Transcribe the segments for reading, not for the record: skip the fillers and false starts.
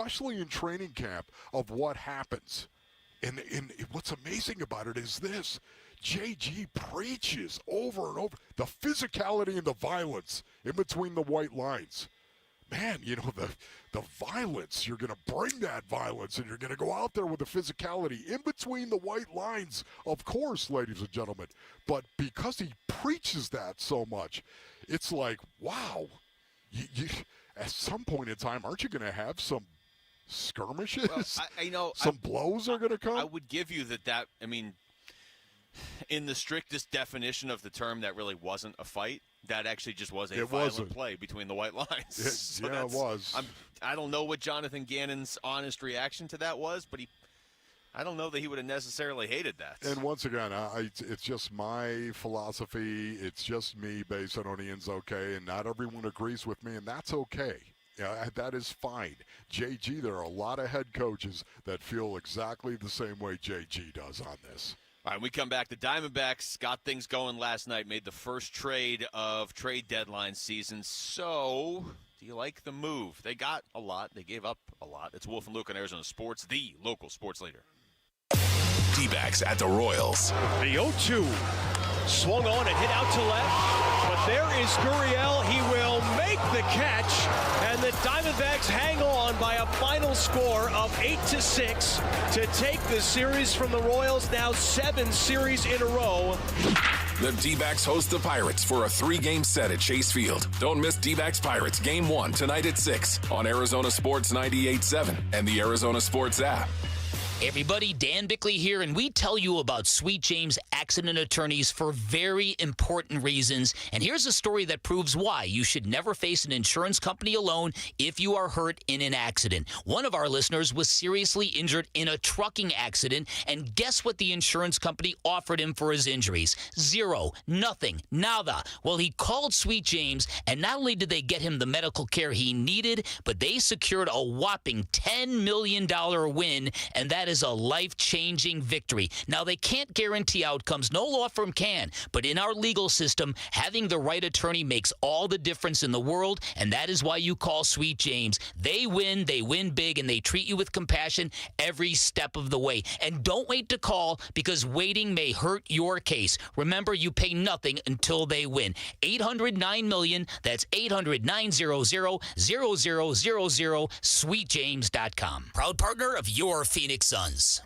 especially in training camp, of what happens. And what's amazing about it is this. JG preaches over and over the physicality and the violence in between the white lines. Man, you know, the violence, you're going to bring that violence, and you're going to go out there with the physicality in between the white lines, of course, ladies and gentlemen. But because he preaches that so much, it's like, wow, you at some point in time, aren't you going to have some skirmishes? Well, some blows are going to come? I would give you that, I mean, in the strictest definition of the term, that really wasn't a fight. That actually just was a violent play between the white lines. It was. I don't know what Jonathan Gannon's honest reaction to that was, but I don't know that he would have necessarily hated that. And once again, it's just my philosophy. It's just me based on Ian's okay, and not everyone agrees with me, and that's okay. Yeah, that is fine. JG, there are a lot of head coaches that feel exactly the same way JG does on this. All right, we come back. The Diamondbacks got things going last night, made the first trade of trade deadline season. So, do you like the move? They got a lot. They gave up a lot. It's Wolf and Luke on Arizona Sports, the local sports leader. D-backs at the Royals. The 0-2 swung on and hit out to left, but there is Gurriel. He will make the catch, and the Diamondbacks hang on by a final score of 8-6 to take the series from the Royals. Now 7 series in a row. The D-backs host the Pirates for a 3-game set at Chase Field. Don't miss D-backs Pirates Game 1 tonight at 6 on Arizona Sports 98.7 and the Arizona Sports app. Hey everybody, Dan Bickley here, and we tell you about Sweet James Accident Attorneys for very important reasons. And here's a story that proves why you should never face an insurance company alone if you are hurt in an accident. One of our listeners was seriously injured in a trucking accident, and guess what the insurance company offered him for his injuries? Zero, nothing, nada. Well, he called Sweet James, and not only did they get him the medical care he needed, but they secured a whopping $10 million win, and that is a life-changing victory. Now, they can't guarantee outcomes. No law firm can. But in our legal system, having the right attorney makes all the difference in the world, and that is why you call Sweet James. They win big, and they treat you with compassion every step of the way. And don't wait to call, because waiting may hurt your case. Remember, you pay nothing until they win. 800-9-million. That's 800-900-0000. SweetJames.com. Proud partner of your Phoenix Suns.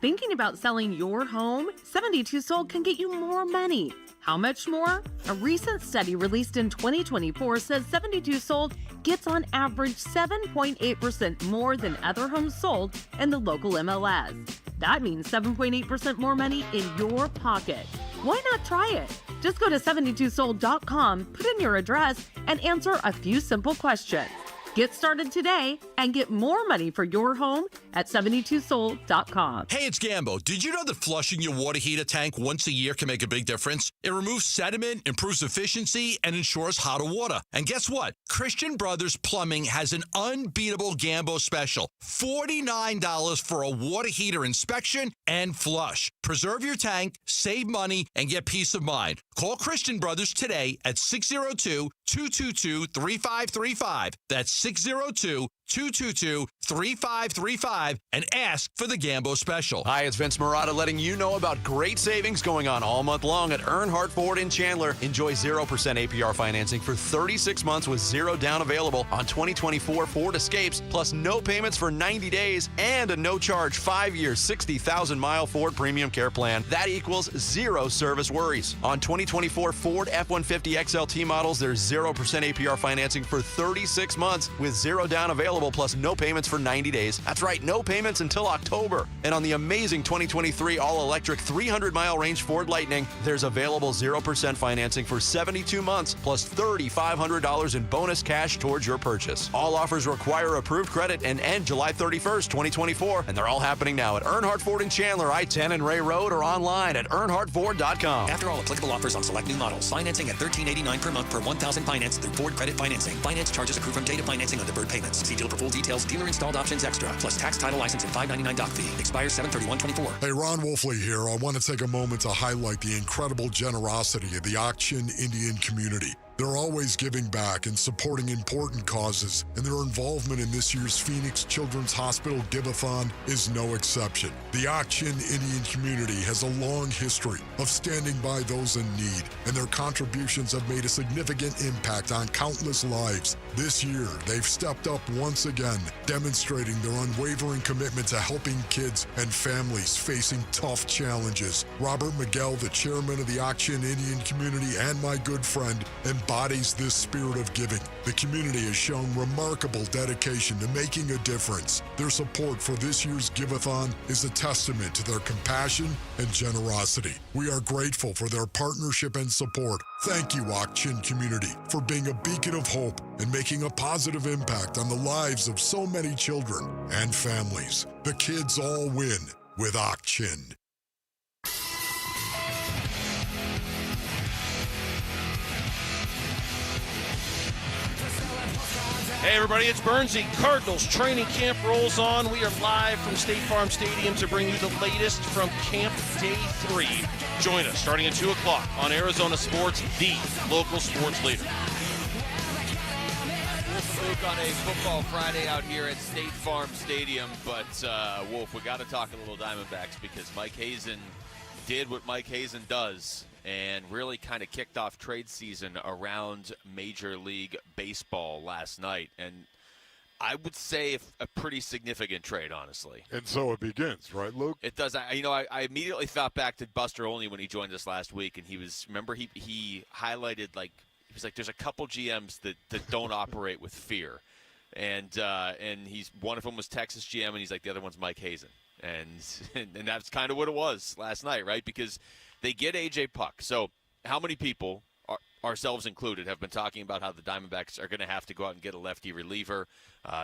Thinking about selling your home? 72 Sold can get you more money. How much more? A recent study released in 2024 says 72 Sold gets on average 7.8% more than other homes sold in the local MLS. That means 7.8% more money in your pocket. Why not try it? Just go to 72sold.com, put in your address, and answer a few simple questions. Get started today and get more money for your home at 72sold.com. Hey, it's Gambo. Did you know that flushing your water heater tank once a year can make a big difference? It removes sediment, improves efficiency, and ensures hotter water. And guess what? Christian Brothers Plumbing has an unbeatable Gambo special. $49 for a water heater inspection and flush. Preserve your tank, save money, and get peace of mind. Call Christian Brothers today at 602-222-3535. That's 602-222-3535 and ask for the Gambo special. Hi, it's Vince Marotta letting you know about great savings going on all month long at Earnhardt Ford in Chandler. Enjoy 0% APR financing for 36 months with zero down available on 2024 Ford Escapes, plus no payments for 90 days and a no-charge 5-year, 60,000-mile Ford Premium Care Plan. That equals zero service worries. On 2024 Ford F-150 XLT models, there's 0% APR financing for 36 months with zero down available plus no payments for 90 days. That's right, no payments until October. And on the amazing 2023 all-electric 300-mile range Ford Lightning, there's available 0% financing for 72 months plus $3,500 in bonus cash towards your purchase. All offers require approved credit and end July 31st, 2024, and they're all happening now at Earnhardt Ford in Chandler, I-10 and Ray Road, or online at earnhardtford.com. After all applicable offers on select new models, financing at $1,389 per month per $1,000 finance through Ford Credit Financing. Finance charges accrue from date of financing on deferred payments. See dealer for full details. Dealer installed options extra, plus tax, title, license, and $599 doc fee. Expires 7/31/24. Hey, Ron Wolfley here. I want to take a moment to highlight the incredible generosity of the Auction Indian community. They're always giving back and supporting important causes, and their involvement in this year's Phoenix Children's Hospital Give-a-thon is no exception. The Ak-Chin Indian community has a long history of standing by those in need, and their contributions have made a significant impact on countless lives. This year, they've stepped up once again, demonstrating their unwavering commitment to helping kids and families facing tough challenges. Robert Miguel, the chairman of the Ak-Chin Indian community and my good friend, embodies this spirit of giving. The community has shown remarkable dedication to making a difference. Their support for this year's Give-a-thon is a testament to their compassion and generosity. We are grateful for their partnership and support. Thank you, Ak-Chin community, for being a beacon of hope and making a positive impact on the lives of so many children and families. The kids all win with Ak-Chin. Hey everybody, it's Bernsey. Cardinals training camp rolls on. We are live from State Farm Stadium to bring you the latest from Camp Day 3. Join us starting at 2 o'clock on Arizona Sports, the local sports leader. Luke on a football Friday out here at State Farm Stadium, but Wolf, we got to talk a little Diamondbacks because Mike Hazen did what Mike Hazen does and really kind of kicked off trade season around Major League Baseball last night. And I would say a pretty significant trade, honestly. And so it begins, right, Luke? It does. I immediately thought back to Buster Olney when he joined us last week, and he highlighted, like, he was like, there's a couple GMs that don't operate with fear. And he's one of them was Texas GM, and he's like, the other one's Mike Hazen. And that's kind of what it was last night, right? Because they get A.J. Puck. So how many people, ourselves included, have been talking about how the Diamondbacks are going to have to go out and get a lefty reliever?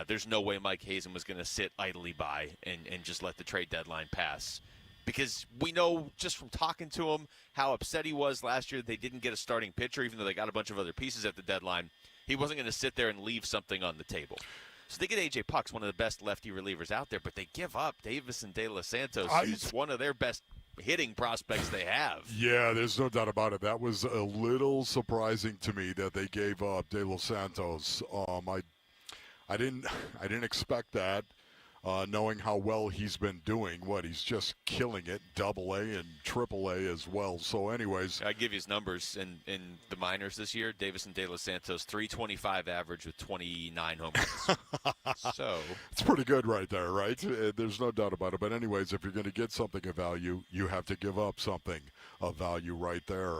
There's no way Mike Hazen was going to sit idly by and just let the trade deadline pass. Because we know just from talking to him how upset he was last year they didn't get a starting pitcher, even though they got a bunch of other pieces at the deadline. He wasn't going to sit there and leave something on the table. So they get A.J. Puck's one of the best lefty relievers out there, but they give up Davison De Los Santos, who's one of their best hitting prospects they have. Yeah, there's no doubt about it. That was a little surprising to me that they gave up De Los Santos. I didn't expect that, knowing how well he's been doing. He's just killing it, AA and AAA as well. So anyways. I give you his numbers in the minors this year. Davison De Los Santos, 325 average with 29 home runs. So it's pretty good right there, right? There's no doubt about it. But anyways, if you're going to get something of value, you have to give up something of value right there.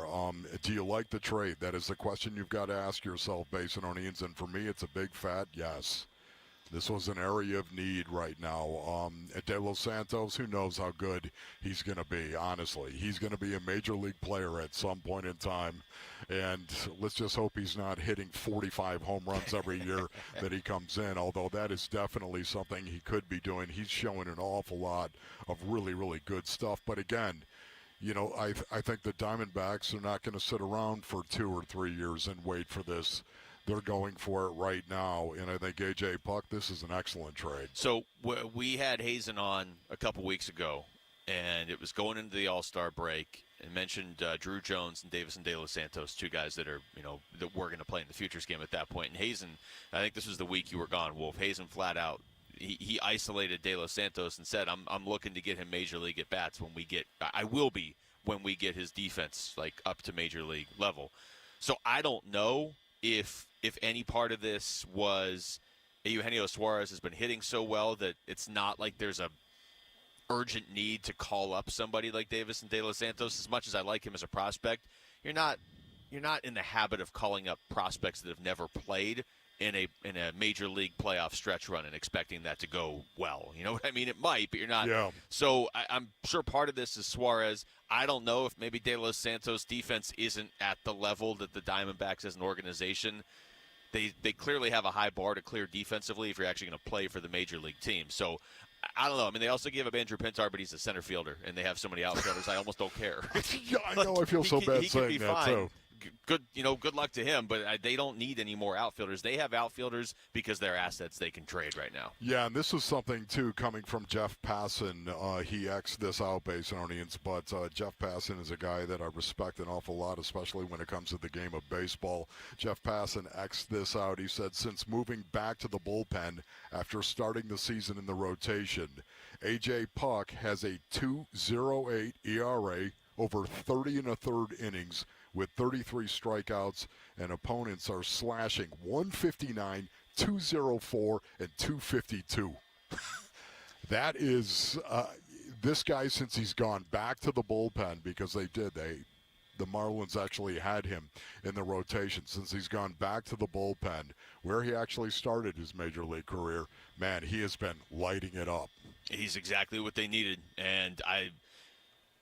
Do you like the trade? That is the question you've got to ask yourself, Basinonians. And for me, it's a big fat yes. This was an area of need right now. De Los Santos, who knows how good he's going to be, honestly. He's going to be a major league player at some point in time. And let's just hope he's not hitting 45 home runs every year that he comes in, although that is definitely something he could be doing. He's showing an awful lot of really, really good stuff. But again, I think the Diamondbacks are not going to sit around for 2 or 3 years and wait for this. They're going for it right now, and I think A.J. Puck, this is an excellent trade. So we had Hazen on a couple weeks ago, and it was going into the All-Star break, and mentioned Drew Jones and Davison De Los Santos, two guys that are, that were going to play in the Futures game at that point. And Hazen, I think this was the week you were gone, Wolf. Hazen flat out, he isolated De Los Santos and said, I'm looking to get him major league at bats when we get his defense up to major league level. So I don't know if any part of this was Eugenio Suarez has been hitting so well that it's not like there's a urgent need to call up somebody like Davison De Los Santos. As much as I like him as a prospect, you're not in the habit of calling up prospects that have never played in a major league playoff stretch run and expecting that to go well. You know what I mean? It might, but you're not. Yeah. So I'm sure part of this is Suarez. I don't know if maybe De Los Santos' defense isn't at the level that the Diamondbacks as an organization. They clearly have a high bar to clear defensively if you're actually going to play for the major league team. So I don't know. I mean, they also gave up Andrew Pintar, but he's a center fielder, and they have so many outfielders. I almost don't care. Yeah, I know. I feel so bad saying that, too. good luck to him, but they don't need any more outfielders. They have outfielders because they're assets they can trade right now. Yeah, and this is something, too, coming from Jeff Passan. He X'd this out, Basinonians, but Jeff Passan is a guy that I respect an awful lot, especially when it comes to the game of baseball. Jeff Passan X'd this out. He said, since moving back to the bullpen after starting the season in the rotation, A.J. Puck has a 2.08 ERA over 30 and a third innings with 33 strikeouts, and opponents are slashing 159, 204, and 252. That is this guy, since he's gone back to the bullpen, because the Marlins actually had him in the rotation. Since he's gone back to the bullpen, where he actually started his major league career, man, he has been lighting it up. He's exactly what they needed, and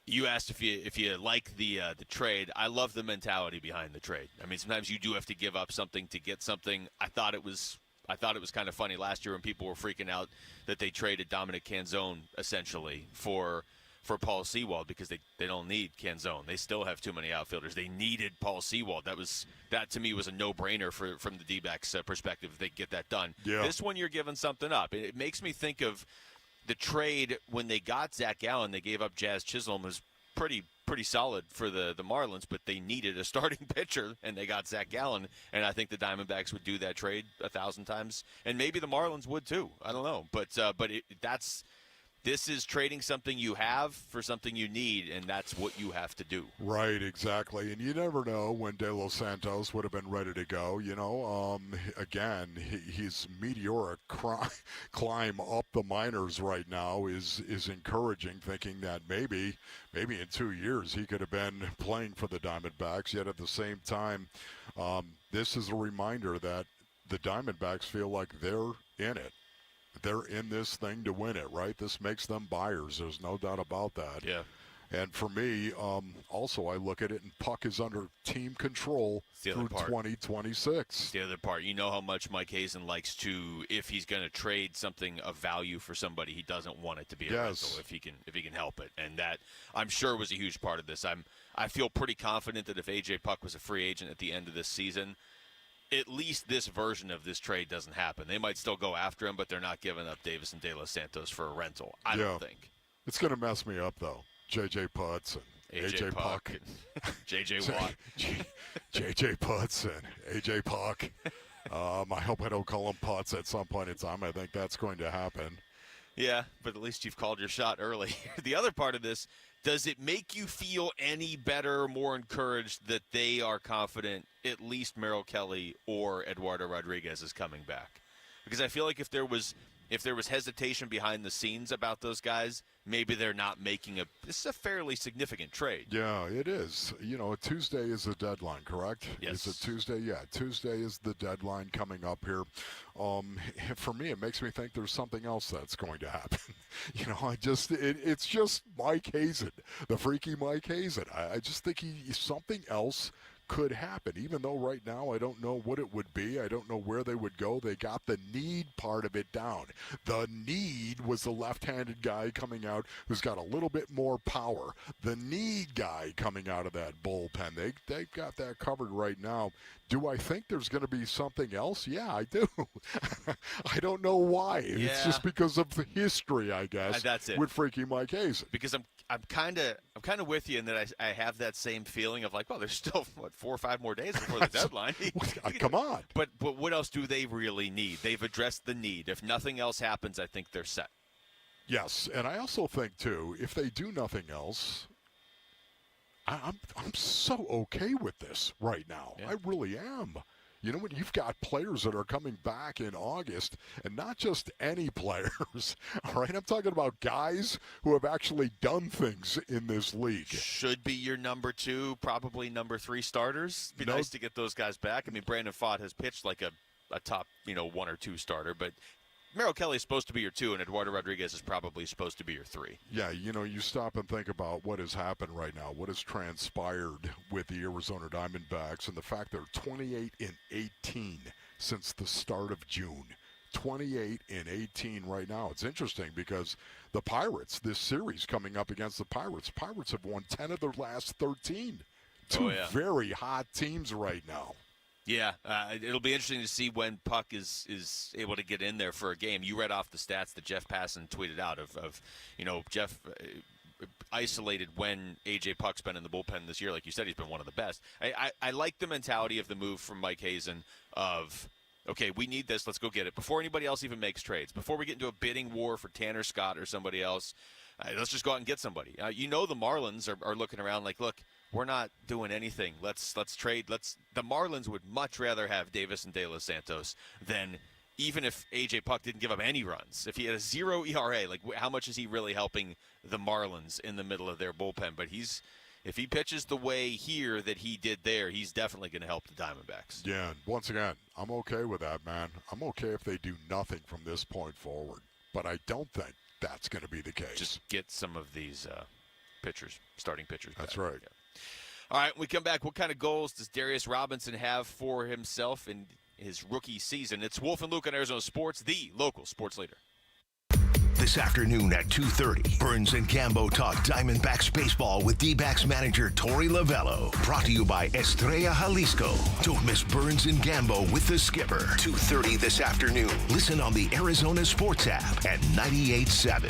you asked if you like the trade. I love the mentality behind the trade. I mean, sometimes you do have to give up something to get something. I thought it was kind of funny last year when people were freaking out that they traded Dominic Canzone essentially for Paul Sewald, because they don't need Canzone. They still have too many outfielders. They needed Paul Sewald. That to me was a no-brainer from the D-backs perspective if they get that done. Yeah. This one you're giving something up. It makes me think of the trade when they got Zach Gallen. They gave up Jazz Chisholm, was pretty solid for the Marlins, but they needed a starting pitcher, and they got Zach Gallen. And I think the Diamondbacks would do that trade 1,000 times, and maybe the Marlins would too. I don't know, but this is trading something you have for something you need, and that's what you have to do. Right, exactly. And you never know when De Los Santos would have been ready to go. Again, his meteoric climb up the minors right now is encouraging, thinking that maybe in 2 years he could have been playing for the Diamondbacks. Yet at the same time, this is a reminder that the Diamondbacks feel like they're in it. They're in this thing to win it, right? This makes them buyers. There's no doubt about that. Yeah. And for me, also, I look at it, and Puck is under team control through 2026. The other part, you know how much Mike Hazen likes to, if he's going to trade something of value for somebody, he doesn't want it to be a rental if he can help it. And that, I'm sure, was a huge part of this. I feel pretty confident that if A.J. Puck was a free agent at the end of this season, at least this version of this trade doesn't happen. They might still go after him, but they're not giving up Davis and De Los Santos for a rental. I don't think. It's going to mess me up, though. J.J. Putz and A.J. Puck. J.J. Watt. J.J. Putz and A.J. Puck. I hope I don't call him Putz at some point in time. I think that's going to happen. Yeah, but at least you've called your shot early. The other part of this, does it make you feel any better, more encouraged that they are confident at least Merrill Kelly or Eduardo Rodriguez is coming back? Because I feel like if there was hesitation behind the scenes about those guys, maybe they're not making this is a fairly significant trade. Yeah, it is. Tuesday is the deadline, correct? Yes. Is it Tuesday? Yeah, Tuesday is the deadline coming up here. For me, it makes me think there's something else that's going to happen. It's just Mike Hazen, the freaky Mike Hazen. I just think something else could happen, even though right now I don't know what it would be. I don't know where they would go. They got the need part of it down. The need was the left-handed guy coming out who's got a little bit more power. The need guy coming out of that bullpen. They've got that covered right now. Do I think there's going to be something else? Yeah, I do. I don't know why. Yeah. It's just because of the history, I guess. That's it. With freaky Mike Hazen. Because I'm kind of with you in that I have that same feeling of like, well, there's still 4 or 5 more days before the deadline. Come on. But what else do they really need? They've addressed the need. If nothing else happens, I think they're set. Yes, and I also think too, if they do nothing else, I'm so okay with this right now. Yeah. I really am. When you've got players that are coming back in August, and not just any players, all right? I'm talking about guys who have actually done things in this league. Should be your number 2, probably number 3 starters. Be nice to get those guys back. I mean, Brandon Pfaadt has pitched like a top, 1 or 2 starter, but Merrill Kelly is supposed to be your 2, and Eduardo Rodriguez is probably supposed to be your 3. Yeah, you stop and think about what has happened right now, what has transpired with the Arizona Diamondbacks, and the fact they're 28-18 since the start of June. 28-18 right now. It's interesting because the Pirates, this series coming up against the Pirates have won 10 of their last 13. Two very hot teams right now. Yeah, it'll be interesting to see when Puck is able to get in there for a game. You read off the stats that Jeff Passan tweeted out of Jeff isolated when A.J. Puck's been in the bullpen this year. Like you said, he's been one of the best. I like the mentality of the move from Mike Hazen of, okay, we need this, let's go get it. Before anybody else even makes trades, before we get into a bidding war for Tanner Scott or somebody else, let's just go out and get somebody. The Marlins are looking around like, look, we're not doing anything. Let's trade. The Marlins would much rather have Davis and De Los Santos than, even if A.J. Puck didn't give up any runs. If he had a 0 ERA, like how much is he really helping the Marlins in the middle of their bullpen? But if he pitches the way here that he did there, he's definitely going to help the Diamondbacks. Yeah, and once again, I'm okay with that, man. I'm okay if they do nothing from this point forward. But I don't think that's going to be the case. Just get some of these starting pitchers back. That's right. Yeah. All right, when we come back, what kind of goals does Darius Robinson have for himself in his rookie season? It's Wolf and Luke on Arizona Sports, the local sports leader. This afternoon at 2:30, Burns and Gambo talk Diamondbacks baseball with Dbacks manager Tory Lovullo. Brought to you by Estrella Jalisco. Don't miss Burns and Gambo with the skipper. 2:30 this afternoon. Listen on the Arizona Sports app at 98.7.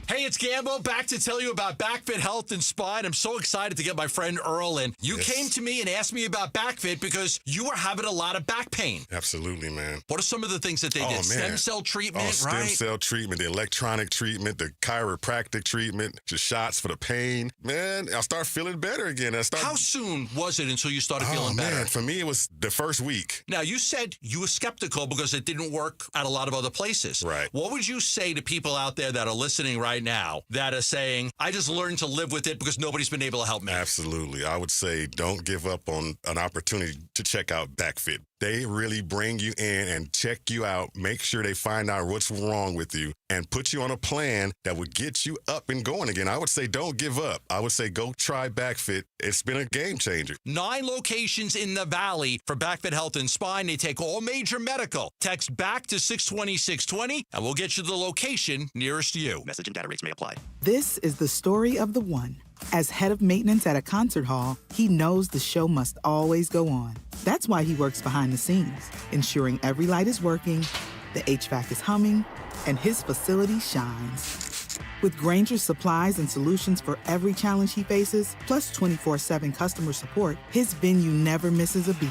Hey, it's Gambo, back to tell you about BackFit Health and Spine. I'm so excited to get my friend Earl in. You came to me and asked me about BackFit because you were having a lot of back pain. Absolutely, man. What are some of the things that they did? Stem cell treatment, right? Stem cell treatment, the electronic treatment, the chiropractic treatment, just shots for the pain. Man, I start feeling better again. How soon was it until you started feeling better? Man, for me, it was the first week. Now, you said you were skeptical because it didn't work at a lot of other places. Right. What would you say to people out there that are listening right now that are saying, I just learned to live with it because nobody's been able to help me? Absolutely. I would say don't give up on an opportunity to check out BackFit. They really bring you in and check you out, make sure they find out what's wrong with you, and put you on a plan that would get you up and going again. I would say don't give up. I would say go try BackFit. It's been a game changer. 9 locations in the Valley for BackFit Health and Spine. They take all major medical. Text BACK to 620-620, and we'll get you the location nearest you. Message and data rates may apply. This is the story of the one. As head of maintenance at a concert hall, he knows the show must always go on. That's why he works behind the scenes, ensuring every light is working, the HVAC is humming, and his facility shines. With Grainger's supplies and solutions for every challenge he faces, plus 24/7 customer support, his venue never misses a beat.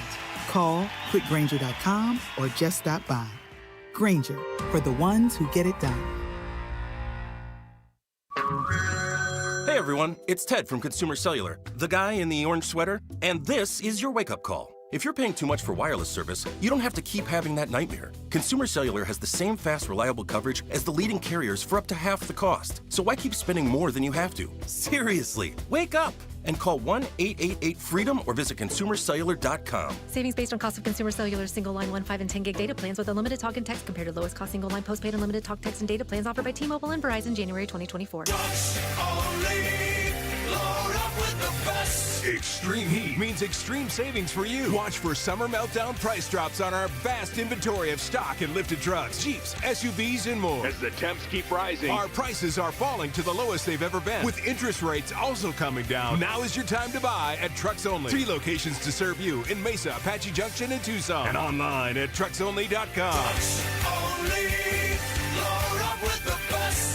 Call quickgrainger.com or just stop by. Grainger, for the ones who get it done. Hey everyone, it's Ted from Consumer Cellular, the guy in the orange sweater, and this is your wake-up call. If you're paying too much for wireless service, you don't have to keep having that nightmare. Consumer Cellular has the same fast, reliable coverage as the leading carriers for up to half the cost. So why keep spending more than you have to? Seriously, wake up and call 1-888-FREEDOM or visit consumercellular.com. Savings based on cost of Consumer Cellular single line 1, 5, and 10 gig data plans with unlimited talk and text compared to lowest cost single line postpaid unlimited talk, text, and data plans offered by T-Mobile and Verizon January 2024. Extreme heat means extreme savings for you. Watch for summer meltdown price drops on our vast inventory of stock and lifted trucks, Jeeps, SUVs, and more. As the temps keep rising, our prices are falling to the lowest they've ever been. With interest rates also coming down, now is your time to buy at Trucks Only. 3 locations to serve you in Mesa, Apache Junction, and Tucson. And online at trucksonly.com. Trucks Only. Load up with the best.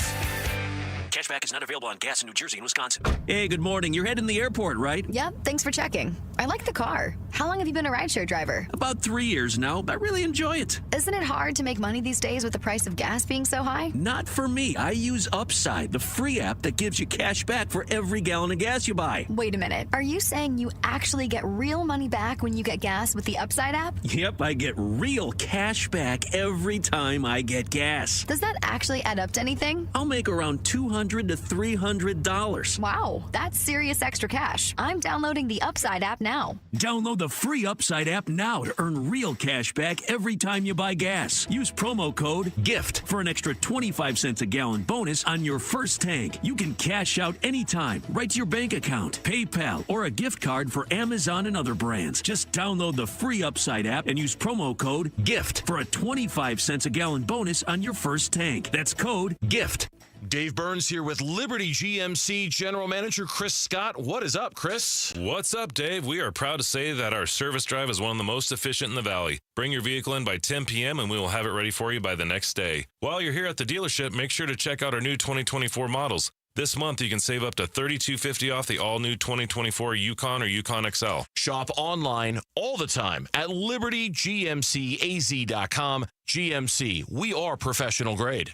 Cashback is not available on gas in New Jersey and Wisconsin. Hey, good morning. You're heading to the airport, right? Yep, thanks for checking. I like the car. How long have you been a rideshare driver? About 3 years now. I really enjoy it. Isn't it hard to make money these days with the price of gas being so high? Not for me. I use Upside, the free app that gives you cash back for every gallon of gas you buy. Wait a minute. Are you saying you actually get real money back when you get gas with the Upside app? Yep, I get real cash back every time I get gas. Does that actually add up to anything? I'll make around $200 to $300. Wow, that's serious extra cash. I'm downloading the Upside app now. Download the free Upside app now to earn real cash back every time you buy gas. Use promo code GIFT for an extra 25 cents a gallon bonus on your first tank. You can cash out anytime, right to your bank account, PayPal, or a gift card for Amazon and other brands. Just download the free Upside app and use promo code GIFT for a 25 cents a gallon bonus on your first tank. That's code GIFT. Dave Burns here with Liberty GMC General Manager Chris Scott. What is up, Chris? What's up, Dave? We are proud to say that our service drive is one of the most efficient in the valley. Bring your vehicle in by 10 p.m. and we will have it ready for you by the next day. While you're here at the dealership, make sure to check out our new 2024 models. This month, you can save up to $3,250 off the all-new 2024 Yukon or Yukon XL. Shop online all the time at libertygmcaz.com. GMC, we are professional grade.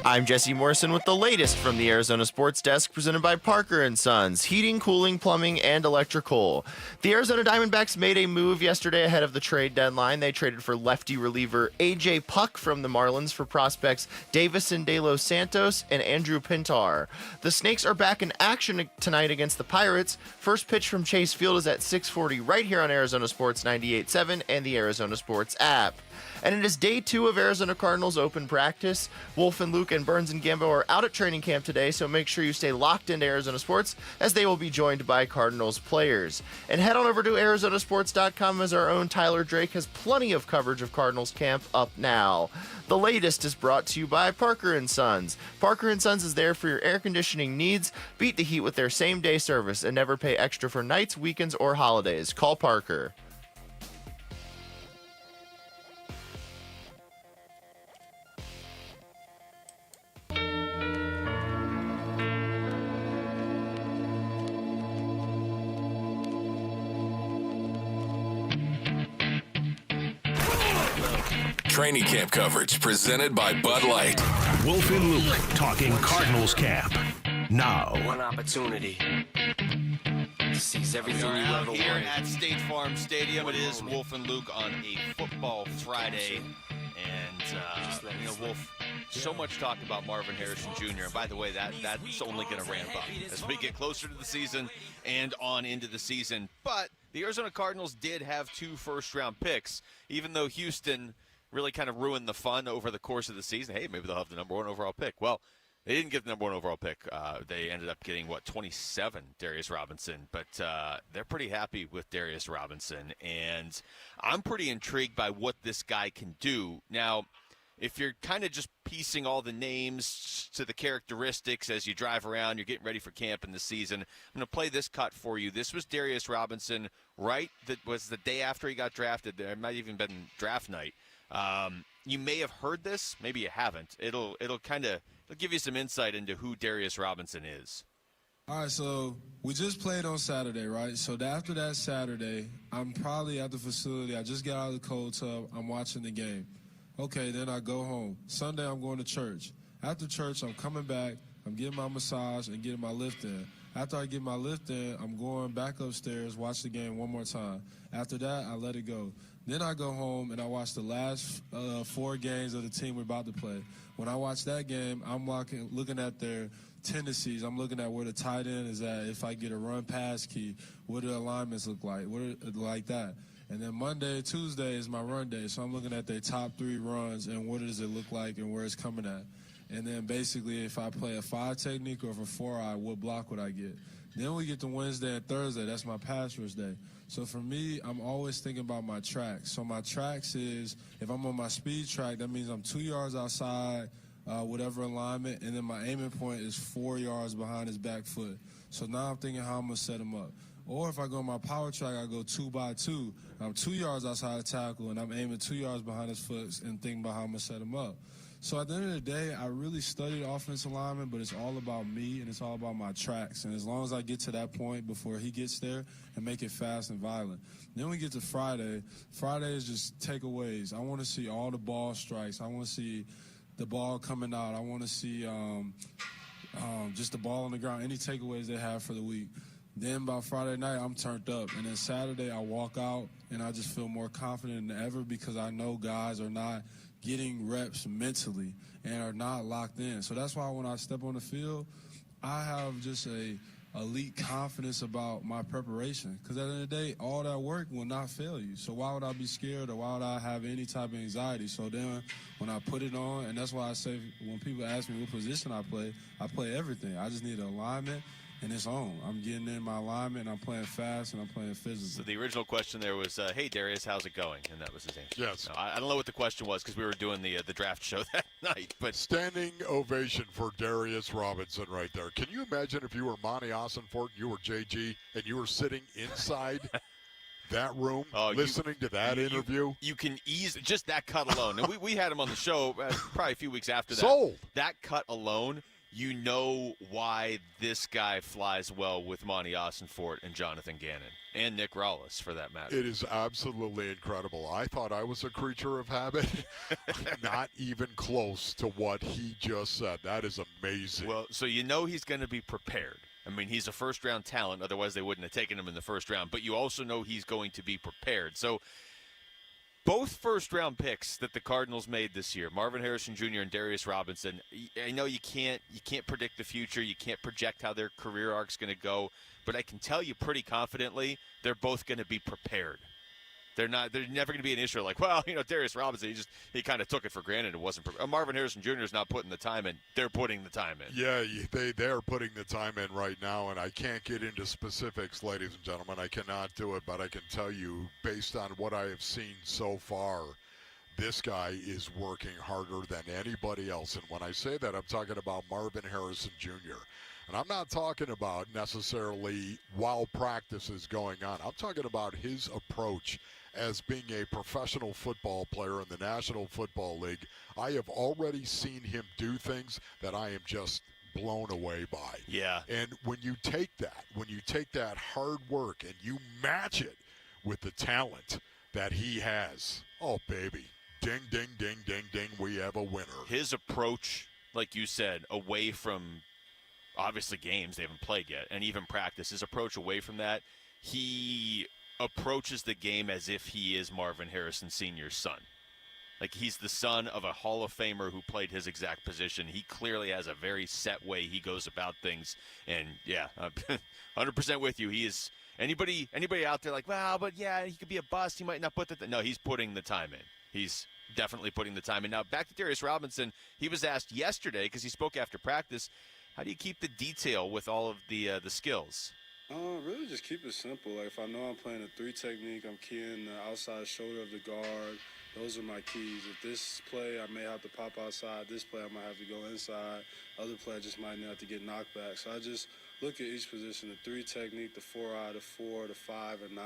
I'm Jesse Morrison with the latest from the Arizona Sports Desk, presented by Parker & Sons, heating, cooling, plumbing, and electrical. The Arizona Diamondbacks made a move yesterday ahead of the trade deadline. They traded for lefty reliever A.J. Puck from the Marlins for prospects Davison De Los Santos and Andrew Pintar. The Snakes are back in action tonight against the Pirates. First pitch from Chase Field is at 6:40 right here on Arizona Sports 98.7 and the Arizona Sports app. And it is day 2 of Arizona Cardinals open practice. Wolf and Luke and Burns and Gambo are out at training camp today, so make sure you stay locked into Arizona Sports as they will be joined by Cardinals players. And head on over to ArizonaSports.com as our own Tyler Drake has plenty of coverage of Cardinals camp up now. The latest is brought to you by Parker & Sons. Parker & Sons is there for your air conditioning needs. Beat the heat with their same-day service and never pay extra for nights, weekends, or holidays. Call Parker. Training camp coverage presented by Bud Light. Wolf and Luke talking Cardinals camp. Now. One opportunity to seize everything you ever here wanted. at State Farm Stadium. It is Wolf and Luke on a football Friday. And, Wolf, so much talk about Marvin Harrison Jr. And by the way, that's only going to ramp up as we get closer to the season and on into the season. But the Arizona Cardinals did have 2 first-round picks, even though Houston really kind of ruined the fun over the course of the season. Hey, maybe they'll have the number 1 overall pick. Well, they didn't get the number 1 overall pick. They ended up getting, 27, Darius Robinson. But they're pretty happy with Darius Robinson. And I'm pretty intrigued by what this guy can do. Now, if you're kind of just piecing all the names to the characteristics as you drive around, you're getting ready for camp in the season, I'm going to play this cut for you. This was Darius Robinson, right? That was the day after he got drafted. There might have even been draft night. You may have heard this, maybe you haven't. It'll give you some insight into who Darius Robinson is. All right, so we just played on Saturday, right? So after that Saturday, I'm probably at the facility. I just got out of the cold tub. I'm watching the game. Okay, then I go home. Sunday, I'm going to church. After church, I'm coming back. I'm getting my massage and getting my lift in. After I get my lift in, I'm going back upstairs, watch the game one more time. After that, I let it go. Then I go home and I watch the last 4 games of the team we're about to play. When I watch that game, I'm looking at their tendencies. I'm looking at where the tight end is at. If I get a run pass key, what do the alignments look like? Like that. And then Monday, Tuesday is my run day. So I'm looking at their top 3 runs and what does it look like and where it's coming at. And then basically if I play a 5 technique or if a 4-eye, what block would I get? Then we get to Wednesday and Thursday. That's my pass rush day. So for me, I'm always thinking about my tracks. So my tracks is, if I'm on my speed track, that means I'm 2 yards outside, whatever alignment, and then my aiming point is 4 yards behind his back foot. So now I'm thinking how I'm going to set him up. Or if I go on my power track, I go 2 by 2. I'm 2 yards outside the tackle, and I'm aiming 2 yards behind his foot and thinking about how I'm going to set him up. So at the end of the day, I really studied offensive lineman, but it's all about me and it's all about my tracks. And as long as I get to that point before he gets there and make it fast and violent. Then we get to Friday. Friday is just takeaways. I want to see all the ball strikes. I want to see the ball coming out. I want to see just the ball on the ground, any takeaways they have for the week. Then by Friday night, I'm turned up. And then Saturday, I walk out, and I just feel more confident than ever because I know guys are not getting reps mentally and are not locked in. So that's why when I step on the field, I have just a elite confidence about my preparation. Because at the end of the day, all that work will not fail you. So why would I be scared or why would I have any type of anxiety? So then when I put it on, and that's why I say when people ask me what position I play everything. I just need alignment and it's on. I'm getting in my alignment, and I'm playing fast, and I'm playing physical. So the original question there was, hey, Darius, how's it going? And that was his answer. Yes. No, I don't know what the question was because we were doing the draft show that night. But standing ovation for Darius Robinson right there. Can you imagine if you were Monty Ossenfort, you were JG, and you were sitting inside that room listening to that interview? You can just that cut alone. And we had him on the show probably a few weeks after that. Sold. That cut alone, you know why this guy flies well with Monty Ossenfort and Jonathan Gannon and Nick Rallis, for that matter. It is absolutely incredible. I thought I was a creature of habit. Not even close to what he just said. That is amazing. Well, so you know he's going to be prepared. I mean, he's a first-round talent. Otherwise, they wouldn't have taken him in the first round. But you also know he's going to be prepared. So both first-round picks that the Cardinals made this year, Marvin Harrison Jr. and Darius Robinson, I know you can't predict the future. You can't project how their career arc's going to go. But I can tell you pretty confidently they're both going to be prepared. They're never going to be an issue like, well, Darius Robinson, he kind of took it for granted. It wasn't. Marvin Harrison Jr. is not putting the time in. They're putting the time in. Yeah, they're putting the time in right now, and I can't get into specifics, ladies and gentlemen. I cannot do it, but I can tell you, based on what I have seen so far, this guy is working harder than anybody else. And when I say that, I'm talking about Marvin Harrison Jr., and I'm not talking about necessarily while practice is going on. I'm talking about his approach as being a professional football player in the National Football League. I have already seen him do things that I am just blown away by. Yeah. And when you take that hard work and you match it with the talent that he has, oh, baby, ding, ding, ding, ding, ding, we have a winner. His approach, like you said, away from obviously games they haven't played yet, and even practice, his approach away from that, he approaches the game as if he is Marvin Harrison Sr.'s son. Like, he's the son of a Hall of Famer who played his exact position. He clearly has a very set way he goes about things. And, yeah, 100% with you. He is anybody out there like, well, but, yeah, he could be a bust. He might not put the no, he's putting the time in. He's definitely putting the time in. Now, back to Darius Robinson. He was asked yesterday, because he spoke after practice, how do you keep the detail with all of the skills? Really just keep it simple. Like, if I know I'm playing a 3 technique, I'm keying the outside shoulder of the guard. Those are my keys. If this play, I may have to pop outside. This play, I might have to go inside. Other play, I just might have to get knocked back. So I just look at each position, the 3 technique, the 4-eye, the 4, the 5, and 9,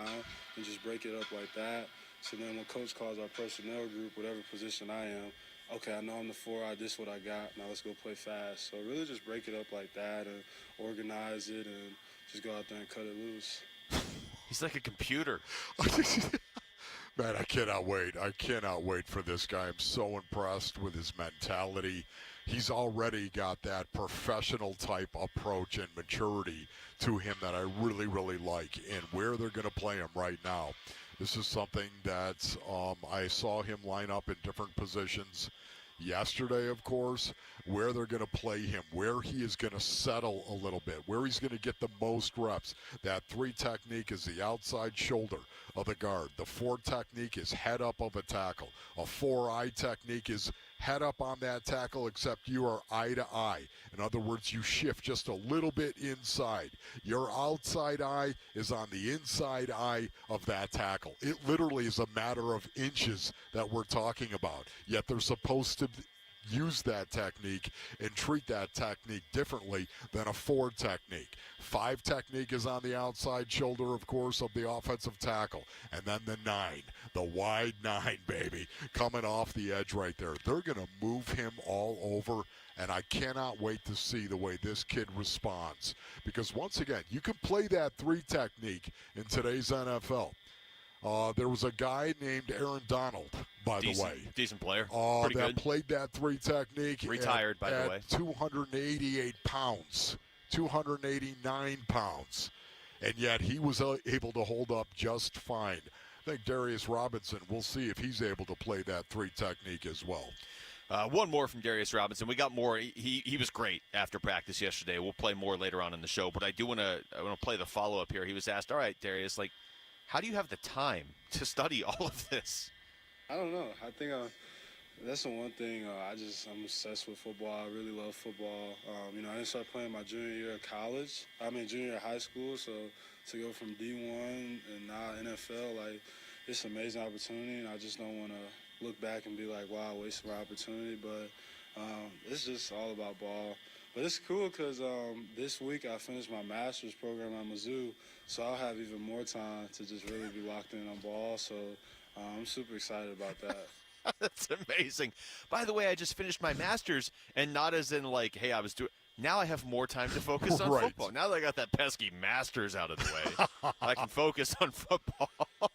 and just break it up like that. So then when coach calls our personnel group, whatever position I am, okay, I know I'm the 4-eye, this is what I got, now let's go play fast. So really just break it up like that and organize it and just go out there and cut it loose. He's like a computer. Man, I cannot wait. I cannot wait for this guy. I'm so impressed with his mentality. He's already got that professional type approach and maturity to him that I really, really like. And where they're going to play him right now, this is something that I saw him line up in different positions yesterday, of course, where they're going to play him, where he is going to settle a little bit, where he's going to get the most reps. That 3 technique is the outside shoulder of the guard. The 4 technique is head up of a tackle. A 4-eye technique is head up on that tackle, except you are eye to eye. In other words, you shift just a little bit inside. Your outside eye is on the inside eye of that tackle. It literally is a matter of inches that we're talking about. Yet they're supposed to use that technique and treat that technique differently than a 4 technique. 5 technique is on the outside shoulder, of course, of the offensive tackle. And then the 9, the wide 9, baby, coming off the edge right there. They're going to move him all over, and I cannot wait to see the way this kid responds. Because once again, you can play that 3 technique in today's NFL. There was a guy named Aaron Donald, by the way. Decent player. That good. Played that 3 technique. Retired, by the way. 288 pounds, 289 pounds. And yet he was able to hold up just fine. I think Darius Robinson, we'll see if he's able to play that 3 technique as well. One more from Darius Robinson. We got more. He was great after practice yesterday. We'll play more later on in the show. But I want to play the follow-up here. He was asked, all right, Darius, how do you have the time to study all of this? I don't know. I think That's the one thing. I'm obsessed with football. I really love football. I didn't start playing my junior year of junior year of high school. So to go from D1 and now NFL, like, it's an amazing opportunity. And I just don't want to look back and be like, wow, I wasted my opportunity. But it's just all about ball. But it's cool because this week I finished my master's program at Mizzou, so I'll have even more time to just really be locked in on ball. So I'm super excited about that. That's amazing. By the way, I just finished my master's, and not as in like, hey, I was doing. Now I have more time to focus on football. Now that I got that pesky master's out of the way, I can focus on football.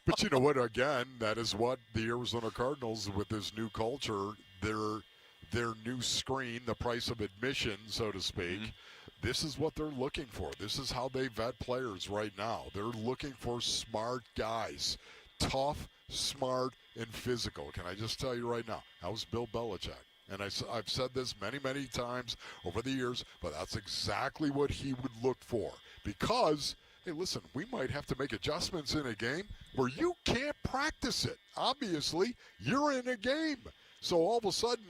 But you know what? Again, that is what the Arizona Cardinals, with this new culture, their new screen, the price of admission, so to speak. This is what they're looking for. This is how they vet players right now. They're looking for smart guys, tough, smart, and physical. Can I just tell you right now, that was Bill Belichick. And I've said this many, many times over the years, but that's exactly what he would look for. Because, hey, listen, we might have to make adjustments in a game where you can't practice it. Obviously, you're in a game. So all of a sudden,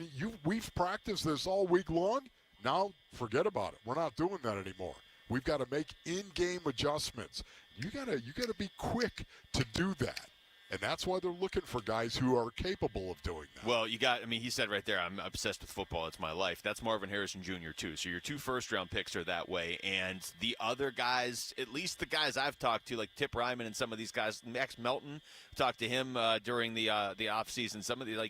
we've practiced this all week long. Now, forget about it. We're not doing that anymore. We've got to make in-game adjustments. You gotta be quick to do that. And that's why they're looking for guys who are capable of doing that. Well, he said right there, I'm obsessed with football. It's my life. That's Marvin Harrison Jr., too. So your 2 first-round picks are that way. And the other guys, at least the guys I've talked to, like Tip Ryman and some of these guys, Max Melton, talked to him during the offseason. Some of the,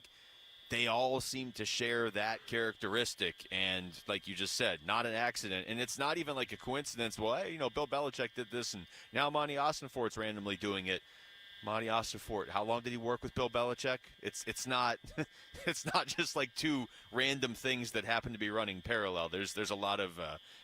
they all seem to share that characteristic. And like you just said, not an accident. And it's not even like a coincidence. Well, hey, Bill Belichick did this, and now Monty Austinfort's randomly doing it. Monty Austinfort, how long did he work with Bill Belichick? It's not it's not just like 2 random things that happen to be running parallel. There's a lot of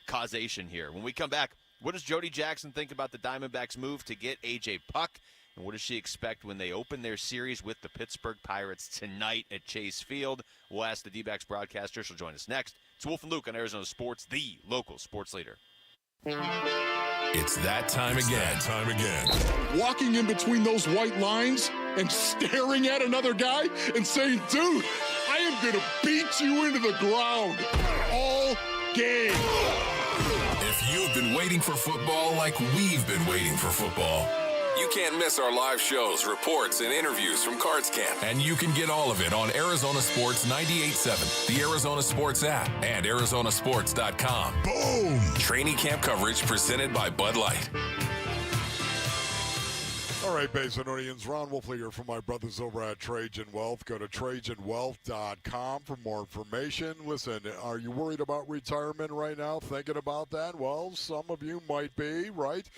causation here. When we come back, what does Jody Jackson think about the Diamondbacks' move to get A.J. Puck? And what does she expect when they open their series with the Pittsburgh Pirates tonight at Chase Field? We'll ask the D-backs broadcaster. She'll join us next. It's Wolf and Luke on Arizona Sports, the local sports leader. It's that time again. Walking in between those white lines and staring at another guy and saying, dude, I am going to beat you into the ground all game. If you've been waiting for football like we've been waiting for football, you can't miss our live shows, reports, and interviews from Cards Camp. And you can get all of it on Arizona Sports 98.7, the Arizona Sports app, and ArizonaSports.com. Boom! Training camp coverage presented by Bud Light. All right, Basinonians, Ron Wolfley here from my brothers over at Trajan Wealth. Go to TrajanWealth.com for more information. Listen, are you worried about retirement right now, thinking about that? Well, some of you might be, right?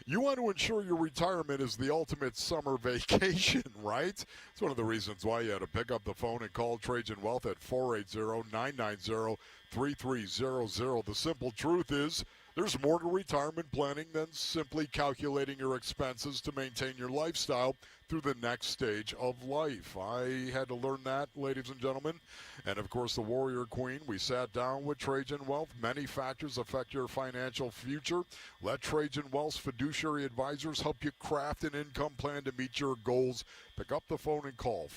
You want to ensure your retirement is the ultimate summer vacation, right? It's one of the reasons why you had to pick up the phone and call Trajan Wealth at 480-990-3300. The simple truth is there's more to retirement planning than simply calculating your expenses to maintain your lifestyle through the next stage of life. I had to learn that, ladies and gentlemen. And, of course, the Warrior Queen. We sat down with Trajan Wealth. Many factors affect your financial future. Let Trajan Wealth's fiduciary advisors help you craft an income plan to meet your goals. Pick up the phone and call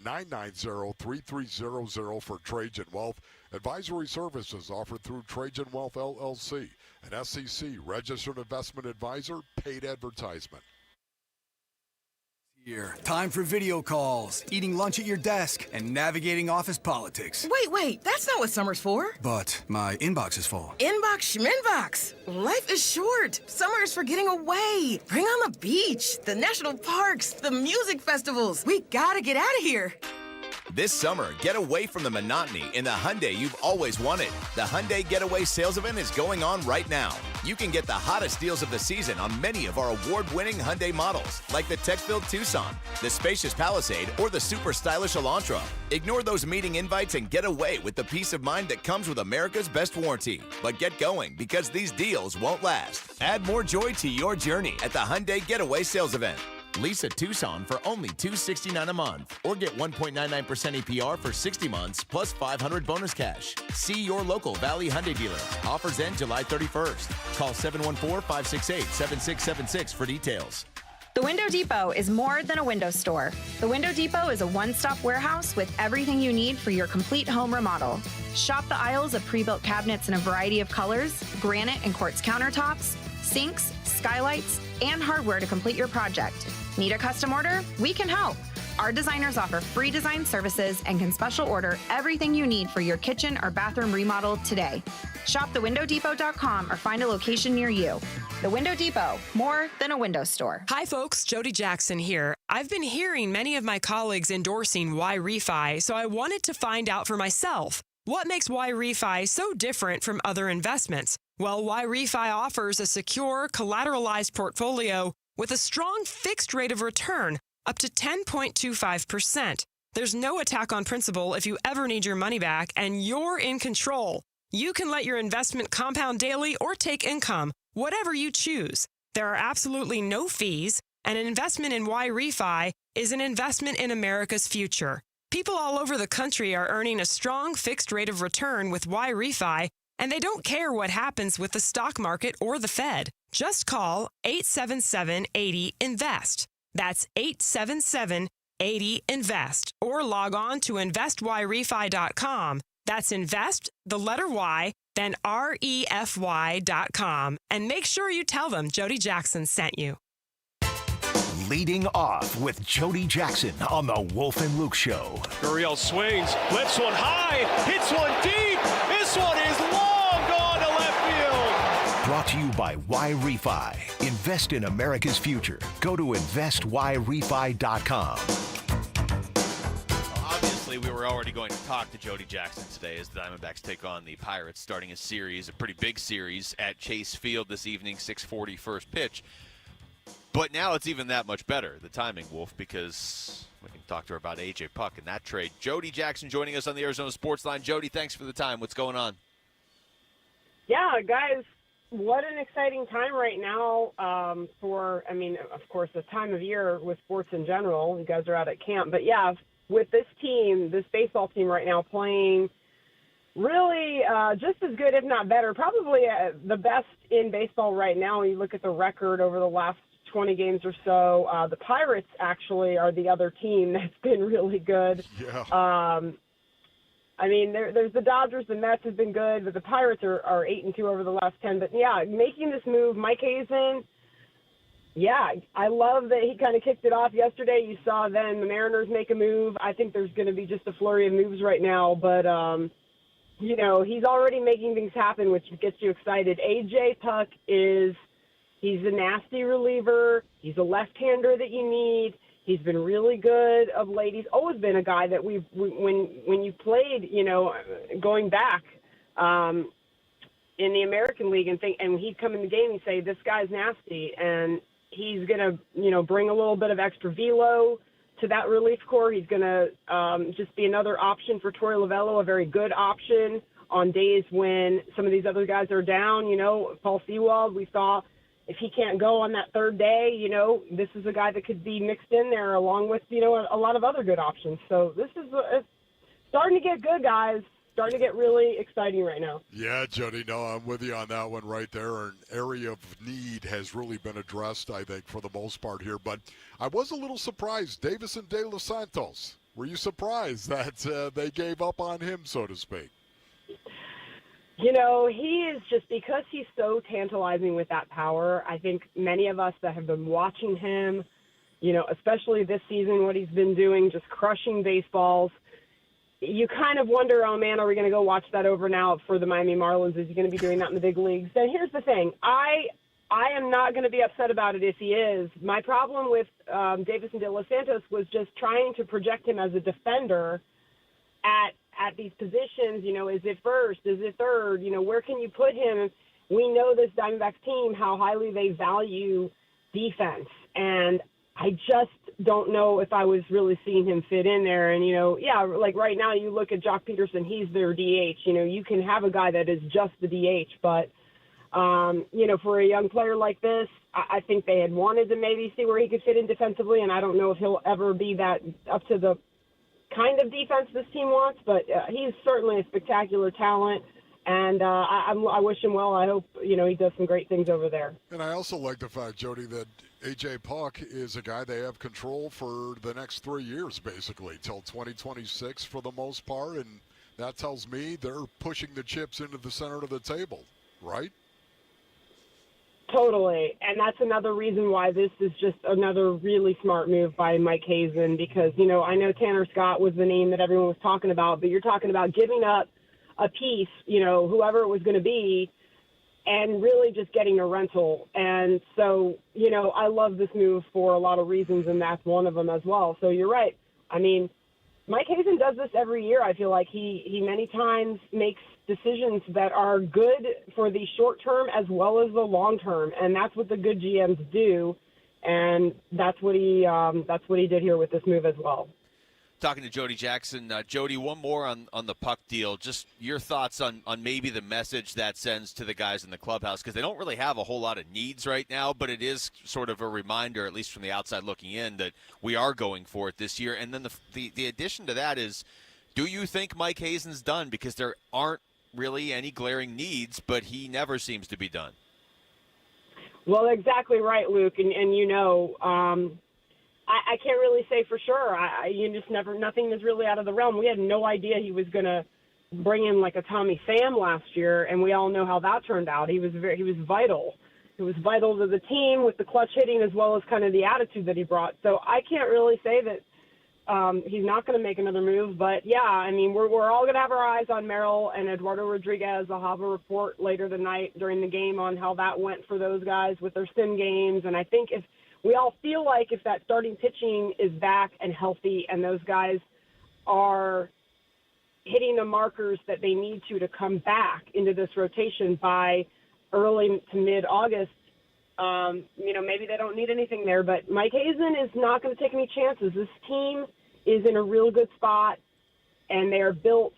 480-990-3300 for Trajan Wealth. Advisory services offered through Trajan Wealth LLC, an SEC registered investment advisor, paid advertisement. Here. Time for video calls, eating lunch at your desk, and navigating office politics. Wait, that's not what summer's for. But my inbox is full. Inbox schminbox. Life is short. Summer is for getting away. Bring on the beach, the national parks, the music festivals. We gotta get out of here. This summer, get away from the monotony in the Hyundai you've always wanted. The Hyundai Getaway Sales Event is going on right now. You can get the hottest deals of the season on many of our award-winning Hyundai models, like the tech-filled Tucson, the spacious Palisade, or the super stylish Elantra. Ignore those meeting invites and get away with the peace of mind that comes with America's best warranty. But get going, because these deals won't last. Add more joy to your journey at the Hyundai Getaway Sales Event. Lease a Tucson for only $269 a month, or get 1.99% APR for 60 months plus $500 bonus cash. See your local Valley Hyundai dealer. Offers end July 31st. Call 714-568-7676 for details. The Window Depot is more than a window store. The Window Depot is a one-stop warehouse with everything you need for your complete home remodel. Shop the aisles of pre-built cabinets in a variety of colors, granite and quartz countertops, sinks, skylights, and hardware to complete your project. Need a custom order? We can help. Our designers offer free design services and can special order everything you need for your kitchen or bathroom remodel today. Shop thewindowdepot.com or find a location near you. The Window Depot, more than a window store. Hi, folks. Jody Jackson here. I've been hearing many of my colleagues endorsing Y-Refi, so I wanted to find out for myself. What makes Y-Refi so different from other investments? Well, Y-Refi offers a secure, collateralized portfolio with a strong fixed rate of return, up to 10.25%. There's no attack on principal if you ever need your money back, and you're in control. You can let your investment compound daily or take income, whatever you choose. There are absolutely no fees, and an investment in Y-Refi is an investment in America's future. People all over the country are earning a strong fixed rate of return with Y-Refi, and they don't care what happens with the stock market or the Fed. Just call 877-80-INVEST. That's 877-80-INVEST, or log on to investyrefi.com. That's invest, the letter Y, then REFY.com. And make sure you tell them Jody Jackson sent you. Leading off with Jody Jackson on the Wolf and Luke Show. Gurriel swings, lifts one high, hits one deep. This one is long gone to left field. Brought to you by Y-Refi. Invest in America's future. Go to investyrefi.com. Obviously, we were already going to talk to Jody Jackson today as the Diamondbacks take on the Pirates, starting a series, a pretty big series at Chase Field this evening, 6:40 first pitch. But now it's even that much better, the timing, Wolf, because we can talk to her about A.J. Puck and that trade. Jody Jackson joining us on the Arizona Sports Line. Jody, thanks for the time. What's going on? Yeah, guys, what an exciting time right now for, of course, the time of year with sports in general. You guys are out at camp. But, yeah, with this team, this baseball team right now playing really just as good, if not better, probably the best in baseball right now. You look at the record over the last 20 games or so. The Pirates actually are the other team that's been really good. Yeah. There's the Dodgers, the Mets have been good, but the Pirates are 8-2 over the last 10. But yeah, making this move, Mike Hazen. Yeah, I love that he kind of kicked it off yesterday. You saw then the Mariners make a move. I think there's going to be just a flurry of moves right now, but he's already making things happen, which gets you excited. A.J. Puck he's a nasty reliever. He's a left-hander that you need. He's been really good of late. He's always been a guy that when you played, going back in the American League and he'd come in the game and say, this guy's nasty, and he's going to, bring a little bit of extra velo to that relief corps. He's going to just be another option for Tory Lovullo, a very good option on days when some of these other guys are down. Paul Sewald, we saw. If he can't go on that third day, this is a guy that could be mixed in there along with, a lot of other good options. So this is it's starting to get good, guys. Starting to get really exciting right now. Yeah, Jody, no, I'm with you on that one right there. An area of need has really been addressed, I think, for the most part here. But I was a little surprised. Davison De Los Santos, were you surprised that they gave up on him, so to speak? He is just, because he's so tantalizing with that power, I think many of us that have been watching him, especially this season, what he's been doing, just crushing baseballs, you kind of wonder, oh, man, are we going to go watch that over now for the Miami Marlins? Is he going to be doing that in the big leagues? And here's the thing. I am not going to be upset about it if he is. My problem with Davison De Los Santos was just trying to project him as a defender at these positions. Is it first? Is it third? Where can you put him? We know this Diamondbacks team, how highly they value defense. And I just don't know if I was really seeing him fit in there. And, like right now you look at Jock Peterson, he's their DH. You can have a guy that is just the DH. But, for a young player like this, I think they had wanted to maybe see where he could fit in defensively. And I don't know if he'll ever be that up to the kind of defense this team wants, but he's certainly a spectacular talent, and I wish him well. I hope he does some great things over there. And I also like the fact, Jody, that A.J. Puck is a guy they have control for the next 3 years, basically, till 2026 for the most part, and that tells me they're pushing the chips into the center of the table, right? Totally, and that's another reason why this is just another really smart move by Mike Hazen because, I know Tanner Scott was the name that everyone was talking about, but you're talking about giving up a piece, whoever it was going to be, and really just getting a rental. And so, I love this move for a lot of reasons, and that's one of them as well. So you're right. I mean, Mike Hazen does this every year. I feel like he many times makes decisions that are good for the short term as well as the long term, and that's what the good GMs do. And that's what he did here with this move as well. Talking to Jody Jackson. Jody, one more on the Puck deal. Just your thoughts on maybe the message that sends to the guys in the clubhouse, because they don't really have a whole lot of needs right now, but it is sort of a reminder, at least from the outside looking in, that we are going for it this year. And then the addition to that is, do you think Mike Hazen's done? Because there aren't really any glaring needs, but he never seems to be done. Well, exactly right, Luke. And I can't really say for sure. Nothing is really out of the realm. We had no idea he was going to bring in like a Tommy Pham last year, and we all know how that turned out. He was vital. He was vital to the team with the clutch hitting as well as kind of the attitude that he brought. So I can't really say that he's not going to make another move. But, yeah, I mean, we're all going to have our eyes on Merrill and Eduardo Rodriguez. I'll have a report later tonight during the game on how that went for those guys with their sim games. And I think we all feel like if that starting pitching is back and healthy and those guys are hitting the markers that they need to come back into this rotation by early to mid-August, maybe they don't need anything there. But Mike Hazen is not going to take any chances. This team is in a real good spot, and they are built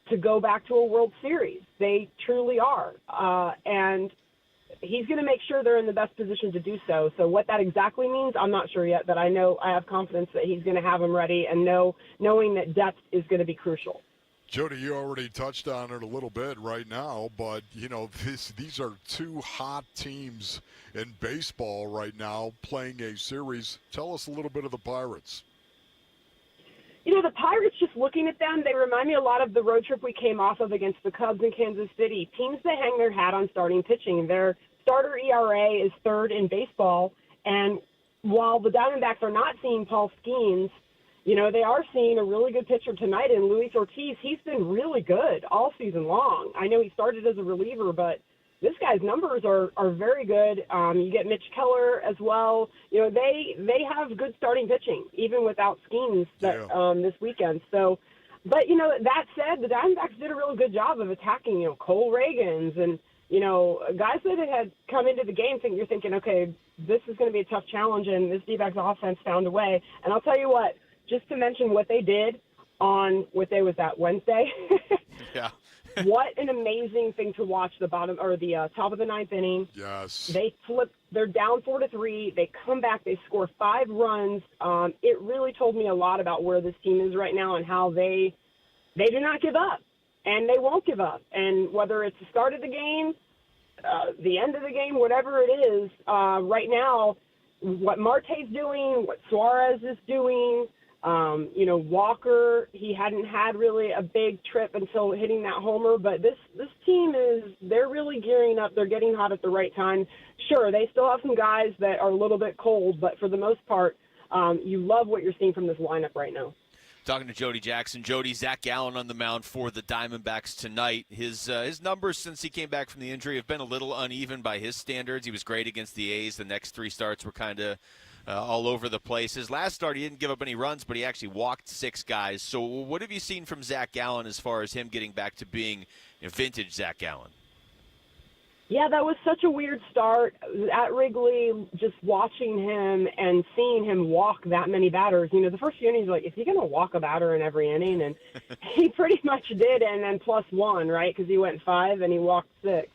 to go back to a World Series. They truly are. And he's going to make sure they're in the best position to do so. So what that exactly means, I'm not sure yet, but I know I have confidence that he's going to have them ready and knowing that depth is going to be crucial. Jody, you already touched on it a little bit right now, but, these are two hot teams in baseball right now playing a series. Tell us a little bit of the Pirates. The Pirates, just looking at them, they remind me a lot of the road trip we came off of against the Cubs in Kansas City. Teams that hang their hat on starting pitching. Their starter ERA is third in baseball, and while the Diamondbacks are not seeing Paul Skeens, they are seeing a really good pitcher tonight in Luis Ortiz. He's been really good all season long. I know he started as a reliever, but this guy's numbers are very good. You get Mitch Keller as well. They have good starting pitching, even without Skeens this weekend. So, but, that said, the Diamondbacks did a really good job of attacking, Cole Reagans and, guys that had come into the game you're thinking, okay, this is going to be a tough challenge, and this D-backs offense found a way. And I'll tell you what, just to mention what they did on what day was that, Wednesday? Yeah. What an amazing thing to watch the top of the ninth inning. Yes. They flip. They're down 4-3. They come back. They score 5 runs. It really told me a lot about where this team is right now and how they do not give up, and they won't give up. And whether it's the start of the game, the end of the game, whatever it is, right now, what Marte's doing, what Suarez is doing, Walker, he hadn't had really a big trip until hitting that homer, but this team they're really gearing up. They're getting hot at the right time. Sure, they still have some guys that are a little bit cold, but for the most part, you love what you're seeing from this lineup right now. Talking to Jody Jackson. Jody, Zach Gallen on the mound for the Diamondbacks tonight. His numbers since he came back from the injury have been a little uneven by his standards. He was great against the A's. The next 3 starts were kind of all over the place. His last start, he didn't give up any runs, but he actually walked 6 guys. So what have you seen from Zach Gallen as far as him getting back to being vintage Zach Gallen? Yeah, that was such a weird start at Wrigley, just watching him and seeing him walk that many batters. The first few innings, like, is he going to walk a batter in every inning? And he pretty much did, and then +1, right, because he went 5 and he walked 6.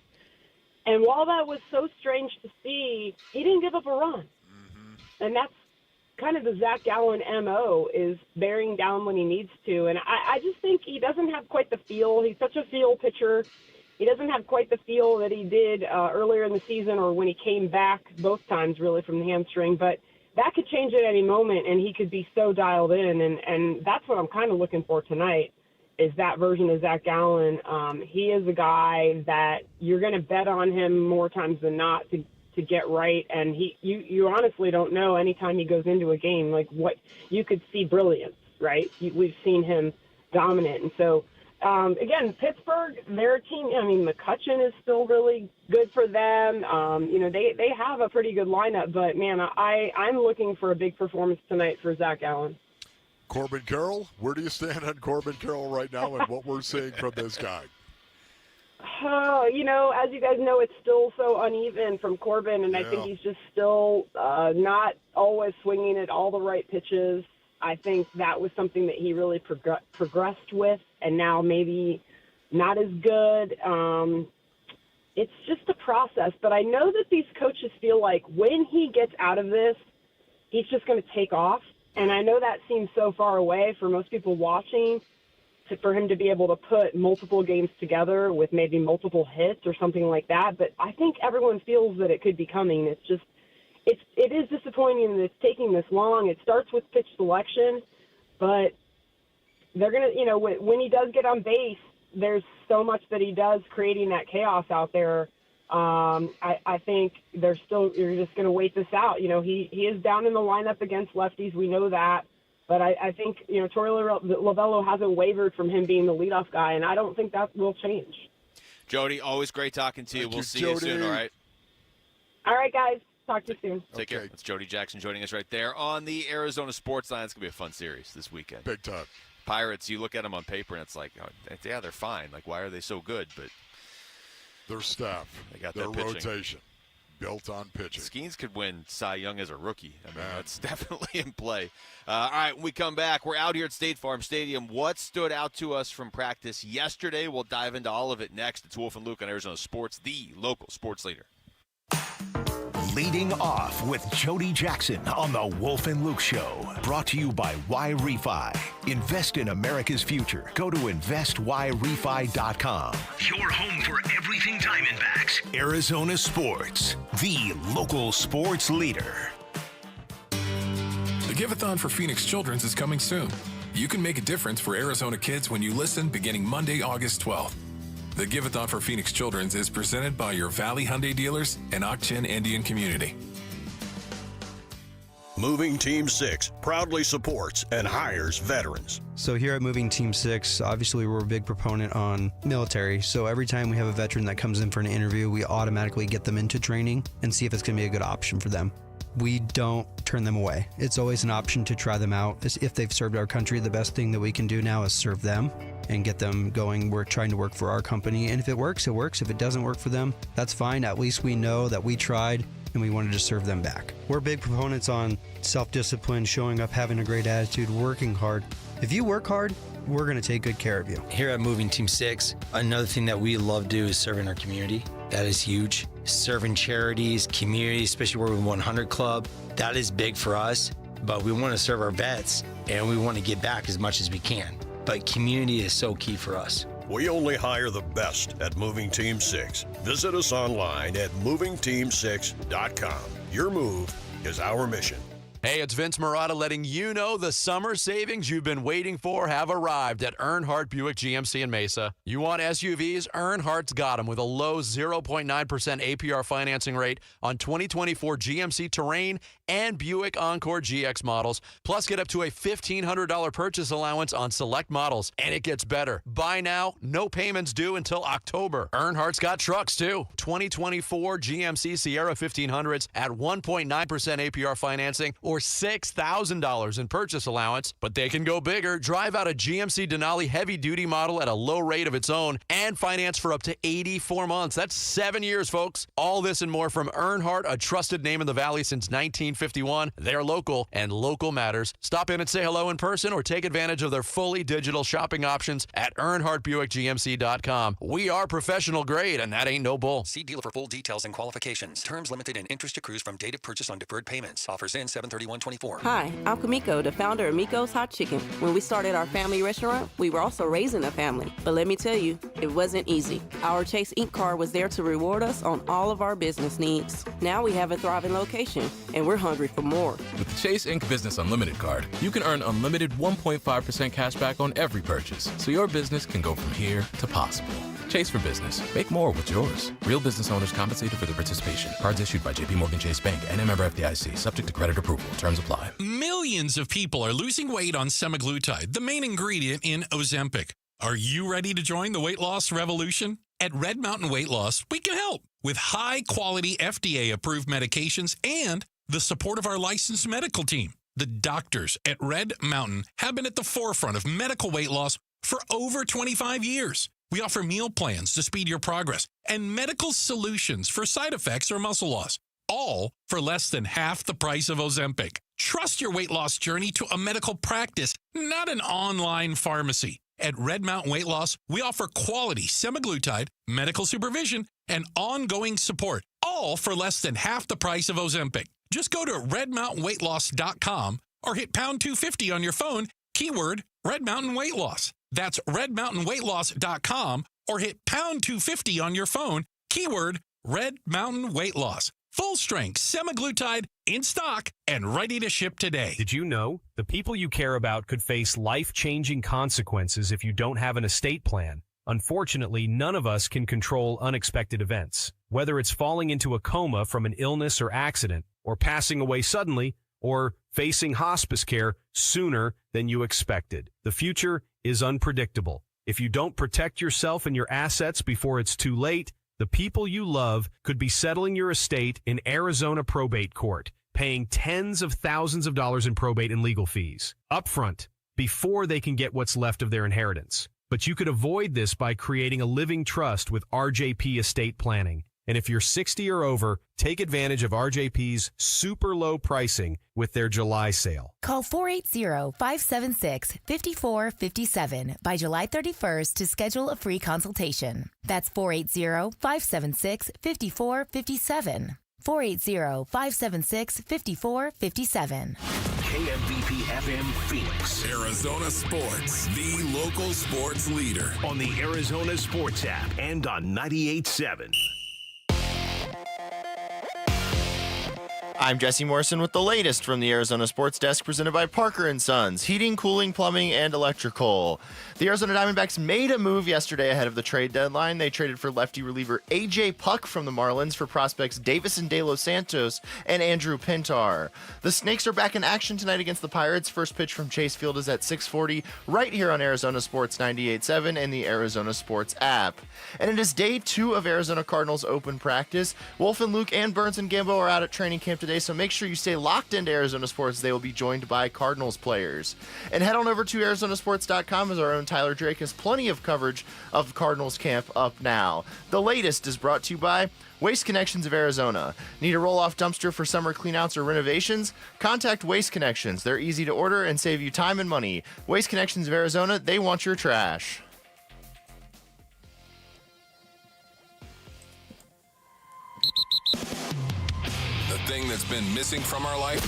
And while that was so strange to see, he didn't give up a run. And that's kind of the Zach Gallen MO, is bearing down when he needs to. And I just think he doesn't have quite the feel. He's such a feel pitcher. he doesn't have quite the feel that he did earlier in the season or when he came back both times really from the hamstring. But that could change at any moment, and he could be so dialed in. And that's what I'm kind of looking for tonight is that version of Zach Gallen. He is a guy that you're going to bet on him more times than not to get right. And you honestly don't know anytime he goes into a game, like what you could see brilliance, right? We've seen him dominant. And so, again, Pittsburgh, their team, I mean, McCutchen is still really good for them. They have a pretty good lineup, but, man, I'm looking for a big performance tonight for Zach Gallen. Corbin Carroll, where do you stand on Corbin Carroll right now and what we're seeing from this guy? As you guys know, it's still so uneven from Corbin, and I think he's just still not always swinging at all the right pitches. I think that was something that he really progressed with, and now maybe not as good. It's just a process, but I know that these coaches feel like when he gets out of this, he's just going to take off, and I know that seems so far away for most people watching, for him to be able to put multiple games together with maybe multiple hits or something like that, but I think everyone feels that it could be coming. It's just it is disappointing that it's taking this long. It starts with pitch selection, but they're going to, when he does get on base, there's so much that he does creating that chaos out there. I think you're just going to wait this out. He is down in the lineup against lefties. We know that. But I think, Tory Lovullo hasn't wavered from him being the leadoff guy, and I don't think that will change. Jody, always great talking to you. We'll see you soon, all right? All right, guys. Talk to you soon. Take care. That's Jody Jackson joining us right there on the Arizona Sports Line. It's going to be a fun series this weekend. Big time. Pirates, you look at them on paper, and it's like, yeah, they're fine. Like, why are they so good? But their staff, they got their that rotation, built on pitching. Skeens could win Cy Young as a rookie. I mean, that's definitely in play. All right, when we come back, we're out here at State Farm Stadium. What stood out to us from practice yesterday? We'll dive into all of it next. It's Wolf and Luke on Arizona Sports, the local sports leader. Leading off with Jody Jackson on the Wolf and Luke Show. Brought to you by Y-Refi. Invest in America's future. Go to investyrefi.com. Your home for everything Diamondbacks. Arizona Sports, the local sports leader. The Give-a-thon for Phoenix Children's is coming soon. You can make a difference for Arizona kids when you listen beginning Monday, August 12th. The Give-a-thon for Phoenix Children's is presented by your Valley Hyundai dealers and Ak-Chin Indian community. Moving Team 6 proudly supports and hires veterans. So here at Moving Team 6, obviously we're a big proponent on military. So every time we have a veteran that comes in for an interview, we automatically get them into training and see if it's going to be a good option for them. We don't turn them away. It's always an option to try them out. If they've served our country, the best thing that we can do now is serve them and get them going. We're trying to work for our company. And if it works, it works. If it doesn't work for them, that's fine. At least we know that we tried and we wanted to serve them back. We're big proponents on self-discipline, showing up, having a great attitude, working hard. If you work hard, we're going to take good care of you. Here at Moving Team 6, another thing that we love to do is serving our community. That is huge. Serving charities, communities, especially where we're 100 Club, that is big for us. But we want to serve our vets and we want to give back as much as we can. But community is so key for us. We only hire the best at Moving Team 6. Visit us online at movingteam6.com. Your move is our mission. Hey, it's Vince Marotta letting you know the summer savings you've been waiting for have arrived at Earnhardt Buick GMC in Mesa. You want SUVs? Earnhardt's got them with a low 0.9% APR financing rate on 2024 GMC Terrain and Buick Encore GX models. Plus, get up to a $1,500 purchase allowance on select models. And it gets better. Buy now, no payments due until October. Earnhardt's got trucks, too. 2024 GMC Sierra 1500s at 1.9% APR financing or $6,000 in purchase allowance. But they can go bigger. Drive out a GMC Denali heavy-duty model at a low rate of its own and finance for up to 84 months. That's 7 years, folks. All this and more from Earnhardt, a trusted name in the Valley since 1951. They're local, and local matters. Stop in and say hello in person or take advantage of their fully digital shopping options at EarnhardtBuickGMC.com. We are professional grade, and that ain't no bull. See dealer for full details and qualifications. Terms limited and interest accrues from date of purchase on deferred payments. Offers in 7/30 4124. Hi, I'm Kamiko, the founder of Miko's Hot Chicken. When we started our family restaurant, we were also raising a family. But let me tell you, it wasn't easy. Our Chase Inc. card was there to reward us on all of our business needs. Now we have a thriving location, and we're hungry for more. With the Chase Inc. Business Unlimited card, you can earn unlimited 1.5% cash back on every purchase, so your business can go from here to possible. Chase for Business. Make more with yours. Real business owners compensated for their participation. Cards issued by JPMorgan Chase Bank and a member FDIC. Subject to credit approval. Terms apply. Millions of people are losing weight on semaglutide, the main ingredient in Ozempic. Are you ready to join the weight loss revolution? At Red Mountain Weight Loss, we can help with high-quality FDA-approved medications and the support of our licensed medical team. The doctors at Red Mountain have been at the forefront of medical weight loss for over 25 years. We offer meal plans to speed your progress and medical solutions for side effects or muscle loss, all for less than half the price of Ozempic. Trust your weight loss journey to a medical practice, not an online pharmacy. At Red Mountain Weight Loss, we offer quality semaglutide, medical supervision, and ongoing support, all for less than half the price of Ozempic. Just go to redmountainweightloss.com or hit pound 250 on your phone, keyword Red Mountain Weight Loss. That's redmountainweightloss.com or hit pound 250 on your phone, keyword Red Mountain Weight Loss. Full strength semaglutide in stock and ready to ship today. Did you know the people you care about could face life-changing consequences if you don't have an estate plan? Unfortunately, none of us can control unexpected events. Whether it's falling into a coma from an illness or accident, or passing away suddenly, or facing hospice care sooner than you expected. The future is unpredictable. If you don't protect yourself and your assets before it's too late, the people you love could be settling your estate in Arizona probate court, paying tens of thousands of dollars in probate and legal fees upfront before they can get what's left of their inheritance. But you could avoid this by creating a living trust with RJP Estate Planning. And if you're 60 or over, take advantage of RJP's super low pricing with their July sale. Call 480-576-5457 by July 31st to schedule a free consultation. That's 480-576-5457. 480-576-5457. KMVP FM Phoenix. Arizona Sports, the local sports leader. On the Arizona Sports app and on 98.7. I'm Jesse Morrison with the latest from the Arizona Sports Desk, presented by Parker & Sons, heating, cooling, plumbing, and electrical. The Arizona Diamondbacks made a move yesterday ahead of the trade deadline. They traded for lefty reliever A.J. Puck from the Marlins for prospects Davison De Los Santos and Andrew Pintar. The Snakes are back in action tonight against the Pirates. First pitch from Chase Field is at 6:40, right here on Arizona Sports 98.7 and the Arizona Sports app. And it is day 2 of Arizona Cardinals open practice. Wolf and Luke and Burns and Gambo are out at training camp today, so make sure you stay locked into Arizona Sports. They will be joined by Cardinals players. And head on over to ArizonaSports.com, as our own Tyler Drake has plenty of coverage of Cardinals camp up now. The latest is brought to you by Waste Connections of Arizona. Need a roll-off dumpster for summer cleanouts or renovations? Contact Waste Connections. They're easy to order and save you time and money. Waste Connections of Arizona, they want your trash. The thing that's been missing from our life,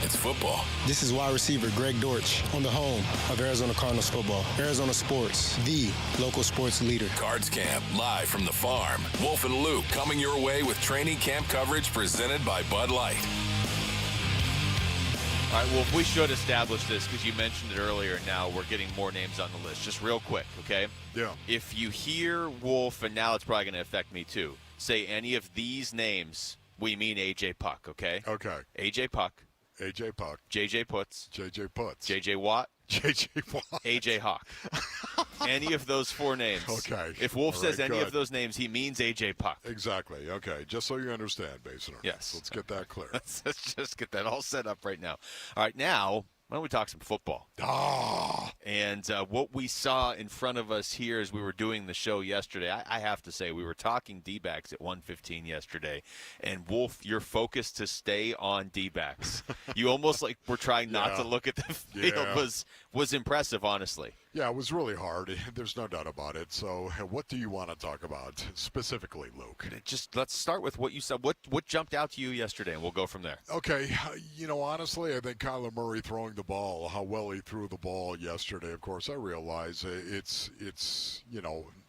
it's football. This is wide receiver Greg Dortch on the home of Arizona Cardinals football. Arizona Sports, the local sports leader. Cards Camp, live from the farm. Wolf and Luke coming your way with training camp coverage presented by Bud Light. All right, Wolf, we should establish this because you mentioned it earlier, and now we're getting more names on the list. Just real quick, okay? Yeah. If you hear Wolf, and now it's probably going to affect me too, say any of these names, we mean A.J. Puck, okay? Okay. A.J. Puck. A.J. Puck. J.J. Putz. J.J. Putz. J.J. Watt. J.J. Watt. A.J. Hawk. Any of those 4 names. Okay. If Wolf All says right, any good. of those names, he means A.J. Puck. Exactly. Okay. Just so you understand, Basin. Yes. Let's get that clear. Let's just get that all set up right now. All right, now, why don't we talk some football? And what we saw in front of us here as we were doing the show yesterday, I have to say, we were talking D-backs at 1:15 yesterday, and Wolf, your focus to stay on D-backs. You almost like were trying not to look at the field was impressive, honestly. Yeah, it was really hard. There's no doubt about it. So what do you want to talk about specifically, Luke? Just let's start with what you said. What jumped out to you yesterday, and we'll go from there. Okay, honestly, I think Kyler Murray throwing the ball, how well he threw the ball yesterday. Of course, I realize it's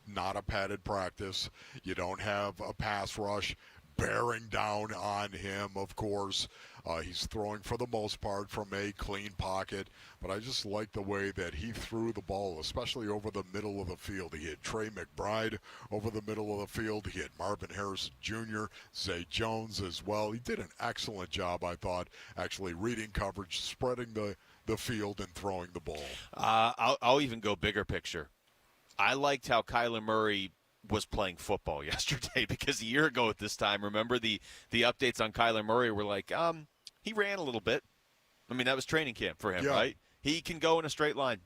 not a padded practice. You don't have a pass rush bearing down on him, of course. He's throwing for the most part from a clean pocket, but I just like the way that he threw the ball, especially over the middle of the field. He hit Trey McBride over the middle of the field. He hit Marvin Harrison Jr., Zay Jones as well. He did an excellent job, I thought, actually reading coverage, spreading the field, and throwing the ball. I'll even go bigger picture. I liked how Kyler Murray was playing football yesterday, because a year ago at this time, remember the updates on Kyler Murray were like, he ran a little bit. I mean, that was training camp for him, right? He can go in a straight line.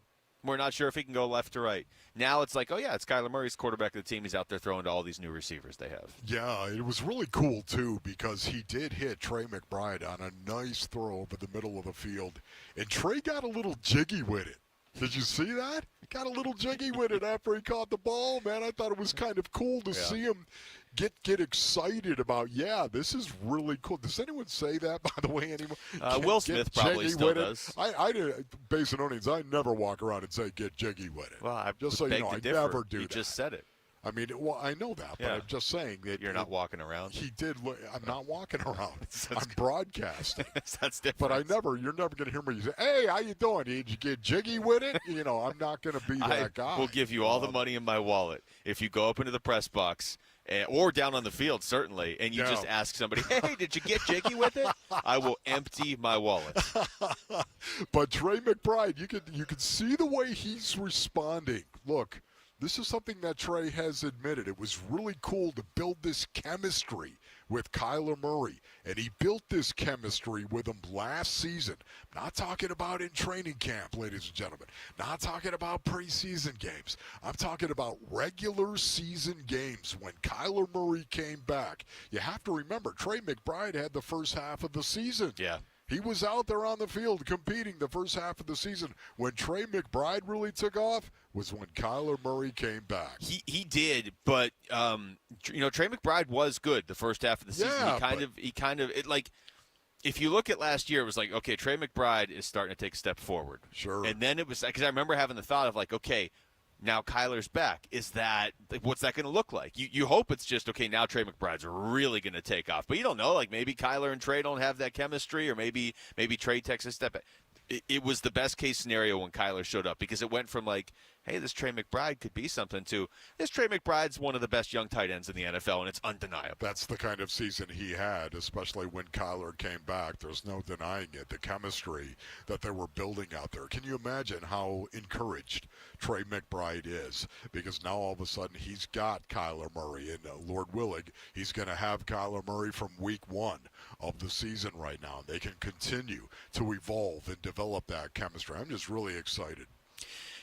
We're not sure if he can go left or right. Now it's like, oh, yeah, it's Kyler Murray's quarterback of the team. He's out there throwing to all these new receivers they have. Yeah, it was really cool, too, because he did hit Trey McBride on a nice throw over the middle of the field, and Trey got a little jiggy with it. Did you see that? He got a little jiggy with it after he caught the ball, man. I thought it was kind of cool to see him get excited about, this is really cool. Does anyone say that, by the way, anymore? Will Smith probably still does. I Basinonians, I never walk around and say get jiggy with it. Well, just so you know, I never do that. You just said it. I mean, well, I know that, but I'm just saying that you're not walking around. He did. I'm not walking around. I'm broadcasting. That's different. But you're never going to hear me say, "Hey, how you doing? Did you get jiggy with it?" I'm not going to be that guy. I will give you all the money in my wallet if you go up into the press box or down on the field, certainly, and you just ask somebody, "Hey, did you get jiggy with it?" I will empty my wallet. But Trey McBride, you can see the way he's responding. Look. This is something that Trey has admitted. It was really cool to build this chemistry with Kyler Murray, and he built this chemistry with him last season. Not talking about in training camp, ladies and gentlemen. Not talking about preseason games. I'm talking about regular season games when Kyler Murray came back. You have to remember, Trey McBride had the first half of the season. Yeah. He was out there on the field competing the first half of the season. When Trey McBride really took off was when Kyler Murray came back. He did, but Trey McBride was good the first half of the season. Yeah, if you look at last year, it was like, okay, Trey McBride is starting to take a step forward. Sure. And then it was because I remember having the thought of like, okay, now Kyler's back. What's that going to look like? You hope it's just, okay, now Trey McBride's really going to take off. But you don't know. Like maybe Kyler and Trey don't have that chemistry, or maybe Trey takes a step back. It was the best case scenario when Kyler showed up, because it went from like, hey, this Trey McBride could be something, to this Trey McBride's one of the best young tight ends in the NFL, and it's undeniable. That's the kind of season he had, especially when Kyler came back. There's no denying it, the chemistry that they were building out there. Can you imagine how encouraged Trey McBride is? Because now all of a sudden he's got Kyler Murray, and Lord willing, he's going to have Kyler Murray from week 1 of the season right now. They can continue to evolve and develop that chemistry. I'm just really excited.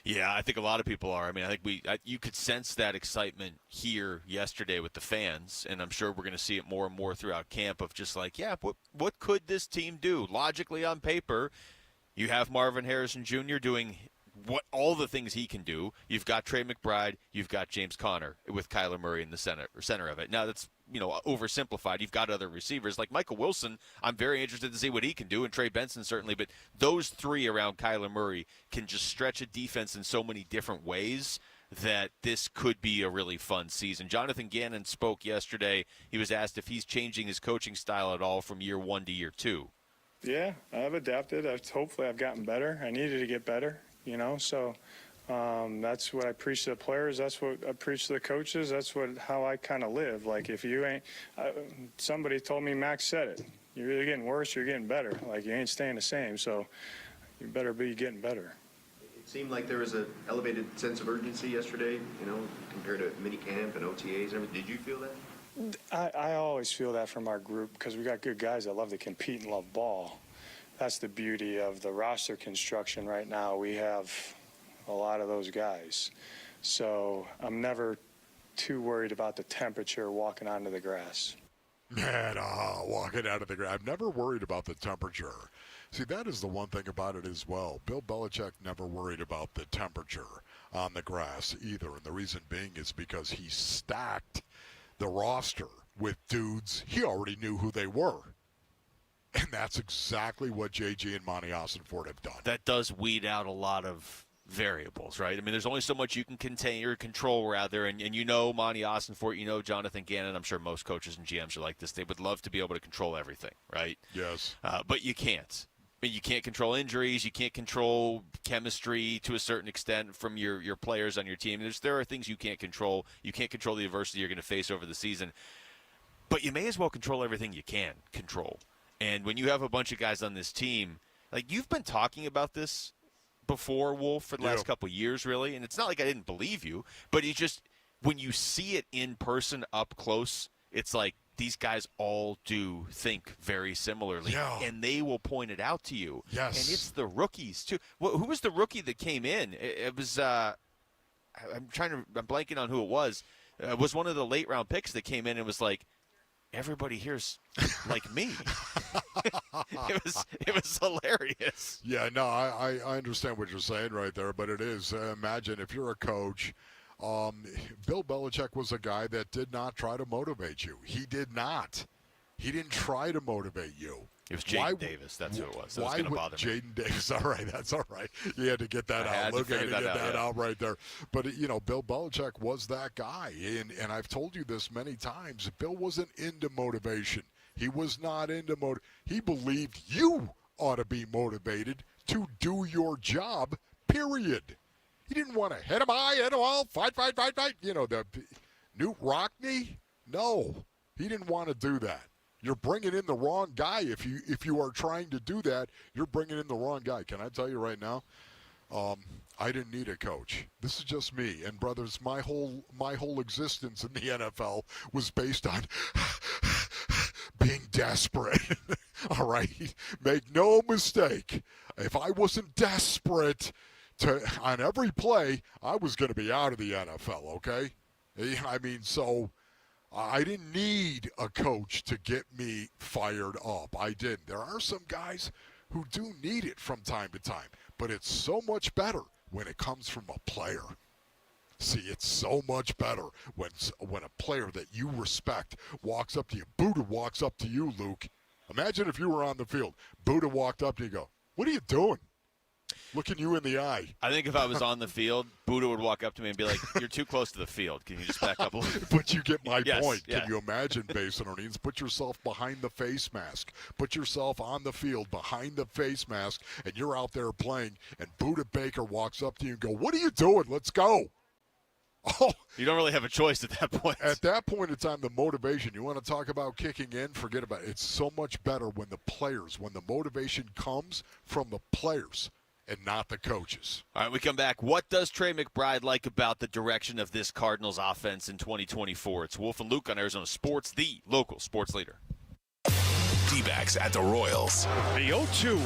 Yeah, I think a lot of people are. I mean, I think you could sense that excitement here yesterday with the fans, and I'm sure we're going to see it more and more throughout camp of just like, what could this team do? Logically on paper, you have Marvin Harrison Jr. doing all the things he can do. You've got Trey McBride, you've got James Conner with Kyler Murray in the center of it. Now that's oversimplified. You've got other receivers like Michael Wilson. I'm very interested to see what he can do, and Trey Benson certainly. But those three around Kyler Murray can just stretch a defense in so many different ways that this could be a really fun season. Jonathan Gannon spoke yesterday. He was asked if he's changing his coaching style at all from year 1 to year 2. Yeah, I've adapted. Hopefully I've gotten better. I needed to get better, so that's what I preach to the players. That's what I preach to the coaches. That's how I kind of live. Like, if you ain't somebody told me, Max said it, you're either getting worse or you're getting better. Like, you ain't staying the same, so you better be getting better. It seemed like there was an elevated sense of urgency yesterday, compared to minicamp and OTAs and everything. Did you feel that? I always feel that from our group, because we got good guys that love to compete and love ball. That's the beauty of the roster construction right now. We have a lot of those guys. So I'm never too worried about the temperature walking onto the grass. Man, walking out of the grass. I'm never worried about the temperature. See, that is the one thing about it as well. Bill Belichick never worried about the temperature on the grass either, and the reason being is because he stacked the roster with dudes he already knew who they were. And that's exactly what J.G. and Monty Ossenfort have done. That does weed out a lot of variables, right? I mean, there's only so much you can contain or control, rather, and you know Monty Ossenfort, you know Jonathan Gannon. I'm sure most coaches and GMs are like this. They would love to be able to control everything, right? Yes. But you can't. I mean, you can't control injuries. You can't control chemistry to a certain extent from your players on your team. There are things you can't control. You can't control the adversity you're going to face over the season. But you may as well control everything you can control. And when you have a bunch of guys on this team, like you've been talking about this before, Wolf, for the last couple of years, really. And it's not like I didn't believe you, but it's just when you see it in person up close, it's like these guys all do think very similarly. Yeah. And they will point it out to you. Yes. And it's the rookies, too. Well, who was the rookie that came in? It was I'm blanking on who it was. It was one of the late-round picks that came in and was like, everybody here's like me. It was hilarious. Yeah, no, I understand what you're saying right there, but it is. Imagine if you're a coach. Bill Belichick was a guy that did not try to motivate you. He did not. He didn't try to motivate you. It was Jaden Davis. That's who it was. That was why going to would bother me. Jaden Davis? All right, that's all right. You had to get that I out. had to figure that out right there. But, you know, Bill Belichick was that guy. And I've told you this many times. Bill wasn't into motivation. He was not into He believed you ought to be motivated to do your job, period. He didn't want to hit him high, hit him all, fight. You know, the Newt Rockney? No, he didn't want to do that. You're bringing in the wrong guy. If you are trying to do that, you're bringing in the wrong guy. Can I tell you right now? I didn't need a coach. This is just me. And brothers, my whole existence in the NFL was based on being desperate. All right? Make no mistake. If I wasn't desperate on every play, I was going to be out of the NFL, okay? I mean, so I didn't need a coach to get me fired up. I didn't. There are some guys who do need it from time to time, but it's so much better when it comes from a player. See, it's so much better when a player that you respect walks up to you. Buddha walks up to you, Luke. Imagine if you were on the field. Buddha walked up to you and go, "What are you doing?" Looking you in the eye. I think if I was on the field, Buddha would walk up to me and be like, "You're too close to the field. Can you just back up a little?" But you get my Yes, point. yeah. Can you imagine, Basinonians? Put yourself behind the face mask. Put yourself on the field behind the face mask, and you're out there playing, and Buddha Baker walks up to you and go, "What are you doing? Let's go." Oh, you don't really have a choice at that point. At that point in time, the motivation, you want to talk about kicking in, forget about it. It's so much better when the motivation comes from the players and not the coaches. All right, we come back. What does Trey McBride like about the direction of this Cardinals offense in 2024? It's Wolf and Luke on Arizona Sports, the local sports leader. D-backs at the Royals. The 0-2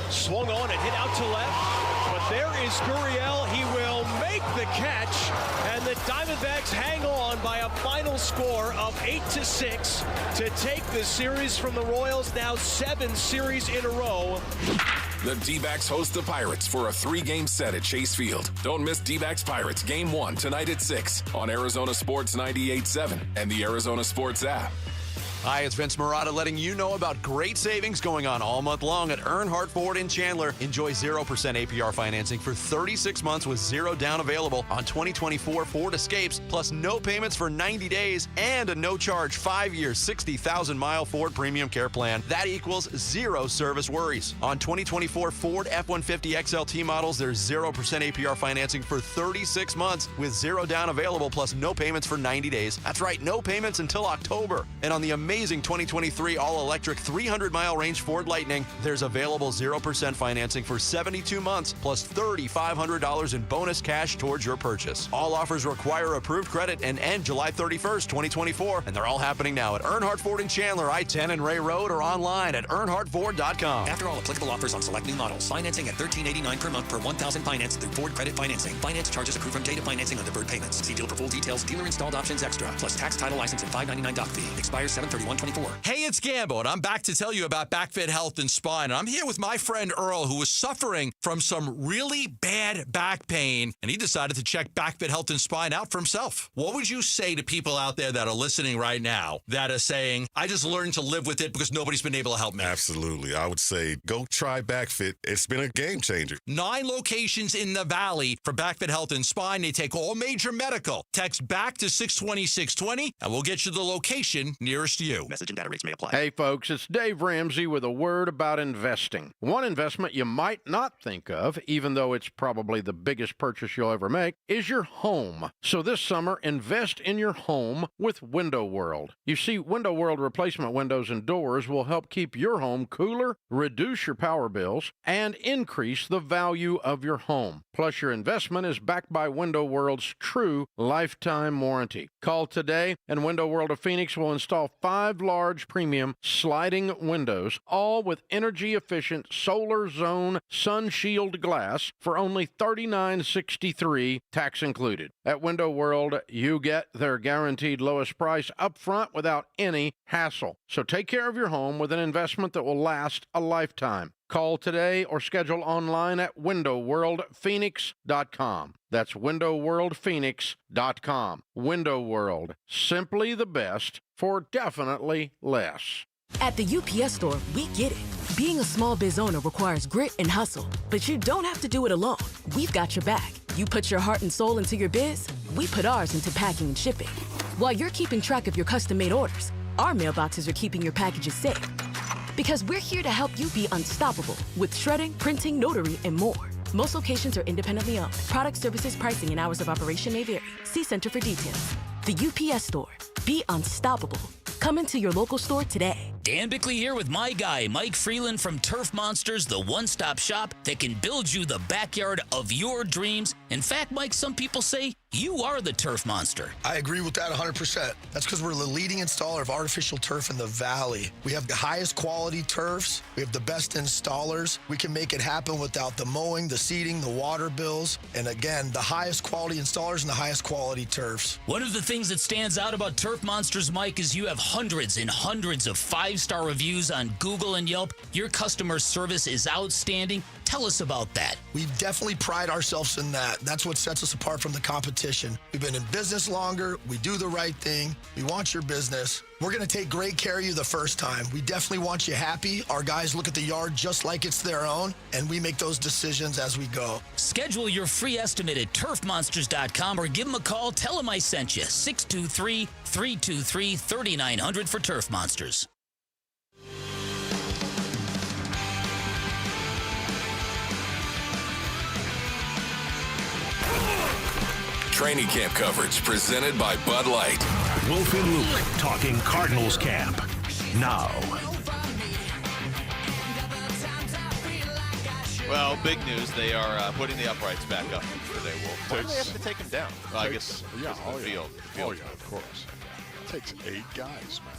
swung on and hit out to left, but there is Gurriel. He will make the catch, and the Diamondbacks hang on by a final score of 8-6 to take the series from the Royals. Now 7 series in a row. The D-backs host the Pirates for a 3-game set at Chase Field. Don't miss D-backs Pirates Game 1 tonight at 6 on Arizona Sports 98.7 and the Arizona Sports app. Hi, it's Vince Marotta letting you know about great savings going on all month long at Earnhardt Ford in Chandler. Enjoy 0% APR financing for 36 months with 0 down available on 2024 Ford Escapes, plus no payments for 90 days and a no-charge 5-year, 60,000-mile Ford Premium Care Plan. That equals 0 service worries. On 2024 Ford F-150 XLT models, there's 0% APR financing for 36 months with 0 down available, plus no payments for 90 days. That's right, no payments until October. And on the amazing 2023 all-electric 300-mile range Ford Lightning, there's available 0% financing for 72 months, plus $3,500 in bonus cash towards your purchase. All offers require approved credit and end July 31st, 2024, and they're all happening now at Earnhardt Ford in Chandler, I-10 and Ray Road, or online at earnhardtford.com. After all applicable offers on select new models, financing at $1,389 per month per $1,000 financed through Ford Credit Financing. Finance charges accrue from date of financing on deferred payments. See dealer for full details. Dealer installed options extra, plus tax, title, license, and $599 doc fee. Expires 7/30. 3124. Hey, it's Gambo, and I'm back to tell you about BackFit Health and Spine. And I'm here with my friend Earl, who was suffering from some really bad back pain, and he decided to check BackFit Health and Spine out for himself. What would you say to people out there that are listening right now that are saying, I just learned to live with it because nobody's been able to help me? Absolutely. I would say go try BackFit. It's been a game changer. 9 locations in the Valley for BackFit Health and Spine. They take all major medical. Text BACK to 620-620, and we'll get you the location nearest to you. Message and data rates may apply. Hey, folks, it's Dave Ramsey with a word about investing. One investment you might not think of, even though it's probably the biggest purchase you'll ever make, is your home. So this summer, invest in your home with Window World. You see, Window World replacement windows and doors will help keep your home cooler, reduce your power bills, and increase the value of your home. Plus, your investment is backed by Window World's true lifetime warranty. Call today, and Window World of Phoenix will install 5 large premium sliding windows, all with energy-efficient Solar Zone Sun Shield glass for only $39.63, tax included. At Window World, you get their guaranteed lowest price up front without any hassle. So take care of your home with an investment that will last a lifetime. Call today or schedule online at windowworldphoenix.com. That's windowworldphoenix.com. Window World, simply the best for definitely less. At the UPS Store, we get it. Being a small biz owner requires grit and hustle, but you don't have to do it alone. We've got your back. You put your heart and soul into your biz, we put ours into packing and shipping. While you're keeping track of your custom-made orders, our mailboxes are keeping your packages safe. Because we're here to help you be unstoppable with shredding, printing, notary, and more. Most locations are independently owned. Product, services, pricing, and hours of operation may vary. See Center for details. The UPS Store. Be unstoppable. Come into your local store today. Dan Bickley here with my guy, Mike Freeland from Turf Monsters, the one-stop shop that can build you the backyard of your dreams. In fact, Mike, some people say you are the turf monster. I agree with that 100%. That's because we're the leading installer of artificial turf in the Valley. We have the highest quality turfs. We have the best installers. We can make it happen without the mowing, the seeding, the water bills. And again, the highest quality installers and the highest quality turfs. One of the things that stands out about Turf Monsters, Mike, is you have hundreds and hundreds of 5-star reviews on Google and Yelp. Your customer service is outstanding. Tell us about that. We definitely pride ourselves in that. That's what sets us apart from the competition. We've been in business longer. We do the right thing. We want your business. We're going to take great care of you the first time. We definitely want you happy. Our guys look at the yard just like it's their own, and we make those decisions as we go. Schedule your free estimate at turfmonsters.com or give them a call. Tell them I sent you. 623-323-3900 for Turf Monsters. Training camp coverage presented by Bud Light. Wolf and Luke talking Cardinals camp. Now. Well, big news. They are putting the uprights back up today, Wolf. Why do they have to take them down? Well, I guess yeah, the field. Oh, yeah, of course. It takes 8 guys, man.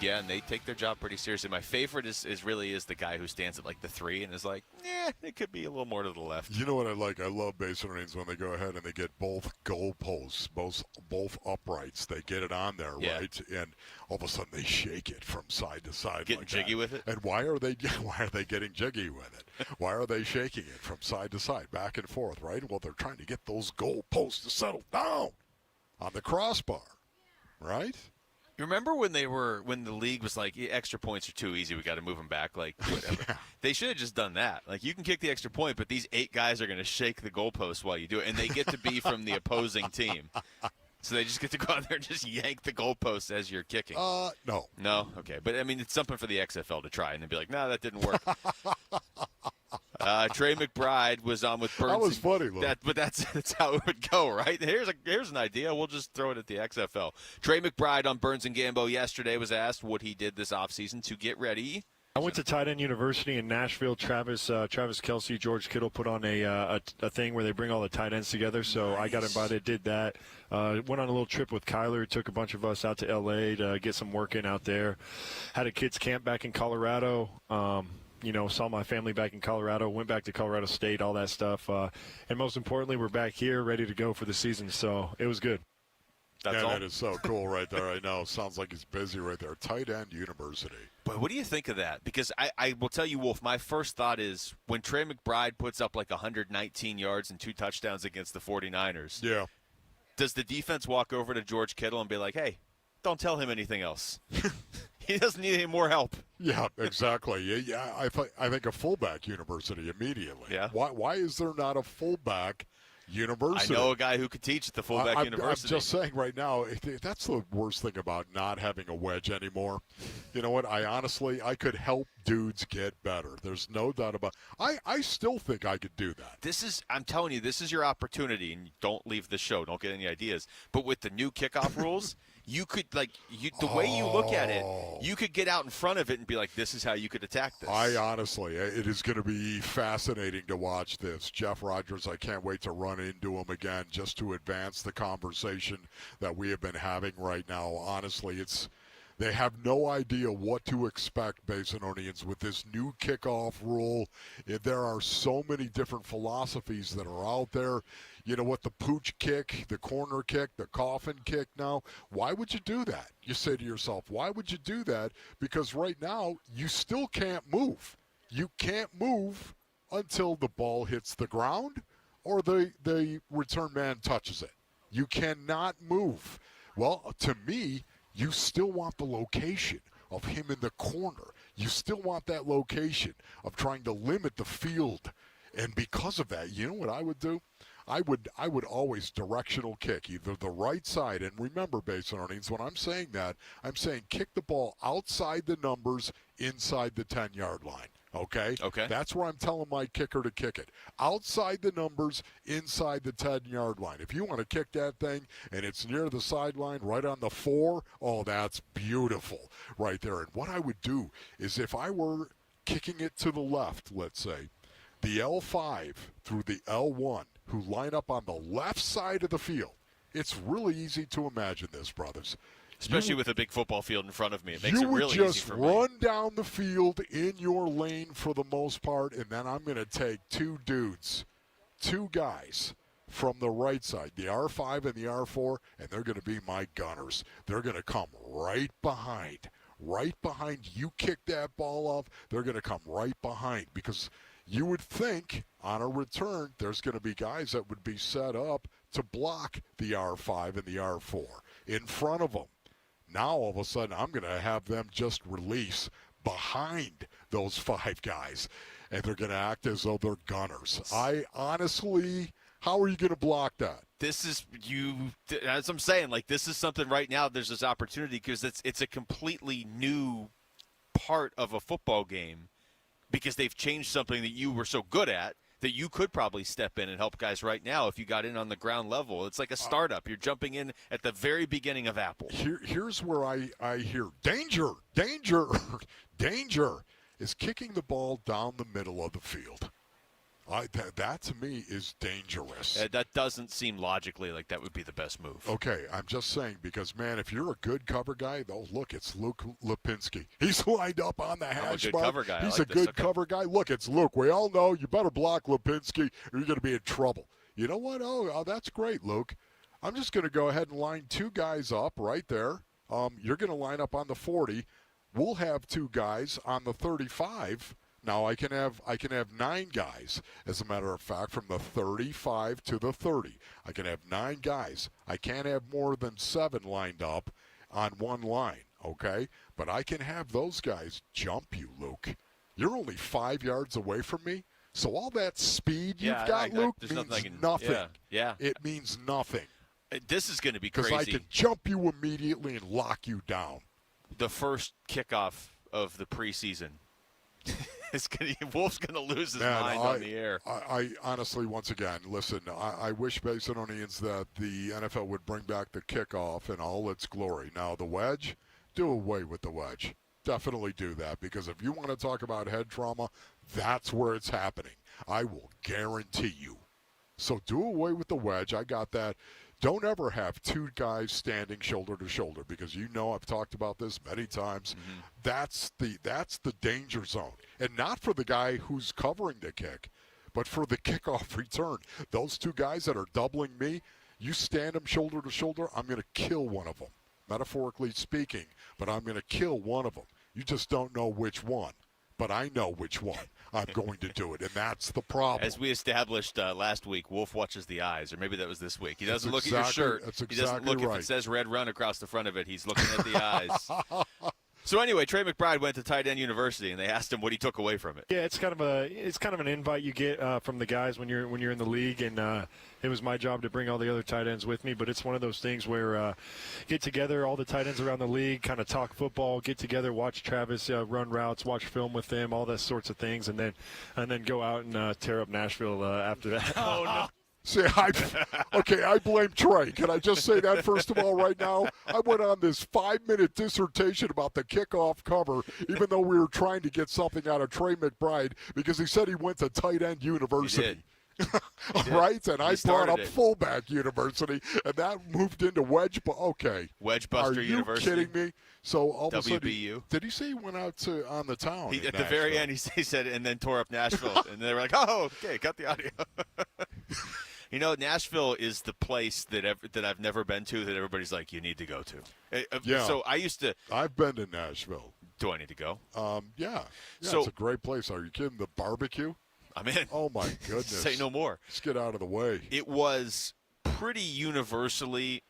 Yeah, and they take their job pretty seriously. My favorite is really the guy who stands at like the 3 and is like, it could be a little more to the left. You know what I like? I love base runnings when they go ahead and they get both goalposts, both uprights. They get it on there, right? And all of a sudden they shake it from side to side. Getting jiggy with it? And why are they getting jiggy with it? Why are they shaking it from side to side, back and forth, right? Well, they're trying to get those goalposts to settle down on the crossbar, right? You remember when the league was like, extra points are too easy, we got to move them back, like whatever. Yeah. They should have just done that. Like, you can kick the extra point, but these 8 guys are going to shake the goalpost while you do it, and they get to be from the opposing team. So they just get to go out there and just yank the goalpost as you're kicking. No. No? Okay. But, I mean, it's something for the XFL to try, and they'd be like, no, that didn't work. Trey McBride was on with Burns. That was funny, Lou. But that's how it would go, right? Here's an idea. We'll just throw it at the XFL. Trey McBride on Burns and Gambo yesterday was asked what he did this offseason to get ready. I went to Tight End University in Nashville. Travis Kelce, George Kittle put on a thing where they bring all the tight ends together. So I got invited, did that. Went on a little trip with Kyler. Took a bunch of us out to L.A. to get some work in out there. Had a kids camp back in Colorado. Saw my family back in Colorado, went back to Colorado State, all that stuff. And most importantly, we're back here ready to go for the season. So it was good. That's all. That is so cool right there. I know. Sounds like he's busy right there. Tight end university. But what do you think of that? Because I will tell you, Wolf, my first thought is when Trey McBride puts up like 119 yards and 2 touchdowns against the 49ers, yeah, does the defense walk over to George Kittle and be like, hey, don't tell him anything else? He doesn't need any more help. Yeah, exactly. Yeah, I think a fullback university immediately. Yeah. Why is there not a fullback university? I know a guy who could teach at the fullback university. I'm just saying right now, that's the worst thing about not having a wedge anymore. You know what? I could help dudes get better. There's no doubt about it. I still think I could do that. I'm telling you, this is your opportunity, and don't leave the show. Don't get any ideas. But with the new kickoff rules, you could, the way you look at it, you could get out in front of it and be like, this is how you could attack this. It is going to be fascinating to watch this. Jeff Rogers, I can't wait to run into him again just to advance the conversation that we have been having right now. Honestly, they have no idea what to expect, Basinonians, with this new kickoff rule. There are so many different philosophies that are out there. You know what, the pooch kick, the corner kick, the coffin kick now, why would you do that? You say to yourself, why would you do that? Because right now, you still can't move. You can't move until the ball hits the ground or the return man touches it. You cannot move. Well, to me, you still want the location of him in the corner. You still want that location of trying to limit the field. And because of that, you know what I would do? I would always directional kick, either the right side. And remember, Basinonians, when I'm saying that, I'm saying kick the ball outside the numbers, inside the 10-yard line. Okay? Okay. That's where I'm telling my kicker to kick it. Outside the numbers, inside the 10-yard line. If you want to kick that thing and it's near the sideline, right on the 4, oh, that's beautiful right there. And what I would do is if I were kicking it to the left, let's say, the L5 through the L1, who line up on the left side of the field, it's really easy to imagine this, brothers. Especially with a big football field in front of me. It makes it really easy for me. You would just run down the field in your lane for the most part, and then I'm going to take two guys from the right side, the R5 and the R4, and they're going to be my gunners. They're going to come right behind you. Kick that ball off, they're going to come right behind, because you would think on a return there's going to be guys that would be set up to block the R5 and the R4 in front of them. Now, all of a sudden, I'm going to have them just release behind those 5 guys, and they're going to act as though they're gunners. I honestly, how are you going to block that? This is as I'm saying, this is something right now. There's this opportunity because it's a completely new part of a football game, because they've changed something that you were so good at that you could probably step in and help guys right now if you got in on the ground level. It's like a startup. You're jumping in at the very beginning of Apple. Here's where I hear danger is kicking the ball down the middle of the field. That to me is dangerous. That doesn't seem logically like that would be the best move. Okay, I'm just saying because, man, if you're a good cover guy, look, it's Luke Lipinski. He's lined up on the hash mark. Cover guy. He's a good cover guy. Look, it's Luke. We all know you better block Lipinski or you're going to be in trouble. You know what? Oh, that's great, Luke. I'm just going to go ahead and line 2 guys up right there. You're going to line up on the 40. We'll have 2 guys on the 35. Now I can have 9 guys, as a matter of fact, from the 35 to the 30. I can have 9 guys. I can't have more than 7 lined up on one line, okay? But I can have those guys jump you, Luke. You're only 5 yards away from me, so all that speed you've got, Luke, means nothing. Yeah. It means nothing. This is going to be crazy. Because I can jump you immediately and lock you down. The first kickoff of the preseason. Wolf's going to lose his mind on the air. I honestly, once again, listen, I wish Basinonians that the NFL would bring back the kickoff in all its glory. Now, the wedge, do away with the wedge. Definitely do that, because if you want to talk about head trauma, that's where it's happening. I will guarantee you. So do away with the wedge. I got that. Don't ever have 2 guys standing shoulder to shoulder, because I've talked about this many times. Mm-hmm. That's the danger zone. And not for the guy who's covering the kick, but for the kickoff return. Those 2 guys that are doubling me, You stand them shoulder to shoulder, I'm going to kill one of them, metaphorically speaking, but I'm going to kill one of them. You just don't know which one, but I know which one. I'm going to do it, and that's the problem. As we established last week, Wolf watches the eyes, or maybe that was this week. He doesn't look at your shirt. That's exactly he doesn't look right. if it says Red Run across the front of it. He's looking at the eyes. So anyway, Trey McBride went to Tight End University, and they asked him what he took away from it. Yeah, it's kind of an invite you get from the guys when you're in the league, and it was my job to bring all the other tight ends with me. But it's one of those things where get together, all the tight ends around the league, kind of talk football, get together, watch Travis run routes, watch film with them, all those sorts of things, and then go out and tear up Nashville after that. Oh no. See, I blame Trey. Can I just say that first of all right now? I went on this 5-minute dissertation about the kickoff cover, even though we were trying to get something out of Trey McBride because he said he went to Tight End University. Right? And I brought up Fullback University, and that moved into Wedge. Okay. Wedgebuster University. Are you kidding me? So all of a sudden, WBU. Did he say he went out on the town? At the very end, he said, and then tore up Nashville. And they were like, oh, okay, cut the audio. You know, Nashville is the place that I've never been to that everybody's like, you need to go to. Yeah. So I used to. I've been to Nashville. Do I need to go? Yeah. So, it's a great place. Are you kidding? The barbecue? I'm in. Oh, my goodness. Say no more. Let's get out of the way. It was pretty universally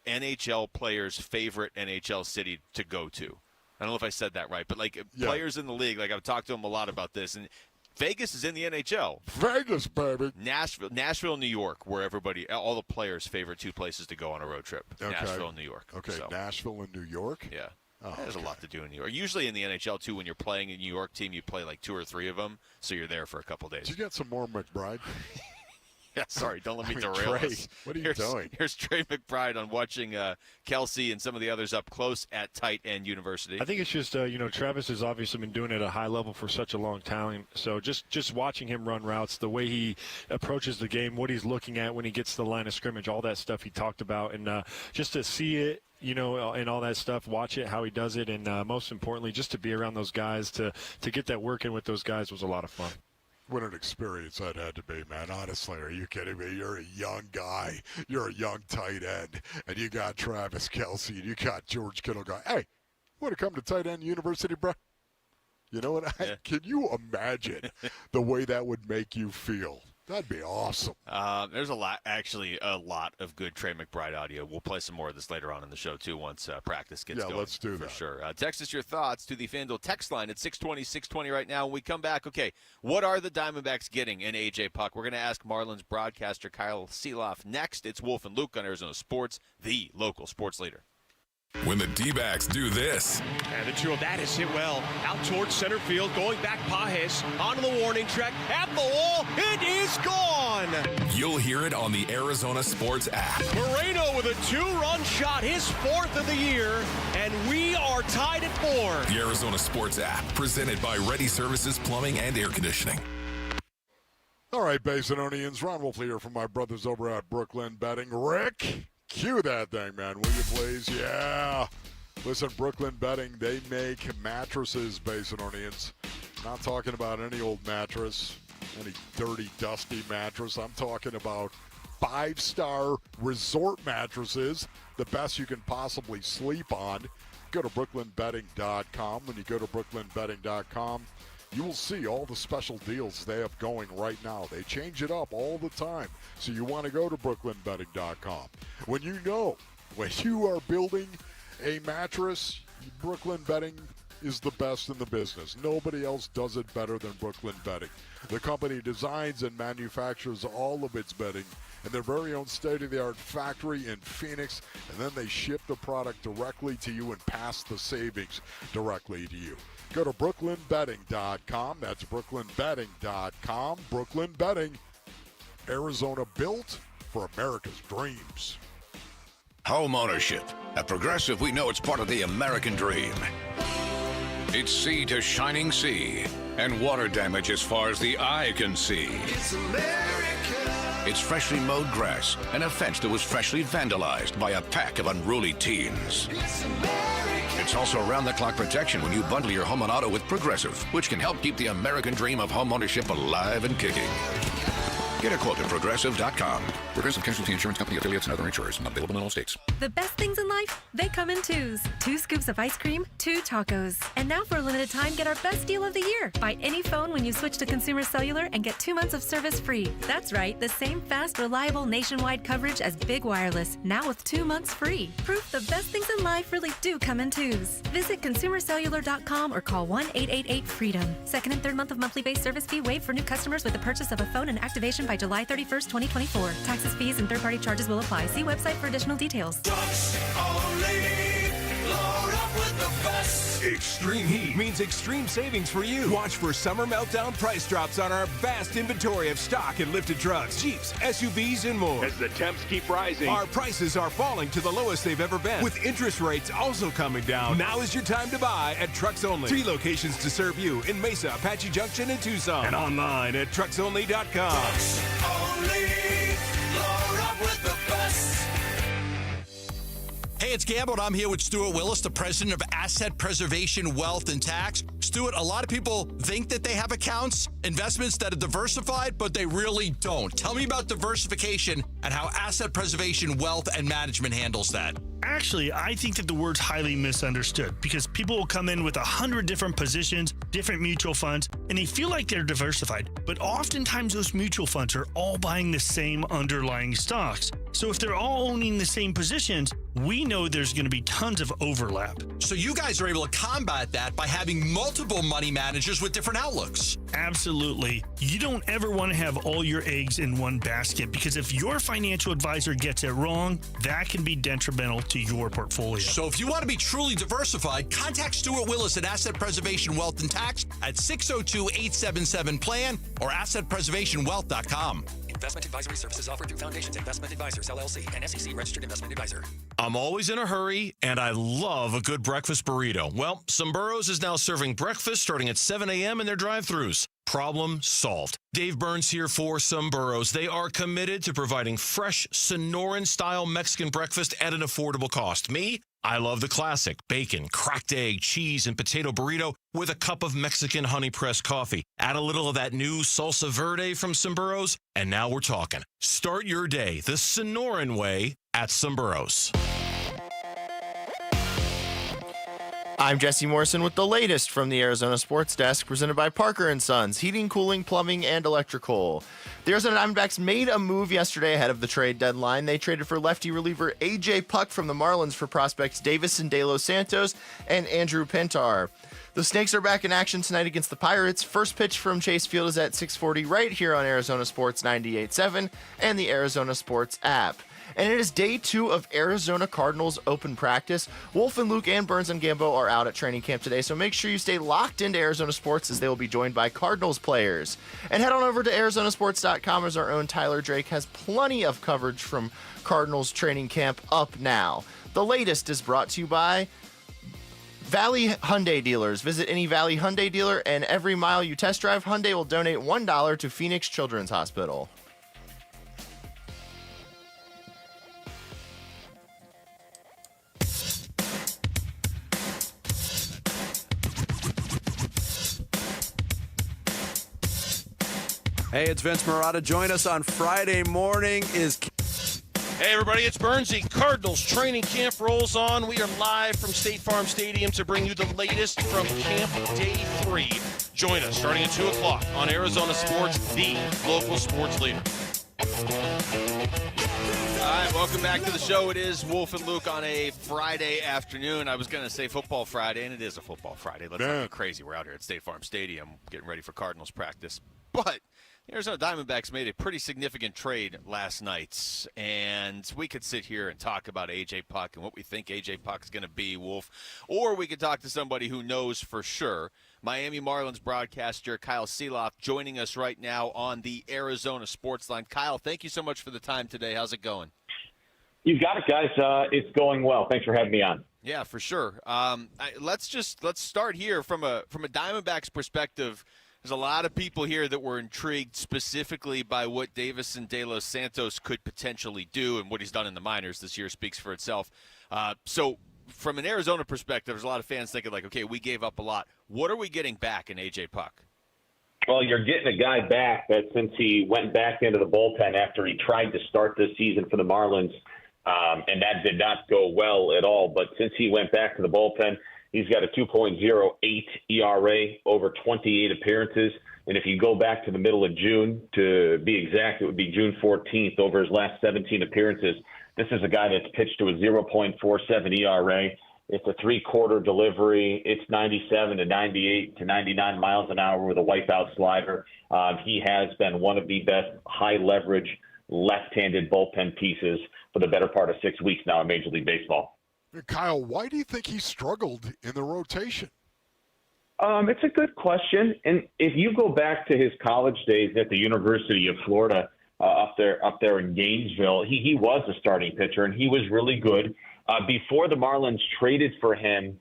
NHL players' favorite NHL city to go to. I don't know if I said that right, but players in the league, I've talked to them a lot about this, and Vegas is in the NHL. Vegas, baby. Nashville, New York, where all the players' favorite two places to go on a road trip. Okay. Nashville and New York. Okay, so. Nashville and New York? Yeah. Oh, There's a lot to do in New York. Usually in the NHL, too, when you're playing a New York team, you play 2 or 3 of them, so you're there for a couple days. Did you get some more McBride? Yeah, sorry, don't let me derail Trey, us. what are you doing? Here's Trey McBride on watching Kelsey and some of the others up close at Tight End University. I think it's just, Travis has obviously been doing it at a high level for such a long time. So just watching him run routes, the way he approaches the game, what he's looking at when he gets to the line of scrimmage, all that stuff he talked about, and just to see it, and all that stuff, watch it, how he does it, and most importantly, just to be around those guys, to get that working with those guys was a lot of fun. What an experience that had to be, man. Honestly, are you kidding me? You're a young guy. You're a young tight end. And you got Travis Kelsey and you got George Kittle going, hey, you want to come to Tight End University, bro? You know what? Can you imagine the way that would make you feel? That'd be awesome. There's a lot of good Trey McBride audio. We'll play some more of this later on in the show, too, once practice gets going. Yeah, let's do that. For sure. Text us your thoughts to the FanDuel text line at 620 right now. When we come back, okay, what are the Diamondbacks getting in A.J. Puck? We're going to ask Marlins broadcaster Kyle Seeloff next. It's Wolf and Luke on Arizona Sports, the local sports leader. When the D-backs do this. And the 2 of that is hit well. Out towards center field, going back Pajes, onto the warning track, at the wall, it is gone! You'll hear it on the Arizona Sports app. Moreno with a 2-run shot, his 4th of the year, and we are tied at 4. The Arizona Sports app, presented by Ready Services Plumbing and Air Conditioning. All right, Basinonians, Ron Wolf here from my brothers over at Brooklyn Betting. Rick? Cue that thing, man, will you please? Yeah. Listen, Brooklyn Betting, they make mattresses, Basinonians. Not talking about any old mattress, any dirty, dusty mattress. I'm talking about 5-star resort mattresses, the best you can possibly sleep on. Go to brooklynbetting.com. When you go to brooklynbetting.com, you will see all the special deals they have going right now. They change it up all the time. So you want to go to brooklynbetting.com. When you are building a mattress, Brooklyn Betting is the best in the business. Nobody else does it better than Brooklyn Betting. The company designs and manufactures all of its bedding in their very own state-of-the-art factory in Phoenix, and then they ship the product directly to you and pass the savings directly to you. Go to brooklynbetting.com. That's brooklynbetting.com. Brooklyn Betting, Arizona built for America's dreams. Home ownership. At Progressive, we know it's part of the American dream. It's sea to shining sea and water damage as far as the eye can see. It's America. It's freshly mowed grass and a fence that was freshly vandalized by a pack of unruly teens. It's America. It's also round-the-clock protection when you bundle your home and auto with Progressive, which can help keep the American dream of home ownership alive and kicking. Get a quote at Progressive.com. Progressive Casualty Insurance Company, affiliates, and other insurers. Not available in all states. The best things in life, they come in twos. 2 scoops of ice cream, 2 tacos. And now for a limited time, get our best deal of the year. Buy any phone when you switch to Consumer Cellular and get 2 months of service free. That's right, the same fast, reliable nationwide coverage as Big Wireless, now with 2 months free. Proof the best things in life really do come in twos. Visit consumercellular.com or call 1-888-FREEDOM. Second and third month of monthly base service fee waived for new customers with the purchase of a phone and activation by July 31st, 2024. Taxes, fees, and third-party charges will apply. See website for additional details. Extreme heat means extreme savings for you. Watch for summer meltdown price drops on our vast inventory of stock and lifted trucks, Jeeps, SUVs, and more. As the temps keep rising, our prices are falling to the lowest they've ever been. With interest rates also coming down, now is your time to buy at Trucks Only. 3 locations to serve you in Mesa, Apache Junction, and Tucson. And online at trucksonly.com. Trucks Only. Load up with the best. Hey, it's Gamble, and I'm here with Stuart Willis, the president of Asset Preservation, Wealth, and Tax. Stuart, a lot of people think that they have accounts, investments that are diversified, but they really don't. Tell me about diversification and how Asset Preservation, Wealth, and Management handles that. Actually, I think that the word's highly misunderstood because people will come in with 100 different positions, different mutual funds, and they feel like they're diversified. But oftentimes those mutual funds are all buying the same underlying stocks. So if they're all owning the same positions, we know there's going to be tons of overlap. So you guys are able to combat that by having multiple money managers with different outlooks. Absolutely. You don't ever want to have all your eggs in one basket because if your financial advisor gets it wrong, that can be detrimental to your portfolio. So if you want to be truly diversified, contact Stuart Willis at Asset Preservation, Wealth, and Tax at 602-877-PLAN or assetpreservationwealth.com. Investment advisory services offered through Foundations Investment Advisors, LLC, and SEC Registered Investment Advisor. I'm always in a hurry, and I love a good breakfast burrito. Well, Sombrros is now serving breakfast starting at 7 a.m. in their drive-thrus. Problem solved. Dave Burns here for Sombrros. They are committed to providing fresh, Sonoran-style Mexican breakfast at an affordable cost. Me? I love the classic bacon, cracked egg, cheese, and potato burrito with a cup of Mexican honey-pressed coffee. Add a little of that new salsa verde from Sombrros, and now we're talking. Start your day the Sonoran way at Sombrros. I'm Jesse Morrison with the latest from the Arizona Sports Desk, presented by Parker & Sons, heating, cooling, plumbing, and electrical. The Arizona Diamondbacks made a move yesterday ahead of the trade deadline. They traded for lefty reliever A.J. Puck from the Marlins for prospects Davison De Los Santos and Andrew Pintar. The Snakes are back in action tonight against the Pirates. First pitch from Chase Field is at 6:40 right here on Arizona Sports 98.7 and the Arizona Sports app. And it is day 2 of Arizona Cardinals open practice. Wolf and Luke and Burns and Gambo are out at training camp today, so make sure you stay locked into Arizona Sports as they will be joined by Cardinals players. And head on over to ArizonaSports.com as our own Tyler Drake has plenty of coverage from Cardinals training camp up now. The latest is brought to you by Valley Hyundai dealers. Visit any Valley Hyundai dealer, and every mile you test drive, Hyundai will donate $1 to Phoenix Children's Hospital. Hey, it's Vince Marotta. Join us on Friday morning. Hey, everybody, it's Burnsy. Cardinals training camp rolls on. We are live from State Farm Stadium to bring you the latest from Camp Day 3. Join us starting at 2 o'clock on Arizona Sports, the local sports leader. All right, welcome back to the show. It is Wolf and Luke on a Friday afternoon. I was going to say Football Friday, and it is a Football Friday. Let's not get crazy. We're out here at State Farm Stadium getting ready for Cardinals practice. But the Arizona Diamondbacks made a pretty significant trade last night, and we could sit here and talk about A.J. Puck and what we think A.J. Puck's going to be, Wolf, or we could talk to somebody who knows for sure. Miami Marlins broadcaster Kyle Seeloff joining us right now on the Arizona Sports Line. Kyle, thank you so much for the time today. How's it going? You got it, guys. It's going well. Thanks for having me on. Yeah, for sure. Let's start here from a Diamondbacks perspective. There's a lot of people here that were intrigued specifically by what Davison De Los Santos could potentially do, and what he's done in the minors this year speaks for itself. So from an Arizona perspective, there's a lot of fans thinking like, okay, we gave up a lot. What are we getting back in A.J. Puck? Well, you're getting a guy back that since he went back into the bullpen after he tried to start this season for the Marlins, and that did not go well at all. But since he went back to the bullpen, he's got a 2.08 ERA over 28 appearances. And if you go back to the middle of June, to be exact, it would be June 14th over his last 17 appearances. This is a guy that's pitched to a 0.47 ERA. It's a three-quarter delivery. It's 97 to 98 to 99 miles an hour with a wipeout slider. He has been one of the best high-leverage left-handed bullpen pieces for the better part of 6 weeks now in Major League Baseball. Kyle, why do you think he struggled in the rotation? It's a good question. And if you go back to his college days at the University of Florida up there in Gainesville, he was a starting pitcher, and he was really good. Before the Marlins traded for him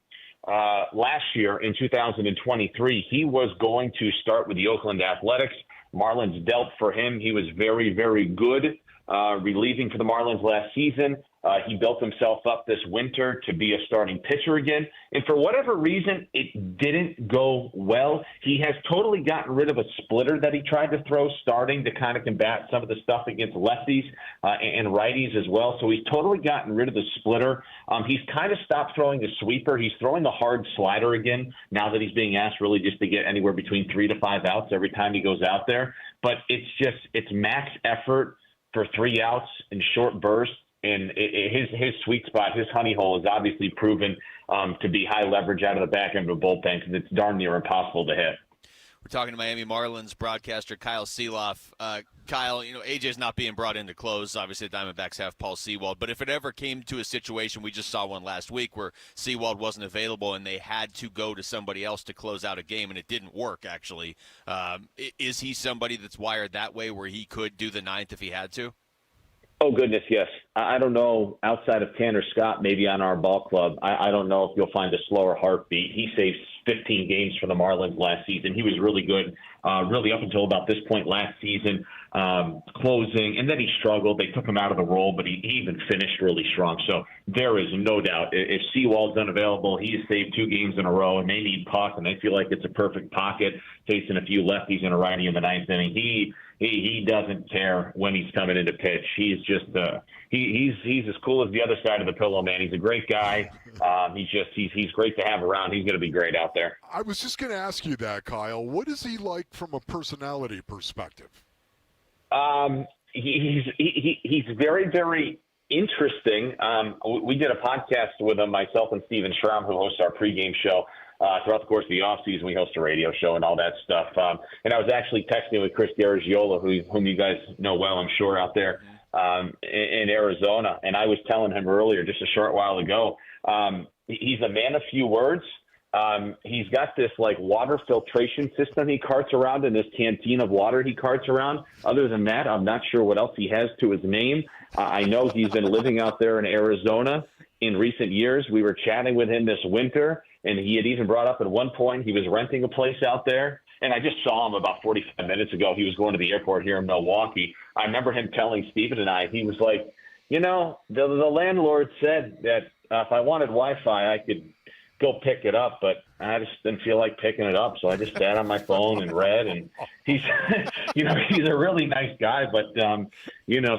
last year in 2023, he was going to start with the Oakland Athletics. Marlins dealt for him. He was very, very good relieving for the Marlins last season. He built himself up this winter to be a starting pitcher again. And for whatever reason, it didn't go well. He has totally gotten rid of a splitter that he tried to throw starting to kind of combat some of the stuff against lefties and righties as well. So he's totally gotten rid of the splitter. He's kind of stopped throwing the sweeper. He's throwing the hard slider again now that he's being asked really just to get anywhere between 3 to 5 outs every time he goes out there. But it's max effort for 3 outs in short bursts. And his sweet spot, his honey hole, is obviously proven to be high leverage out of the back end of a bullpen because it's darn near impossible to hit. We're talking to Miami Marlins broadcaster Kyle Seeloff. Kyle, AJ's not being brought in to close. Obviously, the Diamondbacks have Paul Sewald. But if it ever came to a situation, we just saw one last week where Sewald wasn't available and they had to go to somebody else to close out a game, and it didn't work, actually. Is he somebody that's wired that way where he could do the ninth if he had to? Oh, goodness, yes. I don't know, outside of Tanner Scott, maybe on our ball club, I don't know if you'll find a slower heartbeat. He saved 15 games for the Marlins last season. He was really good, really up until about this point last season, closing, and then he struggled. They took him out of the role, but he even finished really strong. So there is no doubt if Sewald's unavailable, he has saved 2 games in a row, and they need puck, and they feel like it's a perfect pocket, facing a few lefties and a righty in the ninth inning. He doesn't care when he's coming into pitch. He's just he's as cool as the other side of the pillow, man. He's a great guy. He's great to have around. He's going to be great out there. I was just going to ask you that, Kyle. What is he like from a personality perspective? He's very, very interesting. We did a podcast with him, myself and Steven Schramm, who hosts our pregame show. Throughout the course of the offseason, we host a radio show and all that stuff. And I was actually texting with Chris Garagiola, whom you guys know well, I'm sure, out there in Arizona. And I was telling him earlier, just a short while ago, he's a man of few words. He's got this water filtration system he carts around in this canteen of water he carts around. Other than that, I'm not sure what else he has to his name. I know he's been living out there in Arizona in recent years. We were chatting with him this winter, and he had even brought up at one point he was renting a place out there. And I just saw him about 45 minutes ago. He was going to the airport here in Milwaukee. I remember him telling Steven and I, he was like, the landlord said that if I wanted Wi-Fi, I could go pick it up, but I just didn't feel like picking it up. So I just sat on my phone and read, and he's, he's a really nice guy, but,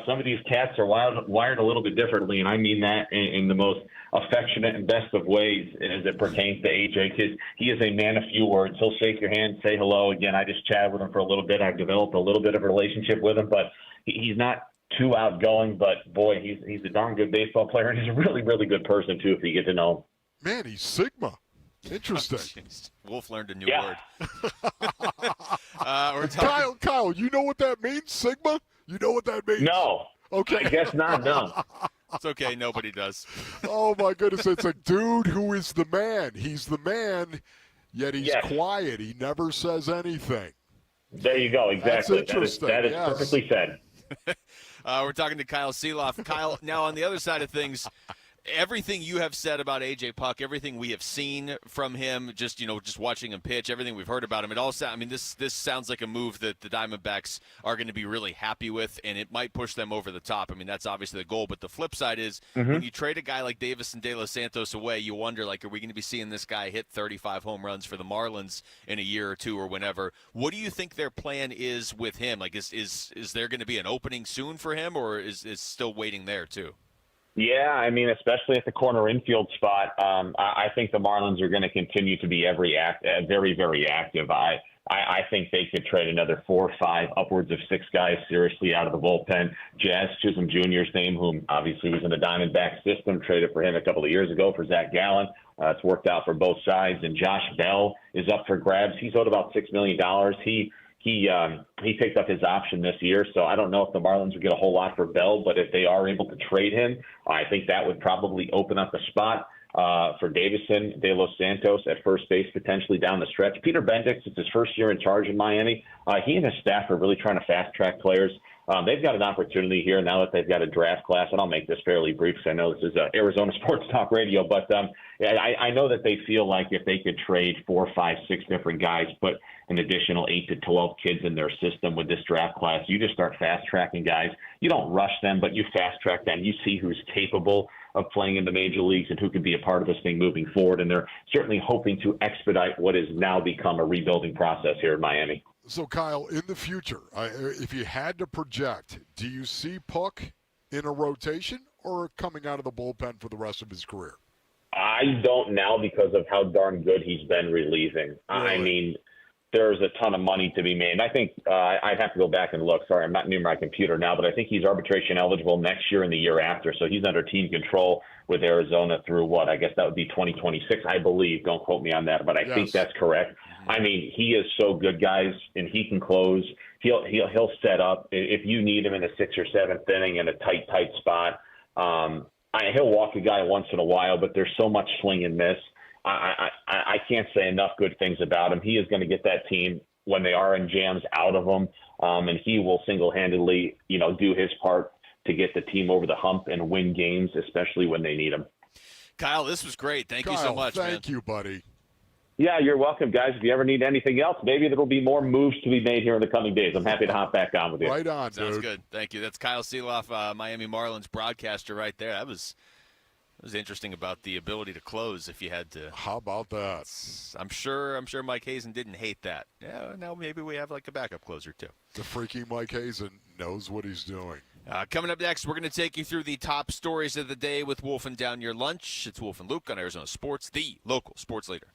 some of these cats are wired a little bit differently. And I mean that in the most affectionate and best of ways as it pertains to AJ, because he is a man of few words. He'll shake your hand, say hello. Again, I just chatted with him for a little bit. I've developed a little bit of a relationship with him, but he's not too outgoing, but boy, he's a darn good baseball player. And he's a really, really good person too, if you get to know him. Man, he's Sigma. Interesting. Wolf learned a new word. Kyle, you know what that means, Sigma? You know what that means? No. Okay. I guess not, no. It's okay. Nobody does. Oh, my goodness. It's a dude who is the man. He's the man, yet he's quiet. He never says anything. There you go. Exactly. That's interesting. That is perfectly said. We're talking to Kyle Seeloff. Kyle, now on the other side of things, everything you have said about A.J. Puck, everything we have seen from him, just watching him pitch, everything we've heard about him, it all sounds. I mean, this sounds like a move that the Diamondbacks are going to be really happy with, and it might push them over the top. I mean, that's obviously the goal. But the flip side is when you trade a guy like Davison De Los Santos away, you wonder, like, are we going to be seeing this guy hit 35 home runs for the Marlins in a year or two or whenever? What do you think their plan is with him? Like, is there going to be an opening soon for him, or is still waiting there too? Yeah, I mean, especially at the corner infield spot, I think the Marlins are going to continue to be very, very active. I think they could trade another 4 or 5, upwards of 6 guys seriously out of the bullpen. Jazz Chisholm Jr.'s name, whom obviously was in the Diamondbacks system, traded for him a couple of years ago for Zach Gallen. It's worked out for both sides. And Josh Bell is up for grabs. He's owed about $6 million. He picked up his option this year, so I don't know if the Marlins would get a whole lot for Bell, but if they are able to trade him, I think that would probably open up a spot for Davison De Los Santos at first base potentially down the stretch. Peter Bendix, it's his first year in charge in Miami. He and his staff are really trying to fast-track players. They've got an opportunity here now that they've got a draft class, and I'll make this fairly brief because I know this is Arizona Sports Talk Radio, but I know that they feel like if they could trade 4, 5, 6 different guys, put an additional 8 to 12 kids in their system with this draft class, you just start fast-tracking guys. You don't rush them, but you fast-track them. You see who's capable of playing in the major leagues and who could be a part of this thing moving forward, and they're certainly hoping to expedite what has now become a rebuilding process here in Miami. So, Kyle, in the future, if you had to project, do you see Puck in a rotation or coming out of the bullpen for the rest of his career? I don't now because of how darn good he's been relieving. Really? I mean, there's a ton of money to be made. And I think I'd have to go back and look. Sorry, I'm not near my computer now, but I think he's arbitration eligible next year and the year after. So he's under team control with Arizona through what? I guess that would be 2026, I believe. Don't quote me on that, but I think that's correct. I mean, he is so good, guys, and he can close. He'll set up if you need him in the 6th or 7th inning in a tight spot. He'll walk a guy once in a while, but there's so much swing and miss. I can't say enough good things about him. He is going to get that team when they are in jams out of them, and he will single-handedly, do his part to get the team over the hump and win games, especially when they need him. Kyle, this was great. Thank you so much, Thank you, buddy. Yeah, you're welcome, guys. If you ever need anything else, maybe there will be more moves to be made here in the coming days. I'm happy to hop back on with you. Right on, Sounds dude. good. Thank you. That's Kyle Seeloff, Miami Marlins broadcaster right there. That was interesting about the ability to close if you had to. How about that? I'm sure Mike Hazen didn't hate that. Yeah, now maybe we have like a backup closer too. The freaking Mike Hazen knows what he's doing. Coming up next, we're going to take you through the top stories of the day with Wolf and Down Your Lunch. It's Wolf and Luke on Arizona Sports, the local sports leader.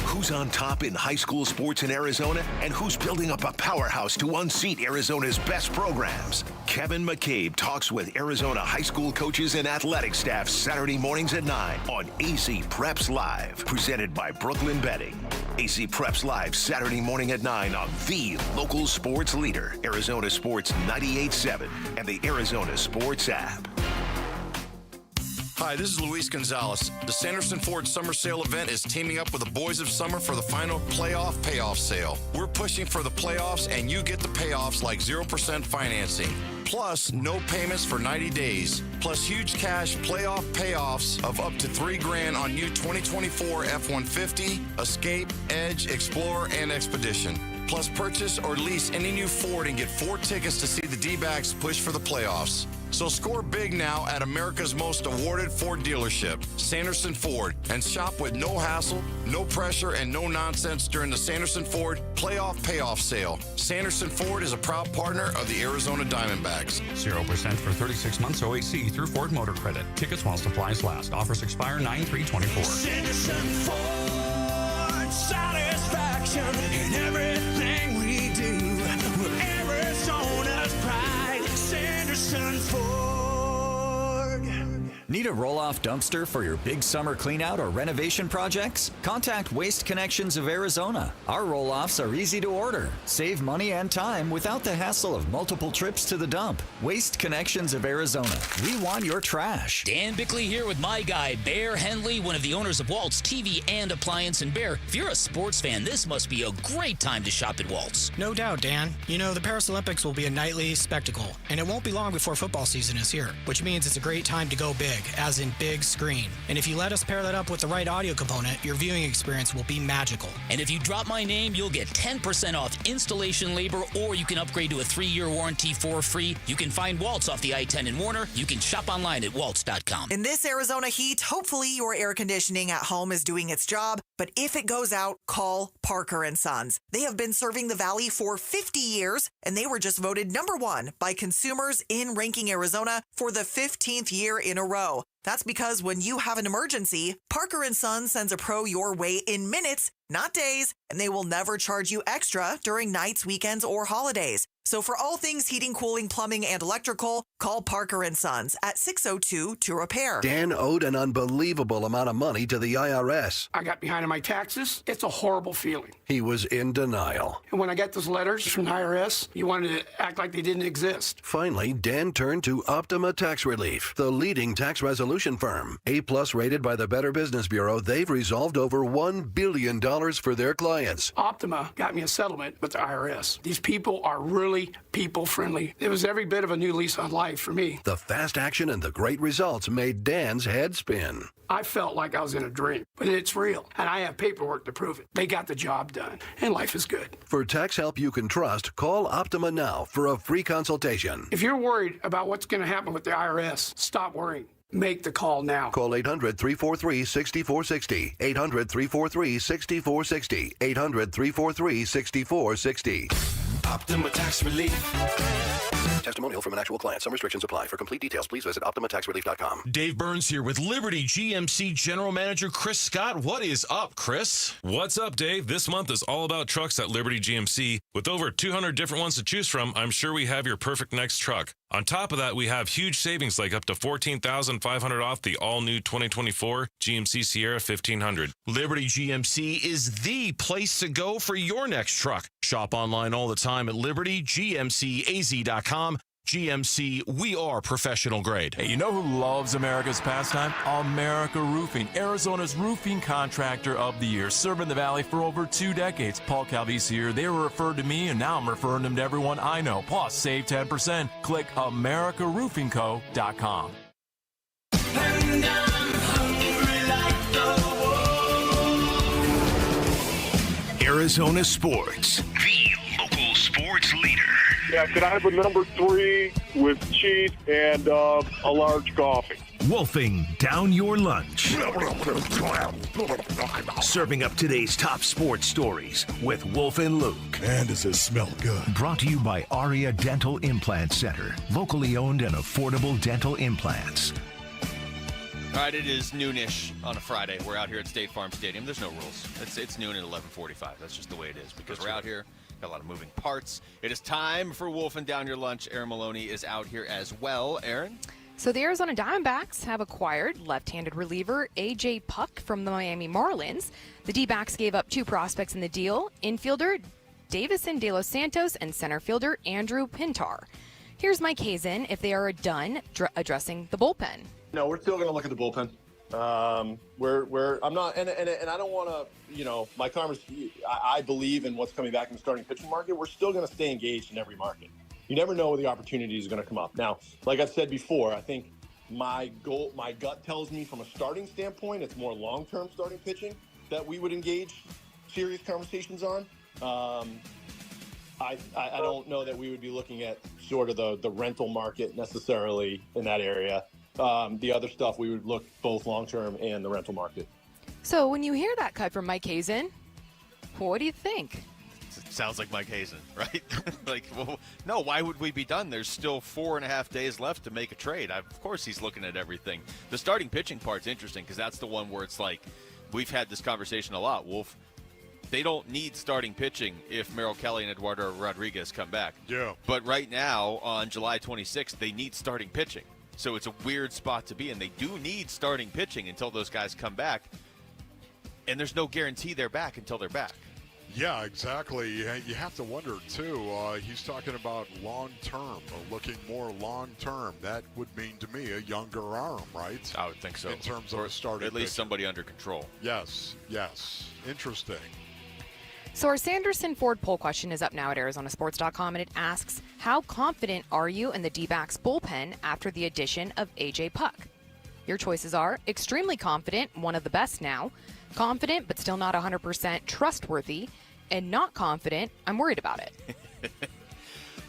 Who's on top in high school sports in Arizona and who's building up a powerhouse to unseat Arizona's best programs? Kevin McCabe talks with Arizona high school coaches and athletic staff Saturday mornings at 9 on AC Preps Live, presented by Brooklyn Betting. AC Preps Live Saturday morning at 9 on the local sports leader, Arizona Sports 98.7 and the Arizona Sports app. Hi, this is Luis Gonzalez. The Sanderson Ford Summer Sale event is teaming up with the Boys of Summer for the final playoff payoff sale. We're pushing for the playoffs, and you get the payoffs like 0% financing. Plus, no payments for 90 days. Plus, huge cash playoff payoffs of up to $3,000 on new 2024 F-150, Escape, Edge, Explorer, and Expedition. Plus, purchase or lease any new Ford and get 4 tickets to see the D-backs push for the playoffs. So score big now at America's most awarded Ford dealership, Sanderson Ford, and shop with no hassle, no pressure, and no nonsense during the Sanderson Ford Playoff Payoff Sale. Sanderson Ford is a proud partner of the Arizona Diamondbacks. 0% for 36 months OAC through Ford Motor Credit. Tickets while supplies last. Offers expire 9/3/24. Sanderson Ford, satisfaction in everything we do. We're Arizona's pride. Sanderson Ford. Need a roll-off dumpster for your big summer cleanout or renovation projects? Contact Waste Connections of Arizona. Our roll-offs are easy to order. Save money and time without the hassle of multiple trips to the dump. Waste Connections of Arizona. We want your trash. Dan Bickley here with my guy, Bear Henley, one of the owners of Walt's TV and Appliance. And Bear, if you're a sports fan, this must be a great time to shop at Walt's. No doubt, Dan. You know, the Paris Olympics will be a nightly spectacle, and it won't be long before football season is here, which means it's a great time to go big, as in big screen. And if you let us pair that up with the right audio component, your viewing experience will be magical. And if you drop my name, you'll get 10% off installation labor, or you can upgrade to a 3-year warranty for free. You can find Waltz off the I-10 in Warner. You can shop online at waltz.com. In this Arizona heat, hopefully your air conditioning at home is doing its job. But if it goes out, call Parker & Sons. They have been serving the Valley for 50 years, and they were just voted #1 by consumers in Ranking Arizona for the 15th year in a row. That's because when you have an emergency, Parker & Sons sends a pro your way in minutes, not days, and they will never charge you extra during nights, weekends, or holidays. So for all things heating, cooling, plumbing, and electrical, call Parker & Sons at 602-2REPAIR. Dan owed an unbelievable amount of money to the IRS. I got behind on my taxes. It's a horrible feeling. He was in denial. And when I got those letters from the IRS, you wanted to act like they didn't exist. Finally, Dan turned to Optima Tax Relief, the leading tax resolution firm. A-plus rated by the Better Business Bureau, they've resolved over $1 billion for their clients. Optima got me a settlement with the IRS. These people are really people-friendly. It was every bit of a new lease on life for me. The fast action and the great results made Dan's head spin. I felt like I was in a dream, but it's real, and I have paperwork to prove it. They got the job done, and life is good. For tax help you can trust, call Optima now for a free consultation. If you're worried about what's going to happen with the IRS, stop worrying. Make the call now. Call 800-343-6460. 800-343-6460. 800-343-6460. Optima Tax Relief. Testimonial from an actual client. Some restrictions apply. For complete details, please visit OptimaTaxRelief.com. Dave Burns here with Liberty GMC General Manager Chris Scott. What is up, Chris? What's up, Dave? This month is all about trucks at Liberty GMC. With over 200 different ones to choose from, I'm sure we have your perfect next truck. On top of that, we have huge savings like up to $14,500 off the all-new 2024 GMC Sierra 1500. Liberty GMC is the place to go for your next truck. Shop online all the time at libertygmcaz.com. GMC, we are professional grade. Hey, you know who loves America's pastime? America Roofing, Arizona's roofing contractor of the year, serving the Valley for over 2 decades. Paul Calvisi here. They were referred to me, and now I'm referring them to everyone I know. Plus, save 10%. Click AmericaRoofingCo.com. And I'm hungry like the wolf. Arizona Sports, the local sports leader. Yeah, could I have a number 3 with cheese and a large coffee? Wolfing down your lunch. Serving up today's top sports stories with Wolf and Luke. Man, does it smell good. Brought to you by Aria Dental Implant Center. Locally owned and affordable dental implants. All right, it is noonish on a Friday. We're out here at State Farm Stadium. There's no rules. It's noon at 11:45. That's just the way it is because we're out here. Got a lot of moving parts. It is time for Wolfing Down Your Lunch. Aaron Maloney is out here as well. Aaron? So the Arizona Diamondbacks have acquired left-handed reliever A.J. Puck from the Miami Marlins. The D-backs gave up 2 prospects in the deal, infielder Davison De Los Santos and center fielder Andrew Pintar. Here's Mike Hazen if they are done addressing the bullpen. No, we're still going to look at the bullpen. I'm not, and I don't want to, my comments, I believe in what's coming back in the starting pitching market. We're still going to stay engaged in every market. You never know where the opportunity is going to come up. Now, like I've said before, I think my gut tells me from a starting standpoint, it's more long-term starting pitching that we would engage serious conversations on. I don't know that we would be looking at sort of the rental market necessarily in that area. The other stuff, we would look both long-term and the rental market. So when you hear that cut from Mike Hazen, what do you think? It sounds like Mike Hazen, right? Well, no, why would we be done? There's still 4.5 days left to make a trade. Of course he's looking at everything. The starting pitching part's interesting because that's the one where it's like, we've had this conversation a lot, Wolf. They don't need starting pitching if Merrill Kelly and Eduardo Rodriguez come back. Yeah. But right now, on July 26th, they need starting pitching. So it's a weird spot to be in. They do need starting pitching until those guys come back. And there's no guarantee they're back until they're back. Yeah, exactly. You have to wonder, too. He's talking about long-term, or looking more long-term. That would mean to me a younger arm, right? I would think so. In terms of a starting at least pitcher. somebody under control. Yes. Interesting. So our Sanderson Ford poll question is up now at ArizonaSports.com, and it asks, how confident are you in the D-backs bullpen after the addition of A.J. Puck? Your choices are extremely confident, one of the best now, confident but still not 100% trustworthy, and not confident, I'm worried about it.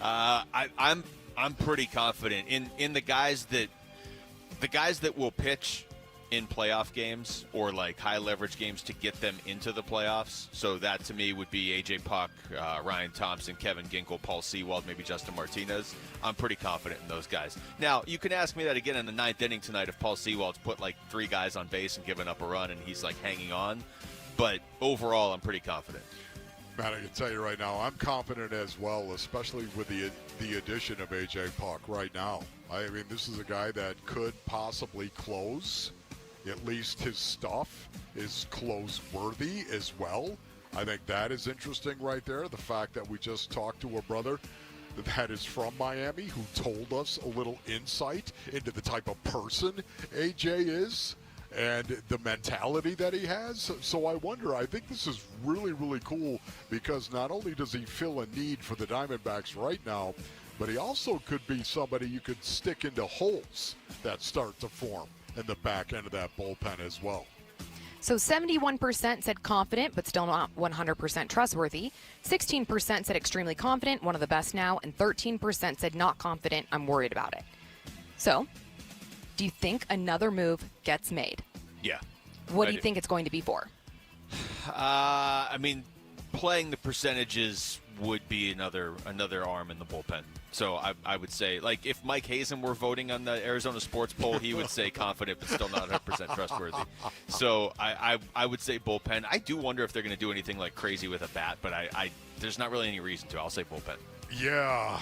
I'm pretty confident in the guys that will pitch in playoff games or like high leverage games to get them into the playoffs. So that to me would be A.J. Puck, Ryan Thompson, Kevin Ginkel, Paul Sewald, maybe Justin Martinez. I'm pretty confident in those guys. Now, you can ask me that again in the ninth inning tonight if Paul Sewald's put like 3 guys on base and given up a run and he's like hanging on. But overall, I'm pretty confident. Man, I can tell you right now, I'm confident as well, especially with the addition of A.J. Puck right now. I mean, this is a guy that could possibly close. At least his stuff is close-worthy as well. I think that is interesting right there. The fact that we just talked to a brother that is from Miami who told us a little insight into the type of person AJ is and the mentality that he has. So I wonder, I think this is really, really cool because not only does he fill a need for the Diamondbacks right now, but he also could be somebody you could stick into holes that start to form in the back end of that bullpen as well. So 71% said confident, but still not 100% trustworthy. 16% said extremely confident, one of the best now, and 13% said not confident, I'm worried about it. So, do you think another move gets made? Yeah. What do you think it's going to be for? I mean, playing the percentages would be another arm in the bullpen. So I would say, like, if Mike Hazen were voting on the Arizona Sports poll, he would say confident but still not 100% trustworthy. So I would say bullpen. I do wonder if they're going to do anything, like, crazy with a bat, but there's not really any reason to. I'll say bullpen. Yeah,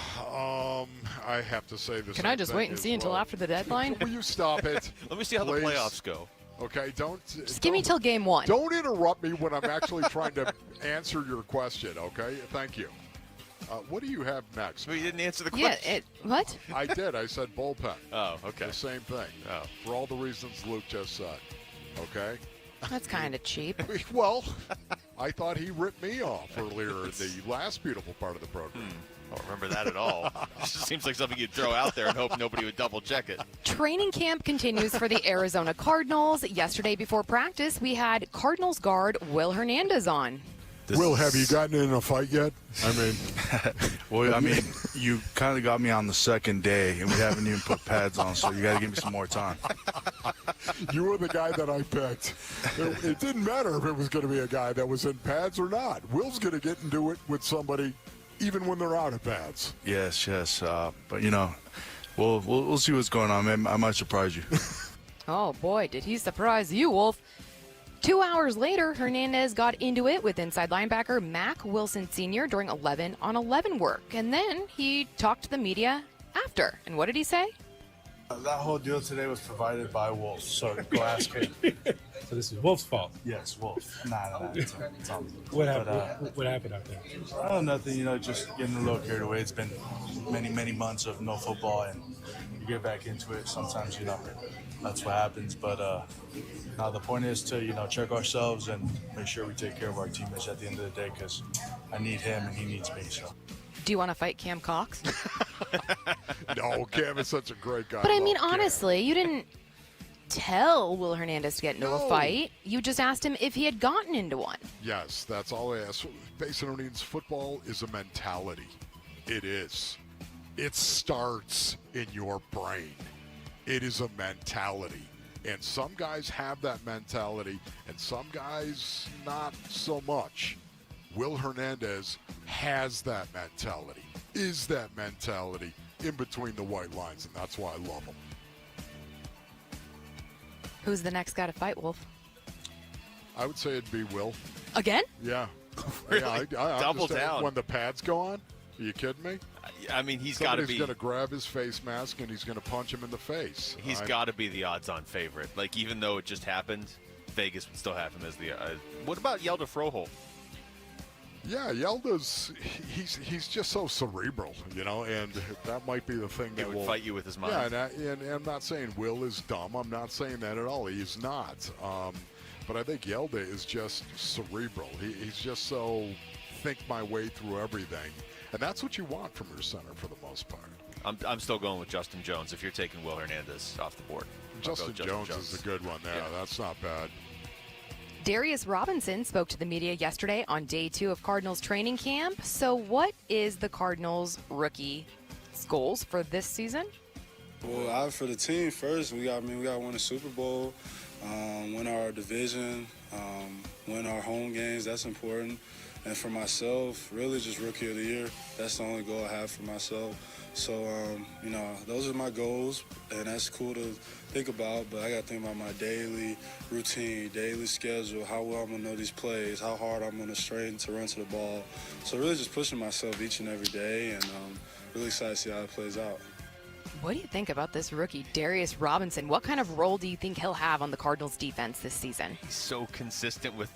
I have to say this. Can I just wait and see until after the deadline? Will you stop it? Let me see how the playoffs go. Okay, Just give me till game 1. Don't interrupt me when I'm actually trying to answer your question, okay? Thank you. What do you have next? Well, you didn't answer the question. Yeah, what? I did. I said bullpen. Oh, okay. The same thing. Oh. For all the reasons Luke just said. Okay? That's kind of cheap. Well, I thought he ripped me off earlier in the last beautiful part of the program. I don't remember that at all. This just seems like something you'd throw out there and hope nobody would double-check it. Training camp continues for the Arizona Cardinals. Yesterday before practice, we had Cardinals guard Will Hernandez on. Will, have you gotten in a fight yet? I mean, well, I mean, you kind of got me on the second day, and we haven't even put pads on, so you got to give me some more time. You were the guy that I picked. It didn't matter if it was going to be a guy that was in pads or not. Will's going to get into it with somebody even when they're out of pads. Yes. But, you know, we'll see what's going on, man. I might surprise you. Oh, boy, did he surprise you, Wolf. 2 hours later, Hernandez got into it with inside linebacker Mac Wilson Sr. during 11-on-11 work. And then he talked to the media after. And what did he say? That whole deal today was provided by Wolf, so go ask him. So this is Wolf's fault? Yes, Wolf. Nah. It's on. What happened? What happened out there? Oh, nothing. You know, just getting a little carried away. It's been many months of no football, and you get back into it. Sometimes, you know, that's what happens. But now the point is to, you know, check ourselves and make sure we take care of our teammates at the end of the day, because I need him and he needs me. So. Do you want to fight Cam Cox? No, Cam is such a great guy. But I mean, honestly, you didn't tell Will Hernandez to get into a fight. You just asked him if he had gotten into one. Yes, that's all I asked. Basin O'Neill's football is a mentality. It is. It starts in your brain. It is a mentality. And some guys have that mentality, and some guys not so much. Will Hernandez has that mentality, is that mentality in between the white lines, and that's why I love him. Who's the next guy to fight, Wolf? I would say it'd be Will. Again? Yeah. Really? Yeah, I Double understand. down. When the pads go on? Are you kidding me? I mean, he's got to be. Somebody's going to grab his face mask and he's going to punch him in the face. He's got to be the odds-on favorite. Like, even though it just happened, Vegas would still have him as the. What about Yelda Froholt? Yeah, Yelda's he's just so cerebral, and that might be the thing that would will fight you with his mind. Yeah, and I'm not saying Will is dumb. I'm not saying that at all. He's not. But I think Yelda is just cerebral. He's just so think my way through everything, and that's what you want from your center for the most part. I'm still going with Justin Jones if you're taking Will Hernandez off the board. Justin Jones is a good one there. Yeah. That's not bad. Darius Robinson spoke to the media yesterday on day 2 of Cardinals training camp. So what is the Cardinals rookie goals for this season? Well, for the team first, we got to win a Super Bowl, win our division, win our home games. That's important. And for myself, really just Rookie of the Year. That's the only goal I have for myself. So, those are my goals, and that's cool to think about, but I got to think about my daily routine, daily schedule, how well I'm going to know these plays, how hard I'm going to straighten to run to the ball. So really just pushing myself each and every day, and really excited to see how it plays out. What do you think about this rookie, Darius Robinson? What kind of role do you think he'll have on the Cardinals defense this season? He's so consistent with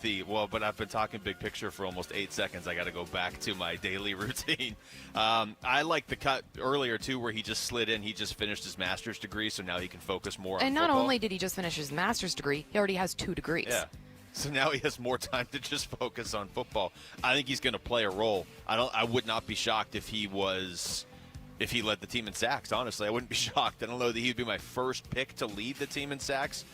but I've been talking big picture for almost 8 seconds. I got to go back to my daily routine. I like the cut earlier, too, where he just slid in. He just finished his master's degree, so now he can focus more on football. And not only did he just finish his master's degree, he already has 2 degrees. Yeah. So now he has more time to just focus on football. I think he's going to play a role. I would not be shocked if he led the team in sacks, honestly. I wouldn't be shocked. I don't know that he'd be my first pick to lead the team in sacks.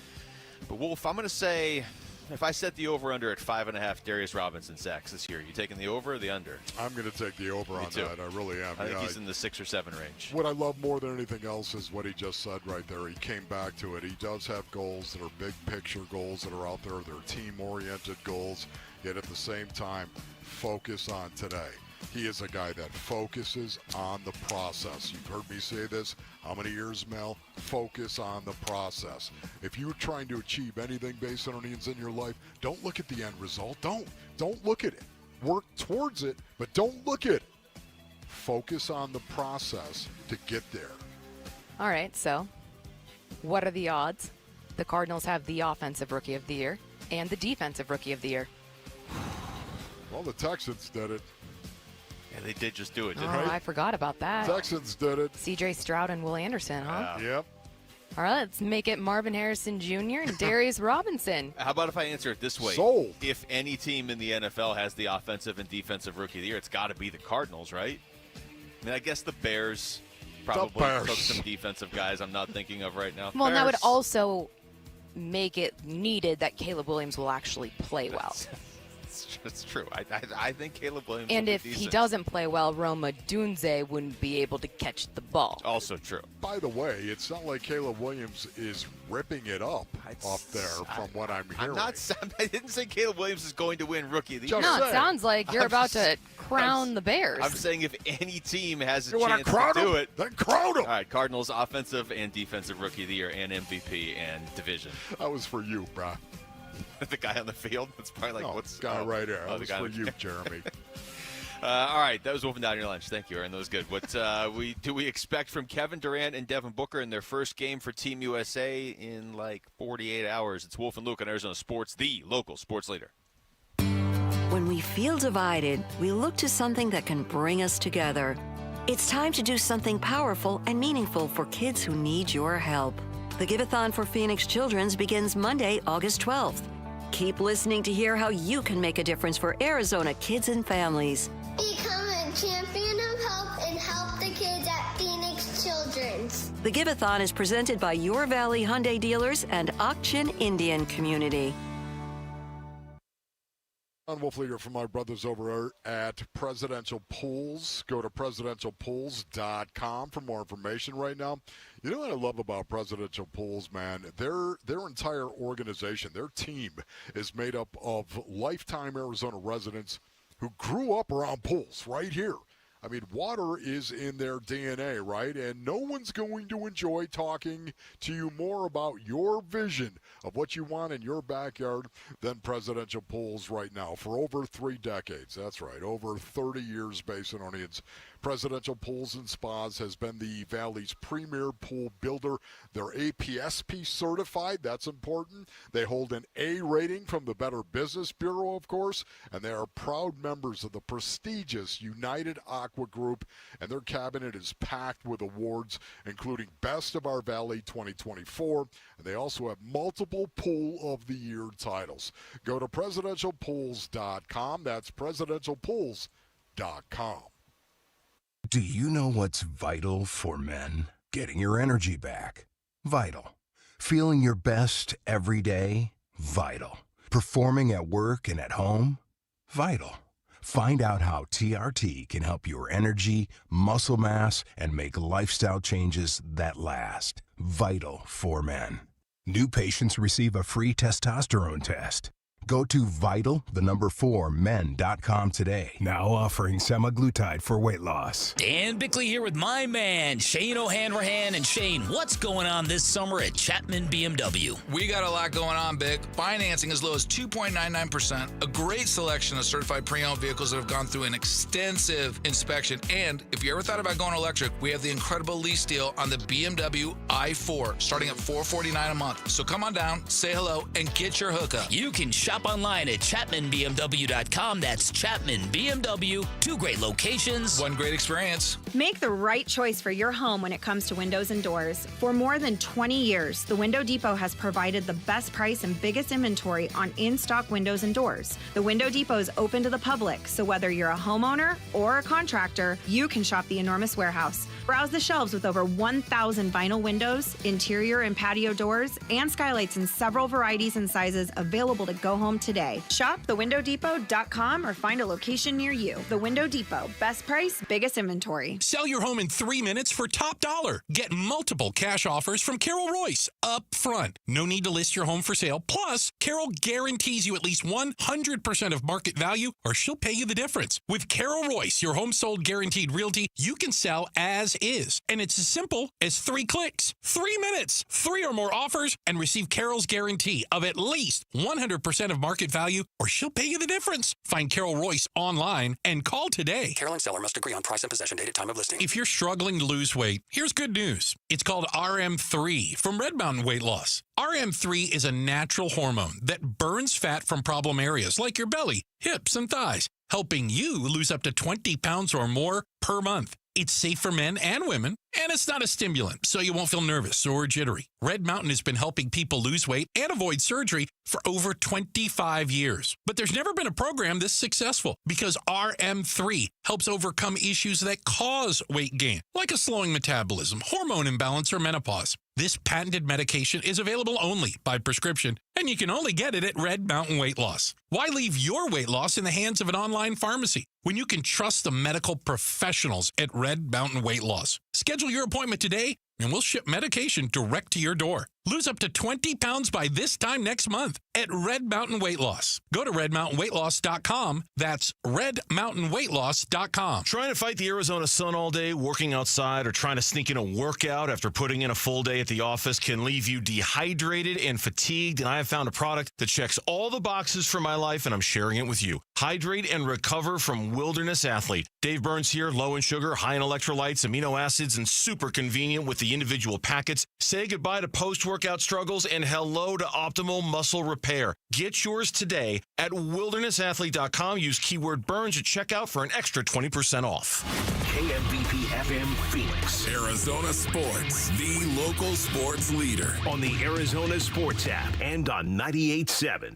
But, Wolf, I'm going to say, if I set the over-under at 5.5 Darius Robinson sacks this year, you taking the over or the under? I'm going to take the over on that. I really am. I think he's in the 6 or 7 range. What I love more than anything else is what he just said right there. He came back to it. He does have goals that are big-picture goals that are out there. They're team-oriented goals, yet at the same time, focus on today. He is a guy that focuses on the process. You've heard me say this how many years, Mel? Focus on the process. If you're trying to achieve anything based on earnings in your life, don't look at the end result. Don't look at it. Work towards it, but don't look at it. Focus on the process to get there. All right, so what are the odds? The Cardinals have the offensive rookie of the year and the defensive rookie of the year. Well, the Texans did it. Yeah, they did just do it, didn't they? they? I forgot about that. Texans did it. C.J. Stroud and Will Anderson, huh? Yep. All right, let's make it Marvin Harrison Jr. and Darius Robinson. How about if I answer it this way? Sold. If any team in the NFL has the offensive and defensive rookie of the year, it's got to be the Cardinals, right? I mean, I guess the Bears probably took some defensive guys I'm not thinking of right now. Well, that would also make it needed that Caleb Williams will actually play well. It's true. I think Caleb Williams. And if decent. he doesn't play well, Roma Dunze wouldn't be able to catch the ball. Also true. By the way, it's not like Caleb Williams is ripping it up there from what I'm hearing. I didn't say Caleb Williams is going to win Rookie of the Year. No, it sounds like you're about to crown the Bears. I'm saying if any team has a you chance to do it, then crown them. All right, Cardinals offensive and defensive Rookie of the Year and MVP and division. That was for you, bro. The guy on the field? That's probably like, what's guy right there? That was for you, Jeremy. All right, that was wolfing down your lunch. Thank you, Aaron. That was good. What do we expect from Kevin Durant and Devin Booker in their first game for Team USA in like 48 hours? It's Wolf and Luke on Arizona Sports, the local sports leader. When we feel divided, we look to something that can bring us together. It's time to do something powerful and meaningful for kids who need your help. The Give-a-thon for Phoenix Children's begins Monday, August 12th. Keep listening to hear how you can make a difference for Arizona kids and families. Become a champion of hope and help the kids at Phoenix Children's. The Give-a-thon is presented by Your Valley Hyundai dealers and Ak-Chin Indian Community. I'm Wolf Leader from my brothers over at Presidential Pools. Go to presidentialpools.com for more information right now. You know what I love about Presidential Pools, man? Their entire organization, their team is made up of lifetime Arizona residents who grew up around pools right here. I mean, water is in their DNA, right? And no one's going to enjoy talking to you more about your vision of what you want in your backyard than Presidential Pools right now. For over 3 decades, that's right, over 30 years based in Onions, Presidential Pools and Spas has been the Valley's premier pool builder. They're APSP certified. That's important. They hold an A rating from the Better Business Bureau, of course, and they are proud members of the prestigious United Aqua Group, and their cabinet is packed with awards, including Best of Our Valley 2024, and they also have multiple Pool of the Year titles. Go to presidentialpools.com. That's presidentialpools.com. Do you know what's vital for men? Getting your energy back. Vital. Feeling your best every day. Vital. Performing at work and at home. Vital. Find out how TRT can help your energy, muscle mass, and make lifestyle changes that last. Vital for men. New patients receive a free testosterone test. Go to vital4men.com today. Now offering semaglutide for weight loss. Dan Bickley here with my man, Shane O'Hanrahan. And Shane, what's going on this summer at Chapman BMW? We got a lot going on, Bick. Financing as low as 2.99%, a great selection of certified pre-owned vehicles that have gone through an extensive inspection. And if you ever thought about going electric, we have the incredible lease deal on the BMW i4, starting at $449 a month. So come on down, say hello, and get your hookup. You can shop online at ChapmanBMW.com. That's Chapman BMW. 2 great locations. 1 great experience. Make the right choice for your home when it comes to windows and doors. For more than 20 years, the Window Depot has provided the best price and biggest inventory on in-stock windows and doors. The Window Depot is open to the public, so whether you're a homeowner or a contractor, you can shop the enormous warehouse. Browse the shelves with over 1,000 vinyl windows, interior and patio doors, and skylights in several varieties and sizes available to go home today. Shop thewindowdepot.com or find a location near you. The Window Depot. Best price, biggest inventory. Sell your home in 3 minutes for top dollar. Get multiple cash offers from Carol Royce up front. No need to list your home for sale. Plus, Carol guarantees you at least 100% of market value or she'll pay you the difference. With Carol Royce, your home sold guaranteed realty, you can sell as is. And it's as simple as 3 clicks. 3 minutes. 3 or more offers and receive Carol's guarantee of at least 100% of market value or she'll pay you the difference. Find Carol Royce online and call today. Carol and seller must agree on price and possession date at time of listing. If you're struggling to lose weight, here's good news. It's called RM3 from Red Mountain Weight Loss. RM3 is a natural hormone that burns fat from problem areas like your belly, hips, and thighs, helping you lose up to 20 pounds or more per month. It's safe for men and women, and it's not a stimulant, so you won't feel nervous or jittery. Red Mountain has been helping people lose weight and avoid surgery for over 25 years. But there's never been a program this successful because RM3 helps overcome issues that cause weight gain, like a slowing metabolism, hormone imbalance, or menopause. This patented medication is available only by prescription, and you can only get it at Red Mountain Weight Loss. Why leave your weight loss in the hands of an online pharmacy when you can trust the medical professionals at Red Mountain Weight Loss? Schedule your appointment today, and we'll ship medication direct to your door. Lose up to 20 pounds by this time next month at Red Mountain Weight Loss. Go to redmountainweightloss.com. That's redmountainweightloss.com. Trying to fight the Arizona sun all day, working outside, or trying to sneak in a workout after putting in a full day at the office can leave you dehydrated and fatigued, and I have found a product that checks all the boxes for my life, and I'm sharing it with you. Hydrate and recover from Wilderness Athlete. Dave Burns here, low in sugar, high in electrolytes, amino acids, and super convenient with the individual packets. Say goodbye to post-workout struggles and hello to optimal muscle repair. Get yours today at wildernessathlete.com. Use keyword Burns at checkout for an extra 20% off. KMVP FM Phoenix. Arizona Sports, the local sports leader. On the Arizona Sports app and on 98.7.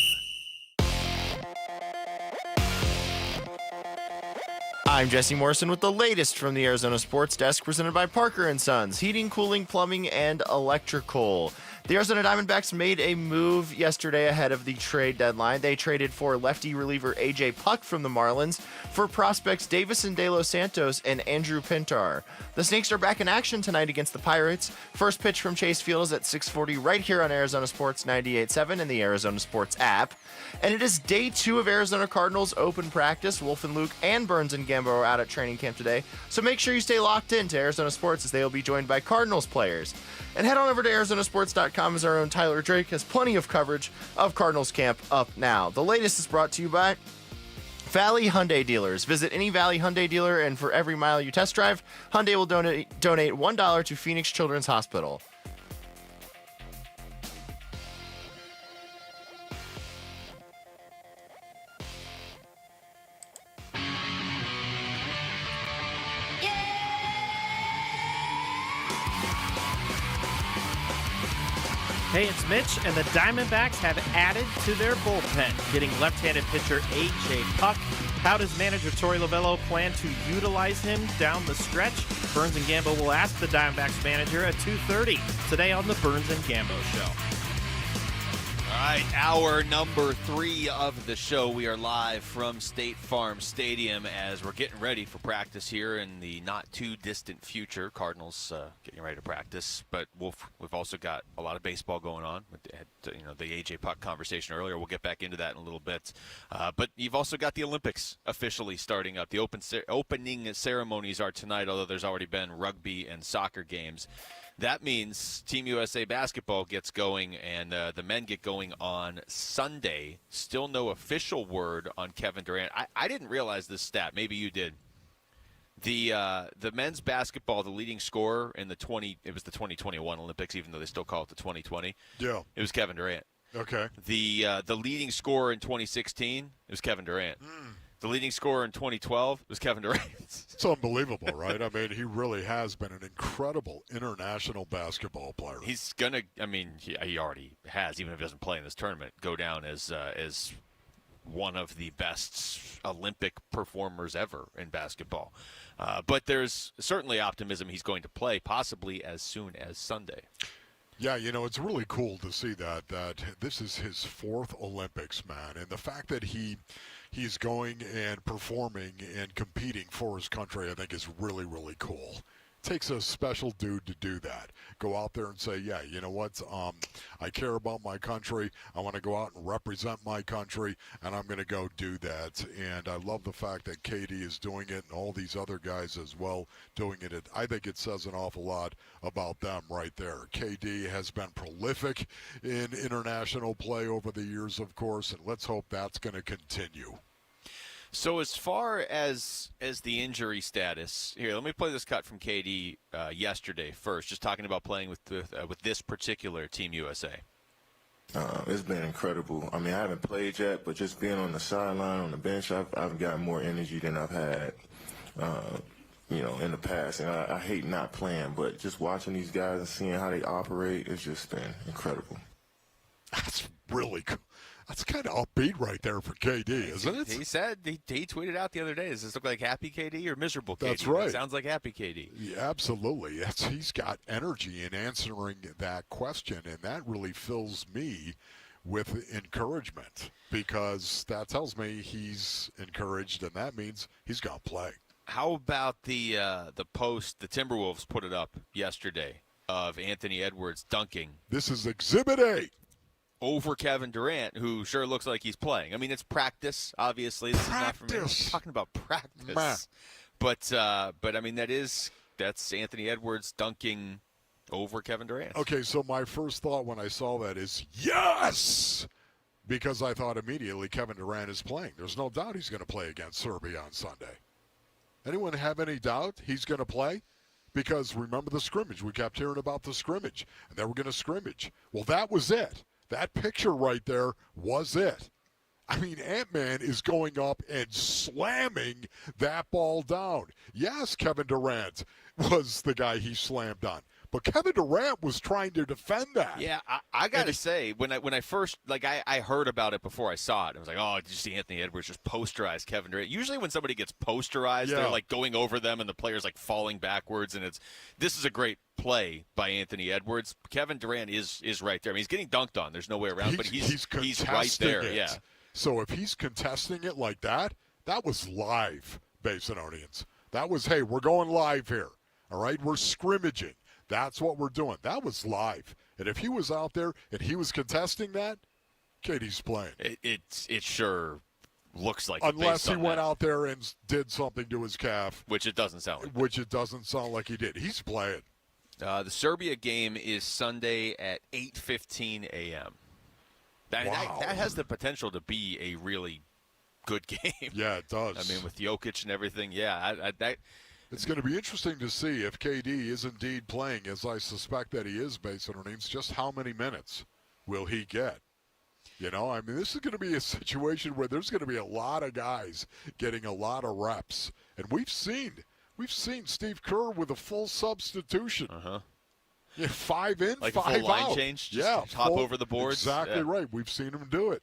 I'm Jesse Morrison with the latest from the Arizona Sports Desk, presented by Parker & Sons, heating, cooling, plumbing, and electrical. The Arizona Diamondbacks made a move yesterday ahead of the trade deadline. They traded for lefty reliever A.J. Puck from the Marlins for prospects Davison De Los Santos and Andrew Pintar. The Snakes are back in action tonight against the Pirates. First pitch from Chase Field is at 6:40 right here on Arizona Sports 98.7 and the Arizona Sports app. And it is day 2 of Arizona Cardinals open practice. Wolf and Luke and Burns and Gambo are out at training camp today. So make sure you stay locked in to Arizona Sports as they will be joined by Cardinals players. And head on over to ArizonaSports.com as our own Tyler Drake has plenty of coverage of Cardinals camp up now. The latest is brought to you by Valley Hyundai dealers. Visit any Valley Hyundai dealer, and for every mile you test drive, Hyundai will donate $1 to Phoenix Children's Hospital. Hey, it's Mitch, and the Diamondbacks have added to their bullpen, getting left-handed pitcher A.J. Puck. How does manager Tory Lovullo plan to utilize him down the stretch? Burns and Gambo will ask the Diamondbacks manager at 2:30 today on the Burns and Gambo Show. All right, hour number 3 of the show. We are live from State Farm Stadium as we're getting ready for practice here in the not-too-distant future. Cardinals getting ready to practice, but we've also got a lot of baseball going on. The A.J. Puck conversation earlier. We'll get back into that in a little bit. But you've also got the Olympics officially starting up. The opening ceremonies are tonight, although there's already been rugby and soccer games. That means Team USA basketball gets going, and the men get going on Sunday. Still no official word on Kevin Durant. I didn't realize this stat. Maybe you did. The men's basketball, the leading scorer in the 2021 Olympics, even though they still call it the 2020. Yeah. It was Kevin Durant. Okay. The leading scorer in 2016, it was Kevin Durant. The leading scorer in 2012 was Kevin Durant. It's unbelievable, right? I mean, he really has been an incredible international basketball player. He's going to, he already has, even if he doesn't play in this tournament, go down as one of the best Olympic performers ever in basketball. But there's certainly optimism he's going to play, possibly as soon as Sunday. Yeah, it's really cool to see that this is his 4th Olympics, man. And the fact that he's going and performing and competing for his country, I think, is really, really cool. Takes a special dude to do that. Go out there and say, yeah, you know what? I care about my country. I want to go out and represent my country, and I'm going to go do that. And I love the fact that KD is doing it and all these other guys as well doing it. I think it says an awful lot about them right there. KD has been prolific in international play over the years, of course, and let's hope that's going to continue. So as far as the injury status, here, let me play this cut from KD yesterday first, just talking about playing with this particular Team USA. It's been incredible. I haven't played yet, but just being on the sideline, on the bench, I've got more energy than I've had, in the past. And I hate not playing, but just watching these guys and seeing how they operate, it's just been incredible. That's really cool. That's kind of upbeat right there for KD, isn't it? He said, he tweeted out the other day, does this look like happy KD or miserable KD? That's right. It sounds like happy KD. Yeah, absolutely. He's got energy in answering that question, and that really fills me with encouragement because that tells me he's encouraged, and that means he's going to play. How about the post the Timberwolves put it up yesterday of Anthony Edwards dunking? This is Exhibit A. Over Kevin Durant, who sure looks like he's playing. It's practice, obviously. This practice. Is not for me. I'm talking about practice. But that's Anthony Edwards dunking over Kevin Durant. Okay, so my first thought when I saw that is yes, because I thought immediately Kevin Durant is playing. There's no doubt he's going to play against Serbia on Sunday. Anyone have any doubt he's going to play? Because remember the scrimmage. We kept hearing about the scrimmage, and they were going to scrimmage. Well, that was it. That picture right there was it. Ant-Man is going up and slamming that ball down. Yes, Kevin Durant was the guy he slammed on. But Kevin Durant was trying to defend that. Yeah, I got to say, when I first, I heard about it before I saw it. I was like, oh, did you see Anthony Edwards just posterize Kevin Durant? Usually when somebody gets posterized, they're going over them and the player's falling backwards. And this is a great play by Anthony Edwards. Kevin Durant is right there. He's getting dunked on. The's no way around, but he's right there. It. Yeah. So if he's contesting it like that, that was live, Basinonians. That was, hey, we're going live here. All right, we're scrimmaging. That's what we're doing. That was live. And if he was out there and he was contesting that, KD's playing. It sure looks like unless he went out there and did something to his calf. Which it doesn't sound like. Which it doesn't sound like he did. He's playing. The Serbia game is Sunday at 8:15 a.m. That has the potential to be a really good game. Yeah, it does. I mean, with Jokic and everything, yeah. It's going to be interesting to see if KD is indeed playing, as I suspect that he is based on earnings. Just how many minutes will he get? You know, I mean, this is going to be a situation where there's going to be a lot of guys getting a lot of reps. And we've seen Steve Kerr with a full substitution. Yeah, 5 in, like 5 a full line out. change, Yeah, just hop over the boards. Exactly right. We've seen him do it.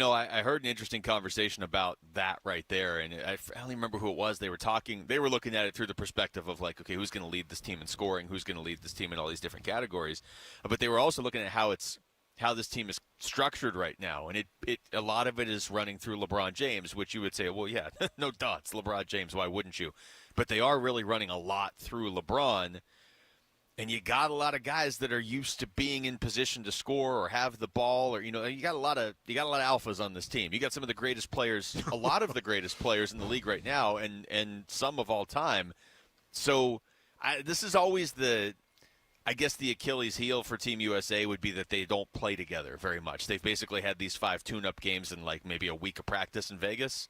I heard an interesting conversation about that right there, and I don't even remember who it was. They were looking at it through the perspective of like, okay, who's going to lead this team in scoring, who's going to lead this team in all these different categories, but they were also looking at how this team is structured right now, and a lot of it is running through LeBron James, which you would say, well, yeah, no duh, it's LeBron James. Why wouldn't you? But they are really running a lot through LeBron. And you got a lot of guys that are used to being in position to score or have the ball, or you got a lot of alphas on this team. You got some of the greatest players, a lot of the greatest players in the league right now, and some of all time. So this is always I guess the Achilles heel for Team USA would be that they don't play together very much. They've basically had these 5 tune-up games and like maybe a week of practice in Vegas.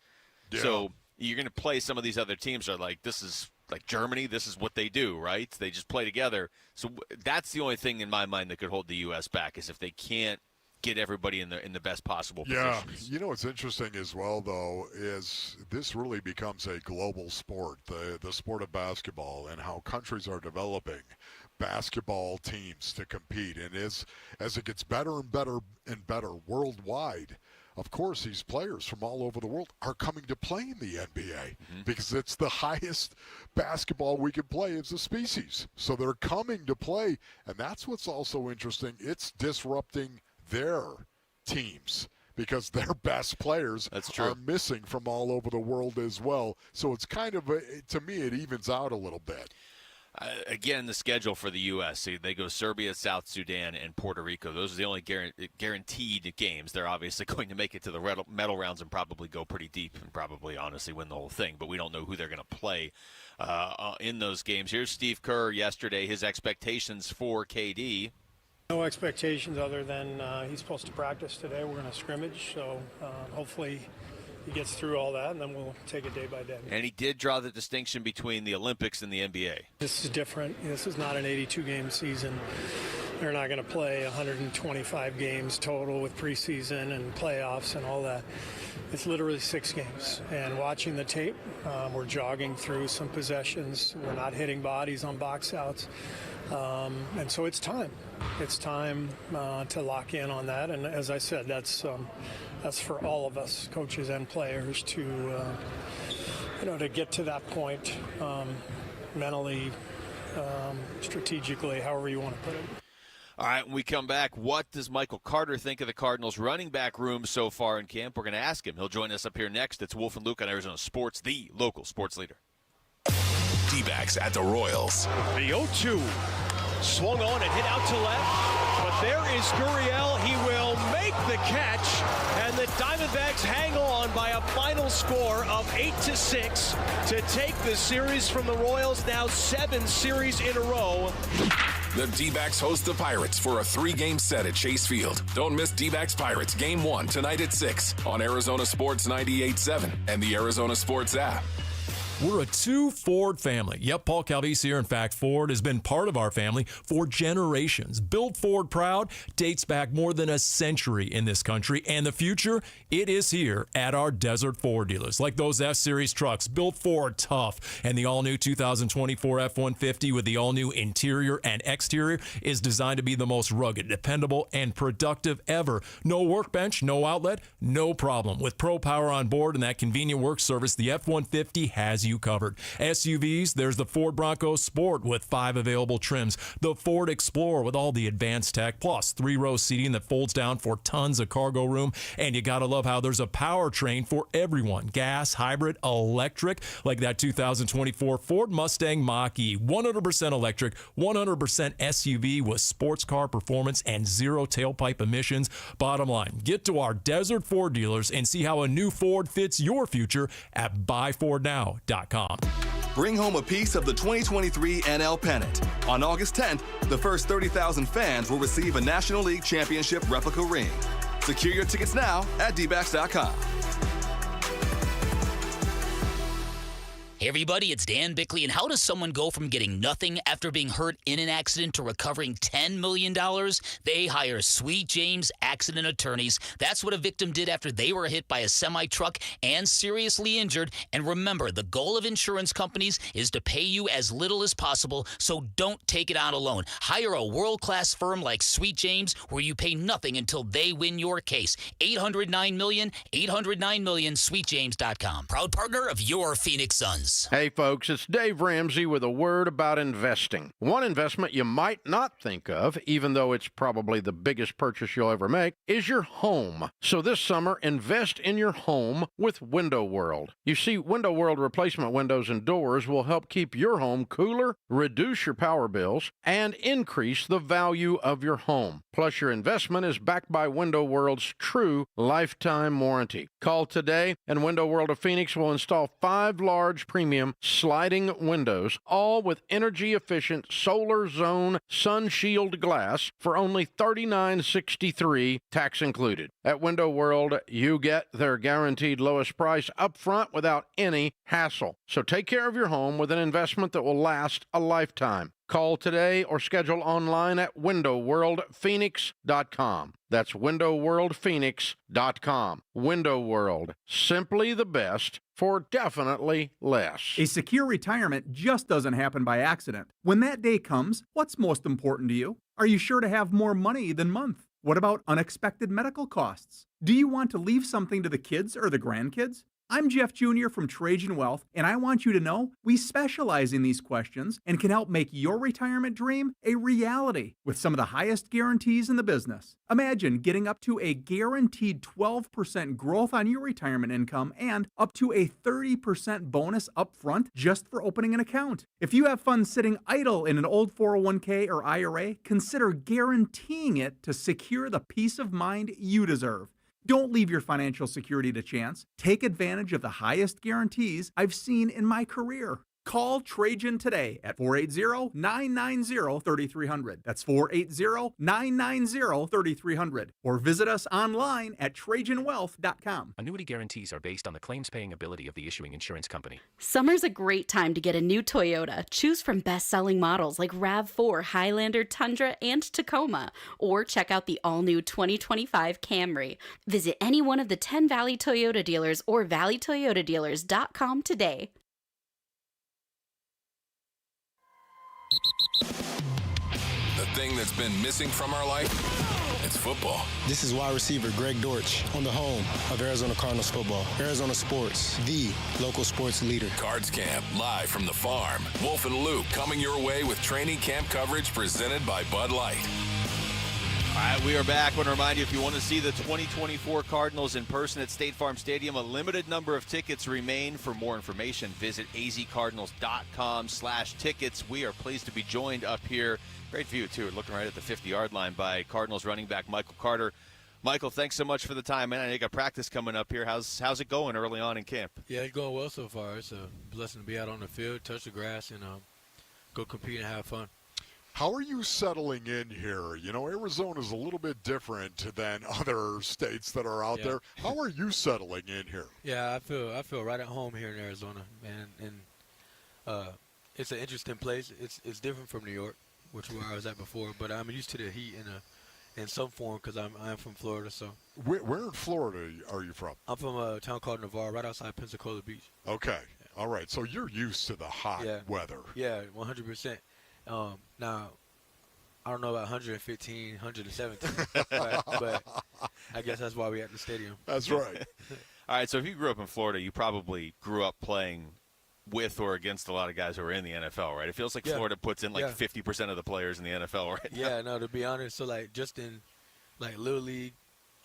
Yeah. So you're going to play some of these other teams that are like, this is like Germany, this is what they do, right? They just play together. So that's the only thing in my mind that could hold the U.S. back is if they can't get everybody in the best possible positions. You know what's interesting as well, though, is this really becomes a global sport, the sport of basketball, and how countries are developing basketball teams to compete. And as it gets better and better and better worldwide, of course, these players from all over the world are coming to play in the NBA because it's the highest basketball we can play as a species. So they're coming to play, and that's what's also interesting. It's disrupting their teams because their best players are missing from all over the world as well. So it's kind of, to me, it evens out a little bit. Again, the schedule for the U.S., they go Serbia, South Sudan, and Puerto Rico. Those are the only guaranteed games. They're obviously going to make it to the medal rounds and probably go pretty deep and probably, honestly, win the whole thing. But we don't know who they're going to play in those games. Here's Steve Kerr yesterday, his expectations for KD. No expectations other than he's supposed to practice today. We're going to scrimmage, so hopefully he gets through all that, and then we'll take it day by day. And he did draw the distinction between the Olympics and the NBA. This is different. This is not an 82-game season. They're not going to play 125 games total with preseason and playoffs and all that. It's literally 6 games. And watching the tape, we're jogging through some possessions. We're not hitting bodies on box outs. And so it's time. It's time to lock in on that. And as I said, that's for all of us, coaches and players, to get to that point mentally, strategically, however you want to put it. All right, when we come back, what does Michael Carter think of the Cardinals' running back room so far in camp? We're going to ask him. He'll join us up here next. It's Wolf and Luke on Arizona Sports, the local sports leader. Dbacks at the Royals. The 0-2 swung on and hit out to left, but there is Gurriel. He will make the catch, and the Diamondbacks hang on by a final score of 8-6 to take the series from the Royals, now 7 series in a row. The D-backs host the Pirates for a 3-game set at Chase Field. Don't miss D-backs Pirates Game 1 tonight at 6 on Arizona Sports 98.7 and the Arizona Sports app. We're a 2 Ford family. Yep, Paul Calvise here. In fact, Ford has been part of our family for generations. Built Ford proud dates back more than a century in this country, and the future, it is here at our Desert Ford dealers. Like those F-Series trucks, built Ford tough, and the all-new 2024 F-150 with the all-new interior and exterior is designed to be the most rugged, dependable, and productive ever. No workbench, no outlet, no problem. With Pro Power on board and that convenient work service, the F-150 has you covered. SUVs, there's the Ford Bronco Sport with 5 available trims, the Ford Explorer with all the advanced tech, plus 3-row seating that folds down for tons of cargo room, and you gotta love how there's a powertrain for everyone. Gas, hybrid, electric, like that 2024 Ford Mustang Mach-E, 100% electric, 100% SUV with sports car performance and 0 tailpipe emissions. Bottom line, get to our Desert Ford dealers and see how a new Ford fits your future at buyfordnow.com. Bring home a piece of the 2023 NL pennant. On August 10th, the first 30,000 fans will receive a National League Championship replica ring. Secure your tickets now at dbacks.com. Hey everybody, it's Dan Bickley, and how does someone go from getting nothing after being hurt in an accident to recovering $10 million? They hire Sweet James Accident Attorneys. That's what a victim did after they were hit by a semi-truck and seriously injured. And remember, the goal of insurance companies is to pay you as little as possible, so don't take it on alone. Hire a world-class firm like Sweet James where you pay nothing until they win your case. 800-9-million, 800-9-million, sweetjames.com. Proud partner of your Phoenix Suns. Hey folks, it's Dave Ramsey with a word about investing. One investment you might not think of, even though it's probably the biggest purchase you'll ever make, is your home. So this summer, invest in your home with Window World. You see, Window World replacement windows and doors will help keep your home cooler, reduce your power bills, and increase the value of your home. Plus, your investment is backed by Window World's true lifetime warranty. Call today, and Window World of Phoenix will install 5 large premium sliding windows, all with energy-efficient Solar Zone Sun Shield glass for only $39.63, tax included. At Window World, you get their guaranteed lowest price up front without any hassle. So take care of your home with an investment that will last a lifetime. Call today or schedule online at windowworldphoenix.com. That's windowworldphoenix.com. Window World, simply the best for definitely less. A secure retirement just doesn't happen by accident. When that day comes, what's most important to you? Are you sure to have more money than month? What about unexpected medical costs? Do you want to leave something to the kids or the grandkids? I'm Jeff Jr. from Trajan Wealth, and I want you to know we specialize in these questions and can help make your retirement dream a reality with some of the highest guarantees in the business. Imagine getting up to a guaranteed 12% growth on your retirement income and up to a 30% bonus up front just for opening an account. If you have funds sitting idle in an old 401k or IRA, consider guaranteeing it to secure the peace of mind you deserve. Don't leave your financial security to chance. Take advantage of the highest guarantees I've seen in my career. Call Trajan today at 480-990-3300. That's 480-990-3300. Or visit us online at TrajanWealth.com. Annuity guarantees are based on the claims-paying ability of the issuing insurance company. Summer's a great time to get a new Toyota. Choose from best-selling models like RAV4, Highlander, Tundra, and Tacoma. Or check out the all-new 2025 Camry. Visit any one of the 10 Valley Toyota dealers or valleytoyotadealers.com today. The thing that's been missing from our life, it's football. This is wide receiver Greg Dortch on the home of Arizona Cardinals football. Arizona Sports, the local sports leader. Cards Camp, live from the farm. Wolf and Luke coming your way with training camp coverage presented by Bud Light. All right, we are back. I want to remind you, if you want to see the 2024 Cardinals in person at State Farm Stadium, a limited number of tickets remain. For more information, visit azcardinals.com/tickets. We are pleased to be joined up here. Great view, too, looking right at the 50-yard line by Cardinals running back Michael Carter. Michael, thanks so much for the time, man. I know you got practice coming up here. How's it going early on in camp? Yeah, it's going well so far. It's a blessing to be out on the field, touch the grass, and go compete and have fun. How are you settling in here? You know, Arizona's a little bit different than other states that are out there. How are you settling in here? Yeah, I feel right at home here in Arizona, man. And it's an interesting place. It's different from New York, which is where I was at before. But I'm used to the heat in some form because I'm from Florida. So where in Florida are you from? I'm from a town called Navarre, right outside Pensacola Beach. Okay, all right. So you're used to the hot weather. Yeah, 100%. Now, I don't know about 115, 117, but I guess that's why we at the stadium. That's right. All right, so if you grew up in Florida, you probably grew up playing with or against a lot of guys who are in the NFL, right? It feels like Florida puts in 50% of the players in the NFL right now. Yeah, no, to be honest, so just in Little League,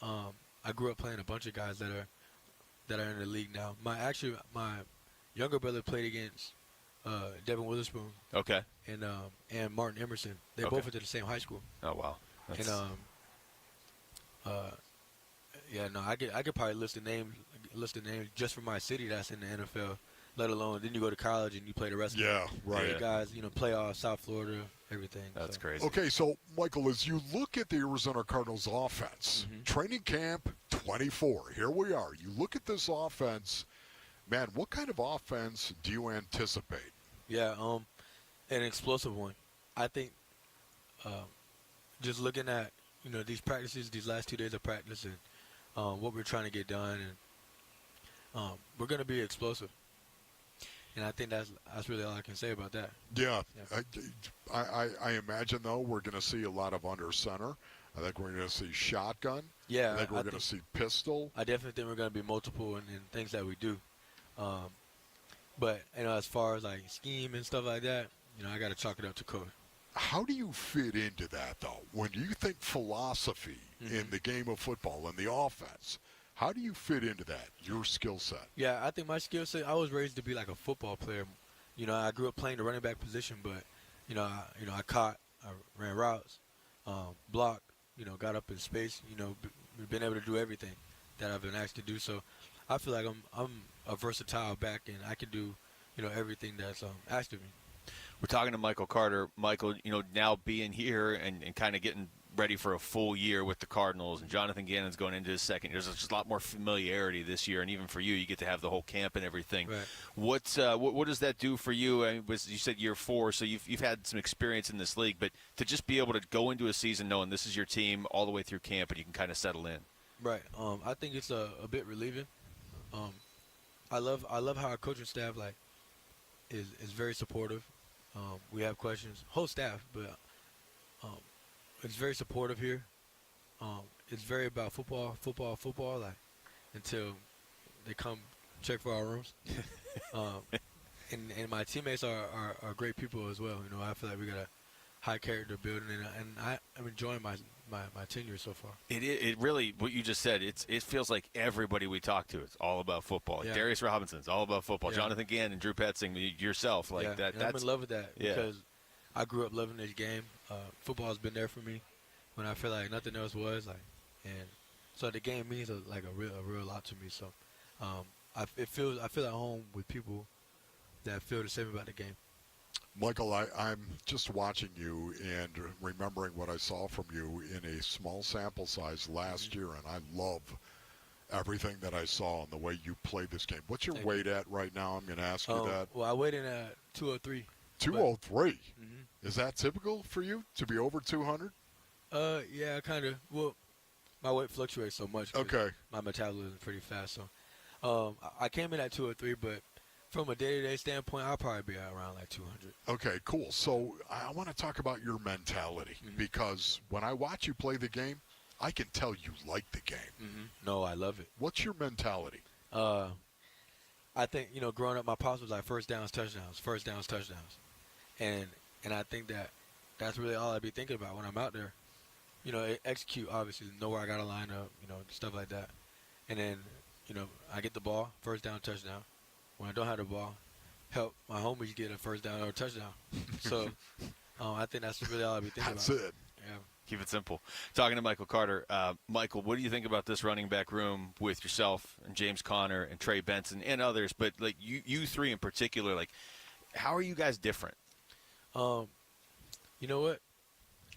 I grew up playing a bunch of guys that are in the league now. My younger brother played against Devin Witherspoon. Okay. And Martin Emerson. They both went to the same high school. Oh wow. That's... And I could probably list the names just for my city that's in the NFL. Let alone then you go to college and you play the rest. Yeah, of right. The guys, playoffs, South Florida, everything. That's crazy. Okay, so Michael, as you look at the Arizona Cardinals offense, training camp 24. Here we are. You look at this offense. Man, what kind of offense do you anticipate? Yeah, an explosive one. I think just looking at, these practices, these last 2 days of practice and what we're trying to get done, and we're going to be explosive. And I think that's really all I can say about that. Yeah. I imagine, though, we're going to see a lot of under center. I think we're going to see shotgun. Yeah. I think we're going to see pistol. I definitely think we're going to be multiple in things that we do. But, as far as, like, scheme and stuff like that, I got to chalk it up to coach. How do you fit into that, though? When you think philosophy in the game of football and the offense, how do you fit into that, your skill set? Yeah, I think my skill set, I was raised to be like a football player. I grew up playing the running back position, but, I caught, I ran routes, blocked, got up in space, been able to do everything that I've been asked to do. So I feel like I'm a versatile back, and I can do, everything that's asked of me. We're talking to Michael Carter. Michael, now being here and kind of getting ready for a full year with the Cardinals, and Jonathan Gannon's going into his second year. There's just a lot more familiarity this year, and even for you get to have the whole camp and everything. Right. What does that do for you? I mean, you said year 4, so you've had some experience in this league, but to just be able to go into a season knowing this is your team all the way through camp and you can kind of settle in. Right. I think it's a bit relieving. I love how our coaching staff is very supportive. We have questions, whole staff, but it's very supportive here. It's very about football, until they come check for our rooms. And my teammates are great people as well. I feel like we got a high character building, and I'm enjoying my tenure so far. It really, what you just said, it feels like everybody we talk to, it's all about football. Yeah. Darius Robinson's all about football. Yeah. Jonathan Gannon, Drew Petzing, yourself, that. And I'm in love with that because I grew up loving this game. Football's been there for me when I feel like nothing else was, and so the game means a real lot to me. So I feel at home with people that feel the same about the game. Michael, I'm just watching you and remembering what I saw from you in a small sample size last year, and I love everything that I saw and the way you played this game. What's your weight at right now? I'm going to ask you that. Well, I weighed in at 203. 203? Is that typical for you to be over 200? Yeah, kind of. Well, my weight fluctuates so much. Okay. My metabolism is pretty fast. So I came in at 203, but from a day-to-day standpoint, I'll probably be around 200. Okay, cool. So I want to talk about your mentality because when I watch you play the game, I can tell you like the game. No, I love it. What's your mentality? I think, growing up, my pops was like first downs, touchdowns. And I think that's really all I'd be thinking about when I'm out there. Execute, obviously, know where I got to line up, stuff like that. And then, I get the ball, first down, touchdown. When I don't have the ball, help my homies get a first down or a touchdown. So I think that's really all I'd be thinking about. That's it. Yeah. Keep it simple. Talking to Michael Carter. Michael, what do you think about this running back room with yourself and James Conner and Trey Benson and others? But you three in particular, how are you guys different? You know what?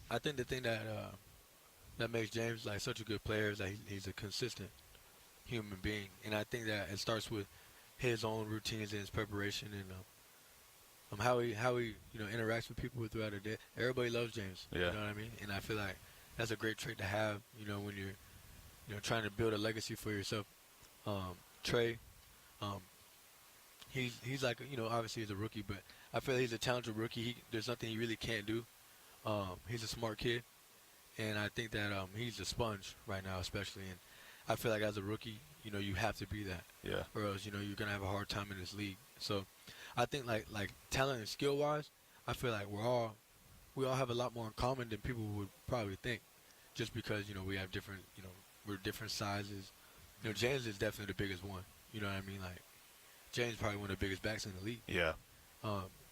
I think the thing that makes James such a good player is that he's a consistent human being, and I think that it starts with his own routines and his preparation and how he interacts with people throughout the day. Everybody loves James. Yeah. You know what I mean? And I feel like that's a great trait to have. When you're trying to build a legacy for yourself. Trey, he's obviously he's a rookie, but I feel like he's a talented rookie. There's nothing he really can't do. He's a smart kid, and I think that he's a sponge right now, especially. And I feel like as a rookie, you have to be that. Yeah. Or else, you're gonna have a hard time in this league. So, I think like talent and skill wise, I feel like we all have a lot more in common than people would probably think, just because we have different we're different sizes. James is definitely the biggest one. You know what I mean? James is probably one of the biggest backs in the league. Yeah.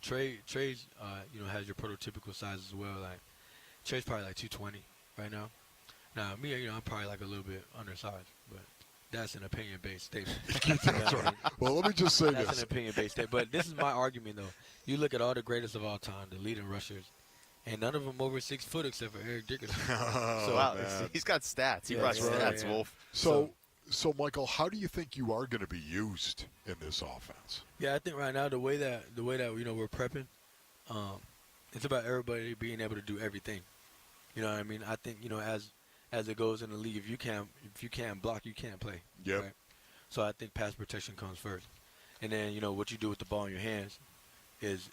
Trey's has your prototypical size as well. Trey's probably 220 right now. Now me, I'm probably a little bit undersized, but that's an opinion-based statement. That's right. Well, let me just say that's this. an opinion-based statement. But this is my argument, though. You look at all the greatest of all time, the leading rushers, and none of them over 6 foot except for Eric Dickerson. Wow, he's got stats. He brought stats, Wolf. So So, Michael, how do you think you are going to be used in this offense? Yeah, I think right now the way that we're prepping, it's about everybody being able to do everything. You know what I mean? I think as it goes in the league, if you can't block, you can't play. Yep. Right? So I think pass protection comes first, and then what you do with the ball in your hands is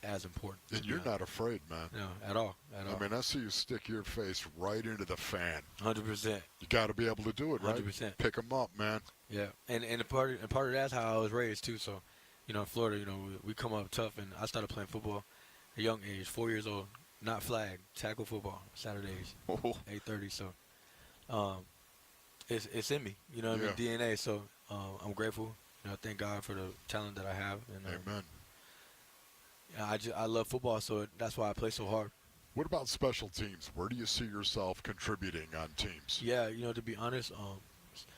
as important. And you're not afraid, man. No, at all. I mean, I see you stick your face right into the fan. 100%. You got to be able to do it, right? 100%. Pick them up, man. Yeah, and part of that's how I was raised too. So, in Florida, we come up tough, and I started playing football at a young age, 4 years old, not flag, tackle football, Saturdays, 8:30. So, it's in me, I mean, DNA. So, I'm grateful. Thank God for the talent that I have. And, Amen. I love football, so that's why I play so hard. What about special teams? Where do you see yourself contributing on teams? Yeah, to be honest,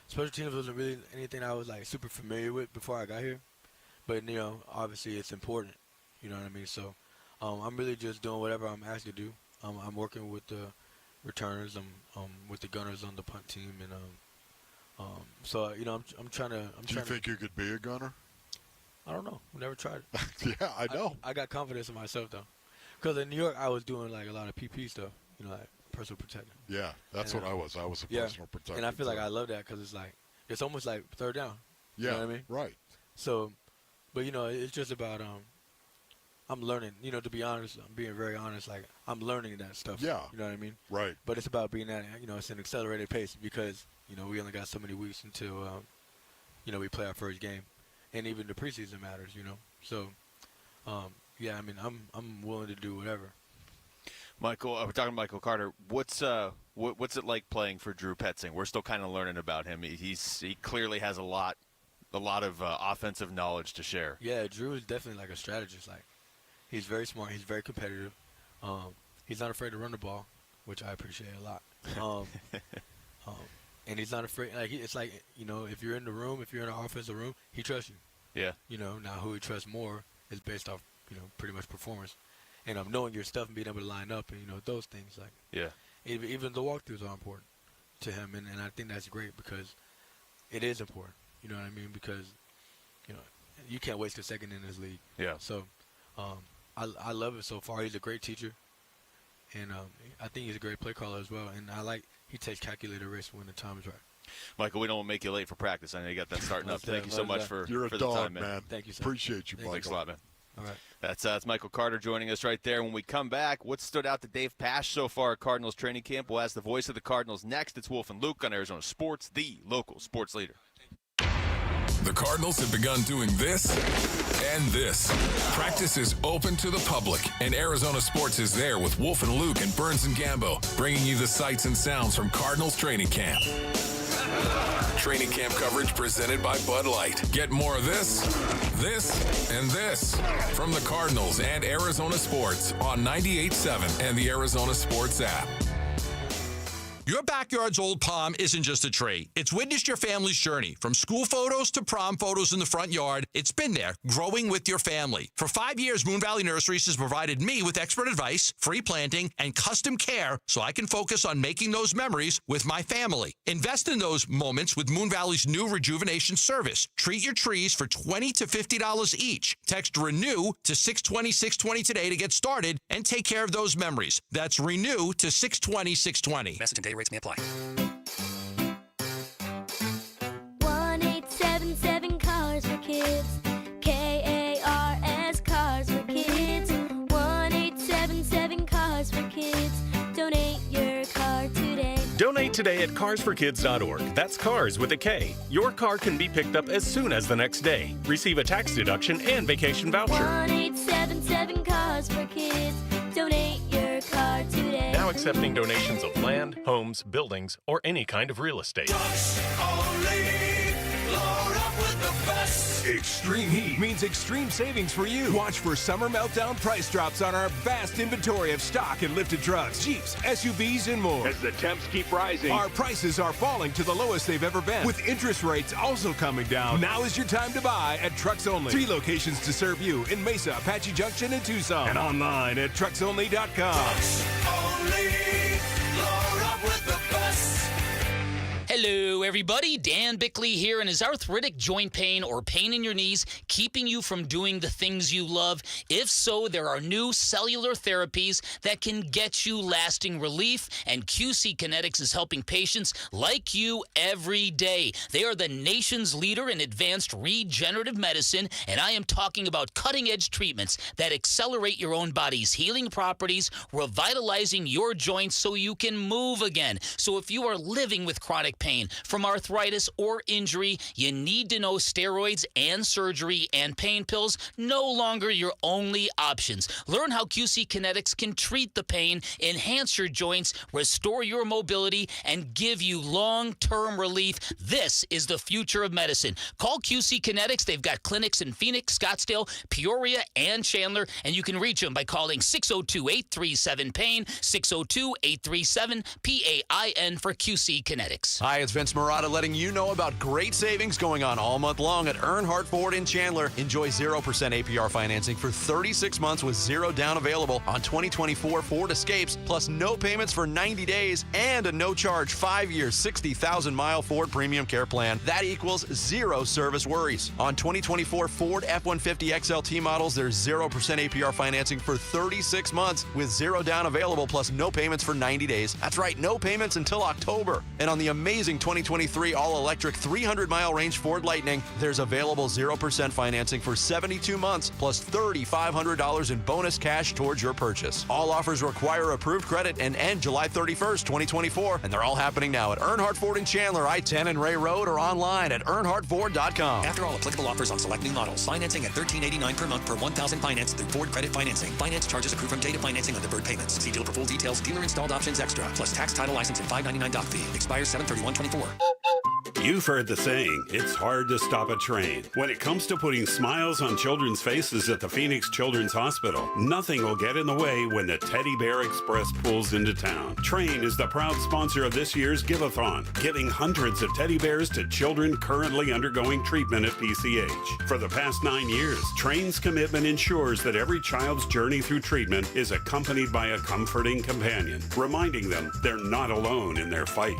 special teams wasn't really anything I was like super familiar with before I got here, but obviously it's important. You know what I mean? So I'm really just doing whatever I'm asked to do. I'm working with the returners. I'm with the gunners on the punt team, and so I'm trying to. Do you think you could be a gunner? I don't know. Never tried it. Yeah, I know. I got confidence in myself though, because in New York I was doing like a lot of PP stuff. Like personal protector. Yeah, that's what I was. I was a personal protector. And I feel like I love that because it's almost like third down. Yeah, you know what I mean? Right. So, but it's just about I'm learning. To be honest, I'm being very honest. Like I'm learning that stuff. Yeah. You know what I mean? Right. But it's about being at it's an accelerated pace because we only got so many weeks until we play our first game, and even the preseason matters. So yeah, I mean I'm willing to do whatever. Michael, we're talking to Michael Carter. What's it like playing for Drew Petzing? We're still kind of learning about him. He clearly has a lot of offensive knowledge to share. Yeah, Drew is definitely like a strategist. Like he's very smart. He's very competitive. He's not afraid to run the ball, which I appreciate a lot. And he's not afraid. Like it's like if you're in the room, if you're in an offensive room, he trusts you. Yeah. Now who he trusts more is based off pretty much performance. And knowing your stuff and being able to line up and those things even the walkthroughs are important to him, and I think that's great because it is important. You know what I mean? Because you can't waste a second in this league. Yeah. So I love it so far. He's a great teacher, and I think he's a great play caller as well. And he takes calculated risks when the time is right. Michael, we don't want to make you late for practice. I know you got that starting up. Thank you so much for You're a the dog, time, man. Thank you, sir. Appreciate you, Michael. Thanks a lot, man. All right. That's Michael Carter joining us right there. When we come back, what stood out to Dave Pasch so far at Cardinals training camp? We'll ask the voice of the Cardinals next. It's Wolf and Luke on Arizona Sports, the local sports leader. The Cardinals have begun doing this and this. Practice is open to the public, and Arizona Sports is there with Wolf and Luke and Burns and Gambo, bringing you the sights and sounds from Cardinals training camp. Training camp coverage presented by Bud Light. Get more of this, and this from the Cardinals and Arizona Sports on 98.7 and the Arizona Sports app. Your backyard's old palm isn't just a tree. It's witnessed your family's journey. From school photos to prom photos in the front yard, it's been there, growing with your family. For 5 years, Moon Valley Nurseries has provided me with expert advice, free planting, and custom care so I can focus on making those memories with my family. Invest in those moments with Moon Valley's new rejuvenation service. Treat your trees for $20 to $50 each. Text RENEW to 620-620 today to get started and take care of those memories. That's RENEW to 620-620. Message and data rates may apply. 1877 Cars for Kids. KARS Cars for Kids. 1877 Cars for Kids. Donate your car today. Donate today at carsforkids.org. That's cars with a K. Your car can be picked up as soon as the next day. Receive a tax deduction and vacation voucher. 1877 Cars for Kids. Donate your car today. Now accepting donations of land, homes, buildings, or any kind of real estate. Extreme heat means extreme savings for you. Watch for summer meltdown price drops on our vast inventory of stock and lifted trucks, Jeeps, SUVs, and more. As the temps keep rising, our prices are falling to the lowest they've ever been. With interest rates also coming down, now is your time to buy at Trucks Only. 3 locations to serve you in Mesa, Apache Junction, and Tucson. And online at trucksonly.com. Trucks Only, load up with the best. Hello, everybody. Dan Bickley here, and is arthritic joint pain or pain in your knees keeping you from doing the things you love? If so, there are new cellular therapies that can get you lasting relief, and QC Kinetics is helping patients like you every day. They are the nation's leader in advanced regenerative medicine, and I am talking about cutting-edge treatments that accelerate your own body's healing properties, revitalizing your joints so you can move again. So if you are living with chronic pain from arthritis or injury, you need to know steroids and surgery and pain pills no longer your only options. Learn how QC Kinetics can treat the pain, enhance your joints, restore your mobility, and give you long-term relief. This is the future of medicine. Call QC Kinetics. They've got clinics in Phoenix, Scottsdale, Peoria, and Chandler, and you can reach them by calling 602-837-PAIN, 602-837-PAIN for QC Kinetics. Hi, it's Vince Marotta letting you know about great savings going on all month long at Earnhardt Ford in Chandler. Enjoy 0% APR financing for 36 months with zero down available on 2024 Ford Escapes, plus no payments for 90 days and a no-charge 5-year, 60,000-mile Ford Premium Care Plan. That equals zero service worries. On 2024 Ford F-150 XLT models, there's 0% APR financing for 36 months with zero down available, plus no payments for 90 days. That's right, no payments until October. And on the amazing 2023 all-electric 300-mile range Ford Lightning, there's available 0% financing for 72 months, plus $3,500 in bonus cash towards your purchase. All offers require approved credit and end July 31st, 2024, and they're all happening now at Earnhardt Ford in Chandler, I-10 and Ray Road, or online at earnhardtford.com. After all applicable offers on select new models. Financing at $13.89 per month per 1,000 financed through Ford Credit Financing. Finance charges accrue from date of financing on deferred payments. See dealer for full details. Dealer installed options extra, plus tax, title, license, and $5.99 doc fee. Expires 7/31/24. You've heard the saying, it's hard to stop a train. When it comes to putting smiles on children's faces at the Phoenix Children's Hospital, nothing will get in the way when the Teddy Bear Express pulls into town. Train is the proud sponsor of this year's Give-a-thon, giving hundreds of teddy bears to children currently undergoing treatment at PCH. For the past 9 years, Train's commitment ensures that every child's journey through treatment is accompanied by a comforting companion, reminding them they're not alone in their fight.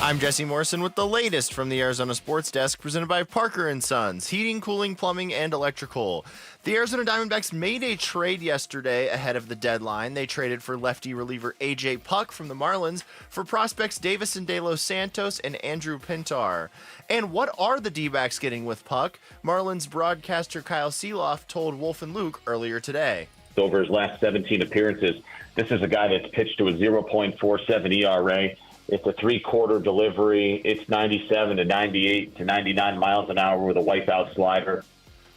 I'm Jesse Morrison with the latest from the Arizona Sports Desk, presented by Parker & Sons, heating, cooling, plumbing, and electrical. The Arizona Diamondbacks made a trade yesterday ahead of the deadline. They traded for lefty reliever A.J. Puck from the Marlins for prospects Davison De Los Santos and Andrew Pintar. And what are the D-backs getting with Puck? Marlins broadcaster Kyle Seeloff told Wolf and Luke earlier today. Over his last 17 appearances, this is a guy that's pitched to a 0.47 ERA. It's a three-quarter delivery. It's 97 to 98 to 99 miles an hour with a wipeout slider.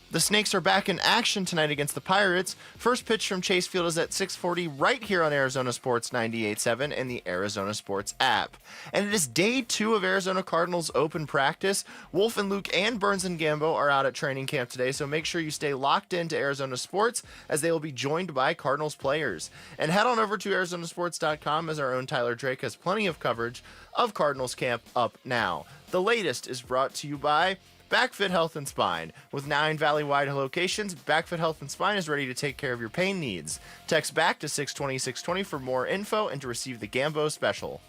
The Snakes are back in action tonight against the Pirates. First pitch from Chase Field is at 6:40 right here on Arizona Sports 98.7 and the Arizona Sports app. And it is day 2 of Arizona Cardinals open practice. Wolf and Luke and Burns and Gambo are out at training camp today, so make sure you stay locked into Arizona Sports as they will be joined by Cardinals players. And head on over to ArizonaSports.com as our own Tyler Drake has plenty of coverage of Cardinals camp up now. The latest is brought to you by BackFit Health and Spine. With 9 valley-wide locations, BackFit Health and Spine is ready to take care of your pain needs. Text BACK to 620-620 for more info and to receive the Gambo special.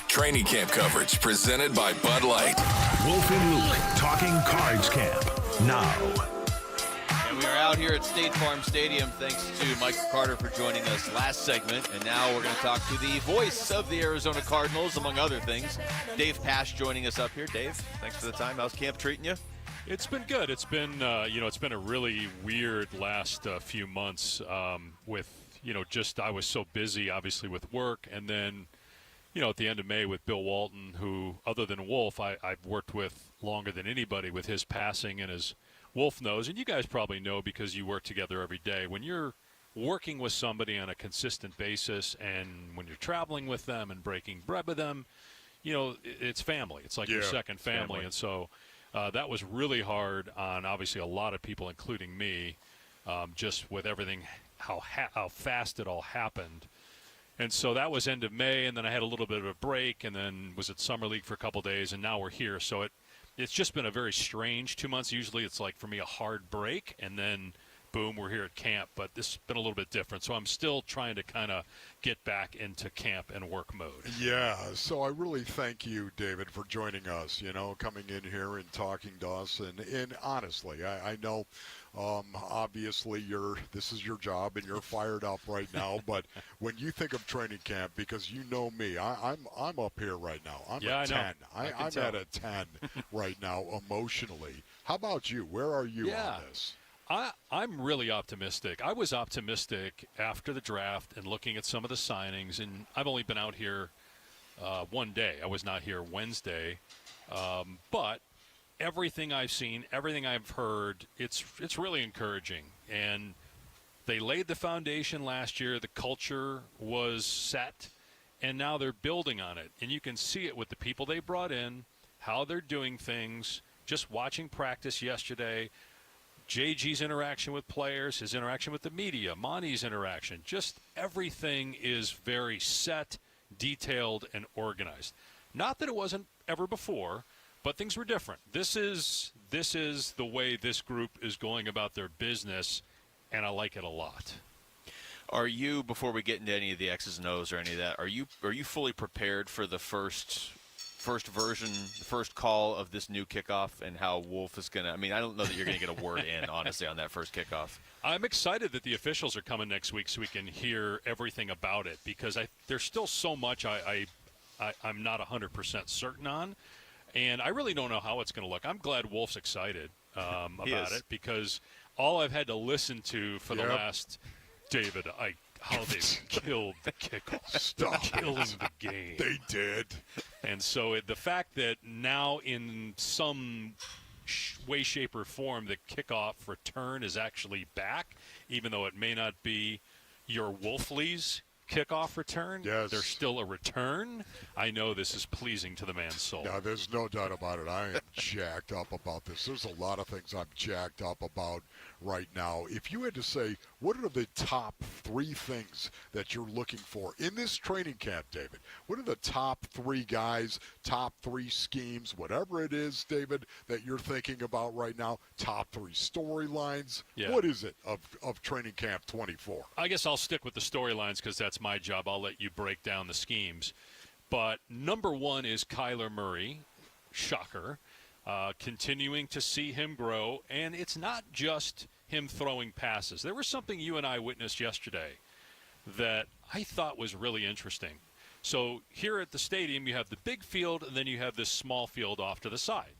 Training camp coverage presented by Bud Light. Wolf and Luke talking Cards Camp now. And we are out here at State Farm Stadium thanks to Michael Carter for joining us last segment. And now we're going to talk to the voice of the Arizona Cardinals, among other things. Dave Pasch joining us up here. Dave, thanks for the time. How's camp treating you? It's been good. It's been, it's been a really weird last few months with, I was so busy, obviously, with work. And then, at the end of May with Bill Walton, who, other than Wolf, I've worked with longer than anybody with his passing, and as Wolf knows, and you guys probably know because you work together every day, when you're working with somebody on a consistent basis and when you're traveling with them and breaking bread with them, it's family. It's like your second family. And so that was really hard on, obviously, a lot of people, including me. just with everything, how fast it all happened. And so that was end of May, and then I had a little bit of a break, and then was at Summer League for a couple days, and now we're here. So it's just been a very strange 2 months. Usually it's like, for me, a hard break, and then boom, we're here at camp. But this has been a little bit different. So I'm still trying to kind of get back into camp and work mode. Yeah, so I really thank you, David, for joining us, coming in here and talking to us. And honestly, I know obviously this is your job and you're fired up right now, but when you think of training camp, because you know me, I'm up here right now. I'm Yeah, at I know. 10. I I'm can at tell. a 10 right now emotionally. How about you? Where are you on this? I'm really optimistic. I was optimistic after the draft and looking at some of the signings, and I've only been out here one day. I was not here Wednesday, but everything I've seen, everything I've heard, it's really encouraging. And they laid the foundation last year. The culture was set, and now they're building on it. And you can see it with the people they brought in, how they're doing things. Just watching practice yesterday, JG's interaction with players, his interaction with the media, Monty's interaction, just everything is very set, detailed, and organized. Not that it wasn't ever before, but things were different. This is the way this group is going about their business, and I like it a lot. Are you, before we get into any of the X's and O's or any of that, are you fully prepared for the first version, the first call of this new kickoff and how Wolf is going to – I mean, I don't know that you're going to get a word in, honestly, on that first kickoff. I'm excited that the officials are coming next week so we can hear everything about it, because there's still so much I'm not 100% certain on, and I really don't know how it's going to look. I'm glad Wolf's excited about it, because all I've had to listen to for the last – David, how they've killed the kickoff. They're killing the game. They did. And so the fact that now in some way, shape, or form the kickoff return is actually back, even though it may not be your Wolfley's kickoff return, yes, there's still a return. I know this is pleasing to the man's soul. Yeah, there's no doubt about it. I am jacked up about this. There's a lot of things I'm jacked up about right now. If you had to say, what are the top 3 things that you're looking for in this training camp, David? What are the top 3 guys, top 3 schemes, whatever it is, David, that you're thinking about right now? Top 3 storylines? Yeah. What is it of training camp 24? I guess I'll stick with the storylines because that's my job. I'll let you break down the schemes. But number 1 is Kyler Murray. Shocker. Continuing to see him grow. And it's not just him throwing passes. There was something you and I witnessed yesterday that I thought was really interesting. So here at the stadium, you have the big field, and then you have this small field off to the side.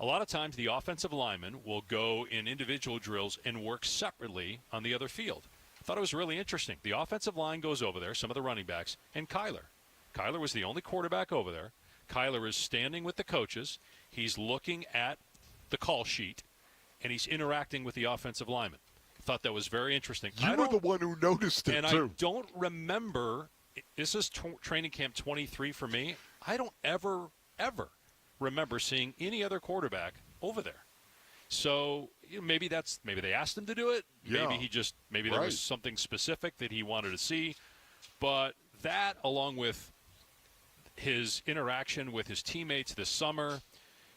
A lot of times the offensive linemen will go in individual drills and work separately on the other field. I thought it was really interesting. The offensive line goes over there, some of the running backs, and Kyler. Kyler was the only quarterback over there. Kyler is standing with the coaches. He's looking at the call sheet, and he's interacting with the offensive lineman. I thought that was very interesting. You were the one who noticed it, and too. I don't remember – this is training camp 23 for me. I don't ever remember seeing any other quarterback over there. So maybe they asked him to do it. Yeah. Maybe there was something specific that he wanted to see. But that, along with his interaction with his teammates this summer,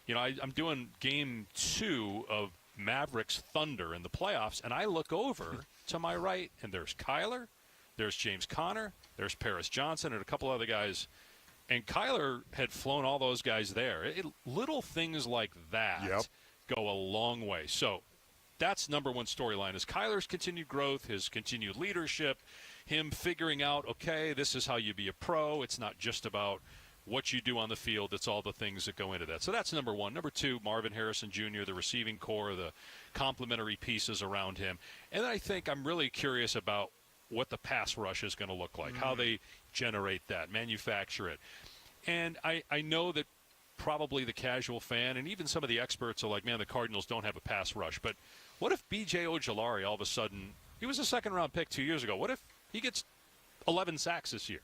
I'm doing game 2 of Mavericks Thunder in the playoffs, and I look over to my right, and there's Kyler, there's James Conner, there's Paris Johnson, and a couple other guys. And Kyler had flown all those guys there. Little things like that go a long way. So that's number 1 storyline is Kyler's continued growth, his continued leadership, him figuring out, okay, this is how you be a pro. It's not just about what you do on the field. It's all the things that go into that. So that's number 1. Number 2, Marvin Harrison Jr., the receiving core, the complementary pieces around him. And I think I'm really curious about what the pass rush is going to look like, how they generate that, manufacture it. And I know that probably the casual fan and even some of the experts are like, man, the Cardinals don't have a pass rush. But what if B.J. Ojulari all of a sudden, he was a second-round pick 2 years ago. What if he gets 11 sacks this year?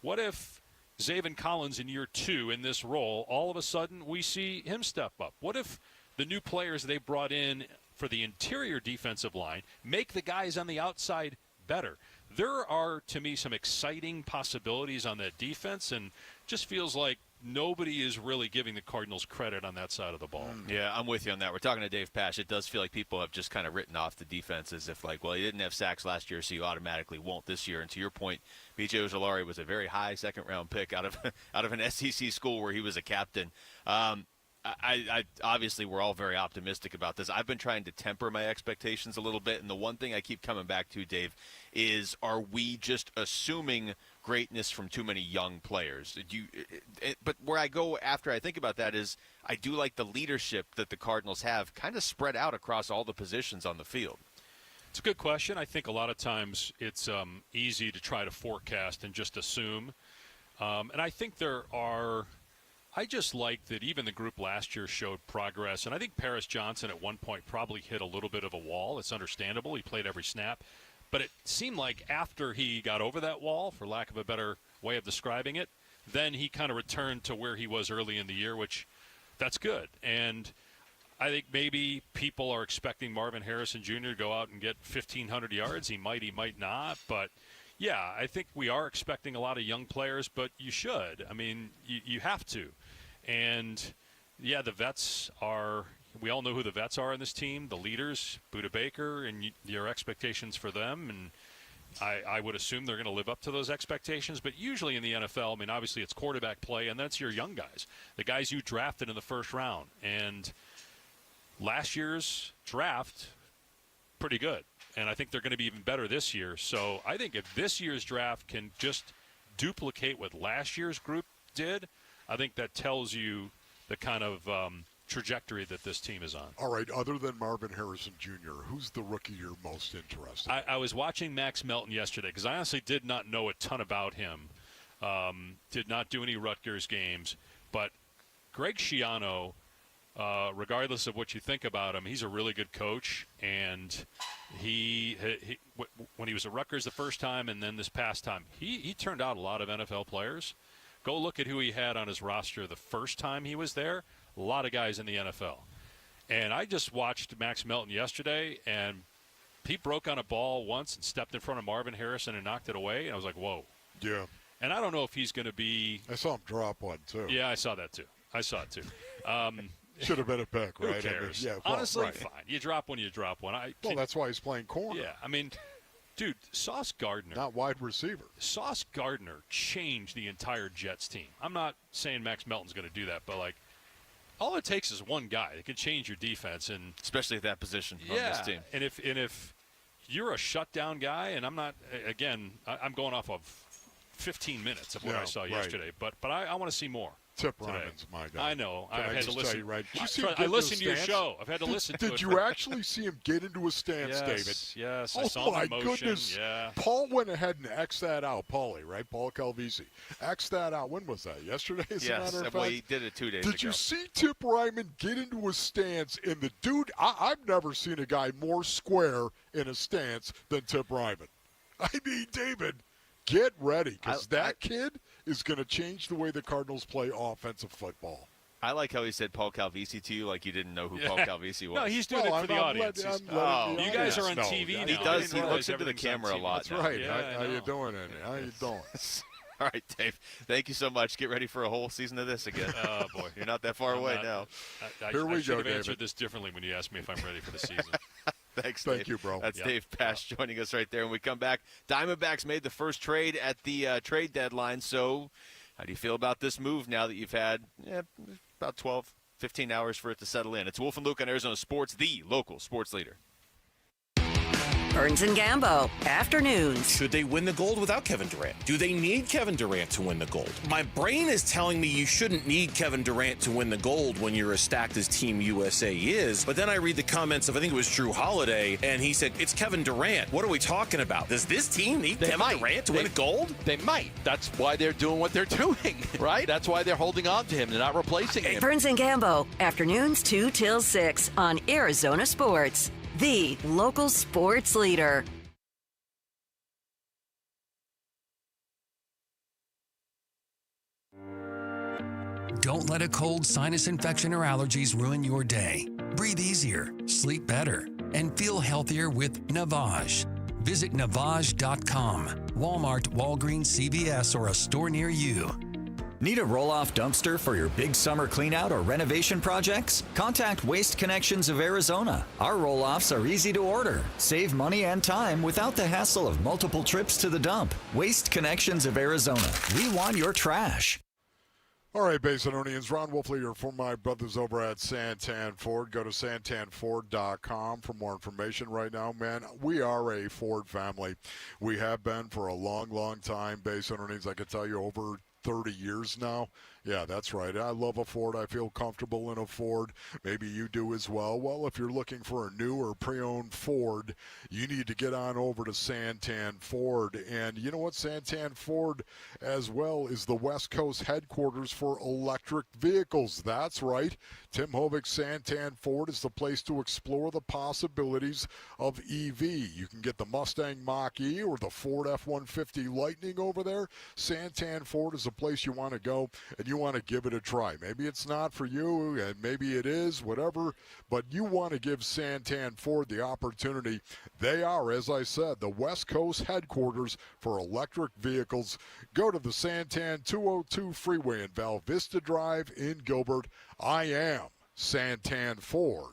What if Zaven Collins in year 2 in this role, all of a sudden we see him step up? What if the new players they brought in for the interior defensive line, make the guys on the outside better. There are, to me, some exciting possibilities on that defense, and just feels like nobody is really giving the Cardinals credit on that side of the ball. Yeah, I'm with you on that. We're talking to Dave Pasch. It does feel like people have just kind of written off the defense as if, like, well, he didn't have sacks last year, so you automatically won't this year. And to your point, B.J. Ojulari was a very high second-round pick out of an SEC school where he was a captain. I obviously, we're all very optimistic about this. I've been trying to temper my expectations a little bit, and the one thing I keep coming back to, Dave, is are we just assuming greatness from too many young players? But where I go after I think about that is I do like the leadership that the Cardinals have kind of spread out across all the positions on the field. It's a good question. I think a lot of times it's easy to try to forecast and just assume. And I think I just like that even the group last year showed progress. And I think Paris Johnson at one point probably hit a little bit of a wall. It's understandable. He played every snap. But it seemed like after he got over that wall, for lack of a better way of describing it, then he kind of returned to where he was early in the year, which that's good. And I think maybe people are expecting Marvin Harrison Jr. to go out and get 1,500 yards. He might not. But, yeah, I think we are expecting a lot of young players, but you should. I mean, you have to. And, yeah, the vets are – we all know who the vets are in this team, the leaders, Budda Baker, and your expectations for them. And I would assume they're going to live up to those expectations. But usually in the NFL, I mean, obviously it's quarterback play, and that's your young guys, the guys you drafted in the first round. And last year's draft, pretty good. And I think they're going to be even better this year. So I think if this year's draft can just duplicate what last year's group did, I think that tells you the kind of trajectory that this team is on. All right, other than Marvin Harrison Jr., who's the rookie you're most interested in? I was watching Max Melton yesterday because I honestly did not know a ton about him. Did not do any Rutgers games. But Greg Schiano, regardless of what you think about him, he's a really good coach. And he when he was at Rutgers the first time and then this past time, he turned out a lot of NFL players. Go look at who he had on his roster the first time he was there. A lot of guys in the NFL. And I just watched Max Melton yesterday, and he broke on a ball once and stepped in front of Marvin Harrison and knocked it away. And I was like, whoa. Yeah. And I don't know if he's going to be – I saw him drop one, too. Yeah, I saw that, too. Should have been a pick, right? Who cares? I mean, yeah, honestly, right. fine. You drop one, you drop one. Well, that's why he's playing corner. Yeah, I mean – dude, Sauce Gardner. Not wide receiver. Sauce Gardner changed the entire Jets team. I'm not saying Max Melton's going to do that, but, like, all it takes is one guy that can change your defense. And especially at that position on this team. And if you're a shutdown guy, and I'm not, again, I'm going off of 15 minutes of what I saw yesterday, but I want to see more. Tip Ryman's my guy. I know. I've had to listen. Right? I listened to your show. I've had to listen to it. Did you actually see him get into a stance, David? Yes, I saw the motion. Goodness. Yeah. Paul went ahead and X'd that out. Paulie, right? Paul Calvisi. X'd that out. When was that? Yesterday, as a matter of fact? Well, he did it 2 days ago. Did you see Tip Ryman get into a stance? And the dude, I've never seen a guy more square in a stance than Tip Ryman. I mean, David, get ready, because that kid is going to change the way the Cardinals play offensive football. I like how he said Paul Calvisi to you like you didn't know who Paul Calvisi was. No, he's doing it for the audience. You guys are on TV now. He looks into the camera a lot. That's right. How you doing, Andy? How you doing? All right, Dave. Thank you so much. Get ready for a whole season of this again. Oh, boy. You're not that far away now. I should have answered this differently when you asked me if I'm ready for the season. Thanks, Dave. Thank you, bro. That's Dave Pasch joining us right there. When we come back, Diamondbacks made the first trade at the trade deadline. So how do you feel about this move now that you've had about 12, 15 hours for it to settle in? It's Wolf and Luke on Arizona Sports, the local sports leader. Burns and Gambo, afternoons. Should they win the gold without Kevin Durant? Do they need Kevin Durant to win the gold? My brain is telling me you shouldn't need Kevin Durant to win the gold when you're as stacked as Team USA is. But then I read the comments of, I think it was Drew Holiday, and he said, it's Kevin Durant. What are we talking about? Does this team need Kevin Durant to win gold? They might. That's why they're doing what they're doing, right? That's why they're holding on to him. They're not replacing him. Burns and Gambo, afternoons 2 till 6 on Arizona Sports, the local sports leader. Don't let a cold, sinus infection, or allergies ruin your day. Breathe easier, sleep better, and feel healthier with Navage. Visit Navage.com. Walmart, Walgreens, CVS, or a store near you. Need a roll-off dumpster for your big summer cleanout or renovation projects? Contact Waste Connections of Arizona. Our roll-offs are easy to order. Save money and time without the hassle of multiple trips to the dump. Waste Connections of Arizona. We want your trash. All right, Basinonians, Ron Wolfley here for my brothers over at Santan Ford. Go to santanford.com for more information right now. Man, we are a Ford family. We have been for a long, long time. Basinonians, I can tell you, over 30 years now. Yeah, that's right. I love a Ford. I feel comfortable in a Ford. Maybe you do as well. Well, if you're looking for a new or pre-owned Ford, you need to get on over to Santan Ford. And you know what? Santan Ford as well is the West Coast headquarters for electric vehicles. That's right. Tim Hovik Santan Ford is the place to explore the possibilities of EV. You can get the Mustang Mach-E or the Ford F-150 Lightning over there. Santan Ford is the place you want to go, and you want to give it a try. Maybe it's not for you, and maybe it is, whatever, but you want to give Santan Ford the opportunity. They are, as I said, the West Coast headquarters for electric vehicles. Go to the Santan 202 freeway in Val Vista Drive in Gilbert. I am Santan Ford.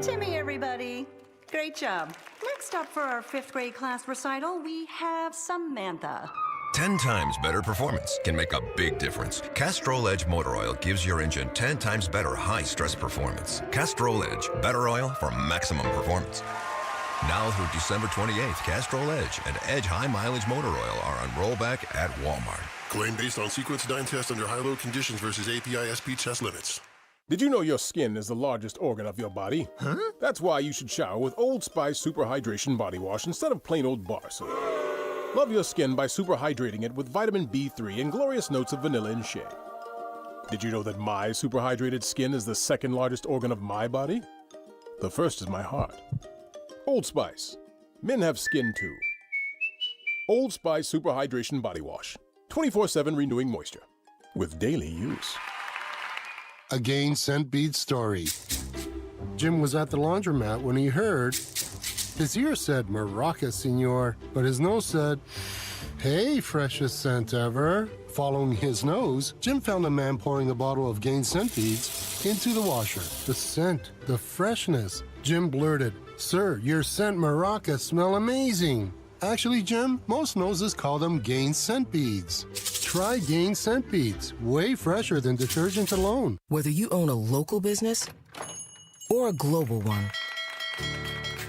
Timmy, everybody. Great job. Next up for our 5th grade class recital, we have Samantha. 10 times better performance can make a big difference. Castrol Edge Motor Oil gives your engine 10 times better high-stress performance. Castrol Edge, better oil for maximum performance. Now through December 28th, Castrol Edge and Edge High Mileage Motor Oil are on rollback at Walmart. Claim based on sequence 9 test under high-load conditions versus API-SP test limits. Did you know your skin is the largest organ of your body? Huh? That's why you should shower with Old Spice Super Hydration Body Wash instead of plain old bar soap. Love your skin by super hydrating it with vitamin B3 and glorious notes of vanilla and shea. Did you know that my super hydrated skin is the second largest organ of my body? The first is my heart. Old Spice. Men have skin too. Old Spice Super Hydration Body Wash. 24/7 renewing moisture. With daily use. A Gain Scent Bead story. Jim was at the laundromat when he heard his ear said Maraca, senor, but his nose said, hey, freshest scent ever. Following his nose, Jim found a man pouring a bottle of Gain Scent Beads into the washer. The scent, the freshness. Jim blurted, sir, your scent Maraca smell amazing. Actually, Jim, most noses call them Gain Scent Beads. Try Gain Scent Beads, way fresher than detergent alone. Whether you own a local business or a global one,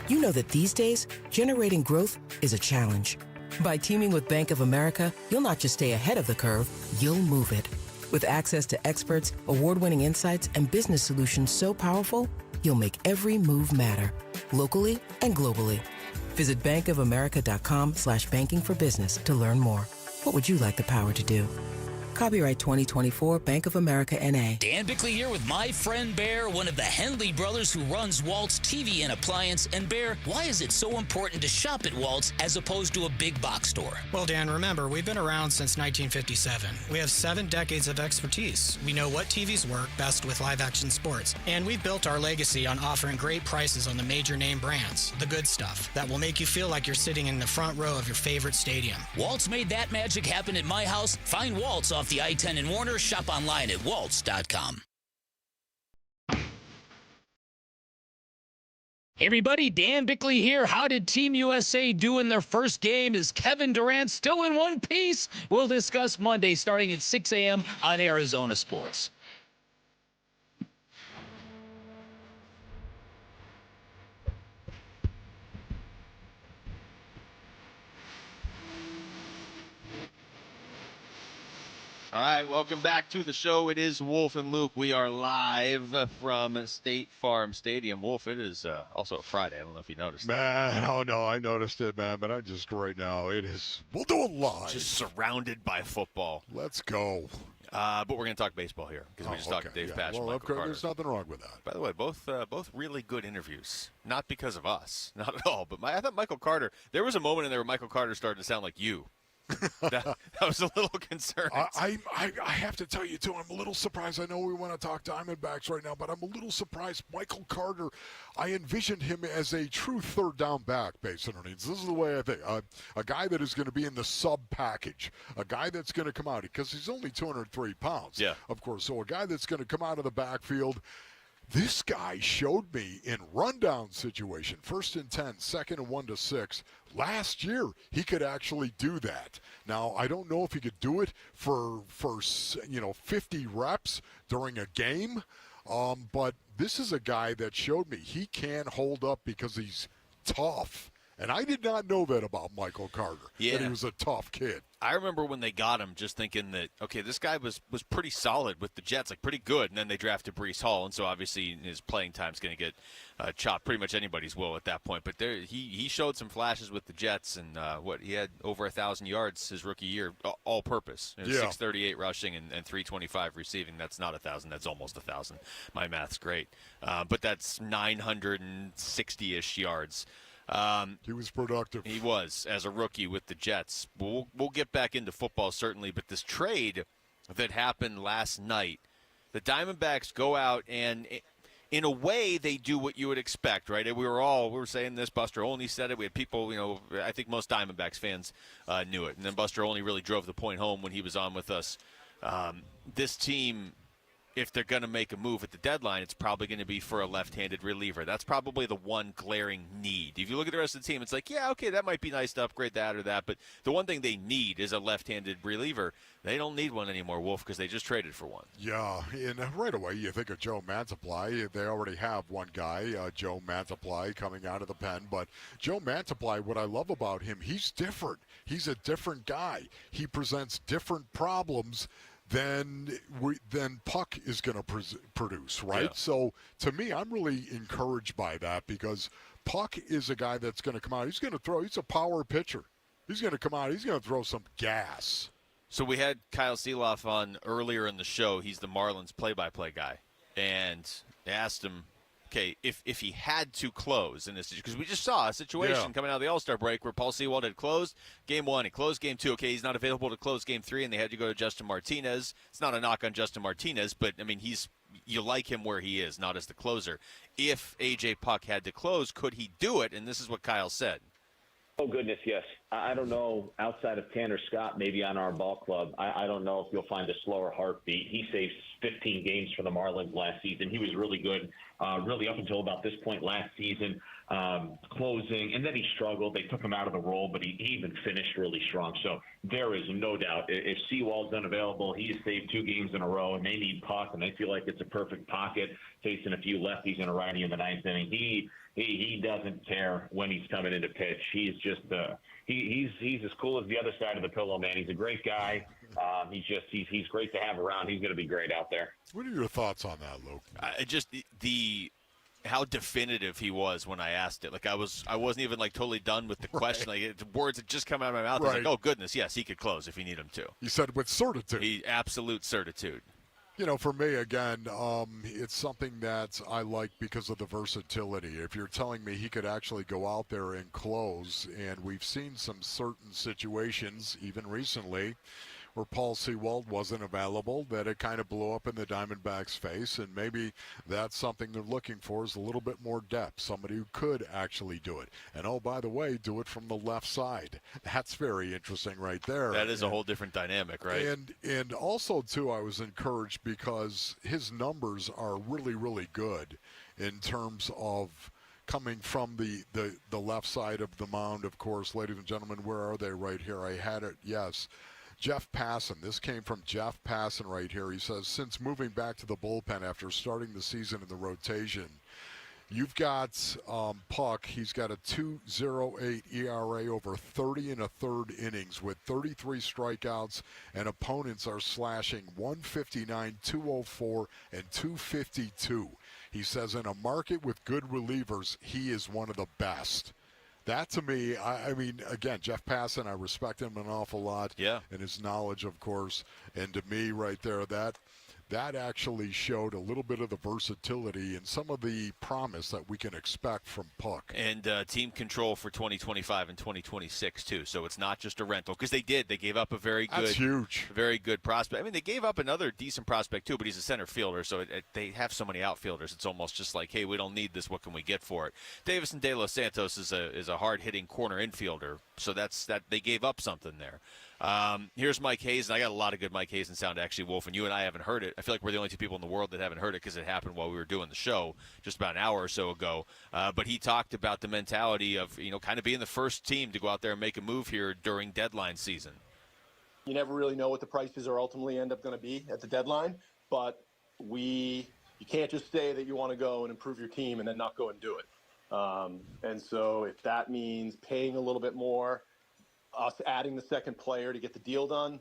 you know that these days, generating growth is a challenge. By teaming with Bank of America, you'll not just stay ahead of the curve, you'll move it. With access to experts, award-winning insights, and business solutions so powerful, you'll make every move matter, locally and globally. Visit bankofamerica.com/banking for business to learn more. What would you like the power to do? Copyright 2024 Bank of America N.A. Dan Bickley here with my friend Bear, one of the Henley brothers who runs Walt's TV and Appliance. And Bear, why is it so important to shop at Walt's as opposed to a big box store? Well, Dan, remember, we've been around since 1957. We have 7 decades of expertise. We know what TVs work best with live-action sports. And we've built our legacy on offering great prices on the major name brands, the good stuff, that will make you feel like you're sitting in the front row of your favorite stadium. Walt's made that magic happen at my house. Find Walt's off the I-10 in Warner. Shop online at waltz.com. Hey everybody, Dan Bickley here. How did Team USA do in their first game? Is Kevin Durant still in one piece? We'll discuss Monday starting at 6 a.m. on Arizona Sports. All right, welcome back to the show. It is Wolf and Luke. We are live from State Farm Stadium. Wolf, it is also a Friday. I don't know if you noticed. Man, oh no, I noticed it, man, but I just right now, it is, we'll do it live. Just surrounded by football. Let's go. But we're going to talk baseball here because we just talked to Dave Pasch and Michael Carter. There's nothing wrong with that. By the way, both really good interviews. Not because of us, not at all. But I thought Michael Carter, there was a moment in there where Michael Carter started to sound like you. that was a little concerning. I have to tell you, too, I'm a little surprised. I know we want to talk Diamondbacks right now, but I'm a little surprised. Michael Carter, I envisioned him as a true third down back, based on earnings. This is the way I think. A guy that is going to be in the sub package, a guy that's going to come out, because he's only 203 pounds, of course. So a guy that's going to come out of the backfield. This guy showed me in rundown situation, 1st and 10, 2nd and 1 to 6. Last year, he could actually do that. Now, I don't know if he could do it for 50 reps during a game, but this is a guy that showed me he can hold up because he's tough. And I did not know that about Michael Carter, that he was a tough kid. I remember when they got him just thinking that, okay, this guy was pretty solid with the Jets, like pretty good, and then they drafted Breece Hall, and so obviously his playing time's going to get chopped. Pretty much anybody's will at that point. But he showed some flashes with the Jets, and he had over 1,000 yards his rookie year, all purpose. 638 rushing and 325 receiving. That's not 1,000. That's almost 1,000. My math's great. But that's 960-ish yards. He was productive. He was, as a rookie with the Jets. We'll get back into football, certainly, but this trade that happened last night, the Diamondbacks go out and, in a way, they do what you would expect, right? We were saying this. Buster Olney said it. We had people, I think most Diamondbacks fans knew it. And then Buster Olney really drove the point home when he was on with us. This team, if they're going to make a move at the deadline, it's probably going to be for a left-handed reliever. That's probably the one glaring need. If you look at the rest of the team, it's like, yeah, okay, that might be nice to upgrade that or that, but the one thing they need is a left-handed reliever. They don't need one anymore, Wolf, because they just traded for one. Yeah, and right away you think of Joe Mantiply. They already have one guy, Joe Mantiply, coming out of the pen. But Joe Mantiply, what I love about him, he's different. He's a different guy. He presents different problems than Puck is going to produce, right? Yeah. So, to me, I'm really encouraged by that because Puck is a guy that's going to come out. He's going to throw. He's a power pitcher. He's going to come out. He's going to throw some gas. So we had Kyle Seeloff on earlier in the show. He's the Marlins play-by-play guy. And they asked him, okay, if he had to close in this, because we just saw a situation coming out of the All-Star break where Paul Sewald had closed Game 1, he closed Game 2. Okay, he's not available to close Game 3, and they had to go to Justin Martinez. It's not a knock on Justin Martinez, but, I mean, you like him where he is, not as the closer. If A.J. Puck had to close, could he do it? And this is what Kyle said. Oh, goodness, yes. I don't know, outside of Tanner Scott, maybe on our ball club, I don't know if you'll find a slower heartbeat. He saved 15 games for the Marlins last season. He was really good, really up until about this point last season, closing, and then he struggled. They took him out of the role, but he even finished really strong. So there is no doubt. If Sewald's unavailable, he has saved 2 games in a row, and they need Puck, and they feel like it's a perfect pocket, facing a few lefties and a righty in the 9th inning. He doesn't care when he's coming into pitch. He's just he's as cool as the other side of the pillow, man. He's a great guy. He's great to have around. He's going to be great out there. What are your thoughts on that, Luke? Just how definitive he was when I asked it. Like I wasn't even like totally done with the question. Like the words had just come out of my mouth. I was like, oh goodness, yes, he could close if he needed him to. You said with certitude. Absolute certitude. For me, again, it's something that I like because of the versatility. If you're telling me he could actually go out there and close, and we've seen some certain situations, even recently, where Paul Sewald wasn't available, that it kind of blew up in the Diamondbacks' face, and maybe that's something they're looking for is a little bit more depth, somebody who could actually do it. And, oh, by the way, do it from the left side. That's very interesting right there. That is a whole different dynamic, right? And also, too, I was encouraged because his numbers are really, really good in terms of coming from the left side of the mound, of course. Ladies and gentlemen, where are they? Right here. I had it, yes. Jeff Passan. This came from Jeff Passan right here. He says, since moving back to the bullpen after starting the season in the rotation, you've got Puck. He's got a 2.08 ERA over 30 and a third innings with 33 strikeouts, and opponents are slashing 159, 204, and 252. He says in a market with good relievers, he is one of the best. That, to me, I mean, again, Jeff Passan, I respect him an awful lot. Yeah. And his knowledge, of course. And to me, right there, that actually showed a little bit of the versatility and some of the promise that we can expect from Puck. And team control for 2025 and 2026 too. So it's not just a rental, because they gave up a very good, that's huge, very good prospect. I mean, they gave up another decent prospect too, but he's a center fielder, so they have so many outfielders. It's almost just like, hey, we don't need this. What can we get for it? Davison De Los Santos is a hard hitting corner infielder, so that they gave up something there. Here's Mike Hazen. I got a lot of good Mike Hazen sound, actually, Wolf, and you and I haven't heard it. I feel like we're the only two people in the world that haven't heard it because it happened while we were doing the show just about an hour or so ago. But he talked about the mentality of, kind of being the first team to go out there and make a move here during deadline season. You never really know what the prices are ultimately end up going to be at the deadline, but you can't just say that you want to go and improve your team and then not go and do it. And so if that means paying a little bit more, us adding the second player to get the deal done.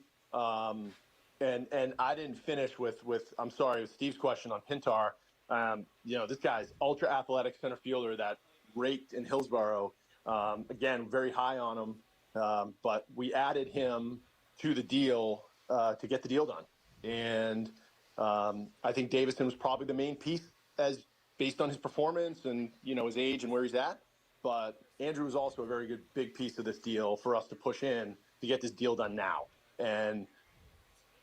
And I didn't finish with I'm sorry, with Steve's question on Pintar. This guy's ultra athletic center fielder that raked in Hillsborough. Again, very high on him. But we added him to the deal to get the deal done. And I think Davison was probably the main piece based on his performance and, his age and where he's at. But Andrew was also a very good big piece of this deal for us to push in to get this deal done now. And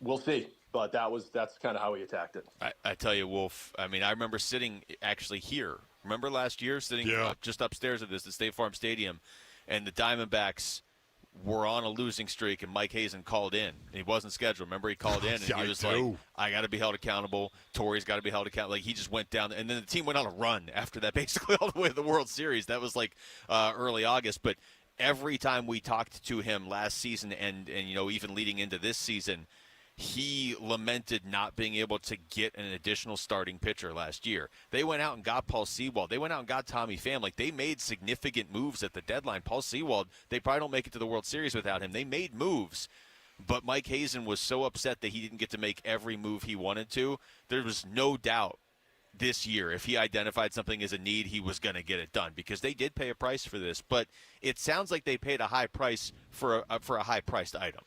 we'll see. But that's kind of how we attacked it. I tell you, Wolf, I mean, I remember sitting actually here. Remember last year, sitting just upstairs of this at State Farm Stadium, and the Diamondbacks were on a losing streak, and Mike Hazen called in. He wasn't scheduled. Remember, he called in, and he was like, I got to be held accountable. Tory's got to be held accountable. Like, he just went down, and then the team went on a run after that, basically all the way to the World Series. That was like early August. But every time we talked to him last season and even leading into this season, he lamented not being able to get an additional starting pitcher last year. They went out and got Paul Sewald. They went out and got Tommy Pham. Like, they made significant moves at the deadline. Paul Sewald, they probably don't make it to the World Series without him. They made moves, but Mike Hazen was so upset that he didn't get to make every move he wanted to. There was no doubt this year, if he identified something as a need, he was going to get it done, because they did pay a price for this. But it sounds like they paid a high price for a high-priced item.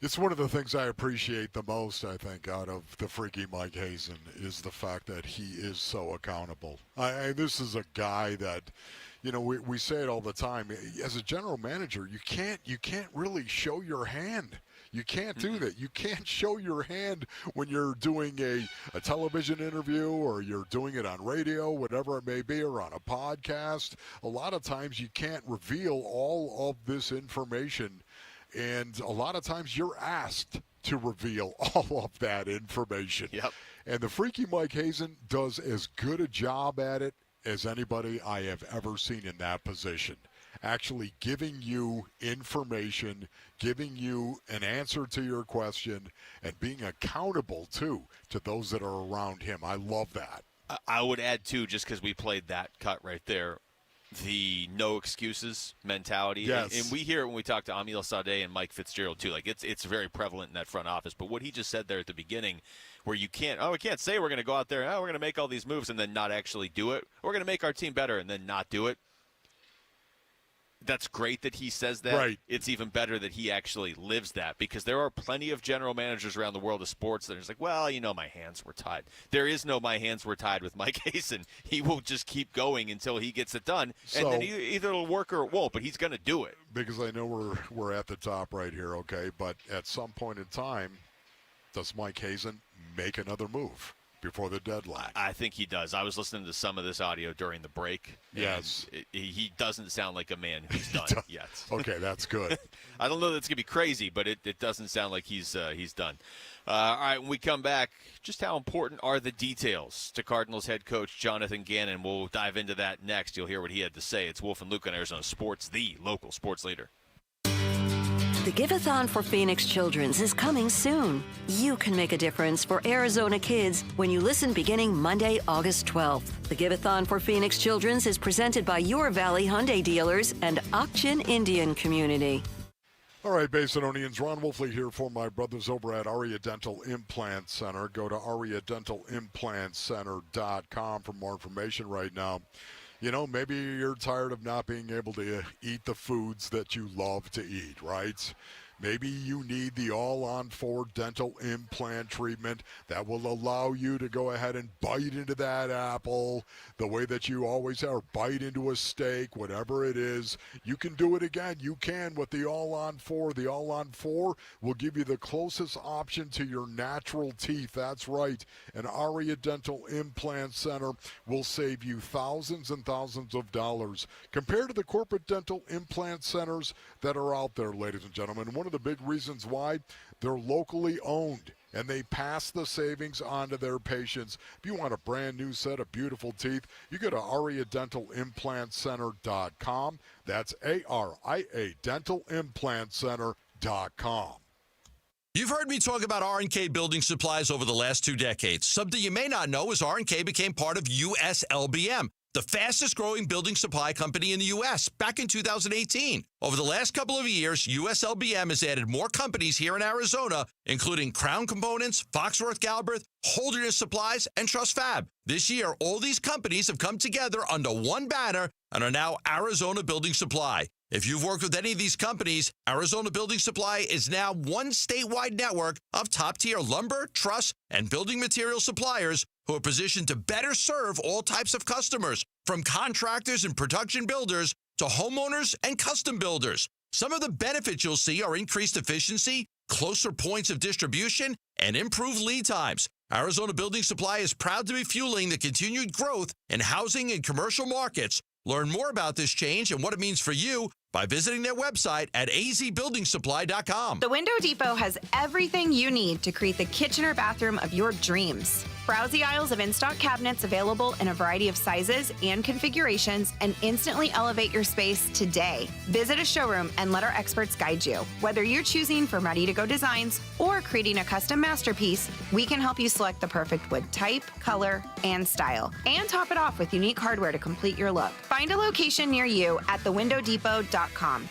It's one of the things I appreciate the most, I think, out of the freaky Mike Hazen is the fact that he is so accountable. This is a guy that, we say it all the time. As a general manager, you can't really show your hand. You can't do that. You can't show your hand when you're doing a television interview or you're doing it on radio, whatever it may be, or on a podcast. A lot of times you can't reveal all of this information. And a lot of times you're asked to reveal all of that information. Yep. And the freaky Mike Hazen does as good a job at it as anybody I have ever seen in that position. Actually giving you information, giving you an answer to your question, and being accountable, too, to those that are around him. I love that. I would add, too, just because we played that cut right there, the no excuses mentality. Yes. And we hear it when we talk to Emil Sade and Mike Fitzgerald too. Like, it's very prevalent in that front office. But what he just said there at the beginning, where we can't say we're going to go out there, we're going to make all these moves and then not actually do it. We're going to make our team better and then not do it. That's great that he says that. Right. It's even better that he actually lives that, because there are plenty of general managers around the world of sports that are just like, well, my hands were tied. There is no my hands were tied with Mike Hazen. He will just keep going until he gets it done, and then either it'll work or it won't, but he's going to do it. Because I know we're at the top right here, okay? But at some point in time, does Mike Hazen make another move before the deadline? I think he does. I was listening to some of this audio during the break. Yes. He doesn't sound like a man who's done yet. Okay, that's good. I don't know that it's going to be crazy, but it doesn't sound like he's done. All right, when we come back, just how important are the details to Cardinals head coach Jonathan Gannon? We'll dive into that next. You'll hear what he had to say. It's Wolf and Luke on Arizona Sports, the local sports leader. The Give-a-thon for Phoenix Children's is coming soon. You can make a difference for Arizona kids when you listen beginning Monday, August 12th. The Give-a-thon for Phoenix Children's is presented by Your Valley Hyundai dealers and Ak-Chin Indian Community. All right, Basinonians, Ron Wolfley here for my brothers over at Aria Dental Implant Center. Go to ariadentalimplantcenter.com for more information right now. Maybe you're tired of not being able to eat the foods that you love to eat, right? Maybe you need the all-on-4 dental implant treatment that will allow you to go ahead and bite into that apple the way that you always have, or bite into a steak, whatever it is. You can do it again. You can with the all-on-4. The all-on-4 will give you the closest option to your natural teeth. That's right. An Aria Dental Implant Center will save you thousands and thousands of dollars compared to the corporate dental implant centers that are out there, ladies and gentlemen. One of the big reasons why, they're locally owned, and they pass the savings on to their patients. If you want a brand new set of beautiful teeth, you go to ariadentalimplantcenter.com. That's ARIA Dentalimplantcenter.com. You've heard me talk about R&K Building Supplies over the last 2 decades. Something you may not know is R&K became part of USLBM, the fastest growing building supply company in the U.S. back in 2018. Over the last couple of years, USLBM has added more companies here in Arizona, including Crown Components, Foxworth Galbraith, Holderness Supplies, and Trust Fab. This year, all these companies have come together under one banner and are now Arizona Building Supply. If you've worked with any of these companies, Arizona Building Supply is now one statewide network of top-tier lumber, truss, and building material suppliers who are positioned to better serve all types of customers, from contractors and production builders to homeowners and custom builders. Some of the benefits you'll see are increased efficiency, closer points of distribution, and improved lead times. Arizona Building Supply is proud to be fueling the continued growth in housing and commercial markets. Learn more about this change and what it means for you by visiting their website at azbuildingsupply.com. The Window Depot has everything you need to create the kitchen or bathroom of your dreams. Browse the aisles of in-stock cabinets available in a variety of sizes and configurations and instantly elevate your space today. Visit a showroom and let our experts guide you. Whether you're choosing from ready-to-go designs or creating a custom masterpiece, we can help you select the perfect wood type, color, and style, and top it off with unique hardware to complete your look. Find a location near you at thewindowdepot.com.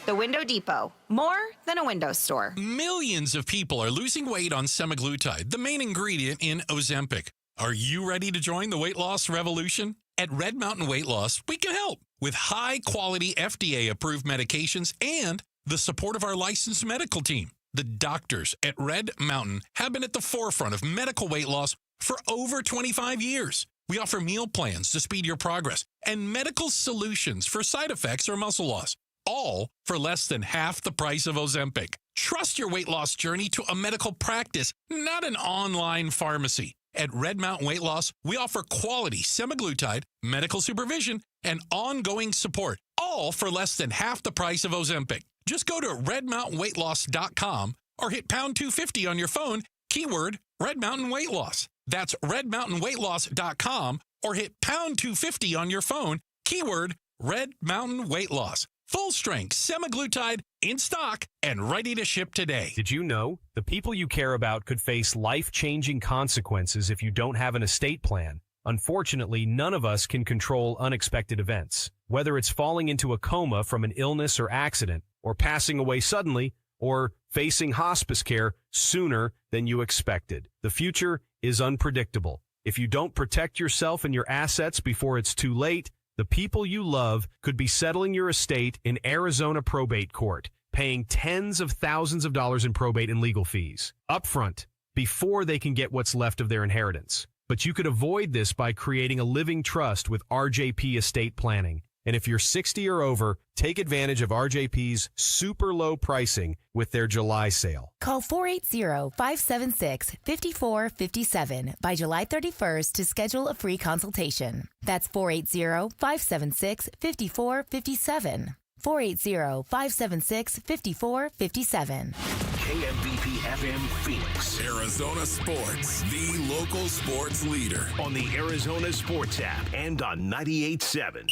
The Window Depot, more than a window store. Millions of people are losing weight on semaglutide, the main ingredient in Ozempic. Are you ready to join the weight loss revolution? At Red Mountain Weight Loss, we can help with high-quality FDA-approved medications and the support of our licensed medical team. The doctors at Red Mountain have been at the forefront of medical weight loss for over 25 years. We offer meal plans to speed your progress and medical solutions for side effects or muscle loss, all for less than half the price of Ozempic. Trust your weight loss journey to a medical practice, not an online pharmacy. At Red Mountain Weight Loss, we offer quality semaglutide, medical supervision, and ongoing support, all for less than half the price of Ozempic. Just go to redmountainweightloss.com or hit pound 250 on your phone, keyword Red Mountain Weight Loss. That's redmountainweightloss.com or hit pound 250 on your phone, keyword Red Mountain Weight Loss. Full strength semaglutide in stock and ready to ship today. Did you know the people you care about could face life-changing consequences if you don't have an estate plan? Unfortunately, none of us can control unexpected events. Whether it's falling into a coma from an illness or accident, or passing away suddenly, or facing hospice care sooner than you expected. The future is unpredictable. If you don't protect yourself and your assets before it's too late, the people you love could be settling your estate in Arizona probate court, paying tens of thousands of dollars in probate and legal fees upfront before they can get what's left of their inheritance. But you could avoid this by creating a living trust with RJP Estate Planning. And if you're 60 or over, take advantage of RJP's super low pricing with their July sale. Call 480-576-5457 by July 31st to schedule a free consultation. That's 480-576-5457. 480-576-5457. KMBP FM Phoenix. Arizona Sports, the local sports leader. On the Arizona Sports app and on 98.7.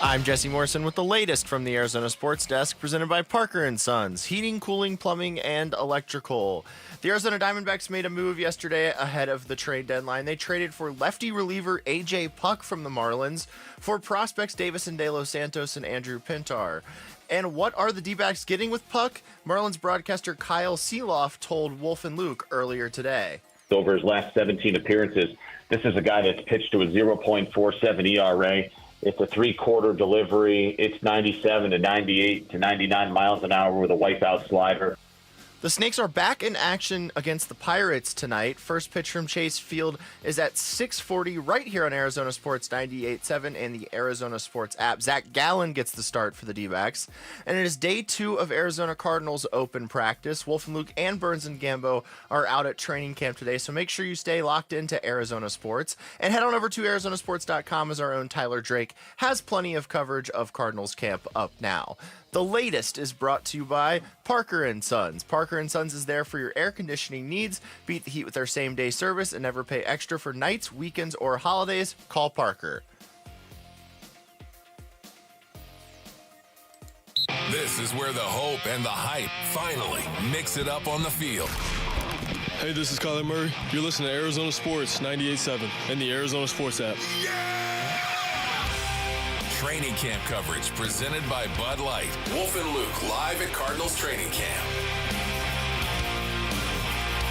I'm Jesse Morrison with the latest from the Arizona Sports Desk, presented by Parker & Sons, heating, cooling, plumbing, and electrical. The Arizona Diamondbacks made a move yesterday ahead of the trade deadline. They traded for lefty reliever A.J. Puck from the Marlins for prospects Davison De Los Santos and Andrew Pintar. And what are the D-backs getting with Puck? Marlins broadcaster Kyle Seeloff told Wolf and Luke earlier today. Over his last 17 appearances, this is a guy that's pitched to a 0.47 ERA. It's a 3-quarter delivery. It's 97 to 98 to 99 miles an hour with a wipeout slider. The Snakes are back in action against the Pirates tonight. First pitch from Chase Field is at 6:40 right here on Arizona Sports 98.7 and the Arizona Sports app. Zach Gallen gets the start for the D-backs. And it is day 2 of Arizona Cardinals open practice. Wolf and Luke and Burns and Gambo are out at training camp today, so make sure you stay locked into Arizona Sports. And head on over to arizonasports.com as our own Tyler Drake has plenty of coverage of Cardinals camp up now. The latest is brought to you by Parker & Sons. Parker & Sons is there for your air conditioning needs. Beat the heat with their same-day service and never pay extra for nights, weekends, or holidays. Call Parker. This is where the hope and the hype finally mix it up on the field. Hey, this is Kyler Murray. You're listening to Arizona Sports 98.7 and the Arizona Sports app. Training camp coverage presented by Bud Light. Wolf and Luke live at Cardinals training camp.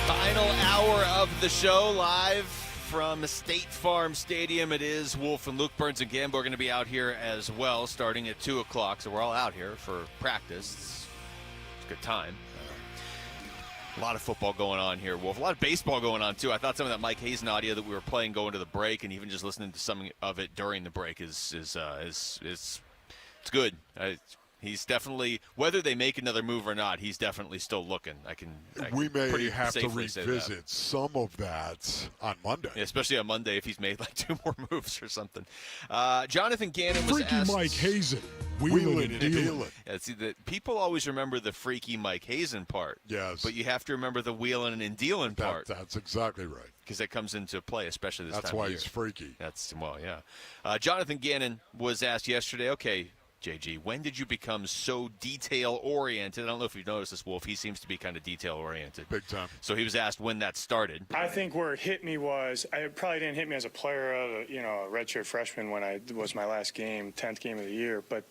Final hour of the show live from State Farm Stadium. It is Wolf and Luke. Burns and Gambo are going to be out here as well starting at 2 o'clock. So we're all out here for practice. It's a good time. A lot of football going on here, Wolf. A lot of baseball going on, too. I thought some of that Mike Hazen audio that we were playing going to the break and even just listening to some of it during the break is it's good. He's definitely, whether they make another move or not, he's definitely still looking. We may have to safely say revisit some of that on Monday. Yeah, especially on Monday if he's made like 2 more moves or something. Jonathan Gannon was Freaky asked. Mike Hazen. Wheeling and dealing. Yeah, see, people always remember the freaky Mike Hazen part. Yes. But you have to remember the wheeling and dealing part. That's exactly right. Because that comes into play, especially this time of year. That's why he's freaky. Yeah. Jonathan Gannon was asked yesterday, okay, JG, when did you become so detail-oriented? I don't know if you've noticed this, Wolf. He seems to be kind of detail-oriented. Big time. So he was asked when that started. I think where it hit me was, it probably didn't hit me as a player, a redshirt freshman when it was my last game, 10th game of the year, but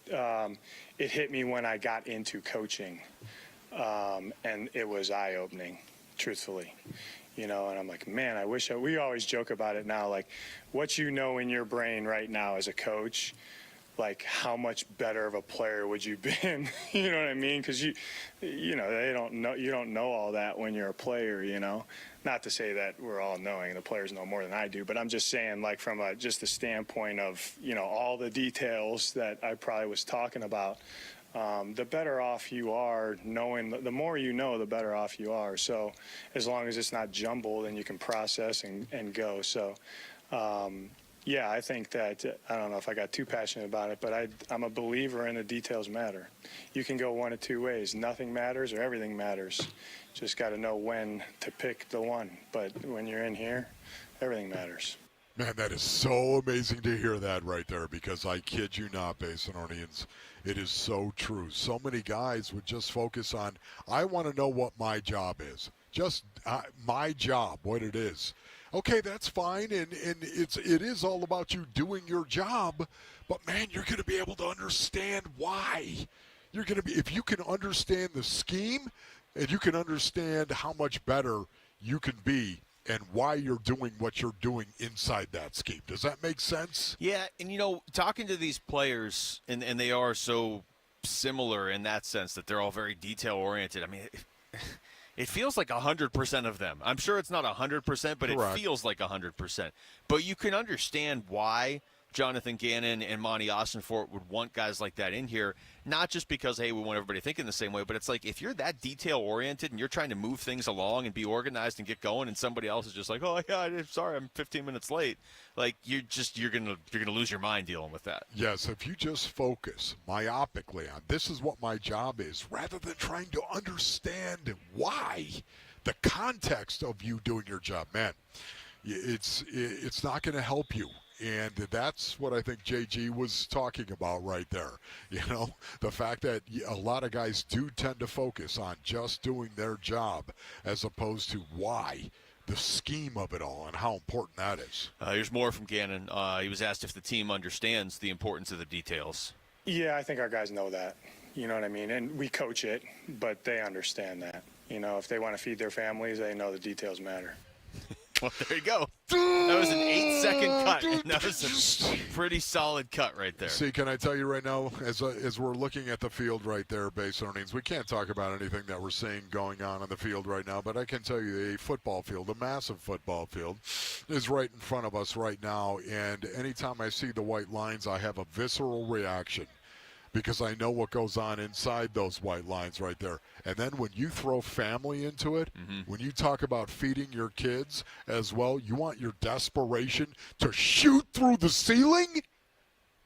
it hit me when I got into coaching, and it was eye-opening, truthfully. And I'm like, man, I wish we always joke about it now, like what you know in your brain right now as a coach, like how much better of a player would you been? You know what I mean? Because they don't know, you don't know all that when you're a player. Not to say that we're all knowing, the players know more than I do, but I'm just saying, like from just the standpoint of all the details that I probably was talking about. The better off you are knowing, the more you know, the better off you are. So as long as it's not jumbled and you can process and go. So. Yeah, I think that, I don't know if I got too passionate about it, but I'm a believer in the details matter. You can go one of 2 ways. Nothing matters or everything matters. Just got to know when to pick the one. But when you're in here, everything matters. Man, that is so amazing to hear that right there, because I kid you not, Basinonians, it is so true. So many guys would just focus on, I want to know what my job is. Just my job, what it is. Okay, that's fine, and it is all about you doing your job, but man, you're going to be able to understand why. You're going to be, if you can understand the scheme, and you can understand how much better you can be and why you're doing what you're doing inside that scheme. Does that make sense? Yeah, and talking to these players, and they are so similar in that sense that they're all very detail-oriented. I mean, it feels like 100% of them. I'm sure it's not 100%, but Correct. It feels like 100%. But you can understand why Jonathan Gannon and Monty Austinfort would want guys like that in here, not just because, hey, we want everybody thinking the same way, but it's like if you're that detail-oriented and you're trying to move things along and be organized and get going, and somebody else is just like, oh, yeah, I'm sorry, I'm 15 minutes late, like you're gonna lose your mind dealing with that. Yes, if you just focus myopically on this is what my job is, rather than trying to understand why, the context of you doing your job, man, it's not going to help you. And that's what I think JG was talking about right there. The fact that a lot of guys do tend to focus on just doing their job as opposed to why, the scheme of it all, and how important that is. Here's more from Gannon. He was asked if the team understands the importance of the details. Yeah, I think our guys know that. You know what I mean? And we coach it, but they understand that. If they want to feed their families, they know the details matter. Well, there you go. That was an 8-second cut. And that was a pretty solid cut right there. See, can I tell you right now, as we're looking at the field right there, base earnings, we can't talk about anything that we're seeing going on the field right now, but I can tell you a football field, a massive football field, is right in front of us right now, and anytime I see the white lines, I have a visceral reaction, because I know what goes on inside those white lines right there. And then when you throw family into it, when you talk about feeding your kids as well, you want your desperation to shoot through the ceiling?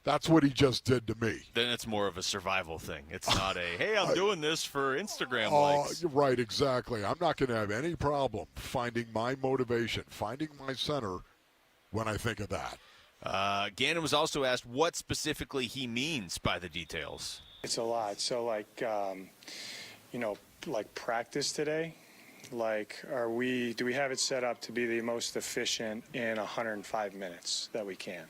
That's what he just did to me. Then it's more of a survival thing. It's not a, hey, I'm doing this for Instagram likes. Right, exactly. I'm not going to have any problem finding my motivation, finding my center when I think of that. Gannon was also asked what specifically he means by the details. It's a lot. So, like practice today, do we have it set up to be the most efficient in 105 minutes that we can?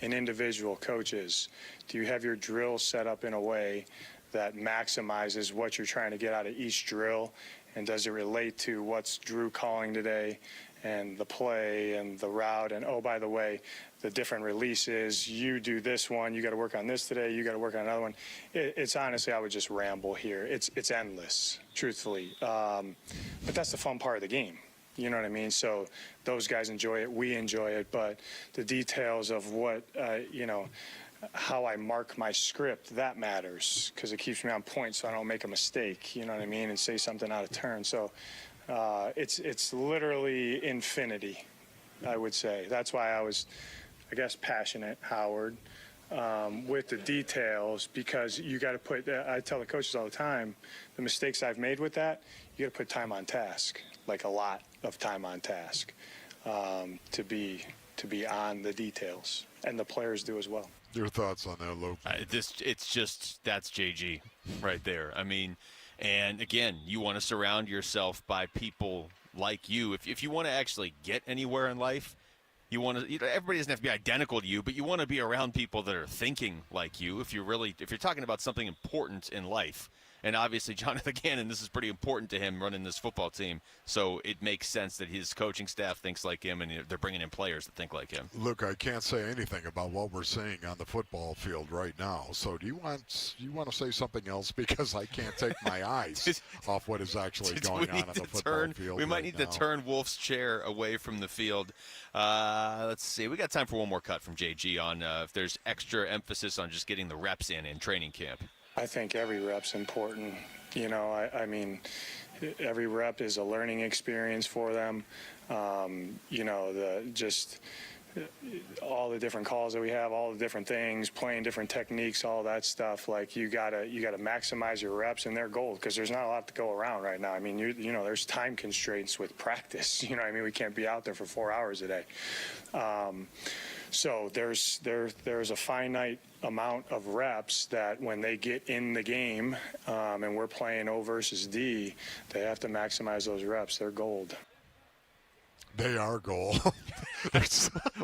And individual coaches, do you have your drill set up in a way that maximizes what you're trying to get out of each drill? And does it relate to what's Drew calling today and the play and the route? And, oh, by the way, the different releases, you do this one, you got to work on this today, you got to work on another one. It's honestly, I would just ramble here. It's endless, truthfully. But that's the fun part of the game. You know what I mean? So those guys enjoy it. We enjoy it. But the details of what, how I mark my script, that matters because it keeps me on point so I don't make a mistake, you know what I mean, and say something out of turn. So it's literally infinity, I would say. That's why I was, I guess, passionate, Howard, with the details, because you got to put, I tell the coaches all the time, the mistakes I've made with that, you got to put time on task, like a lot of time on task, to be on the details, and the players do as well. Your thoughts on that, Lou? It's just, that's JG right there. I mean, and again, you want to surround yourself by people like you. If you want to actually get anywhere in life, you want to, everybody doesn't have to be identical to you, but you want to be around people that are thinking like you. If you're talking about something important in life. And obviously, Jonathan Gannon, this is pretty important to him running this football team. So it makes sense that his coaching staff thinks like him, and they're bringing in players that think like him. Look, I can't say anything about what we're seeing on the football field right now. So do you want to say something else? Because I can't take my eyes off what is actually going on the football field. We might need to turn Wolf's chair away from the field. Let's see. We got time for one more cut from JG on if there's extra emphasis on just getting the reps in training camp. I think every rep's important. I mean, every rep is a learning experience for them. All the different calls that we have, all the different things, playing different techniques, all that stuff. Like you gotta maximize your reps, and they're gold because there's not a lot to go around right now. I mean, there's time constraints with practice. You know what I mean? We can't be out there for 4 hours a day. So there's a finite amount of reps that when they get in the game and we're playing O versus D, they have to maximize those reps. They're gold. They are gold.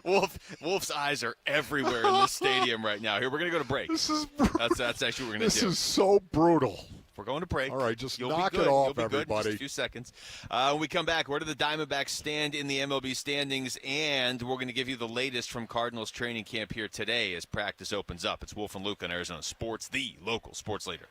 Wolf's eyes are everywhere in this stadium right now. Here, we're going to go to break. This is brutal. That's actually what we're going to do. This is so brutal. We're going to break. All right, just You'll knock be good. it off, You'll be everybody. Good in just a few seconds. When we come back, where do the Diamondbacks stand in the MLB standings? And we're going to give you the latest from Cardinals training camp here today as practice opens up. It's Wolf and Luke on Arizona Sports, the local sports leader.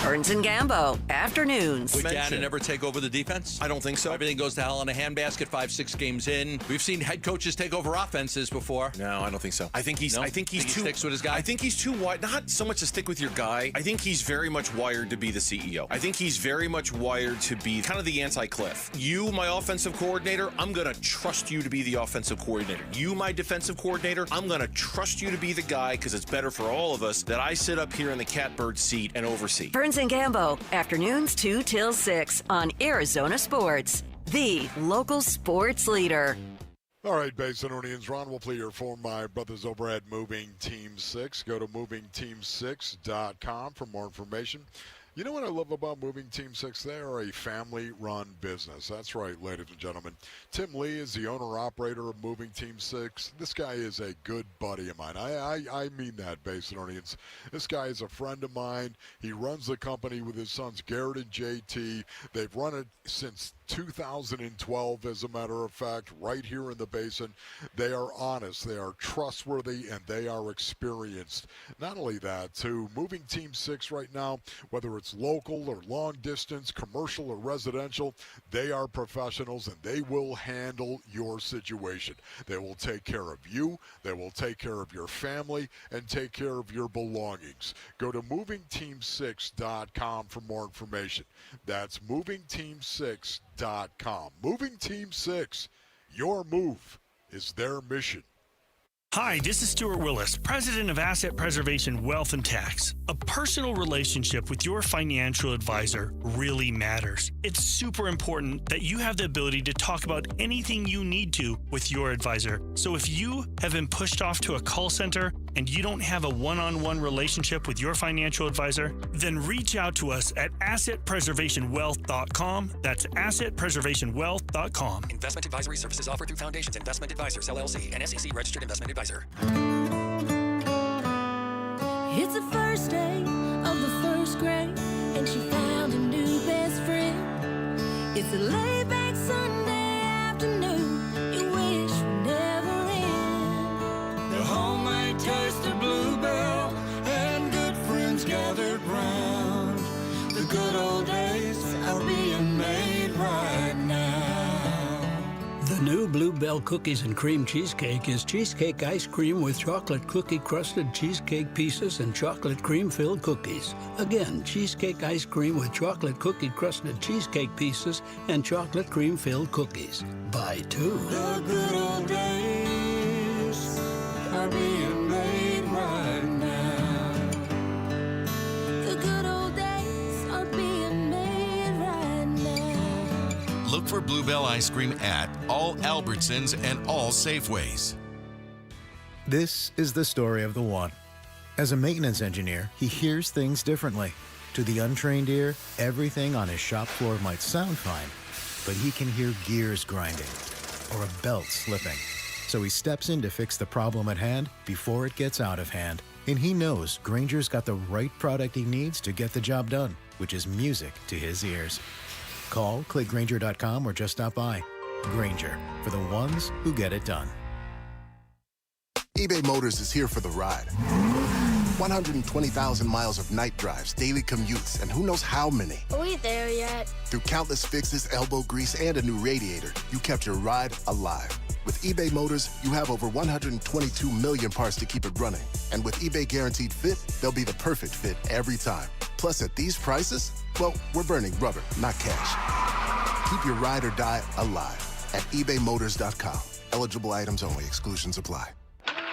Burns and Gambo, afternoons. Would Gannon ever take over the defense? I don't think so. Everything goes to hell in a handbasket 5-6 games in. We've seen head coaches take over offenses before. No, I don't think so. I think he's he sticks with his guy. I think he's too wide. Not so much to stick with your guy. I think he's very much wired to be the CEO. I think he's very much wired to be kind of the anti-Cliff. You, my offensive coordinator, I'm going to trust you to be the offensive coordinator. You, my defensive coordinator, I'm going to trust you to be the guy because it's better for all of us that I sit up here in the catbird seat and oversee. Burns and Gambo, afternoons 2 till 6 on Arizona Sports, the local sports leader. All right, Basinonians, Ron Wolfley here for my brothers over at Moving Team 6. Go to movingteam6.com for more information. You know what I love about Moving Team 6? They are a family-run business. That's right, ladies and gentlemen. Tim Lee is the owner-operator of Moving Team 6. This guy is a good buddy of mine. I mean that, Basinonians. This guy is a friend of mine. He runs the company with his sons, Garrett and JT. They've run it since 2012, as a matter of fact, right here in the Basin. They are honest, they are trustworthy, and they are experienced. Not only that, too, moving Team 6 right now, whether it's local or long distance, commercial or residential, they are professionals, and they will handle your situation. They will take care of you, they will take care of your family, and take care of your belongings. Go to movingteam6.com for more information. That's movingteam6.com. Moving Team 6, your move is their mission. Hi, this is Stuart Willis, President of Asset Preservation Wealth and Tax. A personal relationship with your financial advisor really matters. It's super important that you have the ability to talk about anything you need to with your advisor. So if you have been pushed off to a call center and you don't have a one-on-one relationship with your financial advisor, then reach out to us at assetpreservationwealth.com. That's assetpreservationwealth.com. Investment advisory services offered through Foundations Investment Advisors, LLC, an SEC registered investment advisor. It's the first day of the first grade, and she found a new best friend. It's a laid-back Sunday afternoon you wish would never end. The homemade taste of Bluebell and good friends gathered round. The good old days are being made right now. The new Bluebell Cookies and Cream Cheesecake is cheesecake ice cream with chocolate cookie-crusted cheesecake pieces and chocolate cream-filled cookies. Again, cheesecake ice cream with chocolate cookie-crusted cheesecake pieces and chocolate cream-filled cookies. Buy two. The good old days are being made right now. The good old days are being made right now. Look for Bluebell ice cream at all Albertsons and all Safeways. This is the story of the one. As a maintenance engineer, he hears things differently. To the untrained ear, everything on his shop floor might sound fine, but he can hear gears grinding or a belt slipping. So he steps in to fix the problem at hand before it gets out of hand. And he knows Grainger's got the right product he needs to get the job done, which is music to his ears. Call, click Grainger.com, or just stop by. Grainger, for the ones who get it done. eBay Motors is here for the ride. 120,000 miles of night drives, daily commutes, and who knows how many. Are we there yet? Through countless fixes, elbow grease, and a new radiator, you kept your ride alive. With eBay Motors, you have over 122 million parts to keep it running. And with eBay Guaranteed Fit, they'll be the perfect fit every time. Plus, at these prices, well, we're burning rubber, not cash. Keep your ride or die alive at ebaymotors.com. Eligible items only. Exclusions apply.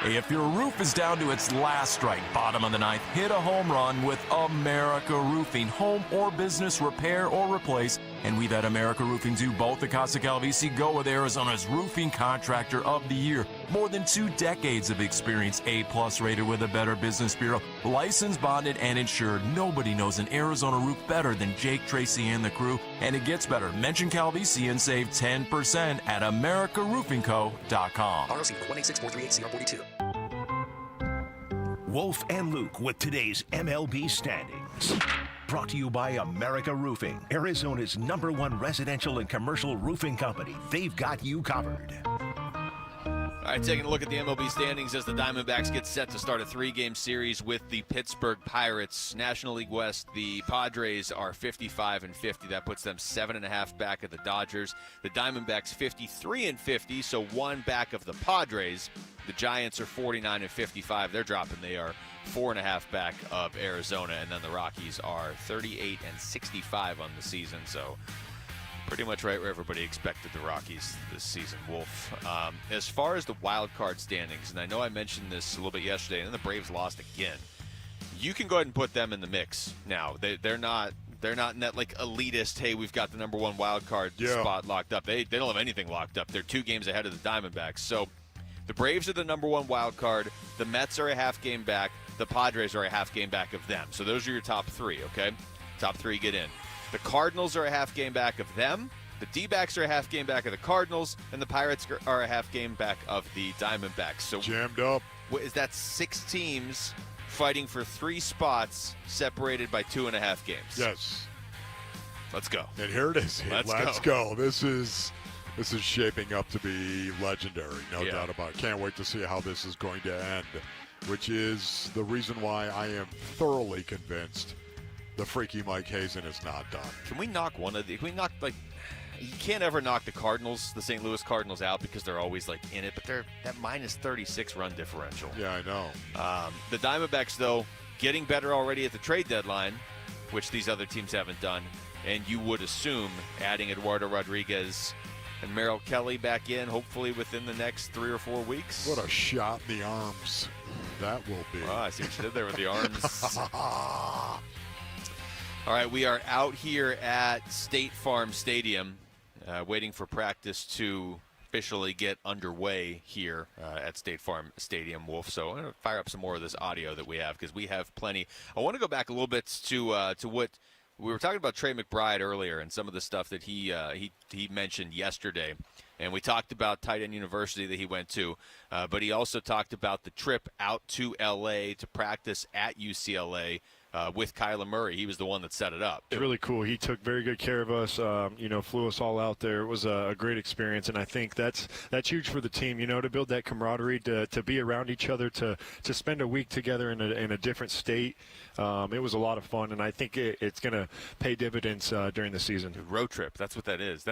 If your roof is down to its last strike, bottom of the ninth, hit a home run with America Roofing. Home or business repair or replace. And we've had America Roofing do both. The Casa Calvisi go with Arizona's Roofing Contractor of the Year. More than 2 decades of experience, A+ rated with a Better Business Bureau. Licensed, bonded, and insured. Nobody knows an Arizona roof better than Jake Tracy and the crew. And it gets better. Mention Calvisi and save 10% at AmericaRoofingCo.com. ROC 186-438-CR42. Wolf and Luke with today's MLB standings. Brought to you by America Roofing, Arizona's #1 residential and commercial roofing company. They've got you covered. All right, taking a look at the MLB standings as the Diamondbacks get set to start a 3-game series with the Pittsburgh Pirates. National League West, the Padres are 55-50. That puts them 7.5 back of the Dodgers. The Diamondbacks 53-50, so 1 back of the Padres. The Giants are 49-55. They're dropping. They are 4.5 back of Arizona. And then the Rockies are 38-65 on the season, so pretty much right where everybody expected the Rockies this season, Wolf. As far as the wild card standings, and I know I mentioned this a little bit yesterday, and then the Braves lost again. You can go ahead and put them in the mix now. They're not in that like elitist, hey, we've got the #1 wild card spot locked up. They don't have anything locked up. They're 2 games ahead of the Diamondbacks. So the Braves are the #1 wild card. The Mets are a half game back. The Padres are a half game back of them. So those are your top 3, okay? Top 3 get in. The Cardinals are a half game back of them. The Dbacks are a half game back of the Cardinals. And the Pirates are a half game back of the Diamondbacks. So jammed up. What is that? 6 teams fighting for 3 spots separated by 2.5 games. Yes. Let's go. And here it is. Let's go. This is shaping up to be legendary, no Yeah. doubt about it. Can't wait to see how this is going to end, which is the reason why I am thoroughly convinced the freaky Mike Hazen is not done. Can we knock one of the? Can we knock you can't ever knock the Cardinals, the St. Louis Cardinals, out because they're always in it. But they're that minus 36 run differential. Yeah, I know. The Diamondbacks, though, getting better already at the trade deadline, which these other teams haven't done. And you would assume adding Eduardo Rodriguez and Merrill Kelly back in, hopefully within the next 3 or 4 weeks. What a shot in the arms that will be. Oh, I see what you did there with the arms. All right, we are out here at State Farm Stadium, waiting for practice to officially get underway here at State Farm Stadium, Wolf. So I'm going to fire up some more of this audio that we have because we have plenty. I want to go back a little bit to what we were talking about Trey McBride earlier and some of the stuff that he mentioned yesterday. And we talked about Tight End University that he went to, but he also talked about the trip out to L.A. to practice at UCLA with Kyler Murray. He was the one that set it up. It's really cool. He took very good care of us, flew us all out there. It was a great experience, and I think that's huge for the team, to build that camaraderie, to be around each other, to spend a week together in a different state. It was a lot of fun, and I think it's going to pay dividends during the season. Road trip, that's what that is.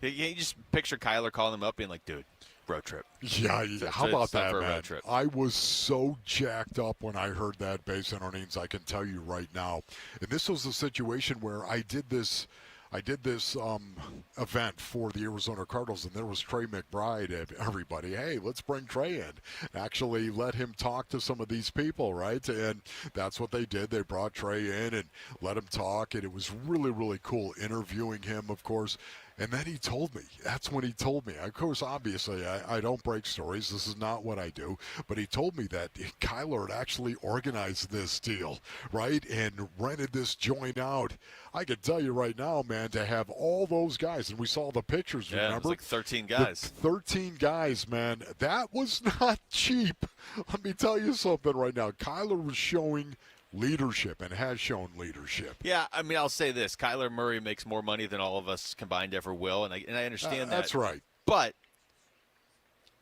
You just picture Kyler calling him up being like, dude, road trip. Yeah, how about that, for a man? road trip. I was so jacked up when I heard that base in Orleans, I can tell you right now. And this was a situation where I did this event for the Arizona Cardinals, and there was Trey McBride and everybody. Hey, let's bring Trey in. Actually, let him talk to some of these people, right? And that's what they did. They brought Trey in and let him talk, and it was really, really cool interviewing him, of course. And then he told me, that's when he told me. Of course, obviously, I don't break stories. This is not what I do. But he told me that Kyler had actually organized this deal, right, and rented this joint out. I can tell you right now, man, to have all those guys, and we saw the pictures, Yeah, remember? it was like 13 guys. 13 guys, man. That was not cheap. Let me tell you something right now. Kyler was showing leadership and has shown leadership. Yeah, I mean, I'll say this. Kyler Murray makes more money than all of us combined ever will, and I understand that. That's right. But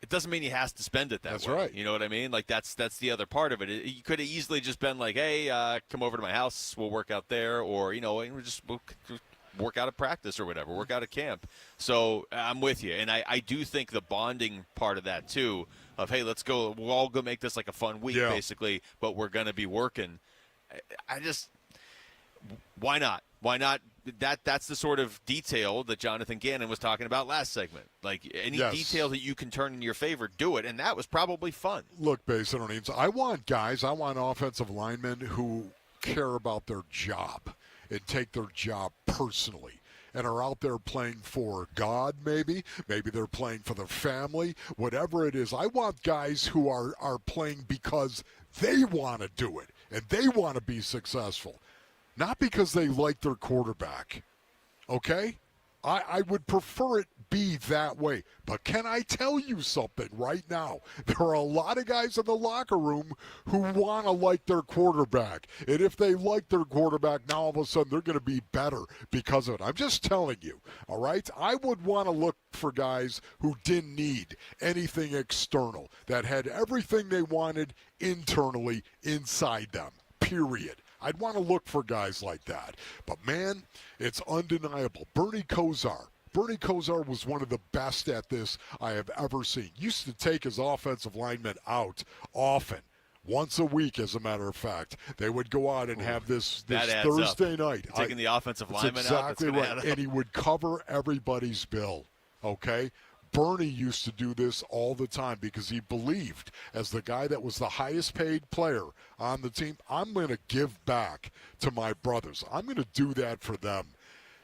it doesn't mean he has to spend it that way. That's right. You know what I mean? Like, that's the other part of it. You could have easily just been like, hey, come over to my house. We'll work out there. Or, we'll just work out at practice or whatever, work out at camp. So I'm with you. And I do think the bonding part of that, too, of, hey, let's go. We'll all go make this like a fun week, basically, but we're going to be working. Why not? Why not? That's the sort of detail that Jonathan Gannon was talking about last segment. Like, any detail that you can turn in your favor, do it. And that was probably fun. Look, Basin O'Neill's, I want offensive linemen who care about their job and take their job personally and are out there playing for God, maybe they're playing for their family, whatever it is. I want guys who are playing because they want to do it and they want to be successful, not because they like their quarterback. Okay? I would prefer it be that way. But can I tell you something right now? There are a lot of guys in the locker room who want to like their quarterback. And if they like their quarterback, now all of a sudden they're going to be better because of it. I'm just telling you, all right? I would want to look for guys who didn't need anything external, that had everything they wanted internally inside them, period. I'd want to look for guys like that. But, man, it's undeniable. Bernie Kosar was one of the best at this I have ever seen. Used to take his offensive linemen out often. Once a week, as a matter of fact. They would go out and have this Thursday night. Taking the offensive linemen out. Exactly right. And he would cover everybody's bill, okay? Bernie used to do this all the time because he believed, as the guy that was the highest paid player on the team, I'm going to give back to my brothers. I'm going to do that for them.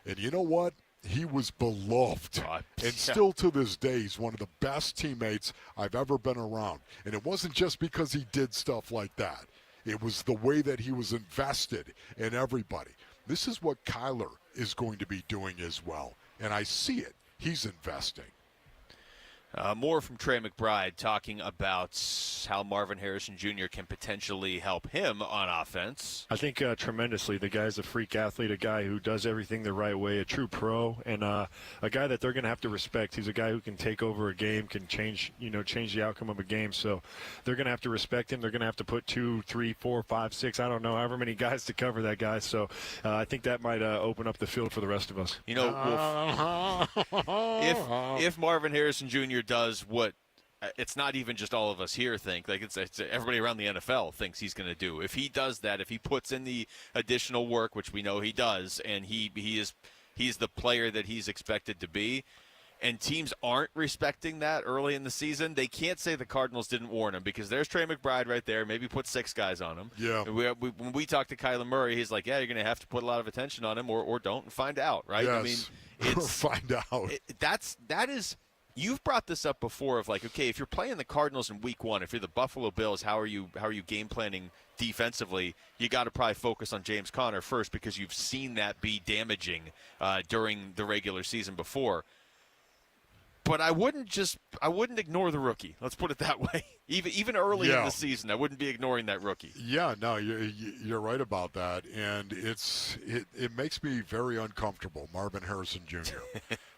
And you know what? He was beloved. And still to this day, he's one of the best teammates I've ever been around. And it wasn't just because he did stuff like that. It was the way that he was invested in everybody. This is what Kyler is going to be doing as well. And I see it. He's investing. More from Trey McBride talking about how Marvin Harrison Jr. can potentially help him on offense. I think tremendously. The guy's a freak athlete, a guy who does everything the right way, a true pro, and a guy that they're going to have to respect. He's a guy who can take over a game, can change the outcome of a game. So they're going to have to respect him. They're going to have to put 2, 3, 4, 5, 6, I don't know, however many guys to cover that guy. So I think that might open up the field for the rest of us. You know, if Marvin Harrison Jr. does what it's not even just all of us here think, like it's everybody around the NFL thinks he's going to do. If he does that, if he puts in the additional work, which we know he does, and he's the player that he's expected to be, and teams aren't respecting that early in the season, they can't say the Cardinals didn't warn him, because there's Trey McBride right there. Maybe put 6 guys on him. Yeah. When we talked to Kyler Murray, he's like, yeah, you're going to have to put a lot of attention on him or don't and find out, right? Yes. I mean, it's find out. That is. You've brought this up before of like, okay, if you're playing the Cardinals in week 1, if you're the Buffalo Bills, how are you game planning defensively? You got to probably focus on James Conner first, because you've seen that be damaging during the regular season before. But I wouldn't ignore the rookie. Let's put it that way. Even early in the season, I wouldn't be ignoring that rookie. Yeah, no, you're right about that, and it makes me very uncomfortable. Marvin Harrison Jr.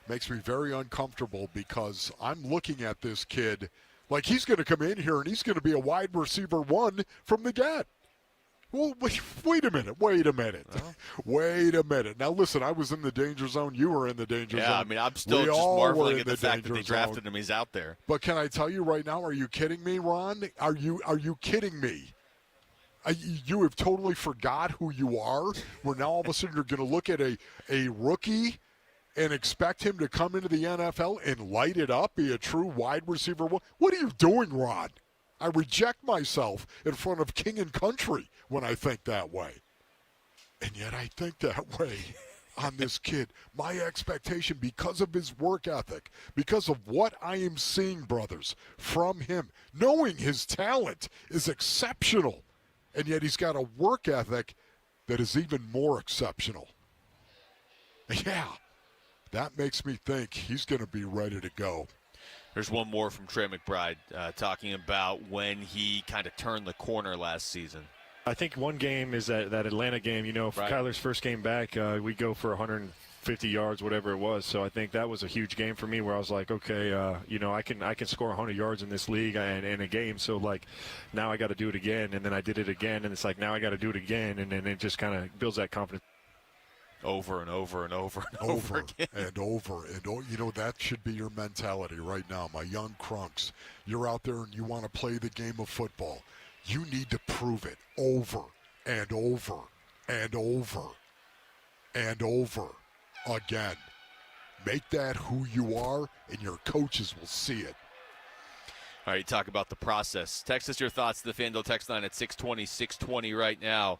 makes me very uncomfortable, because I'm looking at this kid like he's going to come in here and he's going to be a wide receiver 1 from the get. Well, wait a minute. Wait a minute. Now, listen, I was in the danger zone. You were in the danger zone. Yeah, I mean, I'm still just marveling at the fact that they drafted him. He's out there. But can I tell you right now, are you kidding me, Ron? Are you kidding me? You have totally forgot who you are, where now all of a sudden you're going to look at a rookie and expect him to come into the NFL and light it up, be a true wide receiver. What are you doing, Ron? I reject myself in front of king and country when I think that way. And yet I think that way on this kid. My expectation, because of his work ethic, because of what I am seeing, brothers, from him, knowing his talent is exceptional, and yet he's got a work ethic that is even more exceptional. Yeah, that makes me think he's going to be ready to go. There's one more from Trey McBride talking about when he kind of turned the corner last season. I think one game is that Atlanta game. For right. Kyler's first game back, we go for 150 yards, whatever it was. So I think that was a huge game for me, where I was like, okay, I can score 100 yards in this league and in a game. So like, now I got to do it again, and then I did it again, and it's like now I got to do it again, and then it just kind of builds that confidence. Over and over and over and over again. And over and over. That should be your mentality right now, my young crunks. You're out there and you want to play the game of football. You need to prove it over and over and over and over again. Make that who you are, and your coaches will see it. All right, talk about the process. Text us your thoughts to the FanDuel text line at 620-620 right now.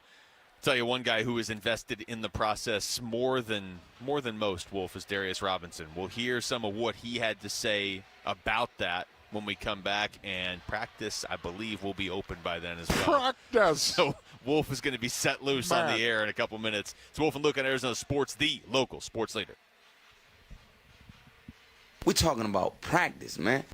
I'll tell you one guy who is invested in the process more than most, Wolf, is Darius Robinson. We'll hear some of what he had to say about that when we come back, and practice, I believe, will be open by then as well. Practice! So Wolf is going to be set loose on the air in a couple minutes. It's Wolf and Luke on Arizona Sports, the local sports leader. We're talking about practice, man.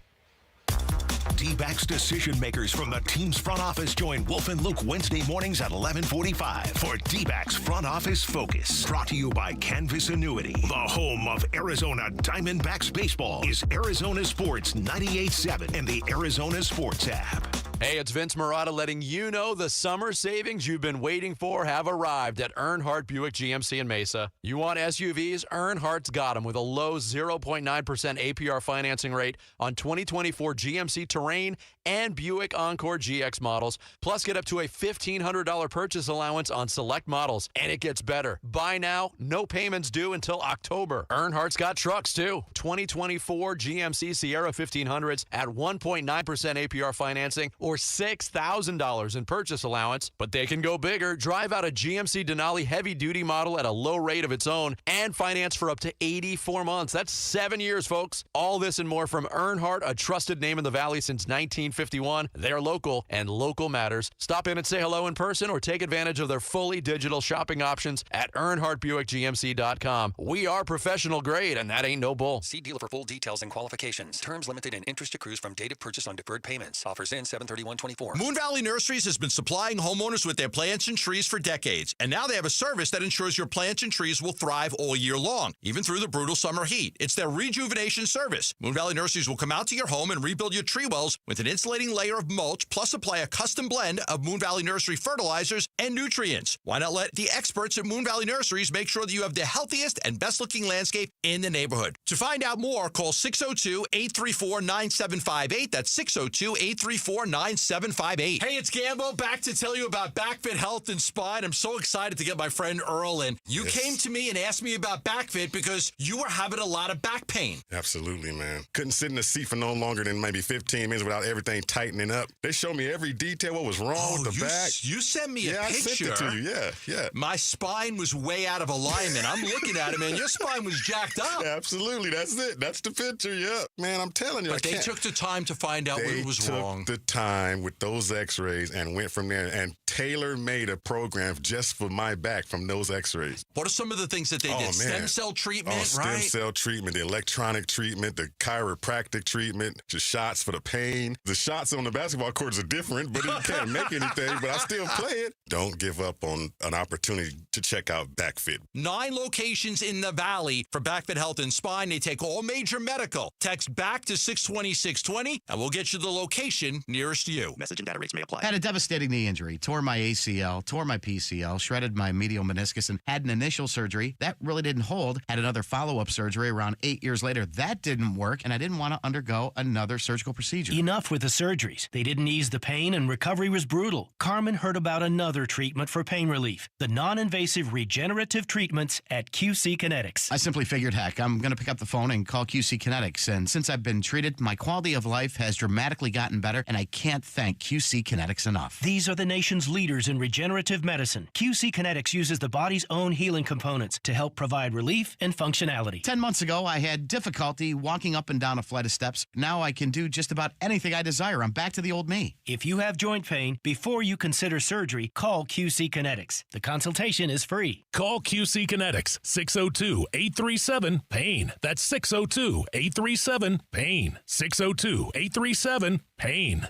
Dbacks decision makers from the team's front office join Wolf and Luke Wednesday mornings at 11:45 for Dbacks Front Office Focus. Brought to you by Canvas Annuity. The home of Arizona Diamondbacks baseball is Arizona Sports 98.7 and the Arizona Sports app. Hey, it's Vince Marotta letting you know the summer savings you've been waiting for have arrived at Earnhardt Buick GMC in Mesa. You want SUVs? Earnhardt's got them with a low 0.9% APR financing rate on 2024 GMC Terrain and Buick Encore GX models. Plus, get up to a $1,500 purchase allowance on select models. And it gets better. Buy now, no payments due until October. Earnhardt's got trucks, too. 2024 GMC Sierra 1500s at 1.9% APR financing or or $6,000 in purchase allowance. But they can go bigger. Drive out a GMC Denali heavy-duty model at a low rate of its own and finance for up to 84 months. That's 7 years, folks. All this and more from Earnhardt, a trusted name in the Valley since 1951. They're local, and local matters. Stop in and say hello in person or take advantage of their fully digital shopping options at EarnhardtBuickGMC.com. We are professional grade, and that ain't no bull. See dealer for full details and qualifications. Terms limited and interest accrues from date of purchase on deferred payments. Offers in 7/31/24. Moon Valley Nurseries has been supplying homeowners with their plants and trees for decades, and now they have a service that ensures your plants and trees will thrive all year long, even through the brutal summer heat. It's their rejuvenation service. Moon Valley Nurseries will come out to your home and rebuild your tree wells with an insulating layer of mulch, plus apply a custom blend of Moon Valley Nursery fertilizers and nutrients. Why not let the experts at Moon Valley Nurseries make sure that you have the healthiest and best-looking landscape in the neighborhood? To find out more, call 602-834-9758. That's 602-834-9758. Hey, it's Gambo, back to tell you about BackFit Health and Spine. I'm so excited to get my friend Earl in. You came to me and asked me about BackFit because you were having a lot of back pain. Absolutely, man. Couldn't sit in the seat for no longer than maybe 15 minutes without everything tightening up. They showed me every detail, what was wrong with the back. You sent me a picture. I sent it to you, yeah. My spine was way out of alignment. I'm looking at it, man. Your spine was jacked up. Absolutely, that's it. That's the picture, yeah. Man, I'm telling you. But they took the time to find out what was wrong. They took the time with those x-rays and went from there and tailor-made a program just for my back from those x-rays. What are some of the things that they did? Stem cell treatment, right? Stem cell treatment, the electronic treatment, the chiropractic treatment, the shots for the pain. The shots on the basketball courts are different, but you can't make anything, but I still play it. Don't give up on an opportunity to check out BackFit. 9 locations in the Valley for BackFit Health and Spine. They take all major medical. Text BACK to 620-620, and we'll get you the location nearest you. Message and data rates may apply. Had a devastating knee injury, tore my ACL, tore my PCL, shredded my medial meniscus, and had an initial surgery. That really didn't hold. Had another follow-up surgery around 8 years later. That didn't work, and I didn't want to undergo another surgical procedure. Enough with the surgeries. They didn't ease the pain, and recovery was brutal. Carmen heard about another treatment for pain relief, the non-invasive regenerative treatments at QC Kinetics. I simply figured, heck, I'm going to pick up the phone and call QC Kinetics, and since I've been treated, my quality of life has dramatically gotten better, and I can't thank QC Kinetics enough. These are the nation's leaders in regenerative medicine. QC Kinetics uses the body's own healing components to help provide relief and functionality. 10 months ago, I had difficulty walking up and down a flight of steps. Now I can do just about anything I desire. I'm back to the old me. If you have joint pain, before you consider surgery, call QC Kinetics. The consultation is free. Call QC Kinetics, 602-837-PAIN. That's 602-837-PAIN. 602-837-PAIN.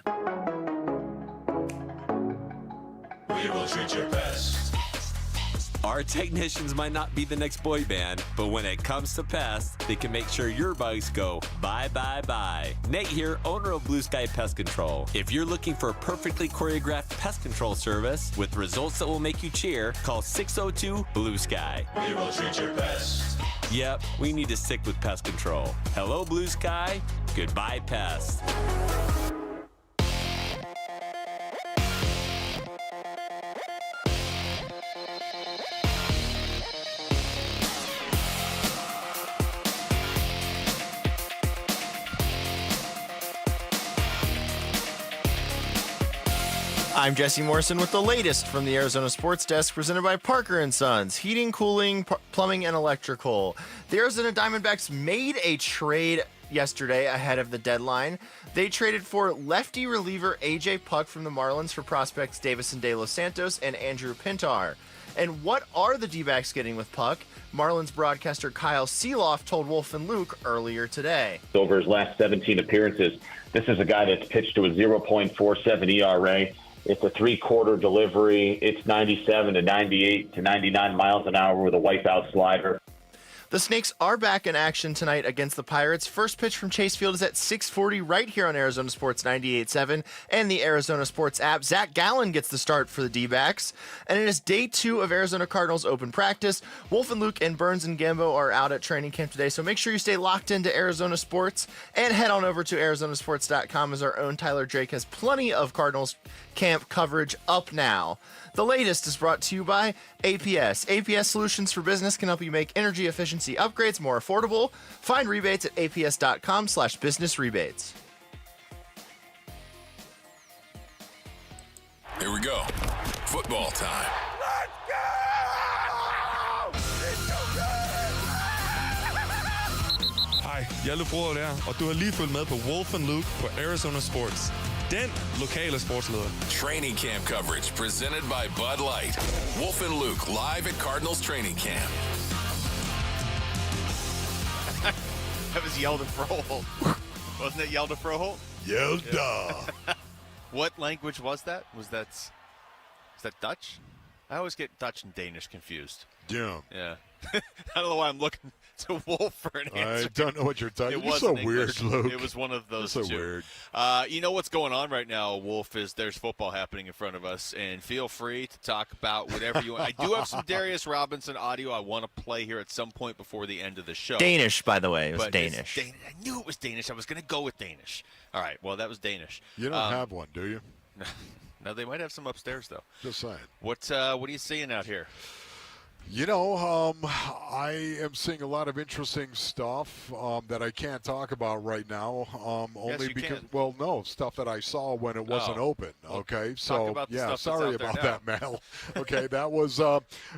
We will treat your pest. Our technicians might not be the next boy band, but when it comes to pests, they can make sure your bugs go bye, bye, bye. Nate here, owner of Blue Sky Pest Control. If you're looking for a perfectly choreographed pest control service with results that will make you cheer, call 602-BLUE-SKY. We will treat your pest. Yep, we need to stick with pest control. Hello, Blue Sky. Goodbye, pest. I'm Jesse Morrison with the latest from the Arizona Sports Desk, presented by Parker & Sons, heating, cooling, plumbing, and electrical. The Arizona Diamondbacks made a trade yesterday ahead of the deadline. They traded for lefty reliever A.J. Puck from the Marlins for prospects Davison De Los Santos and Andrew Pintar. And what are the D-backs getting with Puck? Marlins broadcaster Kyle Seeloff told Wolf and Luke earlier today. Over his last 17 appearances, this is a guy that's pitched to a 0.47 ERA. It's a three-quarter delivery. It's 97 to 98 to 99 miles an hour with a wipeout slider. The Snakes are back in action tonight against the Pirates. First pitch from Chase Field is at 6:40 right here on Arizona Sports 98.7 and the Arizona Sports app. Zach Gallen gets the start for the D-backs. And it is day 2 of Arizona Cardinals open practice. Wolf and Luke and Burns and Gambo are out at training camp today, so make sure you stay locked into Arizona Sports and head on over to arizonasports.com as our own Tyler Drake has plenty of Cardinals camp coverage up now. The latest is brought to you by APS. APS Solutions for Business can help you make energy efficiency upgrades more affordable. Find rebates at aps.com/business rebates. Here we go. Football time. Hej, jeg er Lebro der, og du har lige fulgt med på Wolf and Luke på Arizona Sports. Den lokale sportsleder. Training camp coverage presented by Bud Light. Wolf and Luke live at Cardinals training camp. That was Yelda Froholt. Wasn't it Yelda Froholt? Yelda. What language was that? Is that Dutch? I always get Dutch and Danish confused. Yeah. Yeah. I don't know why I'm looking to Wolf for an answer. I don't know what you're talking about. You're so weird, English. Luke. It was one of those You're so two. weird. You know what's going on right now, Wolf, is there's football happening in front of us, and feel free to talk about whatever you want. I do have some Darius Robinson audio I want to play here at some point before the end of the show. Danish, by the way. It was But Danish. I knew it was Danish. I was going to go with Danish. All right, well, that was Danish. You don't have one, do you? No, they might have some upstairs, though. Just saying. What are you seeing out here? You know, I am seeing a lot of interesting stuff that I can't talk about right now. Only you because, can. well, no, stuff that I saw when it wasn't open. Okay, talk about the yeah, stuff that's sorry out there about now. that, Mel. Okay, that was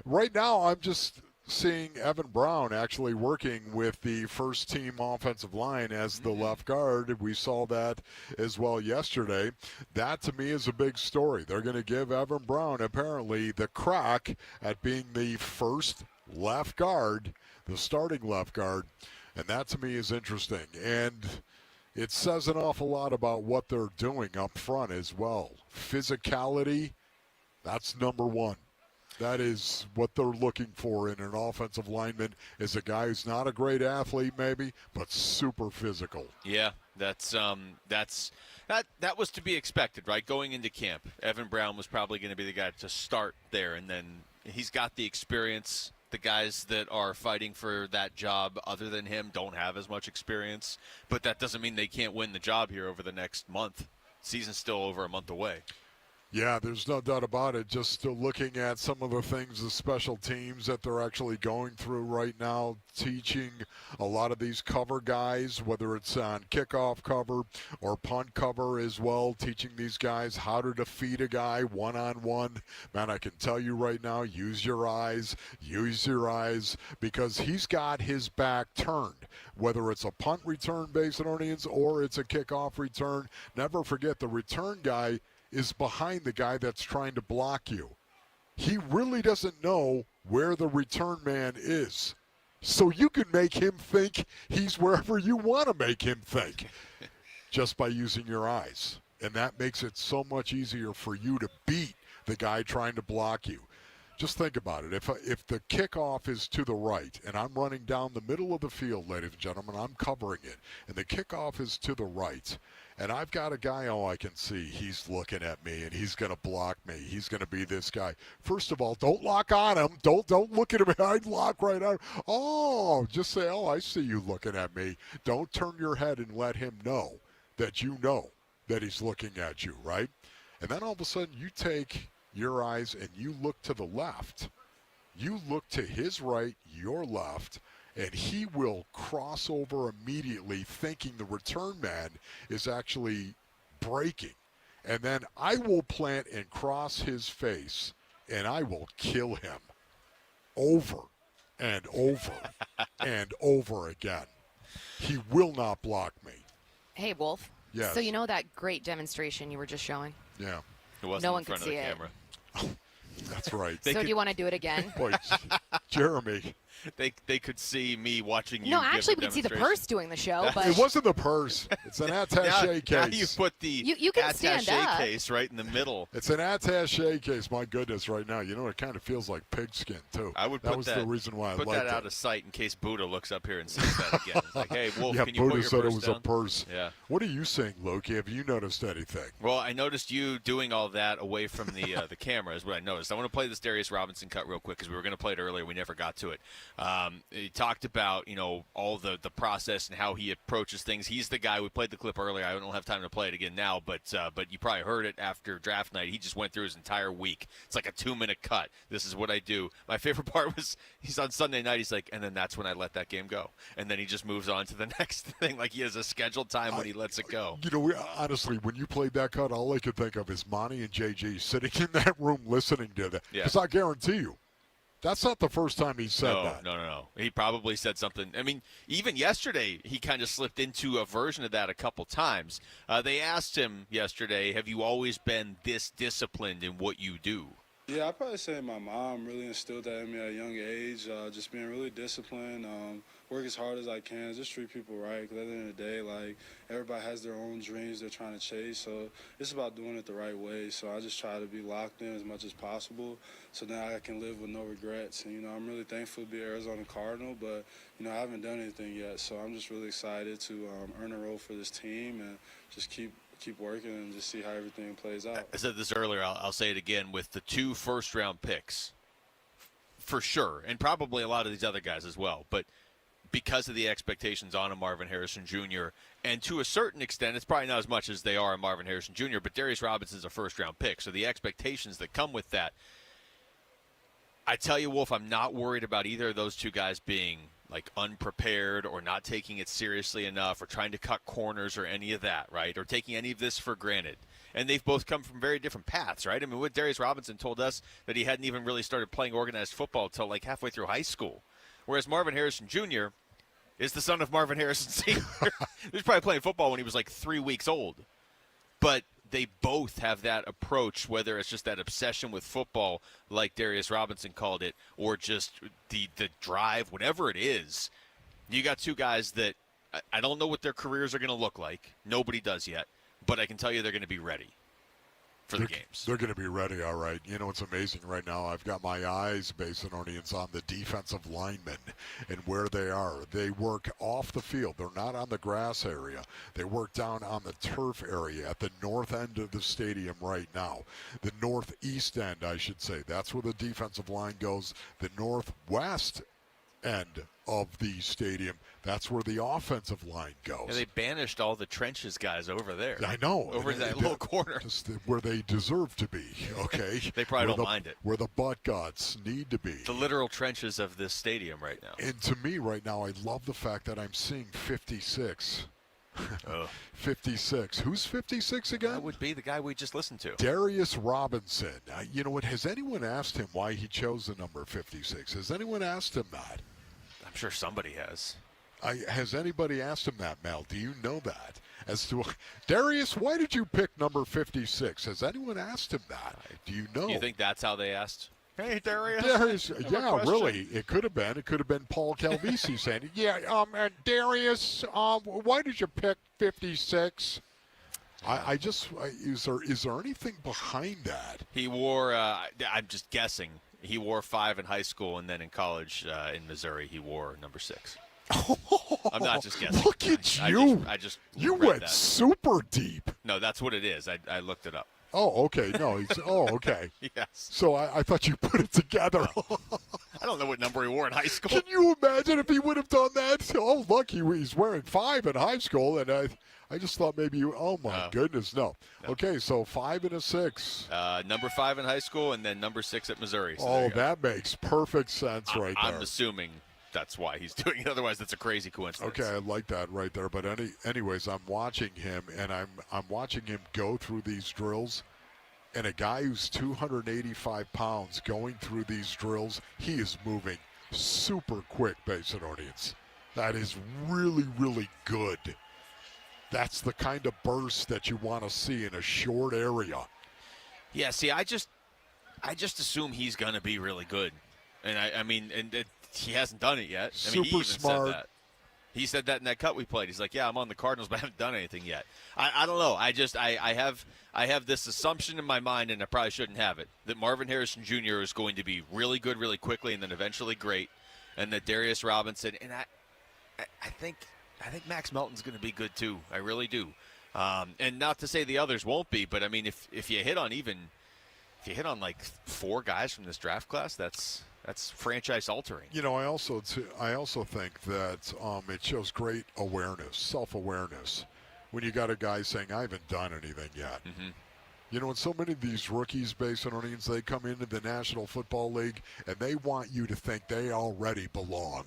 right now. I'm just seeing Evan Brown actually working with the first team offensive line as the left guard. We saw that as well yesterday. That to me is a big story. They're going to give Evan Brown apparently the crack at being the first left guard, the starting left guard, and that to me is interesting. And it says an awful lot about what they're doing up front as well. Physicality, that's number one. That is what they're looking for in an offensive lineman, is a guy who's not a great athlete maybe, but super physical. Yeah, that was to be expected, right? Going into camp, Evan Brown was probably going to be the guy to start there, and then he's got the experience. The guys that are fighting for that job other than him don't have as much experience, but that doesn't mean they can't win the job here over the next month. Season's still over a month away. Yeah, there's no doubt about it. Just looking at some of the things, the special teams that they're actually going through right now, teaching a lot of these cover guys, whether it's on kickoff cover or punt cover as well, teaching these guys how to defeat a guy one-on-one. Man, I can tell you right now, use your eyes, because he's got his back turned, whether it's a punt return based on audience or it's a kickoff return. Never forget the return guy is behind the guy that's trying to block you. He really doesn't know where the return man is. So you can make him think he's wherever you want to make him think just by using your eyes. And that makes it so much easier for you to beat the guy trying to block you. Just think about it. If the kickoff is to the right and I'm running down the middle of the field, ladies and gentlemen, I'm covering it, and the kickoff is to the right, and I've got a guy, I can see he's looking at me and he's going to block me. He's going to be this guy. First of all, don't lock on him. Don't look at him. I'd lock right on him. Oh, just say, I see you looking at me. Don't turn your head and let him know that you know that he's looking at you, right? And then all of a sudden you take your eyes and you look to the left. You look to his right, your left, and he will cross over immediately thinking the return man is actually breaking. And then I will plant and cross his face, and I will kill him over and over and over again. He will not block me. Hey, Wolf. Yes. So you know that great demonstration you were just showing? Yeah. It wasn't No one in front could of the see it. camera. That's right. So do you want to do it again? Boy, Jeremy. They could see me watching you. No, give actually, the we could see the demonstration. purse doing the show. But It wasn't the purse. It's an attaché Now case. you put the You can stand attaché up. case right in the middle. It's an attaché case. My goodness, right now. You know, it kind of feels like pigskin, too. I would that put was that, the reason why I put liked that out it. of sight in case Buddha looks up here and sees that again. It's like, hey, Wolf, Yeah, can you Buddha put your said purse it was down? a purse. Yeah. What are you saying, Loki? Have you noticed anything? Well, I noticed you doing all that away from the camera is what I noticed. I want to play this Darius Robinson cut real quick because we were going to play it earlier. We never got to it. He talked about, all the process and how he approaches things. He's the guy, we played the clip earlier. I don't have time to play it again now, but you probably heard it after draft night. He just went through his entire week. It's like a 2-minute cut. This is what I do. My favorite part was he's on Sunday night. He's like, and then that's when I let that game go. And then he just moves on to the next thing. Like he has a scheduled time when he lets it go. Honestly, when you played that cut, all I could think of is Monty and JG sitting in that room listening to that. Yeah. Because I guarantee you, that's not the first time he said that. No. He probably said something. I mean, even yesterday, he kind of slipped into a version of that a couple times. They asked him yesterday, have you always been this disciplined in what you do? Yeah, I'd probably say my mom really instilled that in me at a young age, just being really disciplined, work as hard as I can, just treat people right. Because at the end of the day, like, everybody has their own dreams they're trying to chase, so it's about doing it the right way. So I just try to be locked in as much as possible so then I can live with no regrets. And, I'm really thankful to be an Arizona Cardinal, but, I haven't done anything yet. So I'm just really excited to earn a role for this team and just keep working and just see how everything plays out. I said this earlier. I'll say it again. With the 2 first-round picks, for sure, and probably a lot of these other guys as well, but because of the expectations on a Marvin Harrison Jr., and to a certain extent, it's probably not as much as they are on Marvin Harrison Jr., but Darius Robinson's a first-round pick, so the expectations that come with that, I tell you, Wolf, I'm not worried about either of those two guys being like unprepared or not taking it seriously enough or trying to cut corners or any of that, right? Or taking any of this for granted. And they've both come from very different paths, right? I mean, what Darius Robinson told us that he hadn't even really started playing organized football until like halfway through high school. Whereas Marvin Harrison Jr. is the son of Marvin Harrison Sr. He was probably playing football when he was like 3 weeks old. But they both have that approach, whether it's just that obsession with football, like Darius Robinson called it, or just the drive, whatever it is. You got two guys that I don't know what their careers are going to look like. Nobody does yet. But I can tell you they're going to be ready for the games. They're going to be ready, all right. It's amazing right now. I've got my eyes, Basinonians, on the defensive linemen and where they are. They work off the field. They're not on the grass area. They work down on the turf area at the north end of the stadium right now. The northeast end, I should say. That's where the defensive line goes. The northwest end of the stadium, that's where the offensive line goes. Yeah, they banished all the trenches guys over there. I know. Over in that little corner. Just where they deserve to be, okay? They probably don't mind it. Where the butt gods need to be. The literal trenches of this stadium right now. And to me right now, I love the fact that I'm seeing 56. 56. Who's 56 again? That would be the guy we just listened to. Darius Robinson. You know what? Has anyone asked him why he chose the number 56? Has anyone asked him that? I'm sure somebody has. Has anybody asked him that, Mel? Do you know that? As to Darius, why did you pick number 56? Has anyone asked him that? Do you know? Do you think that's how they asked? Hey, Darius. Yeah, really. It could have been. It could have been Paul Calvisi saying, Darius, why did you pick 56? Is there anything behind that? He wore, I'm just guessing, he wore 5 in high school, and then in college in Missouri, he wore number 6. I'm not just guessing. Look at you. I just you read went that. super deep. No, that's what it is. I looked it up. Oh, okay. No, okay. Yes. So I thought you put it together. I don't know what number he wore in high school. Can you imagine if he would have done that? Oh, look, he's wearing 5 in high school, and I just thought maybe you. Oh my goodness, no. Okay, so 5 and a 6. Number 5 in high school, and then number 6 at Missouri. So that makes perfect sense right there. I'm assuming that's why he's doing it. Otherwise, that's a crazy coincidence. Okay, I like that right there. But anyways, I'm watching him, and I'm watching him go through these drills. And a guy who's 285 pounds going through these drills, he is moving super quick, Basinonians. That is really, really good. That's the kind of burst that you want to see in a short area. Yeah, see, I just assume he's going to be really good. And I mean, he hasn't done it yet. I mean, he even smart. said that. He said that in that cut we played. He's like, yeah, I'm on the Cardinals, but I haven't done anything yet. I don't know. I have this assumption in my mind, and I probably shouldn't have it, that Marvin Harrison Jr. is going to be really good really quickly and then eventually great, and that Darius Robinson, and I think Max Melton's going to be good too. I really do. And not to say the others won't be, but I mean, if you hit on like 4 guys from this draft class, that's That's franchise altering. You know, I also think that it shows great awareness, self-awareness, when you got a guy saying, I haven't done anything yet. Mm-hmm. You know, and so many of these rookies, based on earnings, they come into the National Football League, and they want you to think they already belong.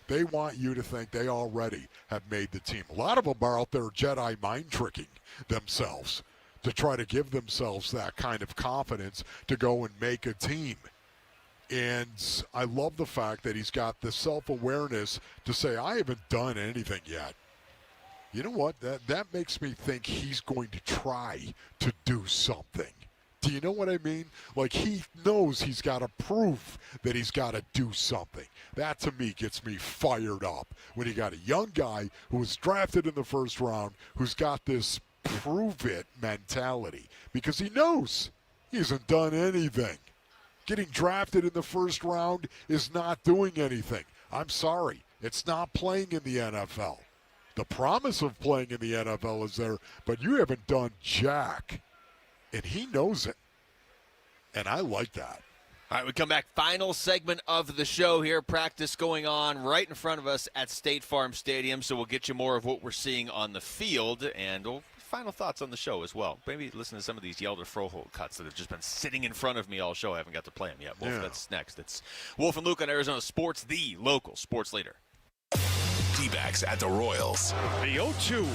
They want you to think they already have made the team. A lot of them are out there Jedi mind tricking themselves to try to give themselves that kind of confidence to go and make a team. And I love the fact that he's got the self-awareness to say, I haven't done anything yet. You know what? That makes me think he's going to try to do something. Do you know what I mean? Like, he knows he's got to prove that he's got to do something. That, to me, gets me fired up. When you got a young guy who was drafted in the first round who's got this prove-it mentality because he knows he hasn't done anything. Getting drafted in the first round is not doing anything. I'm sorry. It's not playing in the NFL. The promise of playing in the NFL is there, but you haven't done jack. And he knows it. And I like that. All right, we come back. Final segment of the show here. Practice going on right in front of us at State Farm Stadium, so we'll get you more of what we're seeing on the field. And final thoughts on the show as well. Maybe listen to some of these Yelder Froholt cuts that have just been sitting in front of me all show. I haven't got to play them yet. Wolf, that's next. It's Wolf and Luke on Arizona Sports, the local sports leader. Dbacks at the Royals. The 0-2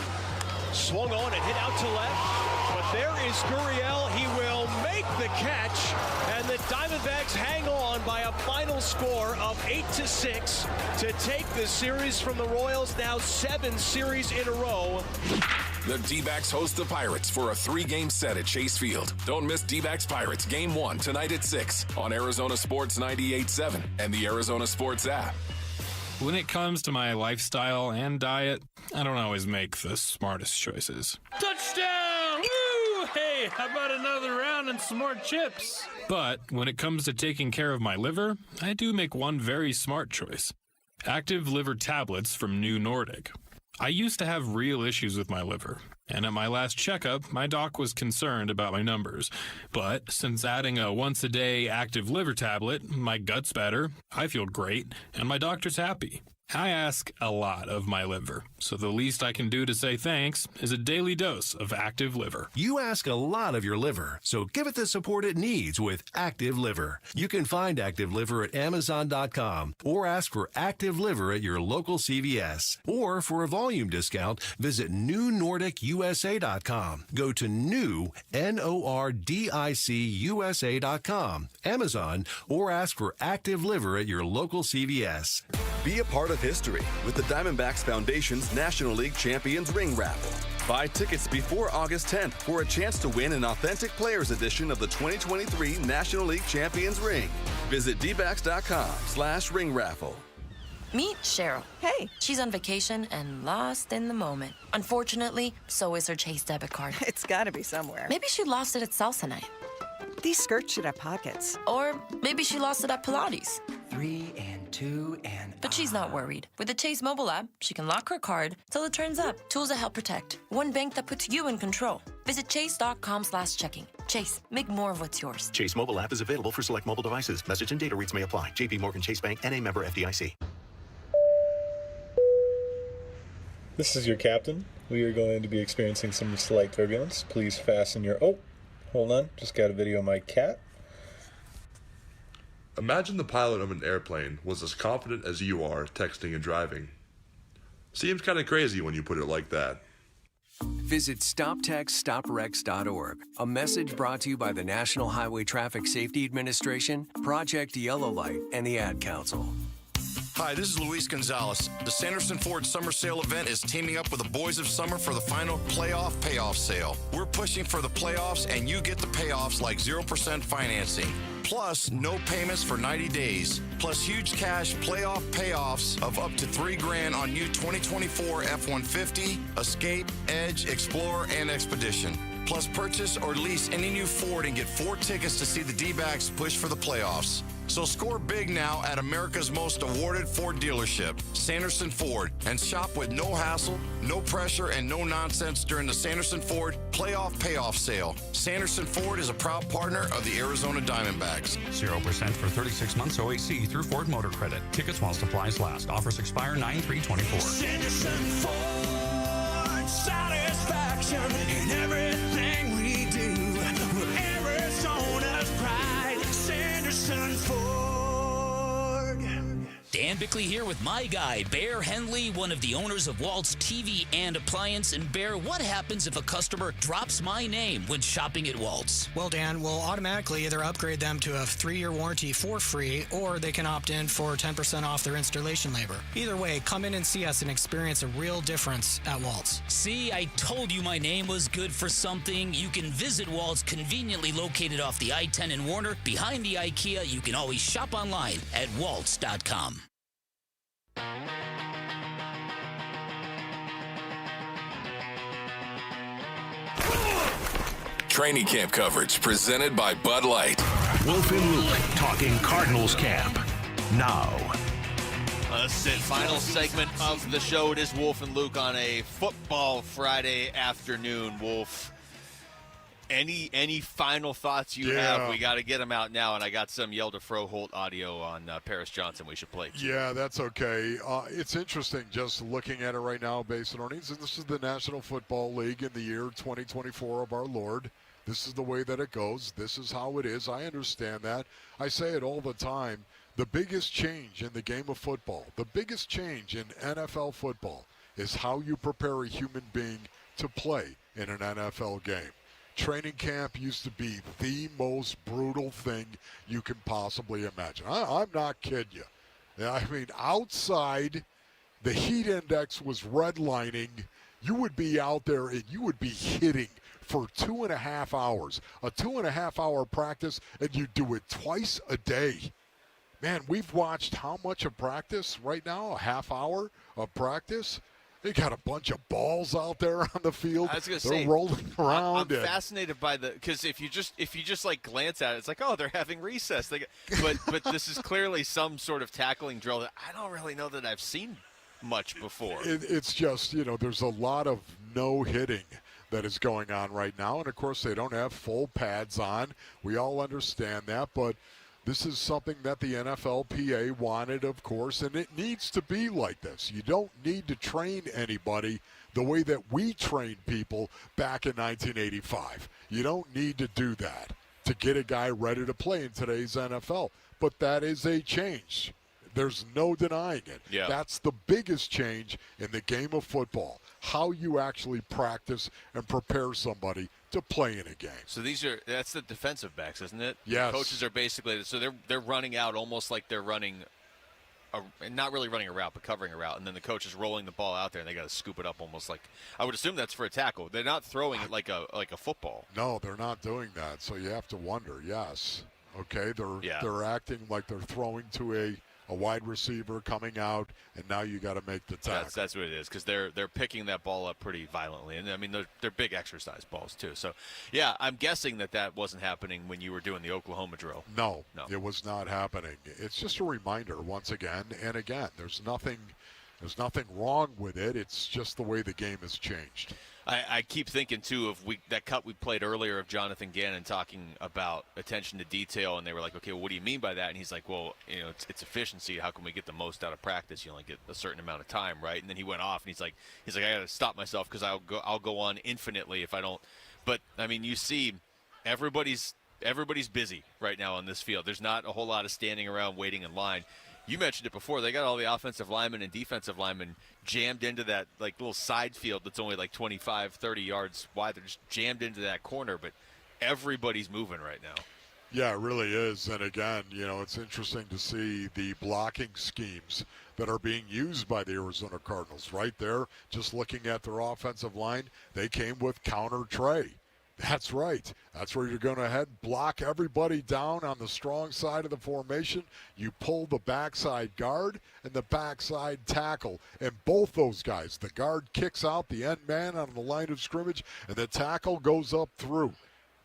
swung on and hit out to left, but there is Gurriel. He will make the catch, and the Diamondbacks hang on by a final score of 8-6 to take the series from the Royals. Now 7 series in a row. The D-backs host the Pirates for a 3-game set at Chase Field. Don't miss D-backs Pirates Game 1 tonight at 6 on Arizona Sports 98.7 and the Arizona Sports app. When it comes to my lifestyle and diet, I don't always make the smartest choices. Touchdown! Woo! Hey, how about another round and some more chips? But when it comes to taking care of my liver, I do make one very smart choice. Active liver tablets from New Nordic. I used to have real issues with my liver, and at my last checkup, my doc was concerned about my numbers. But since adding a once-a-day active liver tablet, my gut's better, I feel great, and my doctor's happy. I ask a lot of my liver, so the least I can do to say thanks is a daily dose of Active Liver. You ask a lot of your liver, so give it the support it needs with Active Liver. You can find Active Liver at Amazon.com or ask for Active Liver at your local CVS. Or for a volume discount, visit NewNordicUSA.com. Go to new, NORDICUSA.com, Amazon, or ask for Active Liver at your local CVS. Be a part of history with the Diamondbacks Foundation's National League Champions Ring Raffle. Buy tickets before August 10th for a chance to win an authentic player's edition of the 2023 National League Champions Ring. Visit dbacks.com/ring raffle. Meet Cheryl. Hey. She's on vacation and lost in the moment. Unfortunately, so is her Chase debit card. It's gotta be somewhere. Maybe she lost it at salsa night. These skirts should have pockets. Or maybe she lost it at Pilates. 3 and 2 and... But she's not worried. With the Chase mobile app, she can lock her card till it turns up. Tools that help protect. One bank that puts you in control. Visit chase.com/checking. Chase, make more of what's yours. Chase mobile app is available for select mobile devices. Message and data rates may apply. JP Morgan Chase Bank, N.A. member FDIC. This is your captain. We are going to be experiencing some slight turbulence. Please fasten your... Oh, hold on. Just got a video of my cat. Imagine the pilot of an airplane was as confident as you are texting and driving. Seems kind of crazy when you put it like that. Visit StopTextStopWrecks.org. A message brought to you by the National Highway Traffic Safety Administration, Project Yellow Light, and the Ad Council. Hi, this is Luis Gonzalez. The Sanderson Ford Summer Sale event is teaming up with the Boys of Summer for the final playoff payoff sale. We're pushing for the playoffs, and you get the payoffs like 0% financing. Plus, no payments for 90 days. Plus, huge cash playoff payoffs of up to $3,000 on new 2024 F-150, Escape, Edge, Explorer, and Expedition. Plus, purchase or lease any new Ford and get 4 tickets to see the D-backs push for the playoffs. So score big now at America's most awarded Ford dealership, Sanderson Ford, and shop with no hassle, no pressure, and no nonsense during the Sanderson Ford Playoff Payoff Sale. Sanderson Ford is a proud partner of the Arizona Diamondbacks. 0% for 36 months OAC through Ford Motor Credit. Tickets while supplies last. Offers expire 9/3/24. Sanderson Ford, satisfaction in everything we do. We're Arizona's pride, Sanderson Ford. Dan Bickley here with my guy, Bear Henley, one of the owners of Walt's TV and Appliance. And Bear, what happens if a customer drops my name when shopping at Walt's? Well, Dan, we'll automatically either upgrade them to a 3-year warranty for free, or they can opt in for 10% off their installation labor. Either way, come in and see us and experience a real difference at Walt's. See, I told you my name was good for something. You can visit Walt's, conveniently located off the I-10 in Warner, behind the IKEA. You can always shop online at waltz.com. Training camp coverage presented by Bud Light. Wolf and Luke talking Cardinals camp. Now. That's it. Final segment of the show. It is Wolf and Luke on a football Friday afternoon. Wolf, any final thoughts you have? We got to get them out now, and I got some Yelda Froholt audio on Paris Johnson we should play. Yeah, that's okay. It's interesting just looking at it right now based on earnings, and this is the National Football League in the year 2024 of our Lord. This is the way that it goes. This is how it is. I understand that. I say it all the time. The biggest change in the game of football, the biggest change in NFL football is how you prepare a human being to play in an NFL game. Training camp used to be the most brutal thing you can possibly imagine. I'm not kidding you. I mean, outside, the heat index was redlining. You would be out there and you would be hitting for 2.5 hours. A 2.5-hour practice, and you do it twice a day. Man, we've watched how much of practice right now? A half hour of practice? They got a bunch of balls out there on the field. I was going to They're say, rolling around. I'm fascinated by because if you just like glance at it, it's like, oh, they're having recess. But this is clearly some sort of tackling drill that I don't really know that I've seen much before. It's just, there's a lot of no hitting that is going on right now, and of course they don't have full pads on. We all understand that, but this is something that the NFLPA wanted, of course, and it needs to be like this. You don't need to train anybody the way that we trained people back in 1985. You don't need to do that to get a guy ready to play in today's NFL. But that is a change. There's no denying it. Yeah. That's the biggest change in the game of football, how you actually practice and prepare somebody to play in a game. So that's the defensive backs, isn't it? Yes. The coaches are basically, so they're running out almost like they're running, not really running a route, but covering a route, and then the coach is rolling the ball out there, and they got to scoop it up almost like, I would assume that's for a tackle. They're not throwing it like a football. No, they're not doing that. So you have to wonder. Yes, okay, they're acting like they're throwing to a wide receiver coming out, and now you got to make the tackle. That's what it is, because they're picking that ball up pretty violently, and I mean they're big exercise balls too. So, yeah, I'm guessing that wasn't happening when you were doing the Oklahoma drill. No, it was not happening. It's just a reminder once again and again. There's nothing wrong with it. It's just the way the game has changed. I keep thinking, too, of that cut we played earlier of Jonathan Gannon talking about attention to detail, and they were like, okay, well, what do you mean by that? And he's like, well, it's efficiency. How can we get the most out of practice? You only get a certain amount of time, right? And then he went off, and he's like, I got to stop myself because I'll go on infinitely if I don't. But, I mean, you see everybody's busy right now on this field. There's not a whole lot of standing around waiting in line. You mentioned it before. They got all the offensive linemen and defensive linemen jammed into that little side field that's only 25, 30 yards wide. They're just jammed into that corner, but everybody's moving right now. Yeah, it really is. And again, it's interesting to see the blocking schemes that are being used by the Arizona Cardinals. Right there, just looking at their offensive line, they came with counter Trey. That's right. That's where you're going to head, block everybody down on the strong side of the formation. You pull the backside guard and the backside tackle. And both those guys, the guard kicks out the end man on the line of scrimmage, and the tackle goes up through,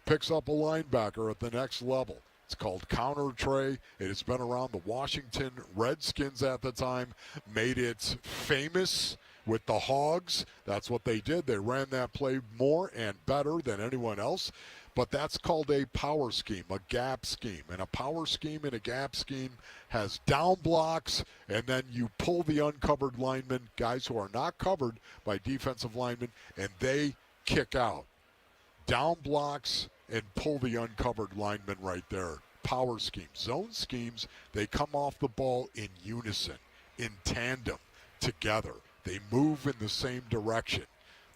picks up a linebacker at the next level. It's called counter Trey. It has been around. The Washington Redskins at the time made it famous with the Hogs. That's what they did. They ran that play more and better than anyone else. But that's called a power scheme, a gap scheme. And a power scheme and a gap scheme has down blocks, and then you pull the uncovered linemen, guys who are not covered by defensive linemen, and they kick out. Down blocks and pull the uncovered linemen right there. Power schemes. Zone schemes, they come off the ball in unison, in tandem, together. They move in the same direction.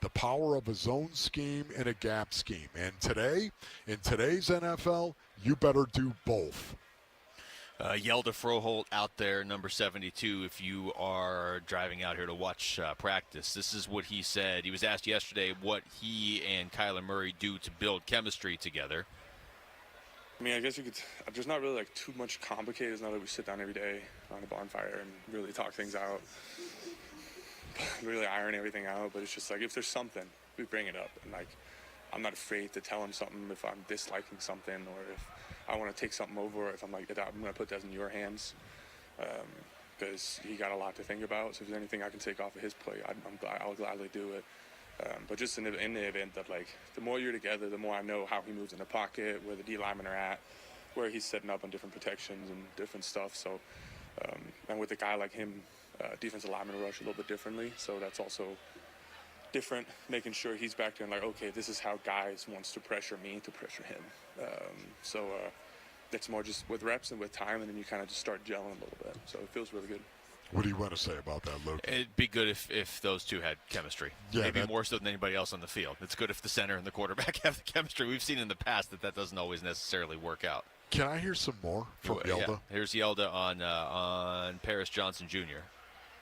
The power of a zone scheme and a gap scheme. And today, in today's NFL, you better do both. Yelda Froholt out there, number 72, if you are driving out here to watch practice. This is what he said. He was asked yesterday what he and Kyler Murray do to build chemistry together. I mean, I guess you could, there's not really too much complicated. It's not that we sit down every day on a bonfire and really talk things out, really iron everything out. But it's just if there's something, we bring it up. And I'm not afraid to tell him something if I'm disliking something, or if I want to take something over, or if I'm I'm going to put that in your hands, because he got a lot to think about. So if there's anything I can take off of his play, I'll gladly do it. But just in the event that the more you're together, the more I know how he moves in the pocket, where the D linemen are at, where he's setting up on different protections and different stuff. So, and with a guy like him, defensive linemen rush a little bit differently. So that's also different, making sure he's back there and okay, this is how guys wants to pressure me to pressure him. So it's more just with reps and with time, and then you kind of just start gelling a little bit. So it feels really good. What do you want to say about that, Luke? It'd be good if those two had chemistry. Yeah, maybe more so than anybody else on the field. It's good if the center and the quarterback have the chemistry. We've seen in the past that doesn't always necessarily work out. Can I hear some more from Yelda? Yeah. Here's Yelda on Paris Johnson Jr.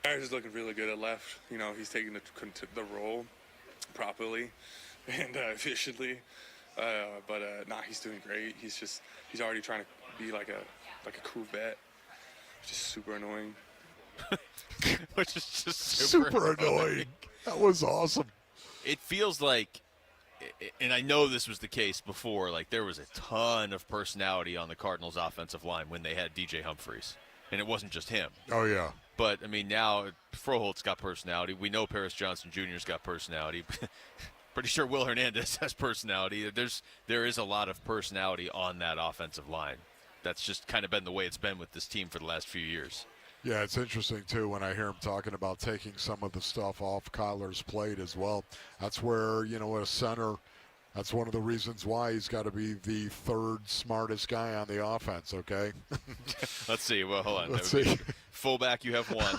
Paris is looking really good at left. He's taking the role properly and efficiently. He's doing great. He's already trying to be like a cool vet, which is super annoying. Which is just super annoying. That was awesome. It feels like, and I know this was the case before, there was a ton of personality on the Cardinals offensive line when they had DJ Humphries. And it wasn't just him. Oh, yeah. But, now Froholt's got personality. We know Paris Johnson Jr.'s got personality. Pretty sure Will Hernandez has personality. There is a lot of personality on that offensive line. That's just kind of been the way it's been with this team for the last few years. Yeah, it's interesting, too, when I hear him talking about taking some of the stuff off Kyler's plate as well. That's where, a center, that's one of the reasons why he's got to be the third smartest guy on the offense, okay? Let's see. Well, hold on. Let's see. Fullback, you have one.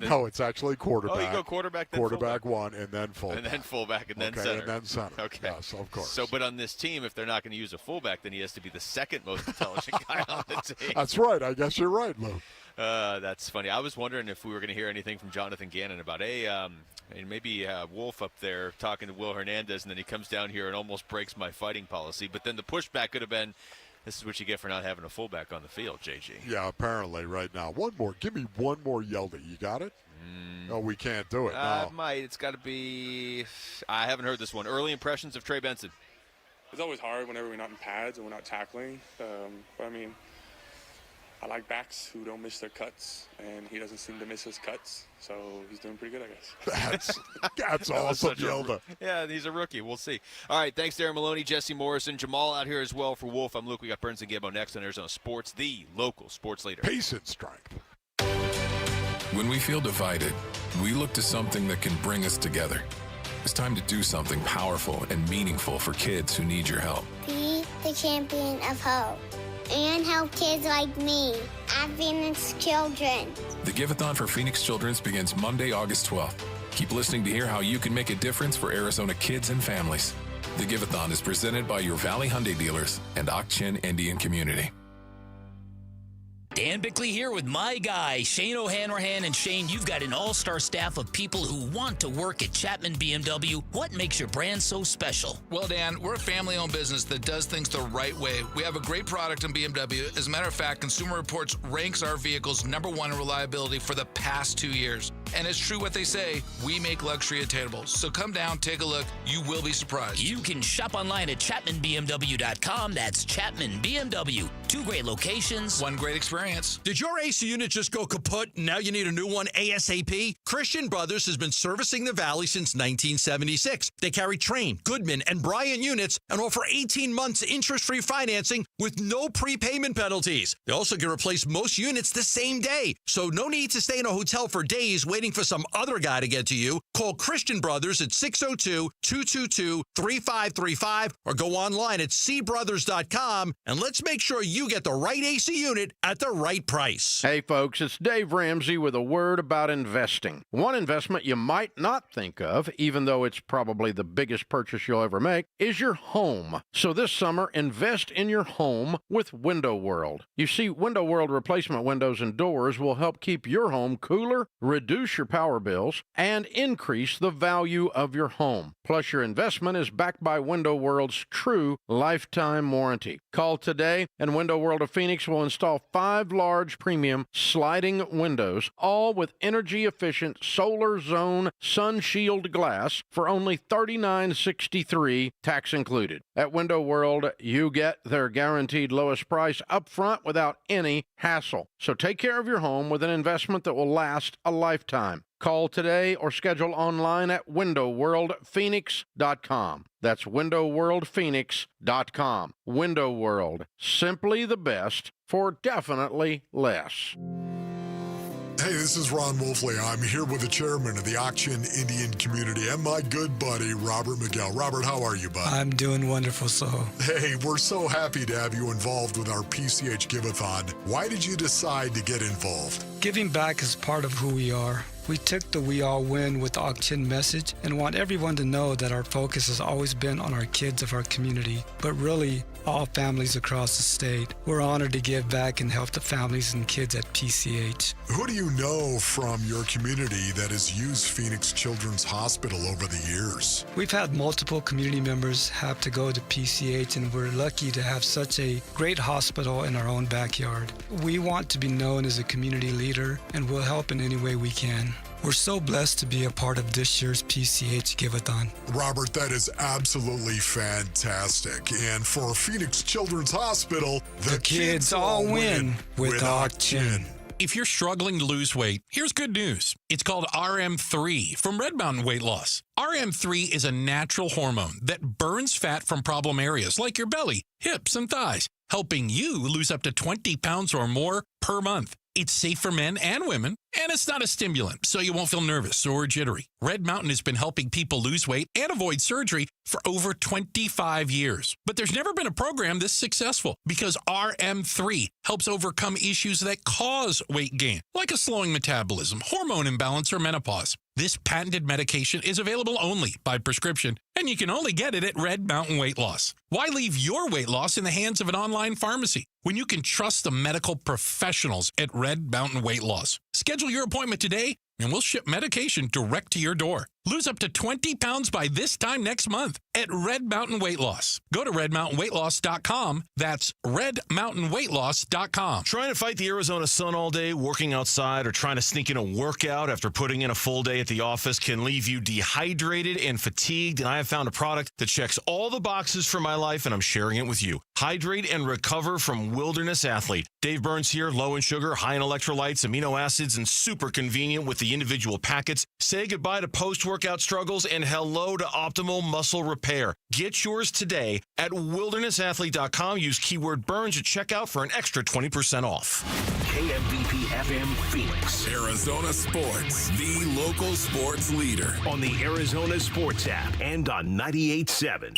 No, it's actually quarterback. Oh, you go quarterback, then quarterback fullback. one, and then fullback. And then fullback, and then center. And then center. Okay. Yes, of course. So, but on this team, if they're not going to use a fullback, then he has to be the second most intelligent guy on the team. That's right. I guess you're right, Lou. That's funny. I was wondering if we were going to hear anything from Jonathan Gannon about, maybe Wolf up there talking to Will Hernandez, and then he comes down here and almost breaks my fighting policy. But then the pushback could have been, this is what you get for not having a fullback on the field, JG. Yeah, apparently right now. One more. Give me one more Yelda. You got it? No, we can't do it. No. It might. It's got to be. I haven't heard this one. Early impressions of Trey Benson. It's always hard whenever we're not in pads and we're not tackling. But I like backs who don't miss their cuts, and he doesn't seem to miss his cuts, so he's doing pretty good, I guess. That's awesome, Yelda. Yeah, he's a rookie. We'll see. All right, thanks, Darren Maloney, Jesse Morrison, Jamal out here as well for Wolf. I'm Luke. We got Burns and Gambo next on Arizona Sports, the local sports leader. Pace and strength. When we feel divided, we look to something that can bring us together. It's time to do something powerful and meaningful for kids who need your help. Be the champion of hope and help kids like me and Phoenix Children. The Give-a-thon for Phoenix Children's begins Monday, August 12th. Keep listening to hear how you can make a difference for Arizona kids and families. The Give-a-thon is presented by your Valley Hyundai dealers and Ak-Chin Indian Community. Dan Bickley here with my guy, Shane O'Hanrahan. And Shane, you've got an all-star staff of people who want to work at Chapman BMW. What makes your brand so special? Well, Dan, we're a family-owned business that does things the right way. We have a great product in BMW. As a matter of fact, Consumer Reports ranks our vehicles #1 in reliability for the past 2 years. And it's true what they say, we make luxury attainable. So come down, take a look. You will be surprised. You can shop online at ChapmanBMW.com. That's Chapman BMW. 2 great locations, 1 great experience. Did your AC unit just go kaput and now you need a new one ASAP? Christian Brothers has been servicing the Valley since 1976. They carry Trane, Goodman, and Bryant units and offer 18 months interest-free financing with no prepayment penalties. They also can replace most units the same day, so no need to stay in a hotel for days waiting for some other guy to get to you. Call Christian Brothers at 602-222-3535 or go online at cbrothers.com and let's make sure you get the right AC unit at the right price. Hey folks, it's Dave Ramsey with a word about investing. One investment you might not think of, even though it's probably the biggest purchase you'll ever make, is your home. So this summer, invest in your home with Window World. You see, Window World replacement windows and doors will help keep your home cooler, reduce your power bills, and increase the value of your home. Plus, your investment is backed by Window World's true lifetime warranty. Call today, and Window World of Phoenix will install 5 large premium sliding windows, all with energy-efficient Solar Zone Sun Shield glass for only $39.63, tax included. At Window World, you get their guaranteed lowest price up front without any hassle. So take care of your home with an investment that will last a lifetime. Call today or schedule online at windowworldphoenix.com. That's windowworldphoenix.com. Window World, simply the best for definitely less. Hey, this is Ron Wolfley. I'm here with the chairman of the Auction Indian community and my good buddy, Robert Miguel. Robert, how are you, bud? I'm doing wonderful, so. Hey, we're so happy to have you involved with our PCH Give-a-thon. Why did you decide to get involved? Giving back is part of who we are. We took the We All Win with the Auction message and want everyone to know that our focus has always been on our kids of our community, but really all families across the state. We're honored to give back and help the families and kids at PCH. Who do you know from your community that has used Phoenix Children's Hospital over the years? We've had multiple community members have to go to PCH, and we're lucky to have such a great hospital in our own backyard. We want to be known as a community leader, and we'll help in any way we can. We're so blessed to be a part of this year's PCH Give-a-thon. Robert, that is absolutely fantastic. And for Phoenix Children's Hospital, the kids all win with Auction. If you're struggling to lose weight, here's good news. It's called RM3 from Red Mountain Weight Loss. RM3 is a natural hormone that burns fat from problem areas like your belly, hips, and thighs, helping you lose up to 20 pounds or more per month. It's safe for men and women, and it's not a stimulant, so you won't feel nervous or jittery. Red Mountain has been helping people lose weight and avoid surgery for over 25 years. But there's never been a program this successful because RM3 helps overcome issues that cause weight gain, like a slowing metabolism, hormone imbalance, or menopause. This patented medication is available only by prescription, and you can only get it at Red Mountain Weight Loss. Why leave your weight loss in the hands of an online pharmacy when you can trust the medical professionals at Red Mountain Weight Loss? Schedule your appointment today, and we'll ship medication direct to your door. Lose up to 20 pounds by this time next month at Red Mountain Weight Loss. Go to redmountainweightloss.com. That's redmountainweightloss.com. Trying to fight the Arizona sun all day, working outside, or trying to sneak in a workout after putting in a full day at the office can leave you dehydrated and fatigued, and I have found a product that checks all the boxes for my life, and I'm sharing it with you. Hydrate and Recover from Wilderness Athlete. Dave Burns here, low in sugar, high in electrolytes, amino acids, and super convenient with the individual packets. Say goodbye to post-workout struggles and hello to optimal muscle repair. Get yours today at wildernessathlete.com. Use keyword Burns at checkout for an extra 20% off. KMBP FM Phoenix. Arizona Sports, the local sports leader. On the Arizona Sports app and on 98.7.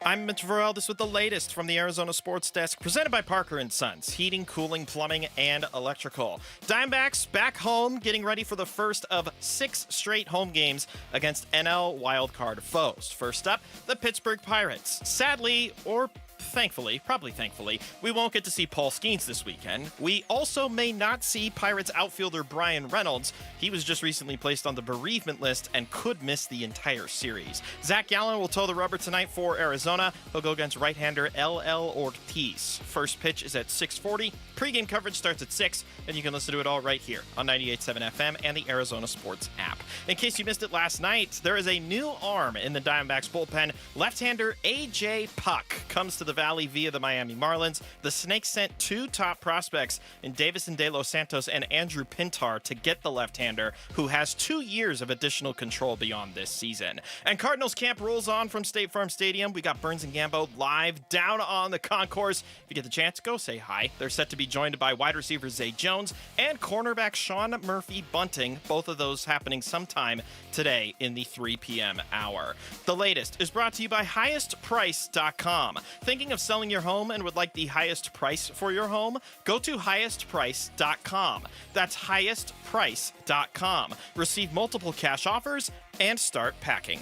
I'm Mitch Varel. With the latest from the Arizona Sports Desk, presented by Parker & Sons, heating, cooling, plumbing, and electrical. Diamondbacks back home, getting ready for the first of 6 straight home games against NL wildcard foes. First up, the Pittsburgh Pirates. Sadly, or probably thankfully, we won't get to see Paul Skeens this weekend. We also may not see Pirates outfielder Brian Reynolds. He was just recently placed on the bereavement list and could miss the entire series. Zach Gallen will toe the rubber tonight for Arizona. He'll go against right-hander L.L. Ortiz. First pitch is at 6:40. Pre-game coverage starts at 6, and you can listen to it all right here on 98.7 FM and the Arizona Sports app. In case you missed it last night, there is a new arm in the Diamondbacks bullpen. Left-hander A.J. Puck comes to the Valley via the Miami Marlins. The Snakes sent 2 top prospects in Davison De Los Santos and Andrew Pintar to get the left-hander, who has 2 years of additional control beyond this season. And Cardinals camp rolls on from State Farm Stadium. We got Burns and Gambo live down on the concourse. If you get the chance, go say hi. They're set to be joined by wide receiver Zay Jones and cornerback Sean Murphy Bunting, both of those happening sometime today in the 3 p.m. hour. The latest is brought to you by highestprice.com. Thinking of selling your home and would like the highest price for your home? Go to highestprice.com. That's highestprice.com. Receive multiple cash offers and start packing.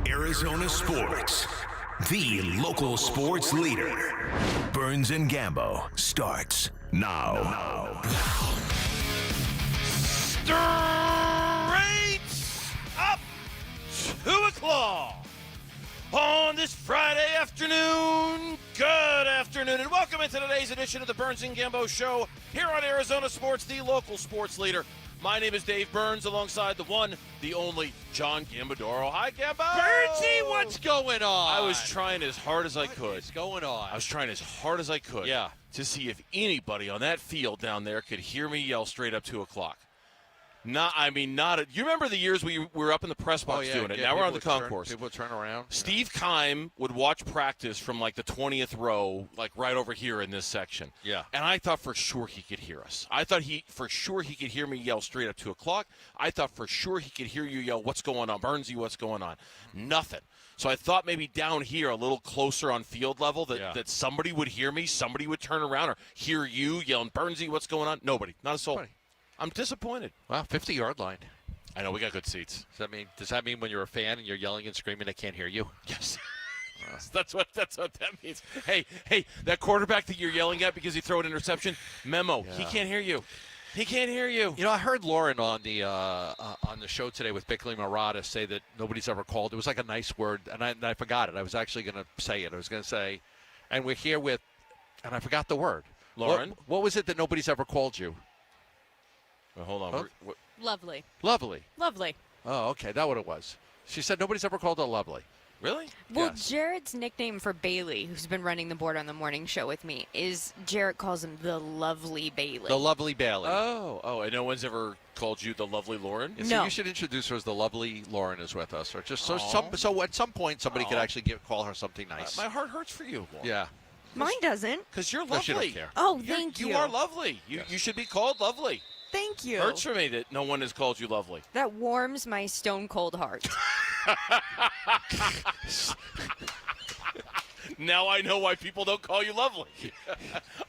Arizona Sports, the local sports leader. Burns and Gambo starts now. Straight up 2 o'clock on this Friday afternoon. Good afternoon, and welcome into today's edition of the Burns and Gambo Show here on Arizona Sports, the local sports leader. My name is Dave Burns, alongside the one, the only, John Gambadoro. Hi, Gambo! Burnsy, what's going on? I was trying as hard as I could. What's going on? I was trying as hard as I could to see if anybody on that field down there could hear me yell straight up 2 o'clock. You remember the years we were up in the press box doing it? Now we're on the concourse. People would turn around. Steve Keim would watch practice from like the 20th row, like right over here in this section. Yeah. And I thought for sure he could hear us. I thought for sure he could hear me yell straight up 2 o'clock. I thought for sure he could hear you yell, "What's going on, Burnsy? What's going on?" Nothing. So I thought maybe down here, a little closer on field level, that somebody would hear me, somebody would turn around or hear you yelling, "Burnsy, what's going on?" Nobody. Not a soul. Nobody. I'm disappointed. Wow, 50-yard line. I know, we got good seats. Does that mean when you're a fan and you're yelling and screaming, they can't hear you? Yes. That's what that means. Hey, that quarterback that you're yelling at because he threw an interception, memo. Yeah. He can't hear you. He can't hear you. You know, I heard Lauren on the show today with Bickley Murata say that nobody's ever called. It was like a nice word, and I forgot it. I was actually going to say it. I was going to say, and we're here with, and I forgot the word. Lauren? What was it that nobody's ever called you? Well, hold on. Huh? Lovely. Lovely. Lovely. Oh, okay. That's what it was. She said nobody's ever called her lovely. Really? Well, yes. Jared's nickname for Bailey, who's been running the board on the morning show with me, is Jared calls him the Lovely Bailey. The Lovely Bailey. Oh, and no one's ever called you the Lovely Lauren? Yeah, no. So you should introduce her as the Lovely Lauren is with us, or just so at some point somebody could actually call her something nice. My heart hurts for you, Lauren. Yeah. Mine doesn't. Because you're No, lovely. she don't care. Oh, thank you. You are lovely. You should be called lovely. Thank you. Hurts for me that no one has called you lovely. That warms my stone cold heart. Now I know why people don't call you lovely.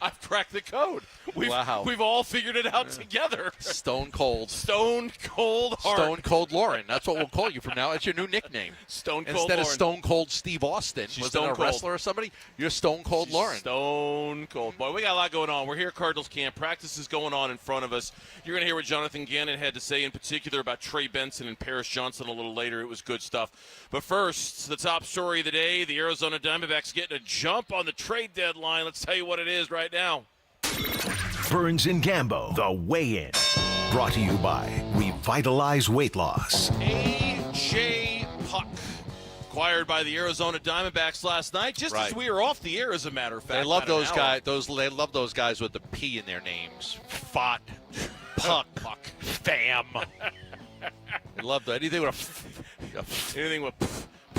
I've cracked the code. We've all figured it out together. Stone cold. Stone cold heart. Stone cold Lauren. That's what we'll call you from now. It's your new nickname. Stone cold Instead Lauren. of Stone Cold Steve Austin, She's was it Stone a Cold. wrestler or somebody? You're Stone Cold She's Lauren. Stone cold. Boy, we got a lot going on. We're here at Cardinals camp. Practice is going on in front of us. You're going to hear what Jonathan Gannon had to say in particular about Trey Benson and Paris Johnson a little later. It was good stuff. But first, the top story of the day, the Arizona Diamondbacks getting a jump on the trade deadline. Let's tell you what it is right now. Burns and Gambo, the weigh-in. Brought to you by Revitalize Weight Loss. A.J. Puck, acquired by the Arizona Diamondbacks last night, just as we were off the air, as a matter of fact. They love those guys. They love those guys with the P in their names. Fot, Puck, Fam. They love anything with anything with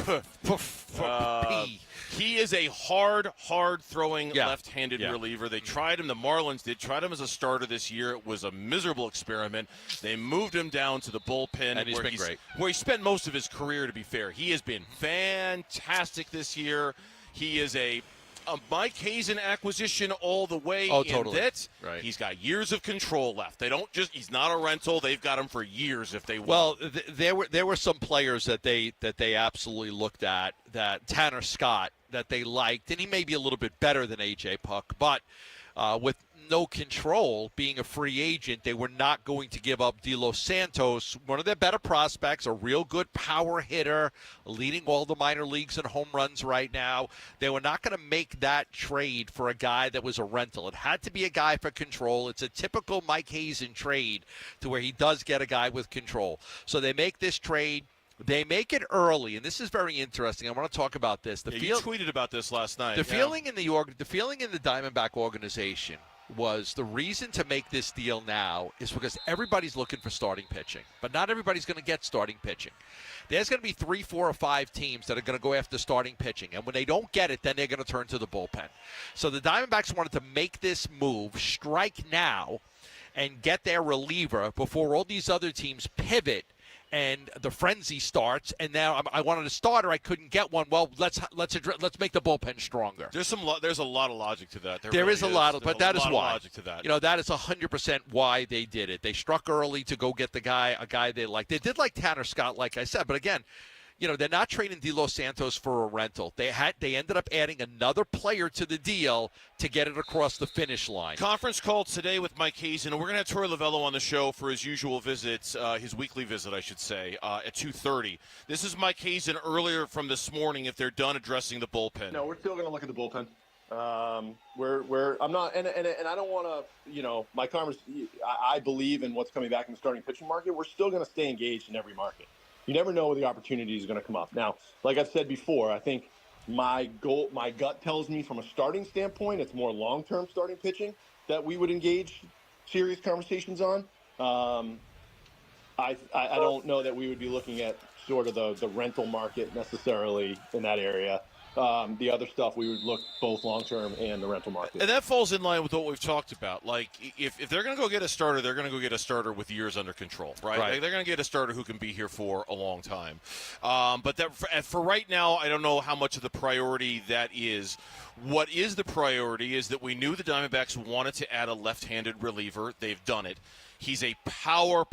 P. He is a hard-throwing left-handed reliever. They tried him. The Marlins tried him as a starter this year. It was a miserable experiment. They moved him down to the bullpen, and he's been great. Where he spent most of his career, to be fair. He has been fantastic this year. He is a a Mike Hazen acquisition all the way. Oh, totally. In that Right. he's got years of control left. They don't he's not a rental. They've got him for years if they want. Well, there were some players that they absolutely looked at, that Tanner Scott, that they liked, and he may be a little bit better than A.J. Puck, but with no control, being a free agent, they were not going to give up De Los Santos, one of their better prospects, a real good power hitter, leading all the minor leagues in home runs right now. They were not going to make that trade for a guy that was a rental. It had to be a guy for control. It's a typical Mike Hazen trade to where he does get a guy with control. So they make this trade. They make it early, and this is very interesting. I want to talk about this. You tweeted about this last night. The feeling in the Diamondback organization was the reason to make this deal now is because everybody's looking for starting pitching, but not everybody's going to get starting pitching. There's going to be 3, 4, or 5 teams that are going to go after starting pitching, and when they don't get it, then they're going to turn to the bullpen. So the Diamondbacks wanted to make this move, strike now, and get their reliever before all these other teams pivot and the frenzy starts, and now I wanted a starter. I couldn't get one. Well, let's make the bullpen stronger. There's a lot of logic to that. There is a lot of, but that is why. Logic to that. You know, that is 100% why they did it. They struck early to go get a guy they liked. They did like Tanner Scott, like I said, but again, you know, they're not trading De Los Santos for a rental. They ended up adding another player to the deal to get it across the finish line. Conference call today with Mike Hazen, and we're going to have Tory Lovullo on the show for his usual visit, his weekly visit, I should say, at 2:30. This is Mike Hazen earlier from this morning. If they're done addressing the bullpen, no, we're still going to look at the bullpen. I'm not, and I don't want to, you know, my comments. I believe in what's coming back in the starting pitching market. We're still going to stay engaged in every market. You never know where the opportunity is going to come up. Now, like I've said before, I think my gut tells me from a starting standpoint, it's more long-term starting pitching that we would engage serious conversations on. I don't know that we would be looking at sort of the rental market necessarily in that area. The other stuff, we would look both long-term and the rental market. And that falls in line with what we've talked about. Like, if they're going to go get a starter, they're going to go get a starter with years under control, right? Like, they're going to get a starter who can be here for a long time. But that for right now, I don't know how much of the priority that is. What is the priority is that we knew the Diamondbacks wanted to add a left-handed reliever. They've done it. He's a power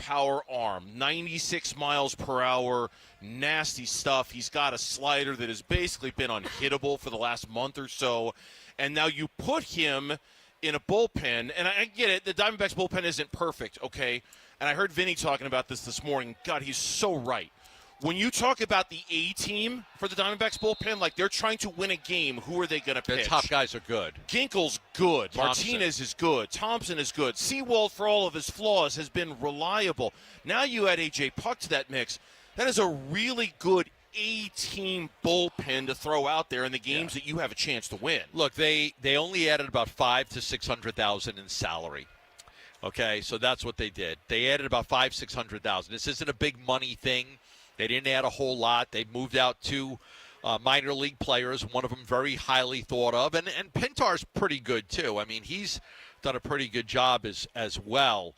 arm, 96 miles per hour, nasty stuff. He's got a slider that has basically been unhittable for the last month or so. And now you put him in a bullpen, and I get it, the Diamondbacks bullpen isn't perfect, okay? And I heard Vinny talking about this morning. God, he's so right. When you talk about the A team for the Diamondbacks bullpen, like they're trying to win a game, who are they going to pitch? Their top guys are good. Ginkel's good. Thompson. Martinez is good. Thompson is good. Sewald, for all of his flaws, has been reliable. Now you add A.J. Puck to that mix. That is a really good A-team bullpen to throw out there in the games that you have a chance to win. Look, they only added about $500,000 to $600,000 in salary. Okay, so that's what they did. They added about $500,000-600,000. This isn't a big money thing. They didn't add a whole lot. They moved out 2 minor league players, one of them very highly thought of. And Pintar's pretty good, too. I mean, he's done a pretty good job as well.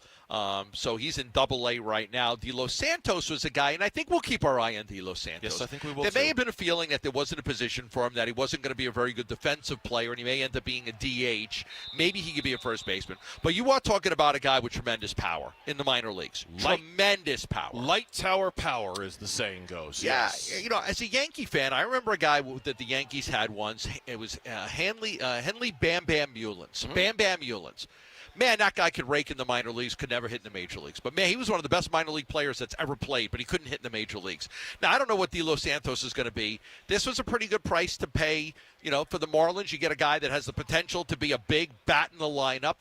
So he's in Double-A right now. De Los Santos was a guy, and I think we'll keep our eye on De Los Santos. Yes, I think we will, There may have been a feeling that there wasn't a position for him, that he wasn't going to be a very good defensive player, and he may end up being a DH. Maybe he could be a first baseman. But you are talking about a guy with tremendous power in the minor leagues. Tremendous power. Light tower power, as the saying goes. Yeah, Yes. you know, as a Yankee fan, I remember a guy that the Yankees had once. It was Henley Bam Bam Mullins. Bam Bam Mullins. Man, that guy could rake in the minor leagues, could never hit in the major leagues. But, man, he was one of the best minor league players that's ever played, but he couldn't hit in the major leagues. Now, I don't know what De Los Santos is going to be. This was a pretty good price to pay, you know, for the Marlins. You get a guy that has the potential to be a big bat in the lineup.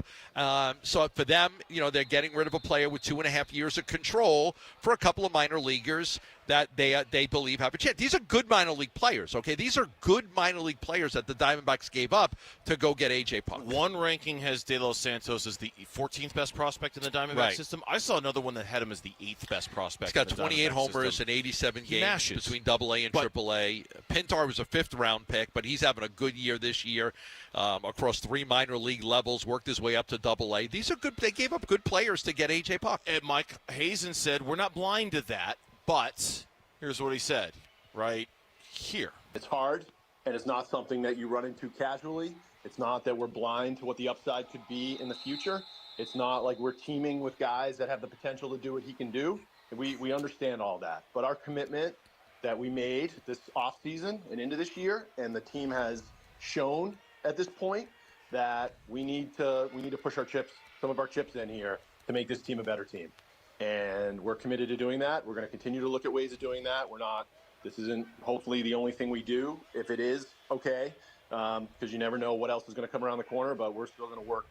So for them, you know, they're getting rid of a player with 2.5 years of control for a couple of minor leaguers that they believe have a chance. These are good minor league players, okay? These are good minor league players that the Diamondbacks gave up to go get A.J. Puck. One ranking has De Los Santos as the 14th best prospect in the Diamondback system. I saw another one that had him as the 8th best prospect. He's got in the 28 Diamondback homers system. in 87 games Mashes. between Double-A and Triple-A. Pintar was a 5th-round pick, but he's having a good year this year across 3 minor league levels, worked his way up to Double-A. These are good. They gave up good players to get A.J. Puck. And Mike Hazen said, we're not blind to that, but here's what he said right here. It's hard, and it's not something that you run into casually. It's not that we're blind to what the upside could be in the future. It's not like we're teaming with guys that have the potential to do what he can do. We understand all that. But our commitment that we made this offseason and into this year, and the team has shown at this point that we need to push some of our chips in here to make this team a better team. And we're committed to doing that. We're going to continue to look at ways of doing that. This isn't hopefully the only thing we do. If it is, okay, because you never know what else is going to come around the corner, but we're still going to work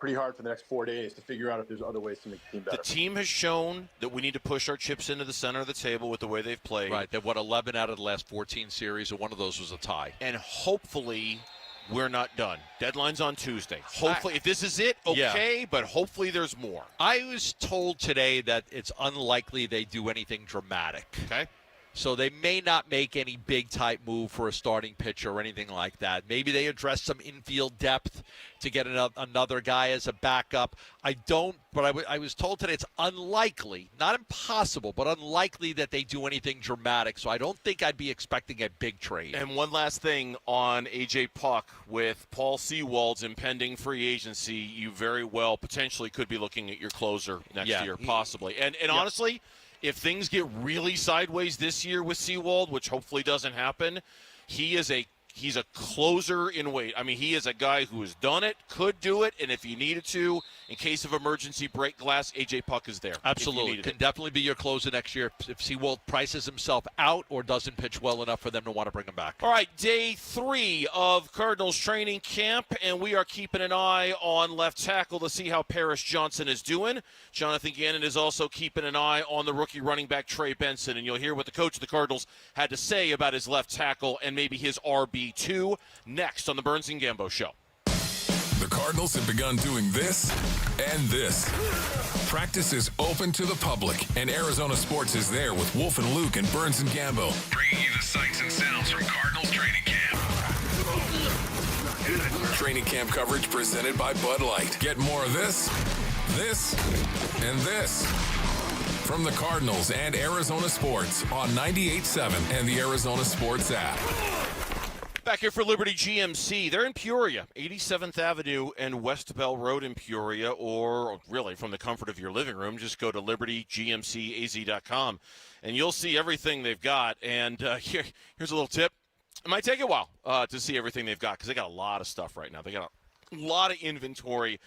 pretty hard for the next 4 days to figure out if there's other ways to make the team better. The team has shown that we need to push our chips into the center of the table with the way they've played. Right, they've won 11 out of the last 14 series, and one of those was a tie. And hopefully we're not done. Deadline's on Tuesday. Hopefully, if this is it, okay, but hopefully there's more. I was told today that it's unlikely they do anything dramatic. Okay. So they may not make any big-type move for a starting pitcher or anything like that. Maybe they address some infield depth to get another guy as a backup. I was told today it's unlikely, not impossible, but unlikely that they do anything dramatic. So I don't think I'd be expecting a big trade. And one last thing on A.J. Puck. With Paul Sewald's impending free agency, you very well potentially could be looking at your closer next year, possibly. And honestly, if things get really sideways this year with Sewald, which hopefully doesn't happen, he's a closer in weight. I mean, he is a guy who has done it, could do it, and if you needed to, in case of emergency break glass, A.J. Puck is there. Absolutely. Can definitely be your closer next year if Sewald prices himself out or doesn't pitch well enough for them to want to bring him back. All right, day 3 of Cardinals training camp, and we are keeping an eye on left tackle to see how Paris Johnson is doing. Jonathan Gannon is also keeping an eye on the rookie running back Trey Benson, and you'll hear what the coach of the Cardinals had to say about his left tackle and maybe his RB2 next on the Burns and Gambo Show. The Cardinals have begun doing this and this. Practice is open to the public, and Arizona Sports is there with Wolf and Luke and Burns and Gambo, bringing you the sights and sounds from Cardinals training camp. Training camp coverage presented by Bud Light. Get more of this, and this from the Cardinals and Arizona Sports on 98.7 and the Arizona Sports app. Back here for Liberty GMC. They're in Peoria, 87th Avenue and West Bell Road in Peoria, or really from the comfort of your living room, just go to libertygmcaz.com, and you'll see everything they've got. And here's a little tip. It might take a while to see everything they've got because they got a lot of stuff right now. They got a lot of inventory.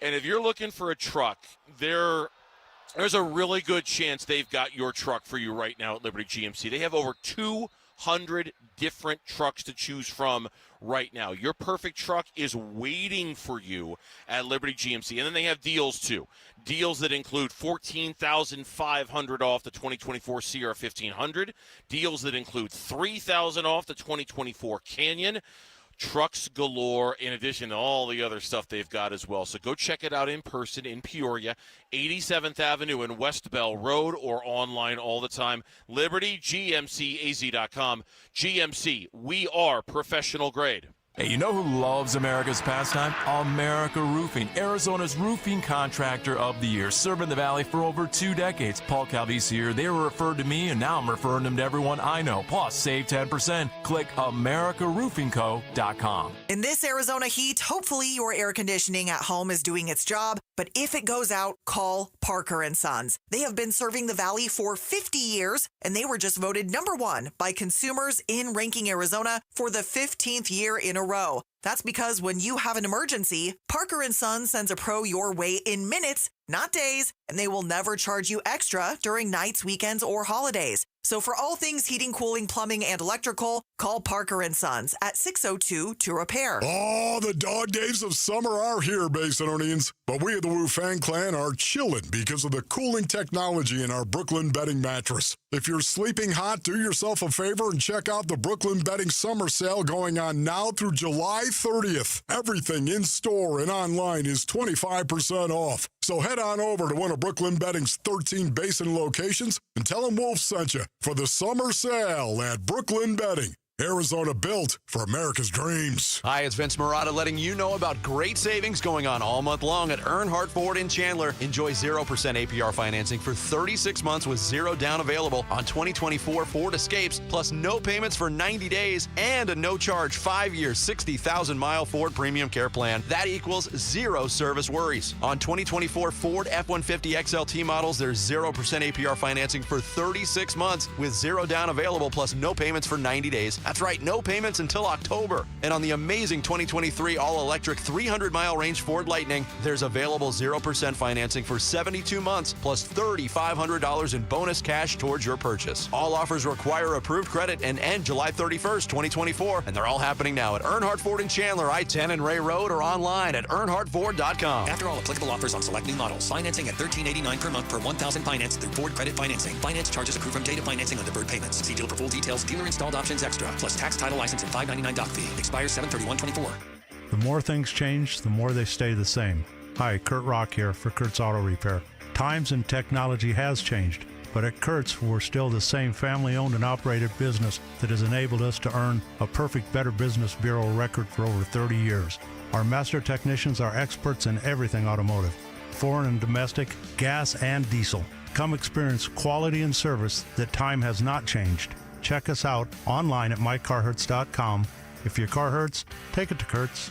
And if you're looking for a truck, there's a really good chance they've got your truck for you right now at Liberty GMC. They have over 200 different trucks to choose from right now. Your perfect truck is waiting for you at Liberty GMC. And then they have deals, too. Deals that include $14,500 off the 2024 Sierra 1500. Deals that include $3,000 off the 2024 Canyon. Trucks galore, in addition to all the other stuff they've got as well. So go check it out in person in Peoria, 87th Avenue and West Bell Road, or online all the time, libertygmcaz.com. GMC, we are professional grade. Hey, you know who loves America's pastime? America Roofing, Arizona's roofing contractor of the year, serving the Valley for over 2 decades. Paul Calvisi here. They were referred to me, and now I'm referring them to everyone I know. Plus, save 10%. Click AmericaRoofingCo.com. In this Arizona heat, hopefully your air conditioning at home is doing its job. But if it goes out, call Parker & Sons. They have been serving the Valley for 50 years, and they were just voted #1 by consumers in Ranking Arizona for the 15th year in a row. That's because when you have an emergency, Parker & Sons sends a pro your way in minutes, not days, and they will never charge you extra during nights, weekends, or holidays. So for all things heating, cooling, plumbing, and electrical, call Parker & Sons at 602-2REPAIR. Oh, the dog days of summer are here, Basinonians. But we at the Wu Fang Clan are chilling because of the cooling technology in our Brooklyn bedding mattress. If you're sleeping hot, do yourself a favor and check out the Brooklyn Bedding Summer Sale going on now through July 30th. Everything in store and online is 25% off. So head on over to one of Brooklyn Bedding's 13 Basin locations and tell them Wolf sent you for the summer sale at Brooklyn Bedding. Arizona built for America's dreams. Hi, it's Vince Marotta letting you know about great savings going on all month long at Earnhardt Ford in Chandler. Enjoy 0% APR financing for 36 months with zero down available on 2024 Ford Escapes, plus no payments for 90 days and a no-charge 5-year, 60,000-mile Ford Premium Care Plan. That equals zero service worries. On 2024 Ford F-150 XLT models, there's 0% APR financing for 36 months with zero down available, plus no payments for 90 days. That's right, no payments until October. And on the amazing 2023 all-electric 300-mile range Ford Lightning, there's available 0% financing for 72 months, plus $3,500 in bonus cash towards your purchase. All offers require approved credit and end July 31st, 2024, and they're all happening now at Earnhardt Ford in Chandler, I-10 and Ray Road, or online at earnhardtford.com. After all applicable offers on select new models, financing at $1,389 per month per $1,000 financed through Ford Credit Financing. Finance charges accrue from date of financing on deferred payments. See dealer for full details. Dealer installed options extra, plus tax, title, license, and $599 doc fee. Expires 7/31/24. The more things change, the more they stay the same. Hi, Kurt Rock here for Kurt's Auto Repair. Times and technology has changed, but at Kurt's, we're still the same family-owned and operated business that has enabled us to earn a perfect Better Business Bureau record for over 30 years. Our master technicians are experts in everything automotive, foreign and domestic, gas and diesel. Come experience quality and service that time has not changed. Check us out online at mycarhurts.com. If your car hurts, take it to Kurt's.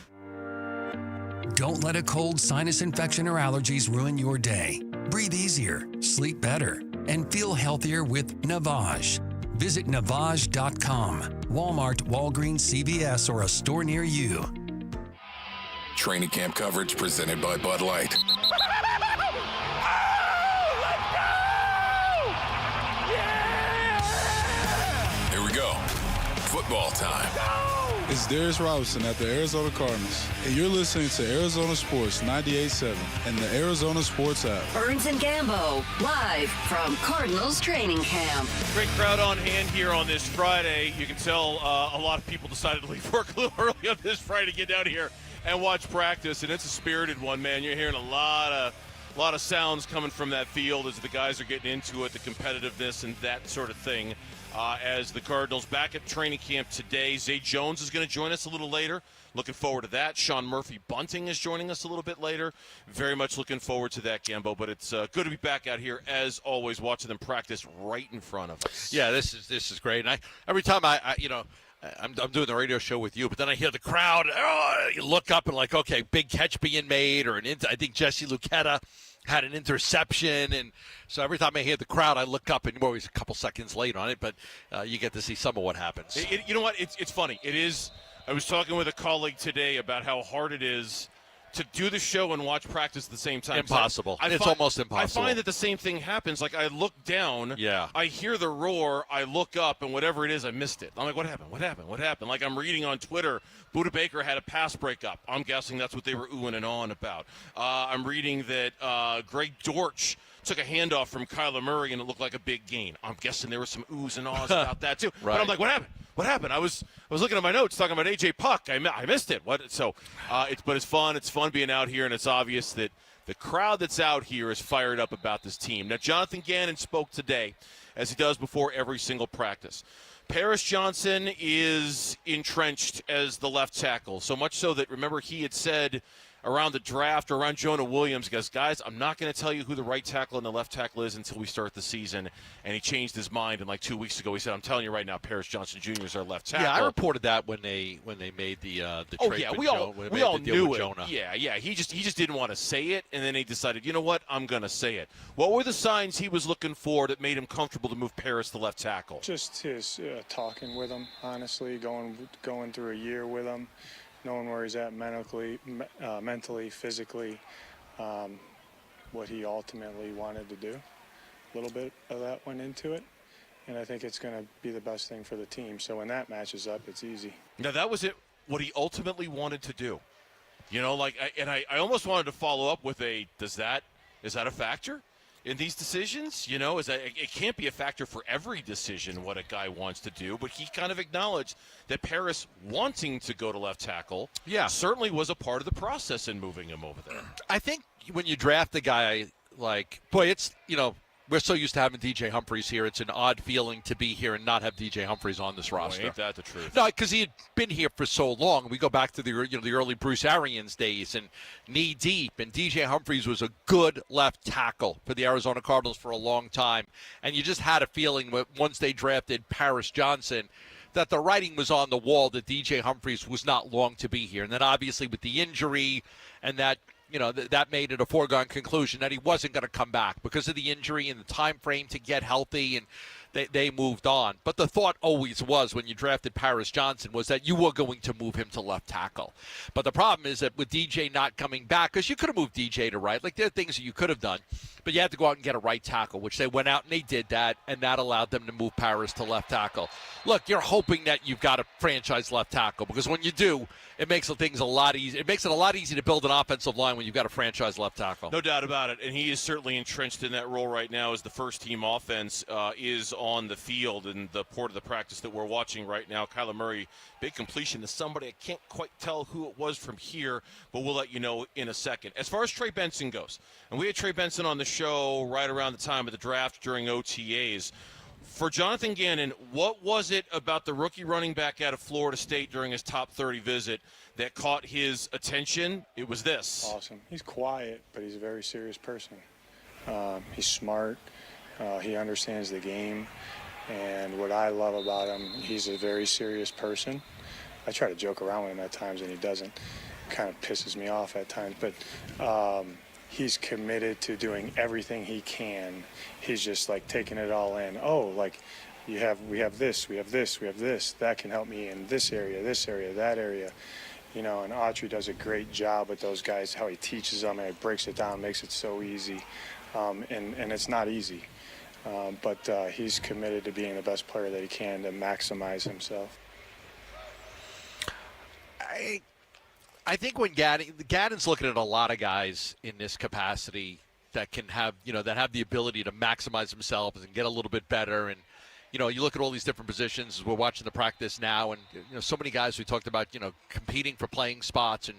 Don't let a cold, sinus infection, or allergies ruin your day. Breathe easier, sleep better, and feel healthier with Navage. Visit Navage.com. Walmart, Walgreens, CVS, or a store near you. Training camp coverage presented by Bud Light. Here we go. Football time. It's Darius Robinson at the Arizona Cardinals, and you're listening to Arizona Sports 98.7 and the Arizona Sports app. Burns and Gambo, live from Cardinals training camp. Great crowd on hand here on this Friday. You can tell a lot of people decided to leave work a little early on this Friday to get down here and watch practice, and it's a spirited one, man. You're hearing a lot of sounds coming from that field as the guys are getting into it, the competitiveness and that sort of thing. As the Cardinals back at training camp today. Zay Jones is going to join us a little later. Looking forward to that. Sean Murphy-Bunting is joining us a little bit later. Very much looking forward to that, Gambo. But it's good to be back out here, as always, watching them practice right in front of us. Yeah, this is great. And every time I'm doing the radio show with you, but then I hear the crowd. You look up and like, okay, big catch being made, or I think Jesse Lucchetta had an interception, and so every time I hear the crowd, I look up, and you're always a couple seconds late on it, but you get to see some of what happens. You know what? It's funny. It is. I was talking with a colleague today about how hard it is to do the show and watch practice at the same time. Impossible. It's almost impossible. I find that the same thing happens. Like, I look down, I hear the roar, I look up, and whatever it is, I missed it. I'm like, what happened? What happened? What happened? Like, I'm reading on Twitter, Budda Baker had a pass breakup. I'm guessing that's what they were oohing and ahhing about. I'm reading that Greg Dortch took a handoff from Kyler Murray, and it looked like a big gain. I'm guessing there were some oohs and ahs about that, too. Right. But I'm like, what happened? What happened? I was looking at my notes talking about A.J. Puck. I missed it. But it's fun. It's fun being out here, and it's obvious that the crowd that's out here is fired up about this team. Now, Jonathan Gannon spoke today, as he does before every single practice. Paris Johnson is entrenched as the left tackle, so much so that, remember, he had said around the draft or around Jonah Williams, he goes, guys, I'm not going to tell you who the right tackle and the left tackle is until we start the season. And he changed his mind, and like 2 weeks ago he said, I'm telling you right now, Paris Johnson Jr. is our left tackle. Yeah, I reported that when they made the trade we all knew it. Yeah, he just didn't want to say it, and then he decided, you know what, I'm going to say it. What were the signs he was looking for that made him comfortable to move Paris to left tackle? Just his talking with him, honestly, going through a year with him, knowing where he's at mentally, physically, what he ultimately wanted to do. A little bit of that went into it, and I think it's going to be the best thing for the team. So when that matches up, it's easy. Now, that was it, what he ultimately wanted to do. You know, I almost wanted to follow up with is that a factor in these decisions? You know, it can't be a factor for every decision what a guy wants to do, but he kind of acknowledged that Paris wanting to go to left tackle certainly was a part of the process in moving him over there. I think when you draft a guy like, boy, it's, we're so used to having DJ Humphries here. It's an odd feeling to be here and not have DJ Humphries on this roster. Ain't that the truth? No, because he had been here for so long. We go back to the early Bruce Arians days and knee deep. And DJ Humphries was a good left tackle for the Arizona Cardinals for a long time. And you just had a feeling once they drafted Paris Johnson that the writing was on the wall that DJ Humphries was not long to be here. And then obviously with the injury and that, that made it a foregone conclusion that he wasn't going to come back because of the injury and the time frame to get healthy, and they moved on. But the thought always was when you drafted Paris Johnson was that you were going to move him to left tackle. But the problem is that with DJ not coming back, because you could have moved DJ to right, like there are things that you could have done, but you had to go out and get a right tackle, which they went out and they did that, and that allowed them to move Paris to left tackle. Look, you're hoping that you've got a franchise left tackle, because when you do, it makes things a lot easier. It makes it a lot easier to build an offensive line when you've got a franchise left tackle. No doubt about it, and he is certainly entrenched in that role right now as the first-team offense is on the field in the part of the practice that we're watching right now. Kyler Murray, big completion to somebody. I can't quite tell who it was from here, but we'll let you know in a second. As far as Trey Benson goes, and we had Trey Benson on the show right around the time of the draft during OTAs. For Jonathan Gannon, what was it about the rookie running back out of Florida State during his top 30 visit that caught his attention? It was this. Awesome. He's quiet, but he's a very serious person. He's smart. He understands the game. And what I love about him, he's a very serious person. I try to joke around with him at times, and he doesn't. Kind of pisses me off at times. But he's committed to doing everything he can. He's just like taking it all in. Oh, like we have this, we have this, we have this. That can help me in this area, that area. And Autry does a great job with those guys, how he teaches them and he breaks it down, makes it so easy. And it's not easy. But he's committed to being the best player that he can to maximize himself. I think when Gaddon's looking at a lot of guys in this capacity that can have, that have the ability to maximize themselves and get a little bit better. And, you look at all these different positions. We're watching the practice now, and, so many guys we talked about, competing for playing spots and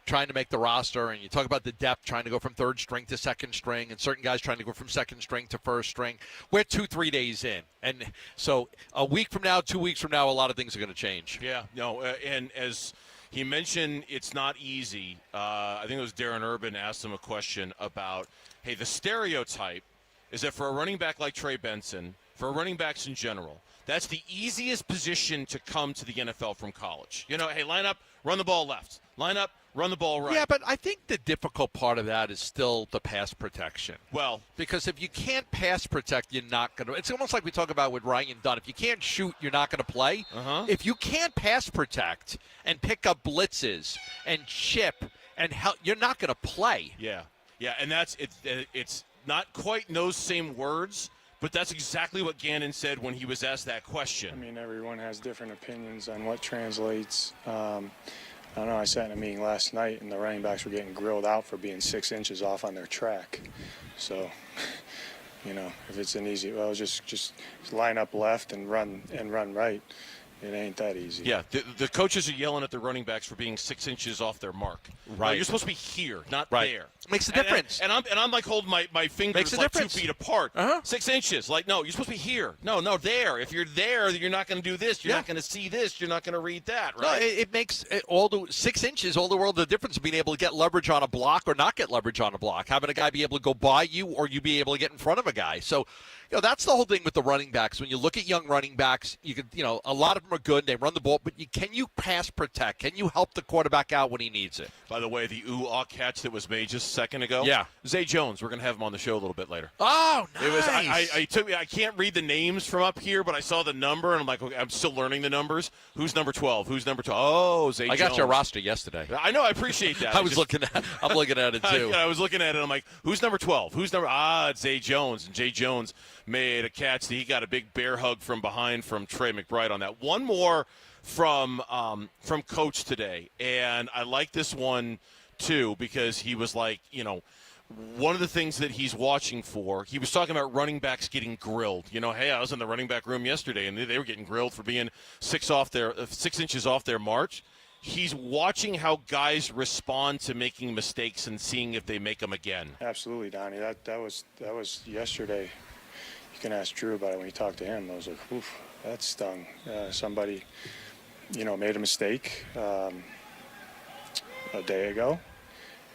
trying to make the roster. And you talk about the depth, trying to go from third string to second string, and certain guys trying to go from second string to first string. We're 2-3 days in. And so a week from now, 2 weeks from now, a lot of things are going to change. Yeah, no, and as he mentioned, it's not easy. I think it was Darren Urban asked him a question about, hey, the stereotype is that for a running back like Trey Benson, for running backs in general, that's the easiest position to come to the NFL from college. Hey, line up, run the ball left. Line up, run the ball right. Yeah, but I think the difficult part of that is still the pass protection. Well, because if you can't pass protect, you're not going to. It's almost like we talk about with Ryan Dunn. If you can't shoot, you're not going to play. If you can't pass protect and pick up blitzes and chip and help, you're not going to play. Yeah, and that's it. It's not quite in those same words, but that's exactly what Gannon said when he was asked that question. I mean, everyone has different opinions on what translates. I don't know, I sat in a meeting last night, and the running backs were getting grilled out for being 6 inches off on their track. So, if it's an easy, just line up left and run right. It ain't that easy. Yeah, the coaches are yelling at the running backs for being 6 inches off their mark. Right. No, you're supposed to be here, not there. Makes a difference. And I'm like holding my fingers like 2 feet apart. 6 inches. Like, no, you're supposed to be here. No, there. If you're there, you're not going to do this. You're not going to see this. You're not going to read that, right? No, it makes all the 6 inches, all the world the difference of being able to get leverage on a block or not get leverage on a block. Having a guy be able to go by you or you be able to get in front of a guy. So, that's the whole thing with the running backs. When you look at young running backs, you can, a lot of them are good. They run the ball, but can you pass protect? Can you help the quarterback out when he needs it? By the way, the ooh-ah catch that was made just a second ago. Yeah. Zay Jones. We're going to have him on the show a little bit later. Oh, nice. It was. I can't read the names from up here, but I saw the number, and I'm like, okay, I'm still learning the numbers. Who's number 12? Who's number 12? Oh, Zay Jones. I got your roster yesterday. I know. I appreciate that. I'm looking at it, too. I was looking at it. I'm like, who's number 12? It's Zay Jones. And Zay Jones made a catch. He got a big bear hug from behind from Trey McBride on that. One more from Coach today, and I like this one too because he was like, one of the things that he's watching for, he was talking about running backs getting grilled. Hey, I was in the running back room yesterday, and they were getting grilled for being 6 inches off their march. He's watching how guys respond to making mistakes and seeing if they make them again. Absolutely, Donnie. That was yesterday. can ask Drew about it. When he talked to him, I was like, oof, that stung. Somebody, made a mistake a day ago,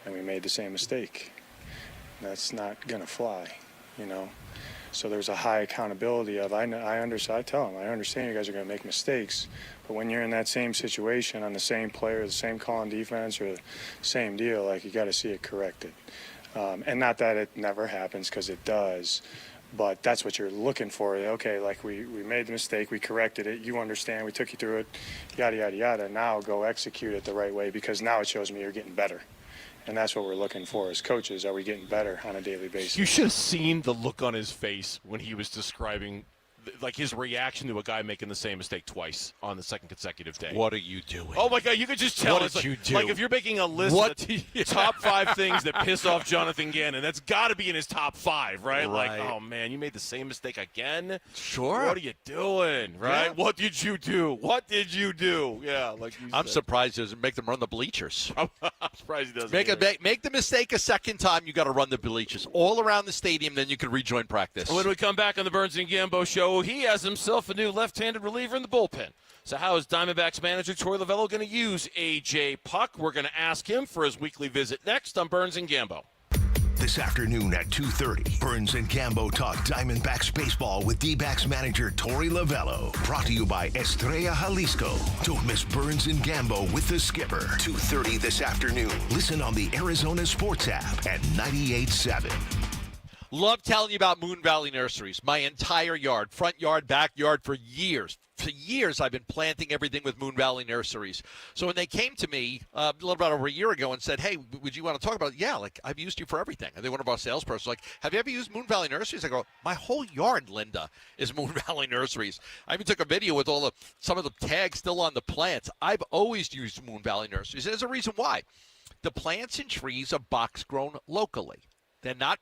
and we made the same mistake. That's not going to fly, So there's a high accountability of, I tell them, I understand you guys are going to make mistakes, but when you're in that same situation on the same player, the same call on defense, or the same deal, you got to see it corrected. And not that it never happens, because it does, but that's what you're looking for. Okay, we made the mistake, we corrected it, you understand, we took you through it, yada, yada, yada. Now go execute it the right way, because now it shows me you're getting better. And that's what we're looking for as coaches. Are we getting better on a daily basis? You should have seen the look on his face when he was describing his reaction to a guy making the same mistake twice on the second consecutive day. What are you doing? Oh, my God, you could just tell. What did you do? If you're making a list of the top 5 things that piss off Jonathan Gannon, that's got to be in his top 5, right? Oh, man, you made the same mistake again? Sure. What are you doing, right? Yeah. What did you do? What did you do? Yeah, I'm surprised he doesn't make them run the bleachers. I'm surprised he doesn't. Make the mistake a second time, you got to run the bleachers all around the stadium, then you can rejoin practice. When we come back on the Burns and Gambo Show, he has himself a new left-handed reliever in the bullpen. So how is Diamondbacks manager Tory Lovullo going to use A.J. Puck? We're going to ask him for his weekly visit next on Burns and Gambo. This afternoon at 2:30, Burns and Gambo talk Diamondbacks baseball with Dbacks manager Tory Lovullo. Brought to you by Estrella Jalisco. Don't miss Burns and Gambo with the skipper. 2:30 this afternoon. Listen on the Arizona Sports app at 98.7. Love telling you about Moon Valley Nurseries. My entire yard, front yard, backyard, for years. For years, I've been planting everything with Moon Valley Nurseries. So when they came to me a little about over a year ago and said, hey, would you want to talk about it? Yeah, I've used you for everything. I think one of our salespersons was like, have you ever used Moon Valley Nurseries? I go, my whole yard, Linda, is Moon Valley Nurseries. I even took a video with some of the tags still on the plants. I've always used Moon Valley Nurseries. There's a reason why. The plants and trees are box grown locally. They're not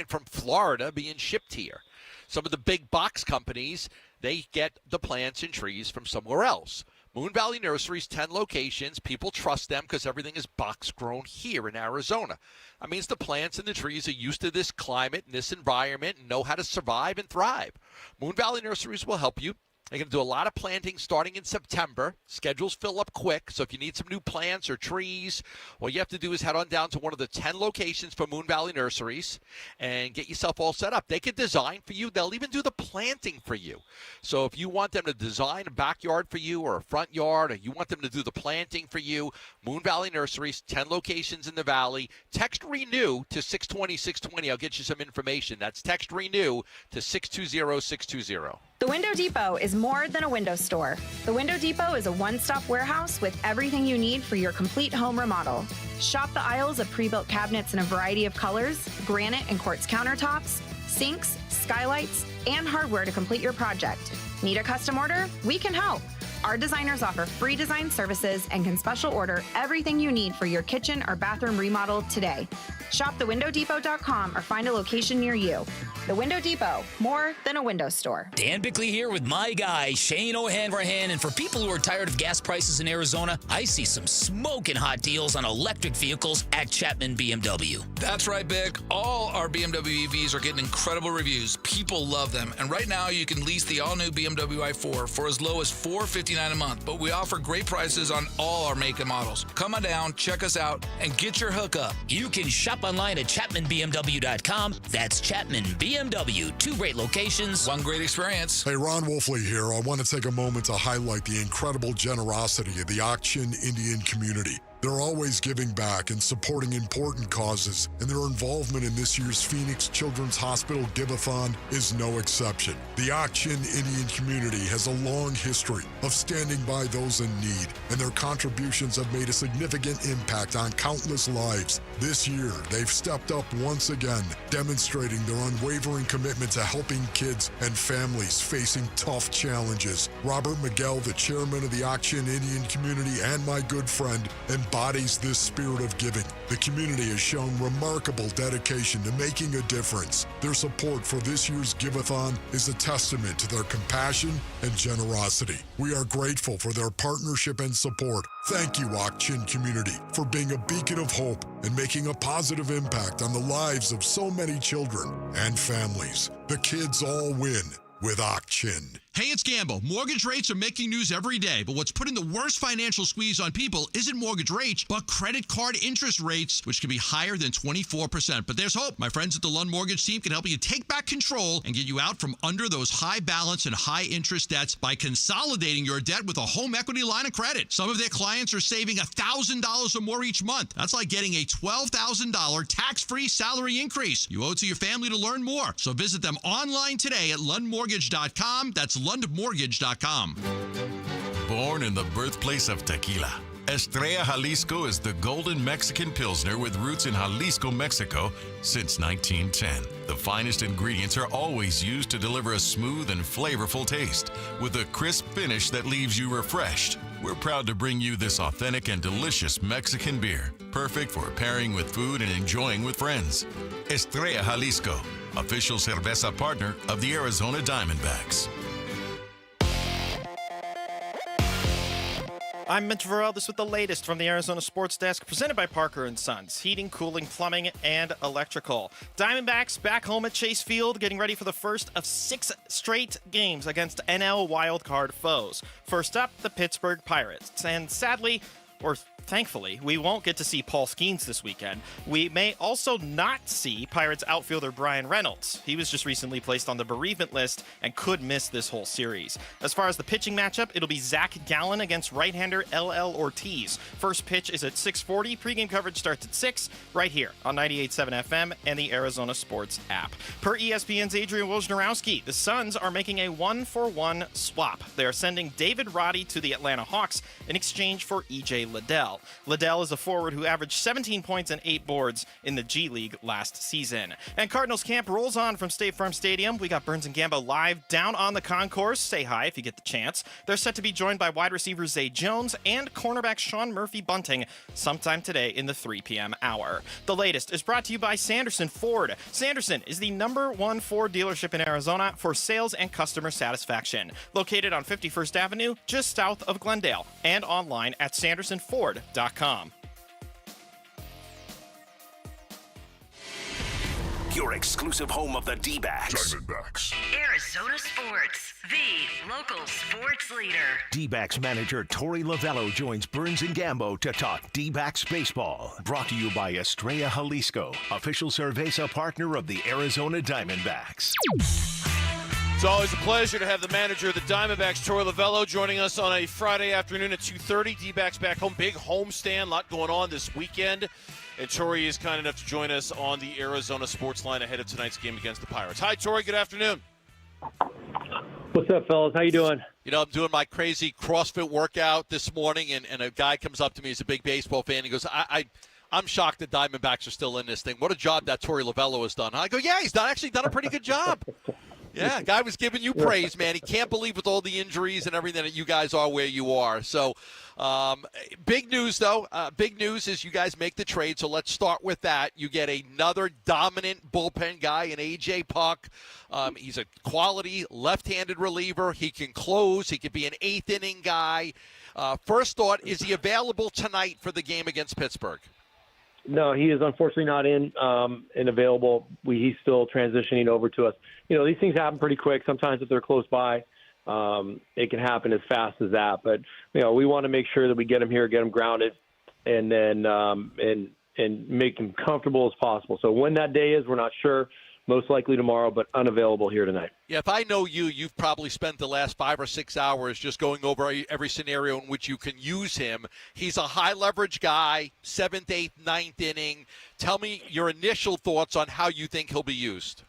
from Florida being shipped here. Some of the big box companies, they get the plants and trees from somewhere else. Moon Valley Nurseries, 10 locations. People trust them because everything is box grown here in Arizona. That means the plants and the trees are used to this climate and this environment and know how to survive and thrive. Moon Valley Nurseries will help you. They're going to do a lot of planting starting in September. Schedules fill up quick, so if you need some new plants or trees, all you have to do is head on down to one of the 10 locations for Moon Valley Nurseries and get yourself all set up. They can design for you. They'll even do the planting for you. So if you want them to design a backyard for you or a front yard, or you want them to do the planting for you, Moon Valley Nurseries, 10 locations in the valley. Text RENEW to 620-620. I'll get you some information. That's text RENEW to 620-620. The Window Depot is more than a window store. The Window Depot is a one-stop warehouse with everything you need for your complete home remodel. Shop the aisles of pre-built cabinets in a variety of colors, granite and quartz countertops, sinks, skylights, and hardware to complete your project. Need a custom order? We can help. Our designers offer free design services and can special order everything you need for your kitchen or bathroom remodel today. Shop thewindowdepot.com or find a location near you. The Window Depot, more than a window store. Dan Bickley here with my guy, Shane O'Hanrahan. And for people who are tired of gas prices in Arizona, I see some smoking hot deals on electric vehicles at Chapman BMW. That's right, Bick. All our BMW EVs are getting incredible reviews. People love them. And right now, you can lease the all-new BMW i4 for as low as $459 a month. But we offer great prices on all our make and models. Come on down, check us out, and get your hookup. You can shop online at ChapmanBMW.com. That's Chapman BMW. 2 great locations, 1 great experience. Hey, Ron Wolfley here. I want to take a moment to highlight the incredible generosity of the Ak-Chin Indian community. They're always giving back and supporting important causes, and their involvement in this year's Phoenix Children's Hospital Give-A-Thon is no exception. The Ak-Chin Indian community has a long history of standing by those in need, and their contributions have made a significant impact on countless lives. This year, they've stepped up once again, demonstrating their unwavering commitment to helping kids and families facing tough challenges. Robert Miguel, the chairman of the Ak-Chin Indian community and my good friend, and embodies this spirit of giving. The community has shown remarkable dedication to making a difference. Their support for this year's Give-a-thon is a testament to their compassion and generosity. We are grateful for their partnership and support. Thank you, Ak-Chin community, for being a beacon of hope and making a positive impact on the lives of so many children and families. The kids all win with Ak-Chin. Hey, it's Gambo. Mortgage rates are making news every day, but what's putting the worst financial squeeze on people isn't mortgage rates, but credit card interest rates, which can be higher than 24%. But there's hope. My friends at the Lund Mortgage team can help you take back control and get you out from under those high balance and high interest debts by consolidating your debt with a home equity line of credit. Some of their clients are saving $1,000 or more each month. That's like getting a $12,000 tax-free salary increase. You owe it to your family to learn more. So visit them online today at lundmortgage.com. That's lundmortgage.com. Born in the birthplace of tequila, Estrella Jalisco is the golden Mexican Pilsner with roots in Jalisco, Mexico since 1910. The finest ingredients are always used to deliver a smooth and flavorful taste with a crisp finish that leaves you refreshed. We're proud to bring you this authentic and delicious Mexican beer, perfect for pairing with food and enjoying with friends. Estrella Jalisco, official cerveza partner of the Arizona Diamondbacks. I'm Mitch Vareldis with the latest from the Arizona Sports Desk, presented by Parker & Sons, heating, cooling, plumbing, and electrical. Diamondbacks back home at Chase Field, getting ready for the first of 6 straight games against NL wildcard foes. First up, the Pittsburgh Pirates. And sadly, or thankfully, we won't get to see Paul Skeens this weekend. We may also not see Pirates outfielder Brian Reynolds. He was just recently placed on the bereavement list and could miss this whole series. As far as the pitching matchup, it'll be Zach Gallen against right-hander LL Ortiz. First pitch is at 6:40. Pre-game coverage starts at 6 right here on 98.7 FM and the Arizona Sports app. Per ESPN's Adrian Wojnarowski, the Suns are making a 1-for-1 swap. They are sending David Roddy to the Atlanta Hawks in exchange for E.J. Liddell. Liddell is a forward who averaged 17 points and 8 boards in the G League last season. And Cardinals camp rolls on from State Farm Stadium. We got Burns and Gambo live down on the concourse. Say hi if you get the chance. They're set to be joined by wide receiver Zay Jones and cornerback Sean Murphy-Bunting sometime today in the 3 p.m. hour. The latest is brought to you by Sanderson Ford. Sanderson is the #1 Ford dealership in Arizona for sales and customer satisfaction. Located on 51st Avenue, just south of Glendale, and online at sandersonford.com. Your exclusive home of the D-backs. Diamondbacks. Arizona Sports, the local sports leader. D-backs manager Tory Lovullo joins Burns and Gambo to talk D-backs baseball. Brought to you by Estrella Jalisco, official cerveza partner of the Arizona Diamondbacks. It's always a pleasure to have the manager of the Diamondbacks, Tory Lovullo, joining us on a Friday afternoon at 2:30. D-backs back home, big homestand, a lot going on this weekend. And Tory is kind enough to join us on the Arizona Sports Line ahead of tonight's game against the Pirates. Hi, Tory. Good afternoon. What's up, fellas? How you doing? You know, I'm doing my crazy CrossFit workout this morning, and a guy comes up to me. He's a big baseball fan. He goes, I'm shocked the Diamondbacks are still in this thing. What a job that Tory Lovullo has done. I go, yeah, he's actually done a pretty good job. Yeah, guy was giving you praise, man. He can't believe with all the injuries and everything that you guys are where you are. So, big news, though. Big news is you guys make the trade, so let's start with that. You get another dominant bullpen guy in A.J. Puck. He's a quality left-handed reliever. He can close. He could be an eighth-inning guy. First thought, is he available tonight for the game against Pittsburgh? No, he is unfortunately not in and available. He's still transitioning over to us. You know, these things happen pretty quick. Sometimes if they're close by, it can happen as fast as that. But, you know, we want to make sure that we get him here, get him grounded, and then and make him comfortable as possible. So when that day is, we're not sure. Most likely tomorrow, but unavailable here tonight. Yeah, if I know you, you've probably spent the last 5 or 6 hours just going over every scenario in which you can use him. He's a high-leverage guy, 7th, 8th, 9th inning. Tell me your initial thoughts on how you think he'll be used.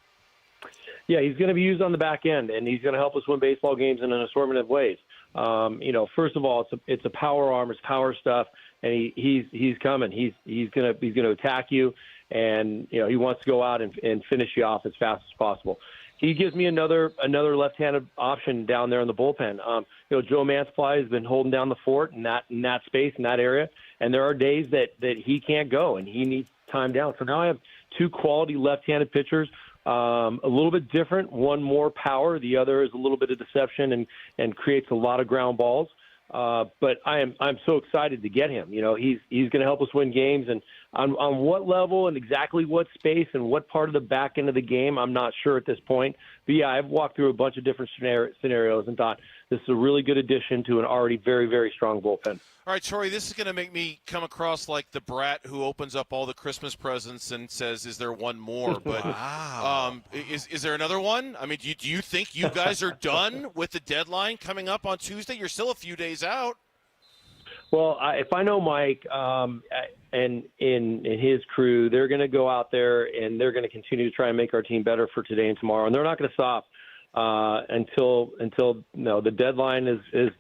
Yeah, he's going to be used on the back end, and he's going to help us win baseball games in an assortment of ways. You know, first of all, it's a power arm, it's power stuff, and he's coming. He's going to attack you. And, you know, he wants to go out and finish you off as fast as possible. he gives me another left-handed option down there in the bullpen. Joe Mantiply has been holding down the fort in that space, in that area, and there are days that he can't go and he needs time down. So now I have two quality left-handed pitchers, a little bit different. One more power, the other is a little bit of deception and creates a lot of ground balls. But I'm so excited to get him. He's going to help us win games, and on what level and exactly what space and what part of the back end of the game, I'm not sure at this point. But yeah, I've walked through a bunch of different scenarios and thought this is a really good addition to an already very, very strong bullpen. All right, Tory, this is going to make me come across like the brat who opens up all the Christmas presents and says, is there one more? But Wow. Is there another one? I mean, do you think you guys are done with the deadline coming up on Tuesday? You're still a few days out. Well, if I know Mike and in his crew, they're going to go out there and they're going to continue to try and make our team better for today and tomorrow. And they're not going to stop until the deadline is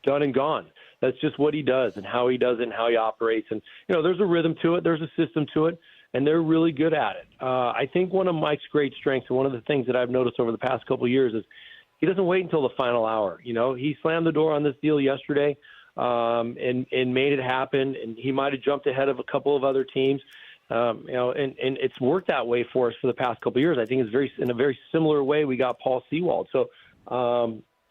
done and gone. That's just what he does and how he does it and how he operates. And, there's a rhythm to it. There's a system to it, and they're really good at it. I think one of Mike's great strengths and one of the things that I've noticed over the past couple of years is he doesn't wait until the final hour. He slammed the door on this deal yesterday and made it happen, and he might have jumped ahead of a couple of other teams. And it's worked that way for us for the past couple of years. I think it's in a very similar way we got Paul Sewald. So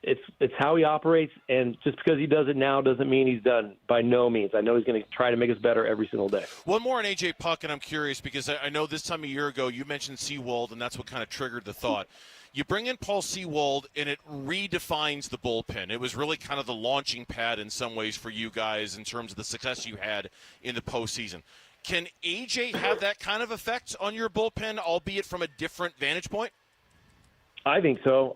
it's how he operates, and just because he does it now doesn't mean he's done. By no means. I know he's going to try to make us better every single day. One more on A.J. Puck, and I'm curious because I know this time a year ago you mentioned Sewald, and that's what kind of triggered the thought. You bring in Paul Sewald, and it redefines the bullpen. It was really kind of the launching pad in some ways for you guys in terms of the success you had in the postseason. Can A.J. have that kind of effect on your bullpen, albeit from a different vantage point? I think so.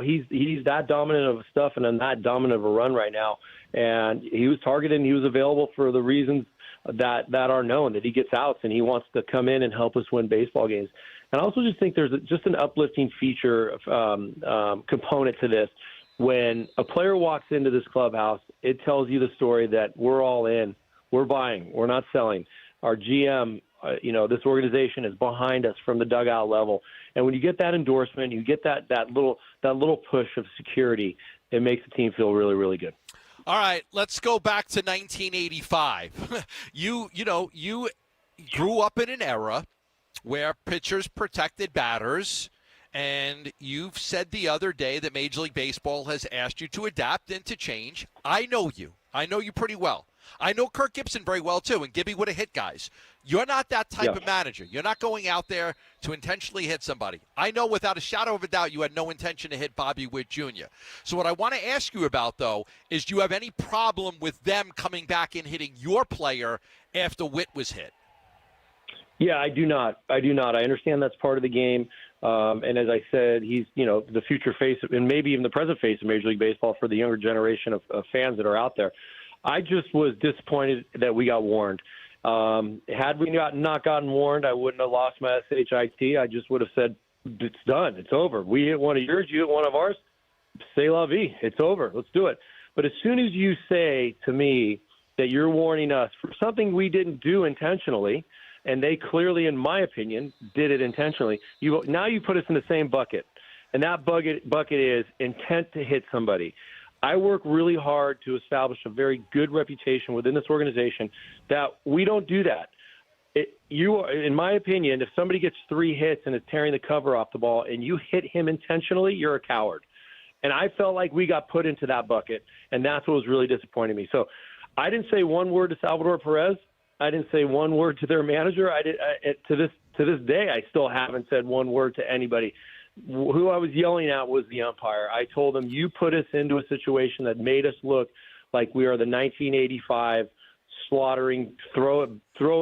He's that dominant of stuff and that dominant of a run right now. And he was targeted and he was available for the reasons that are known, that he gets outs and he wants to come in and help us win baseball games. And I also just think there's just an uplifting feature component to this. When a player walks into this clubhouse, it tells you the story that we're all in, we're buying, we're not selling. Our GM, this organization is behind us from the dugout level. And when you get that endorsement, you get that little push of security, it makes the team feel really, really good. All right, let's go back to 1985. You grew up in an era where pitchers protected batters, and you've said the other day that Major League Baseball has asked you to adapt and to change. I know you. I know you pretty well. I know Kirk Gibson very well, too, and Gibby would have hit guys. You're not that type of manager. You're not going out there to intentionally hit somebody. I know without a shadow of a doubt you had no intention to hit Bobby Witt Jr. So what I want to ask you about, though, is do you have any problem with them coming back and hitting your player after Witt was hit? Yeah, I do not. I understand that's part of the game. And as I said, he's, the future face and maybe even the present face of Major League Baseball for the younger generation of fans that are out there. I just was disappointed that we got warned. Had we not gotten warned, I wouldn't have lost my SHIT. I just would have said, it's done. It's over. We hit one of yours. You hit one of ours. C'est la vie. It's over. Let's do it. But as soon as you say to me that you're warning us for something we didn't do intentionally, and they clearly, in my opinion, did it intentionally, now you put us in the same bucket. And that bucket is intent to hit somebody. I work really hard to establish a very good reputation within this organization that we don't do that. In my opinion, if somebody gets 3 hits and is tearing the cover off the ball and you hit him intentionally, you're a coward. And I felt like we got put into that bucket, and that's what was really disappointing me. So I didn't say one word to Salvador Perez. I didn't say one word to their manager. To this day, I still haven't said one word to anybody. Who I was yelling at was the umpire. I told him, you put us into a situation that made us look like we are the 1985 slaughtering, throw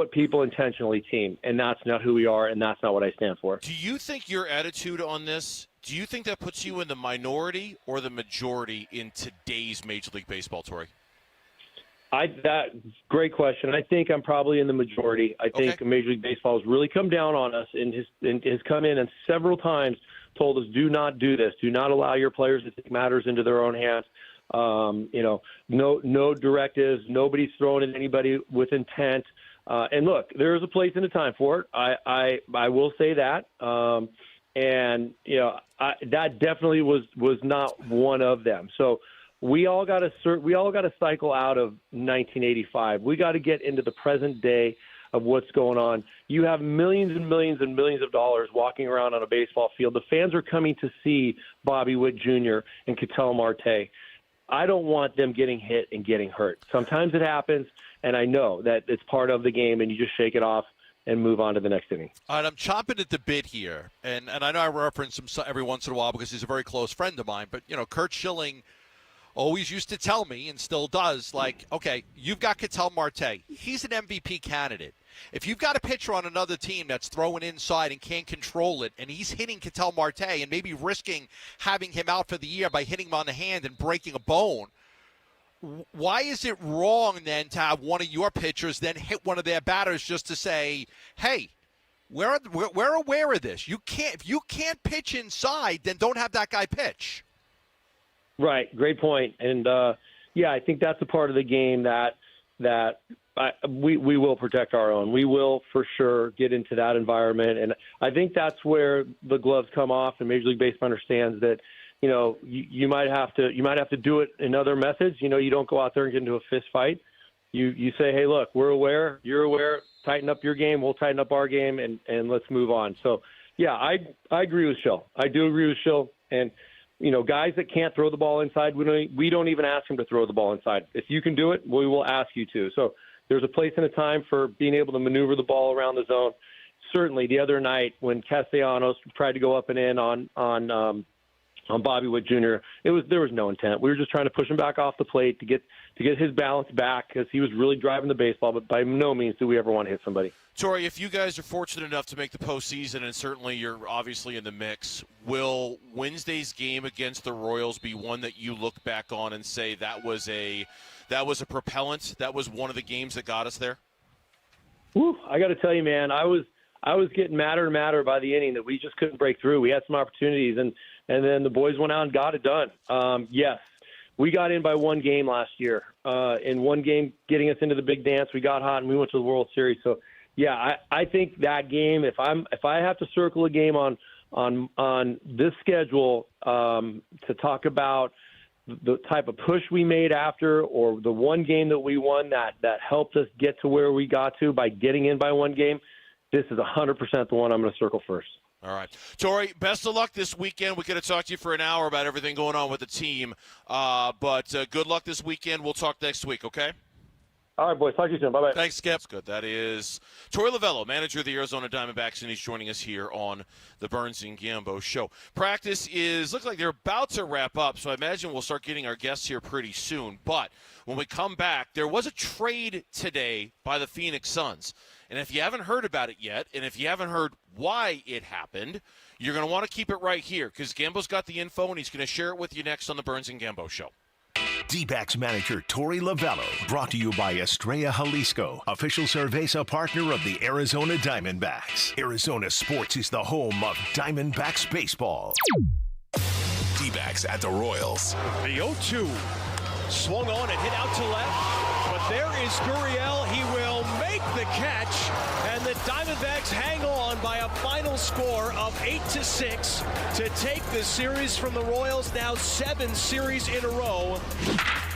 at people intentionally team, and that's not who we are, and that's not what I stand for. Do you think your attitude on this, do you think that puts you in the minority or the majority in today's Major League Baseball, Tory? Great question. I think I'm probably in the majority. I think Major League Baseball has really come down on us and has come in and several times told us, do not do this. Do not allow your players to take matters into their own hands. No directives. Nobody's throwing at anybody with intent. And look, there is a place and a time for it. I will say that. And, that definitely was not one of them. So we all got to cycle out of 1985. We got to get into the present day of what's going on. You have millions and millions and millions of dollars walking around on a baseball field. The fans are coming to see Bobby Witt Jr. and Ketel Marte. I don't want them getting hit and getting hurt. Sometimes it happens, and I know that it's part of the game, and you just shake it off and move on to the next inning. All right, I'm chomping at the bit here, and I know I reference him every once in a while because he's a very close friend of mine, but, Curt Schilling always used to tell me, and still does, okay, you've got Ketel Marte. He's an MVP candidate. If you've got a pitcher on another team that's throwing inside and can't control it, and he's hitting Ketel Marte and maybe risking having him out for the year by hitting him on the hand and breaking a bone, why is it wrong then to have one of your pitchers then hit one of their batters just to say, hey, we're aware of this. If you can't pitch inside, then don't have that guy pitch. Right. Great point. And, I think that's a part of the game that we will protect our own. We will for sure get into that environment. And I think that's where the gloves come off, and Major League Baseball understands that, you might have to do it in other methods. You don't go out there and get into a fist fight. You say, hey, look, we're aware, you're aware, tighten up your game, we'll tighten up our game, and let's move on. So, I agree with Schill. I do agree with Schill. And, guys that can't throw the ball inside, we don't even ask them to throw the ball inside. If you can do it, we will ask you to. So there's a place and a time for being able to maneuver the ball around the zone. Certainly the other night when Castellanos tried to go up and in on Bobby Witt Jr., there was no intent. We were just trying to push him back off the plate to get his balance back because he was really driving the baseball, but by no means do we ever want to hit somebody. Tory, if you guys are fortunate enough to make the postseason, and certainly you're obviously in the mix, will Wednesday's game against the Royals be one that you look back on and say that was a propellant, that was one of the games that got us there? Whew, I got to tell you, man, I was getting madder and madder by the inning that we just couldn't break through. We had some opportunities, and then the boys went out and got it done. Yes, we got in by one game last year. In one game getting us into the big dance, we got hot, and we went to the World Series. So, I think that game, if I have to circle a game on this schedule to talk about the type of push we made after, or the one game that we won that helped us get to where we got to by getting in by one game, this is 100% the one I'm going to circle first. All right. Tory, best of luck this weekend. We could have talked to you for an hour about everything going on with the team, but good luck this weekend. We'll talk next week, okay? All right, boys. Talk to you soon. Bye-bye. Thanks, Skip. Good. That is Tory Lovullo, manager of the Arizona Diamondbacks, and he's joining us here on the Burns and Gambo Show. Practice looks like they're about to wrap up, so I imagine we'll start getting our guests here pretty soon. But when we come back, there was a trade today by the Phoenix Suns. And if you haven't heard about it yet, and if you haven't heard why it happened, you're going to want to keep it right here because Gambo's got the info, and he's going to share it with you next on the Burns and Gambo Show. Dbacks manager Tory Lovullo, brought to you by Estrella Jalisco, official cerveza partner of the Arizona Diamondbacks. Arizona sports is the home of Diamondbacks baseball. D-backs at the Royals. The 0-2 swung on and hit out to left, but there is Gurriel. He will make the catch, and the Diamondbacks hang on by a final score of 8-6 to take the series from the Royals, now 7 series in a row.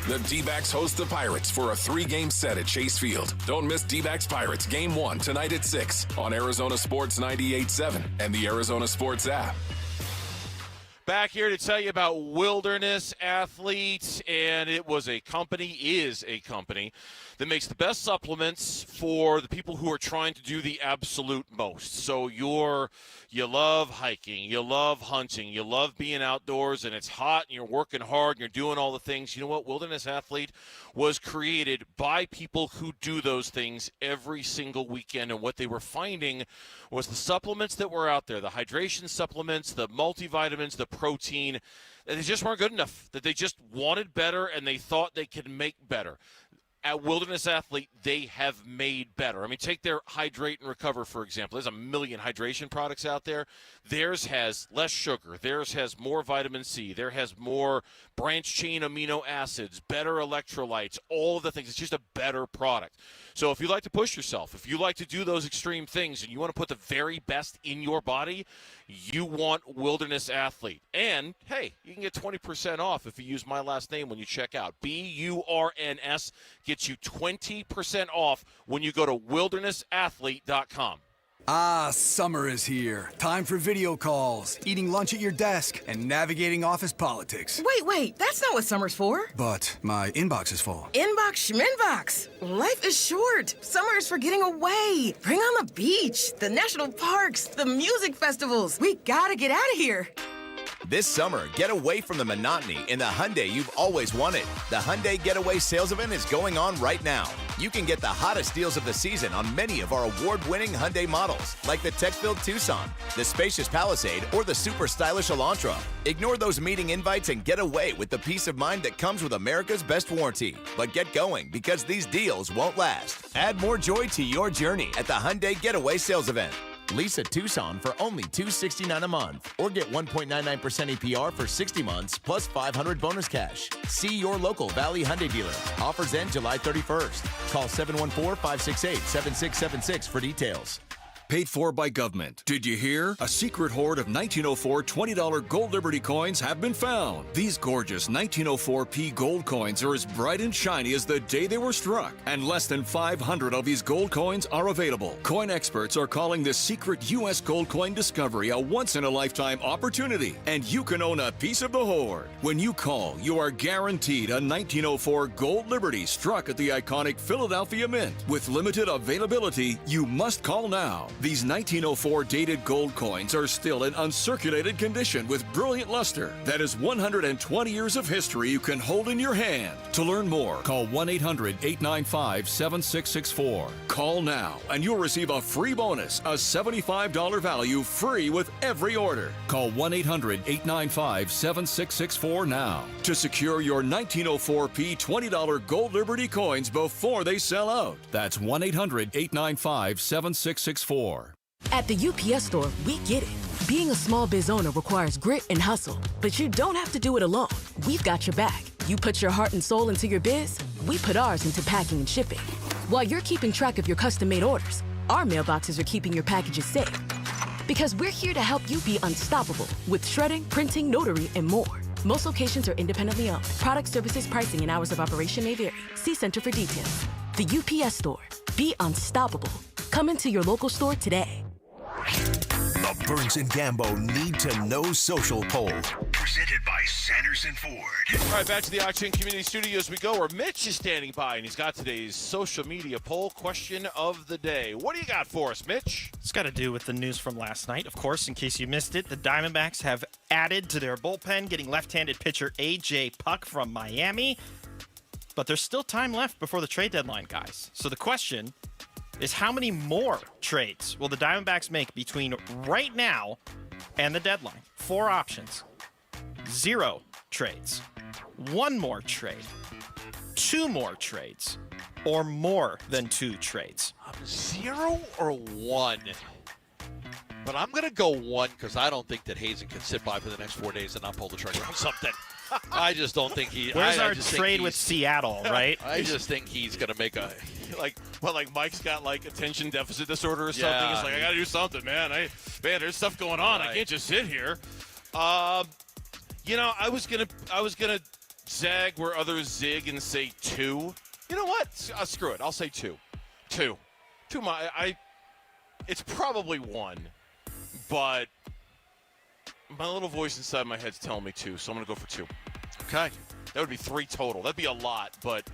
The D-backs host the Pirates for a 3-game set at Chase Field. Don't miss D-backs Pirates Game 1 tonight at 6 on Arizona Sports 98.7 and the Arizona Sports app. Back here to tell you about Wilderness Athletes, and is a company that makes the best supplements for the people who are trying to do the absolute most. So you love hiking, you love hunting, you love being outdoors, and it's hot, and you're working hard, and you're doing all the things. You know what? Wilderness Athlete was created by people who do those things every single weekend, and what they were finding was the supplements that were out there, the hydration supplements, the multivitamins, the protein, that they just weren't good enough, that they just wanted better, and they thought they could make better. at Wilderness Athlete, they have made better. I mean, take their Hydrate and Recover, for example. There's a million hydration products out there. Theirs has less sugar. Theirs has more vitamin C. There has more branch-chain amino acids, better electrolytes, all of the things. It's just a better product. So if you like to push yourself, if you like to do those extreme things and you want to put the very best in your body, you want Wilderness Athlete. And, hey, you can get 20% off if you use my last name when you check out. BURNS gets you 20% off when you go to wildernessathlete.com. Ah, summer is here. Time for video calls, eating lunch at your desk, and navigating office politics. Wait, that's not what summer's for. But my inbox is full. Inbox schminbox. Life is short. Summer is for getting away. Bring on the beach, the national parks, the music festivals. We gotta get out of here. This summer, get away from the monotony in the Hyundai you've always wanted. The Hyundai Getaway Sales Event is going on right now. You can get the hottest deals of the season on many of our award-winning Hyundai models, like the tech-filled Tucson, the spacious Palisade, or the super stylish Elantra. Ignore those meeting invites and get away with the peace of mind that comes with America's best warranty. But get going, because these deals won't last. Add more joy to your journey at the Hyundai Getaway Sales Event. Lease a Tucson for only $269 a month, or get 1.99% APR for 60 months plus $500 bonus cash. See your local Valley Hyundai dealer. Offers end July 31st. Call 714-568-7676 for details. Paid for by government. Did you hear? A secret hoard of 1904 $20 Gold Liberty coins have been found. These gorgeous 1904p gold coins are as bright and shiny as the day they were struck, and less than 500 of these gold coins are available. Coin experts are calling this secret U.S. gold coin discovery a once-in-a-lifetime opportunity, and you can own a piece of the hoard. When you call, you are guaranteed a 1904 Gold Liberty struck at the iconic Philadelphia Mint. With limited availability, you must call now. These 1904 dated gold coins are still in uncirculated condition with brilliant luster. That is 120 years of history you can hold in your hand. To learn more, call 1-800-895-7664. Call now and you'll receive a free bonus, a $75 value free with every order. Call 1-800-895-7664 now to secure your 1904p $20 Gold Liberty coins before they sell out. That's 1-800-895-7664. At the UPS Store, we get it. Being a small biz owner requires grit and hustle, but you don't have to do it alone. We've got your back. You put your heart and soul into your biz, we put ours into packing and shipping. While you're keeping track of your custom-made orders, our mailboxes are keeping your packages safe. Because we're here to help you be unstoppable with shredding, printing, notary, and more. Most locations are independently owned. Product, services, pricing, and hours of operation may vary. See Center for details. The UPS Store. Be unstoppable. Come into your local store today. The Burns and Gambo Need to Know Social Poll. Presented by Sanderson Ford. All right, back to the Auction Community Studios we go, where Mitch is standing by, and he's got today's social media poll question of the day. What do you got for us, Mitch? It's got to do with the news from last night. Of course, in case you missed it, the Diamondbacks have added to their bullpen, getting left-handed pitcher A.J. Puck from Miami. But there's still time left before the trade deadline, guys. So the question is, how many more trades will the Diamondbacks make between right now and the deadline? 4 options. 0 trades. 1 more trade. 2 more trades. Or more than 2 trades. 0 or 1? But I'm going to go 1 because I don't think that Hazen can sit by for the next 4 days and not pull the trigger on something. I just don't think he... Where's our trade with Seattle, right? I just think he's going to make a... Like Mike's got like attention deficit disorder or something. Yeah. It's like, I got to do something, man. There's stuff going on. Right. I can't just sit here. I was gonna zag where others zig and say 2. You know what? Screw it. I'll say 2. 2. It's probably 1, but my little voice inside my head's telling me 2, so I'm gonna go for 2. Okay. That would be 3 total. That'd be a lot, but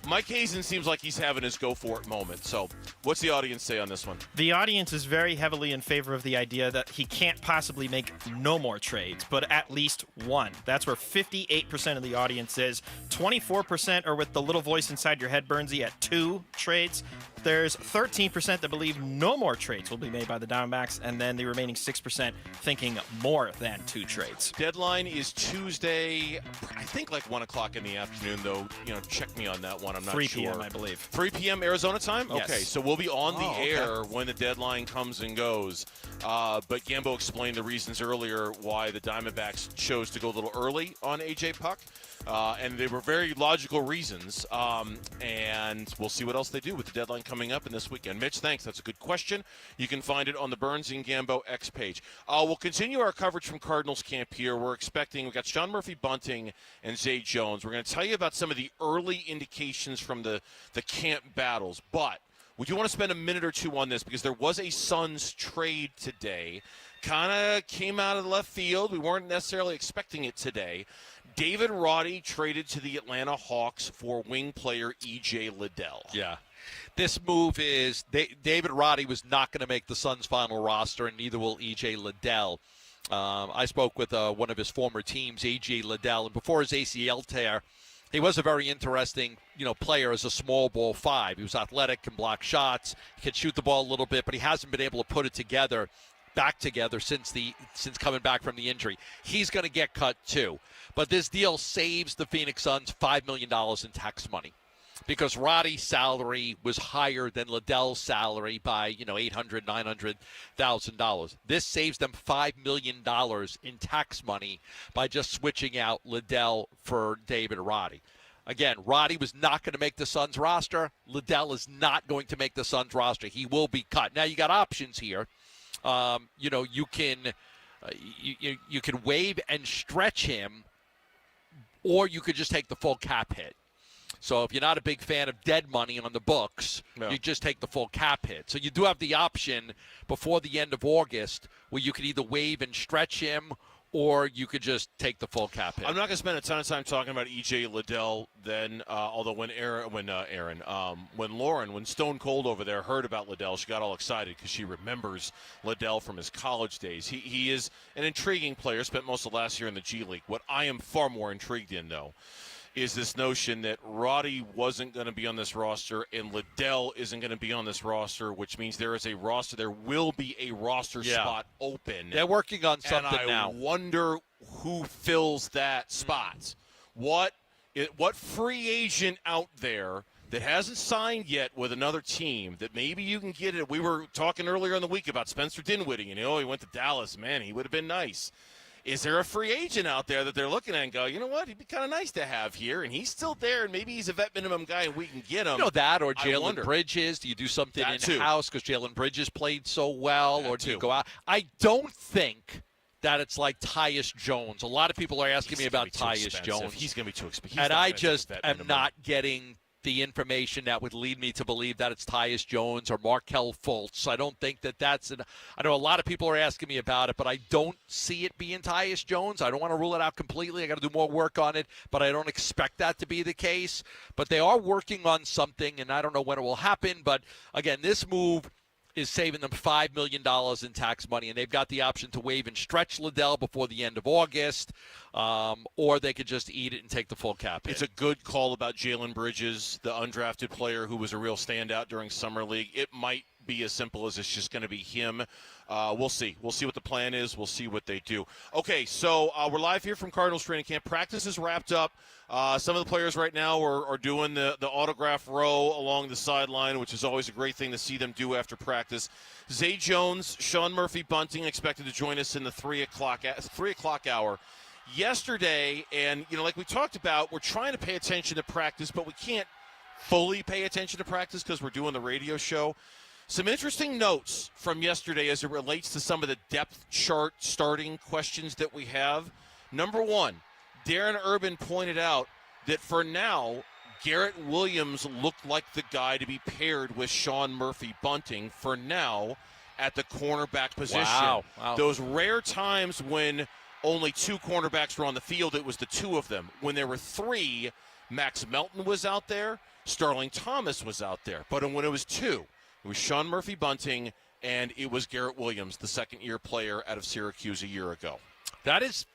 Mike Hazen seems like he's having his go-for-it moment. So what's the audience say on this one? The audience is very heavily in favor of the idea that he can't possibly make no more trades, but at least 1. That's where 58% of the audience is. 24% are with the little voice inside your head, Burnsy, at 2 trades. There's 13% that believe no more trades will be made by the Diamondbacks, and then the remaining 6% thinking more than 2 trades. Deadline is Tuesday, I think like 1 o'clock in the afternoon, though. Check me on that one. one. I'm not 3 sure. 3 p.m., I believe. 3 p.m. Arizona time? Yes. Okay, so we'll be on the okay. air when the deadline comes and goes. But Gambo explained the reasons earlier why the Diamondbacks chose to go a little early on A.J. Puck. And they were very logical reasons. And we'll see what else they do with the deadline coming up in this weekend. Mitch, thanks. That's a good question. You can find it on the Burns and Gambo X page. We'll continue our coverage from Cardinals camp here. We've got Sean Murphy-Bunting and Zay Jones. We're going to tell you about some of the early indications from the camp battles. But we do want to spend a minute or two on this because there was a Suns trade today. Kind of came out of left field. We weren't necessarily expecting it today. David Roddy traded to the Atlanta Hawks for wing player E.J. Liddell. Yeah. This move is David Roddy was not going to make the Suns' final roster, and neither will E.J. Liddell. I spoke with one of his former teams, E.J. Liddell, and before his ACL tear, he was a very interesting, player as a small ball 5. He was athletic, can block shots, he could shoot the ball a little bit, but he hasn't been able to put it back together since coming back from the injury. He's going to get cut too. But this deal saves the Phoenix Suns $5 million in tax money because Roddy's salary was higher than Liddell's salary by, $800,000, $900,000. This saves them $5 million in tax money by just switching out Liddell for David Roddy. Again, Roddy was not going to make the Suns roster. Liddell is not going to make the Suns roster. He will be cut. Now, you got options here. You can waive and stretch him, or you could just take the full cap hit. So if you're not a big fan of dead money on the books, you just take the full cap hit. So you do have the option before the end of August where you could either waive and stretch him, or you could just take the full cap hit. I'm not going to spend a ton of time talking about E.J. Liddell then, although when Stone Cold over there heard about Liddell, she got all excited because she remembers Liddell from his college days. He is an intriguing player, spent most of last year in the G League. What I am far more intrigued in, though, is this notion that Roddy wasn't going to be on this roster and Liddell isn't going to be on this roster, which means there will be a roster spot open. They're working on something now. And I wonder who fills that spot. What free agent out there that hasn't signed yet with another team that maybe you can get it? We were talking earlier in the week about Spencer Dinwiddie, and he went to Dallas. Man, he would have been nice. Is there a free agent out there that they're looking at and go, you know what, he'd be kind of nice to have here, and he's still there, and maybe he's a vet minimum guy, and we can get him. That or Jalen Bridges. Do you do something in-house because Jalen Bridges played so well, or do you go out? I don't think that it's like Tyus Jones. A lot of people are asking me about Tyus Jones. He's going to be too expensive. And I just am not getting the information that would lead me to believe that it's Tyus Jones or Markelle Fultz. I don't think that's I know a lot of people are asking me about it, but I don't see it being Tyus Jones. I don't want to rule it out completely. I got to do more work on it, but I don't expect that to be the case. But they are working on something, and I don't know when it will happen. But, again, this move is saving them $5 million in tax money, and they've got the option to waive and stretch Liddell before the end of August, or they could just eat it and take the full cap hit. It's a good call about Jalen Bridges, the undrafted player who was a real standout during Summer League. It might be as simple as it's just going to be him. We'll see. We'll see what the plan is. We'll see what they do. Okay, so we're live here from Cardinals training camp. Practice is wrapped up. Some of the players right now are doing the autograph row along the sideline, which is always a great thing to see them do after practice. Zay Jones, Sean Murphy-Bunting expected to join us in the 3 o'clock hour. Yesterday, and like we talked about, we're trying to pay attention to practice, but we can't fully pay attention to practice because we're doing the radio show. Some interesting notes from yesterday as it relates to some of the depth chart starting questions that we have. Number one, Darren Urban pointed out that for now, Garrett Williams looked like the guy to be paired with Sean Murphy-Bunting for now at the cornerback position. Wow. Those rare times when only two cornerbacks were on the field, it was the two of them. When there were three, Max Melton was out there, Starling Thomas was out there. But when it was two, it was Sean Murphy-Bunting, and it was Garrett Williams, the second-year player out of Syracuse a year ago. That is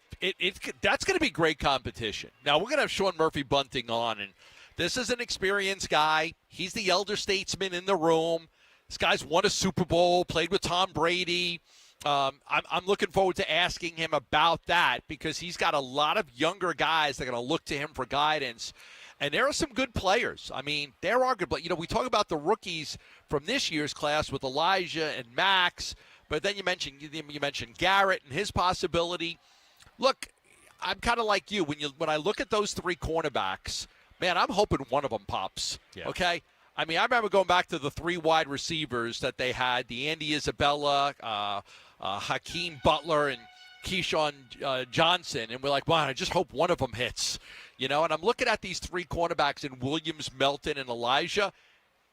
that's going to be great competition. Now, we're going to have Sean Murphy-Bunting on, and this is an experienced guy. He's the elder statesman in the room. This guy's won a Super Bowl, played with Tom Brady. I'm looking forward to asking him about that because he's got a lot of younger guys that are going to look to him for guidance. And there are some good players. I mean, there are good players. We talk about the rookies from this year's class with Elijah and Max, but then you mentioned Garrett and his possibility. Look, I'm kind of like you. When I look at those three cornerbacks, man, I'm hoping one of them pops. Yeah. Okay? I mean, I remember going back to the three wide receivers that they had, the Andy Isabella, Hakeem Butler, and Keyshawn Johnson, and we're like, wow, I just hope one of them hits. And I'm looking at these three cornerbacks in Williams, Melton, and Elijah,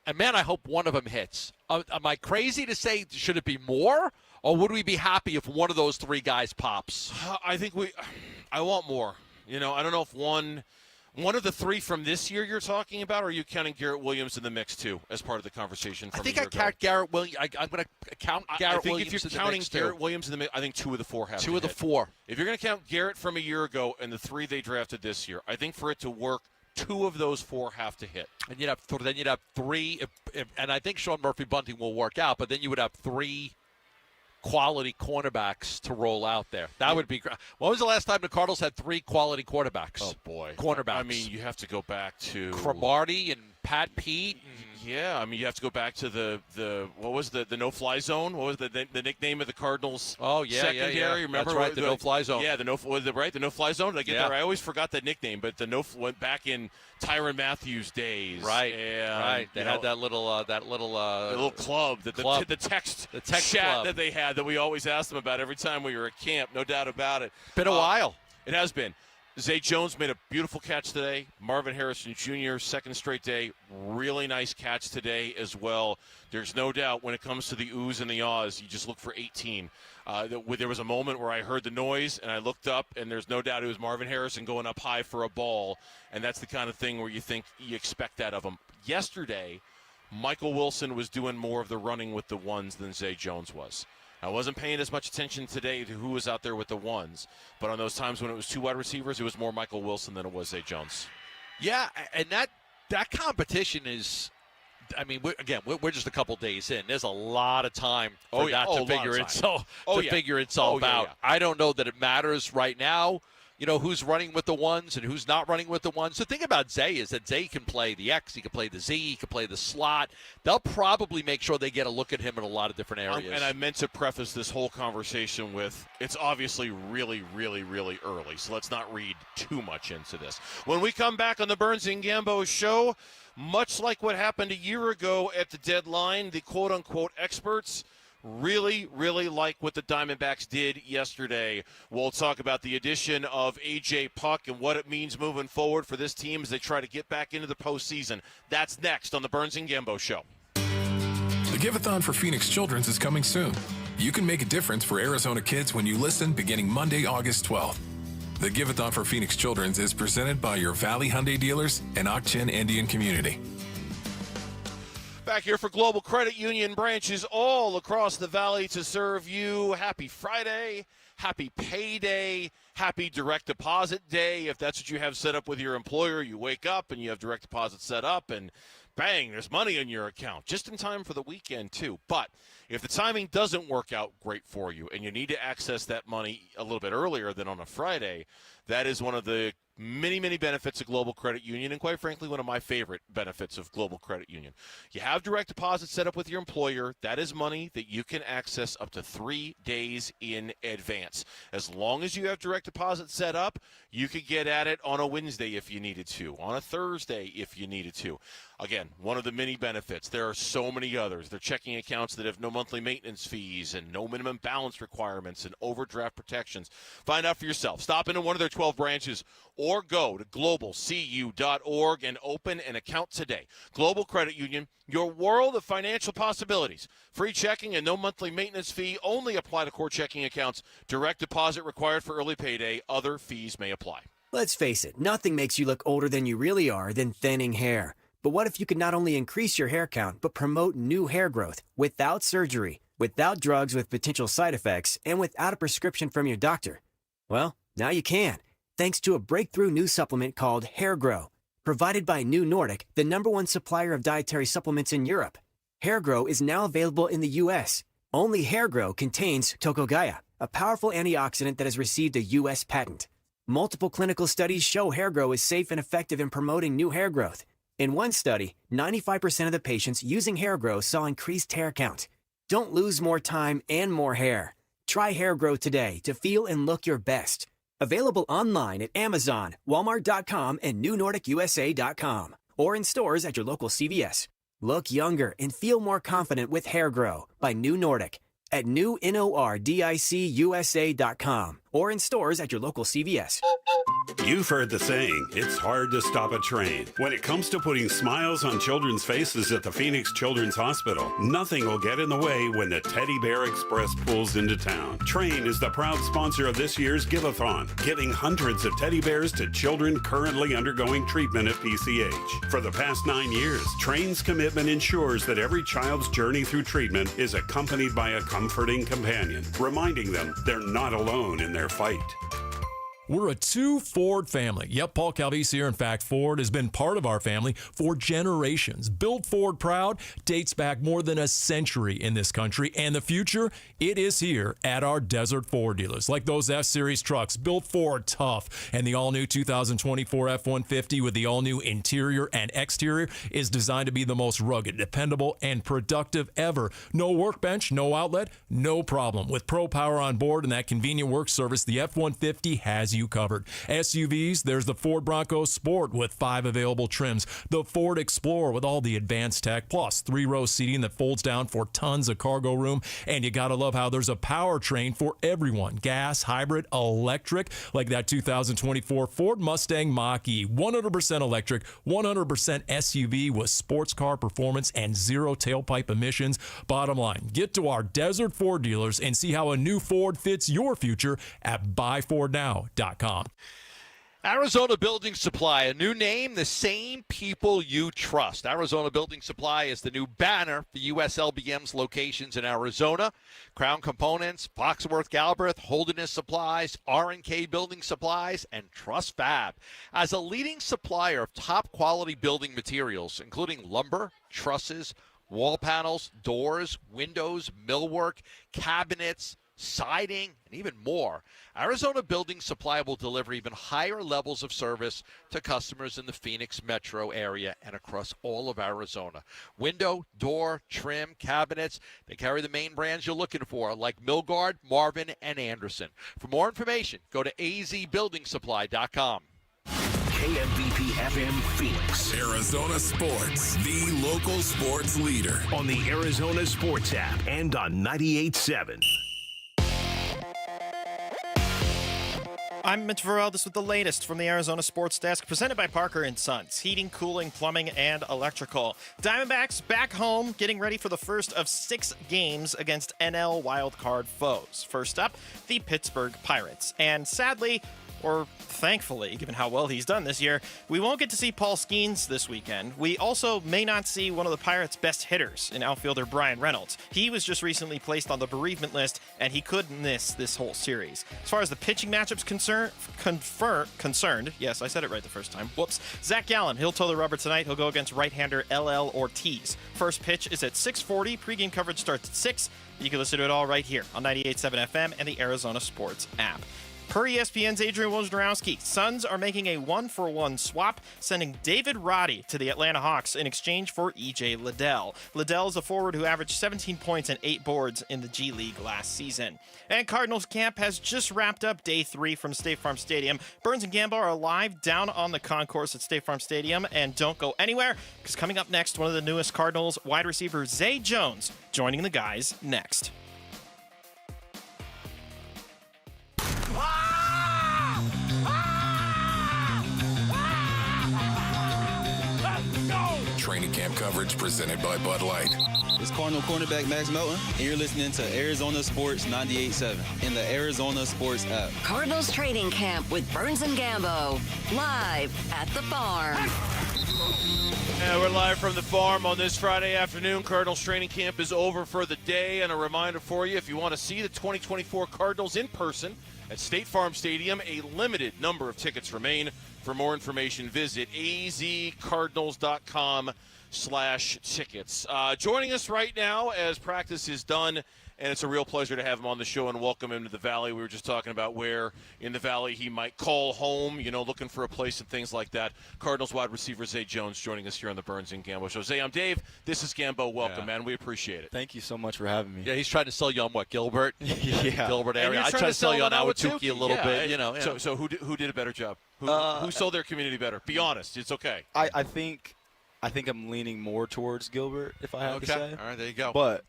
and, man, I hope one of them hits. Am I crazy to say should it be more, or would we be happy if one of those three guys pops? I want more. I don't know if one of the three from this year you're talking about, or are you counting Garrett Williams in the mix, too, as part of the conversation from I think I count Garrett Williams. I'm going to count Garrett Williams in the mix, if you're counting Garrett Williams in the mix, I think two of the four have to hit. Two of the four. If you're going to count Garrett from a year ago and the three they drafted this year, I think for it to work, two of those four have to hit. And you'd have three, and I think Sean Murphy-Bunting will work out, but then you would have three quality cornerbacks to roll out there. That would be great. When was the last time the Cardinals had three quality quarterbacks? Oh, boy. Cornerbacks. I mean, you have to go back to Cromartie and Pat Pete. Yeah, I mean, you have to go back to the what was the no-fly zone? What was the nickname of the Cardinals? Oh, yeah, secondary? yeah. Remember? That's right, the no-fly zone. Yeah, the no-fly zone. Did I get there? I always forgot that nickname, but went back in Tyrann Mathieu days. Right, and, right. They had that little club, the text chat club that they had that we always asked them about every time we were at camp. No doubt about it. Been a while. It has been. Zay Jones made a beautiful catch today. Marvin Harrison Jr., second straight day, really nice catch today as well. There's no doubt when it comes to the oohs and the ahs, you just look for 18. There was a moment where I heard the noise, and I looked up, and there's no doubt it was Marvin Harrison going up high for a ball, and that's the kind of thing where you think you expect that of him. Yesterday, Michael Wilson was doing more of the running with the ones than Zay Jones was. I wasn't paying as much attention today to who was out there with the ones, but on those times when it was two wide receivers, it was more Michael Wilson than it was Zay Jones. Yeah, and that competition is, I mean, we're just a couple days in. There's a lot of time for to figure itself out. Yeah. I don't know that it matters right now. Who's running with the ones and who's not running with the ones. The thing about Zay is that Zay can play the X, he can play the Z, he can play the slot. They'll probably make sure they get a look at him in a lot of different areas. And I meant to preface this whole conversation with, it's obviously really, really, really early, so let's not read too much into this. When we come back on the Burns and Gambo show, much like what happened a year ago at the deadline, the quote-unquote experts really, really like what the Diamondbacks did yesterday. We'll talk about the addition of A.J. Puck and what it means moving forward for this team as they try to get back into the postseason. That's next on the Burns and Gambo Show. The Give-a-thon for Phoenix Children's is coming soon. You can make a difference for Arizona kids when you listen beginning Monday, August 12th. The Give-a-thon for Phoenix Children's is presented by your Valley Hyundai dealers and Ak-Chin Indian Community. Back here for Global Credit Union branches all across the valley to serve you. Happy Friday, happy payday, happy direct deposit day. If that's what you have set up with your employer, you wake up and you have direct deposit set up and bang, there's money in your account. Just in time for the weekend, too. But if the timing doesn't work out great for you and you need to access that money a little bit earlier than on a Friday, that is one of the many, many benefits of Global Credit Union, and quite frankly, one of my favorite benefits of Global Credit Union. You have direct deposit set up with your employer. That is money that you can access up to 3 days in advance. As long as you have direct deposit set up, you could get at it on a Wednesday if you needed to, on a Thursday if you needed to. Again, one of the many benefits. There are so many others. They're checking accounts that have no monthly maintenance fees and no minimum balance requirements and overdraft protections. Find out for yourself. Stop into one of their 12 branches or go to globalcu.org and open an account today. Global Credit Union, your world of financial possibilities. Free checking and no monthly maintenance fee only apply to core checking accounts. Direct deposit required for early payday. Other fees may apply. Let's face it, nothing makes you look older than you really are than thinning hair. But what if you could not only increase your hair count, but promote new hair growth without surgery, without drugs with potential side effects, and without a prescription from your doctor? Well, now you can, thanks to a breakthrough new supplement called Hair Grow, provided by New Nordic, the #1 supplier of dietary supplements in Europe. Hair Grow is now available in the U.S., Only Hair Grow contains Tocogaya, a powerful antioxidant that has received a U.S. patent. Multiple clinical studies show Hair Grow is safe and effective in promoting new hair growth. In one study, 95% of the patients using Hair Grow saw increased hair count. Don't lose more time and more hair. Try Hair Grow today to feel and look your best. Available online at Amazon, Walmart.com, and NewNordicUSA.com, or in stores at your local CVS. Look younger and feel more confident with Hair Grow by New Nordic at NewNordicUSA.com, or in stores at your local CVS. You've heard the saying, it's hard to stop a train. When it comes to putting smiles on children's faces at the Phoenix Children's Hospital, nothing will get in the way when the Teddy Bear Express pulls into town. Train is the proud sponsor of this year's Give-a-thon, giving hundreds of teddy bears to children currently undergoing treatment at PCH. For the past 9 years, Train's commitment ensures that every child's journey through treatment is accompanied by a comforting companion, reminding them they're not alone in their fight. We're a two Ford family. Yep, Paul Calvisi here. In fact, Ford has been part of our family for generations. Built Ford proud dates back more than a century in this country, and the future, it is here at our Desert Ford dealers. Like those F-Series trucks, built Ford tough, and the all-new 2024 F-150 with the all-new interior and exterior is designed to be the most rugged, dependable, and productive ever. No workbench, no outlet, no problem. With Pro Power on board and that convenient work service, the F-150 has you covered. SUVs, there's the Ford Bronco Sport with 5 available trims, the Ford Explorer with all the advanced tech, plus 3-row seating that folds down for tons of cargo room, and you gotta love how there's a powertrain for everyone. Gas, hybrid, electric, like that 2024 Ford Mustang Mach-E, 100% electric, 100% SUV with sports car performance and zero tailpipe emissions. Bottom line, get to our Desert Ford dealers and see how a new Ford fits your future at buyfordnow.com. Arizona Building Supply, a new name, the same people you trust. Arizona Building Supply is the new banner for USLBM's locations in Arizona. Crown Components, Foxworth Galbraith, Holderness Supplies, R&K Building Supplies, and Trust Fab. As a leading supplier of top-quality building materials, including lumber, trusses, wall panels, doors, windows, millwork, cabinets, siding, and even more, Arizona Building Supply will deliver even higher levels of service to customers in the Phoenix metro area and across all of Arizona. Window, door, trim, cabinets, they carry the main brands you're looking for, like Milgard, Marvin, and Anderson. For more information, go to azbuildingsupply.com. KMVP FM Phoenix. Arizona Sports, the local sports leader. On the Arizona Sports app and on 98.7. I'm Mitch Varel. This with the latest from the Arizona Sports Desk, presented by Parker & Sons, heating, cooling, plumbing, and electrical. Diamondbacks back home, getting ready for the first of 6 games against NL wildcard foes. First up, the Pittsburgh Pirates. And sadly, or thankfully, given how well he's done this year, we won't get to see Paul Skeens this weekend. We also may not see one of the Pirates' best hitters in outfielder Brian Reynolds. He was just recently placed on the bereavement list, and he could miss this whole series. As far as the pitching matchups concerned, yes, I said it right the first time. Whoops. Zach Gallen, he'll toe the rubber tonight. He'll go against right-hander LL Ortiz. First pitch is at 6:40. Pre-game coverage starts at 6. You can listen to it all right here on 98.7 FM and the Arizona Sports app. Per ESPN's Adrian Wojnarowski, Suns are making a 1-for-1 swap, sending David Roddy to the Atlanta Hawks in exchange for E.J. Liddell. Liddell is a forward who averaged 17 points and 8 boards in the G League last season. And Cardinals camp has just wrapped up day 3 from State Farm Stadium. Burns and Gambo are live down on the concourse at State Farm Stadium, and don't go anywhere, because coming up next, one of the newest Cardinals wide receiver, Zay Jones, joining the guys next. Training camp coverage presented by Bud Light. It's Cardinal cornerback Max Melton, and you're listening to Arizona Sports 98.7 in the Arizona Sports app. Cardinals training camp with Burns and Gambo, live at the farm. Yeah, we're live from the farm on this Friday afternoon. Cardinals training camp is over for the day, and a reminder for you, if you want to see the 2024 Cardinals in person at State Farm Stadium, a limited number of tickets remain. For more information, visit azcardinals.com/tickets. Tickets. Joining us right now as practice is done, and it's a real pleasure to have him on the show and welcome him to the Valley. We were just talking about where in the Valley he might call home, looking for a place and things like that. Cardinals wide receiver Zay Jones joining us here on the Burns and Gambo Show. Zay, I'm Dave. This is Gambo. Welcome, man. We appreciate it. Thank you so much for having me. Yeah, he's trying to sell you on what, Gilbert? Yeah. Gilbert area. I try to sell you on Awatuki a little bit, Yeah. So who did a better job? Who sold their community better? Be honest. It's okay. I think I'm leaning more towards Gilbert, if I have to say. All right, there you go. But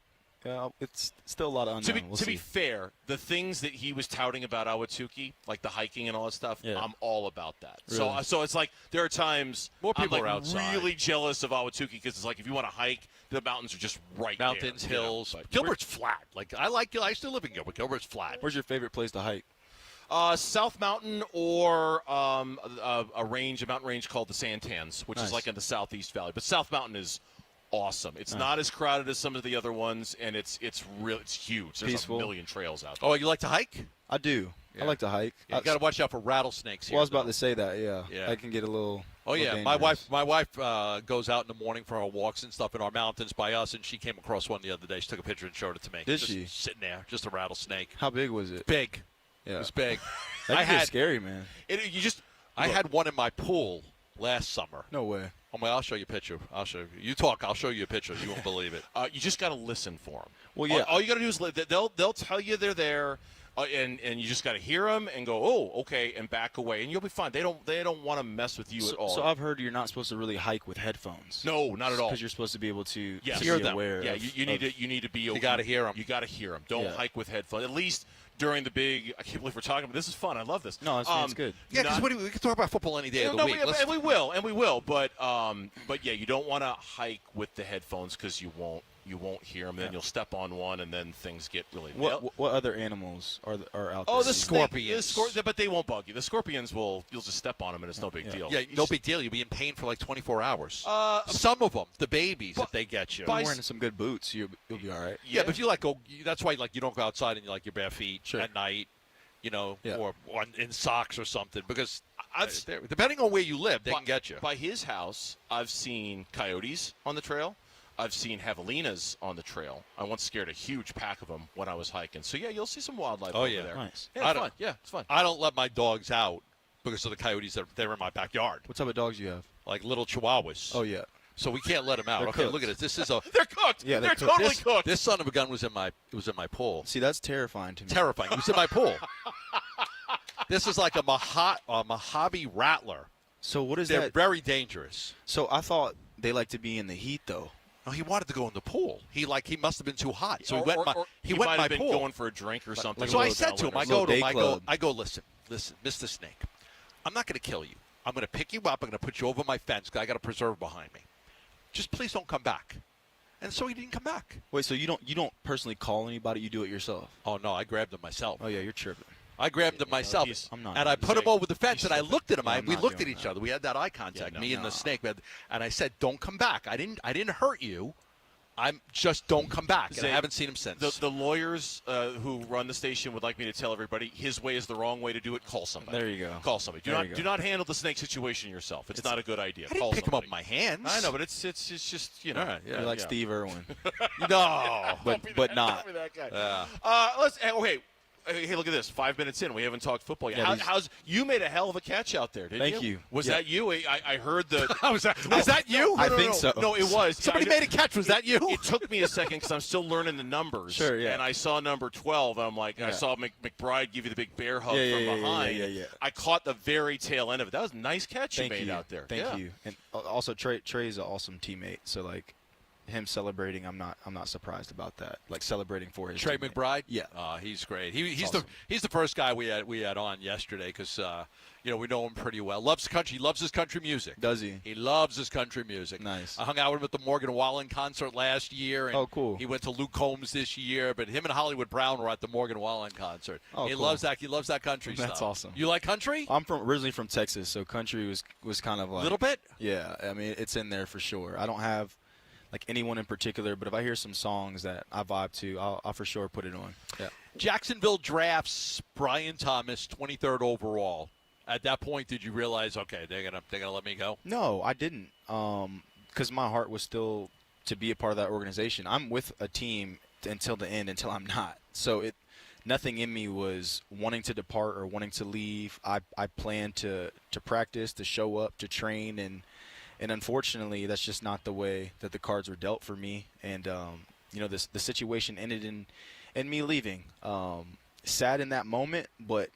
it's still a lot of unknown. To be fair, the things that he was touting about Awatuki, like the hiking and all that stuff, I'm all about that. Really? So it's like there are times more people I'm are outside. Really jealous of Awatuki because it's like if you want to hike, the mountains are just right Mountains, there. hills. Gilbert's flat. Like I still live in Gilbert. Gilbert's flat. Where's your favorite place to hike? South Mountain or a mountain range called the Santans, which is like in the Southeast Valley. But South Mountain is awesome. It's not as crowded as some of the other ones, and it's huge. There's Peaceful. a million trails out there. Oh, you like to hike? I do. Yeah. I like to hike. Yeah, you got to watch out for rattlesnakes here. Well, I was about to say that. Yeah. I can get a little. Oh yeah, dangerous. my wife goes out in the morning for her walks and stuff in our mountains by us, and she came across one the other day. She took a picture and showed it to me. Did just she? Sitting there, just a rattlesnake. How big was it? Big. Yeah. It was big. That can get scary, man. I had one in my pool last summer. No way. I'll show you a picture. I'll show you. You talk. I'll show you a picture. You won't believe it. You just got to listen for them. Well, yeah. All you got to do is they'll tell you they're there, and you just got to hear them and go, oh, okay, and back away, and you'll be fine. They don't want to mess with you at all. So I've heard you're not supposed to really hike with headphones. No, not at all. Because you're supposed to be able to hear be them. aware. Yeah, you need to be. You got to hear them. You got to hear them. Don't hike with headphones. At least during the big. I can't believe we're talking about this. Is fun. I love this. No, it's good. Yeah, because we can talk about football any day of the week. And we will. But yeah, you don't want to hike with the headphones because you won't hear them. Then you'll step on one, and then things get really. What other animals are out there? Oh, the scorpions. But they won't bug you. The scorpions you'll just step on them, and it's no big deal. Yeah, no big deal. You'll be in pain for like 24 hours. Some of them, the babies, if they get you. By wearing some good boots, you'll be all right. Yeah, but if you that's why you don't go outside in your bare feet at night. Or in socks or something, because depending on where you live, they can get you. By his house, I've seen coyotes on the trail. I've seen javelinas on the trail. I once scared a huge pack of them when I was hiking. So, yeah, you'll see some wildlife over there. Nice. Yeah, it's fun. Yeah, it's fun. I don't let my dogs out because of the coyotes they're in my backyard. What type of dogs do you have? Like little chihuahuas. Oh, yeah. So we can't let them out. They're Okay, cooked. look at this. This is a they're cooked. Yeah, they're totally cooked. This son of a gun was in my pool. See, that's terrifying to me. Terrifying. He was in my pool. This is like a Mojave Rattler. So what is They're that? very dangerous. So I thought they like to be in the heat, though. No, he wanted to go in the pool. He must have been too hot. So he went he went might in my have been pool. going for a drink or something. So I said to him, I go, listen, Mr. Snake, I'm not going to kill you. I'm going to pick you up. I'm going to put you over my fence because I got a preserve behind me. Just please don't come back. And so he didn't come back. Wait, so you don't personally call anybody? You do it yourself? Oh, no, I grabbed him myself. Oh, yeah, you're tripping. I grabbed him myself, I'm not. and I put him over the fence, and I looked at him. No, We looked at each other. We had that eye contact, me and the snake. And I said, "Don't come back. I didn't hurt you. I'm just don't come back." And I haven't seen him since. The lawyers who run the station would like me to tell everybody his way is the wrong way to do it. Call somebody. There you go. Call somebody. Do not handle the snake situation yourself. It's not a good idea. I didn't pick him up with my hands. I know, but it's just All right, You're like Steve Irwin. No, but not. That guy. Okay. Hey, look at this. 5 minutes in, we haven't talked football yet. Yeah, you made a hell of a catch out there, didn't you? Thank you. Was that you? I heard the. Was that you? I think so. No, it was. Somebody made a catch. Was that you? It took me a second because I'm still learning the numbers. Sure, yeah. And I saw number 12. And I'm like, I saw McBride give you the big bear hug from behind. Yeah. I caught the very tail end of it. That was a nice catch you made out there. Thank you. And also, Trey's an awesome teammate. So like, him celebrating, I'm not surprised about that. Like celebrating for his Trey teammate. McBride. Yeah, he's great. He's awesome. he's the first guy we had on yesterday because we know him pretty well. Loves the country. He loves his country music. Does he? He loves his country music. Nice. I hung out with him at the Morgan Wallen concert last year. And oh, cool. He went to Luke Combs this year, but him and Hollywood Brown were at the Morgan Wallen concert. Oh, he cool. loves that. He loves that country stuff. That's awesome. You like country? I'm originally from Texas, so country was kind of like a little bit. Yeah, I mean it's in there for sure. I don't have like anyone in particular, but if I hear some songs that I vibe to, I'll for sure put it on. Yeah. Jacksonville drafts Brian Thomas, 23rd overall. At that point, did you realize, okay, they're gonna let me go? No, I didn't. Because my heart was still to be a part of that organization. I'm with a team until the end, until I'm not. So nothing in me was wanting to depart or wanting to leave. I planned to practice, to show up, to train, and unfortunately, that's just not the way that the cards were dealt for me. And the situation ended in me leaving. Sad in that moment, but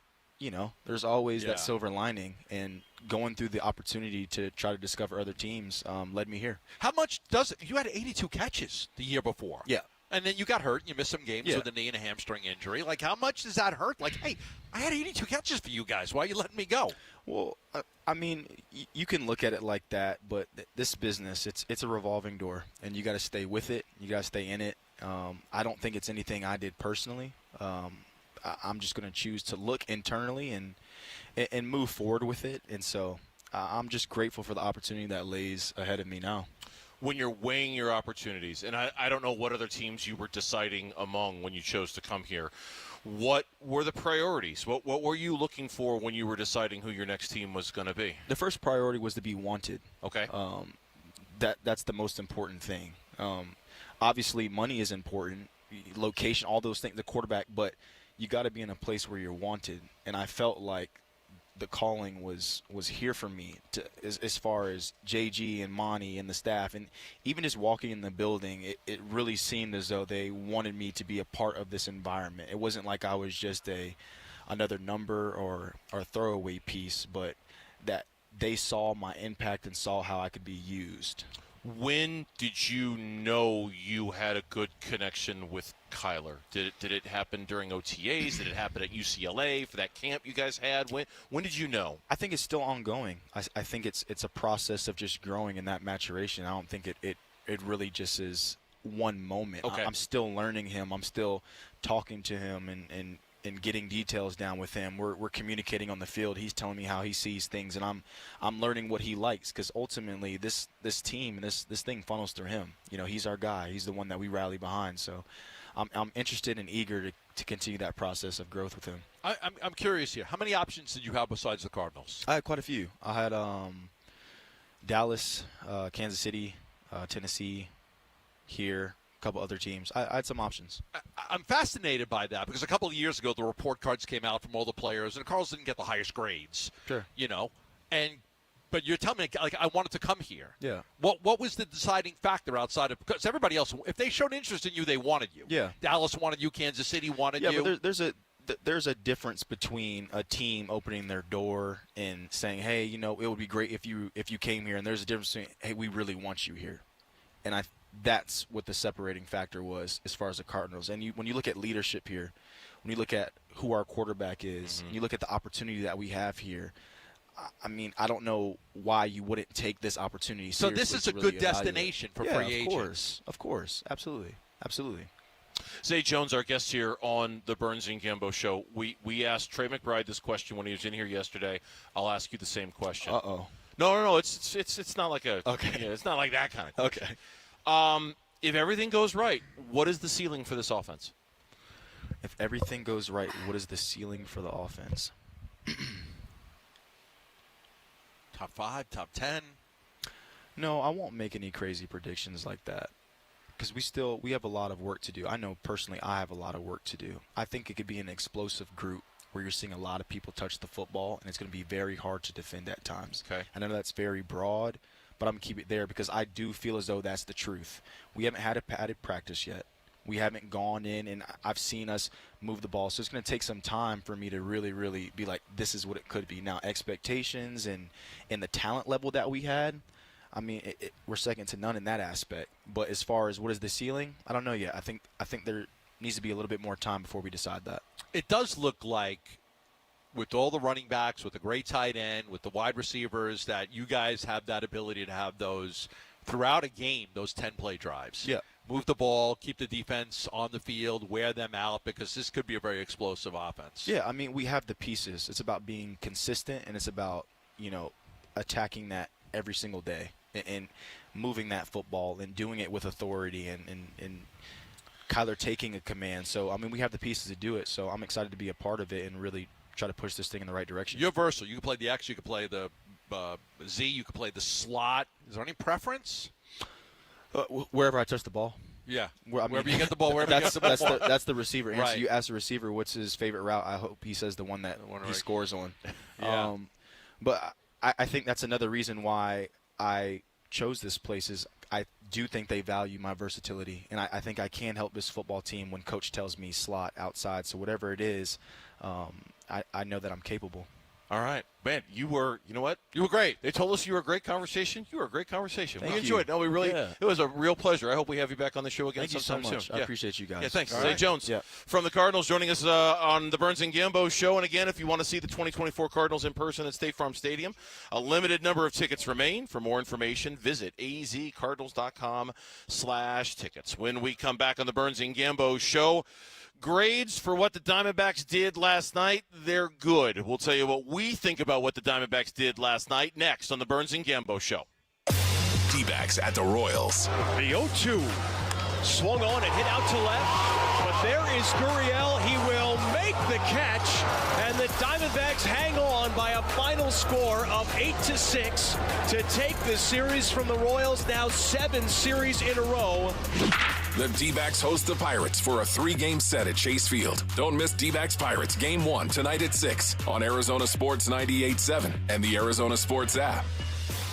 there's always that silver lining, and going through the opportunity to try to discover other teams led me here. How much does it? You had 82 catches the year before. Yeah. And then you got hurt. You missed some games with a knee and a hamstring injury. Like, how much does that hurt? Like, hey, I had 82 catches for you guys. Why are you letting me go? Well, I mean, you can look at it like that, but this business, it's a revolving door, and you got to stay with it. You got to stay in it. I don't think it's anything I did personally. I'm just going to choose to look internally and move forward with it. And so I'm just grateful for the opportunity that lays ahead of me now. When you're weighing your opportunities, and I don't know what other teams you were deciding among when you chose to come here, what were the priorities? What were you looking for when you were deciding who your next team was going to be? The first priority was to be wanted. Okay. That's the most important thing. Obviously, money is important, location, all those things, the quarterback, but you got to be in a place where you're wanted. And I felt like the calling was here for me as far as JG and Monty and the staff, and even just walking in the building, it really seemed as though they wanted me to be a part of this environment. It wasn't like I was just another number or a throwaway piece, but that they saw my impact and saw how I could be used. When did you know you had a good connection with Kyler? Did it happen during OTAs? Did it happen at UCLA for that camp you guys had? When did you know? I think it's still ongoing. I think it's a process of just growing in that maturation. I don't think it really just is one moment. Okay. I'm still learning him. I'm still talking to him and getting details down with him. We're communicating on the field. He's telling me how he sees things, and I'm learning what he likes, because ultimately this team and this thing funnels through him. He's our guy. He's the one that we rally behind. So I'm interested and eager to continue that process of growth with him. I'm curious here. How many options did you have besides the Cardinals? I had quite a few. I had Dallas, Kansas City, Tennessee, here. A couple other teams. I had some options. I'm fascinated by that, because a couple of years ago the report cards came out from all the players, and Carl's didn't get the highest grades. Sure. But you're telling me, like, I wanted to come here. Yeah. What was the deciding factor outside of, because everybody else, if they showed interest in you, they wanted you. Yeah. Dallas wanted you. Kansas City wanted you. Yeah, but there's a difference between a team opening their door and saying, hey, it would be great if you came here, and there's a difference between, hey, we really want you here. And that's what the separating factor was as far as the Cardinals. And when you look at leadership here, when you look at who our quarterback is, and you look at the opportunity that we have here, I mean, I don't know why you wouldn't take this opportunity seriously. So this is a really good destination for free agents. Of course. Absolutely. Zay Jones, our guest here on the Burns and Gambo Show. We asked Trey McBride this question when he was in here yesterday. I'll ask you the same question. Uh-oh. No. It's not like a. Okay. It's not like that kind of question. Okay. If everything goes right, what is the ceiling for this offense? If everything goes right, what is the ceiling for the offense? Top 5, top 10. No, I won't make any crazy predictions like that, because we have a lot of work to do. I know personally I have a lot of work to do. I think it could be an explosive group where you're seeing a lot of people touch the football, and it's going to be very hard to defend at times. Okay. I know that's very broad, but I'm going to keep it there because I do feel as though that's the truth. We haven't had a padded practice yet. We haven't gone in, and I've seen us move the ball. So it's going to take some time for me to really, really be like, this is what it could be. Now, expectations and the talent level that we had, I mean, we're second to none in that aspect. But as far as what is the ceiling, I don't know yet. I think there needs to be a little bit more time before we decide that. It does look like, with all the running backs, with the great tight end, with the wide receivers, that you guys have that ability to have those throughout a game, those 10-play drives. Yeah. Move the ball, keep the defense on the field, wear them out, because this could be a very explosive offense. Yeah, I mean, we have the pieces. It's about being consistent, and it's about, attacking that every single day and moving that football and doing it with authority and Kyler taking a command. So, I mean, we have the pieces to do it, so I'm excited to be a part of it and really try to push this thing in the right direction. You're versatile. You can play the X, you can play the Z, you can play the slot. Is there any preference? Wherever I touch the ball. Yeah. Wherever you get the ball, wherever you get the ball. That's the receiver answer. Right. You ask the receiver what's his favorite route. I hope he says the one that he scores on. Yeah. But I think that's another reason why I chose this place is I do think they value my versatility, and I think I can help this football team when coach tells me slot outside. So whatever it is, I know that I'm capable. All right. Man, you know what? You were great. They told us you were a great conversation. You were a great conversation. Thank we you. enjoyed it. No, we really, Yeah. It was a real pleasure. I hope we have you back on the show again Thank you so sometime much. soon. I appreciate you guys. Yeah, thanks. All Zay right. Jones Yeah. from the Cardinals joining us on the Burns and Gambo show. And again, if you want to see the 2024 Cardinals in person at State Farm Stadium, a limited number of tickets remain. For more information, visit azcardinals.com/tickets. When we come back on the Burns and Gambo show, grades for what the Diamondbacks did last night, they're good. We'll tell you what we think about what the Diamondbacks did last night next on the Burns and Gambo show. D-backs at the Royals. The 0-2 swung on and hit out to left, but there is Gurriel. He will make the catch, and the Diamondbacks hang on by a final score of 8-6 to take the series from the Royals, now 7 series in a row. The D-backs host the Pirates for a 3-game set at Chase Field. Don't miss D-backs Pirates Game 1 tonight at 6 on Arizona Sports 98.7 and the Arizona Sports app.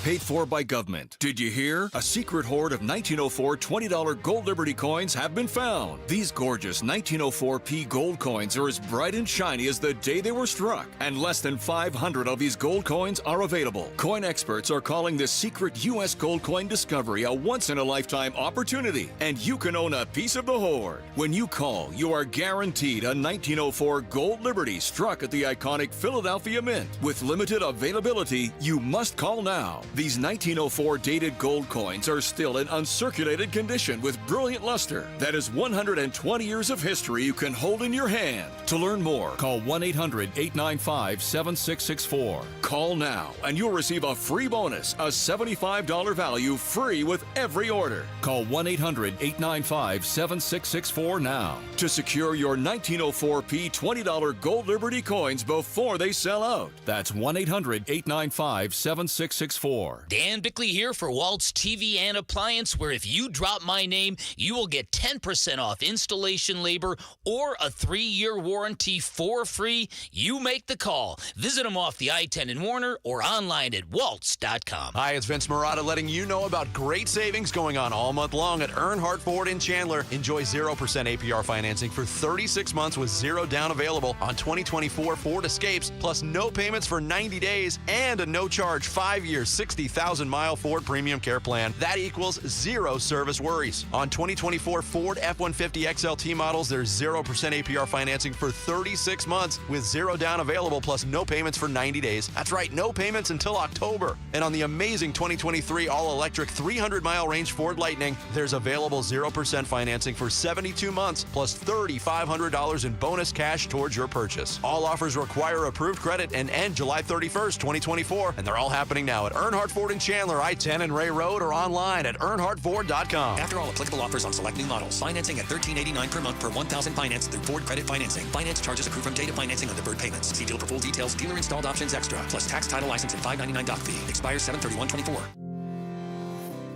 Paid for by government. Did you hear? A secret hoard of 1904 $20 Gold Liberty coins have been found. These gorgeous 1904p gold coins are as bright and shiny as the day they were struck, and less than 500 of these gold coins are available. Coin experts are calling this secret U.S. gold coin discovery a once-in-a-lifetime opportunity, and you can own a piece of the hoard. When you call, you are guaranteed a 1904 Gold Liberty struck at the iconic Philadelphia Mint. With limited availability, you must call now. These 1904 dated gold coins are still in uncirculated condition with brilliant luster. That is 120 years of history you can hold in your hand. To learn more, call 1-800-895-7664. Call now and you'll receive a free bonus, a $75 value free with every order. Call 1-800-895-7664 now to secure your 1904p $20 Gold Liberty coins before they sell out. That's 1-800-895-7664. Dan Bickley here for Waltz TV and Appliance, where if you drop my name, you will get 10% off installation labor or a 3-year warranty for free. You make the call. Visit them off the I-10 in Warner or online at waltz.com. Hi, it's Vince Marotta letting you know about great savings going on all month long at Earnhardt Ford in Chandler. Enjoy 0% APR financing for 36 months with 0 down available on 2024 Ford Escapes, plus no payments for 90 days and a no-charge 5-year, 60,000-mile Ford Premium Care Plan. That equals 0 service worries. On 2024 Ford F-150 XLT models, there's 0% APR financing for 36 months with 0 down available plus no payments for 90 days. That's right, no payments until October. And on the amazing 2023 all-electric 300-mile range Ford Lightning, there's available 0% financing for 72 months plus $3,500 in bonus cash towards your purchase. All offers require approved credit and end July 31st, 2024, and they're all happening now at Earnhardt Ford in Chandler, I-10 and Ray Road, or online at earnhardtford.com. After all applicable offers on select new models. Financing at $13.89 per month per 1,000 financed through Ford Credit Financing. Finance charges accrue from date of financing on deferred payments. See deal for full details. Dealer installed options extra. Plus tax, title, license, and $5.99 doc fee. Expires 7/31/24.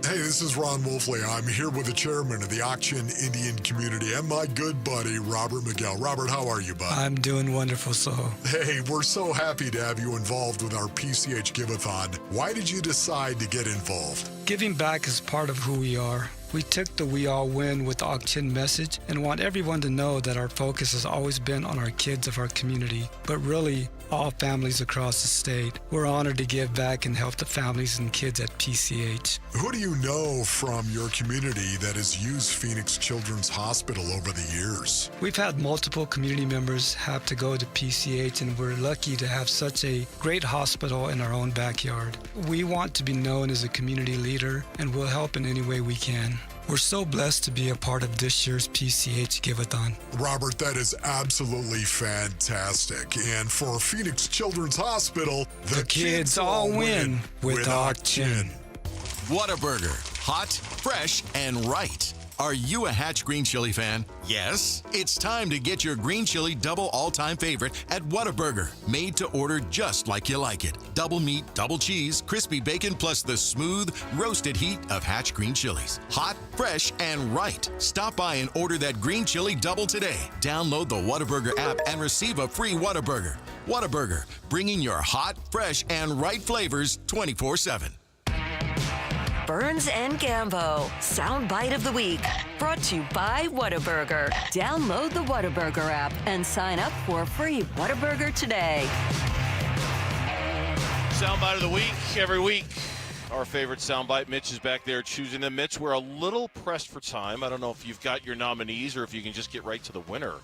Hey, this is Ron Wolfley. I'm here with the chairman of the Auction Indian community and my good buddy, Robert Miguel. Robert, how are you, bud? I'm doing wonderful, so. Hey, we're so happy to have you involved with our PCH Give-a-thon. Why did you decide to get involved? Giving back is part of who we are. We took the We All Win with the auction message and want everyone to know that our focus has always been on our kids of our community, but really all families across the state. We're honored to give back and help the families and kids at PCH. Who do you know from your community that has used Phoenix Children's Hospital over the years? We've had multiple community members have to go to PCH, and we're lucky to have such a great hospital in our own backyard. We want to be known as a community leader, and we'll help in any way we can. We're so blessed to be a part of this year's PCH Give-a-thon. Robert, that is absolutely fantastic. And for Phoenix Children's Hospital, the kids all win with auction. Whataburger. Hot, fresh, and right. Are you a Hatch green chili fan? Yes? It's time to get your green chili double all-time favorite at Whataburger. Made to order just like you like it. Double meat, double cheese, crispy bacon, plus the smooth, roasted heat of Hatch green chilies. Hot, fresh, and right. Stop by and order that green chili double today. Download the Whataburger app and receive a free Whataburger. Whataburger, bringing your hot, fresh, and right flavors 24/7. Burns and Gambo, Soundbite of the Week, brought to you by Whataburger. Download the Whataburger app and sign up for a free Whataburger today. Soundbite of the Week, every week. Our favorite soundbite. Mitch is back there choosing them. Mitch, we're a little pressed for time. I don't know if you've got your nominees or if you can just get right to the winner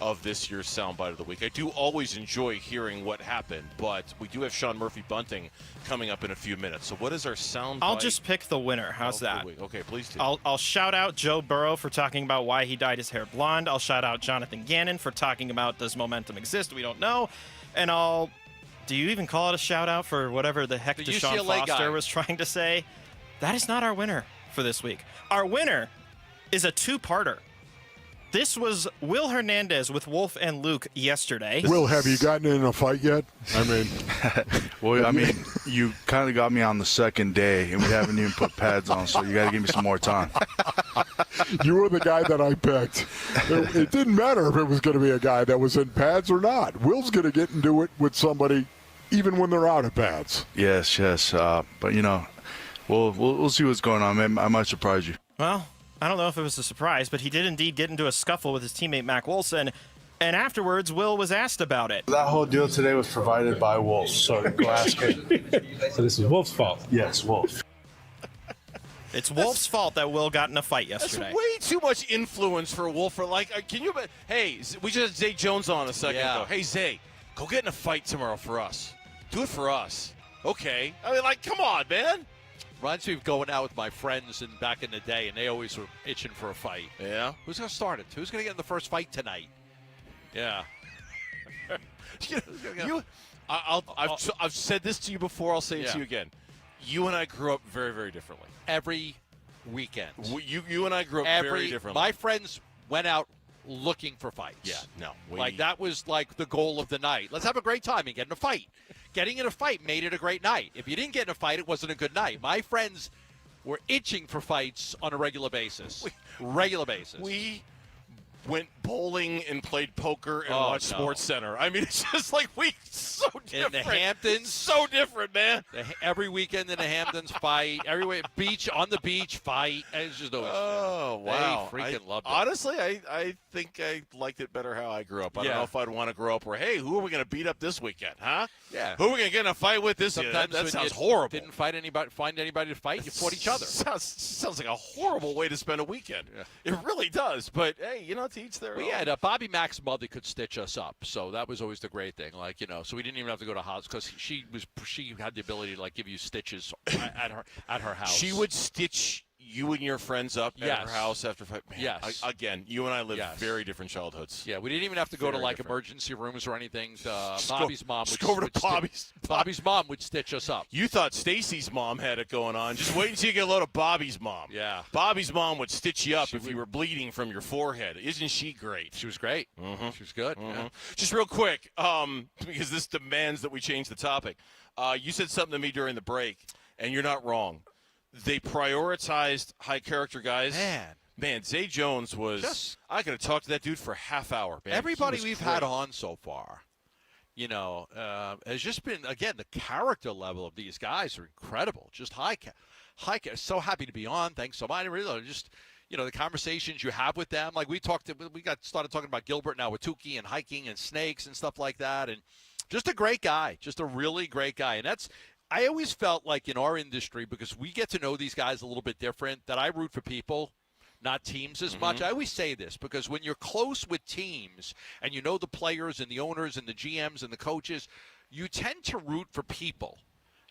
of this year's Soundbite of the Week. I do always enjoy hearing what happened, but we do have Sean Murphy-Bunting coming up in a few minutes. So what is our Soundbite? I'll just pick the winner. How's that? Okay, please do. I'll shout out Joe Burrow for talking about why he dyed his hair blonde. I'll shout out Jonathan Gannon for talking about does momentum exist? We don't know. And do you even call it a shout out for whatever the heck Deshaun Foster was trying to say? That is not our winner for this week. Our winner is a two-parter. This was Will Hernandez with Wolf and Luke yesterday. Will, have you gotten in a fight yet? I mean, well, I mean, you kind of got me on the second day, and we haven't even put pads on, so you got to give me some more time. You were the guy that I picked. It didn't matter if it was going to be a guy that was in pads or not. Will's going to get into it with somebody even when they're out of pads. Yes. But, you know, we'll see what's going on. I might surprise you. Well, I don't know if it was a surprise, but he did indeed get into a scuffle with his teammate Mac Wilson, and afterwards, Will was asked about it. That whole deal today was provided by Wolf, so go ask him. So this is Wolf's fault? Yes, Wolf. It's Wolf's fault that Will got in a fight yesterday. That's way too much influence for Wolf. Can you? Hey, we just had Zay Jones on a second ago. Hey, Zay, go get in a fight tomorrow for us. Do it for us. Okay. I mean, come on, man. Reminds me of going out with my friends and back in the day, and they always were itching for a fight. Yeah? Who's going to start it? Who's going to get in the first fight tonight? Yeah. I've said this to you before. I'll say it to you again. You and I grew up very, very differently. Every weekend. You and I grew up very differently. My friends went out looking for fights. Yeah, no. That was like the goal of the night. Let's have a great time and get in a fight. Getting in a fight made it a great night. If you didn't get in a fight, it wasn't a good night. My friends were itching for fights on a regular basis. We went bowling and played poker and watched Sports Center. I mean, it's just like so different. In the Hamptons. So different, man. Every weekend in the Hamptons, fight. On the beach, fight. It's just always wow. They freaking loved it. Honestly, I think I liked it better how I grew up. I don't know if I'd want to grow up where, hey, who are we going to beat up this weekend, huh? Yeah. Who are we going to get in a fight with this year? That sounds horrible. Didn't find anybody to fight, you fought each other. Sounds like a horrible way to spend a weekend. Yeah. It really does. But, hey, to each their own. Yeah, Bobby Mac's mother could stitch us up, so that was always the great thing. So we didn't even have to go to hospital because she had the ability to give you stitches at her house. She would stitch you and your friends up at her house after fight. Man, yes. Again, you and I lived very different childhoods. Yeah, we didn't even have to go to emergency rooms or anything. Bobby's mom would go over to Bobby's mom would stitch us up. You thought Stacy's mom had it going on. Just wait until you get a load of Bobby's mom. Yeah. Bobby's mom would stitch you up if you were bleeding from your forehead. Isn't she great? She was great. Mm-hmm. She was good. Mm-hmm. Yeah. Just real quick, because this demands that we change the topic. You said something to me during the break, and you're not wrong. They prioritized high-character guys. Man, Zay Jones was – I could have talked to that dude for a half hour, man. Everybody we've had on so far, has just been, again, the character level of these guys are incredible. Just high – so happy to be on. Thanks so much. Really, just – the conversations you have with them. We got started talking about Gilbert now with Tukey and hiking and snakes and stuff like that. And just a great guy, just a really great guy. And I always felt like in our industry, because we get to know these guys a little bit different, that I root for people, not teams as much. I always say this because when you're close with teams and you know the players and the owners and the GMs and the coaches, you tend to root for people.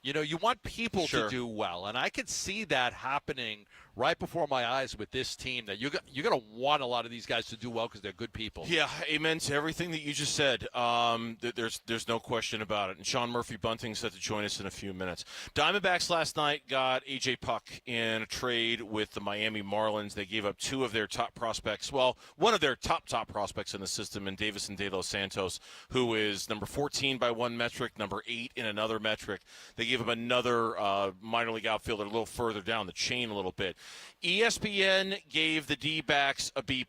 You want people to do well. And I could see that happening right before my eyes with this team that you're going to want a lot of these guys to do well because they're good people. Yeah, amen to everything that you just said. There's no question about it. And Sean Murphy-Bunting's set to join us in a few minutes. Diamondbacks last night got A.J. Puck in a trade with the Miami Marlins. They gave up two of their top prospects. Well, one of their top prospects in the system, in Davison De Los Santos, who is number 14 by one metric, number 8 in another metric. They gave up another minor league outfielder a little further down the chain a little bit. ESPN gave the D-backs a B+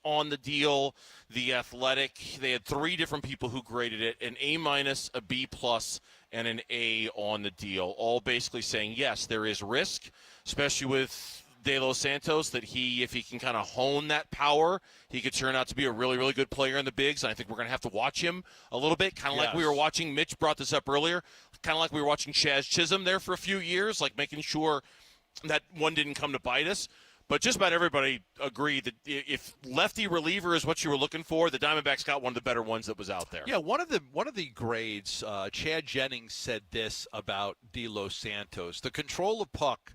on the deal. The Athletic, they had 3 different people who graded it, an A-, a B+, and an A on the deal, all basically saying, yes, there is risk, especially with De Los Santos, that if he can kind of hone that power, he could turn out to be a really, really good player in the bigs. And I think we're going to have to watch him a little bit, kind of like we were watching. Mitch brought this up earlier, kind of like we were watching Chaz Chisholm there for a few years, like making sure that one didn't come to bite us. But just about everybody agreed that if lefty reliever is what you were looking for, the Diamondbacks got one of the better ones that was out there. Yeah, one of the grades, Chad Jennings said this about De Los Santos. The control of puck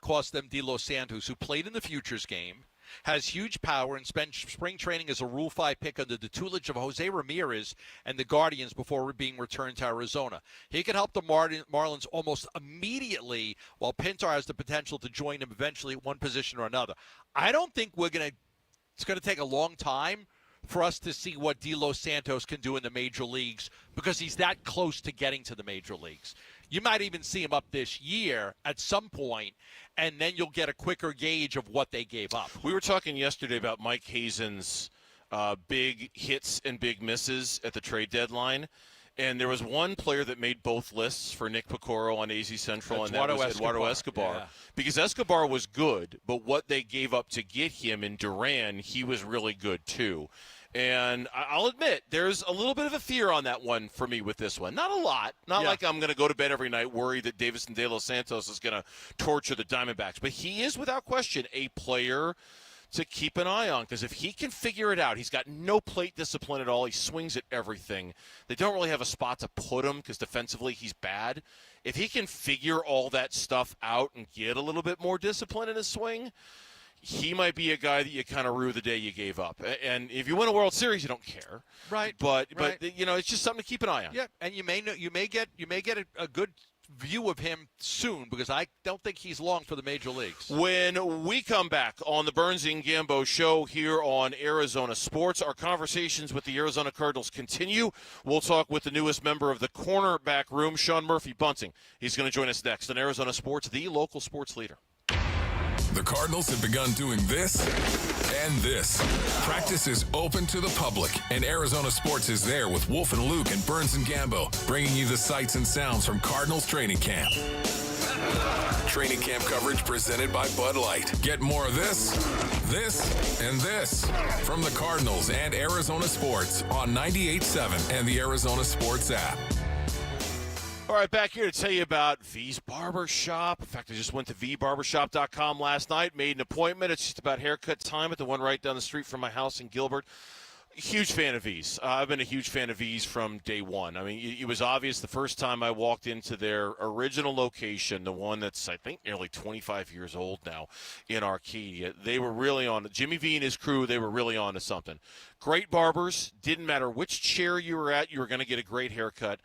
cost them De Los Santos, who played in the Futures game, has huge power, and spent spring training as a Rule 5 pick under the tutelage of Jose Ramirez and the Guardians before being returned to Arizona. He could help the Marlins almost immediately, while Pintar has the potential to join him eventually at one position or another. I don't think it's going to take a long time for us to see what De Los Santos can do in the major leagues, because he's that close to getting to the major leagues. You might even see him up this year at some point, and then you'll get a quicker gauge of what they gave up. We were talking yesterday about Mike Hazen's big hits and big misses at the trade deadline, and there was one player that made both lists for Nick Pecoro on AZ Central, and that was Eduardo Escobar. Yeah. Because Escobar was good, but what they gave up to get him in Duran, he was really good too. And I'll admit, there's a little bit of a fear on that one for me with this one. Not a lot. Not like I'm going to go to bed every night worried that Davison De Los Santos is going to torture the Diamondbacks. But he is, without question, a player to keep an eye on, because if he can figure it out, he's got no plate discipline at all. He swings at everything. They don't really have a spot to put him because defensively he's bad. If he can figure all that stuff out and get a little bit more discipline in his swing, he might be a guy that you kind of rue the day you gave up. And if you win a World Series, you don't care. Right. But it's just something to keep an eye on. Yeah, and you may get a good view of him soon, because I don't think he's long for the major leagues. When we come back on the Burns and Gambo show here on Arizona Sports, our conversations with the Arizona Cardinals continue. We'll talk with the newest member of the cornerback room, Sean Murphy-Bunting. He's going to join us next on Arizona Sports, the local sports leader. The Cardinals have begun doing this and this. Practice is open to the public, and Arizona Sports is there with Wolf and Luke and Burns and Gambo, bringing you the sights and sounds from Cardinals training camp. Training camp coverage presented by Bud Light. Get more of this, and this from the Cardinals and Arizona Sports on 98.7 and the Arizona Sports app. All right, back here to tell you about V's Barbershop. In fact, I just went to vbarbershop.com last night, made an appointment. It's just about haircut time at the one right down the street from my house in Gilbert. Huge fan of V's. I've been a huge fan of V's from day one. I mean, it was obvious the first time I walked into their original location, the one that's, I think, nearly 25 years old now in Arcadia. They were really on, Jimmy V and his crew, they were really on to something. Great barbers. Didn't matter which chair you were at, you were going to get a great haircut.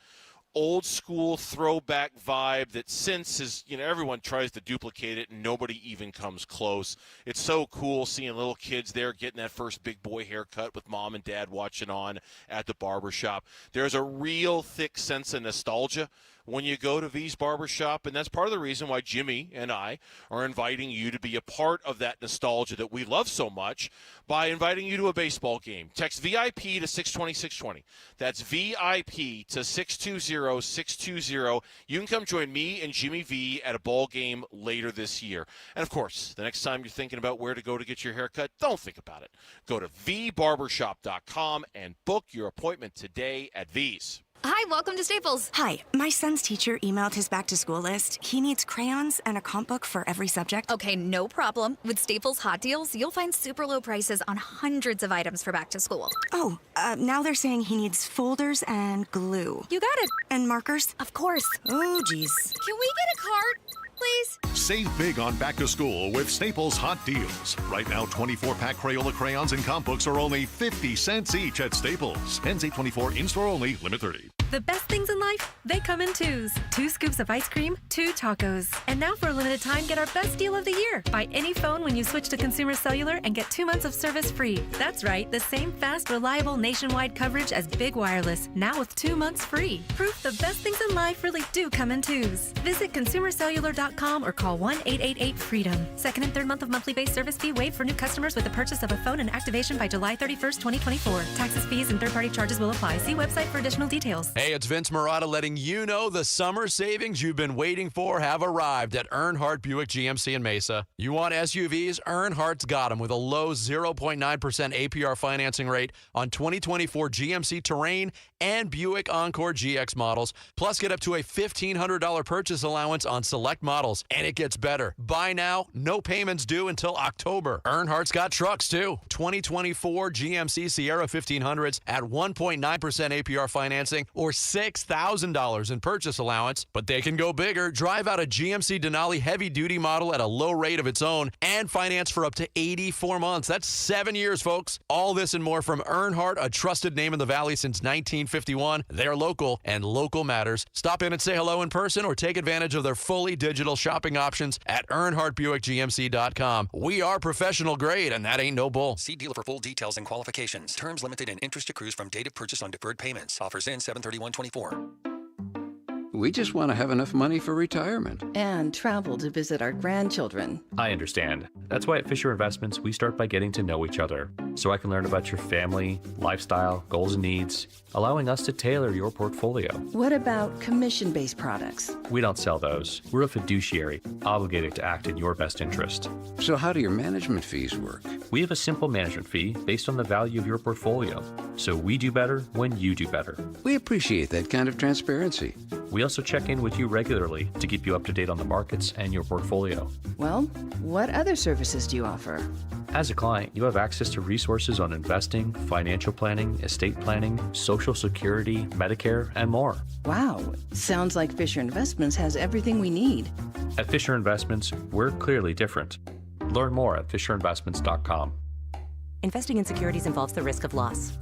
Old school throwback vibe that since is, everyone tries to duplicate it and nobody even comes close. It's so cool seeing little kids there getting that first big boy haircut with mom and dad watching on at the barbershop. There's a real thick sense of nostalgia when you go to V's Barbershop, and that's part of the reason why Jimmy and I are inviting you to be a part of that nostalgia that we love so much by inviting you to a baseball game. Text VIP to 620-620. That's VIP to 620-620. You can come join me and Jimmy V at a ball game later this year. And, of course, the next time you're thinking about where to go to get your haircut, don't think about it. Go to vbarbershop.com and book your appointment today at V's. Hi, welcome to Staples. Hi, my son's teacher emailed his back-to-school list. He needs crayons and a comp book for every subject. Okay, no problem. With Staples Hot Deals, you'll find super low prices on hundreds of items for back to school. Oh, now they're saying he needs folders and glue. You got it. And markers? Of course. Oh, geez. Can we get a card? please? Save big on back to school with Staples Hot Deals. Right now, 24-pack Crayola crayons and comp books are only 50 cents each at Staples. Ends 8/24, in-store only, limit 30. The best things in life, they come in twos. 2 scoops of ice cream, 2 tacos. And now for a limited time, get our best deal of the year. Buy any phone when you switch to Consumer Cellular and get 2 months of service free. That's right, the same fast, reliable nationwide coverage as Big Wireless, now with 2 months free. Proof the best things in life really do come in twos. Visit consumercellular.com or call 1-888-FREEDOM. Second and third month of monthly base service fee waived for new customers with the purchase of a phone and activation by July 31st, 2024. Taxes, fees, and third-party charges will apply. See website for additional details. Hey, it's Vince Marotta letting you know the summer savings you've been waiting for have arrived at Earnhardt Buick GMC in Mesa. You want SUVs? Earnhardt's got them with a low 0.9% APR financing rate on 2024 GMC Terrain and Buick Encore GX models. Plus, get up to a $1,500 purchase allowance on select models. And it gets better. Buy now, no payments due until October. Earnhardt's got trucks, too. 2024 GMC Sierra 1500s at 1.9% APR financing or $6,000 in purchase allowance. But they can go bigger. Drive out a GMC Denali heavy-duty model at a low rate of its own and finance for up to 84 months. That's 7 years, folks. All this and more from Earnhardt, a trusted name in the Valley since 1951. They're local, and local matters. Stop in and say hello in person or take advantage of their fully digital shopping options at EarnhardtBuickGMC.com. We are professional grade, and that ain't no bull. See dealer for full details and qualifications. Terms limited and interest accrues from date of purchase on deferred payments. Offers in 7/31/24. We just want to have enough money for retirement. And travel to visit our grandchildren. I understand. That's why at Fisher Investments, we start by getting to know each other, so I can learn about your family, lifestyle, goals and needs, allowing us to tailor your portfolio. What about commission-based products? We don't sell those. We're a fiduciary, obligated to act in your best interest. So how do your management fees work? We have a simple management fee based on the value of your portfolio. So we do better when you do better. We appreciate that kind of transparency. We also check in with you regularly to keep you up to date on the markets and your portfolio. Well, what other services do you offer? As a client, you have access to resources on investing, financial planning, estate planning, Social Security, Medicare, and more. Wow, sounds like Fisher Investments has everything we need. At Fisher Investments, we're clearly different. Learn more at FisherInvestments.com. Investing in securities involves the risk of loss.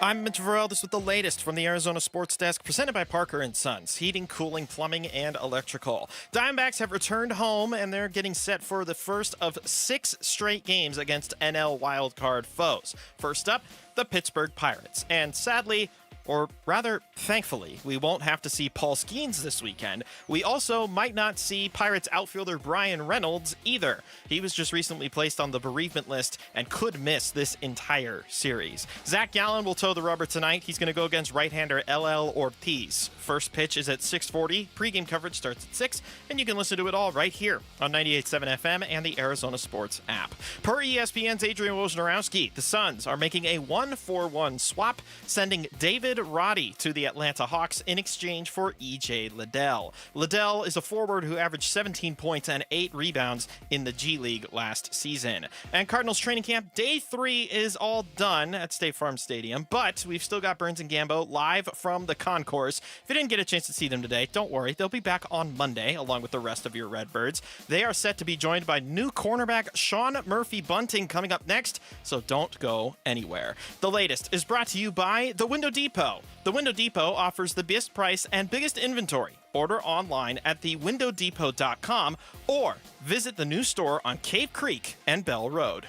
I'm Mitch Varel. This with the latest from the Arizona Sports Desk, presented by Parker & Sons, heating, cooling, plumbing, and electrical. Diamondbacks have returned home, and they're getting set for the first of 6 straight games against NL wildcard foes. First up, the Pittsburgh Pirates. And sadly, or rather, thankfully, we won't have to see Paul Skeens this weekend. We also might not see Pirates outfielder Brian Reynolds either. He was just recently placed on the bereavement list and could miss this entire series. Zach Gallen will toe the rubber tonight. He's going to go against right-hander LL Ortiz. First pitch is at 6:40. Pre-game coverage starts at 6, and you can listen to it all right here on 98.7 FM and the Arizona Sports app. Per ESPN's Adrian Wojnarowski, the Suns are making a 1-for-1 swap, sending David Roddy to the Atlanta Hawks in exchange for E.J. Liddell. Liddell is a forward who averaged 17 points and 8 rebounds in the G League last season. And Cardinals training camp day 3 is all done at State Farm Stadium, but we've still got Burns and Gambo live from the concourse. If you didn't get a chance to see them today, don't worry. They'll be back on Monday along with the rest of your Redbirds. They are set to be joined by new cornerback Sean Murphy-Bunting coming up next, so don't go anywhere. The latest is brought to you by The Window Depot. The Window Depot offers the best price and biggest inventory. Order online at thewindowdepot.com or visit the new store on Cave Creek and Bell Road.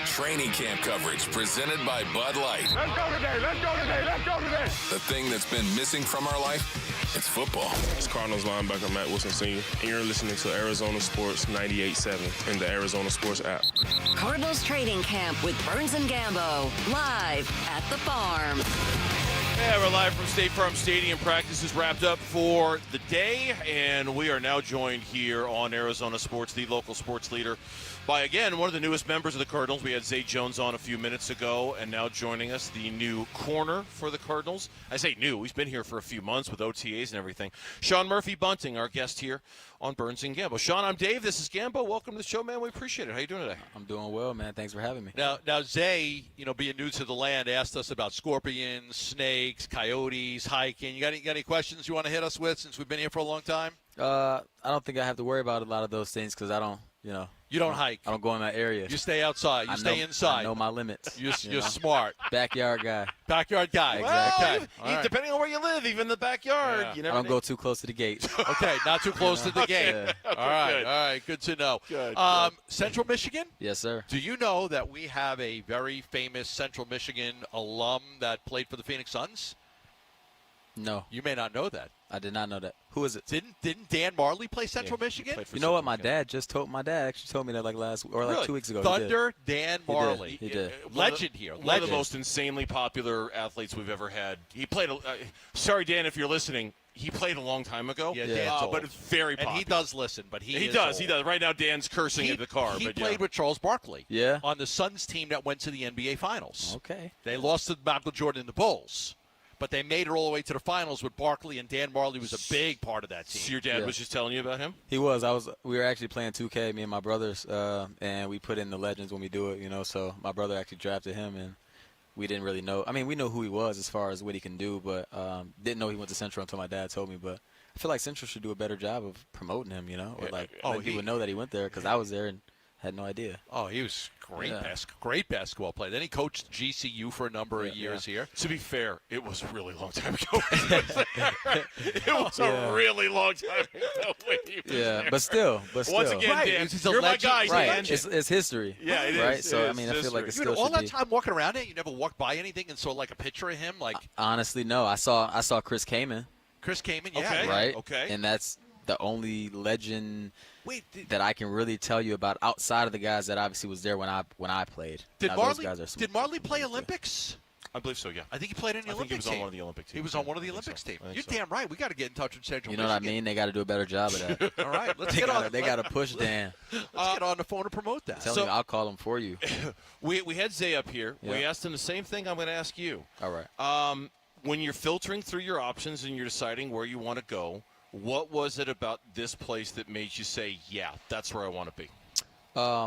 Training camp coverage presented by Bud Light. Let's go today, let's go today, let's go today. The thing that's been missing from our life, it's football. It's Cardinals linebacker Matt Wilson Sr., and you're listening to Arizona Sports 98.7 in the Arizona Sports app. Cardinals training camp with Burns and Gambo, live at the farm. Yeah, we're live from State Farm Stadium. Practice is wrapped up for the day, and we are now joined here on Arizona Sports, the local sports leader, by, again, one of the newest members of the Cardinals. We had Zay Jones on a few minutes ago, and now joining us, the new corner for the Cardinals. I say new. He's been here for a few months with OTAs and everything. Sean Murphy-Bunting, our guest here on Burns and Gambo. Sean, I'm Dave. This is Gambo. Welcome to the show, man. We appreciate it. How you doing today? I'm doing well, man. Thanks for having me. Now, Zay, being new to the land, asked us about scorpions, snakes, coyotes, hiking. You got any questions you want to hit us with since we've been here for a long time? I don't think I have to worry about a lot of those things because I don't, You don't hike. I don't go in that area. You stay outside. You stay inside. I know my limits. You're smart. Backyard guy. Backyard guy. Exactly. Well, depending on where you live, even the backyard. Yeah. You never I don't go too close to the gate. Okay, not too close to the gate. Yeah. All right, good. all right. Good to know. Good. Central Michigan? Yes, sir. Do you know that we have a very famous Central Michigan alum that played for the Phoenix Suns? No. You may not know that. I did not know that. Who is it? Didn't Dan Marley play Central Michigan? You know what? My dad actually told me that Really? 2 weeks ago. Thunder Dan Marley. He did. Legend here. One of the most insanely popular athletes we've ever had. He played. Sorry, Dan, if you're listening. He played a long time ago. Yeah, Dan's old. But very popular. And he does listen, but he is does. old. He does. Right now, Dan's cursing in the car. He but played with Charles Barkley. Yeah. On the Suns team that went to the NBA Finals. Okay. They lost to Michael Jordan and the Bulls. But they made it all the way to the finals with Barkley, and Dan Marley was a big part of that team. So your dad was just telling you about him? He was. We were actually playing 2K, me and my brothers, and we put in the legends when we do it, So my brother actually drafted him, and we didn't really know. I mean, we know who he was as far as what he can do, but didn't know he went to Central until my dad told me. But I feel like Central should do a better job of promoting him, or letting people know that he went there because I was there and had no idea. Oh, he was great basketball player. Then he coached GCU for a number of years here. To be fair, it was a really long time ago. It was a really long time ago. But still. Once again, right. Dan, He's a you're legend. my guy. Right. Dan. It's history. Yeah, it is. Right? So, I I feel like it still all should that be. time walking around there, you never walked by anything and saw like a picture of him? Honestly, no. I saw Chris Kaman. Chris Kaman, yeah. Okay. Right? Okay. And that's the only legend that I can really tell you about outside of the guys that obviously was there when I played. Did Marley play Olympics? I believe so, yeah. I think he played in the Olympics team. He was on one of the Olympic teams. He was on one of the Olympics team. You're so. damn right. We got to get in touch with Central You know what I Michigan. mean? They got to do a better job of that. All right, let's They got to push Dan. Let's get on the phone to promote that. Tell him I'll call him for you. We had Zay up here. Yeah. We asked him the same thing I'm going to ask you. All right. When you're filtering through your options and you're deciding where you want to go, what was it about this place that made you say, yeah, that's where I want to be?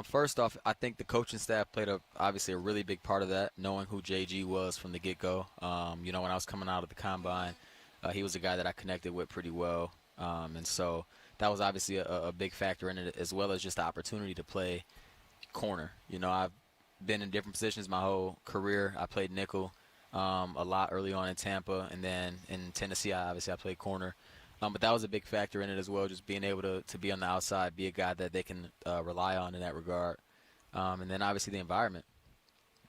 First off, I think the coaching staff played obviously a really big part of that, knowing who JG was from the get-go. When I was coming out of the combine, he was a guy that I connected with pretty well. And so that was obviously a big factor in it, as well as just the opportunity to play corner. I've been in different positions my whole career. I played nickel a lot early on in Tampa, and then in Tennessee, I played corner. But that was a big factor in it as well, just being able to be on the outside, be a guy that they can rely on in that regard. And then obviously the environment,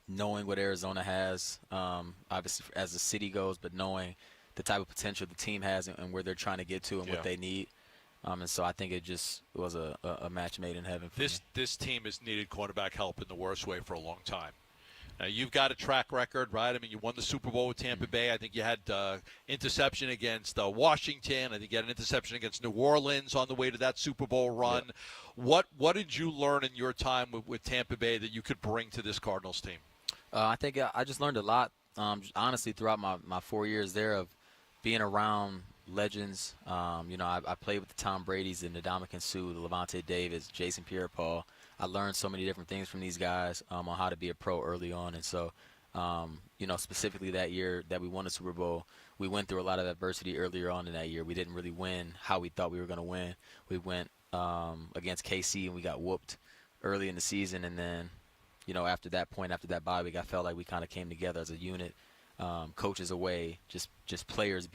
knowing what Arizona has, obviously as the city goes, but knowing the type of potential the team has and where they're trying to get to and what they need. And so I think it just was a match made in heaven for me. This team has needed cornerback help in the worst way for a long time. Now, you've got a track record, right? I mean, you won the Super Bowl with Tampa Bay. I think you had interception against Washington. I think you had an interception against New Orleans on the way to that Super Bowl run. Yeah. What did you learn in your time with Tampa Bay that you could bring to this Cardinals team? I think I just learned a lot, honestly, throughout my 4 years there of being around legends. I played with the Tom Bradys and the Ndamukong Suh, the Levante Davids, Jason Pierre-Paul. I learned so many different things from these guys on how to be a pro early on. And so, specifically that year that we won the Super Bowl, we went through a lot of adversity earlier on in that year. We didn't really win how we thought we were going to win. We went against KC and we got whooped early in the season. And then, after that point, after that bye week, I felt like we kind of came together as a unit, coaches away, just players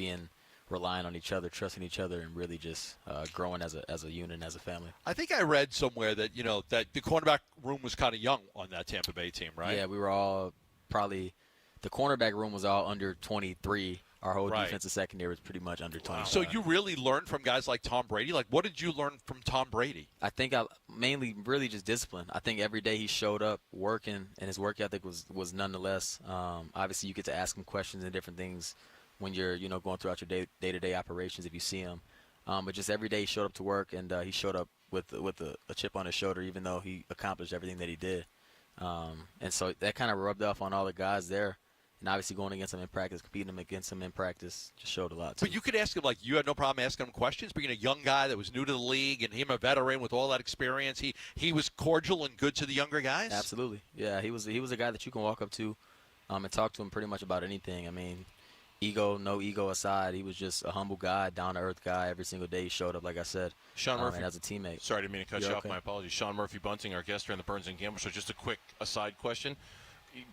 relying on each other, trusting each other, and really just growing as a unit and as a family. I think I read somewhere that that the cornerback room was kind of young on that Tampa Bay team, right? Yeah, we were all probably the cornerback room was all under 23. Our whole defensive secondary was pretty much under 20. So you really learned from guys like Tom Brady? Like, what did you learn from Tom Brady? I think I mainly really just discipline. I think every day he showed up working, and his work ethic was nonetheless. Obviously, you get to ask him questions and different things when you're, going throughout your day-to-day operations if you see him. But just every day he showed up to work, and he showed up with a chip on his shoulder, even though he accomplished everything that he did. And so that kind of rubbed off on all the guys there. And obviously going against him in practice, competing against him in practice just showed a lot, too. But you could ask him, you had no problem asking him questions, being a young guy that was new to the league and him a veteran with all that experience. He was cordial and good to the younger guys? Absolutely. Yeah, he was a guy that you can walk up to and talk to him pretty much about anything. I mean, no ego aside, he was just a humble guy, down-to-earth guy. Every single day he showed up, like I said, Sean Murphy, and as a teammate. Sorry, I didn't mean to cut you off. Okay? My apologies. Sean Murphy Bunting, our guest here on the Burns and Gamble Show. Just a quick aside question,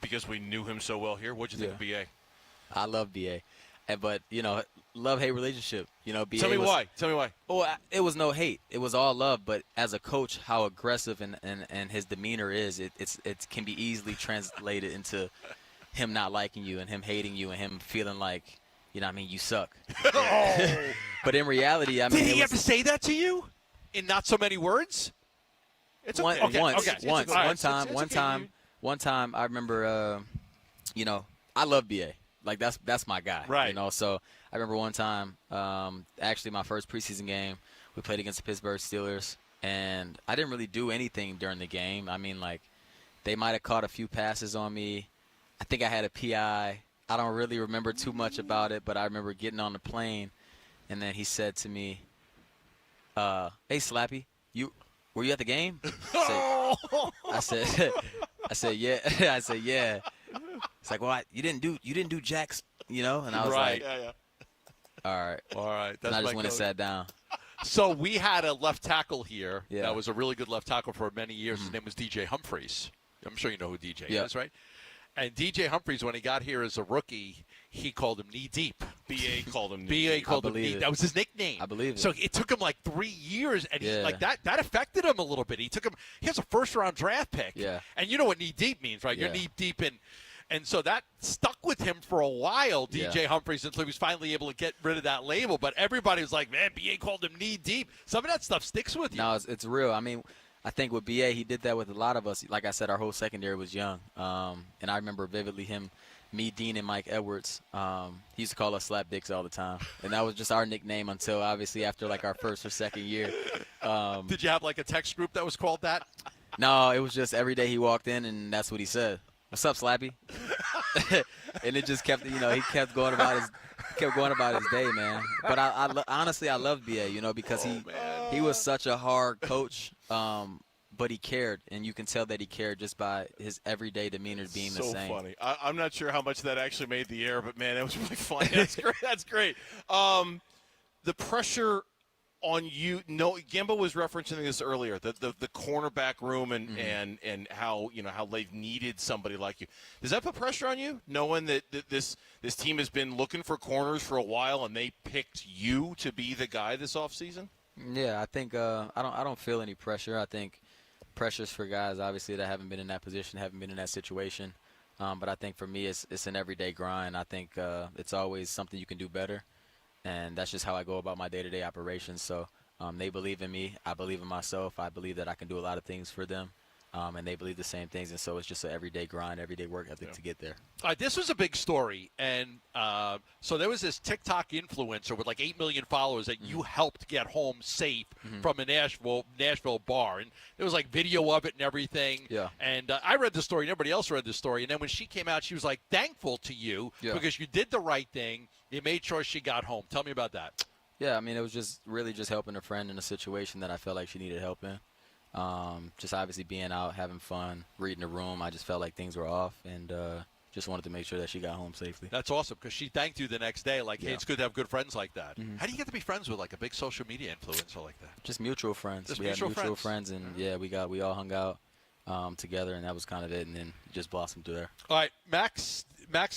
because we knew him so well here. What did you think of B.A.? I love B.A. But, love-hate relationship. B.A. Tell me why. Well, it was no hate. It was all love. But as a coach, how aggressive and his demeanor is, it can be easily translated into him not liking you and him hating you and him feeling like, you suck. But in reality, Did he have to say that to you in not so many words? It's okay. One time, I remember, I love B.A. Like, that's my guy. Right. So I remember one time, actually my first preseason game, we played against the Pittsburgh Steelers, and I didn't really do anything during the game. I mean, they might have caught a few passes on me. I think I had a PI. I don't really remember too much about it, but I remember getting on the plane, and then he said to me, hey, Slappy, were you at the game? I said, yeah. I said, yeah. It's like, well, you didn't do jacks, and I was like, yeah. All right. That's and I just went coach. and sat down. So we had a left tackle here Yeah. that was a really good left tackle for many years. His name was DJ Humphreys. I'm sure you know who DJ is, right? And DJ Humphreys, when he got here as a rookie, he called him knee deep. B.A. called him knee B.A. deep. called him knee deep. That was his nickname. I believe it. So it took him 3 years, and he, Yeah. that affected him a little bit. He has a first-round draft pick. Yeah. And you know what knee deep means, right? You're Yeah. knee deep in. And so that stuck with him for a while, DJ Yeah. Humphreys, until he was finally able to get rid of that label. But everybody was like, man, B.A. called him knee deep. Some of that stuff sticks with you. No, it's real. I mean, I think with B.A., he did that with a lot of us. Like I said, our whole secondary was young. And I remember vividly me, Dean, and Mike Edwards. He used to call us Slap Dicks all the time. And that was just our nickname until, obviously, after, our first or second year. Did you have, a text group that was called that? No, it was just every day he walked in, and that's what he said. What's up, Slappy? And it just kept, he kept going about his day, man. But honestly, I love B.A., because he was such a hard coach, but he cared, and you can tell that he cared just by his everyday demeanor being the same. So funny. I'm not sure how much that actually made the air, but, man, that was really funny. That's great. The pressure on you, Gimbo was referencing this earlier, the cornerback room and how how they've needed somebody like you. Does that put pressure on you, knowing that this team has been looking for corners for a while and they picked you to be the guy this offseason? Yeah, I think I don't feel any pressure. I think pressure's for guys obviously that haven't been in that position, haven't been in that situation. But I think for me, it's an everyday grind. I think it's always something you can do better. And that's just how I go about my day-to-day operations. So they believe in me. I believe in myself. I believe that I can do a lot of things for them. And they believe the same things. And so it's just an everyday grind, everyday work ethic to get there. All right, this was a big story. And so there was this TikTok influencer with 8 million followers that you helped get home safe from a Nashville bar. And there was video of it and everything. Yeah. And I read the story, and everybody else read the story. And then when she came out, she was thankful to you because you did the right thing. You made sure she got home. Tell me about that. Yeah, I mean, it was just really just helping a friend in a situation that I felt like she needed help in. Just obviously being out, having fun, reading the room. I just felt like things were off, and just wanted to make sure that she got home safely. That's awesome, because she thanked you the next day. Hey, it's good to have good friends like that. How do you get to be friends with a big social media influencer like that? Just mutual friends. Just we had mutual friends, and we all hung out together, and that was kind of it, and then it just blossomed through there. All right, Max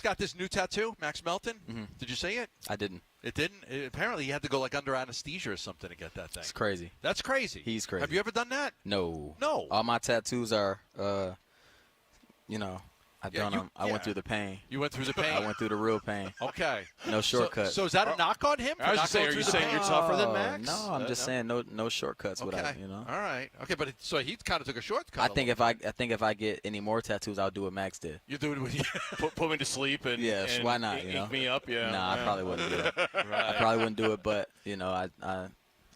got this new tattoo, Max Melton. Did you see it? I didn't. It didn't? Apparently he had to go under anesthesia or something to get that thing. It's crazy. That's crazy. He's crazy. Have you ever done that? No. No. All my tattoos are, I've done them. I went through the pain. You went through the pain? I went through the real pain. Okay. No shortcuts. So is that a knock on him? I was just saying, are you saying you're tougher than Max? No, I'm just saying no shortcuts. Okay. All right. Okay, but so he kind of took a shortcut. I think if I get any more tattoos, I'll do what Max did. You do it with put me to sleep and and why not? Ink me up. Yeah. Nah, I probably wouldn't do that. Right. I probably wouldn't do it, but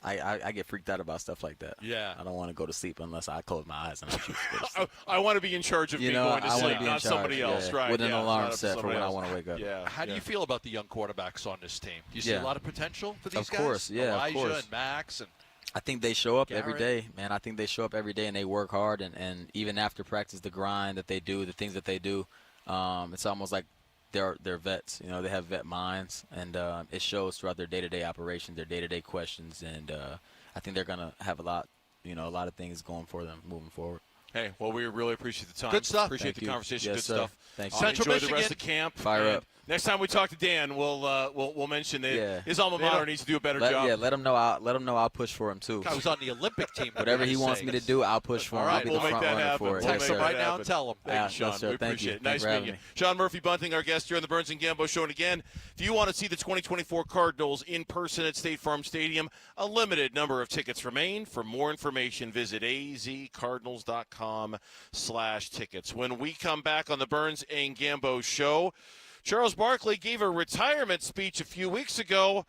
I get freaked out about stuff like that. Yeah. I don't want to go to sleep unless I close my eyes and I choose to go to sleep. I want to be in charge of me going to sleep, not somebody else, right? With an alarm not set for when else. I want to wake up. Yeah. How do you feel about the young quarterbacks on this team? Do you see a lot of potential for these guys? Of course, yeah, Elijah of course. and Max and I think they show up every Garrett. day, man. I think they show up every day and they work hard and even after practice, the grind that they do, the things that they do, it's almost like they're vets. They have vet minds, and it shows throughout their day-to-day operations, their day-to-day questions, and I think they're gonna have a lot of things going for them moving forward. Hey, well, we really appreciate the time. Good stuff. Appreciate the conversation. Yes, Good sir. stuff. Thank you. Central Enjoy Michigan. the rest of camp. Fire and up. Next time we talk to Dan, we'll mention that his alma mater needs to do a better job. Yeah, let him know. I'll push for him too. I was on the Olympic team. Whatever he wants me to do, I'll push for him. All right, I'll be we'll the make front that runner happen. for it. Text him right now and tell him. Thank you, Sean. Yes, sir. We Thank appreciate you. it. Nice Thanks for meeting you. having me. Sean Murphy-Bunting, our guest here on the Burns and Gambo Show. And again, if you want to see the 2024 Cardinals in person at State Farm Stadium, a limited number of tickets remain. For more information, visit azcardinals.com/tickets. When we come back on the Burns and Gambo Show, Charles Barkley gave a retirement speech a few weeks ago.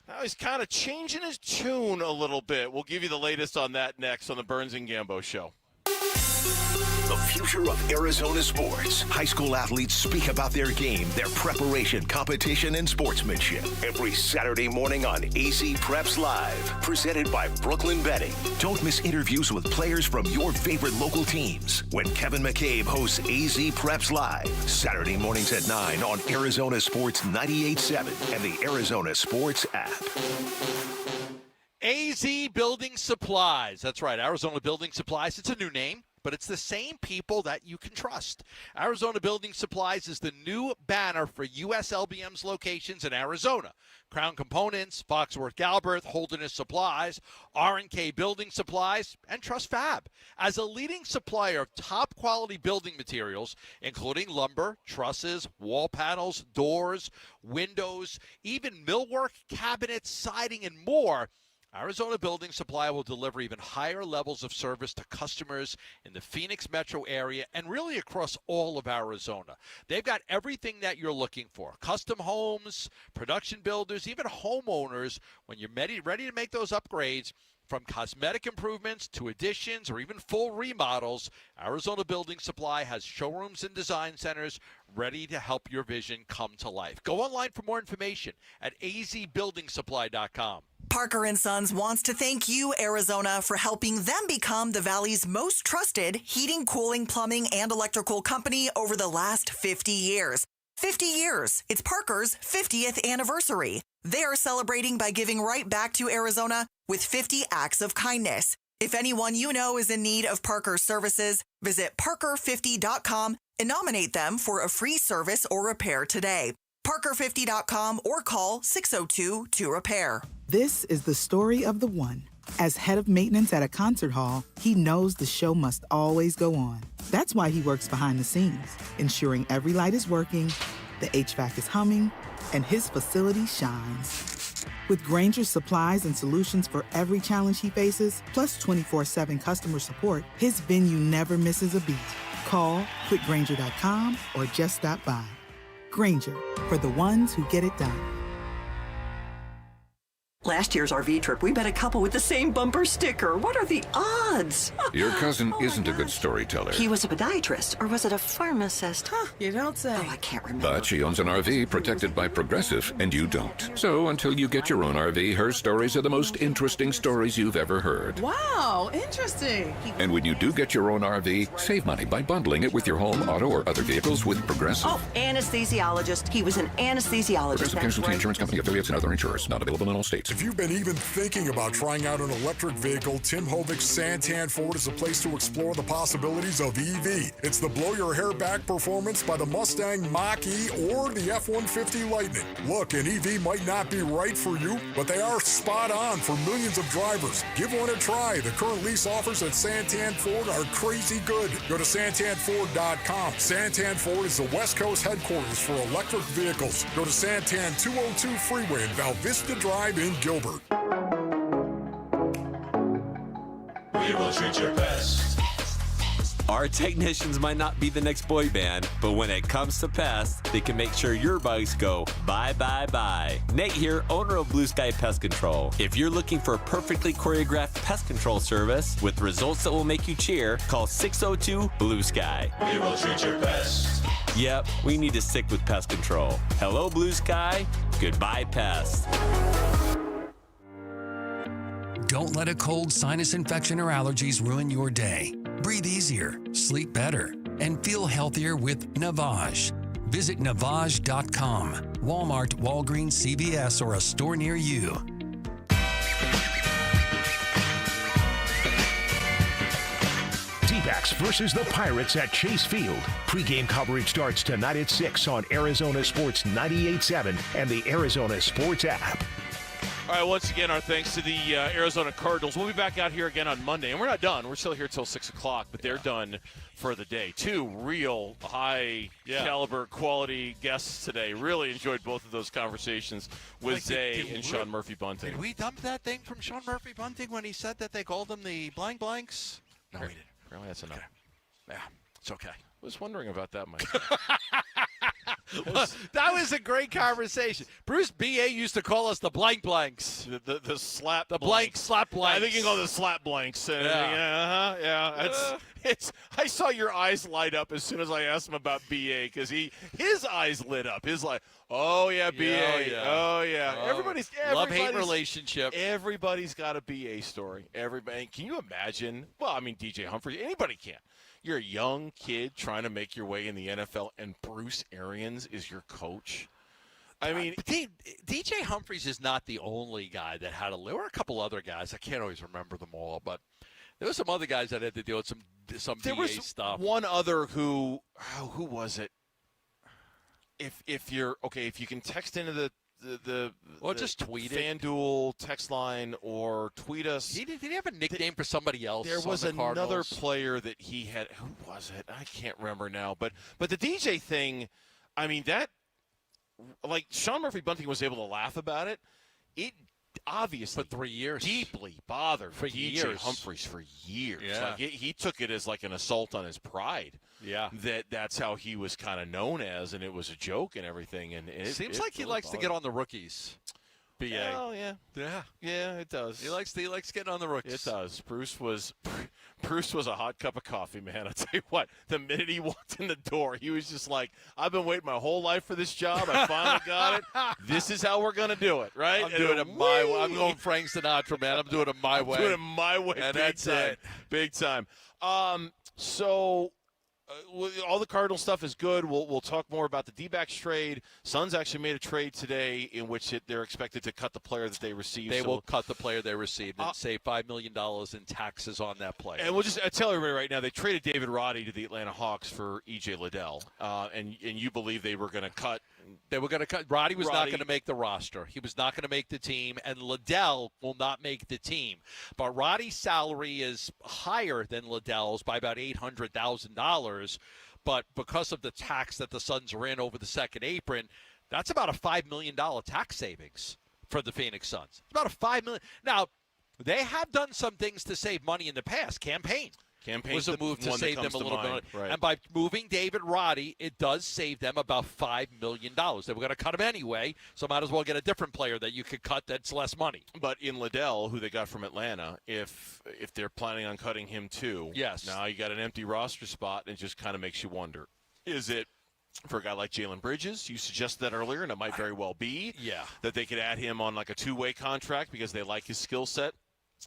Now he's kind of changing his tune a little bit. We'll give you the latest on that next on the Burns and Gambo Show. The future of Arizona sports. High school athletes speak about their game, their preparation, competition, and sportsmanship. Every Saturday morning on AZ Preps Live. Presented by Brooklyn Betting. Don't miss interviews with players from your favorite local teams when Kevin McCabe hosts AZ Preps Live. Saturday mornings at 9 on Arizona Sports 98.7 and the Arizona Sports app. AZ Building Supplies. That's right, Arizona Building Supplies. It's a new name, but it's the same people that you can trust. Arizona Building Supplies is the new banner for USLBM's locations in Arizona. Crown Components, Foxworth Galbraith, Holderness Supplies, R&K Building Supplies, and Trust Fab. As a leading supplier of top-quality building materials, including lumber, trusses, wall panels, doors, windows, even millwork, cabinets, siding, and more, Arizona Building Supply will deliver even higher levels of service to customers in the Phoenix metro area and really across all of Arizona. They've got everything that you're looking for. Custom homes, production builders, even homeowners. When you're ready to make those upgrades, from cosmetic improvements to additions or even full remodels, Arizona Building Supply has showrooms and design centers ready to help your vision come to life. Go online for more information at azbuildingsupply.com. Parker & Sons wants to thank you, Arizona, for helping them become the Valley's most trusted heating, cooling, plumbing, and electrical company over the last 50 years. 50 years. It's Parker's 50th anniversary. They are celebrating by giving right back to Arizona with 50 acts of kindness. If anyone you know is in need of Parker's services, visit parker50.com and nominate them for a free service or repair today. Parker50.com or call 602-2REPAIR. This is the story of the one. As head of maintenance at a concert hall, he knows the show must always go on. That's why he works behind the scenes, ensuring every light is working, the HVAC is humming, and his facility shines. With Grainger's supplies and solutions for every challenge he faces, plus 24/7 customer support, his venue never misses a beat. Call quickgrainger.com or just stop by. Grainger, for the ones who get it done. Last year's RV trip, we met a couple with the same bumper sticker. What are the odds? Your cousin isn't a good storyteller. He was a podiatrist, or was it a pharmacist? Huh, you don't say. Oh, I can't remember. But she owns an RV protected by Progressive, and you don't. So until you get your own RV, her stories are the most interesting stories you've ever heard. Wow, interesting. And when you do get your own RV, save money by bundling it with your home, auto, or other vehicles with Progressive. Oh, anesthesiologist. He was an anesthesiologist. Progressive Casualty Insurance Company, affiliates, and other insurers. Not available in all states. If you've been even thinking about trying out an electric vehicle, Tim Hovig's Santan Ford is a place to explore the possibilities of EV. It's the blow your hair back performance by the Mustang Mach-E or the F-150 Lightning. Look, an EV might not be right for you, but they are spot on for millions of drivers. Give one a try. The current lease offers at Santan Ford are crazy good. Go to santanford.com. Santan Ford is the West Coast headquarters for electric vehicles. Go to Santan 202 Freeway in Val Vista Drive in Gilbert. We will treat you best. Our technicians might not be the next boy band, but when it comes to pests, they can make sure your bugs go bye, bye, bye. Nate here, owner of Blue Sky Pest Control. If you're looking for a perfectly choreographed pest control service with results that will make you cheer, call 602-BLUE-SKY. We will treat your pest. Yep, we need to stick with pest control. Hello, Blue Sky. Goodbye, pest. Don't let a cold, sinus infection, or allergies ruin your day. Breathe easier, sleep better, and feel healthier with Navage. Visit Navage.com. Walmart, Walgreens, CVS, or a store near you. Dbacks versus the Pirates at Chase Field. Pre-game coverage starts tonight at 6 on Arizona Sports 98.7 and the Arizona Sports app. All right, once again, our thanks to the Arizona Cardinals. We'll be back out here again on Monday, and we're not done. We're still here till 6 o'clock, but they're done for the day. Two real high-caliber quality guests today. Really enjoyed both of those conversations with Zay and Sean Murphy-Bunting. Did we dump that thing from Sean Murphy-Bunting when he said that they called him the blank blanks? No, we didn't. Apparently that's enough. Okay. Yeah, it's okay. I was wondering about that, Mike. That was a great conversation. Bruce B.A. used to call us the blank blanks. The slap the blank slap blanks. I think you can call them the slap blanks. It's. I saw your eyes light up as soon as I asked him about B.A. because his eyes lit up. His like, oh yeah, B.A. Oh yeah. Everybody's love-hate relationship. Everybody's got a B.A. story. Everybody. Can you imagine? Well, I mean, DJ Humphrey. Anybody can. You're a young kid trying to make your way in the NFL, and Bruce Arians is your coach. I mean, DJ Humphries is not the only guy that had there were a couple other guys. I can't always remember them all, but there were some other guys that had to deal with some there BA was stuff. One other who was it? If you can text into the just tweet FanDuel text line or tweet us. Did he have a nickname for somebody else? There was another Cardinals? player that he had. Who was it? I can't remember now. But the DJ thing, I mean, that like Sean Murphy-Bunting was able to laugh about it. It obviously for 3 years deeply bothered for DJ years. Humphries for years. Yeah. Like he took it as like an assault on his pride. Yeah, that's how he was kind of known as, and it was a joke and everything. And it seems like he likes to get on the rookies. BA. Oh yeah, it does. He likes getting on the rookies. It does. Bruce was a hot cup of coffee, man. I tell you what, the minute he walked in the door, he was just like, "I've been waiting my whole life for this job. I finally got it. This is how we're gonna do it, right?" I'm doing it my way. I'm going Frank Sinatra, man. I'm doing it my way. Doing it my way, and big that's time. it. Big time. So. All the Cardinal stuff is good. We'll talk more about the Dbacks trade. Suns actually made a trade today in which they're expected to cut the player that they received. They will cut the player they received and save $5 million in taxes on that player. And we'll just tell everybody right now, they traded David Roddy to the Atlanta Hawks for E.J. Liddell. And you believe they were going to cut. They were going to cut. Roddy was not going to make the roster. He was not going to make the team, and Liddell will not make the team. But Roddy's salary is higher than Liddell's by about $800,000. But because of the tax that the Suns are in over the second apron, that's about a $5 million tax savings for the Phoenix Suns. It's about a $5 million. Now, they have done some things to save money in the past. Campaign was a move to save them a little bit. Right. And by moving David Roddy, it does save them about $5 million. They were going to cut him anyway, so might as well get a different player that you could cut that's less money. But in Liddell, who they got from Atlanta, if they're planning on cutting him too, yes. Now you got an empty roster spot, and it just kind of makes you wonder, is it for a guy like Jalen Bridges? You suggested that earlier, and it might very well be that they could add him on like a two-way contract because they like his skill set.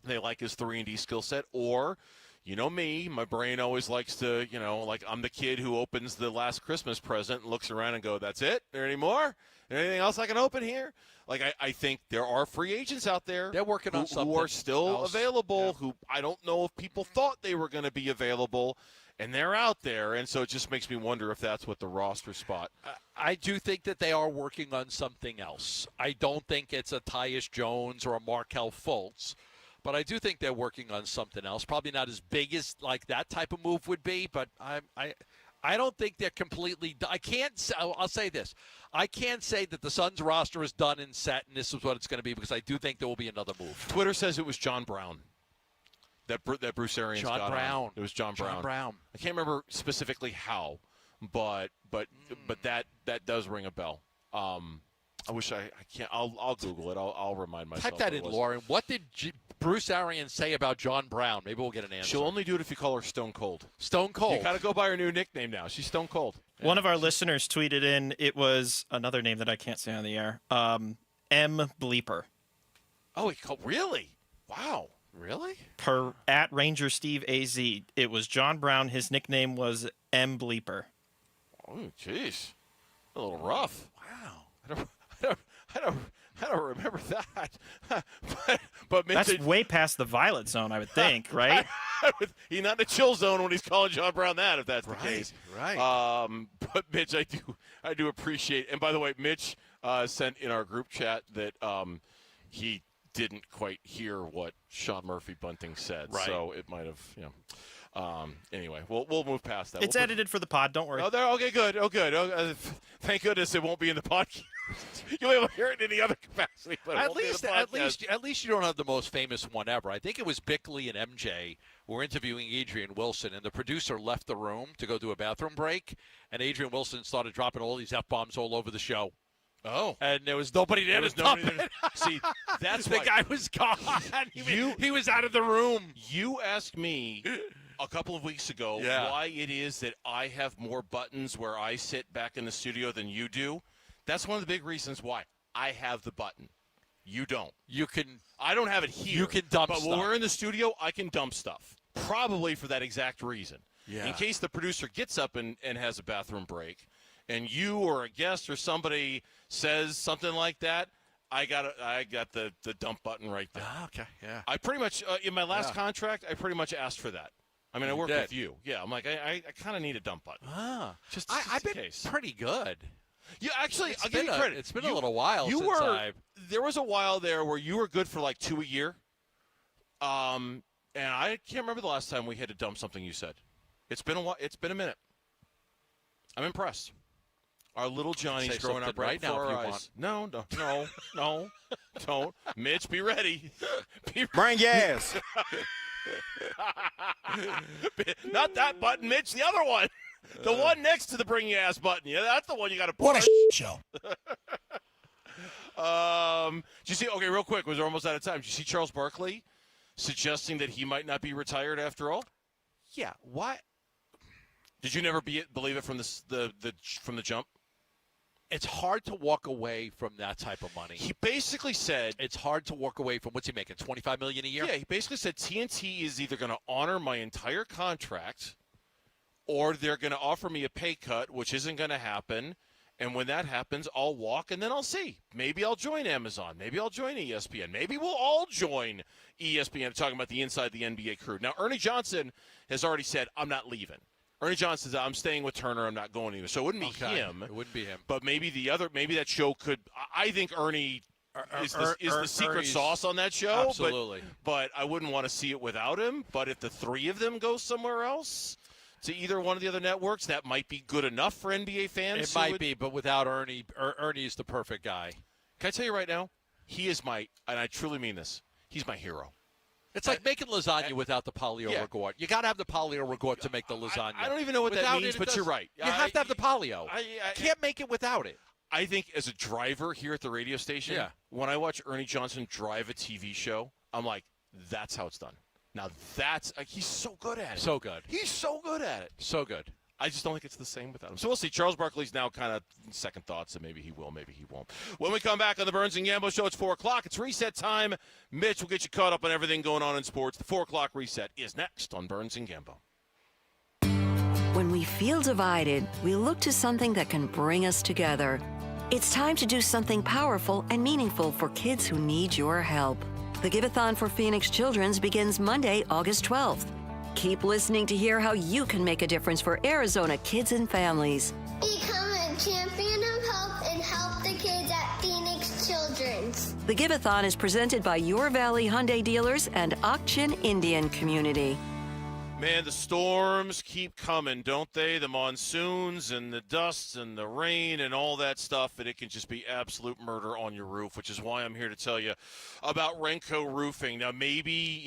They like his 3-and-D skill set, or you know me, my brain always likes to, like I'm the kid who opens the last Christmas present and looks around and go, that's it? There any more? Anything else I can open here? Like, I think there are free agents out there. They're working on something who are still else. available, who I don't know if people thought they were going to be available, and they're out there. And so it just makes me wonder if that's what the roster spot. I do think that they are working on something else. I don't think it's a Tyus Jones or a Markelle Fultz. But I do think they're working on something else. Probably not as big as like that type of move would be, but I don't think they're completely – I'll say this. I can't say that the Suns roster is done and set and this is what it's going to be because I do think there will be another move. Twitter says it was John Brown that Bruce Arians got on. It was John Brown. I can't remember specifically how, but that does ring a bell. I wish I can't. I'll Google it. I'll remind myself. Type that in, Lauren. What did Bruce Arians say about John Brown? Maybe we'll get an answer. She'll only do it if you call her Stone Cold. Stone Cold. You got to go by her new nickname now. She's Stone Cold. One of our listeners tweeted in. It was another name that I can't say on the air. M Bleeper. Oh, really? Wow. Really? Per at Ranger Steve AZ. It was John Brown. His nickname was M Bleeper. Oh, jeez. A little rough. Wow. I don't remember that. but that's way past the violet zone, I would think, right? He's not in the chill zone when he's calling John Brown that, if that's the case. Right. But Mitch, I do appreciate. And by the way, Mitch sent in our group chat that he didn't quite hear what Sean Murphy Bunting said, so it might have, anyway, we'll move past that. It's edited for the pod. Don't worry. Oh, there. Okay, good. Oh, good. Thank goodness it won't be in the podcast. You'll be able to hear it in any other capacity. But at least you don't have the most famous one ever. I think it was Bickley and MJ were interviewing Adrian Wilson, and the producer left the room to go do a bathroom break, and Adrian Wilson started dropping all these F-bombs all over the show. Oh. And there was nobody there to stop it. See, that's the guy was gone. He was out of the room. You asked me a couple of weeks ago why it is that I have more buttons where I sit back in the studio than you do. That's one of the big reasons why. I have the button. You don't. I don't have it here. You can dump but stuff. When we're in the studio, I can dump stuff. Probably for that exact reason. Yeah. In case the producer gets up and has a bathroom break, and you or a guest or somebody says something like that, I got the dump button right there. Okay, yeah. I pretty much, in my last contract, I pretty much asked for that. I mean, I work with you. Yeah, I'm like, I kind of need a dump button. Just I've in been case. pretty good. Yeah, actually, I'll give you credit. It's been a little while since I've... There was a while there where you were good for like 2 a year. And I can't remember the last time we had to dump something you said. It's been a while. It's been a minute. I'm impressed. Our little Johnny's growing up right now before if our you eyes. No, don't. Mitch, be ready. Bring your ass. Not that button, Mitch. The other one. The one next to the bring your ass button. Yeah, that's the one you got to push. What a show. Did you see? Okay, real quick. We're almost out of time. Did you see Charles Barkley suggesting that he might not be retired after all? Yeah. Why? Did you never believe it from the jump? It's hard to walk away from that type of money. He basically said it's hard to walk away from what's he making, $25 million a year? Yeah, he basically said TNT is either going to honor my entire contract, or they're going to offer me a pay cut, which isn't going to happen. And when that happens, I'll walk, and then I'll see. Maybe I'll join Amazon. Maybe I'll join ESPN. Maybe we'll all join ESPN, talking about the inside the NBA crew. Now, Ernie Johnson has already said, I'm not leaving. Ernie Johnson says, I'm staying with Turner. I'm not going anywhere. So it wouldn't be him. It wouldn't be him. But maybe that show could – I think Ernie is the secret sauce on that show. Absolutely. But I wouldn't want to see it without him. But if the three of them go somewhere else – to either one of the other networks, that might be good enough for NBA fans. It might be, but without Ernie, Ernie's the perfect guy. Can I tell you right now? He is and I truly mean this, he's my hero. It's like making lasagna without the polio regort. You got to have the polio regort to make the lasagna. I don't even know what that means, but you're right. You have to have the polio. Can't make it without it. I think as a driver here at the radio station, when I watch Ernie Johnson drive a TV show, I'm like, that's how it's done. Now he's so good at it. So good. He's so good at it. So good. I just don't think it's the same without him. So we'll see. Charles Barkley's now kind of second thoughts, and maybe he will, maybe he won't. When we come back on the Burns and Gambo Show, it's 4 o'clock. It's reset time. Mitch will get you caught up on everything going on in sports. The 4 o'clock reset is next on Burns and Gambo. When we feel divided, we look to something that can bring us together. It's time to do something powerful and meaningful for kids who need your help. The Give-a-thon for Phoenix Children's begins Monday, August 12th. Keep listening to hear how you can make a difference for Arizona kids and families. Become a champion of hope and help the kids at Phoenix Children's. The Give-a-thon is presented by Your Valley Hyundai dealers and Ak-Chin Indian Community. Man, the storms keep coming, don't they? The monsoons and the dust and the rain and all that stuff, and it can just be absolute murder on your roof, which is why I'm here to tell you about Renco Roofing. Now, maybe,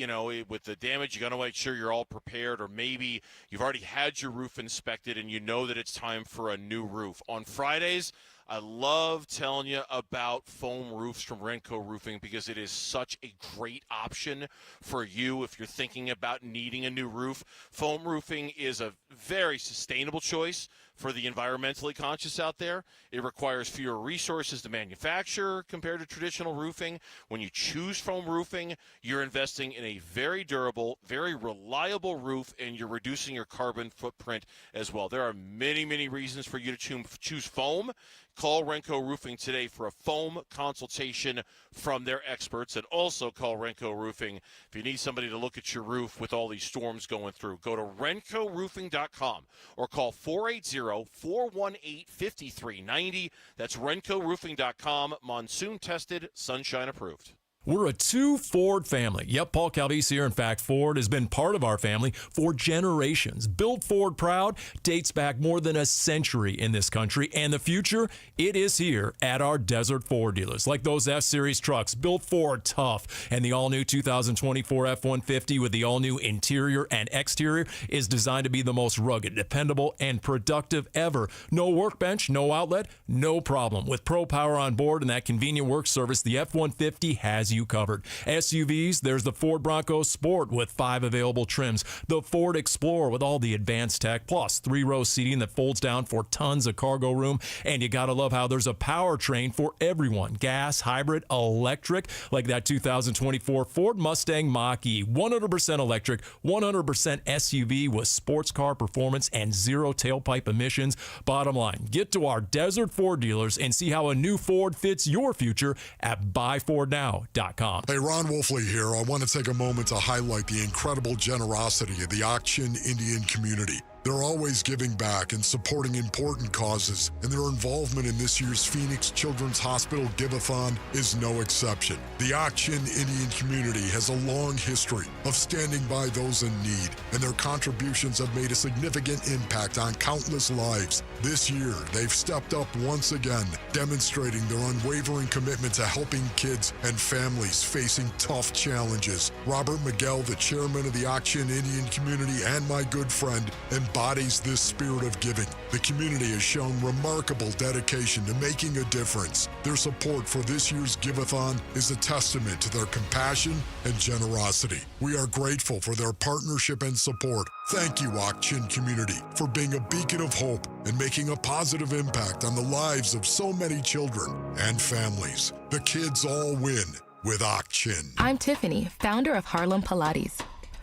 with the damage, you got to make sure you're all prepared, or maybe you've already had your roof inspected and you know that it's time for a new roof. On Fridays, I love telling you about foam roofs from Renco Roofing because it is such a great option for you if you're thinking about needing a new roof. Foam roofing is a very sustainable choice for the environmentally conscious out there. It requires fewer resources to manufacture compared to traditional roofing. When you choose foam roofing, you're investing in a very durable, very reliable roof, and you're reducing your carbon footprint as well. There are many, many reasons for you to choose foam. Call Renco Roofing today for a foam consultation from their experts, and also call Renco Roofing if you need somebody to look at your roof with all these storms going through. Go to RencoRoofing.com or call 480-418-5390. That's RencoRoofing.com. Monsoon tested, sunshine approved. We're a two Ford family. Yep, Paul Calvisi here. In fact, Ford has been part of our family for generations. Built Ford proud dates back more than a century in this country, and the future, it is here at our Desert Ford dealers. Like those F-Series trucks, built Ford tough, and the all-new 2024 F-150 with the all-new interior and exterior is designed to be the most rugged, dependable, and productive ever. No workbench, no outlet, no problem. With Pro Power on board and that convenient work service, the F-150 has you covered. SUVs, there's the Ford Bronco Sport with 5 available trims, the Ford Explorer with all the advanced tech, plus 3-row seating that folds down for tons of cargo room, and you gotta love how there's a powertrain for everyone. Gas, hybrid, electric, like that 2024 Ford Mustang Mach-E, 100% electric, 100% SUV with sports car performance and 0 tailpipe emissions. Bottom line, get to our Desert Ford dealers and see how a new Ford fits your future at buyfordnow.com. Hey, Ron Wolfley here. I want to take a moment to highlight the incredible generosity of the Ak-Chin Indian community. They're always giving back and supporting important causes, and their involvement in this year's Phoenix Children's Hospital Give-a-thon is no exception. The Ak-Chin Indian community has a long history of standing by those in need, and their contributions have made a significant impact on countless lives. This year, they've stepped up once again, demonstrating their unwavering commitment to helping kids and families facing tough challenges. Robert Miguel, the chairman of the Ak-Chin Indian community and my good friend, embodies this spirit of giving. The community has shown remarkable dedication to making a difference. Their support for this year's Give-a-thon is a testament to their compassion and generosity. We are grateful for their partnership and support. Thank you, Ak-Chin community, for being a beacon of hope and making a positive impact on the lives of so many children and families. The kids all win with Ak-Chin. I'm Tiffany, founder of Harlem Pilates.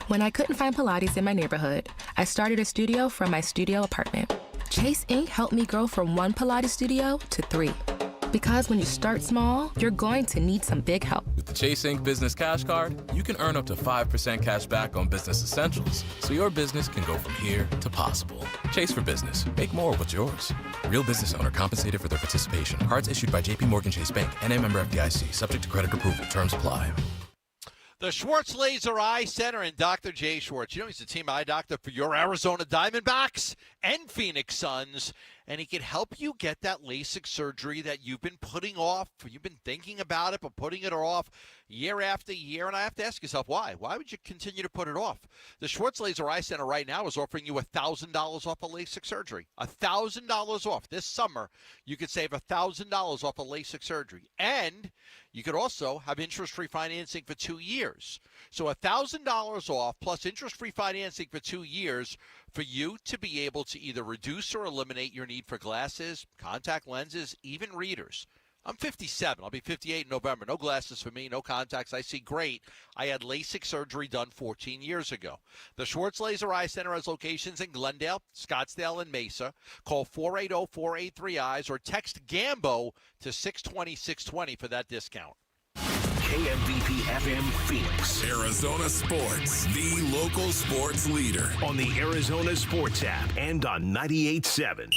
When I couldn't find Pilates in my neighborhood, I started a studio from my studio apartment. Chase Inc. helped me grow from 1 Pilates studio to 3. Because when you start small, you're going to need some big help. With the Chase Inc. Business Cash Card, you can earn up to 5% cash back on business essentials, so your business can go from here to possible. Chase for Business. Make more what's yours. Real business owner compensated for their participation. Cards issued by J.P. Morgan Chase Bank, N.A. member FDIC. Subject to credit approval. Terms apply. The Schwartz Laser Eye Center and Dr. Jay Schwartz. You know, he's the team eye doctor for your Arizona Diamondbacks and Phoenix Suns. and he can help you get that LASIK surgery that you've been putting off. You've been thinking about it, but putting it off year after year. And I have to ask yourself, why? Why would you continue to put it off? The Schwartz Laser Eye Center right now is offering you $1,000 off a LASIK surgery. $1,000 off. This summer, you could save $1,000 off a LASIK surgery. And you could also have interest-free financing for 2 years. So $1,000 off plus interest-free financing for 2 years for you to be able to either reduce or eliminate your need for glasses, contact lenses, even readers. I'm 57. I'll be 58 in November. No glasses for me, no contacts. I see great. I had LASIK surgery done 14 years ago. The Schwartz Laser Eye Center has locations in Glendale, Scottsdale, and Mesa. Call 480-483-EYES or text GAMBO to 620-620 for that discount. KMVP FM Phoenix. Arizona Sports, the local sports leader. On the Arizona Sports app and on 98.7.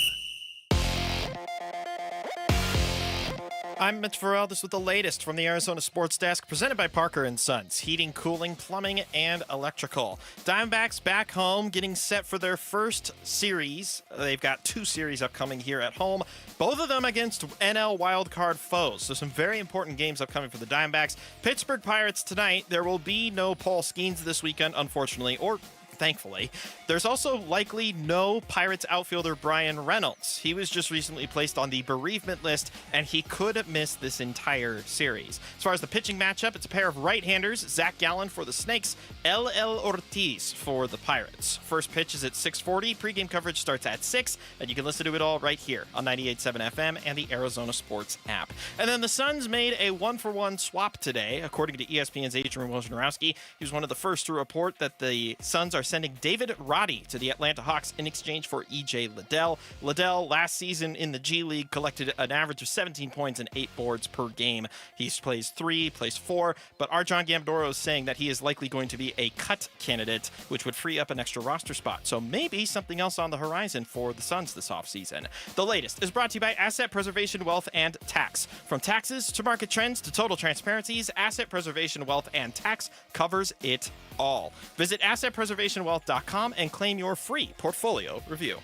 I'm Mitch Farrell. This is the latest from the Arizona Sports Desk, presented by Parker & Sons, heating, cooling, plumbing, and electrical. Diamondbacks back home, getting set for their first series. They've got 2 series upcoming here at home, both of them against NL wildcard foes. So some very important games upcoming for the Diamondbacks. Pittsburgh Pirates tonight. There will be no Paul Skeens this weekend, unfortunately, or thankfully. There's also likely no Pirates outfielder Brian Reynolds. He was just recently placed on the bereavement list, and he could miss this entire series. As far as the pitching matchup, it's a pair of right-handers, Zach Gallen for the Snakes, LL Ortiz for the Pirates. First pitch is at 6:40. Pre-game coverage starts at 6, and you can listen to it all right here on 98.7 FM and the Arizona Sports app. And then the Suns made a 1-for-1 swap today, according to ESPN's Adrian Wojnarowski. He was one of the first to report that the Suns are sending David Roddy to the Atlanta Hawks in exchange for E.J. Liddell. Liddell, last season in the G League, collected an average of 17 points and 8 boards per game. He plays 3, plays 4, but our John Gambadoro is saying that he is likely going to be a cut candidate, which would free up an extra roster spot. So maybe something else on the horizon for the Suns this offseason. The latest is brought to you by Asset Preservation Wealth and Tax. From taxes to market trends to total transparencies, Asset Preservation Wealth and Tax covers it all. Visit assetpreservationwealth.com and claim your free portfolio review.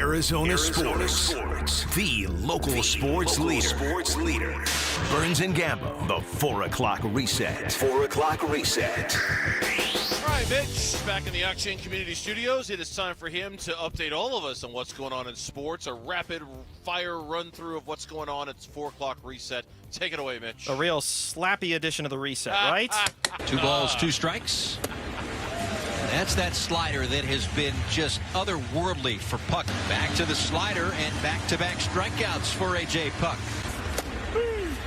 Arizona Sports, the local sports leader. Burns and Gambo, the 4 o'clock reset. 4 o'clock reset. All right, Mitch, back in the Octane Community Studios. It is time for him to update all of us on what's going on in sports. A rapid-fire run-through of what's going on. It's 4 o'clock reset. Take it away, Mitch. A real slappy edition of the reset, right? 2 balls, 2 strikes. That's that slider that has been just otherworldly for Puck. Back to the slider and back-to-back strikeouts for A.J. Puck.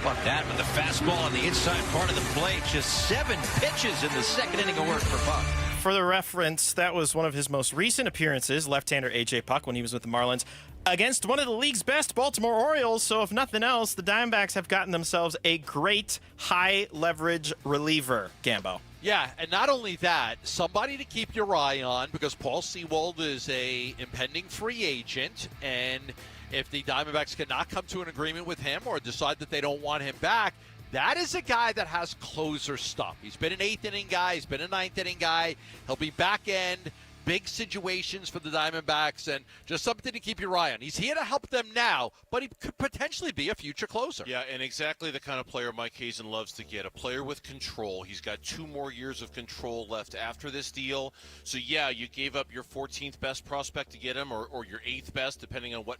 But that with the fastball on the inside part of the plate. Just 7 pitches in the second inning of work for Puck. For the reference, that was one of his most recent appearances, left-hander A.J. Puck, when he was with the Marlins, against one of the league's best Baltimore Orioles. So if nothing else, the Diamondbacks have gotten themselves a great high-leverage reliever, Gambo. Yeah, and not only that, somebody to keep your eye on, because Paul Sewald is a impending free agent, and if the Diamondbacks cannot come to an agreement with him or decide that they don't want him back, that is a guy that has closer stuff. He's been an 8th inning guy. He's been a 9th inning guy. He'll be back end. Big situations for the Diamondbacks, and just something to keep your eye on. He's here to help them now, but he could potentially be a future closer. Yeah, and exactly the kind of player Mike Hazen loves to get, a player with control. He's got 2 more years of control left after this deal. So, yeah, you gave up your 14th best prospect to get him, or your 8th best, depending on what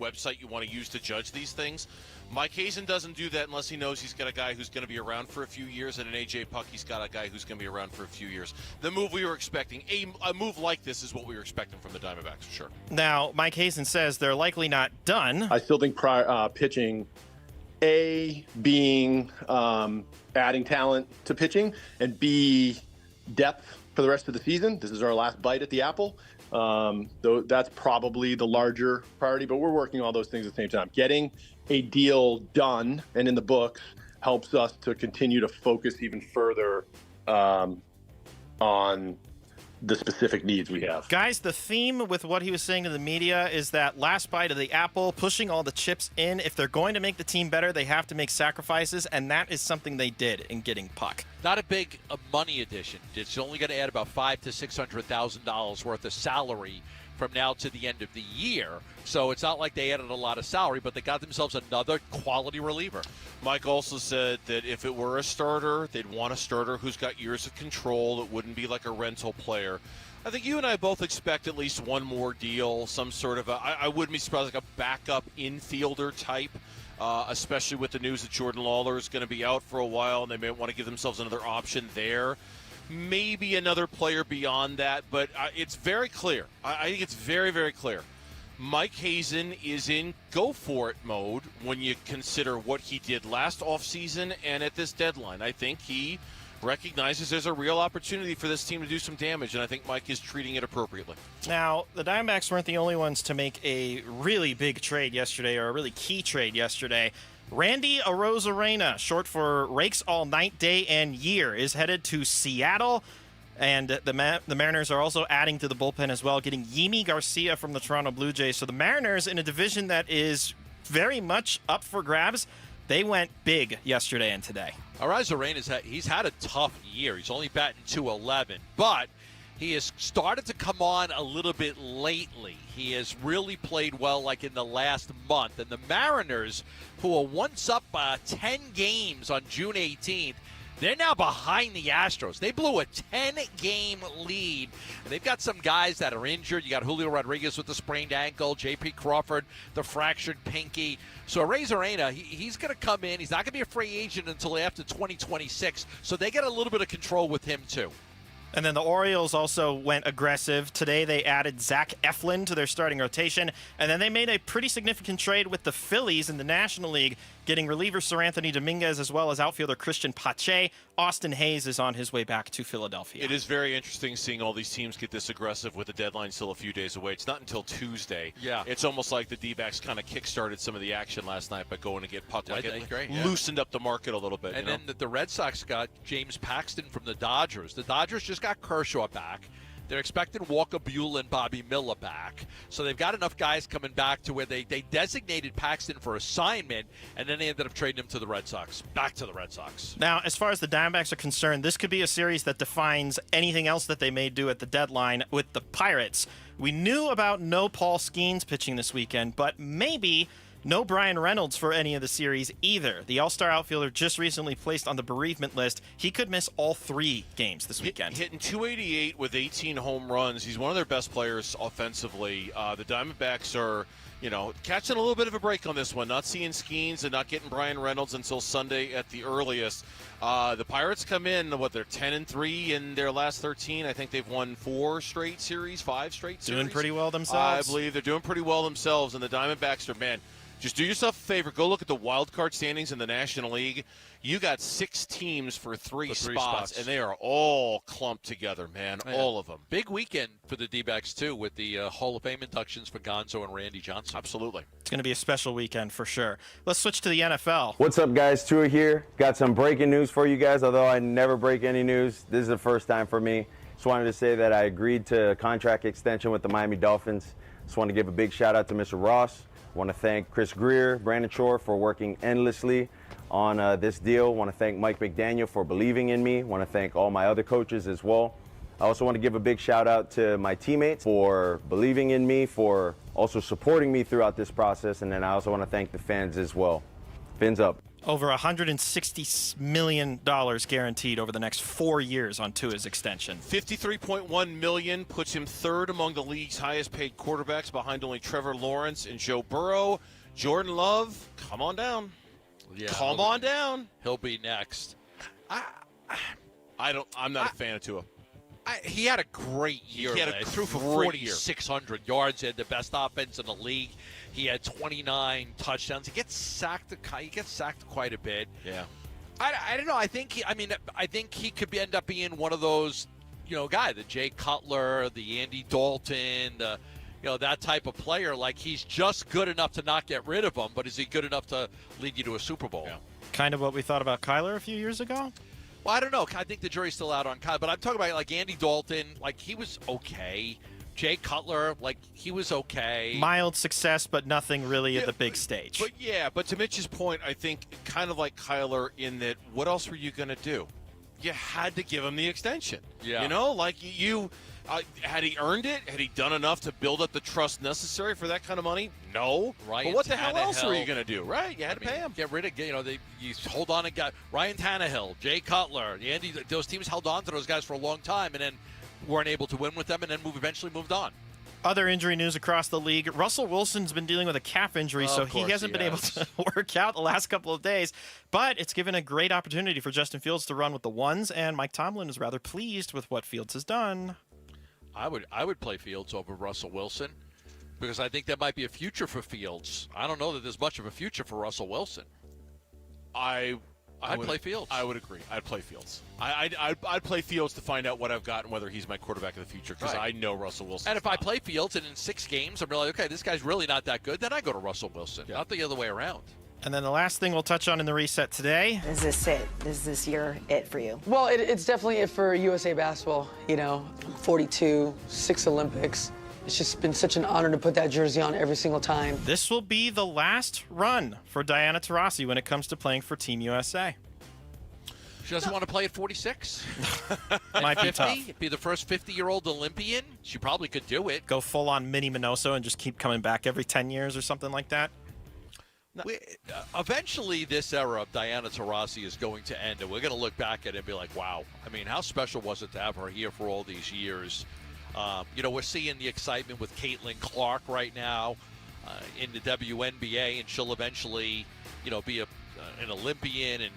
website you want to use to judge these things. Mike Hazen doesn't do that unless he knows he's got a guy who's going to be around for a few years, and an A.J. Puck, he's got a guy who's going to be around for a few years. The move we were expecting, a move like this is what we were expecting from the Diamondbacks, for sure. Now, Mike Hazen says they're likely not done. I still think pitching, A, being adding talent to pitching, and B, depth for the rest of the season. This is our last bite at the apple. Though that's probably the larger priority, but we're working all those things at the same time. Getting a deal done and in the books helps us to continue to focus even further on the specific needs we have. Guys, the theme with what he was saying to the media is that last bite of the apple, pushing all the chips in. If they're going to make the team better, they have to make sacrifices, and that is something they did in getting Puck. Not a big money addition. It's only going to add about $500,000 to $600,000 worth of salary from now to the end of the year. So it's not like they added a lot of salary, but they got themselves another quality reliever. Mike also said that if it were a starter, they'd want a starter who's got years of control. It wouldn't be like a rental player. I think you and I both expect at least one more deal, some sort of I wouldn't be surprised, like a backup infielder type, especially with the news that Jordan Lawler is going to be out for a while, and they may want to give themselves another option there. Maybe another player beyond that, but it's very clear. I think it's very, very clear. Mike Hazen is in go-for-it mode when you consider what he did last offseason and at this deadline. I think he recognizes there's a real opportunity for this team to do some damage, and I think Mike is treating it appropriately. Now, the Diamondbacks weren't the only ones to make a really big trade yesterday, or a really key trade yesterday. Randy Arozarena, short for Rakes All Night, Day, and Year, is headed to Seattle. And the Mariners are also adding to the bullpen as well, getting Yimi Garcia from the Toronto Blue Jays. So the Mariners, in a division that is very much up for grabs, they went big yesterday and today. Arozarena, he's had a tough year. He's only batting .211, but he has started to come on a little bit lately. He has really played well like in the last month. And the Mariners, who were once up 10 games on June 18th, they're now behind the Astros. They blew a 10-game lead. And they've got some guys that are injured. You got Julio Rodriguez with the sprained ankle, J.P. Crawford, the fractured pinky. So Arozarena, he's going to come in. He's not going to be a free agent until after 2026. So they get a little bit of control with him, too. And then the Orioles also went aggressive. Today they added Zach Eflin to their starting rotation. And then they made a pretty significant trade with the Phillies in the National League, getting reliever Seranthony Dominguez as well as outfielder Christian Pache. Austin Hayes is on his way back to Philadelphia. It is very interesting seeing all these teams get this aggressive with the deadline still a few days away. It's not until Tuesday. Yeah. It's almost like the D-backs kind of kickstarted some of the action last night by going to get Great, loosened up the market a little bit. And then the Red Sox got James Paxton from the Dodgers. The Dodgers just got Kershaw back. They're expecting Walker Buehler and Bobby Miller back. So they've got enough guys coming back to where they designated Paxton for assignment, and then they ended up trading him to the Red Sox. Back to the Red Sox. Now, as far as the Diamondbacks are concerned, this could be a series that defines anything else that they may do at the deadline with the Pirates. We knew about no Paul Skeens pitching this weekend, but maybe no Brian Reynolds for any of the series either. The All-Star outfielder just recently placed on the bereavement list. He could miss all 3 games this weekend. Hitting .288 with 18 home runs. He's one of their best players offensively. The Diamondbacks are, catching a little bit of a break on this one. Not seeing Skeens and not getting Brian Reynolds until Sunday at the earliest. The Pirates come in, they're 10-3 in their last 13. I think they've won 5 straight series. Doing pretty well themselves. I believe they're doing pretty well themselves. And the Diamondbacks are, just do yourself a favor. Go look at the wild card standings in the National League. You got 6 teams for 3 spots, and they are all clumped together, man. Yeah. All of them. Big weekend for the D-backs, too, with the Hall of Fame inductions for Gonzo and Randy Johnson. Absolutely. It's going to be a special weekend for sure. Let's switch to the NFL. What's up, guys? Tua here. Got some breaking news for you guys. Although I never break any news, this is the first time for me. Just wanted to say that I agreed to a contract extension with the Miami Dolphins. Just want to give a big shout out to Mr. Ross. Want to thank Chris Greer, Brandon Shore for working endlessly on this deal. Want to thank Mike McDaniel for believing in me. Want to thank all my other coaches as well. I also want to give a big shout out to my teammates for believing in me, for also supporting me throughout this process. And then I also want to thank the fans as well. Fins up. Over $160 million guaranteed over the next 4 years on Tua's extension. $53.1 million puts him 3rd among the league's highest-paid quarterbacks, behind only Trevor Lawrence and Joe Burrow. Jordan Love, come on down. Yeah, come on down. He'll be next. I'm not a fan of Tua. He had a great year. He had a threw for 4,600 yards. He had the best offense in the league. He had 29 touchdowns. He gets sacked quite a bit. Yeah. I don't know. I think he could end up being one of those, guy, the Jay Cutler, the Andy Dalton, that type of player. Like, he's just good enough to not get rid of him, but is he good enough to lead you to a Super Bowl? Yeah. Kind of what we thought about Kyler a few years ago. Well, I don't know. I think the jury's still out on Kyler, but I'm talking about like Andy Dalton. Like, he was okay. Jay Cutler, like, he was okay. Mild success, but nothing really at the big stage. But to Mitch's point, I think kind of like Kyler in that, what else were you going to do? You had to give him the extension. Yeah. Like Had he earned it? Had he done enough to build up the trust necessary for that kind of money? No. Ryan But what the hell else Tannehill. are you going to do, right? You had to pay him. Get rid of, you hold on and got Ryan Tannehill, Jay Cutler, those teams held on to those guys for a long time and then weren't able to win with them and then eventually moved on. Other injury news across the league. Russell Wilson's been dealing with a calf injury, so he hasn't been able to work out the last couple of days. But it's given a great opportunity for Justin Fields to run with the ones, and Mike Tomlin is rather pleased with what Fields has done. I would play Fields over Russell Wilson because I think there might be a future for Fields. I don't know that there's much of a future for Russell Wilson. I'd play Fields. I would agree. I'd play Fields. I'd play Fields to find out what I've got and whether he's my quarterback of the future because I know Russell Wilson. And if I play Fields and in 6 games I'm really okay, this guy's really not that good, then I go to Russell Wilson, not the other way around. And then the last thing we'll touch on in the reset today. Is this it? Is this year it for you? Well, it's definitely it for USA basketball. 42, 6 Olympics. It's just been such an honor to put that jersey on every single time. This will be the last run for Diana Taurasi when it comes to playing for Team USA. She doesn't want to play at 46? Might be 50? tough. Be the first 50-year-old Olympian? She probably could do it. Go full-on Minnie Minoso and just keep coming back every 10 years or something like that? Eventually, this era of Diana Taurasi is going to end, and we're going to look back at it and be like, wow. I mean, how special was it to have her here for all these years? We're seeing the excitement with Caitlin Clark right now in the WNBA, and she'll eventually, be an Olympian and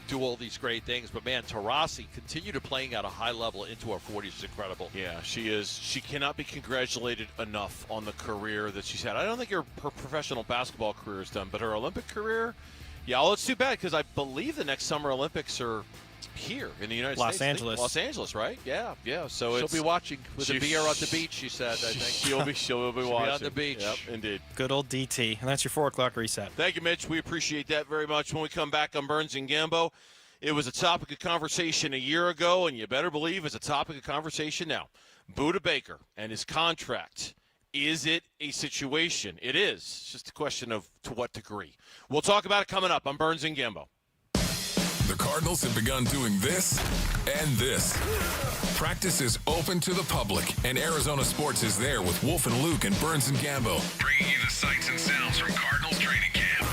do all these great things. But, man, Taurasi continued playing at a high level into her 40s is incredible. Yeah, she is. She cannot be congratulated enough on the career that she's had. I don't think her professional basketball career is done, but her Olympic career, it's too bad because I believe the next Summer Olympics are here in the United States. Los Angeles, right? Yeah. So she'll be watching with a beer on the beach, she said, I think. She'll be watching. On the beach. Yep, indeed. Good old DT. And that's your 4 o'clock reset. Thank you, Mitch. We appreciate that very much. When we come back on Burns and Gambo, it was a topic of conversation a year ago, and you better believe it's a topic of conversation now. Budda Baker and his contract. Is it a situation? It is. It's just a question of to what degree. We'll talk about it coming up on Burns and Gambo. The Cardinals have begun doing this and this. Practice is open to the public, and Arizona Sports is there with Wolf and Luke and Burns and Gambo, bringing you the sights and sounds from Cardinals training camp.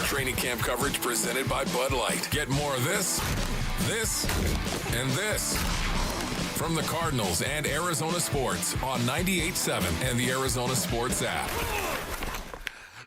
Training camp coverage presented by Bud Light. Get more of this, and this from the Cardinals and Arizona Sports on 98.7 and the Arizona Sports app.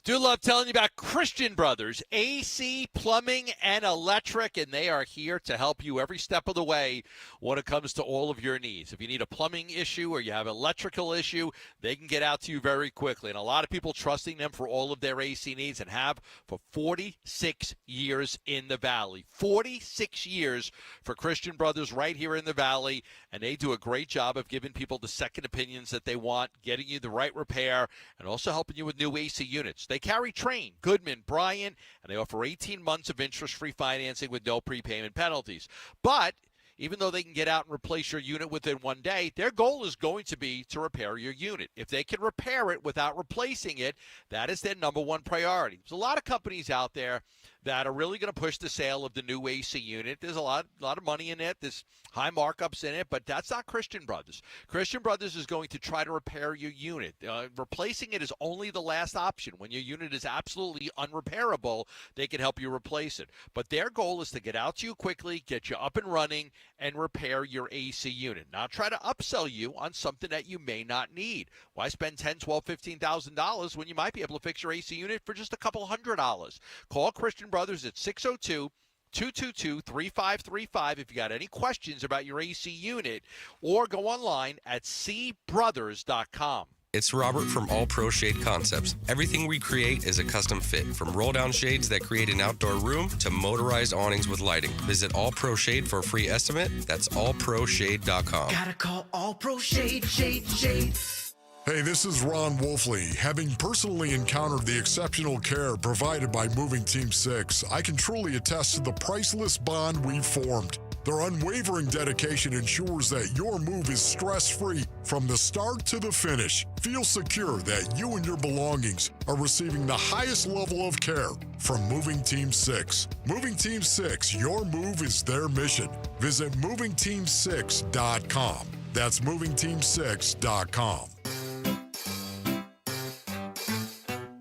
Do love telling you about Christian Brothers, AC, plumbing, and electric, and they are here to help you every step of the way when it comes to all of your needs. If you need a plumbing issue or you have an electrical issue, they can get out to you very quickly. And a lot of people trusting them for all of their AC needs and have for 46 years in the Valley. 46 years for Christian Brothers right here in the Valley, and they do a great job of giving people the second opinions that they want, getting you the right repair, and also helping you with new AC units. They carry Train, Goodman, Bryant, and they offer 18 months of interest-free financing with no prepayment penalties. But even though they can get out and replace your unit within 1 day, their goal is going to be to repair your unit. If they can repair it without replacing it, that is their number one priority. There's a lot of companies out there that are really going to push the sale of the new AC unit. There's a lot of money in it. There's high markups in it, but that's not Christian Brothers. Christian Brothers is going to try to repair your unit. Replacing it is only the last option. When your unit is absolutely unrepairable, they can help you replace it. But their goal is to get out to you quickly, get you up and running, and repair your AC unit. Not try to upsell you on something that you may not need. Why spend $10,000, $12,000, $15,000 when you might be able to fix your AC unit for just a couple $100? Call Christian Brothers at 602-222-3535 if you got any questions about your AC unit, or go online at cbrothers.com. It's Robert from All Pro Shade Concepts. Everything we create is a custom fit, from roll-down shades that create an outdoor room to motorized awnings with lighting. Visit All Pro Shade for a free estimate. That's allproshade.com. Gotta call All Pro Shade, Shade. Hey, this is Ron Wolfley. Having personally encountered the exceptional care provided by Moving Team 6, I can truly attest to the priceless bond we've formed. Their unwavering dedication ensures that your move is stress-free from the start to the finish. Feel secure that you and your belongings are receiving the highest level of care from Moving Team 6. Moving Team 6, your move is their mission. Visit movingteam6.com. That's movingteam6.com.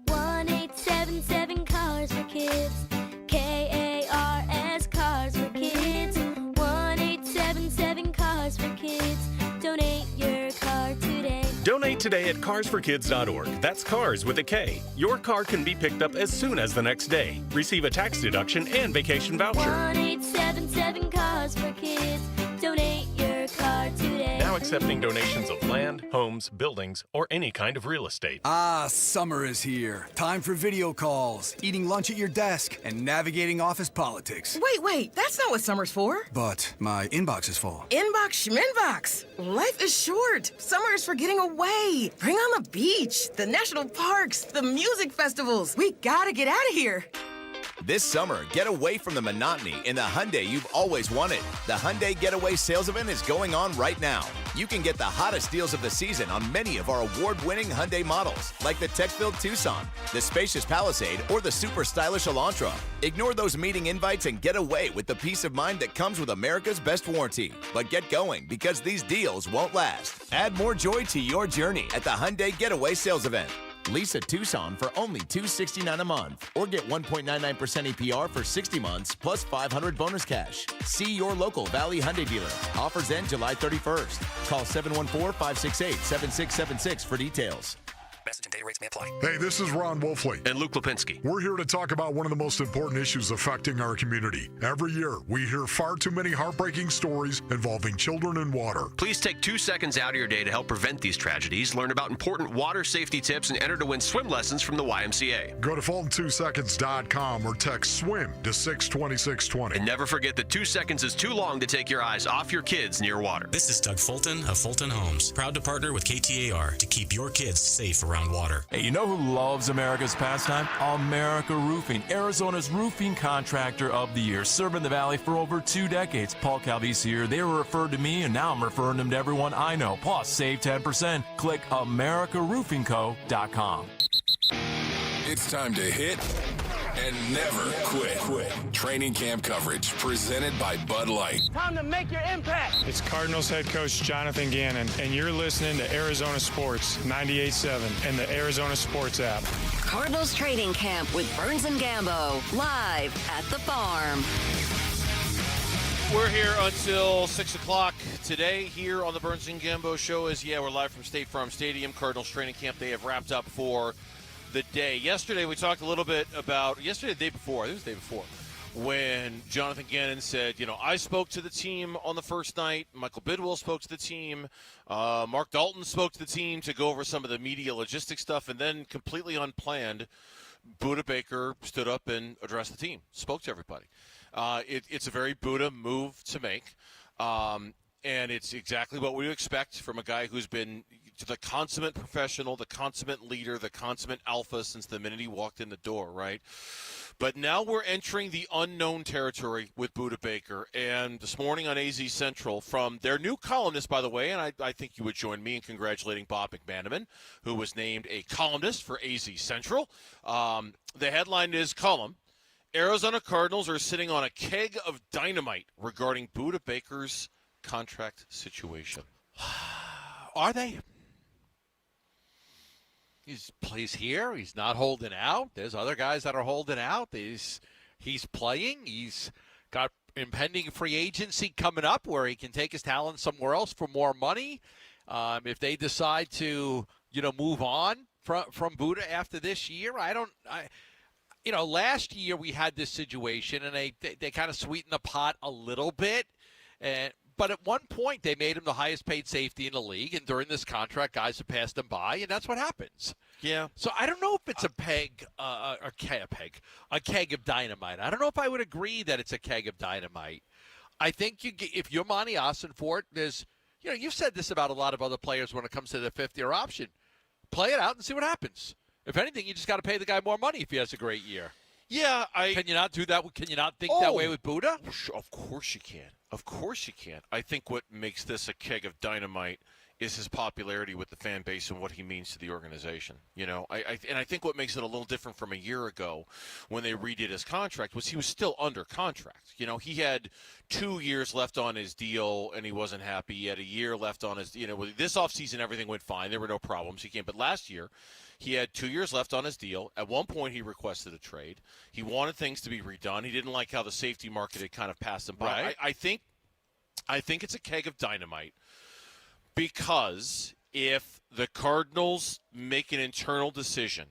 1877 Cars for Kids. KARS Cars for Kids. 1877 Cars for Kids. Donate your car today. Donate today at carsforkids.org. That's cars with a K. Your car can be picked up as soon as the next day. Receive a tax deduction and vacation voucher. 1877 Cars for Kids. Donate your car today. Now accepting donations of land, homes, buildings, or any kind of real estate. Ah, summer is here. Time for video calls, eating lunch at your desk, and navigating office politics. Wait, that's not what summer's for. But my inbox is full. Inbox schminbox. Life is short. Summer is for getting away. Bring on the beach, the national parks, the music festivals. We gotta get out of here. This summer, get away from the monotony in the Hyundai you've always wanted. The Hyundai Getaway Sales Event is going on right now. You can get the hottest deals of the season on many of our award-winning Hyundai models, like the tech-filled Tucson, the spacious Palisade, or the super stylish Elantra. Ignore those meeting invites and get away with the peace of mind that comes with America's best warranty. But get going, because these deals won't last. Add more joy to your journey at the Hyundai Getaway Sales Event. Lease a Tucson for only $269 a month, or get 1.99% APR for 60 months plus $500 bonus cash. See your local Valley Hyundai dealer. Offers end July 31st. Call 714-568-7676 for details. Message and data rates may apply. Hey, this is Ron Wolfley. And Luke Lipinski. We're here to talk about one of the most important issues affecting our community. Every year, we hear far too many heartbreaking stories involving children and water. Please take 2 seconds out of your day to help prevent these tragedies. Learn about important water safety tips and enter to win swim lessons from the YMCA. Go to Fulton2seconds.com or text SWIM to 62620. And never forget that 2 seconds is too long to take your eyes off your kids near water. This is Doug Fulton of Fulton Homes, proud to partner with KTAR to keep your kids safe around water. Hey, you know who loves America's pastime? America Roofing, Arizona's roofing contractor of the year, serving the Valley for over 2 decades. Paul Calvisi here. They were referred to me, and now I'm referring them to everyone I know. Plus, save 10%. Click AmericaRoofingCo.com. It's time to hit and never quit. Training camp coverage presented by Bud Light. Time to make your impact. It's Cardinals head coach Jonathan Gannon, and you're listening to Arizona Sports 98.7 and the Arizona Sports app. Cardinals training camp with Burns and Gambo, live at the farm. We're here until 6 o'clock today here on the Burns and Gambo show. We're live from State Farm Stadium. Cardinals training camp, they have wrapped up for the day. Yesterday, we talked a little bit about, the day before, when Jonathan Gannon said, I spoke to the team on the first night. Michael Bidwell spoke to the team. Mark Dalton spoke to the team to go over some of the media logistics stuff. And then, completely unplanned, Buda Baker stood up and addressed the team, spoke to everybody. It's a very Buda move to make. And it's exactly what we would expect from a guy who's been the consummate professional, the consummate leader, the consummate alpha since the minute he walked in the door, right? But now we're entering the unknown territory with Buda Baker. And this morning on AZ Central, from their new columnist, by the way, and I think you would join me in congratulating Bob McManaman, who was named a columnist for AZ Central. The headline is column, Arizona Cardinals are sitting on a keg of dynamite regarding Buda Baker's contract situation. Are they? He plays here. He's not holding out. There's other guys that are holding out. He's playing. He's got impending free agency coming up where he can take his talent somewhere else for more money. If they decide to, move on from Buda after this year, last year we had this situation and they kind of sweetened the pot a little bit. But at one point, they made him the highest paid safety in the league, and during this contract, guys have passed him by, and that's what happens. Yeah. So I don't know if it's a keg of dynamite. I don't know if I would agree that it's a keg of dynamite. I think if you're Monty Ossenfort, there's, you've said this about a lot of other players when it comes to the fifth-year option. Play it out and see what happens. If anything, you just got to pay the guy more money if he has a great year. Yeah, Can you not do that? Can you not think that way with Buddha? Of course you can. Of course you can. I think what makes this a keg of dynamite is his popularity with the fan base and what he means to the organization. You know, I think what makes it a little different from a year ago when they redid his contract was he was still under contract. You know, he had 2 years left on his deal and he wasn't happy. He had a year left on his, this offseason everything went fine. There were no problems. He came, but last year he had 2 years left on his deal. At one point he requested a trade. He wanted things to be redone. He didn't like how the safety market had kind of passed him by. Right. I think it's a keg of dynamite. Because if the Cardinals make an internal decision,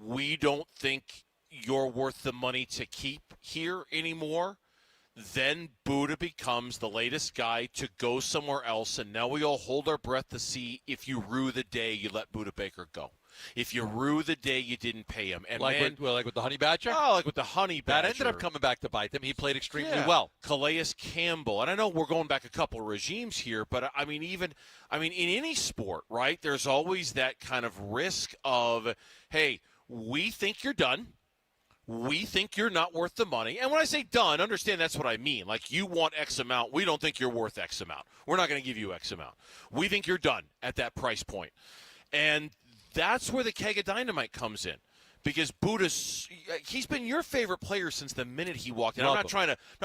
we don't think you're worth the money to keep here anymore, then Buddha becomes the latest guy to go somewhere else, and now we all hold our breath to see if you rue the day you let Buddha Baker go. If you rue the day you didn't pay him. And like with the Honey Badger? Oh, like with the Honey Badger. That ended up coming back to bite them. He played extremely Yeah. well. Calais Campbell. And I know we're going back a couple of regimes here, but in any sport, right, there's always that kind of risk of, hey, we think you're done. We think you're not worth the money. And when I say done, understand that's what I mean. Like, you want X amount. We don't think you're worth X amount. We're not going to give you X amount. We think you're done at that price point. And that's where the keg of dynamite comes in, because he's been your favorite player since the minute he walked in. I'm not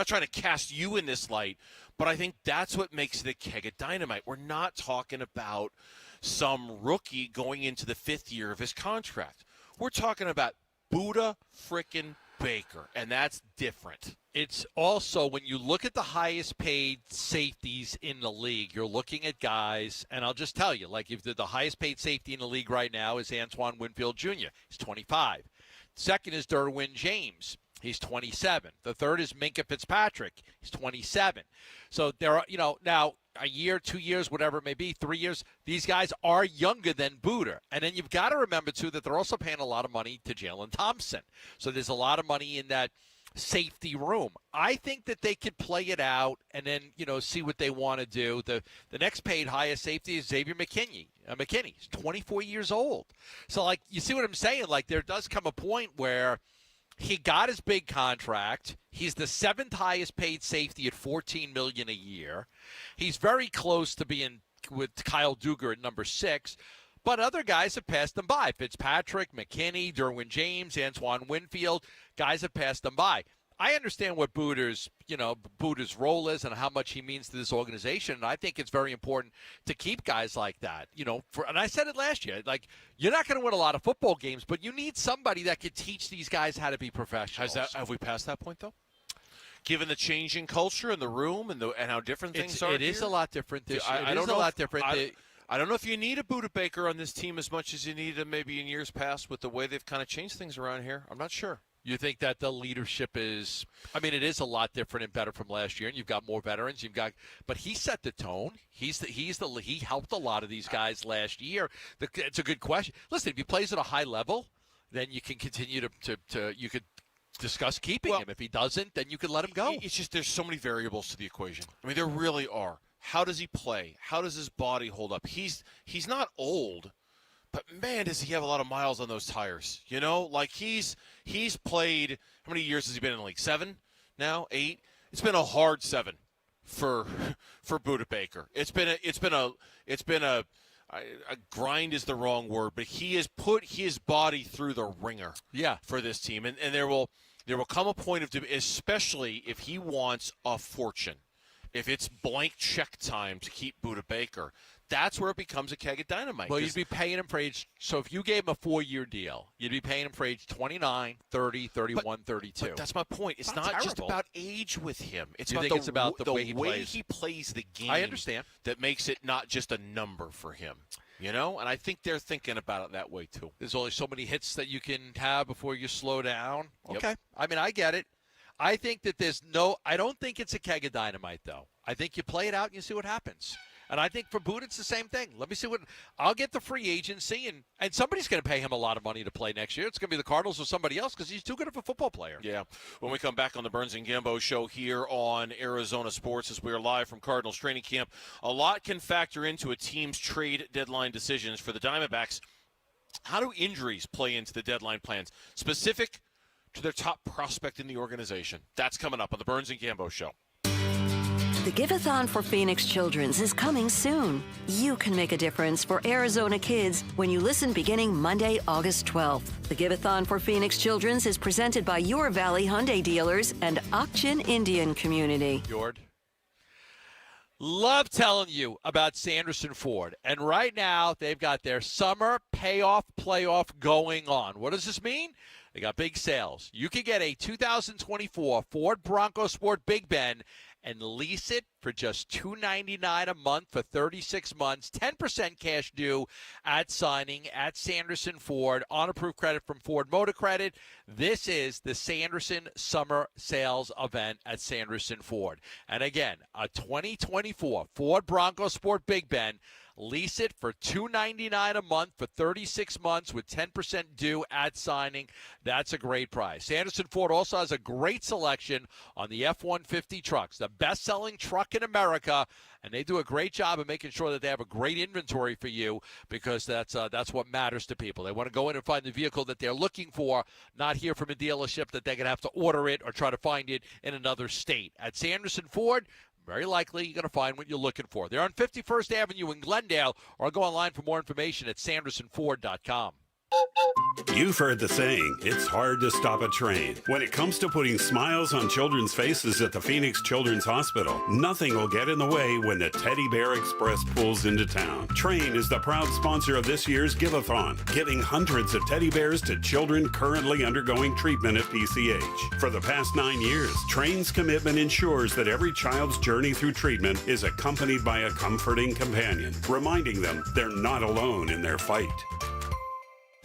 trying to cast you in this light, but I think that's what makes it a keg of dynamite. We're not talking about some rookie going into the 5th year of his contract. We're talking about Buddha frickin' Baker, and that's different. It's also, when you look at the highest paid safeties in the league, you're looking at guys, and I'll just tell you, like, if the highest paid safety in the league right now is Antoine Winfield Jr., he's 25. Second is Derwin James. He's 27. The third is Minkah Fitzpatrick. He's 27. So there are, now a year, 2 years, whatever it may be, 3 years, these guys are younger than Buddha. And then you've got to remember, too, that they're also paying a lot of money to Jalen Thompson. So there's a lot of money in that safety room. I think that they could play it out and then, see what they want to do. The next paid highest safety is Xavier McKinney. He's 24 years old. So, like, you see what I'm saying? Like, there does come a point where he got his big contract. He's the 7th highest paid safety at $14 million a year. He's very close to being with Kyle Duggar at number 6. But other guys have passed them by. Fitzpatrick, McKinney, Derwin James, Antoine Winfield. Guys have passed them by. I understand what Buddha's role is and how much he means to this organization. And I think it's very important to keep guys like that. And I said it last year. Like, you're not going to win a lot of football games, but you need somebody that can teach these guys how to be professionals. Have we passed that point, though? Given the changing culture in the room and how different things are, it is a lot different this year. I don't know if you need a Buddha Baker on this team as much as you needed maybe in years past with the way they've kind of changed things around here. I'm not sure. You think that the leadership is – it is a lot different and better from last year, and you've got more veterans. But he set the tone. He helped a lot of these guys last year. It's a good question. Listen, if he plays at a high level, then you can continue to you could discuss keeping him. If he doesn't, then you could let him go. It's just there's so many variables to the equation. There really are. How does he play? How does his body hold up? He's not old. But, man, does he have a lot of miles on those tires. Like he's played – how many years has he been in the league? 7 now? 8? It's been a hard 7 for Buddha Baker. It's been a grind is the wrong word, but he has put his body through the ringer for this team. And there will come a point of – especially if he wants a fortune, if it's blank check time to keep Buddha Baker – that's where it becomes a keg of dynamite. Well, you'd be paying him for age – so if you gave him a 4-year deal, you'd be paying him for age 29, 30, 31, 32. But that's my point. It's not just about age with him. It's about the way he plays the game. I understand. That makes it not just a number for him. And I think they're thinking about it that way too. There's only so many hits that you can have before you slow down. Yep. Okay. I get it. I think that I don't think it's a keg of dynamite, though. I think you play it out and you see what happens. And I think for Buddha, it's the same thing. Let me see I'll get the free agency, and somebody's going to pay him a lot of money to play next year. It's going to be the Cardinals or somebody else because he's too good of a football player. Yeah. When we come back on the Burns and Gambo show here on Arizona Sports, as we are live from Cardinals training camp, a lot can factor into a team's trade deadline decisions for the Diamondbacks. How do injuries play into the deadline plans? Specific to their top prospect in the organization. That's coming up on the Burns and Gambo Show. The Give-a-thon for Phoenix Children's is coming soon. You can make a difference for Arizona kids when you listen beginning Monday, August 12th. The Give-a-thon for Phoenix Children's is presented by Your Valley Hyundai dealers and Ak-Chin Indian Community. Jord. Love telling you about Sanderson Ford. And right now, they've got their summer payoff playoff going on. What does this mean? They got big sales. You can get a 2024 Ford Bronco Sport Big Ben and lease it for just $299 a month for 36 months, 10% cash due at signing at Sanderson Ford on approved credit from Ford Motor Credit. This is the Sanderson Summer Sales Event at Sanderson Ford. And again, a 2024 Ford Bronco Sport Big Ben. Lease it for $299 a month for 36 months with 10% due at signing. That's a great price. Sanderson Ford also has a great selection on the F-150 trucks, the best-selling truck in America, and they do a great job of making sure that they have a great inventory for you because that's what matters to people. They want to go in and find the vehicle that they're looking for, not hear from a dealership that they're going to have to order it or try to find it in another state. At Sanderson Ford, very likely you're going to find what you're looking for. They're on 51st Avenue in Glendale, or go online for more information at sandersonford.com. You've heard the saying, it's hard to stop a train. When it comes to putting smiles on children's faces at the Phoenix Children's Hospital, nothing will get in the way when the Teddy Bear Express pulls into town. Train is the proud sponsor of this year's Give-a-thon, giving hundreds of teddy bears to children currently undergoing treatment at PCH. For the past 9 years, Train's commitment ensures that every child's journey through treatment is accompanied by a comforting companion, reminding them they're not alone in their fight.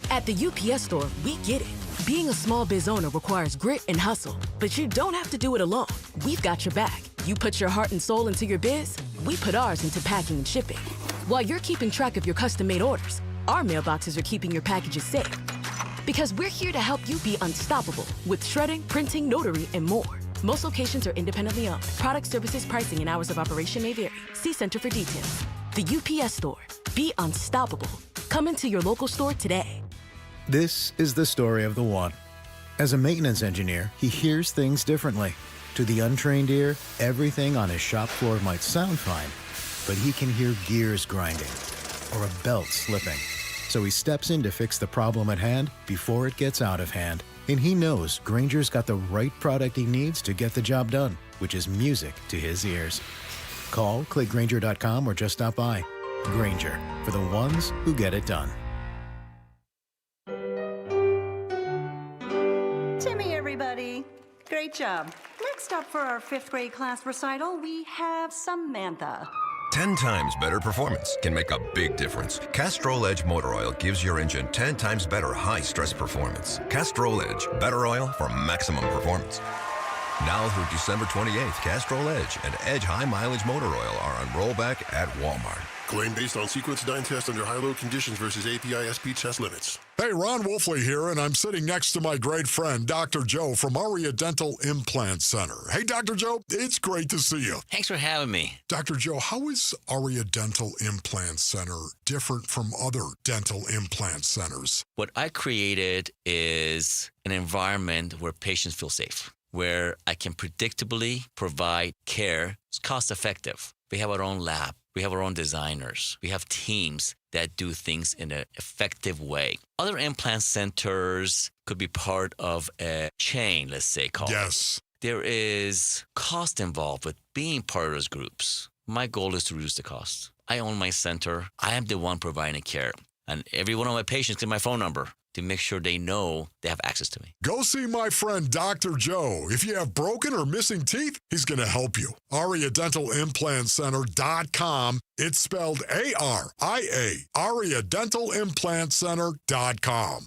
At the UPS Store, we get it. Being a small biz owner requires grit and hustle, but you don't have to do it alone. We've got your back. You put your heart and soul into your biz, we put ours into packing and shipping. While you're keeping track of your custom-made orders, our mailboxes are keeping your packages safe. Because we're here to help you be unstoppable with shredding, printing, notary, and more. Most locations are independently owned. Product, services, pricing, and hours of operation may vary. See Center for details. The UPS Store. Be unstoppable. Come into your local store today. This is the story of the one. As a maintenance engineer, he hears things differently. To the untrained ear, everything on his shop floor might sound fine, but he can hear gears grinding or a belt slipping. So he steps in to fix the problem at hand before it gets out of hand. And he knows Grainger's got the right product he needs to get the job done, which is music to his ears. Call, click Grainger.com, or just stop by. Grainger, for the ones who get it done. Timmy, everybody. Great job. Next up for our 5th grade class recital, we have Samantha. 10 times better performance can make a big difference. Castrol Edge Motor Oil gives your engine 10 times better high-stress performance. Castrol Edge, better oil for maximum performance. Now through December 28th, Castrol Edge and Edge High Mileage Motor Oil are on rollback at Walmart. Claim based on sequence dyne test under high-load conditions versus API SP test limits. Hey, Ron Wolfley here, and I'm sitting next to my great friend, Dr. Joe from Aria Dental Implant Center. Hey, Dr. Joe, it's great to see you. Thanks for having me. Dr. Joe, how is Aria Dental Implant Center different from other dental implant centers? What I created is an environment where patients feel safe, where I can predictably provide care. It's cost-effective. We have our own lab. We have our own designers. We have teams that do things in an effective way. Other implant centers could be part of a chain, let's say, called. Yes. There is cost involved with being part of those groups. My goal is to reduce the cost. I own my center. I am the one providing care. And every one of my patients gets my phone number to make sure they know they have access to me. Go see my friend Dr. Joe. If you have broken or missing teeth, he's going to help you. AriaDentalImplantCenter.com. It's spelled A-R-I-A. AriaDentalImplantCenter.com.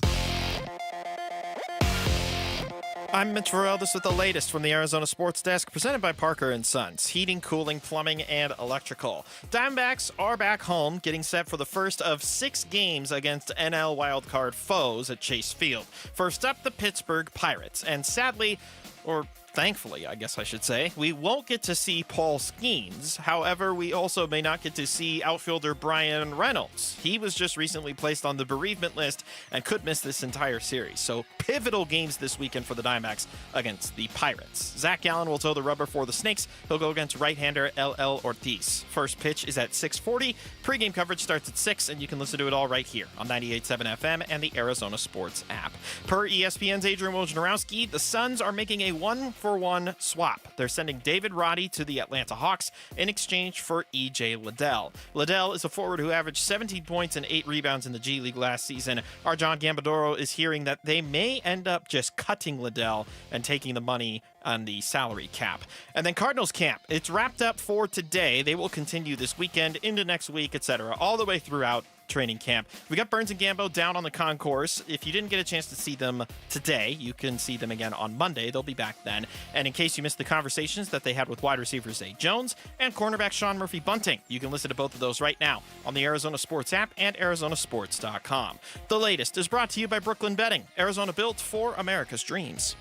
I'm Mitch Varell. This is the latest from the Arizona Sports Desk, presented by Parker & Sons. Heating, cooling, plumbing, and electrical. Diamondbacks are back home, getting set for the first of 6 games against NL wildcard foes at Chase Field. First up, the Pittsburgh Pirates. And sadly, or thankfully, I guess I should say, we won't get to see Paul Skeens. However, we also may not get to see outfielder Bryan Reynolds. He was just recently placed on the bereavement list and could miss this entire series. So pivotal games this weekend for the Diamondbacks against the Pirates. Zach Gallen will toe the rubber for the Snakes. He'll go against right-hander LL Ortiz. First pitch is at 6:40. Pre-game coverage starts at 6, and you can listen to it all right here on 98.7 FM and the Arizona Sports app. Per ESPN's Adrian Wojnarowski, the Suns are making a 1-for-1 swap. They're sending David Roddy to the Atlanta Hawks in exchange for E.J. Liddell. Liddell is a forward who averaged 17 points and 8 rebounds in the G League last season. Our John Gambadoro is hearing that they may end up just cutting Liddell and taking the money on the salary cap. And then Cardinals camp. It's wrapped up for today. They will continue this weekend into next week, etc., all the way throughout training camp. We got Burns and Gambo down on the concourse. If you didn't get a chance to see them today, you can see them again on Monday. They'll be back then. And in case you missed the conversations that they had with wide receiver Zay Jones and cornerback Sean Murphy-Bunting, you can listen to both of those right now on the Arizona Sports app and arizonasports.com. The latest is brought to you by Brooklyn Betting. Arizona built for America's dreams.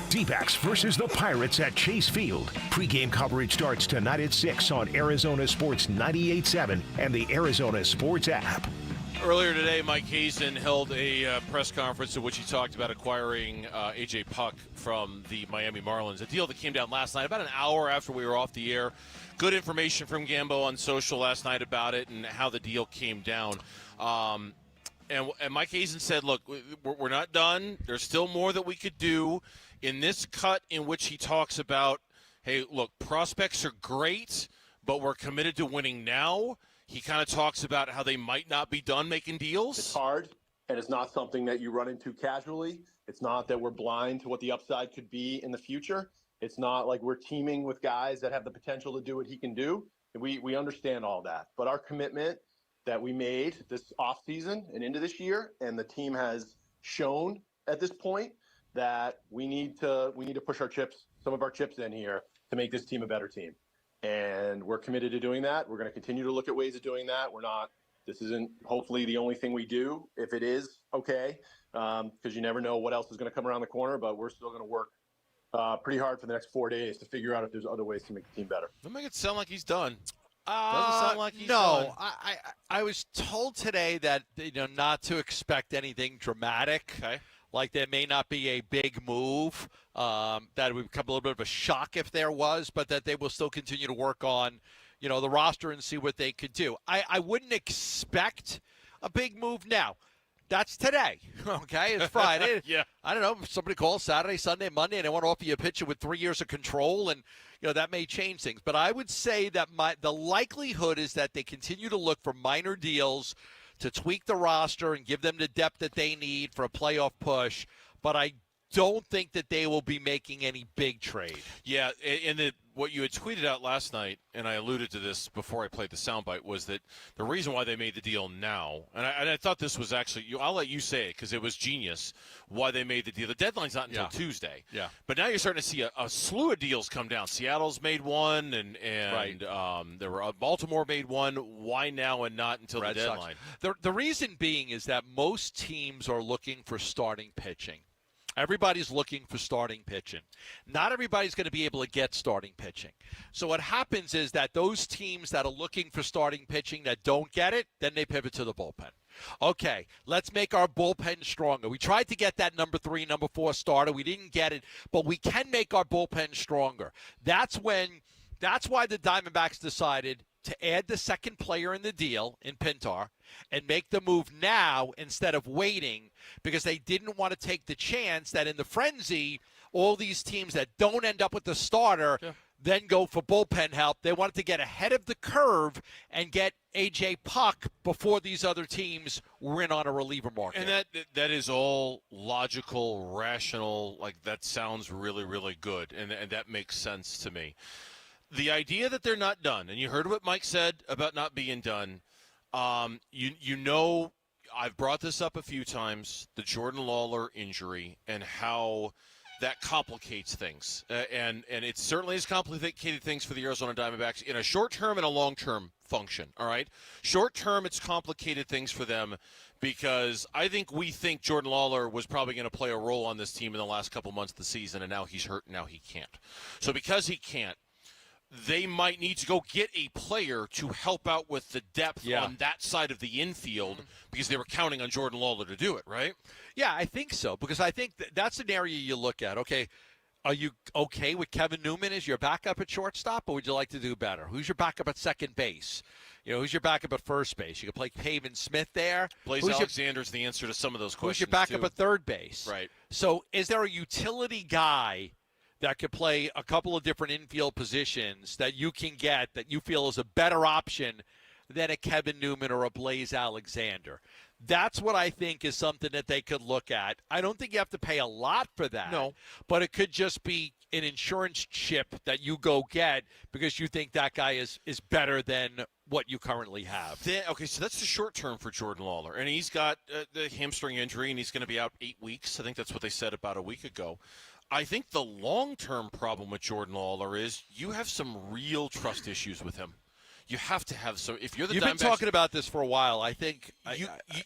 Dbacks versus the Pirates at Chase Field. Pre-game coverage starts tonight at 6 on Arizona Sports 98.7 and the Arizona Sports app. Earlier today, Mike Hazen held a press conference in which he talked about acquiring A.J. Puck from the Miami Marlins, a deal that came down last night, about an hour after we were off the air. Good information from Gambo on social last night about it and how the deal came down. And Mike Hazen said, look, we're not done. There's still more that we could do. In this cut in which he talks about, hey, look, prospects are great, but we're committed to winning now. He kind of talks about how they might not be done making deals. It's hard, and it's not something that you run into casually. It's not that we're blind to what the upside could be in the future. It's not like we're teaming with guys that have the potential to do what he can do. We understand all that. But our commitment that we made this offseason and into this year, and the team has shown at this point that we need to push some of our chips in here to make this team a better team. And we're committed to doing that. We're going to continue to look at ways of doing that. This isn't hopefully the only thing we do. If it is, okay, because you never know what else is going to come around the corner, but we're still going to work pretty hard for the next 4 days to figure out if there's other ways to make the team better. Don't make it sound like he's done. Doesn't sound like he's no, done. I was told today that not to expect anything dramatic. Okay. Like there may not be a big move. That would become a little bit of a shock if there was, but that they will still continue to work on, the roster and see what they could do. I wouldn't expect a big move now. That's today, okay? It's Friday. Yeah. I don't know. If somebody calls Saturday, Sunday, Monday, and they want to offer you a pitcher with 3 years of control, and that may change things. But I would say that the likelihood is that they continue to look for minor deals to tweak the roster and give them the depth that they need for a playoff push. But I don't think that they will be making any big trade. Yeah, and what you had tweeted out last night, and I alluded to this before I played the soundbite, was that the reason why they made the deal now, and I thought this was actually, I'll let you say it because it was genius, why they made the deal. The deadline's not until Tuesday. Yeah. But now you're starting to see a slew of deals come down. Seattle's made one, and Right. there were Baltimore made one. Why now and not until Red the deadline? Sox. The reason being is that most teams are looking for starting pitching. Everybody's looking for starting pitching. Not everybody's going to be able to get starting pitching. So what happens is that those teams that are looking for starting pitching that don't get it, then they pivot to the bullpen. Okay, let's make our bullpen stronger. We tried to get that number 3, number 4 starter. We didn't get it, but we can make our bullpen stronger. That's why the Diamondbacks decided to add the second player in the deal in Pintar and make the move now instead of waiting, because they didn't want to take the chance that in the frenzy, all these teams that don't end up with the starter then go for bullpen help. They wanted to get ahead of the curve and get A.J. Puck before these other teams were in on a reliever market. And that is all logical, rational. Like, that sounds really, really good, and that makes sense to me. The idea that they're not done, and you heard what Mike said about not being done, I've brought this up a few times, the Jordan Lawler injury and how that complicates things. And it certainly has complicated things for the Arizona Diamondbacks in a short-term and a long-term function, all right? Short-term, it's complicated things for them because we think Jordan Lawler was probably going to play a role on this team in the last couple months of the season, and now he's hurt, and now he can't. So because he can't, they might need to go get a player to help out with the depth on that side of the infield because they were counting on Jordan Lawler to do it, right? Yeah, I think so, because I think that's an area you look at. Okay, are you okay with Kevin Newman as your backup at shortstop, or would you like to do better? Who's your backup at second base? Who's your backup at first base? You can play Pavin Smith there. Blaze Alexander's the answer to some of those questions. Who's your backup at third base? Right. So is there a utility guy that could play a couple of different infield positions that you can get that you feel is a better option than a Kevin Newman or a Blaze Alexander? That's what I think is something that they could look at. I don't think you have to pay a lot for that. No. But it could just be an insurance chip that you go get because you think that guy is better than what you currently have. Okay, so that's the short term for Jordan Lawler. And he's got the hamstring injury, and he's going to be out 8 weeks. I think that's what they said about a week ago. I think the long-term problem with Jordan Lawler is you have some real trust issues with him. You have to have some. If you're the You've been talking about this for a while. I think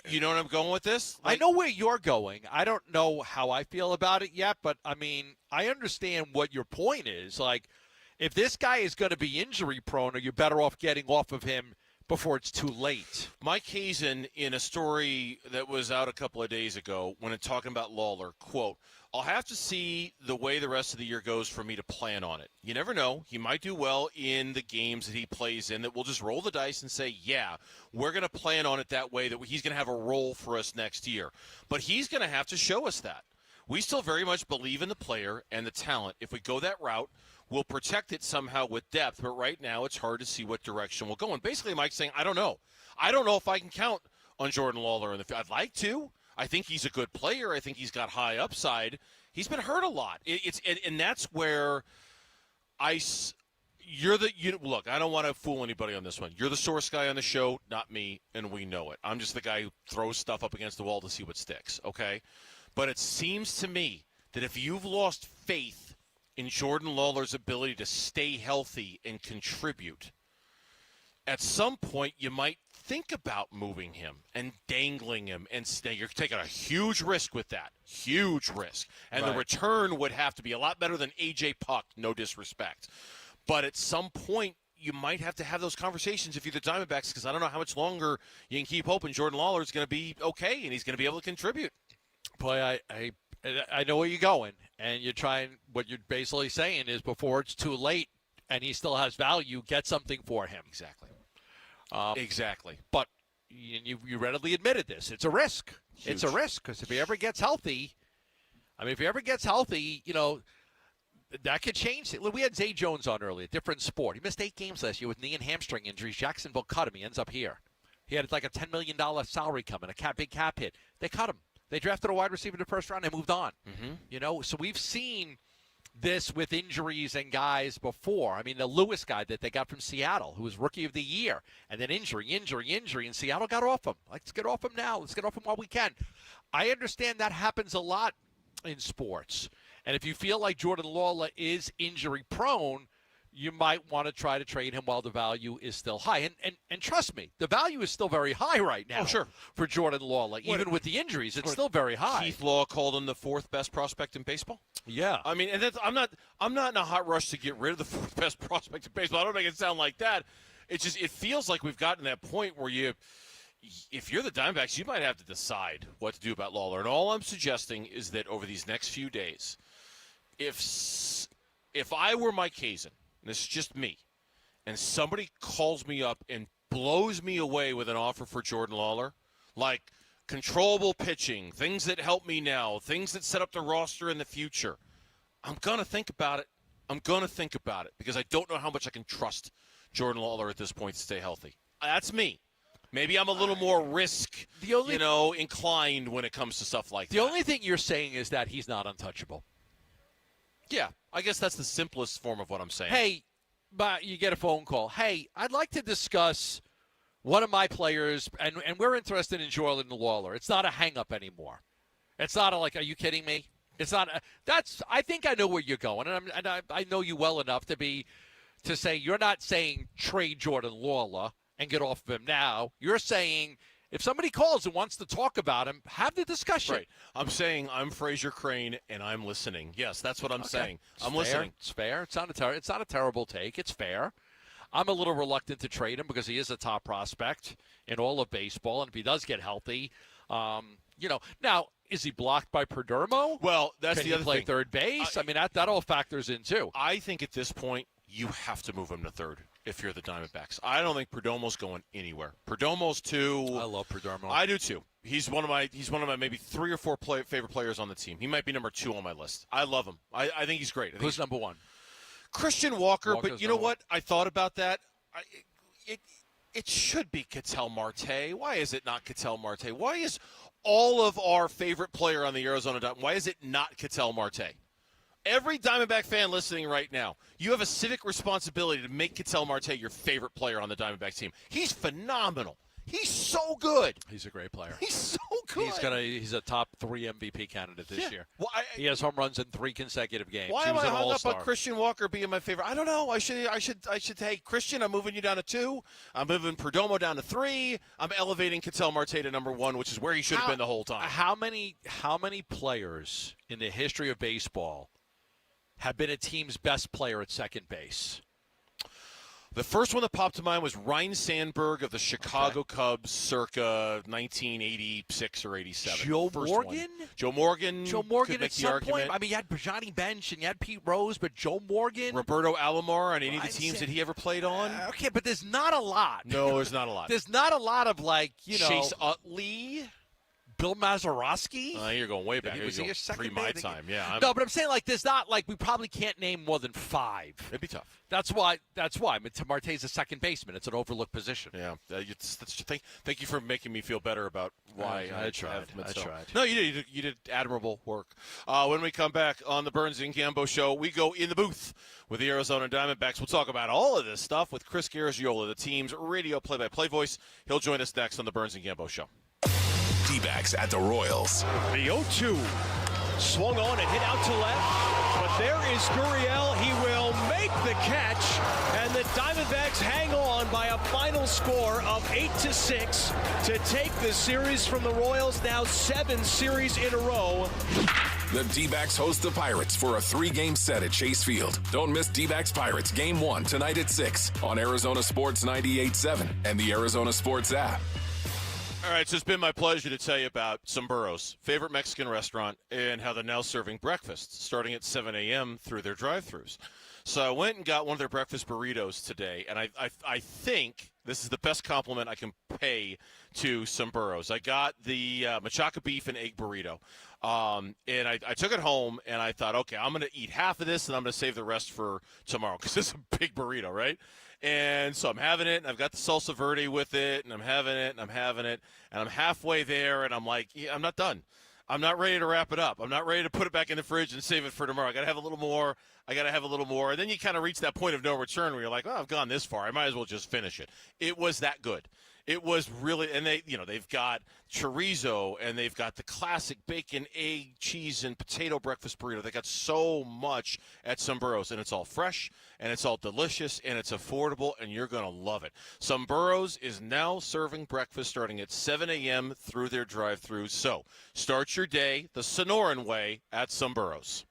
you know where I'm going with this. I know where you're going. I don't know how I feel about it yet, but I mean, I understand what your point is. Like, if this guy is going to be injury prone, are you better off getting off of him before it's too late? Mike Hazen, in a story that was out a couple of days ago, when talking about Lawler, quote, "I'll have to see the way the rest of the year goes for me to plan on it. You never know. He might do well in the games that he plays in that we'll just roll the dice and say, yeah, we're going to plan on it that way, that he's going to have a role for us next year. But he's going to have to show us that. We still very much believe in the player and the talent. If we go that route, we'll protect it somehow with depth. But right now it's hard to see what direction we'll go." And basically Mike's saying, I don't know. I don't know if I can count on Jordan Lawler in the field. I'd like to. I think he's a good player. I think he's got high upside. He's been hurt a lot. And that's where look, I don't want to fool anybody on this one. You're the source guy on the show, not me, and we know it. I'm just the guy who throws stuff up against the wall to see what sticks, okay? But it seems to me that if you've lost faith in Jordan Lawler's ability to stay healthy and contribute, at some point you might think about moving him and dangling him and stay. You're taking a huge risk with that. Huge risk. And the return would have to be a lot better than A.J. Puck, no disrespect. But at some point, you might have to have those conversations if you're the Diamondbacks, because I don't know how much longer you can keep hoping Jordan Lawler is going to be okay and he's going to be able to contribute. Boy, I know where you're going, and you're trying. What you're basically saying is before it's too late and he still has value, get something for him. Exactly. Exactly. But you readily admitted this. It's a risk. Huge. It's a risk because if he ever gets healthy, that could change it. We had Zay Jones on earlier, different sport. He missed 8 games last year with knee and hamstring injuries. Jacksonville cut him. He ends up here. He had like a $10 million salary coming, a big cap hit. They cut him. They drafted a wide receiver in the first round and moved on. Mm-hmm. So we've seen this with injuries and guys before. I mean, the Lewis guy that they got from Seattle, who was Rookie of the Year, and then injury, and Seattle got off him. Let's get off him now. Let's get off him while we can. I understand that happens a lot in sports. And if you feel like Jordan Lawler is injury prone, you might want to try to trade him while the value is still high. And trust me, the value is still very high right now for Jordan Lawler. Even with the injuries, it's still very high. Keith Law called him the 4th best prospect in baseball. Yeah. I mean, and I'm not in a hot rush to get rid of the 4th best prospect in baseball. I don't make it sound like that. It feels like we've gotten to that point where if you're the Diamondbacks, you might have to decide what to do about Lawler. And all I'm suggesting is that over these next few days, if I were Mike Hazen, and this is just me, and somebody calls me up and blows me away with an offer for Jordan Lawler, like controllable pitching, things that help me now, things that set up the roster in the future, I'm going to think about it. Because I don't know how much I can trust Jordan Lawler at this point to stay healthy. That's me. Maybe I'm a little more inclined when it comes to stuff like that. The only thing you're saying is that he's not untouchable. Yeah, I guess that's the simplest form of what I'm saying. Hey, but you get a phone call. Hey, I'd like to discuss one of my players, and we're interested in Jordan Lawler. It's not a hang-up anymore. It's not like, are you kidding me? It's not. I think I know where you're going, and I know you well enough to say you're not saying trade Jordan Lawler and get off of him now. You're saying if somebody calls and wants to talk about him, have the discussion. Right. I'm saying I'm Fraser Crane and I'm listening. Yes, that's what I'm saying. I'm listening. It's fair. It's not a terrible take. It's fair. I'm a little reluctant to trade him because he is a top prospect in all of baseball, and if he does get healthy, now is he blocked by Perdomo? Well, that's Can the other he play thing. third base? I mean, that all factors in too. I think at this point you have to move him to third if you're the Diamondbacks. I don't think Perdomo's going anywhere. Perdomo's too. I love Perdomo. I do too. He's one of my maybe 3 or 4 favorite players on the team. He might be number 2 on my list. I love him. I think he's great. Who's number 1? Christian Walker. Walker's But you know what? I thought about that. It should be Ketel Marte. Why is it not Ketel Marte? Why is all of our favorite player on the Arizona Diamondbacks, why is it not Ketel Marte? Every Diamondback fan listening right now, you have a civic responsibility to make Ketel Marte your favorite player on the Diamondbacks team. He's phenomenal. He's so good. He's a great player. He's so good. He's a top 3 MVP candidate this year. Well, he has home runs in 3 consecutive games. Why he am was I an hung up all-star. on Christian Walker being my favorite? I don't know. I should. Hey, Christian, I'm moving you down to 2. I'm moving Perdomo down to 3. I'm elevating Ketel Marte to number 1, which is where he should have been the whole time. How many players in the history of baseball have been a team's best player at second base? The first one that popped to mind was Ryne Sandberg of the Chicago Cubs circa 1986 or 87. Joe Morgan? Joe Morgan could make at the some argument. point. I mean, you had Bajani Bench and you had Pete Rose, but Joe Morgan. Roberto Alomar on any of the teams that he ever played on. Okay, but there's not a lot. No, there's not a lot. There's not a lot of, Chase Utley. Bill Mazeroski? You're going way back. Was he your second pre my time? Yeah. No, but I'm saying there's not we probably can't name more than 5. It'd be tough. That's why. I mean, Marte's a second baseman. It's an overlooked position. Yeah. Thank you for making me feel better about why I tried. No, you did admirable work. When we come back on the Burns and Gambo show, we go in the booth with the Arizona Diamondbacks. We'll talk about all of this stuff with Chris Garagiola, the team's radio play-by-play voice. He'll join us next on the Burns and Gambo show. D-backs at the Royals. The 0-2 swung on and hit out to left, but there is Gurriel. He will make the catch, and the Diamondbacks hang on by a final score of 8-6 to take the series from the Royals. Now 7 series in a row. The D-backs host the Pirates for a 3-game set at Chase Field. Don't miss D-backs Pirates Game 1 tonight at 6 on Arizona Sports 98.7 and the Arizona Sports app. All right, so it's been my pleasure to tell you about Sombreros, favorite Mexican restaurant, and how they're now serving breakfast starting at 7 a.m. through their drive-thrus. So I went and got one of their breakfast burritos today, and I think this is the best compliment I can pay to Sombreros. I got the machaca beef and egg burrito, and I took it home, and I thought, okay, I'm going to eat half of this, and I'm going to save the rest for tomorrow because it's a big burrito, right? And so I'm having it, and I've got the salsa verde with it, and I'm having it, and I'm having it, and I'm halfway there, and I'm like, yeah, I'm not done. I'm not ready to wrap it up. I'm not ready to put it back in the fridge and save it for tomorrow. I got to have a little more. And then you kind of reach that point of no return where you're like, oh, I've gone this far. I might as well just finish it. It was that good. It was really, and they've got chorizo, and they've got the classic bacon, egg, cheese, and potato breakfast burrito. They got so much at Sombreros, and it's all fresh, and it's all delicious, and it's affordable, and you're going to love it. Sombreros is now serving breakfast starting at 7 a.m. through their drive-thru. So start your day the Sonoran way at Sombreros.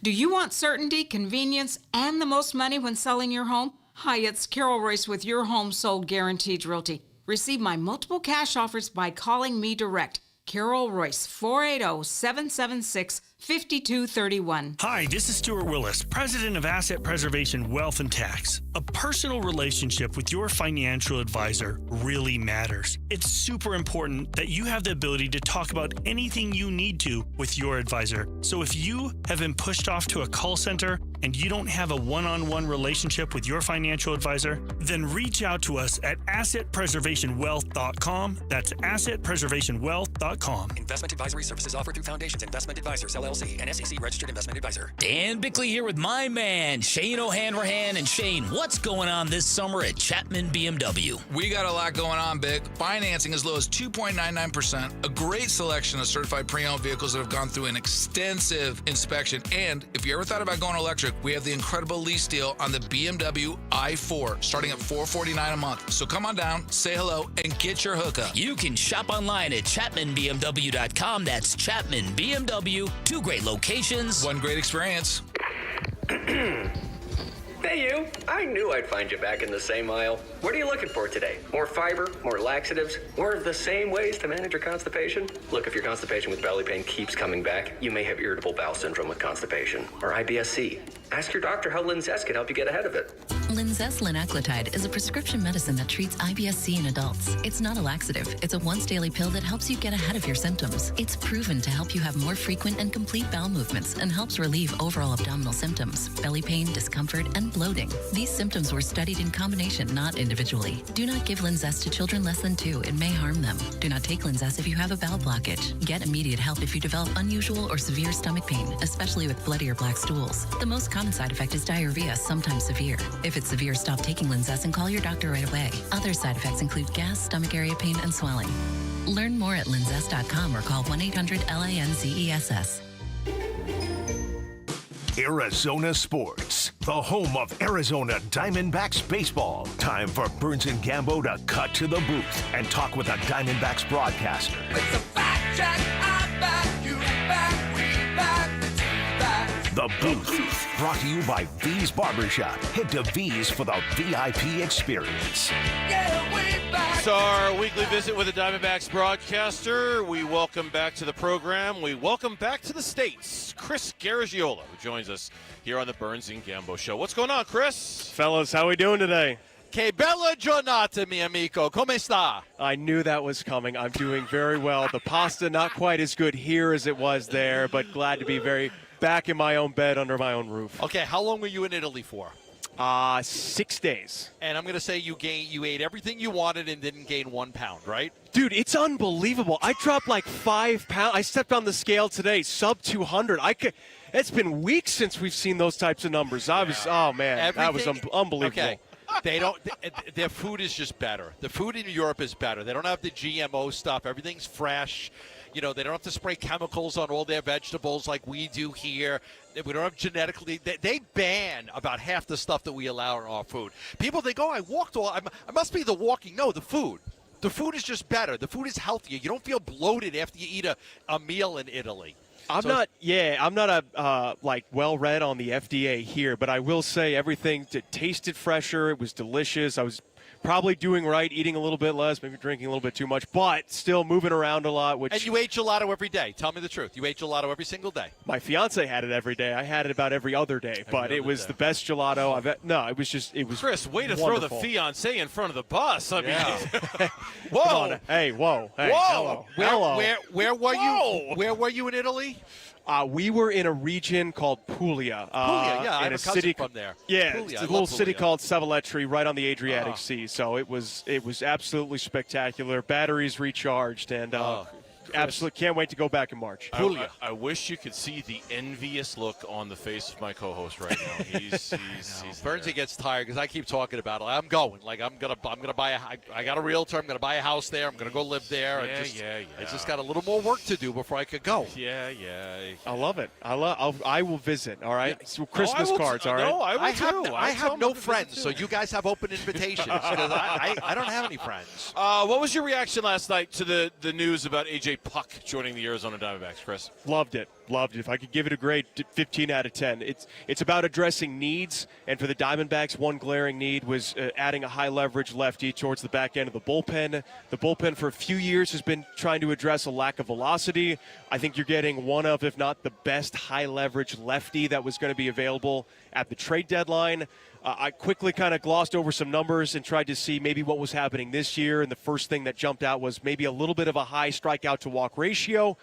Do you want certainty, convenience, and the most money when selling your home? Hi, it's Carol Royce with Your Home Sold Guaranteed Realty. Receive my multiple cash offers by calling me direct. Carol Royce, 480-776-5231. Hi, this is Stuart Willis, President of Asset Preservation Wealth and Tax. A personal relationship with your financial advisor really matters. It's super important that you have the ability to talk about anything you need to with your advisor. So if you have been pushed off to a call center, and you don't have a one-on-one relationship with your financial advisor, then reach out to us at assetpreservationwealth.com. That's assetpreservationwealth.com. Investment advisory services offered through Foundations Investment Advisors, LLC, and SEC registered investment advisor. Dan Bickley here with my man, Shane O'Hanrahan. And Shane, what's going on this summer at Chapman BMW? We got a lot going on, Bick. Financing as low as 2.99%, a great selection of certified pre-owned vehicles that have gone through an extensive inspection. And if you ever thought about going electric, we have the incredible lease deal on the BMW i4, starting at $449 a month. So come on down, say hello, and get your hookup. You can shop online at ChapmanBMW.com. That's Chapman BMW. 2 great locations. One great experience. Hey you, I knew I'd find you back in the same aisle. What are you looking for today? More fiber, more laxatives, more of the same ways to manage your constipation? Look, if your constipation with belly pain keeps coming back, you may have irritable bowel syndrome with constipation, or IBS-C. Ask your doctor how Linzess can help you get ahead of it. Linzess linaclotide is a prescription medicine that treats IBS-C in adults. It's not a laxative. It's a once-daily pill that helps you get ahead of your symptoms. It's proven to help you have more frequent and complete bowel movements and helps relieve overall abdominal symptoms, belly pain, discomfort, and bloating. These symptoms were studied in combination, not individually. Do not give Linzess to children less than 2. It may harm them. Do not take Linzess if you have a bowel blockage. Get immediate help if you develop unusual or severe stomach pain, especially with bloody or black stools. The most common side effect is diarrhea, sometimes severe. If it's severe, stop taking Linzess and call your doctor right away. Other side effects include gas, stomach area pain, and swelling. Learn more at linzess.com or call 1-800-LINZESS. Arizona Sports, the home of Arizona Diamondbacks baseball. Time for Burns and Gambo to cut to the booth and talk with a Diamondbacks broadcaster. It's a fact check. I back you back, we back, The Booth, brought to you by V's Barbershop. Head to V's for the VIP experience. Yeah, we back. It's our weekly visit with the Diamondbacks broadcaster. We welcome back to the program. We welcome back to the States, Chris Garagiola, who joins us here on the Burns and Gambo Show. What's going on, Chris? Fellas, how we doing today? Che bella giornata, mi amico. Come sta? I knew that was coming. I'm doing very well. The pasta not quite as good here as it was there, but glad to be back in my own bed under my own roof. Okay, how long were you in Italy for? 6 days. And I'm going to say you ate everything you wanted and didn't gain 1 pound, right? Dude, it's unbelievable. I dropped like 5 pounds. I stepped on the scale today, sub 200. It's been weeks since we've seen those types of numbers. Oh man, that was unbelievable. Okay. Their food is just better. The food in Europe is better. They don't have the GMO stuff. Everything's fresh. You know, they don't have to spray chemicals on all their vegetables like we do here. We don't have genetically. They ban about half the stuff that we allow in our food. People think, I walked all. I must be the walking. No, the food. The food is just better. The food is healthier. You don't feel bloated after you eat a meal in Italy. I'm not well read on the FDA here, but I will say everything tasted fresher. It was delicious. I was probably doing right, eating a little bit less, maybe drinking a little bit too much, but still moving around a lot. And you ate gelato every day. Tell me the truth. You ate gelato every single day. My fiance had it every day. I had it about every other day, but it was the best gelato I've had. No, it was Chris, way to wonderful. throw the fiance in front of the bus. I mean, whoa. Hey, whoa. Hey, whoa. Hello. Where were you? Where were you in Italy? We were in a region called Puglia. Puglia, I have in a cousin city from there. Yeah, Puglia, it's a little city Puglia. called Savoletri, right on the Adriatic Sea. So it was absolutely spectacular. Batteries recharged, and absolutely can't wait to go back in March. I wish you could see the envious look on the face of my co-host right now. He's Burnsy gets tired because I keep talking about it. I'm going. Like I'm gonna buy I got a realtor. I'm gonna buy a house there. I'm gonna go live there. I just got a little more work to do before I could go. Yeah. I love it. I will visit. All right, so Christmas cards. All right. No, I will too. I have no friends, so you guys have open invitations because I don't have any friends. What was your reaction last night to the news about AJ Puck joining the Arizona Diamondbacks, Chris? Loved it. If I could give it a grade, 15 out of 10. It's about addressing needs, and for the Diamondbacks, one glaring need was adding a high-leverage lefty towards the back end of the bullpen. The bullpen for a few years has been trying to address a lack of velocity. I think you're getting one of, if not the best high-leverage lefty that was going to be available at the trade deadline. I quickly kind of glossed over some numbers and tried to see maybe what was happening this year, and the first thing that jumped out was maybe a little bit of a high strikeout-to-walk ratio.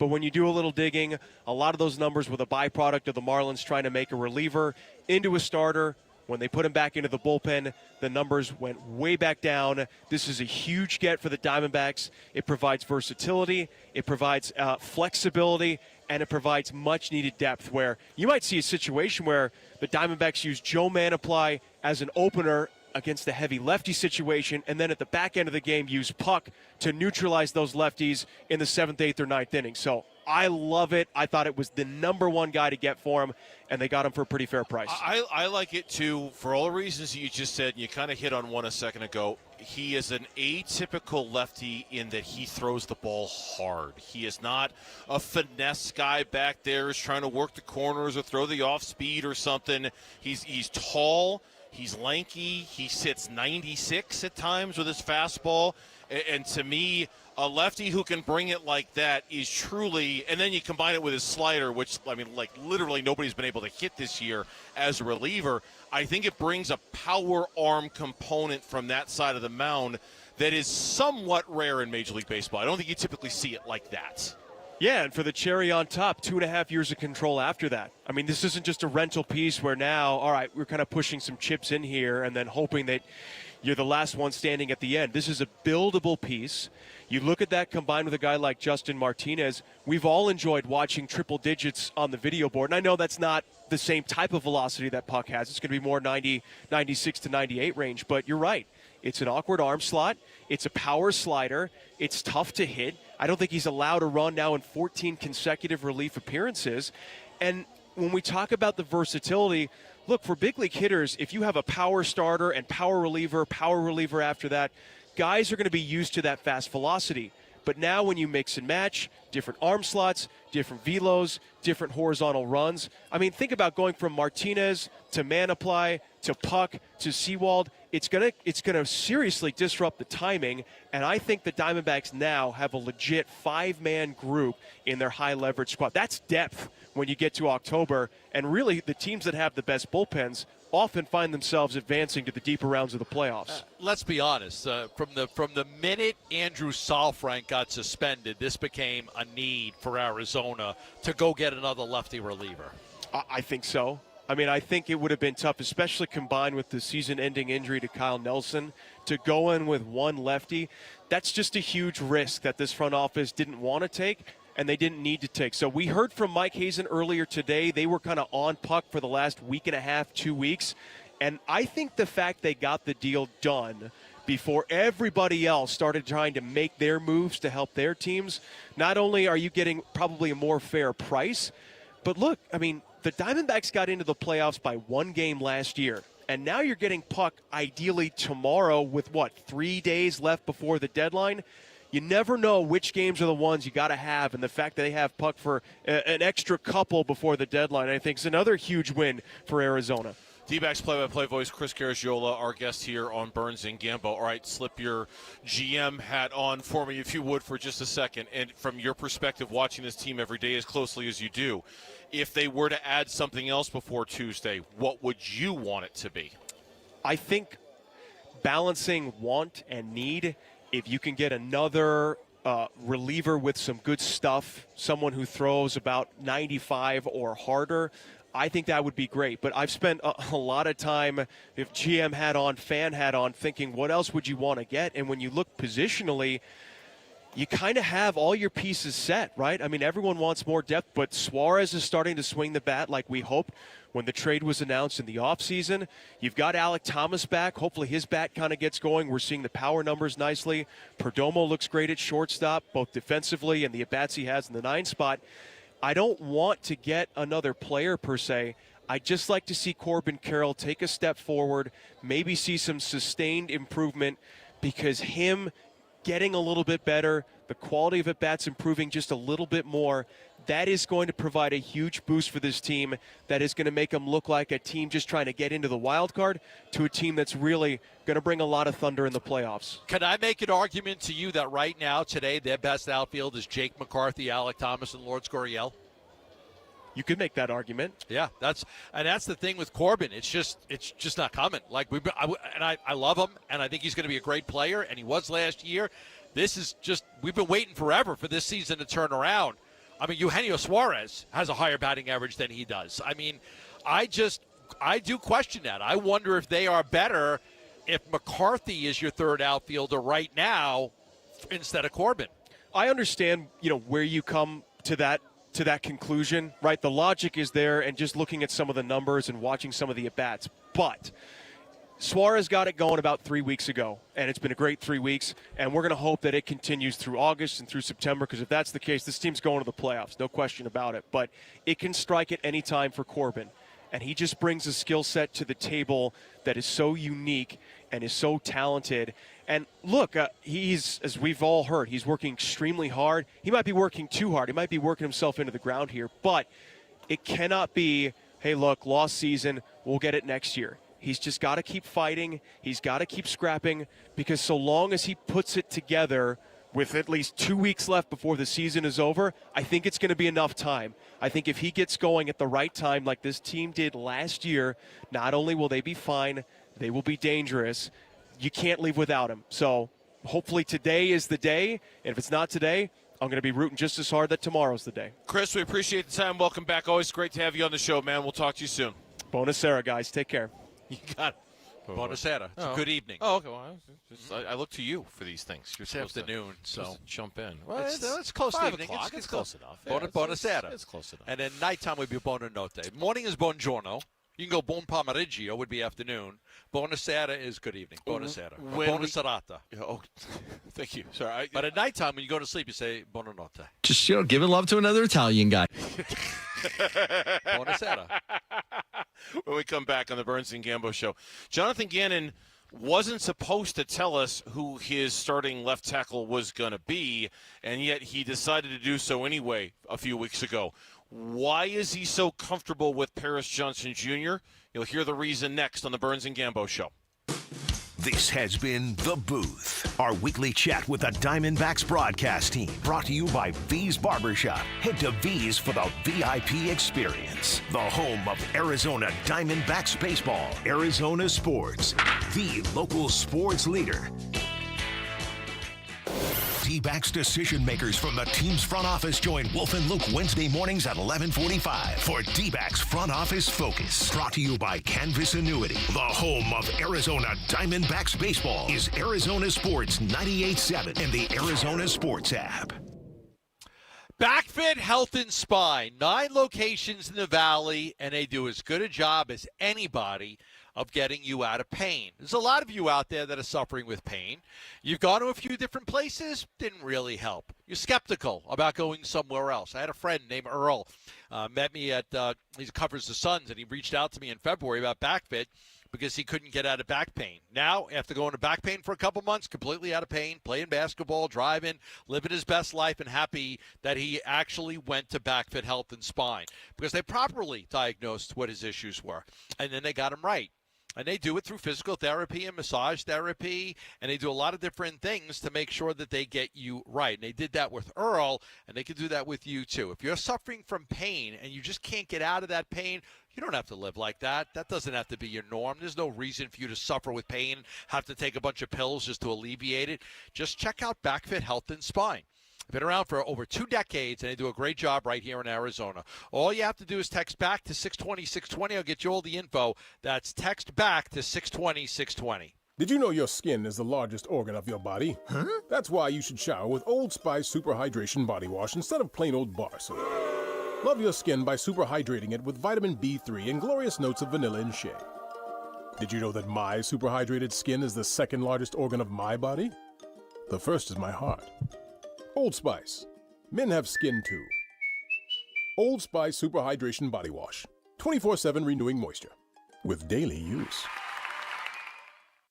But when you do a little digging, a lot of those numbers were the byproduct of the Marlins trying to make a reliever into a starter. When they put him back into the bullpen, the numbers went way back down. This is a huge get for the Diamondbacks. It provides versatility, it provides flexibility, and it provides much-needed depth where you might see a situation where the Diamondbacks use Joe Manaply as an opener against the heavy lefty situation, and then at the back end of the game use Puck to neutralize those lefties in the 7th, 8th, or 9th inning. So I love it. I thought it was the number one guy to get for him, and they got him for a pretty fair price. I like it, too, for all the reasons you just said, and you kind of hit on one a second ago. He is an atypical lefty in that he throws the ball hard. He is not a finesse guy back there who's trying to work the corners or throw the off speed or something. He's tall. He's lanky. He sits 96 at times with his fastball. And to me, a lefty who can bring it like that is truly, and then you combine it with his slider, which, I mean, like literally nobody's been able to hit this year as a reliever. I think it brings a power arm component from that side of the mound that is somewhat rare in Major League Baseball. I don't think you typically see it like that. Yeah, and for the cherry on top, 2.5 years of control after that. I mean, this isn't just a rental piece where now, all right, we're kind of pushing some chips in here and then hoping that you're the last one standing at the end. This is a buildable piece. You look at that combined with a guy like Justin Martinez. We've all enjoyed watching triple digits on the video board. And I know that's not the same type of velocity that Puck has. It's going to be more 90, 96 to 98 range. But you're right. It's an awkward arm slot. It's a power slider. It's tough to hit. I don't think he's allowed to run now in 14 consecutive relief appearances. And when we talk about the versatility, look, for big league hitters, if you have a power starter and power reliever after that, guys are going to be used to that fast velocity. But now when you mix and match different arm slots, different velos, different horizontal runs, I mean, think about going from Martinez to Manaply to Puck to Sewald. It's gonna seriously disrupt the timing, and I think the Diamondbacks now have a legit 5-man group in their high-leverage squad. That's depth when you get to October, and really the teams that have the best bullpens often find themselves advancing to the deeper rounds of the playoffs. Let's be honest. From the minute Andrew Saalfrank got suspended, this became a need for Arizona to go get another lefty reliever. I think so. I mean, I think it would have been tough, especially combined with the season-ending injury to Kyle Nelson, to go in with one lefty. That's just a huge risk that this front office didn't want to take, and they didn't need to take. So we heard from Mike Hazen earlier today. They were kind of on Puck for the last week and a half, 2 weeks. And I think the fact they got the deal done before everybody else started trying to make their moves to help their teams, not only are you getting probably a more fair price, but look, I mean, the Diamondbacks got into the playoffs by 1 game last year. And now you're getting Puck ideally tomorrow with, 3 days left before the deadline? You never know which games are the ones you got to have, and the fact that they have Puck for an extra couple before the deadline, I think, is another huge win for Arizona. D-backs play-by-play voice Chris Garagiola, our guest here on Burns and Gambo. All right, slip your GM hat on for me, if you would, for just a second. And from your perspective, watching this team every day as closely as you do, if they were to add something else before Tuesday, what would you want it to be? I think balancing want and need, if you can get another reliever with some good stuff, someone who throws about 95 or harder, I think that would be great. But I've spent a lot of time, if GM hat on, fan hat on, thinking what else would you want to get? And when you look positionally, you kind of have all your pieces set, right? I mean, everyone wants more depth, but Suarez is starting to swing the bat like we hoped when the trade was announced in the offseason. You've got Alek Thomas back. Hopefully his bat kind of gets going. We're seeing the power numbers nicely. Perdomo looks great at shortstop, both defensively and the at-bats he has in the 9 spot. I don't want to get another player per se. I'd just like to see Corbin Carroll take a step forward, maybe see some sustained improvement, because him getting a little bit better, the quality of at-bats improving just a little bit more, that is going to provide a huge boost for this team that is going to make them look like a team just trying to get into the wild card to a team that's really going to bring a lot of thunder in the playoffs. Can I make an argument to you that right now, today, their best outfield is Jake McCarthy, Alek Thomas, and Lourdes Gurriel? You could make that argument. Yeah, that's the thing with Corbin. It's just not coming. Like I love him, and I think he's going to be a great player, and he was last year. This is just, we've been waiting forever for this season to turn around. I mean, Eugenio Suarez has a higher batting average than he does. I mean, I do question that. I wonder if they are better if McCarthy is your third outfielder right now instead of Corbin. I understand, where you come to that conclusion, right? The logic is there, and just looking at some of the numbers and watching some of the at-bats. But Suarez got it going about 3 weeks ago, and it's been a great 3 weeks, and we're going to hope that it continues through August and through September, because if that's the case, this team's going to the playoffs, no question about it. But it can strike at any time for Corbin, and he just brings a skill set to the table that is so unique and is so talented. And look, he's, as we've all heard, he's working extremely hard. He might be working too hard. He might be working himself into the ground here, but it cannot be, hey, look, lost season, we'll get it next year. He's just got to keep fighting. He's got to keep scrapping, because so long as he puts it together with at least 2 weeks left before the season is over, I think it's going to be enough time. I think if he gets going at the right time like this team did last year, not only will they be fine, they will be dangerous. You can't leave without him. So hopefully today is the day, and if it's not today, I'm going to be rooting just as hard that tomorrow's the day. Chris, we appreciate the time. Welcome back. Always great to have you on the show, man. We'll talk to you soon. Buonasera, guys. Take care. You got it. Buonasera. It's a good evening. Oh, okay. Well, I look to you for these things. It's afternoon, so jump in. Well, it's close to evening. It's close enough. Buonasera. It's close enough. And then nighttime would be buonanotte. Morning is buongiorno. You can go buon pomeriggio would be afternoon. Buonasera is good evening. Buonasera. Buonaserata. Oh, thank you. Sorry. But at nighttime, when you go to sleep, you say buonanotte. Just, giving love to another Italian guy. Buonasera. When we come back on the Burns and Gambo Show, Jonathan Gannon wasn't supposed to tell us who his starting left tackle was going to be, and yet he decided to do so anyway a few weeks ago. Why is he so comfortable with Paris Johnson Jr.? You'll hear the reason next on the Burns and Gambo Show. This has been The Booth, our weekly chat with the Diamondbacks broadcast team, brought to you by V's Barbershop. Head to V's for the VIP experience. The home of Arizona Diamondbacks baseball, Arizona sports, the local sports leader. Dbacks decision makers from the team's front office join Wolf and Luke Wednesday mornings at 11:45 for Dbacks Front Office Focus. Brought to you by Canvas Annuity. The home of Arizona Diamondbacks baseball is Arizona Sports 98.7 and the Arizona Sports app. Backfit Health and Spine, 9 locations in the Valley, and they do as good a job as anybody of getting you out of pain. There's a lot of you out there that are suffering with pain. You've gone to a few different places, didn't really help. You're skeptical about going somewhere else. I had a friend named Earl, met me at, he covers the Suns, and he reached out to me in February about Backfit because he couldn't get out of back pain. Now, after going to back pain for a couple months, completely out of pain, playing basketball, driving, living his best life, and happy that he actually went to Backfit Health and Spine because they properly diagnosed what his issues were, and then they got him right. And they do it through physical therapy and massage therapy, and they do a lot of different things to make sure that they get you right. And they did that with Earl, and they can do that with you too. If you're suffering from pain and you just can't get out of that pain, you don't have to live like that. That doesn't have to be your norm. There's no reason for you to suffer with pain, have to take a bunch of pills just to alleviate it. Just check out Backfit Health and Spine. Been around for over 2 decades, and they do a great job right here in Arizona. All you have to do is text back to 620-620. I'll get you all the info. That's text back to 620-620. Did you know your skin is the largest organ of your body? Huh? That's why you should shower with Old Spice Super Hydration Body Wash instead of plain old bar soap. Love your skin by super hydrating it with vitamin B3 and glorious notes of vanilla and shea. Did you know that my super hydrated skin is the second largest organ of my body? The first is my heart. Old Spice. Men have skin too. Old Spice Super Hydration Body Wash. 24/7 renewing moisture. With daily use.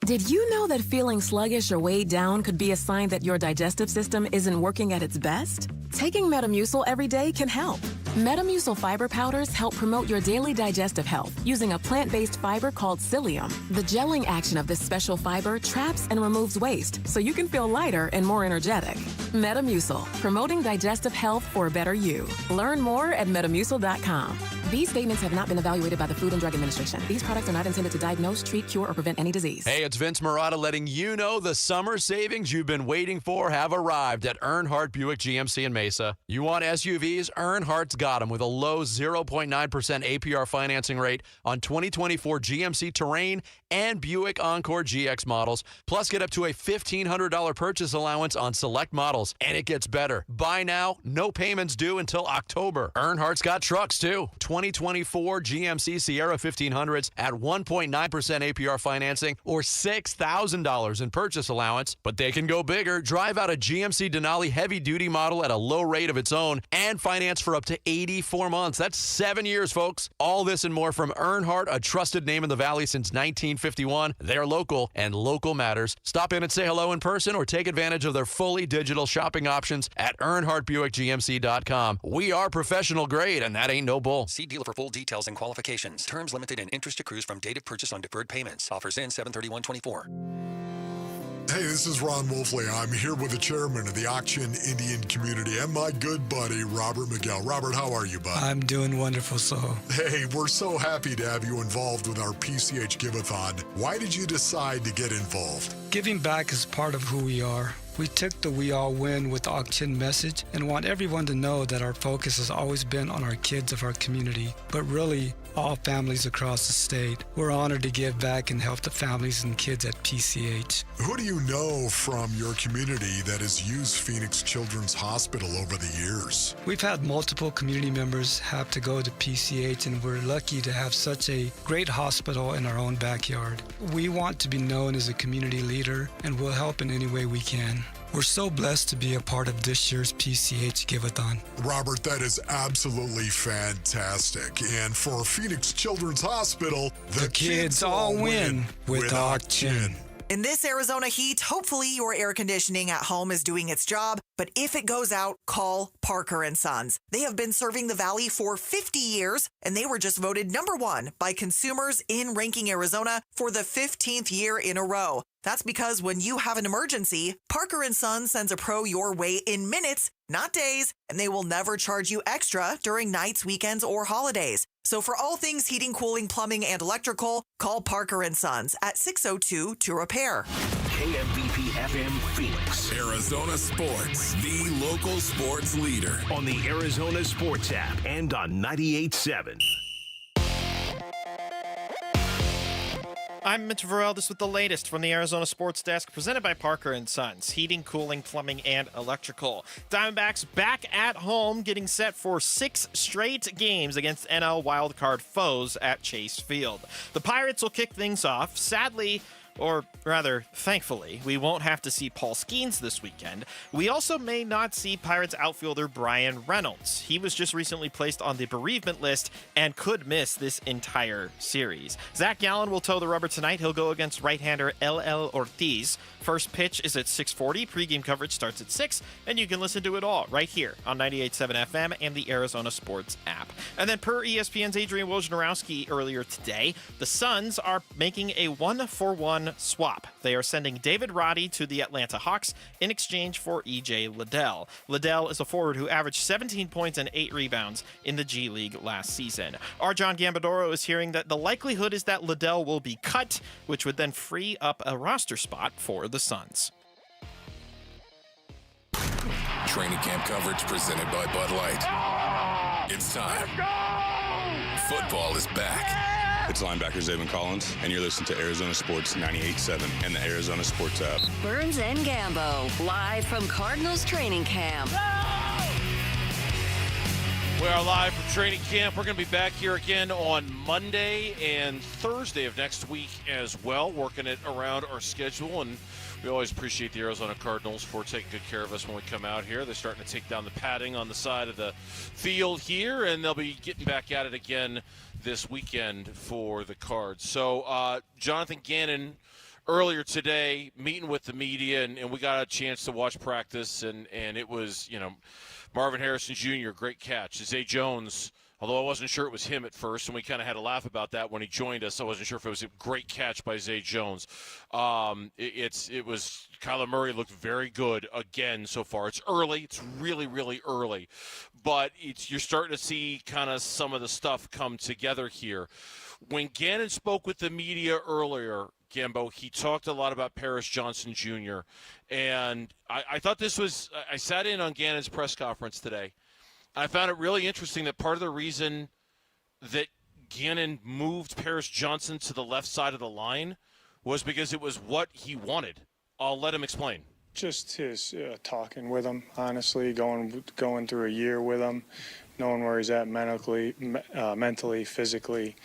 Did you know that feeling sluggish or weighed down could be a sign that your digestive system isn't working at its best? Taking Metamucil every day can help. Metamucil fiber powders help promote your daily digestive health using a plant-based fiber called psyllium. The gelling action of this special fiber traps and removes waste so you can feel lighter and more energetic. Metamucil, promoting digestive health for a better you. Learn more at Metamucil.com. These statements have not been evaluated by the Food and Drug Administration. These products are not intended to diagnose, treat, cure, or prevent any disease. Hey, it's Vince Marotta letting you know the summer savings you've been waiting for have arrived at Earnhardt Buick GMC in Mesa. You want SUVs? Earnhardt's got them with a low 0.9% APR financing rate on 2024 GMC Terrain and Buick Encore GX models. Plus, get up to a $1,500 purchase allowance on select models. And it gets better. Buy now, no payments due until October. Earnhardt's got trucks, too. 2024 GMC Sierra 1500s at 1.9% APR financing or $6,000 in purchase allowance. But they can go bigger. Drive out a GMC Denali heavy-duty model at a low rate of its own and finance for up to 84 months. That's 7 years, folks. All this and more from Earnhardt, a trusted name in the Valley since 1951. They're local, and local matters. Stop in and say hello in person or take advantage of their fully digital shopping options at EarnhardtBuickGMC.com. We are professional grade, and that ain't no bull. See dealer for full details and qualifications. Terms limited and interest accrues from date of purchase on deferred payments. Offers in 7/31/24. Hey, this is Ron Wolfley. I'm here with the chairman of the Auction Indian community and my good buddy, Robert Miguel. Robert, how are you, bud? I'm doing wonderful, so. Hey, we're so happy to have you involved with our PCH Give-a-thon. Why did you decide to get involved? Giving back is part of who we are. We took the We All Win with Auction message and want everyone to know that our focus has always been on our kids of our community, but really all families across the state. We're honored to give back and help the families and kids at PCH. Who do you know from your community that has used Phoenix Children's Hospital over the years? We've had multiple community members have to go to PCH, and we're lucky to have such a great hospital in our own backyard. We want to be known as a community leader, and we'll help in any way we can. We're so blessed to be a part of this year's PCH Give-a-thon. Robert, that is absolutely fantastic. And for Phoenix Children's Hospital, the kids all win with Auction. In this Arizona heat, hopefully your air conditioning at home is doing its job. But if it goes out, call Parker & Sons. They have been serving the Valley for 50 years, and they were just voted #1 by consumers in Ranking Arizona for the 15th year in a row. That's because when you have an emergency, Parker & Sons sends a pro your way in minutes, not days, and they will never charge you extra during nights, weekends, or holidays. So for all things heating, cooling, plumbing, and electrical, call Parker & Sons at 602-2REPAIR. KMVP FM Phoenix. Arizona Sports, the local sports leader. On the Arizona Sports app and on 98.7. I'm Mitch Varel. This with the latest from the Arizona Sports Desk, presented by Parker & Sons, heating, cooling, plumbing, and electrical. Diamondbacks back at home, getting set for 6 straight games against NL wildcard foes at Chase Field. The Pirates will kick things off. Sadly, or rather, thankfully, we won't have to see Paul Skeens this weekend. We also may not see Pirates outfielder Brian Reynolds. He was just recently placed on the bereavement list and could miss this entire series. Zach Gallen will toe the rubber tonight. He'll go against right-hander LL Ortiz. First pitch is at 6:40. Pre-game coverage starts at 6, and you can listen to it all right here on 98.7 FM and the Arizona Sports app. And then per ESPN's Adrian Wojnarowski earlier today, the Suns are making a 1-for-1 swap. They are sending David Roddy to the Atlanta Hawks in exchange for E.J. Liddell. Liddell is a forward who averaged 17 points and 8 rebounds in the G League last season. Our John Gambadoro is hearing that the likelihood is that Liddell will be cut, which would then free up a roster spot for the Suns. Training camp coverage presented by Bud Light. It's time. Football is back. It's linebacker Zayvon Collins, and you're listening to Arizona Sports 98.7 and the Arizona Sports app. Burns and Gambo, live from Cardinals training camp. We are live from training camp. We're going to be back here again on Monday and Thursday of next week as well, working it around our schedule. And we always appreciate the Arizona Cardinals for taking good care of us when we come out here. They're starting to take down the padding on the side of the field here, and they'll be getting back at it again this weekend for the Cards. So Jonathan Gannon earlier today meeting with the media, and we got a chance to watch practice, and it was, Marvin Harrison Jr., great catch. Zay Jones although I wasn't sure it was him at first, and we kind of had a laugh about that when he joined us. I wasn't sure if it was a great catch by Zay Jones. It was Kyler Murray looked very good again so far. It's early. It's really, really early. But you're starting to see kind of some of the stuff come together here. When Gannon spoke with the media earlier, Gambo, he talked a lot about Paris Johnson Jr. And I thought this was – I sat in on Gannon's press conference today. I found it really interesting that part of the reason that Gannon moved Paris Johnson to the left side of the line was because it was what he wanted. I'll let him explain. Just his talking with him, honestly, going through a year with him, knowing where he's at mentally, physically,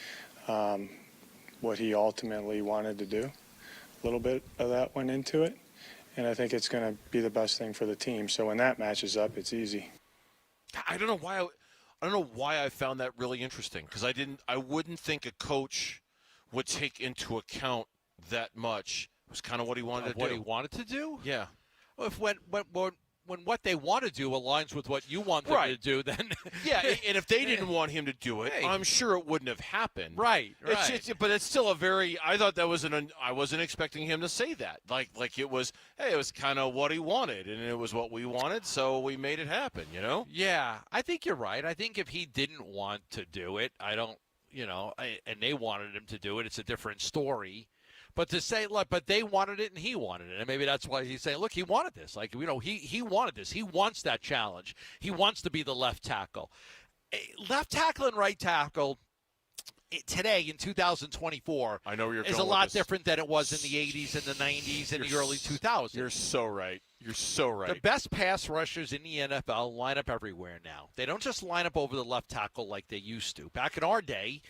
what he ultimately wanted to do. A little bit of that went into it, and I think it's going to be the best thing for the team. So when that matches up, it's easy. I don't know why I found that really interesting, because I wouldn't think a coach would take into account that much. It was kind of what he wanted to do. What he wanted to do? Yeah. Well, if when what they want to do aligns with what you want them to do, then yeah. And if they didn't want him to do it, I'm sure it wouldn't have happened. Right. But it's still a very. I thought that was I wasn't expecting him to say that. Like it was. Hey, it was kind of what he wanted, and it was what we wanted, so we made it happen. You know. Yeah, I think you're right. I think if he didn't want to do it, and they wanted him to do it, it's a different story. But to say, look, but they wanted it and he wanted it. And maybe that's why he's saying, look, he wanted this. Like, he wanted this. He wants that challenge. He wants to be the left tackle. Left tackle and right tackle today in 2024 I know where you're is a going lot with this. different than it was in the 80s and the 90s and the early 2000s. You're so right. You're so right. The best pass rushers in the NFL line up everywhere now. They don't just line up over the left tackle like they used to. Back in our day,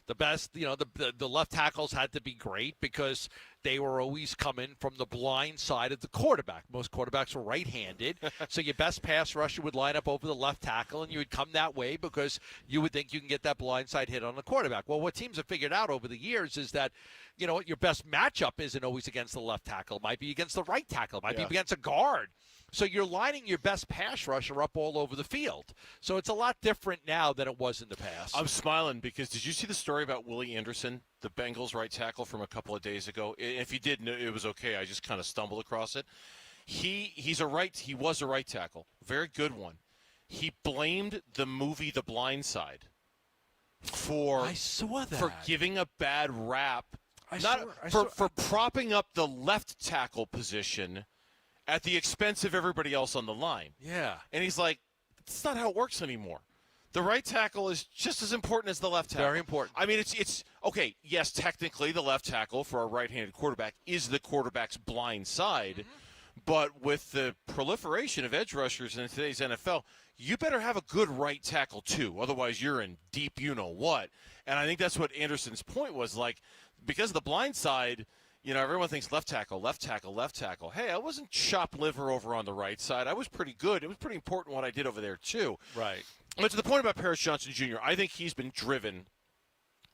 the best, the left tackles had to be great because they were always coming from the blind side of the quarterback. Most quarterbacks were right-handed, so your best pass rusher would line up over the left tackle, and you would come that way because you would think you can get that blindside hit on the quarterback. Well, what teams have figured out over the years is that, your best matchup isn't always against the left tackle. It might be against the right tackle. It might be against a guard. So you're lining your best pass rusher up all over the field. So it's a lot different now than it was in the past. I'm smiling because did you see the story about Willie Anderson, the Bengals right tackle from a couple of days ago? If you didn't, it was okay. I just kind of stumbled across it. He was a right tackle, very good one. He blamed the movie The Blind Side for giving a bad rap, for propping up the left tackle position at the expense of everybody else on the line. Yeah. And he's like, that's not how it works anymore. The right tackle is just as important as the left tackle. Very important. I mean, it's okay, yes, technically the left tackle for a right-handed quarterback is the quarterback's blind side, but with the proliferation of edge rushers in today's NFL, you better have a good right tackle too. Otherwise, you're in deep you-know-what. And I think that's what Anderson's point was, like, because of the blind side, everyone thinks left tackle, left tackle, left tackle. Hey, I wasn't chopped liver over on the right side. I was pretty good. It was pretty important what I did over there, too. Right. But to the point about Paris Johnson Jr., I think he's been driven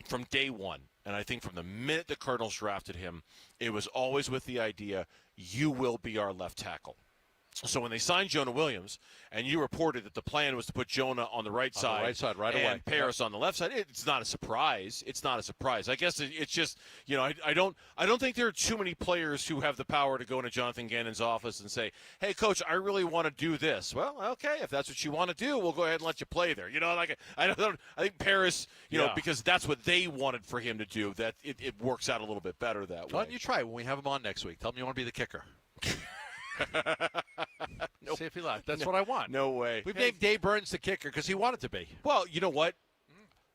from day one. And I think from the minute the Cardinals drafted him, it was always with the idea, you will be our left tackle. So when they signed Jonah Williams, and you reported that the plan was to put Jonah on the right side, right and away, Paris on the left side, it's not a surprise. It's not a surprise. I guess it's just, I don't think there are too many players who have the power to go into Jonathan Gannon's office and say, "Hey, coach, I really want to do this." Well, okay, if that's what you want to do, we'll go ahead and let you play there. I think Paris, because that's what they wanted for him to do. That it works out a little bit better that way. Why don't you try when we have him on next week? Tell him you want to be the kicker. See if he left. That's what I want. No way. We've named Dave Burns the kicker because he wanted to be. Well, you know what?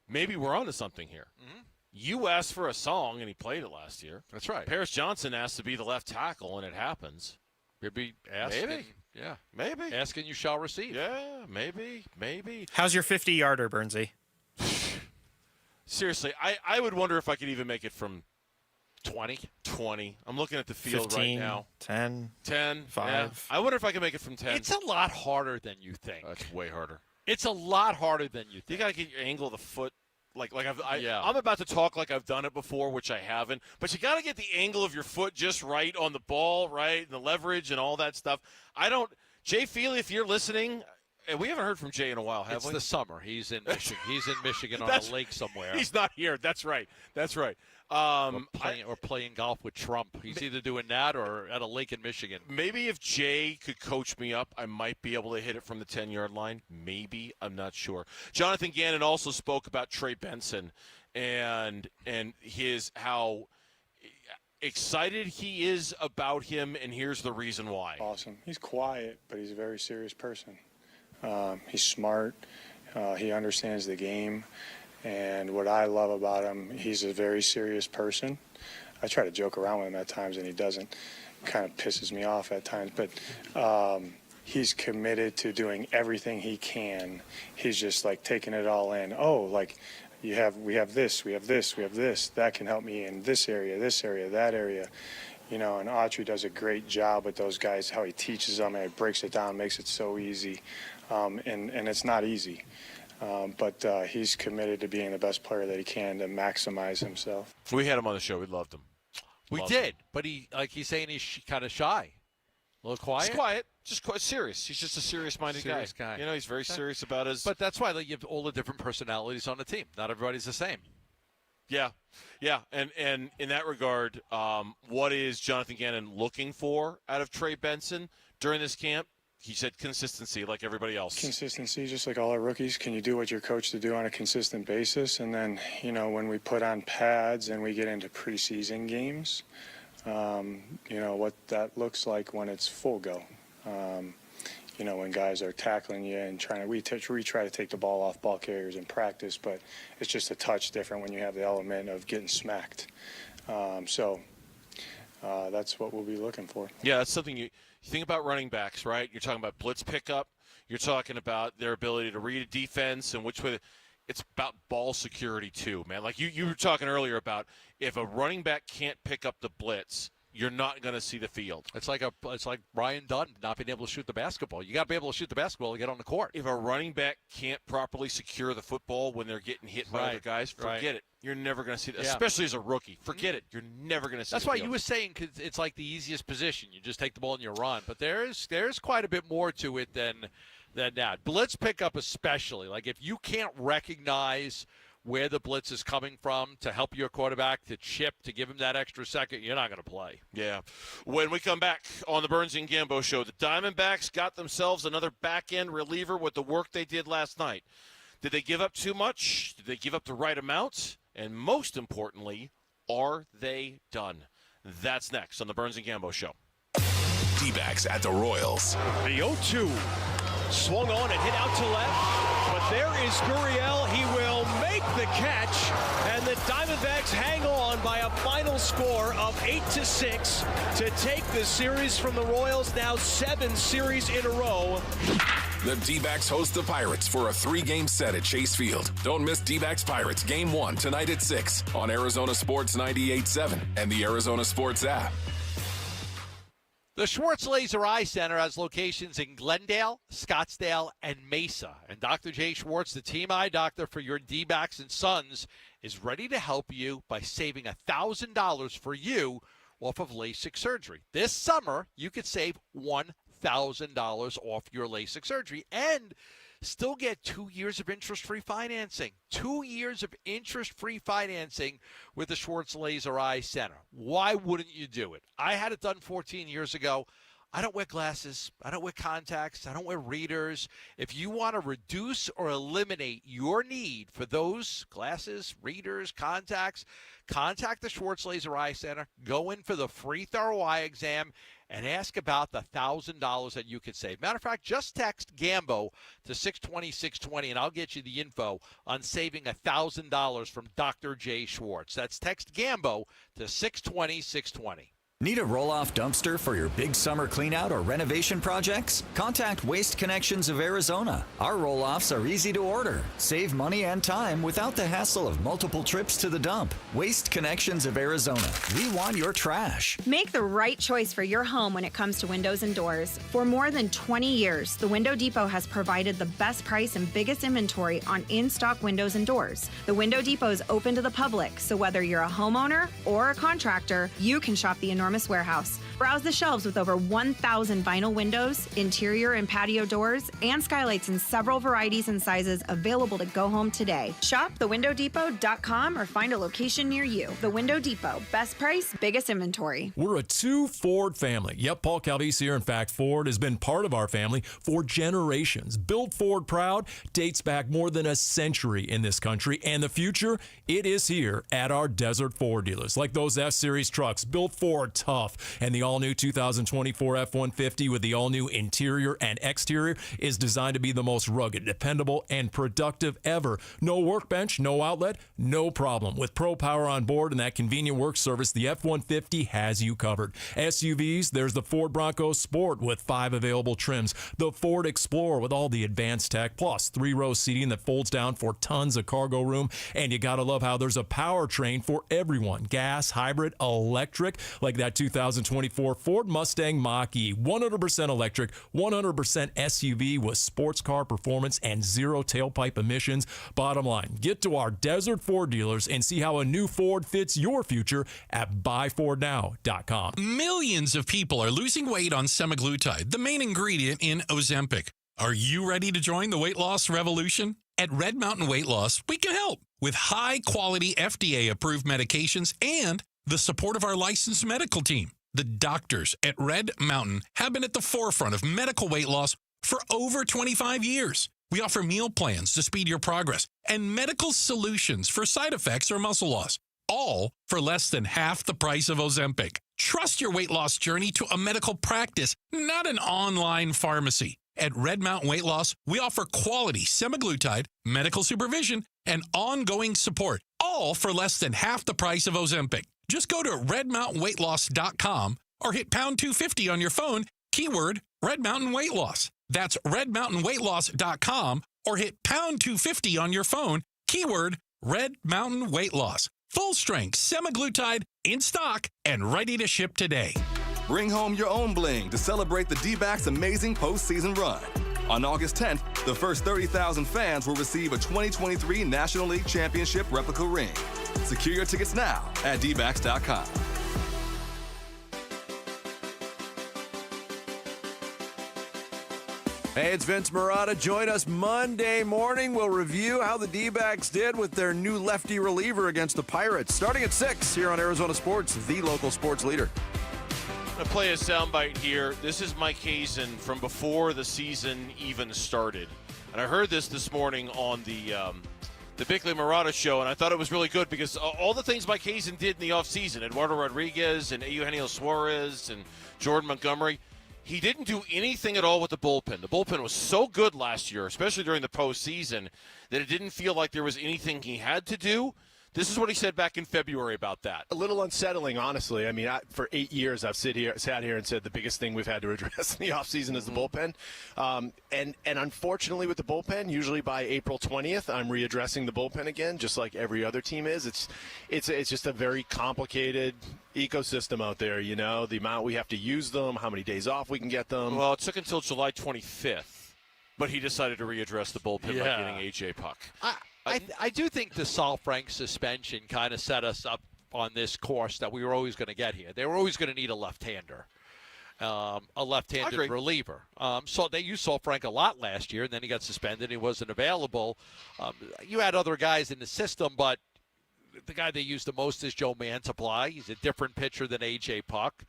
Maybe we're onto something here. Mm-hmm. You asked for a song, and he played it last year. That's right. Paris Johnson asked to be the left tackle, and it happens. Maybe ask. Maybe. Yeah. Maybe. Ask and you shall receive. Yeah, maybe. How's your 50-yarder, Burnsy? Seriously, I would wonder if I could even make it from 20. I'm looking at the field 15, right now. 10. 5. Yeah. I wonder if I can make it from 10. It's a lot harder than you think. That's way harder. It's a lot harder than you think. You got to get your angle of the foot. Yeah. I'm about to talk like I've done it before, which I haven't. But you got to get the angle of your foot just right on the ball, right, and the leverage and all that stuff. Jay Feely, if you're listening, And we haven't heard from Jay in a while, have It's we? the summer. He's in Michigan. He's in Michigan on a lake somewhere. He's not here. That's right. Or playing golf with Trump. He's either doing that or at a lake in Michigan. Maybe if Jay could coach me up, I might be able to hit it from the 10-yard line. Maybe. I'm not sure. Jonathan Gannon also spoke about Trey Benson and how excited he is about him, and here's the reason why. Awesome. He's quiet, but he's a very serious person. He's smart. He understands the game. And what I love about him, he's a very serious person. I try to joke around with him at times, and he doesn't. Kind of pisses me off at times. But he's committed to doing everything he can. He's just like taking it all in. Oh, like we have this, we have this, we have this. That can help me in this area, that area. You know, and Autry does a great job with those guys, how he teaches them and he breaks it down, makes it so easy. And it's not easy. But he's committed to being the best player that he can to maximize himself. We had him on the show. We loved him. We did, but he's saying he's kind of shy. A little quiet? He's quiet, just quite serious. He's just a serious-minded guy. You know, he's very serious about his... But that's why you have all the different personalities on the team. Not everybody's the same. Yeah. And in that regard, what is Jonathan Gannon looking for out of Trey Benson during this camp? He said consistency, like everybody else. Consistency, just like all our rookies. Can you do what you're coached to do on a consistent basis? And then, you know, when we put on pads and we get into preseason games, you know, what that looks like when it's full go. You know, when guys are tackling you and we try to take the ball off ball carriers in practice, but it's just a touch different when you have the element of getting smacked. So that's what we'll be looking for. Yeah, that's something you think about running backs, right? You're talking about blitz pickup. You're talking about their ability to read a defense and which way. It's about ball security too, man. Like you were talking earlier about if a running back can't pick up the blitz, you're not going to see the field. It's like Brian Dunn not being able to shoot the basketball. You got to be able to shoot the basketball to get on the court. If a running back can't properly secure the football when they're getting hit by other guys, forget it. You're never going to see that, especially as a rookie. Forget it. You're never going to see. That's the why field. you were saying cause it's like the easiest position. You just take the ball and you run. But there's quite a bit more to it than that. Blitz pickup especially. Like if you can't recognize where the blitz is coming from to help your quarterback to chip, to give him that extra second, you're not going to play. Yeah. When we come back on the Burns and Gambo Show, the Diamondbacks got themselves another back-end reliever with the work they did last night. Did they give up too much? Did they give up the right amount? And most importantly, are they done? That's next on the Burns and Gambo Show. D-backs at the Royals. The 0-2 swung on and hit out to left, but there is Gurriel. He will make the catch, and the Diamondbacks hang on by a final score of 8-6 to take the series from the Royals. Now 7 series in a row. The D-backs host the Pirates for a 3-game set at Chase Field. Don't miss D-backs Pirates Game 1 tonight at 6 on Arizona Sports 98.7 and the Arizona Sports app. The Schwartz Laser Eye Center has locations in Glendale, Scottsdale, and Mesa. And Dr. Jay Schwartz, the team eye doctor for your D-backs and Sons, is ready to help you by saving $1,000 for you off of LASIK surgery. This summer, you could save $1,000 off your LASIK surgery and still get 2 years of interest-free financing. 2 years of interest-free financing with the Schwartz Laser Eye Center. Why wouldn't you do it? I had it done 14 years ago. I don't wear glasses. I don't wear contacts. I don't wear readers. If you want to reduce or eliminate your need for those glasses, readers, contacts, contact the Schwartz Laser Eye Center. Go in for the free thorough eye exam and ask about the $1,000 that you could save. Matter of fact, just text GAMBO to 620-620, and I'll get you the info on saving $1,000 from Dr. Jay Schwartz. That's text GAMBO to 620-620. Need a roll-off dumpster for your big summer cleanout or renovation projects? Contact Waste Connections of Arizona. Our roll-offs are easy to order. Save money and time without the hassle of multiple trips to the dump. Waste Connections of Arizona. We want your trash. Make the right choice for your home when it comes to windows and doors. For more than 20 years, the Window Depot has provided the best price and biggest inventory on in-stock windows and doors. The Window Depot is open to the public, so whether you're a homeowner or a contractor, you can shop the enormous enormous warehouse. Browse the shelves with over 1,000 vinyl windows, interior and patio doors, and skylights in several varieties and sizes available to go home today. Shop thewindowdepot.com or find a location near you. The Window Depot. Best price, biggest inventory. We're a two Ford family. Yep, Paul Calvisi here. In fact, Ford has been part of our family for generations. Built Ford proud dates back more than a century in this country, and the future, it is here at our Desert Ford dealers. Like those F-Series trucks, built Ford tough, and the all-new 2024 F-150 with the all-new interior and exterior is designed to be the most rugged, dependable, and productive ever. No workbench, no outlet, no problem. With Pro Power on board and that convenient work service, the F-150 has you covered. SUVs, there's the Ford Bronco Sport with 5 available trims, the Ford Explorer with all the advanced tech, plus 3-row seating that folds down for tons of cargo room, and you gotta love how there's a powertrain for everyone. Gas, hybrid, electric, like that 2024 Ford Mustang Mach-E, 100% electric, 100% SUV with sports car performance and zero tailpipe emissions. Bottom line, get to our Desert Ford dealers and see how a new Ford fits your future at buyfordnow.com. Millions of people are losing weight on semaglutide, the main ingredient in Ozempic. Are you ready to join the weight loss revolution? At Red Mountain Weight Loss, we can help with high-quality FDA-approved medications and the support of our licensed medical team. The doctors at Red Mountain have been at the forefront of medical weight loss for over 25 years. We offer meal plans to speed your progress and medical solutions for side effects or muscle loss, all for less than half the price of Ozempic. Trust your weight loss journey to a medical practice, not an online pharmacy. At Red Mountain Weight Loss, we offer quality semaglutide, medical supervision, and ongoing support, all for less than half the price of Ozempic. Just go to redmountainweightloss.com or hit pound 250 on your phone, keyword Red Mountain Weight Loss. That's redmountainweightloss.com or hit pound 250 on your phone, keyword Red Mountain Weight Loss. Full strength semaglutide in stock and ready to ship today. Bring home your own bling to celebrate the D-backs' amazing postseason run. On August 10th, the first 30,000 fans will receive a 2023 National League Championship replica ring. Secure your tickets now at dbacks.com. Hey, it's Vince Marotta. Join us Monday morning. We'll review how the D-backs did with their new lefty reliever against the Pirates. Starting at 6 here on Arizona Sports, the local sports leader. I'm going to play a soundbite here. This is Mike Hazen from before the season even started. And I heard this morning on the Bickley Marotta show, and I thought it was really good because all the things Mike Hazen did in the offseason, Eduardo Rodriguez and Eugenio Suarez and Jordan Montgomery, he didn't do anything at all with the bullpen. The bullpen was so good last year, especially during the postseason, that it didn't feel like there was anything he had to do. This is what he said back in February about that. A little unsettling, honestly. I mean, for 8 years, I've sat here and said the biggest thing we've had to address in the offseason is the bullpen. And unfortunately with the bullpen, usually by April 20th, I'm readdressing the bullpen again, just like every other team is. It's just a very complicated ecosystem out there, you know, the amount we have to use them, how many days off we can get them. Well, it took until July 25th, but he decided to readdress the bullpen by getting A.J. Puck. I do think the Sal Frank suspension kind of set us up on this course that we were always going to get here. They were always going to need a left-hander, a left-handed reliever. So they used Sal Frank a lot last year, and then he got suspended. He wasn't available. You had other guys in the system, but the guy they used the most is Joe Mantiply. He's a different pitcher than A.J. Puck.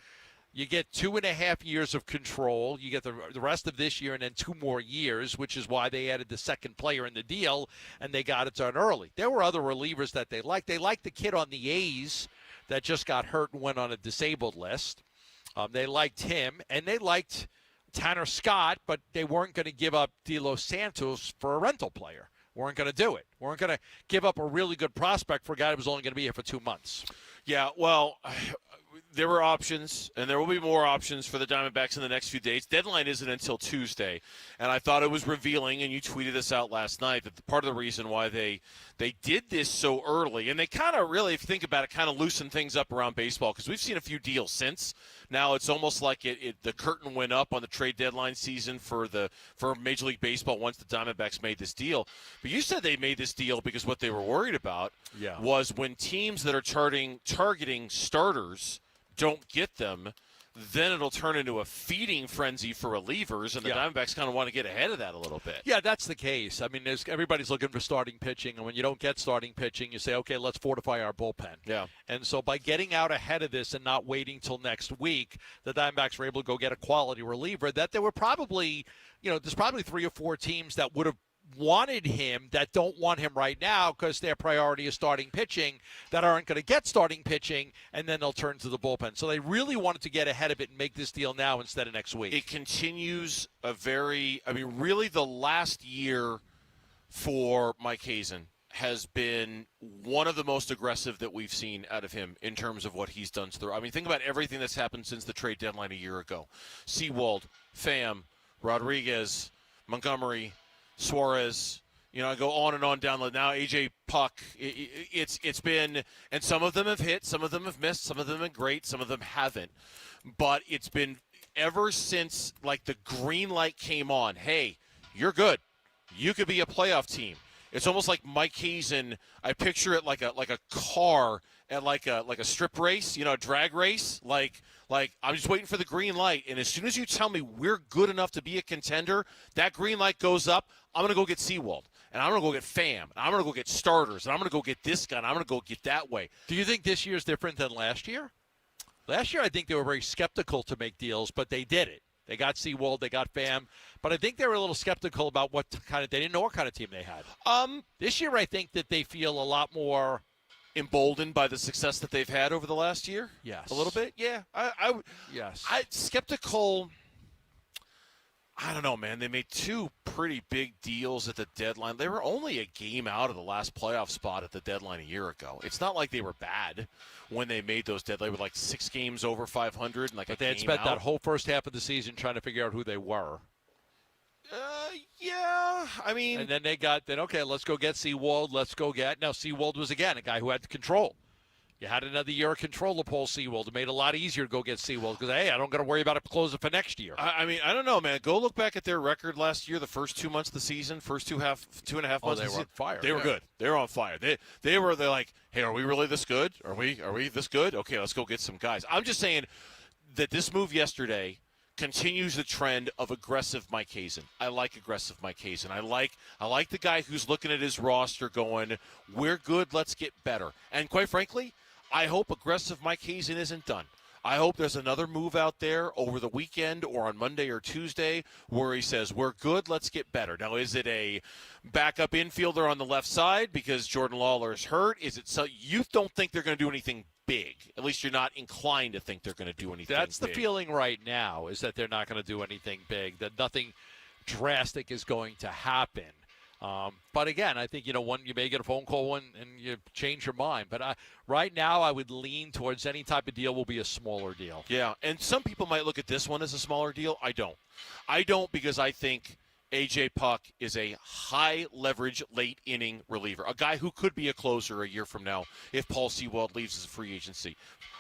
You get 2.5 years of control. You get the rest of this year and then 2 more years, which is why they added the second player in the deal, and they got it done early. There were other relievers that they liked. They liked the kid on the A's that just got hurt and went on a disabled list. They liked him, and they liked Tanner Scott, but they weren't going to give up De Los Santos for a rental player. Weren't going to do it. Weren't going to give up a really good prospect for a guy that was only going to be here for 2 months. Yeah, well, there were options, and there will be more options for the Diamondbacks in the next few days. Deadline isn't until Tuesday, and I thought it was revealing, and you tweeted this out last night, that part of the reason why they did this so early, and they kind of really, if you think about it, kind of loosened things up around baseball, because we've seen a few deals since. Now it's almost like the curtain went up on the trade deadline season for Major League Baseball once the Diamondbacks made this deal. But you said they made this deal because what they were worried about was when teams that are targeting starters don't get them, then it'll turn into a feeding frenzy for relievers, and the Diamondbacks kind of want to get ahead of that a little bit. Yeah, that's the case. I mean, everybody's looking for starting pitching, and when you don't get starting pitching, you say, okay, let's fortify our bullpen. Yeah. And so by getting out ahead of this and not waiting till next week, the Diamondbacks were able to go get a quality reliever that there were probably, there's probably 3 or 4 teams that would have wanted him that don't want him right now because their priority is starting pitching that aren't going to get starting pitching, and then they'll turn to the bullpen. So they really wanted to get ahead of it and make this deal now instead of next week. It continues really the last year for Mike Hazen has been one of the most aggressive that we've seen out of him in terms of what he's done to the – think about everything that's happened since the trade deadline a year ago. Sewald, Pham, Rodriguez, Montgomery, Suarez, I go on and on down the now AJ Puck. It's been, and some of them have hit, some of them have missed, some of them have been great, some of them haven't. But it's been ever since the green light came on. Hey, you're good. You could be a playoff team. It's almost like Mike Hazen. I picture it like a car at like a strip race, a drag race. Like I'm just waiting for the green light, and as soon as you tell me we're good enough to be a contender, that green light goes up. I'm going to go get Sewald, and I'm going to go get Pham, and I'm going to go get starters, and I'm going to go get this guy, and I'm going to go get that way. Do you think this year is different than last year? Last year, I think they were very skeptical to make deals, but they did it. They got Sewald, they got Pham, but I think they were a little skeptical about they didn't know what kind of team they had. This year, I think that they feel a lot more emboldened by the success that they've had over the last year. Yes, a little bit. Yeah, yes. Skeptical. I don't know, man. They made 2 pretty big deals at the deadline. They were only a game out of the last playoff spot at the deadline a year ago. It's not like they were bad when they made those deadlines. They were 6 games over 500 and but they had spent that whole first half of the season trying to figure out who they were. Yeah. And then okay, let's go get Sewald. Now Sewald was, again, a guy who had control. You had another year of control of Paul Sewald. It made it a lot easier to go get Sewald because, hey, I don't got to worry about it closing for next year. I don't know, man. Go look back at their record last year, the first 2 months of the season, first 2.5 months they of the were season. on fire. They were good. They were on fire. They're like, hey, are we really this good? Are we this good? Okay, let's go get some guys. I'm just saying that this move yesterday continues the trend of aggressive Mike Hazen. I like aggressive Mike Hazen. I like the guy who's looking at his roster going, we're good, let's get better. And quite frankly, I hope aggressive Mike Hazen isn't done. I hope there's another move out there over the weekend or on Monday or Tuesday where he says, we're good, let's get better. Now, is it a backup infielder on the left side because Jordan Lawler is hurt? Is it so you don't think they're going to do anything big? At least you're not inclined to think they're going to do anything That's big. the feeling right now, is that they're not going to do anything big, that nothing drastic is going to happen. But again, I think, you may get a phone call and you change your mind. But right now, I would lean towards any type of deal will be a smaller deal. Yeah, and some people might look at this one as a smaller deal. I don't. I don't because I think AJ Puck is a high-leverage, late-inning reliever, a guy who could be a closer a year from now if Paul Sewald leaves as a free agency.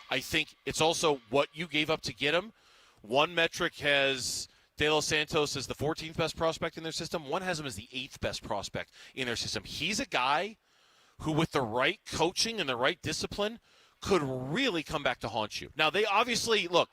I think it's also what you gave up to get him. One metric has De Los Santos as the 14th best prospect in their system. One has him as the 8th best prospect in their system. He's a guy who, with the right coaching and the right discipline, could really come back to haunt you. Now, they obviously, look,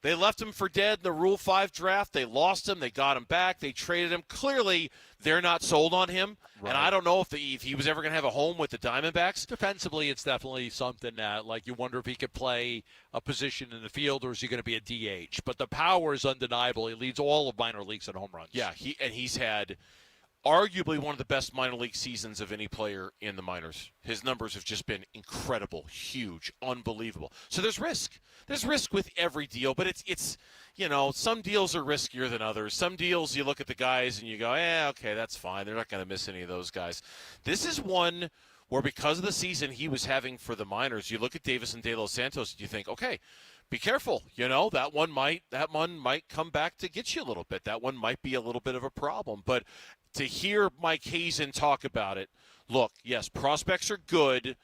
they left him for dead in the Rule 5 draft. They lost him. They got him back. They traded him. Clearly, they're not sold on him. Right. And I don't know if he was ever going to have a home with the Diamondbacks. Defensively, it's definitely something that, you wonder if he could play a position in the field or is he going to be a DH. But the power is undeniable. He leads all of minor leagues in home runs. Yeah, he's had arguably one of the best minor league seasons of any player in the minors. His numbers have just been incredible, huge, unbelievable. So there's risk. There's risk with every deal, but it's some deals are riskier than others. Some deals you look at the guys and you go, okay, that's fine. They're not going to miss any of those guys. This is one where because of the season he was having for the minors, you look at Davis and De Los Santos and you think, okay, be careful. That one might come back to get you a little bit. That one might be a little bit of a problem. But to hear Mike Hazen talk about it, look, yes, prospects are good,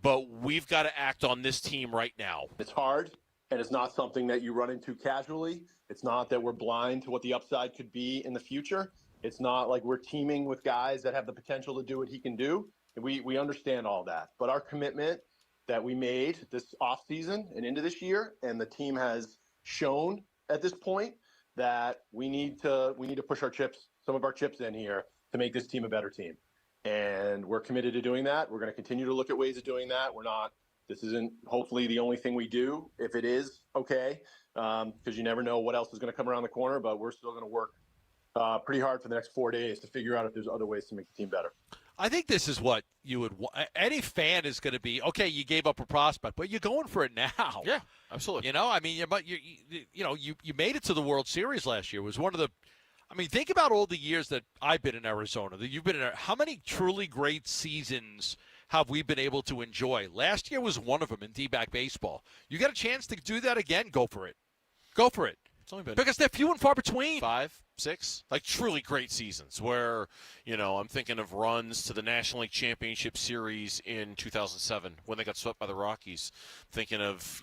but we've got to act on this team right now. It's hard, and it's not something that you run into casually. It's not that we're blind to what the upside could be in the future. It's not like we're teaming with guys that have the potential to do what he can do. We understand all that. But our commitment that we made this offseason and into this year, and the team has shown at this point that we need to push some of our chips in here to make this team a better team. And we're committed to doing that. We're going to continue to look at ways of doing that. This isn't hopefully the only thing we do. If it is, okay, because you never know what else is going to come around the corner, but we're still going to work pretty hard for the next 4 days to figure out if there's other ways to make the team better. I think this is what you would want. Any fan is going to be, okay, you gave up a prospect, but you're going for it now. Yeah, absolutely. You know, I mean, you made it to the World Series last year. It was one of the – I mean, think about all the years that I've been in Arizona. That you've been in. How many truly great seasons have we been able to enjoy? Last year was one of them in D-back baseball. You got a chance to do that again, go for it. Go for it. It's only been because they're few and far between. 5, 6, like truly great seasons where, I'm thinking of runs to the National League Championship Series in 2007 when they got swept by the Rockies. Thinking of,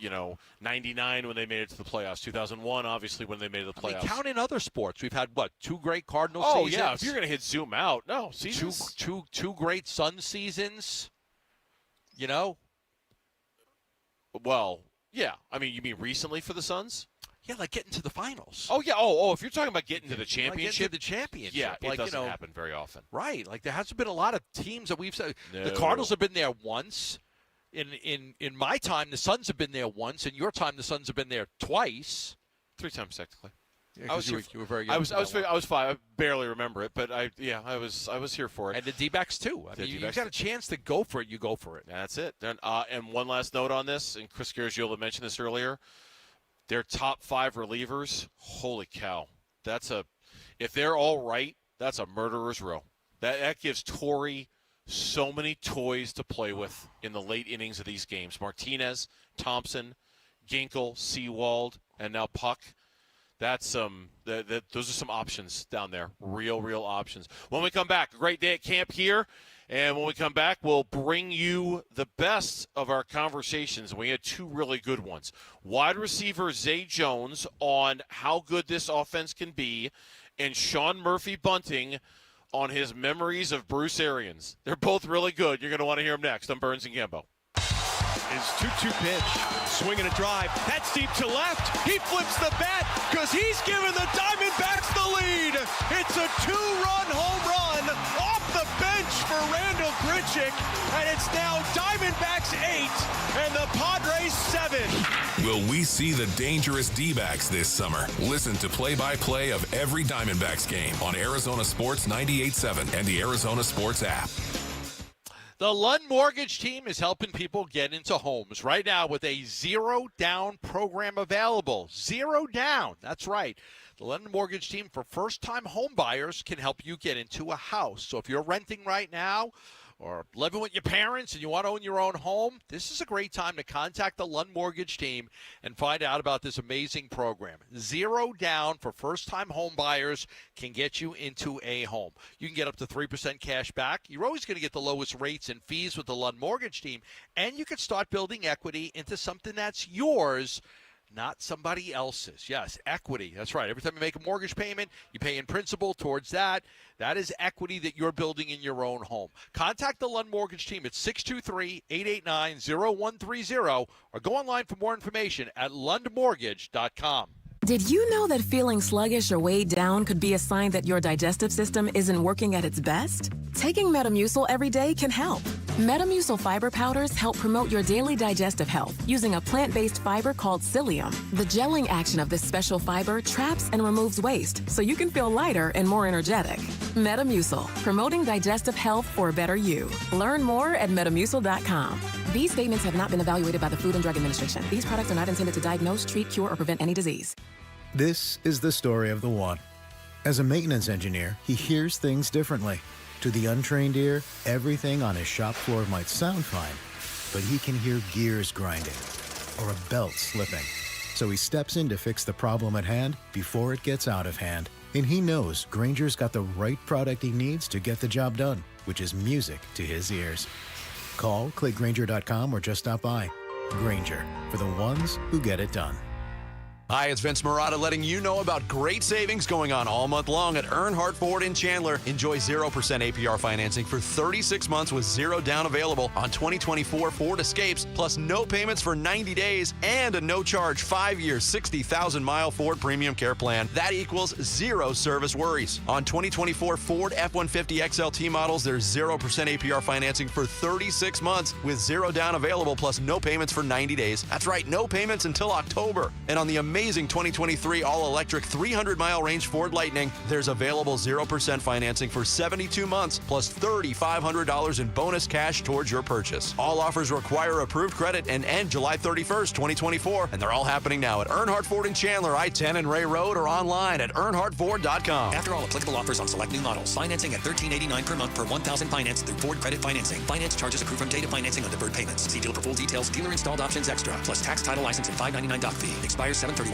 99 when they made it to the playoffs. 2001, obviously, when they made it to the playoffs. I mean, count in other sports. We've had, 2 great Cardinals seasons? seasons? Oh, yeah. If you're going to hit zoom out. No, seasons. Two great Sun seasons, Well, yeah. I mean, you mean recently for the Suns? Yeah, like getting to the finals. Oh, yeah. Oh, if you're talking about getting to the championship. Yeah, it doesn't happen very often. Right. Like, there hasn't been a lot of teams that we've said. No. The Cardinals have been there once. In my time, the Suns have been there once. In your time, the Suns have been there twice. 3 times, technically. Yeah, you were very young. I was 5. I barely remember it, but I was here for it. And the D-backs, too. I mean, you got a chance to go for it, you go for it. That's it. And one last note on this, and Chris Garagiola mentioned this earlier. Their top 5 relievers, holy cow. If they're all right, that's a murderer's row. That gives Tory so many toys to play with in the late innings of these games. Martinez, Thompson, Ginkel, Sewald, and now Puck. That's those are some options down there. Real options. When we come back, a great day at camp here. And when we come back, we'll bring you the best of our conversations. We had 2 really good ones. Wide receiver Zay Jones on how good this offense can be, and Sean Murphy-Bunting on his memories of Bruce Arians. They're both really good. You're going to want to hear them next on Burns and Gambo. His 2-2 pitch, swinging a drive. That's deep to left. He flips the bat because he's giving the Diamondbacks the lead. It's a 2-run home run off the bench for Randall Grichuk, and it's now Diamondbacks 8 and the Padres 7. Will we see the dangerous D-backs this summer? Listen to play-by-play of every Diamondbacks game on Arizona Sports 98.7 and the Arizona Sports app. The Lund Mortgage team is helping people get into homes right now with a zero-down program available. Zero down. That's right. The Lund Mortgage team for first-time home buyers can help you get into a house. So if you're renting right now or living with your parents and you want to own your own home, this is a great time to contact the Lund Mortgage team and find out about this amazing program. Zero down for first-time home buyers can get you into a home. You can get up to 3% cash back. You're always going to get the lowest rates and fees with the Lund Mortgage team, and you can start building equity into something that's yours, not somebody else's. Yes, equity. That's right. Every time you make a mortgage payment, you pay in principal towards that. That is equity that you're building in your own home. Contact the Lund Mortgage team at 623-889-0130 or go online for more information at lundmortgage.com. Did you know that feeling sluggish or weighed down could be a sign that your digestive system isn't working at its best? Taking Metamucil every day can help. Metamucil fiber powders help promote your daily digestive health using a plant-based fiber called psyllium. The gelling action of this special fiber traps and removes waste so you can feel lighter and more energetic. Metamucil, promoting digestive health for a better you. Learn more at Metamucil.com. These statements have not been evaluated by the Food and Drug Administration. These products are not intended to diagnose, treat, cure, or prevent any disease. This is the story of the one. As a maintenance engineer, he hears things differently. To the untrained ear, everything on his shop floor might sound fine, but he can hear gears grinding or a belt slipping. So he steps in to fix the problem at hand before it gets out of hand. And he knows Grainger's got the right product he needs to get the job done, which is music to his ears. Call, click Grainger.com, or just stop by. Grainger, for the ones who get it done. Hi, it's Vince Marotta letting you know about great savings going on all month long at Earnhardt Ford in Chandler. Enjoy 0% APR financing for 36 months with zero down available on 2024 Ford Escapes, plus no payments for 90 days and a no-charge 5-year, 60,000-mile Ford Premium Care Plan. That equals zero service worries. On 2024 Ford F-150 XLT models, there's 0% APR financing for 36 months with zero down available, plus no payments for 90 days. That's right, no payments until October. And on the amazing 2023 all-electric 300-mile range Ford Lightning, there's available 0% financing for 72 months, plus $3,500 in bonus cash towards your purchase. All offers require approved credit and end July 31st, 2024, and they're all happening now at Earnhardt Ford in Chandler, I-10 and Ray Road, or online at earnhardtford.com. After all applicable offers on select new models, financing at $1,389 per month per $1,000 financed through Ford Credit Financing. Finance charges accrue from date of financing on deferred payments. See dealer for full details. Dealer installed options extra, plus tax, title, license, and $599 doc fee. Expires 7/31/24.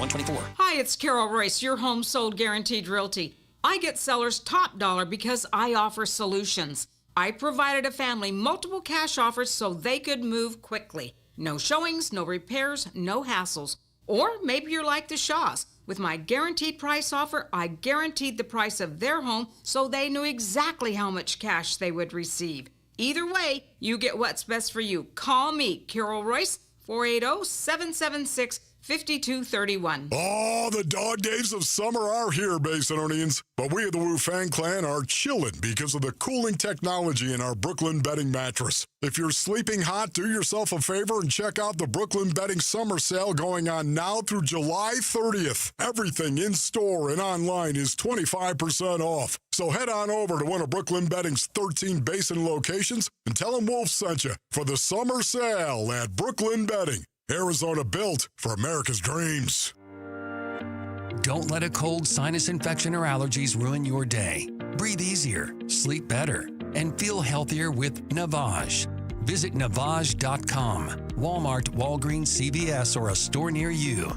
Hi, it's Carol Royce, your home sold guaranteed realty. I get sellers top dollar because I offer solutions. I provided a family multiple cash offers so they could move quickly. No showings, no repairs, no hassles. Or maybe you're like the Shaws. With my guaranteed price offer, I guaranteed the price of their home so they knew exactly how much cash they would receive. Either way, you get what's best for you. Call me, Carol Royce, 480-776-5231. Oh, the dog days of summer are here, Basinonians. But we at the Woo Fan Clan are chilling because of the cooling technology in our Brooklyn bedding mattress. If you're sleeping hot, do yourself a favor and check out the Brooklyn Bedding Summer Sale going on now through July 30th. Everything in store and online is 25% off. So head on over to one of Brooklyn Bedding's 13 Basin locations and tell them Wolf sent you for the summer sale at Brooklyn Bedding. Arizona built for America's dreams. Don't let a cold, sinus infection, or allergies ruin your day. Breathe easier, sleep better, and feel healthier with Navage. Visit Navage.com. Walmart, Walgreens, CVS, or a store near you.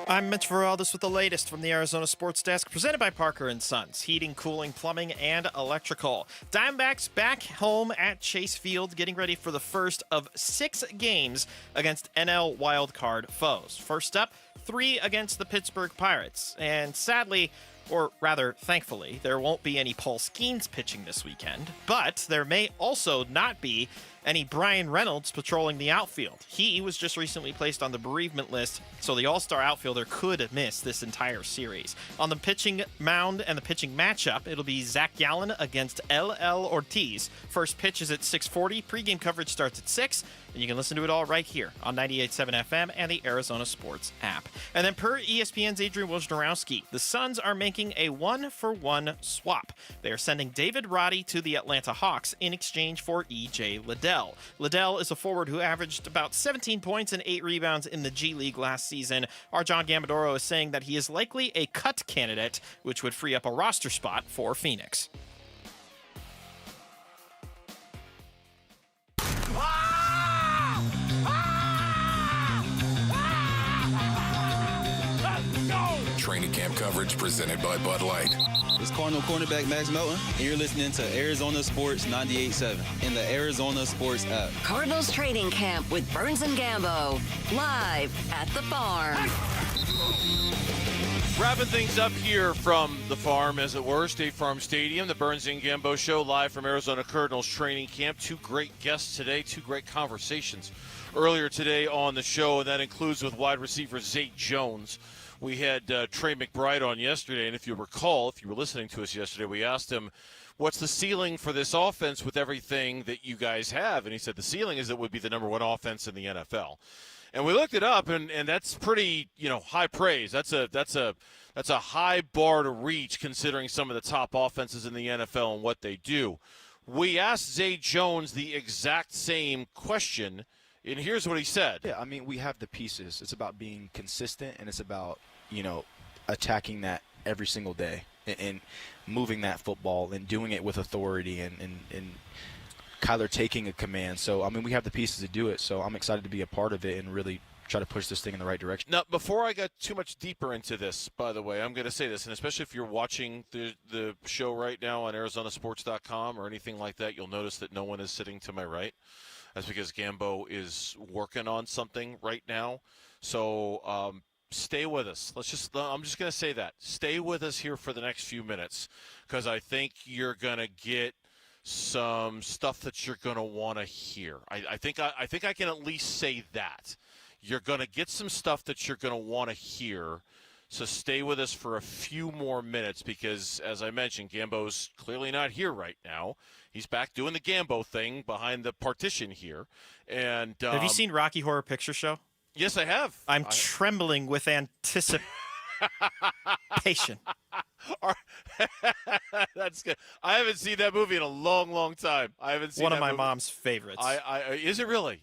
I'm Mitch Veraldis with the latest from the Arizona Sports Desk, presented by Parker & Sons, heating, cooling, plumbing, and electrical. Diamondbacks back home at Chase Field, getting ready for the first of 6 games against NL wildcard foes. First up, 3 against the Pittsburgh Pirates. And sadly, or rather, thankfully, there won't be any Paul Skeens pitching this weekend, but there may also not be any Brian Reynolds patrolling the outfield. He was just recently placed on the bereavement list, so the all-star outfielder could miss this entire series. On the pitching mound and the pitching matchup, it'll be Zach Gallen against L.L. Ortiz. First pitch is at 6:40. Pre-game coverage starts at 6, and you can listen to it all right here on 98.7 FM and the Arizona Sports app. And then per ESPN's Adrian Wojnarowski, the Suns are making a 1-for-1 swap. They are sending David Roddy to the Atlanta Hawks in exchange for E.J. Liddell. Liddell is a forward who averaged about 17 points and 8 rebounds in the G League last season. Our John Gambadoro is saying that he is likely a cut candidate, which would free up a roster spot for Phoenix. Training camp coverage presented by Bud Light. It's Cardinal cornerback Max Melton, and you're listening to Arizona Sports 98.7 in the Arizona Sports app. Cardinals training camp with Burns and Gambo, live at the farm. Wrapping things up here from the farm, as it were, State Farm Stadium, the Burns and Gambo Show, live from Arizona Cardinals training camp. 2 great guests today, 2 great conversations earlier today on the show, and that includes with wide receiver Zay Jones. We had Trey McBride on yesterday, and if you recall, if you were listening to us yesterday, we asked him, what's the ceiling for this offense with everything that you guys have? And he said the ceiling is it would be the number 1 offense in the NFL. And we looked it up, and that's pretty, high praise. That's a high bar to reach considering some of the top offenses in the NFL and what they do. We asked Zay Jones the exact same question, and here's what he said. Yeah, I mean, we have the pieces. It's about being consistent, and it's about, attacking that every single day and moving that football and doing it with authority and Kyler taking a command. So, I mean, we have the pieces to do it. So I'm excited to be a part of it and really try to push this thing in the right direction. Now, before I get too much deeper into this, by the way, I'm going to say this, and especially if you're watching the show right now on ArizonaSports.com or anything like that, you'll notice that no one is sitting to my right. That's because Gambo is working on something right now. So stay with us. I'm just going to say that. Stay with us here for the next few minutes, because I think you're going to get some stuff that you're going to want to hear. I think I can at least say that. You're going to get some stuff that you're going to want to hear. So stay with us for a few more minutes, because, as I mentioned, Gambo's clearly not here right now. He's back doing the Gambo thing behind the partition here. And have you seen Rocky Horror Picture Show? Yes, I have. I'm trembling with anticipation. That's good. I haven't seen that movie in a long, long time. I haven't seen one of my movie. mom's favorites. Is it really?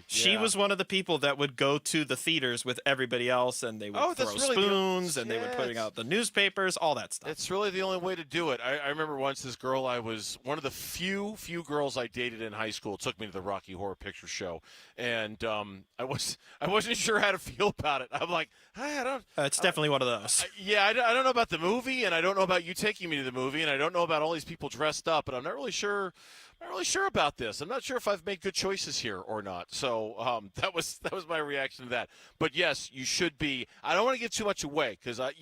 She was one of the people that would go to the theaters with everybody else, and they would throw spoons, and they would putting out the newspapers, all that stuff. It's really the only way to do it. I remember once this girl, I was one of the few girls I dated in high school, took me to the Rocky Horror Picture Show, and I wasn't sure how to feel about it. I'm like, hey, I don't. It's definitely one of those. I don't know about the movie, and I don't know about you taking me to the movie, and I don't know about all these people dressed up, but I'm not really sure about this. I'm not sure if I've made good choices here or not. So that was my reaction to that. But yes, you should be. I don't want to give too much away, because I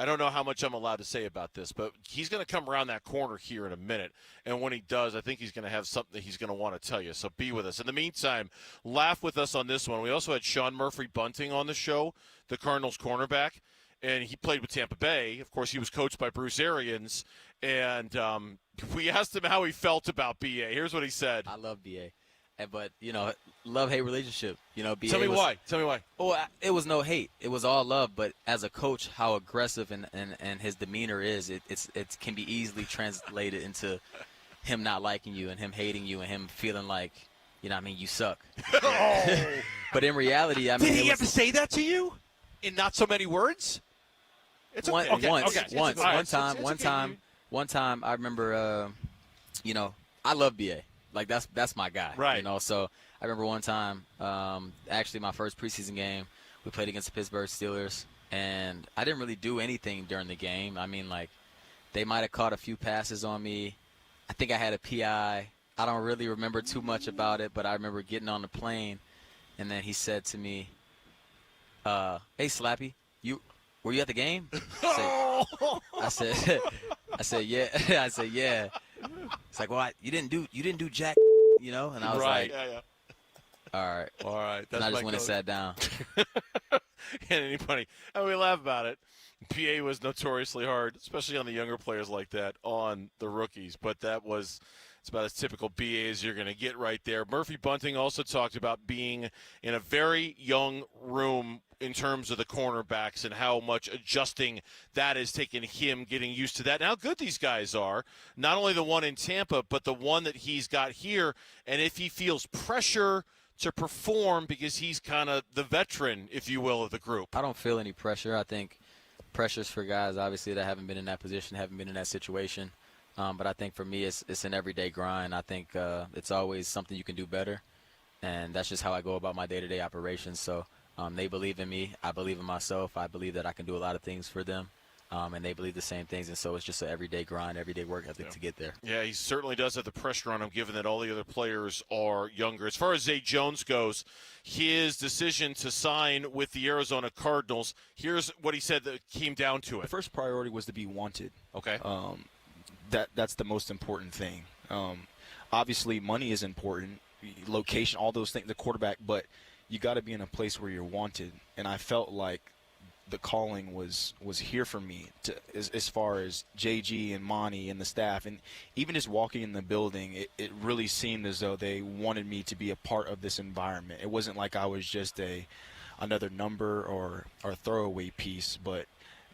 don't know how much I'm allowed to say about this, but he's going to come around that corner here in a minute. And when he does, I think he's going to have something that he's going to want to tell you. So be with us. In the meantime, laugh with us on this one. We also had Sean Murphy-Bunting on the show, the Cardinals cornerback, and he played with Tampa Bay. Of course, he was coached by Bruce Arians. And we asked him how he felt about BA. Here's what he said. I love BA. But, love-hate relationship. BA Tell me why. Well, it was no hate. It was all love. But as a coach, how aggressive and his demeanor is, it can be easily translated into him not liking you and him hating you and him feeling like, you suck. But in reality, Did he ever say that to you in not so many words? It's once. One time, I remember, I love BA. Like, that's my guy. Right. So I remember one time, actually my first preseason game, we played against the Pittsburgh Steelers, and I didn't really do anything during the game. I mean, like, they might have caught a few passes on me. I think I had a PI. I don't really remember too much about it, but I remember getting on the plane, and then he said to me, hey, Slappy, were you at the game? I said, yeah. I said, yeah. It's like, well, you didn't do jack, And I was like, yeah. All right. That's and I just went and sat down. And we laugh about it. PA was notoriously hard, especially on the younger players like that, on the rookies. But it's about as typical BA as you're going to get right there. Murphy Bunting also talked about being in a very young room in terms of the cornerbacks and how much adjusting that has taken him getting used to that. And how good these guys are, not only the one in Tampa, but the one that he's got here. And if he feels pressure to perform because he's kind of the veteran, if you will, of the group. I don't feel any pressure. I think pressure's for guys, obviously, that haven't been in that position, haven't been in that situation. But I think for me, it's an everyday grind. I think it's always something you can do better. And that's just how I go about my day-to-day operations. So they believe in me. I believe in myself. I believe that I can do a lot of things for them. And they believe the same things. And so it's just an everyday grind, everyday work ethic to get there. Yeah, he certainly does have the pressure on him, given that all the other players are younger. As far as Zay Jones goes, his decision to sign with the Arizona Cardinals, here's what he said that came down to it. The first priority was to be wanted. Okay. That's the most important thing. Obviously, money is important, location, all those things, the quarterback, but you got to be in a place where you're wanted. And I felt like the calling was here for me as far as JG and Monty and the staff. And even just walking in the building, it really seemed as though they wanted me to be a part of this environment. It wasn't like I was just another number or throwaway piece, but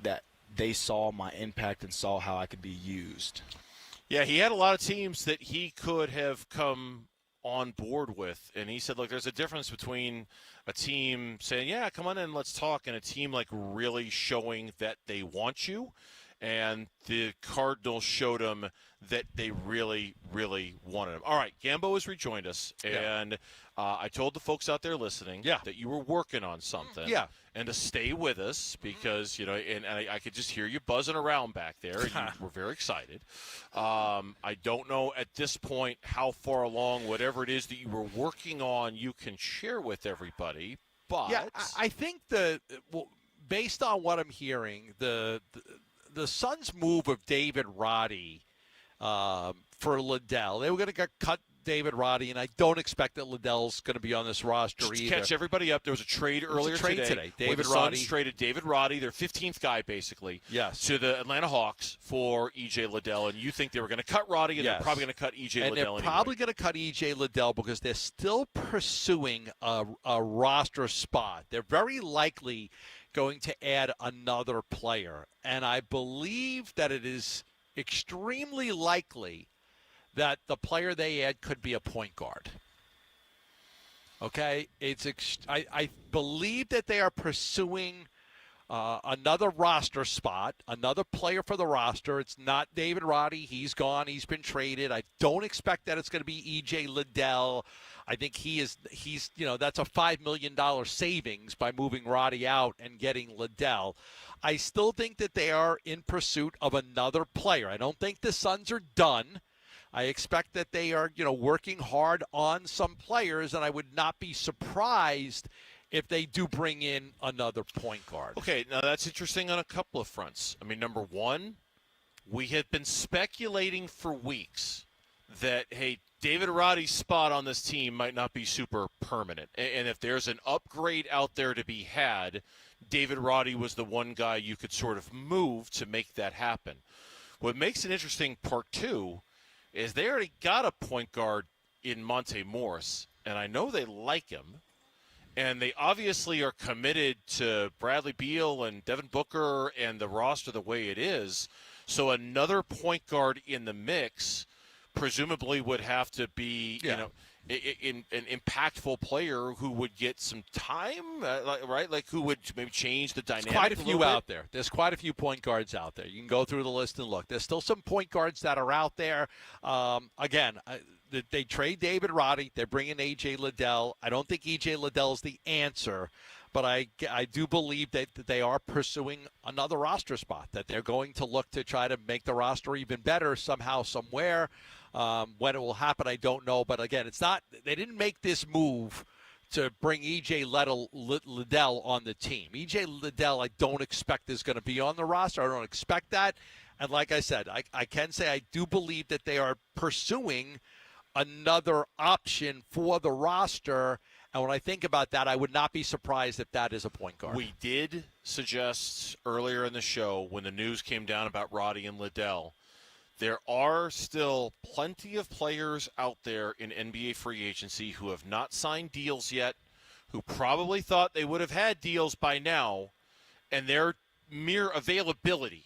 that they saw my impact and saw how I could be used. Yeah, he had a lot of teams that he could have come on board with. And he said, look, there's a difference between a team saying, yeah, come on in, let's talk, and a team like really showing that they want you. and the Cardinals showed him that they really, really wanted him. All right, Gambo has rejoined us, and I told the folks out there listening that you were working on something. Yeah. And to stay with us because, and I could just hear you buzzing around back there, and you were very excited. I don't know at this point how far along, whatever it is that you were working on, you can share with everybody. But yeah, I think based on what I'm hearing, the Suns' move of David Roddy for Liddell, they were going to cut David Roddy, and I don't expect that Liddell's going to be on this roster just either. Catch everybody up. There was a trade earlier today. David the Roddy Suns traded David Roddy, their 15th guy basically, yes, to the Atlanta Hawks for E.J. Liddell, and you think they were going to cut Roddy, and they're probably going to cut E.J. Liddell anyway. And they're probably going to cut E.J. Liddell because they're still pursuing a roster spot. They're very likely going to add another player, and I believe that it is extremely likely that the player they add could be a point guard. Okay? I believe that they are pursuing another roster spot, another player for the roster. It's not David Roddy. He's gone. He's been traded. I don't expect that it's going to be E.J. Liddell. I think he's that's a $5 million savings by moving Roddy out and getting Liddell. I still think that they are in pursuit of another player. I don't think the Suns are done. I expect that they are, working hard on some players, and I would not be surprised if they do bring in another point guard. Okay, now that's interesting on a couple of fronts. I mean, number one, we have been speculating for weeks that, hey, David Roddy's spot on this team might not be super permanent. And if there's an upgrade out there to be had, David Roddy was the one guy you could sort of move to make that happen. What makes it interesting, part two, is they already got a point guard in Monte Morris, and I know they like him, and they obviously are committed to Bradley Beal and Devin Booker and the roster the way it is. So another point guard in the mix presumably would have to be, an impactful player who would get some time, right? Like who would maybe change the dynamic. There's quite a few out there. There's quite a few point guards out there. You can go through the list and look. There's still some point guards that are out there. They trade David Roddy. They're bringing A.J. Liddell. I don't think E.J. Liddell is the answer, but I do believe that they are pursuing another roster spot, that they're going to look to try to make the roster even better somehow, somewhere. When it will happen, I don't know. But, again, they didn't make this move to bring E.J. Liddell on the team. E.J. Liddell I don't expect is going to be on the roster. I don't expect that. And like I said, I can say I do believe that they are pursuing another option for the roster. And when I think about that, I would not be surprised if that is a point guard. We did suggest earlier in the show when the news came down about Roddy and Liddell, there are still plenty of players out there in NBA free agency who have not signed deals yet, who probably thought they would have had deals by now, and their mere availability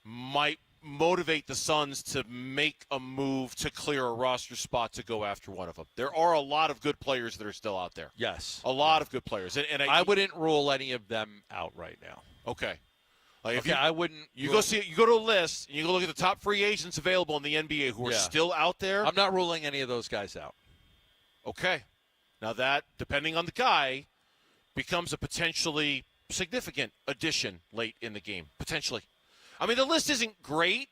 might motivate the Suns to make a move to clear a roster spot to go after one of them. There are a lot of good players that are still out there. Yes. A lot of good players. And I wouldn't rule any of them out right now. Okay. Like I wouldn't. You go to a list, and you go look at the top free agents available in the NBA who are still out there. I'm not ruling any of those guys out. Okay. Now that, depending on the guy, becomes a potentially significant addition late in the game. Potentially. I mean, the list isn't great,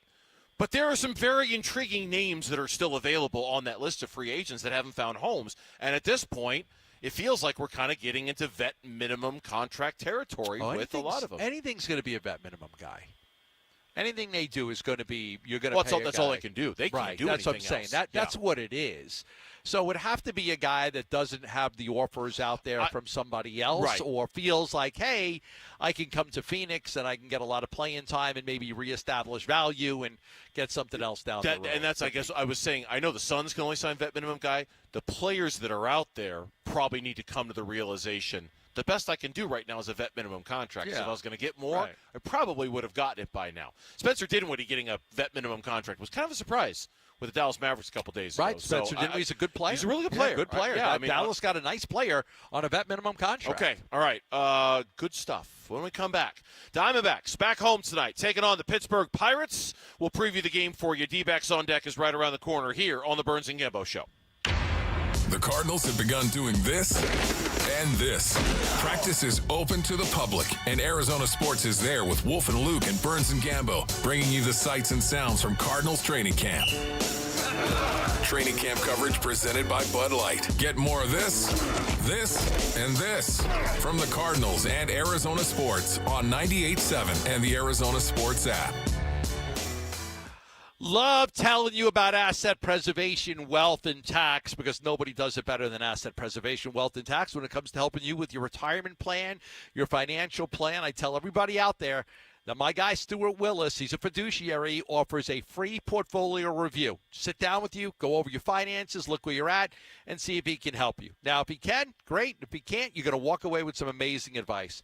but there are some very intriguing names that are still available on that list of free agents that haven't found homes. And at this point, it feels like we're kind of getting into vet minimum contract territory with a lot of them. Anything's going to be a vet minimum guy. Anything they do is going to be, you're going to pay that's all they can do. They can't do that's anything what I'm saying. That's what it is. So it would have to be a guy that doesn't have the offers out there from somebody else or feels like, hey, I can come to Phoenix and I can get a lot of playing time and maybe reestablish value and get something else down the road. And that's, I guess, I was saying, I know the Suns can only sign vet minimum guy. The players that are out there probably need to come to the realization the best I can do right now is a vet minimum contract. So if I was going to get more, I probably would have gotten it by now. Spencer Dinwiddie getting a vet minimum contract was kind of a surprise with the Dallas Mavericks a couple days Right, ago. Spencer Dinwiddie's a good player. He's a really good player. Yeah, good player. Yeah, I mean, Dallas got a nice player on a vet minimum contract. Okay, all right. Good stuff. When we come back, Diamondbacks back home tonight, taking on the Pittsburgh Pirates. We'll preview the game for you. D-Backs on Deck is right around the corner here on the Burns and Gambo Show. The Cardinals have begun doing this and this. Practice is open to the public, and Arizona Sports is there with Wolf and Luke and Burns and Gambo, bringing you the sights and sounds from Cardinals training camp. Training camp coverage presented by Bud Light. Get more of this, and this from the Cardinals and Arizona Sports on 98.7 and the Arizona Sports app. Love telling you about asset preservation, wealth, and tax because nobody does it better than asset preservation, wealth, and tax when it comes to helping you with your retirement plan, your financial plan. I tell everybody out there that my guy Stuart Willis, he's a fiduciary, offers a free portfolio review. Sit down with you, go over your finances, look where you're at, and see if he can help you. Now, if he can, great. If he can't, you're going to walk away with some amazing advice.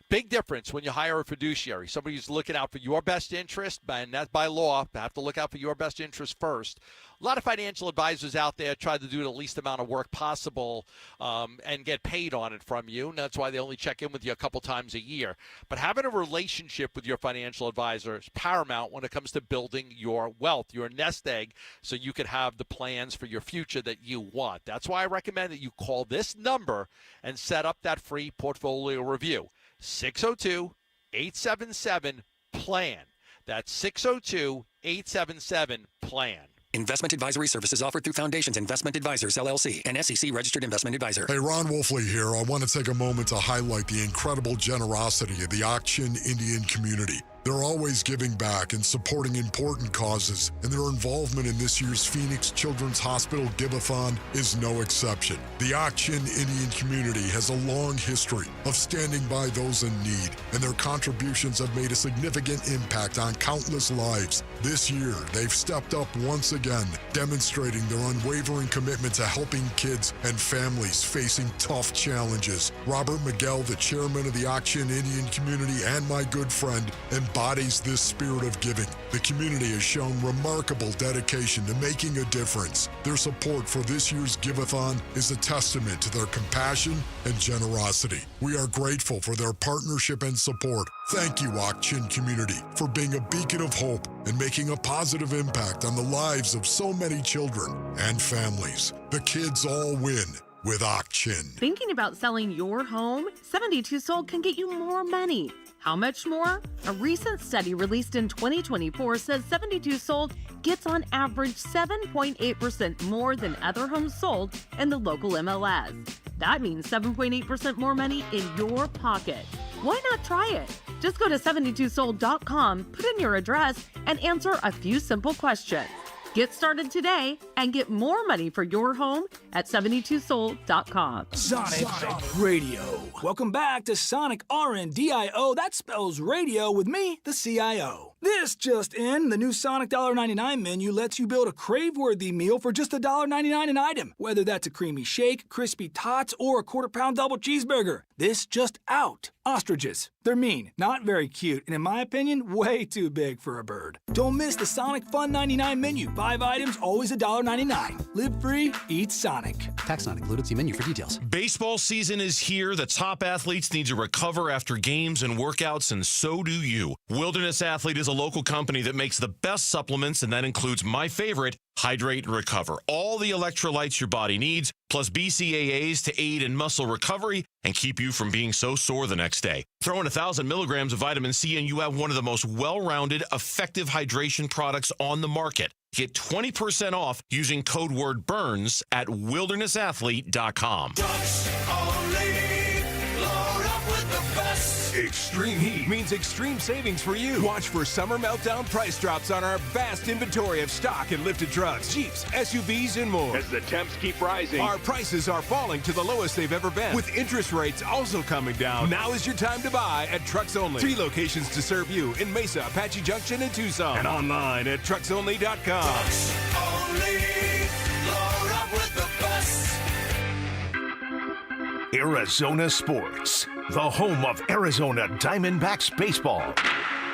Big difference when you hire a fiduciary, somebody who's looking out for your best interest, and that's by law. You have to look out for your best interest first. A lot of financial advisors out there try to do the least amount of work possible and get paid on it from you, and that's why they only check in with you a couple times a year. But having a relationship with your financial advisor is paramount when it comes to building your wealth, your nest egg, so you can have the plans for your future that you want. That's why I recommend that you call this number and set up that free portfolio review. 602-877-PLAN. That's 602-877-PLAN. Investment advisory services offered through Foundations Investment Advisors, LLC, an SEC-registered investment advisor. Hey, Ron Wolfley here. I want to take a moment to highlight the incredible generosity of the Ak-Chin Indian community. They're always giving back and supporting important causes, and their involvement in this year's Phoenix Children's Hospital Give-A-Thon is no exception. The Ak-Chin Indian community has a long history of standing by those in need, and their contributions have made a significant impact on countless lives. This year, they've stepped up once again, demonstrating their unwavering commitment to helping kids and families facing tough challenges. Robert Miguel, the chairman of the Ak-Chin Indian community and my good friend, embodies this spirit of giving. The community has shown remarkable dedication to making a difference. Their support for this year's Give-A-Thon is a testament to their compassion and generosity. We are grateful for their partnership and support. Thank you, Ak-Chin community, for being a beacon of hope and making a positive impact on the lives of so many children and families. The kids all win with Ak-Chin. Thinking about selling your home? 72 Sold can get you more money. How much more? A recent study released in 2024 says 72 Sold gets on average 7.8% more than other homes sold in the local MLS. That means 7.8% more money in your pocket. Why not try it? Just go to 72sold.com, put in your address, and answer a few simple questions. Get started today and get more money for your home at 72sold.com. Sonic Radio. Welcome back to Sonic RNDIO. That spells radio with me, the CIO. This just in, the new Sonic $1.99 menu lets you build a crave-worthy meal for just $1.99 an item, whether that's a creamy shake, crispy tots, or a quarter-pound double cheeseburger. This just out. Ostriches. They're mean, not very cute, and in my opinion, way too big for a bird. Don't miss the Sonic Fun 99 menu. 5 items, always $1.99. Live free, eat Sonic. Tax not included. See menu for details. Baseball season is here. The top athletes need to recover after games and workouts, and so do you. Wilderness Athlete is a local company that makes the best supplements, and that includes my favorite, Hydrate and Recover. All the electrolytes your body needs, plus BCAAs to aid in muscle recovery and keep you from being so sore the next day. Throw in 1,000 milligrams of vitamin C and you have one of the most well-rounded, effective hydration products on the market. Get 20% off using code word BURNS at wildernessathlete.com. Extreme heat means extreme savings for you. Watch for summer meltdown price drops on our vast inventory of stock and lifted trucks, Jeeps, SUVs, and more. As the temps keep rising, our prices are falling to the lowest they've ever been, with interest rates also coming down. Now is your time to buy at Trucks Only. 3 locations to serve you in Mesa, Apache Junction, and Tucson. And online at trucksonly.com. Trucks Only. Load up with the best. Arizona Sports, the home of Arizona Diamondbacks baseball.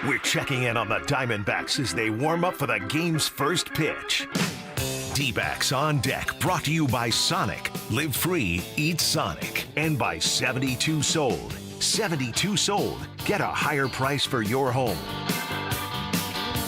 We're checking in on the Diamondbacks as they warm up for the game's first pitch. D-backs on Deck, brought to you by Sonic. Live free, eat Sonic. And by 72 Sold. 72 Sold. Get a higher price for your home.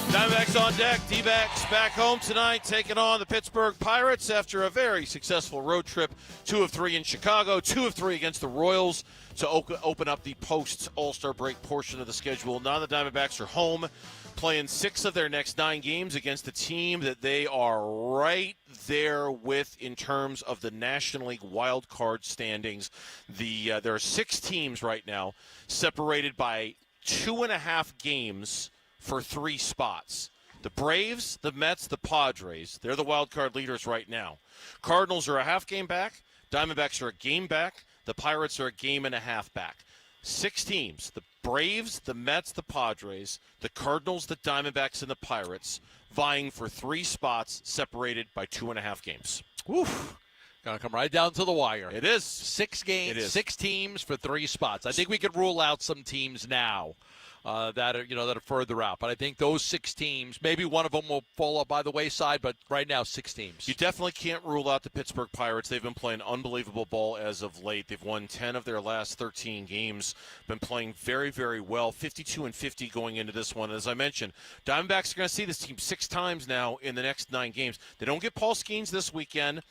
Diamondbacks on deck. D-backs back home tonight, taking on the Pittsburgh Pirates after a very successful road trip. 2 of 3 in Chicago, 2 of 3 against the Royals to open up the post-All-Star break portion of the schedule. Now the Diamondbacks are home, playing 6 of their next 9 games against a team that they are right there with in terms of the National League wild card standings. There are 6 teams right now separated by 2.5 games for 3 spots. The Braves, the Mets, the Padres, they're the wild card leaders right now. Cardinals are a half game back. Diamondbacks are a game back. The Pirates are a game and a half back. 6 teams, the Braves, the Mets, the Padres, the Cardinals, the Diamondbacks, and the Pirates, vying for 3 spots separated by 2.5 games. Oof. Gonna come right down to the wire. It is. 6 games, It is. 6 teams for 3 spots. I think we could rule out some teams now that are further out. But I think those 6 teams, maybe one of them will fall by the wayside, but right now 6 teams. You definitely can't rule out the Pittsburgh Pirates. They've been playing unbelievable ball as of late. They've won 10 of their last 13 games, been playing very, very well, 52-50 going into this one. As I mentioned, Diamondbacks are going to see this team 6 times now in the next 9 games. They don't get Paul Skeens this weekend.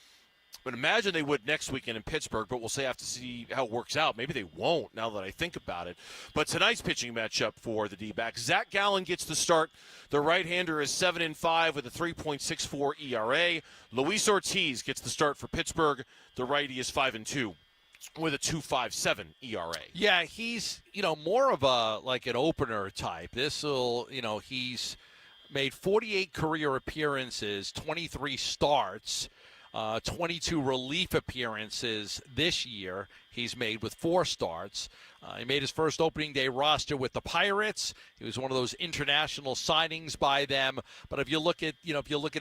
But imagine they would next weekend in Pittsburgh, but we'll have to see how it works out. Maybe they won't now that I think about it. But tonight's pitching matchup for the D-backs, Zach Gallen gets the start. The right-hander is 7-5 with a 3.64 ERA. Luis Ortiz gets the start for Pittsburgh. The righty is 5-2 with a 2.57 ERA. Yeah, he's, more of an opener type. He's made 48 career appearances, 23 starts. 22 relief appearances this year he's made with 4 starts. He made his first opening day roster with the Pirates. He was one of those international signings by them. But if you look at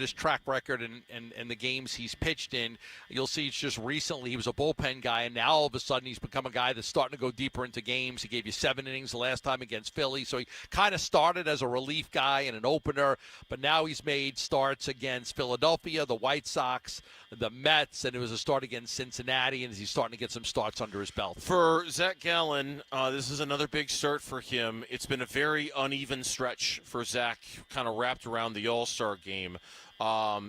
his track record and the games he's pitched in, you'll see it's just recently he was a bullpen guy, and now all of a sudden he's become a guy that's starting to go deeper into games. He gave you 7 innings the last time against Philly, so he kind of started as a relief guy and an opener, but now he's made starts against Philadelphia, the White Sox, the Mets, and it was a start against Cincinnati, and he's starting to get some starts under his belt. For Zach Gallen, this is another big start for him. It's been a very uneven stretch for Zach, kind of wrapped around the All-Star game.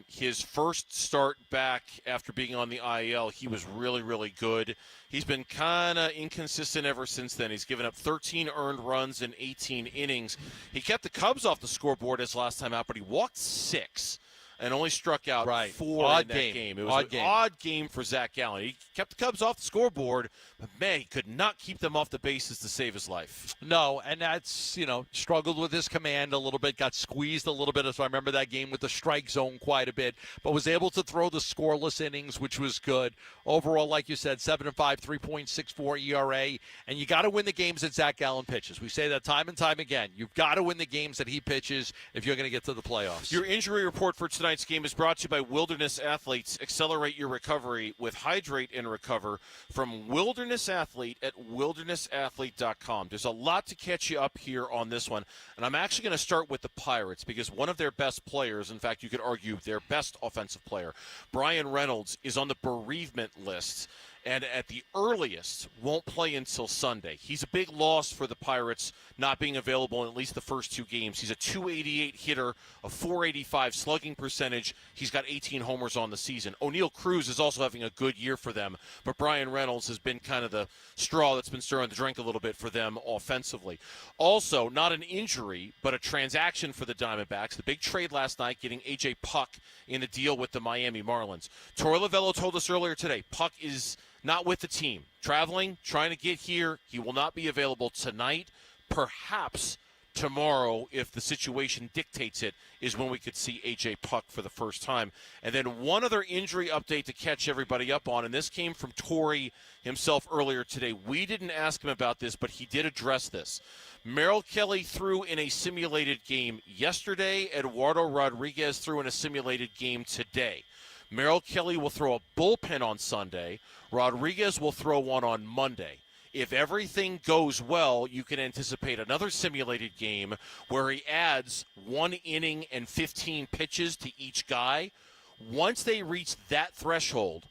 His first start back after being on the IL, he was really, really good. He's been kind of inconsistent ever since then. He's given up 13 earned runs in 18 innings. He kept the Cubs off the scoreboard his last time out, but he walked 6. And only struck out 4 in that game. It was an odd game for Zach Gallen. He kept the Cubs off the scoreboard, but, man, he could not keep them off the bases to save his life. No, and that's, struggled with his command a little bit, got squeezed a little bit. So I remember that game with the strike zone quite a bit, but was able to throw the scoreless innings, which was good. Overall, like you said, 7-5, 3.64 ERA, and you got to win the games that Zach Gallen pitches. We say that time and time again. You've got to win the games that he pitches if you're going to get to the playoffs. Your injury report for tonight's game is brought to you by Wilderness Athletes. Accelerate your recovery with Hydrate and Recover from Wilderness Athlete at wildernessathlete.com. There's a lot to catch you up here on this one, and I'm actually going to start with the Pirates because one of their best players, in fact, you could argue their best offensive player, Brian Reynolds, is on the bereavement list and at the earliest won't play until Sunday. He's a big loss for the Pirates, not being available in at least the first 2 games. He's a .288 hitter, a .485 slugging percentage. He's got 18 homers on the season. O'Neal Cruz is also having a good year for them, but Brian Reynolds has been kind of the straw that's been stirring the drink a little bit for them offensively. Also, not an injury, but a transaction for the Diamondbacks. The big trade last night getting A.J. Puck in a deal with the Miami Marlins. Tory Lovullo told us earlier today, Puck is not with the team. Traveling, trying to get here. He will not be available tonight. Perhaps tomorrow, if the situation dictates it, is when we could see A.J. Puck for the first time. And then one other injury update to catch everybody up on, and this came from Tory himself earlier today. We didn't ask him about this, but he did address this. Merrill Kelly threw in a simulated game yesterday. Eduardo Rodriguez threw in a simulated game today. Merrill Kelly will throw a bullpen on Sunday. Rodriguez will throw one on Monday. If everything goes well, you can anticipate another simulated game where he adds 1 inning and 15 pitches to each guy, Once they reach that threshold,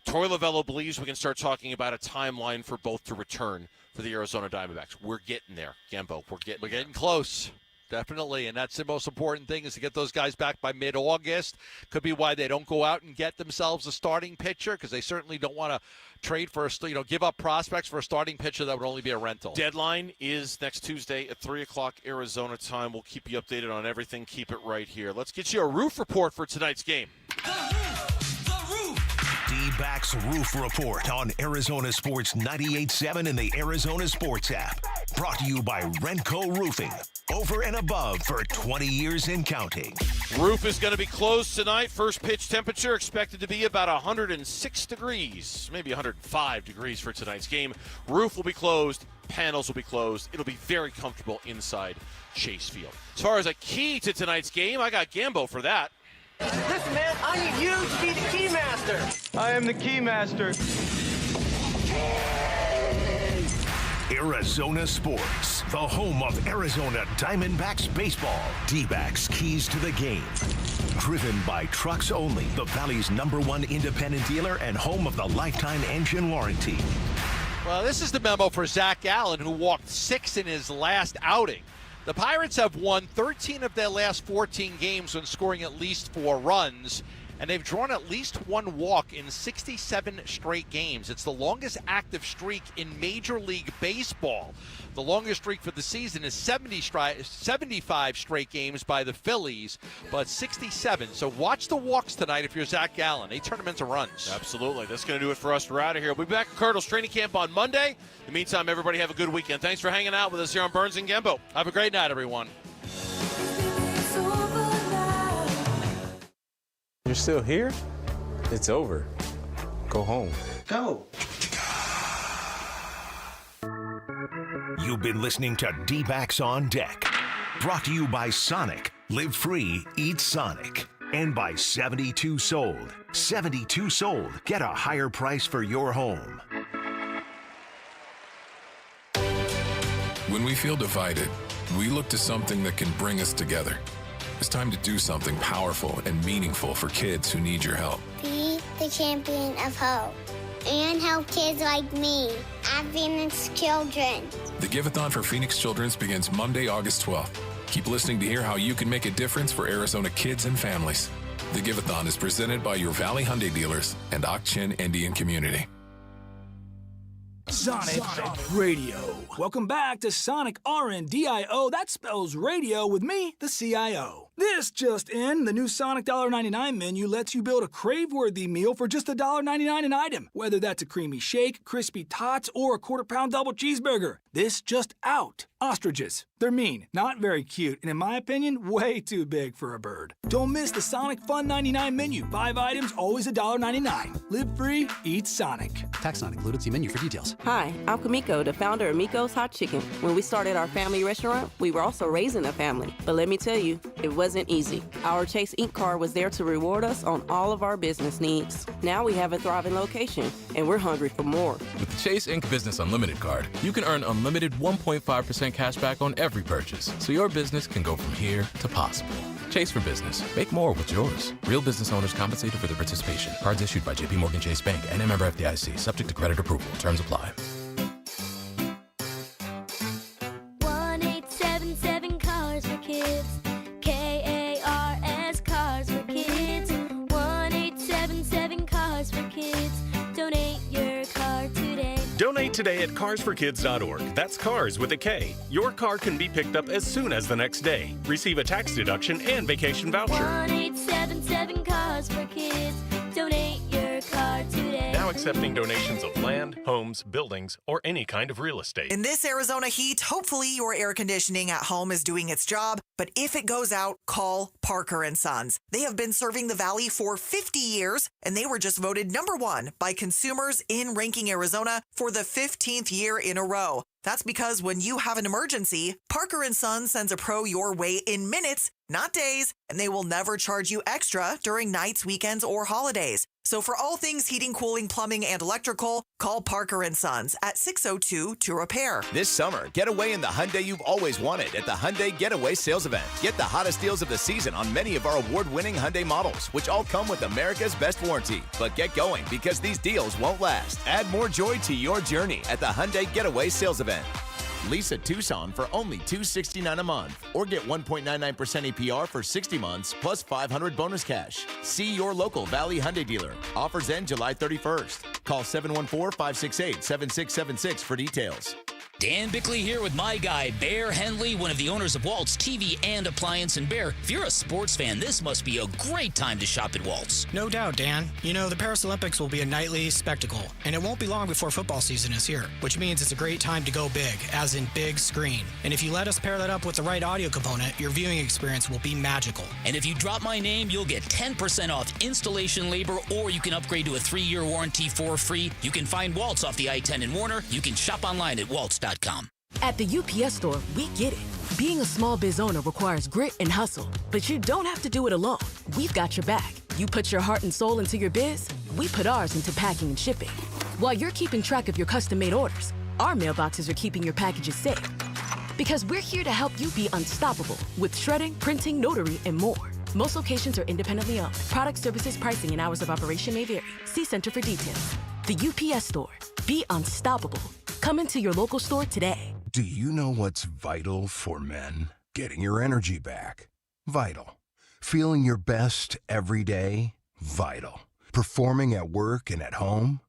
Tory Lovullo believes we can start talking about a timeline for both to return for the Arizona Diamondbacks. We're getting there, Gambo. We're getting close. Definitely, and that's the most important thing is to get those guys back by mid-August. Could be why they don't go out and get themselves a starting pitcher because they certainly don't want to trade for give up prospects for a starting pitcher that would only be a rental. Deadline is next Tuesday at 3 o'clock Arizona time. We'll keep you updated on everything. Keep it right here. Let's get you a roof report for tonight's game. D-Backs Roof Report on Arizona Sports 98.7 and the Arizona Sports app. Brought to you by Renco Roofing. Over and above for 20 years and counting. Roof is going to be closed tonight. First pitch temperature expected to be about 106 degrees, maybe 105 degrees for tonight's game. Roof will be closed. Panels will be closed. It'll be very comfortable inside Chase Field. As far as a key to tonight's game, I got Gambo for that. Listen, man, I need you to be the key master. I am the key master. Arizona Sports, the home of Arizona Diamondbacks baseball. D-Backs keys to the game. Driven by Trucks Only, the Valley's #1 independent dealer and home of the lifetime engine warranty. Well, this is the memo for Zach Allen, who walked 6 in his last outing. The Pirates have won 13 of their last 14 games when scoring at least 4 runs, and they've drawn at least 1 walk in 67 straight games. It's the longest active streak in Major League Baseball. The longest streak for the season is 75 straight games by the Phillies, but 67. So watch the walks tonight if you're Zach Allen. They turn them into runs. Absolutely. That's going to do it for us. We're out of here. We'll be back at Cardinals training camp on Monday. In the meantime, everybody have a good weekend. Thanks for hanging out with us here on Burns and Gambo. Have a great night, everyone. You're still here? It's over. Go home. Go. You've been listening to D-Backs on Deck. Brought to you by Sonic. Live free, eat Sonic. And by 72 Sold. 72 Sold. Get a higher price for your home. When we feel divided, we look to something that can bring us together. It's time to do something powerful and meaningful for kids who need your help. Be the champion of hope and help kids like me at Phoenix Children. The Give-a-thon for Phoenix Children's begins Monday, August 12th. Keep listening to hear how you can make a difference for Arizona kids and families. The Give-a-thon is presented by your Valley Hyundai dealers and Ak-Chin Indian Community. Sonic Radio. Welcome back to Sonic RNDIO. That spells radio with me, the CIO. This just in, the new Sonic $1.99 menu lets you build a crave-worthy meal for just $1.99 an item. Whether that's a creamy shake, crispy tots, or a quarter-pound double cheeseburger. This just out. Ostriches. They're mean, not very cute, and in my opinion, way too big for a bird. Don't miss the Sonic Fun 99 menu. 5 items, always $1.99. Live free, eat Sonic. Tax not included. See menu for details. Hi, I'm Kamiko, the founder of Miko's Hot Chicken. When we started our family restaurant, we were also raising a family. But let me tell you, it wasn't easy. Our Chase Inc. card was there to reward us on all of our business needs. Now we have a thriving location, and we're hungry for more. With the Chase Inc. Business Unlimited card, you can earn unlimited 1.5% cash back on every purchase, so your business can go from here to possible. Chase for Business. Make more with yours. Real business owners compensated for their participation. Cards issued by J.P. Morgan Chase Bank and a member FDIC. Subject to credit approval. Terms apply. 1877 Cars for Kids. KARS Cars for Kids. 1877 Cars for Kids. Donate your car today. Donate today at carsforkids.org. That's cars with a K. Your car can be picked up as soon as the next day. Receive a tax deduction and vacation voucher. 1877 Cars for Kids. Donate your car today. Now accepting donations of land, homes, buildings, or any kind of real estate. In this Arizona heat, hopefully your air conditioning at home is doing its job. But if it goes out, call Parker & Sons. They have been serving the Valley for 50 years, and they were just voted #1 by consumers in Ranking Arizona for the 15th year in a row. That's because when you have an emergency, Parker & Sons sends a pro your way in minutes, not days, and they will never charge you extra during nights, weekends, or holidays. So for all things heating, cooling, plumbing, and electrical, call Parker & Sons at 602-2REPAIR. This summer, get away in the Hyundai you've always wanted at the Hyundai Getaway Sales Event. Get the hottest deals of the season on many of our award-winning Hyundai models, which all come with America's best warranty. But get going, because these deals won't last. Add more joy to your journey at the Hyundai Getaway Sales Event. Lease a Tucson for only $269 a month, or get 1.99% APR for 60 months plus $500 bonus cash. See your local Valley Hyundai dealer. Offers end July 31st. Call 714-568-7676 for details. Dan Bickley here with my guy, Bear Henley, one of the owners of Walt's TV and Appliance. And Bear, if you're a sports fan, this must be a great time to shop at Walt's. No doubt, Dan. You know, the Paris Olympics will be a nightly spectacle, and it won't be long before football season is here, which means it's a great time to go big, as in big screen. And if you let us pair that up with the right audio component, your viewing experience will be magical. And if you drop my name, you'll get 10% off installation labor, or you can upgrade to a 3-year warranty for free. You can find Walt's off the I-10 in Warner. You can shop online at waltz.com. At the UPS Store, we get it. Being a small biz owner requires grit and hustle, but you don't have to do it alone. We've got your back. You put your heart and soul into your biz, we put ours into packing and shipping. While you're keeping track of your custom-made orders, our mailboxes are keeping your packages safe. Because we're here to help you be unstoppable with shredding, printing, notary, and more. Most locations are independently owned. Product, services, pricing, and hours of operation may vary. See Center for details. The UPS Store. Be unstoppable. Come into your local store today. Do you know what's vital for men? Getting your energy back. Vital. Feeling your best every day. Vital. Performing at work and at home.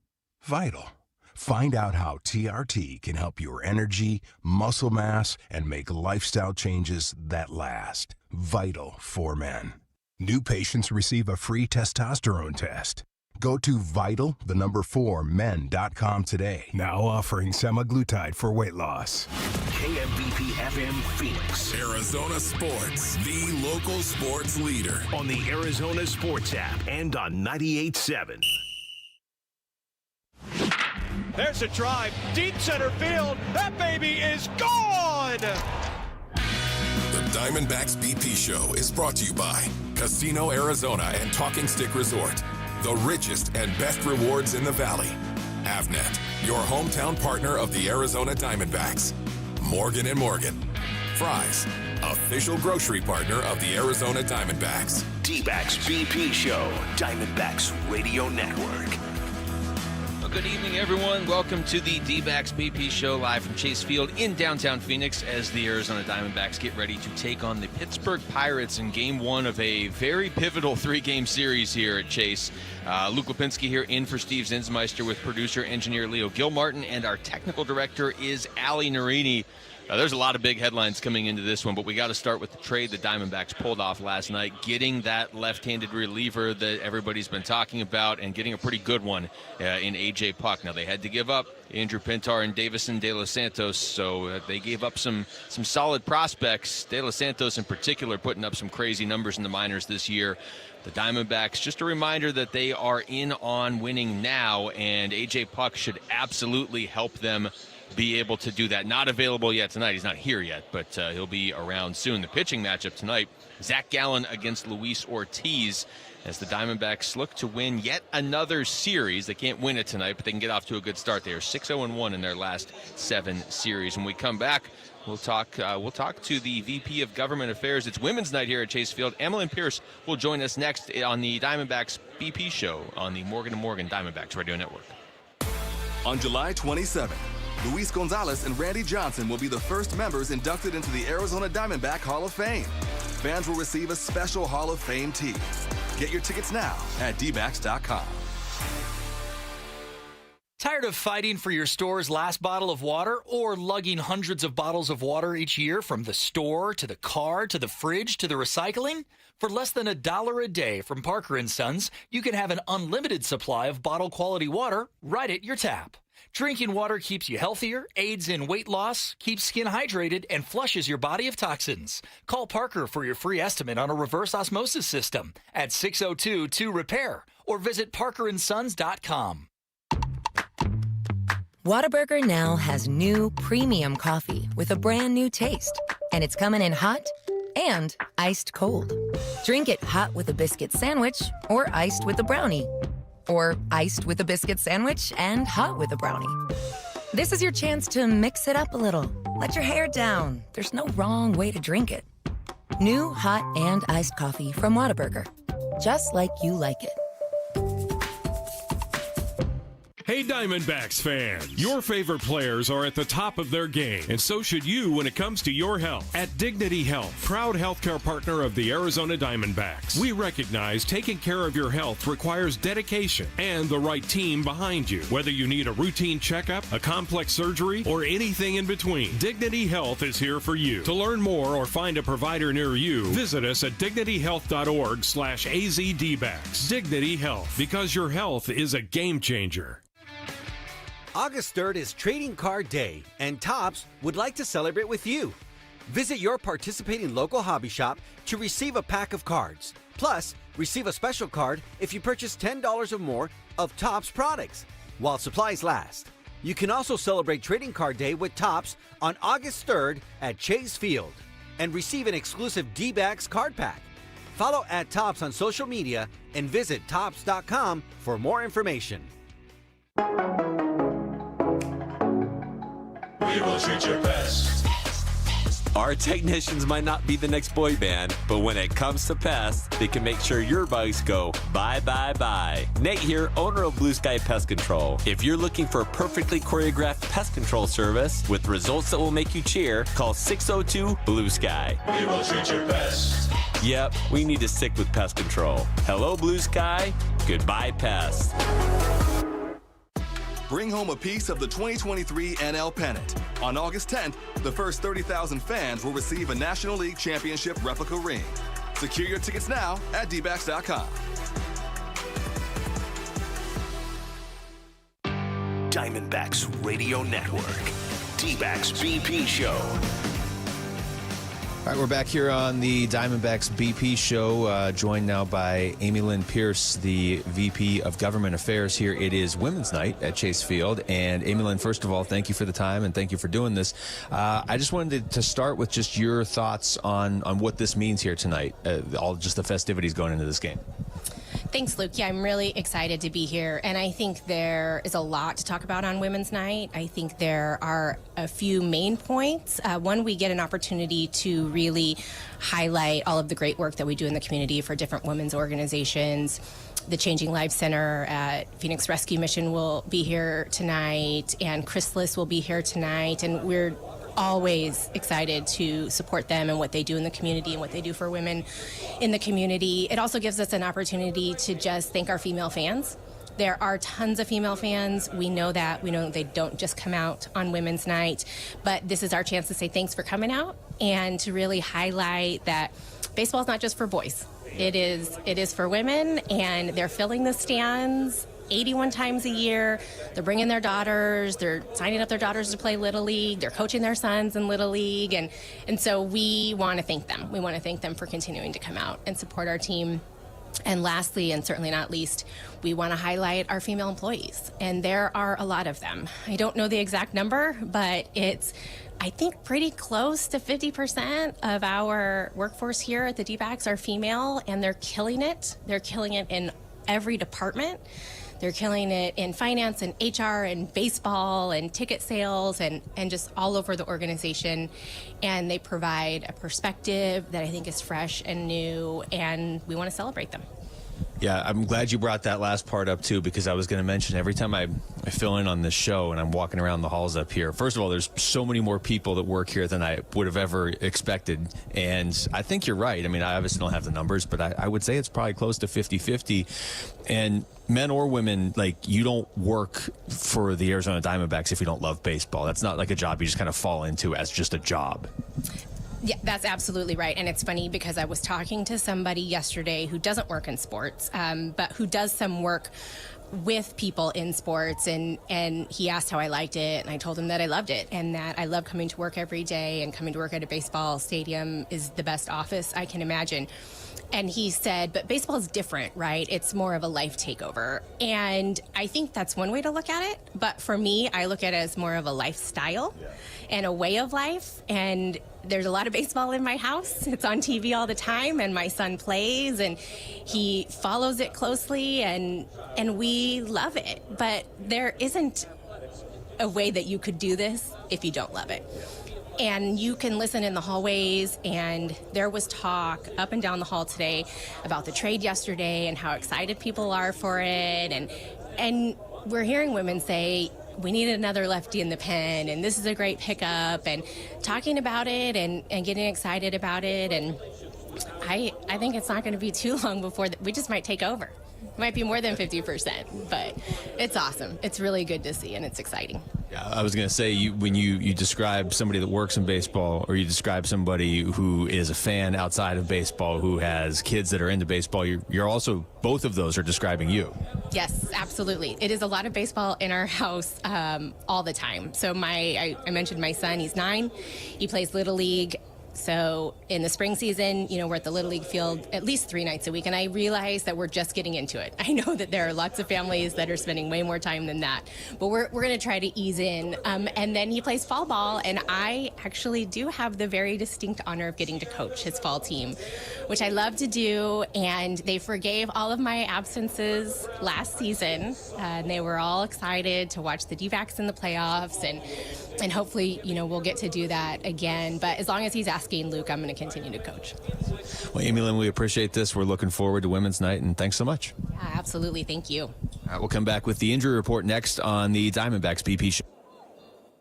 Vital. Find out how TRT can help your energy, muscle mass, and make lifestyle changes that last. Vital for men. New patients receive a free testosterone test. Go to vital4men.com today. Now offering semaglutide for weight loss. KMBP FM Phoenix. Arizona Sports, the local sports leader. On the Arizona Sports app and on 98.7. There's a drive, deep center field. That baby is gone! The Diamondbacks BP Show is brought to you by Casino Arizona and Talking Stick Resort. The richest and best rewards in the Valley. Avnet, your hometown partner of the Arizona Diamondbacks. Morgan & Morgan. Fry's, official grocery partner of the Arizona Diamondbacks. Dbacks BP Show, Diamondbacks Radio Network. Well, good evening, everyone. Welcome to the Dbacks BP Show live from Chase Field in downtown Phoenix as the Arizona Diamondbacks get ready to take on the Pittsburgh Pirates in Game 1 of a very pivotal 3-game series here at Chase. Luke Lipinski here in for Steve Zinsmeister with producer engineer Leo Gilmartin, and our technical director is Ali Narini. There's a lot of big headlines coming into this one, but we got to start with the trade the Diamondbacks pulled off last night, getting that left-handed reliever that everybody's been talking about and getting a pretty good one in A.J. Puck. Now, they had to give up Andrew Pintar and Davison De Los Santos, so they gave up some solid prospects. De Los Santos in particular putting up some crazy numbers in the minors this year. The Diamondbacks, just a reminder that they are in on winning now, and A.J. Puck should absolutely help them be able to do that. Not available yet tonight. He's not here yet, but he'll be around soon. The pitching matchup tonight, Zach Gallen against Luis Ortiz, as the Diamondbacks look to win yet another series. They can't win it tonight, but they can get off to a good start. They are 6-0-1 in their last 7 series. When we come back, we'll talk to the VP of Government Affairs. It's Women's Night here at Chase Field. Emmeline Pierce will join us next on the Diamondbacks BP Show on the Morgan & Morgan Diamondbacks Radio Network. On July 27th, Luis Gonzalez and Randy Johnson will be the first members inducted into the Arizona Diamondback Hall of Fame. Fans will receive a special Hall of Fame tee. Get your tickets now at dbacks.com. Tired of fighting for your store's last bottle of water or lugging hundreds of bottles of water each year from the store to the car to the fridge to the recycling? For less than $1 a day from Parker & Sons, you can have an unlimited supply of bottle quality water right at your tap. Drinking water keeps you healthier, aids in weight loss, keeps skin hydrated, and flushes your body of toxins. Call Parker for your free estimate on a reverse osmosis system at 602-2REPAIR or visit parkerandsons.com. Whataburger now has new premium coffee with a brand new taste. And it's coming in hot and iced cold. Drink it hot with a biscuit sandwich or iced with a brownie. or iced with a biscuit sandwich and hot with a brownie. This is your chance to mix it up a little. Let your hair down. There's no wrong way to drink it. New hot and iced coffee from Whataburger. Just like you like it. Hey Diamondbacks fans, your favorite players are at the top of their game, and so should you when it comes to your health. At Dignity Health, proud healthcare partner of the Arizona Diamondbacks, we recognize taking care of your health requires dedication and the right team behind you. Whether you need a routine checkup, a complex surgery, or anything in between, Dignity Health is here for you. To learn more or find a provider near you, visit us at dignityhealth.org/AZDbacks. Dignity Health, because your health is a game changer. August 3rd is Trading Card Day, and Topps would like to celebrate with you. Visit your participating local hobby shop to receive a pack of cards. Plus, receive a special card if you purchase $10 or more of Topps products, while supplies last. You can also celebrate Trading Card Day with Topps on August 3rd at Chase Field and receive an exclusive Dbacks card pack. Follow @Topps on social media and visit Topps.com for more information. We will treat you best. Our technicians might not be the next boy band, but when it comes to pests, they can make sure your bugs go bye, bye, bye. Nate here, owner of Blue Sky Pest Control. If you're looking for a perfectly choreographed pest control service with results that will make you cheer, call 602-BLUE-SKY. We will treat you best. Yep, we need to stick with pest control. Hello, Blue Sky. Goodbye, pest. Bring home a piece of the 2023 NL pennant. On August 10th, the first 30,000 fans will receive a National League Championship replica ring. Secure your tickets now at Dbacks.com. Diamondbacks Radio Network. Dbacks BP Show. All right, we're back here on the Diamondbacks BP Show, joined now by Amy Lynn Pierce, the VP of Government Affairs here. It is Women's Night at Chase Field. And Amy Lynn, first of all, thank you for the time and thank you for doing this. I just wanted to start with just your thoughts on what this means here tonight, all just the festivities going into this game. Thanks, Luke. Yeah, I'm really excited to be here. And I think there is a lot to talk about on Women's Night. I think there are a few main points. One, we get an opportunity to really highlight all of the great work that we do in the community for different women's organizations. The Changing Lives Center at Phoenix Rescue Mission will be here tonight, and Chrysalis will be here tonight. And we're always excited to support them and what they do in the community and what they do for women in the community. It also gives us an opportunity to just thank our female fans. There are tons of female fans. We know that. We know they don't just come out on Women's Night, but this is our chance to say thanks for coming out and to really highlight that baseball is not just for boys. It is for women, and they're filling the stands 81 times a year. They're bringing their daughters. They're signing up their daughters to play Little League. They're coaching their sons in Little League. And so we want to thank them. We want to thank them for continuing to come out and support our team. And lastly, and certainly not least, we want to highlight our female employees. And there are a lot of them. I don't know the exact number, but it's, I think, pretty close to 50% of our workforce here at the Dbacks are female, and they're killing it. They're killing it in every department. They're killing it in finance and HR and baseball and ticket sales and just all over the organization. And they provide a perspective that I think is fresh and new, and we want to celebrate them. Yeah, I'm glad you brought that last part up, too, because I was going to mention every time I fill in on this show and I'm walking around the halls up here, first of all, there's so many more people that work here than I would have ever expected. And I think you're right. I mean, I obviously don't have the numbers, but I would say it's probably close to 50-50. And men or women, like, you don't work for the Arizona Diamondbacks if you don't love baseball. That's not like a job you just kind of fall into as just a job. Yeah, that's absolutely right. And it's funny because I was talking to somebody yesterday who doesn't work in sports, but who does some work with people in sports, and he asked how I liked it, and I told him that I loved it and that I love coming to work every day, and coming to work at a baseball stadium is the best office I can imagine. And he said, but baseball is different, right? It's more of a life takeover. And I think that's one way to look at it. But for me, I look at it as more of a lifestyle. Yeah. and a way of life. And there's a lot of baseball in my house. It's on TV all the time, and my son plays, and he follows it closely, and we love it. But there isn't a way that you could do this if you don't love it. And you can listen in the hallways, and there was talk up and down the hall today about the trade yesterday and how excited people are for it. And we're hearing women say, we need another lefty in the pen, and this is a great pickup, and talking about it and getting excited about it. And I think it's not going to be too long before we just might take over. It might be more than 50%, but it's awesome. It's really good to see, and it's exciting. Yeah, I was going to say, when you describe somebody that works in baseball, or you describe somebody who is a fan outside of baseball, who has kids that are into baseball, you're also, both of those are describing you. Yes, absolutely. It is a lot of baseball in our house all the time. So I mentioned my son, he's 9. He plays Little League. So in the spring season, we're at the Little League field at least 3 nights a week, and I realize that we're just getting into it. I know that there are lots of families that are spending way more time than that, but we're going to try to ease in. And then he plays fall ball, and I actually do have the very distinct honor of getting to coach his fall team, which I love to do, and they forgave all of my absences last season, and they were all excited to watch the Dbacks in the playoffs, and hopefully, we'll get to do that again. But as long as he's asking Luke, I'm going to continue to coach. Well, Amy Lynn, we appreciate this. We're looking forward to Women's Night, and thanks so much. Yeah, absolutely. Thank you. All right, we'll come back with the injury report next on the Diamondbacks BP Show.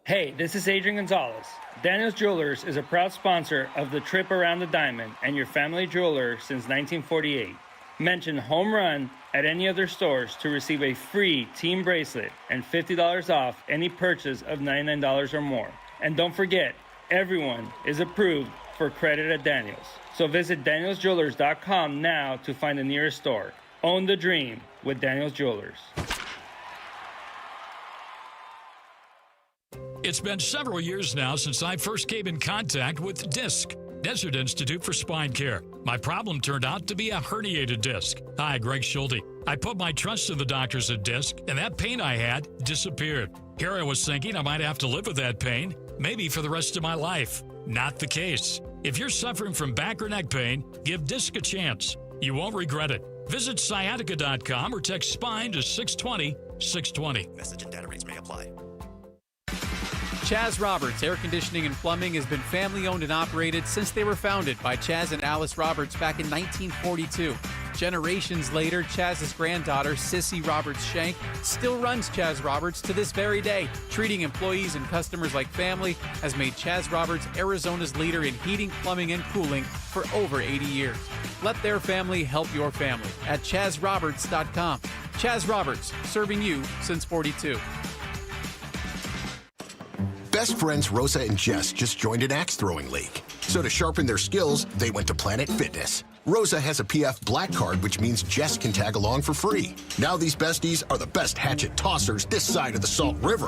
Hey, this is Adrian Gonzalez. Daniels Jewelers is a proud sponsor of the Trip Around the Diamond and your family jeweler since 1948. Mention Home Run at any of their stores to receive a free team bracelet and $50 off any purchase of $99 or more. And don't forget, everyone is approved for credit at Daniels. So visit danielsjewelers.com now to find the nearest store. Own the dream with Daniels Jewelers. It's been several years now since I first came in contact with DISC, Desert Institute for Spine Care. My problem turned out to be a herniated disc. Hi, Greg Schulte. I put my trust in the doctors at DISC, and that pain I had disappeared. Here I was thinking I might have to live with that pain, maybe for the rest of my life. Not the case. If you're suffering from back or neck pain, give DISC a chance. You won't regret it. Visit sciatica.com or text SPINE to 620-620. Message and data rates may apply. Chaz Roberts Air Conditioning and Plumbing has been family-owned and operated since they were founded by Chaz and Alice Roberts back in 1942. Generations later, Chaz's granddaughter, Sissy Roberts-Shank, still runs Chaz Roberts to this very day. Treating employees and customers like family has made Chaz Roberts Arizona's leader in heating, plumbing, and cooling for over 80 years. Let their family help your family at ChazRoberts.com. Chaz Roberts, serving you since 42. Best friends Rosa and Jess just joined an axe throwing league. So to sharpen their skills, they went to Planet Fitness. Rosa has a PF Black card, which means Jess can tag along for free. Now these besties are the best hatchet tossers this side of the Salt River.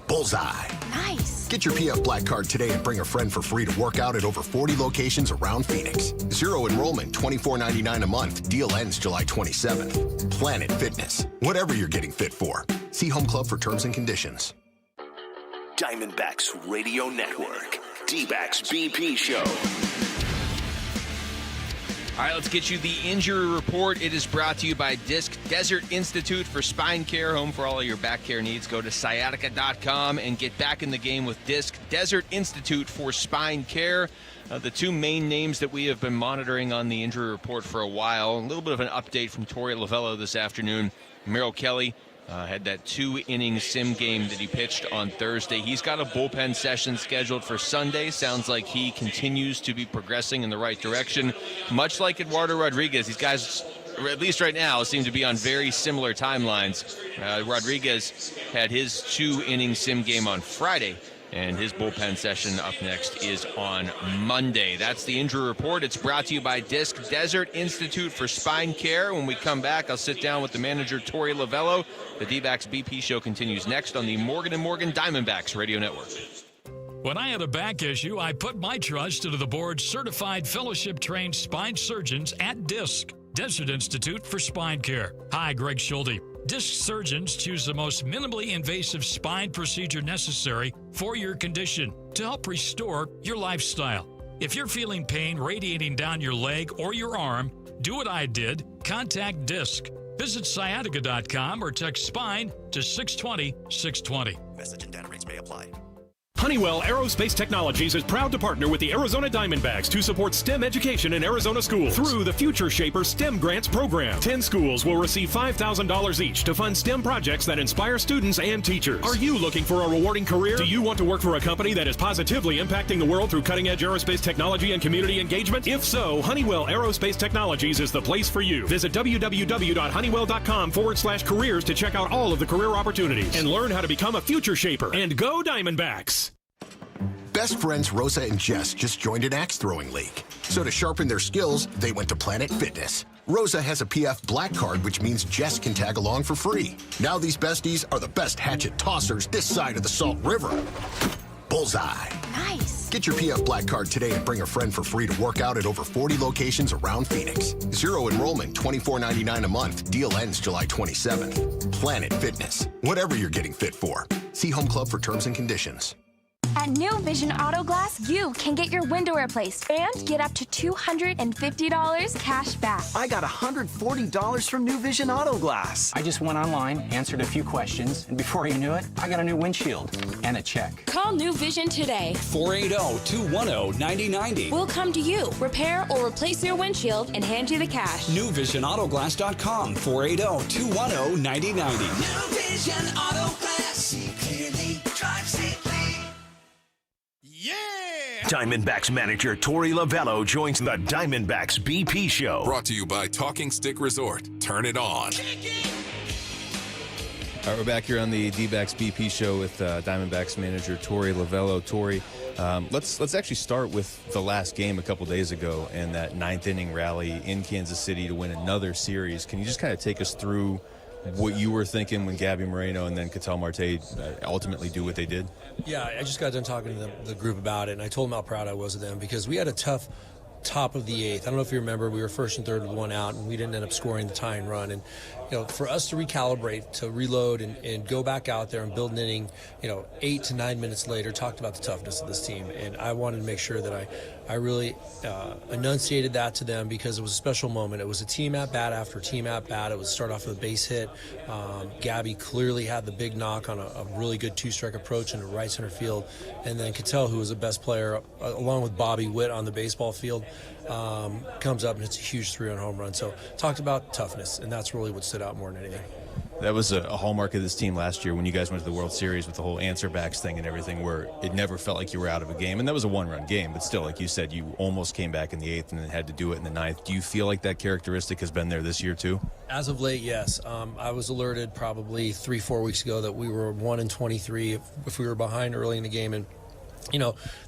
Bullseye. Nice. Get your PF Black card today and bring a friend for free to work out at over 40 locations around Phoenix. Zero enrollment, $24.99 a month. Deal ends July 27th. Planet Fitness. Whatever you're getting fit for. See Home Club for terms and conditions. Diamondbacks Radio Network. Dbacks BP Show. All right, let's get you the injury report. It is brought to you by DISC, Desert Institute for Spine Care, home for all of your back care needs. Go to sciatica.com and get back in the game with DISC, Desert Institute for Spine Care. The two main names that we have been monitoring on the injury report for a while. A little bit of an update from Tory Lovullo this afternoon. Merrill Kelly had that 2-inning sim game that he pitched on Thursday. He's got a bullpen session scheduled for Sunday. Sounds like he continues to be progressing in the right direction. Much like Eduardo Rodriguez, these guys, at least right now, seem to be on very similar timelines. Rodriguez had his 2-inning sim game on Friday, and his bullpen session up next is on Monday. That's the injury report. It's brought to you by DISC, Desert Institute for Spine Care. When we come back, I'll sit down with the manager, Tory Lovullo. The Dbacks BP Show continues next on the Morgan & Morgan Diamondbacks Radio Network. When I had a back issue, I put my trust into the board's certified fellowship-trained spine surgeons at DISC, Desert Institute for Spine Care. Hi, Greg Schulte. Disc surgeons choose the most minimally invasive spine procedure necessary for your condition to help restore your lifestyle. If you're feeling pain radiating down your leg or your arm, do what I did. Contact Disc. Visit sciatica.com or text SPINE to 620-620. Message and data rates may apply. Honeywell Aerospace Technologies is proud to partner with the Arizona Diamondbacks to support STEM education in Arizona schools through the Future Shaper STEM Grants program. 10 schools will receive $5,000 each to fund STEM projects that inspire students and teachers. Are you looking for a rewarding career? Do you want to work for a company that is positively impacting the world through cutting-edge aerospace technology and community engagement? If so, Honeywell Aerospace Technologies is the place for you. Visit www.honeywell.com/careers to check out all of the career opportunities and learn how to become a Future Shaper. And go Diamondbacks! Best friends Rosa and Jess just joined an axe throwing league. So to sharpen their skills, they went to Planet Fitness. Rosa has a PF Black card, which means Jess can tag along for free. Now these besties are the best hatchet tossers this side of the Salt River. Bullseye. Nice. Get your PF Black card today and bring a friend for free to work out at over 40 locations around Phoenix. Zero enrollment, $24.99 a month. Deal ends July 27th. Planet Fitness. Whatever you're getting fit for. See Home Club for terms and conditions. At New Vision Auto Glass, you can get your window replaced and get up to $250 cash back. I got $140 from New Vision Auto Glass. I just went online, answered a few questions, and before you knew it, I got a new windshield and a check. Call New Vision today. 480-210-9090. We'll come to you, repair or replace your windshield, and hand you the cash. NewVisionAutoglass.com. 480-210-9090. New Vision Auto Glass. See clearly, drive safely. Diamondbacks manager Tory Lovullo joins the Diamondbacks BP Show. Brought to you by Talking Stick Resort. Turn it on. All right, we're back here on the Dbacks BP Show with Diamondbacks manager Tory Lovullo. Tory, let's actually start with the last game a couple days ago and that ninth inning rally in Kansas City to win another series. Can you just kind of take us through what you were thinking when Gabby Moreno and then Ketel Marte ultimately do what they did? Yeah, I just got done talking to the group about it, and I told them how proud I was of them because we had a tough top of the eighth. I don't know if you remember, we were first and third with one out, and we didn't end up scoring the tying run. And, you know, for us to recalibrate, to reload and go back out there and build an inning, 8 to 9 minutes later, talked about the toughness of this team. And I wanted to make sure that I really enunciated that to them because it was a special moment. It was a team at bat after team at bat. It was start off with a base hit. Gabby clearly had the big knock on a really good two-strike approach into right center field. And then Ketel, who was the best player, along with Bobby Witt on the baseball field, comes up and hits a huge 3-run home run. So talked about toughness, and that's really what stood out more than anything. That was a hallmark of this team last year when you guys went to the World Series with the whole answer backs thing and everything, where it never felt like you were out of a game. And that was a one-run game, but still, like you said, you almost came back in the eighth and then had to do it in the ninth. Do you feel like that characteristic has been there this year too? As of late, yes. I was alerted probably 3-4 weeks ago that we were 1-23 if we were behind early in the game, and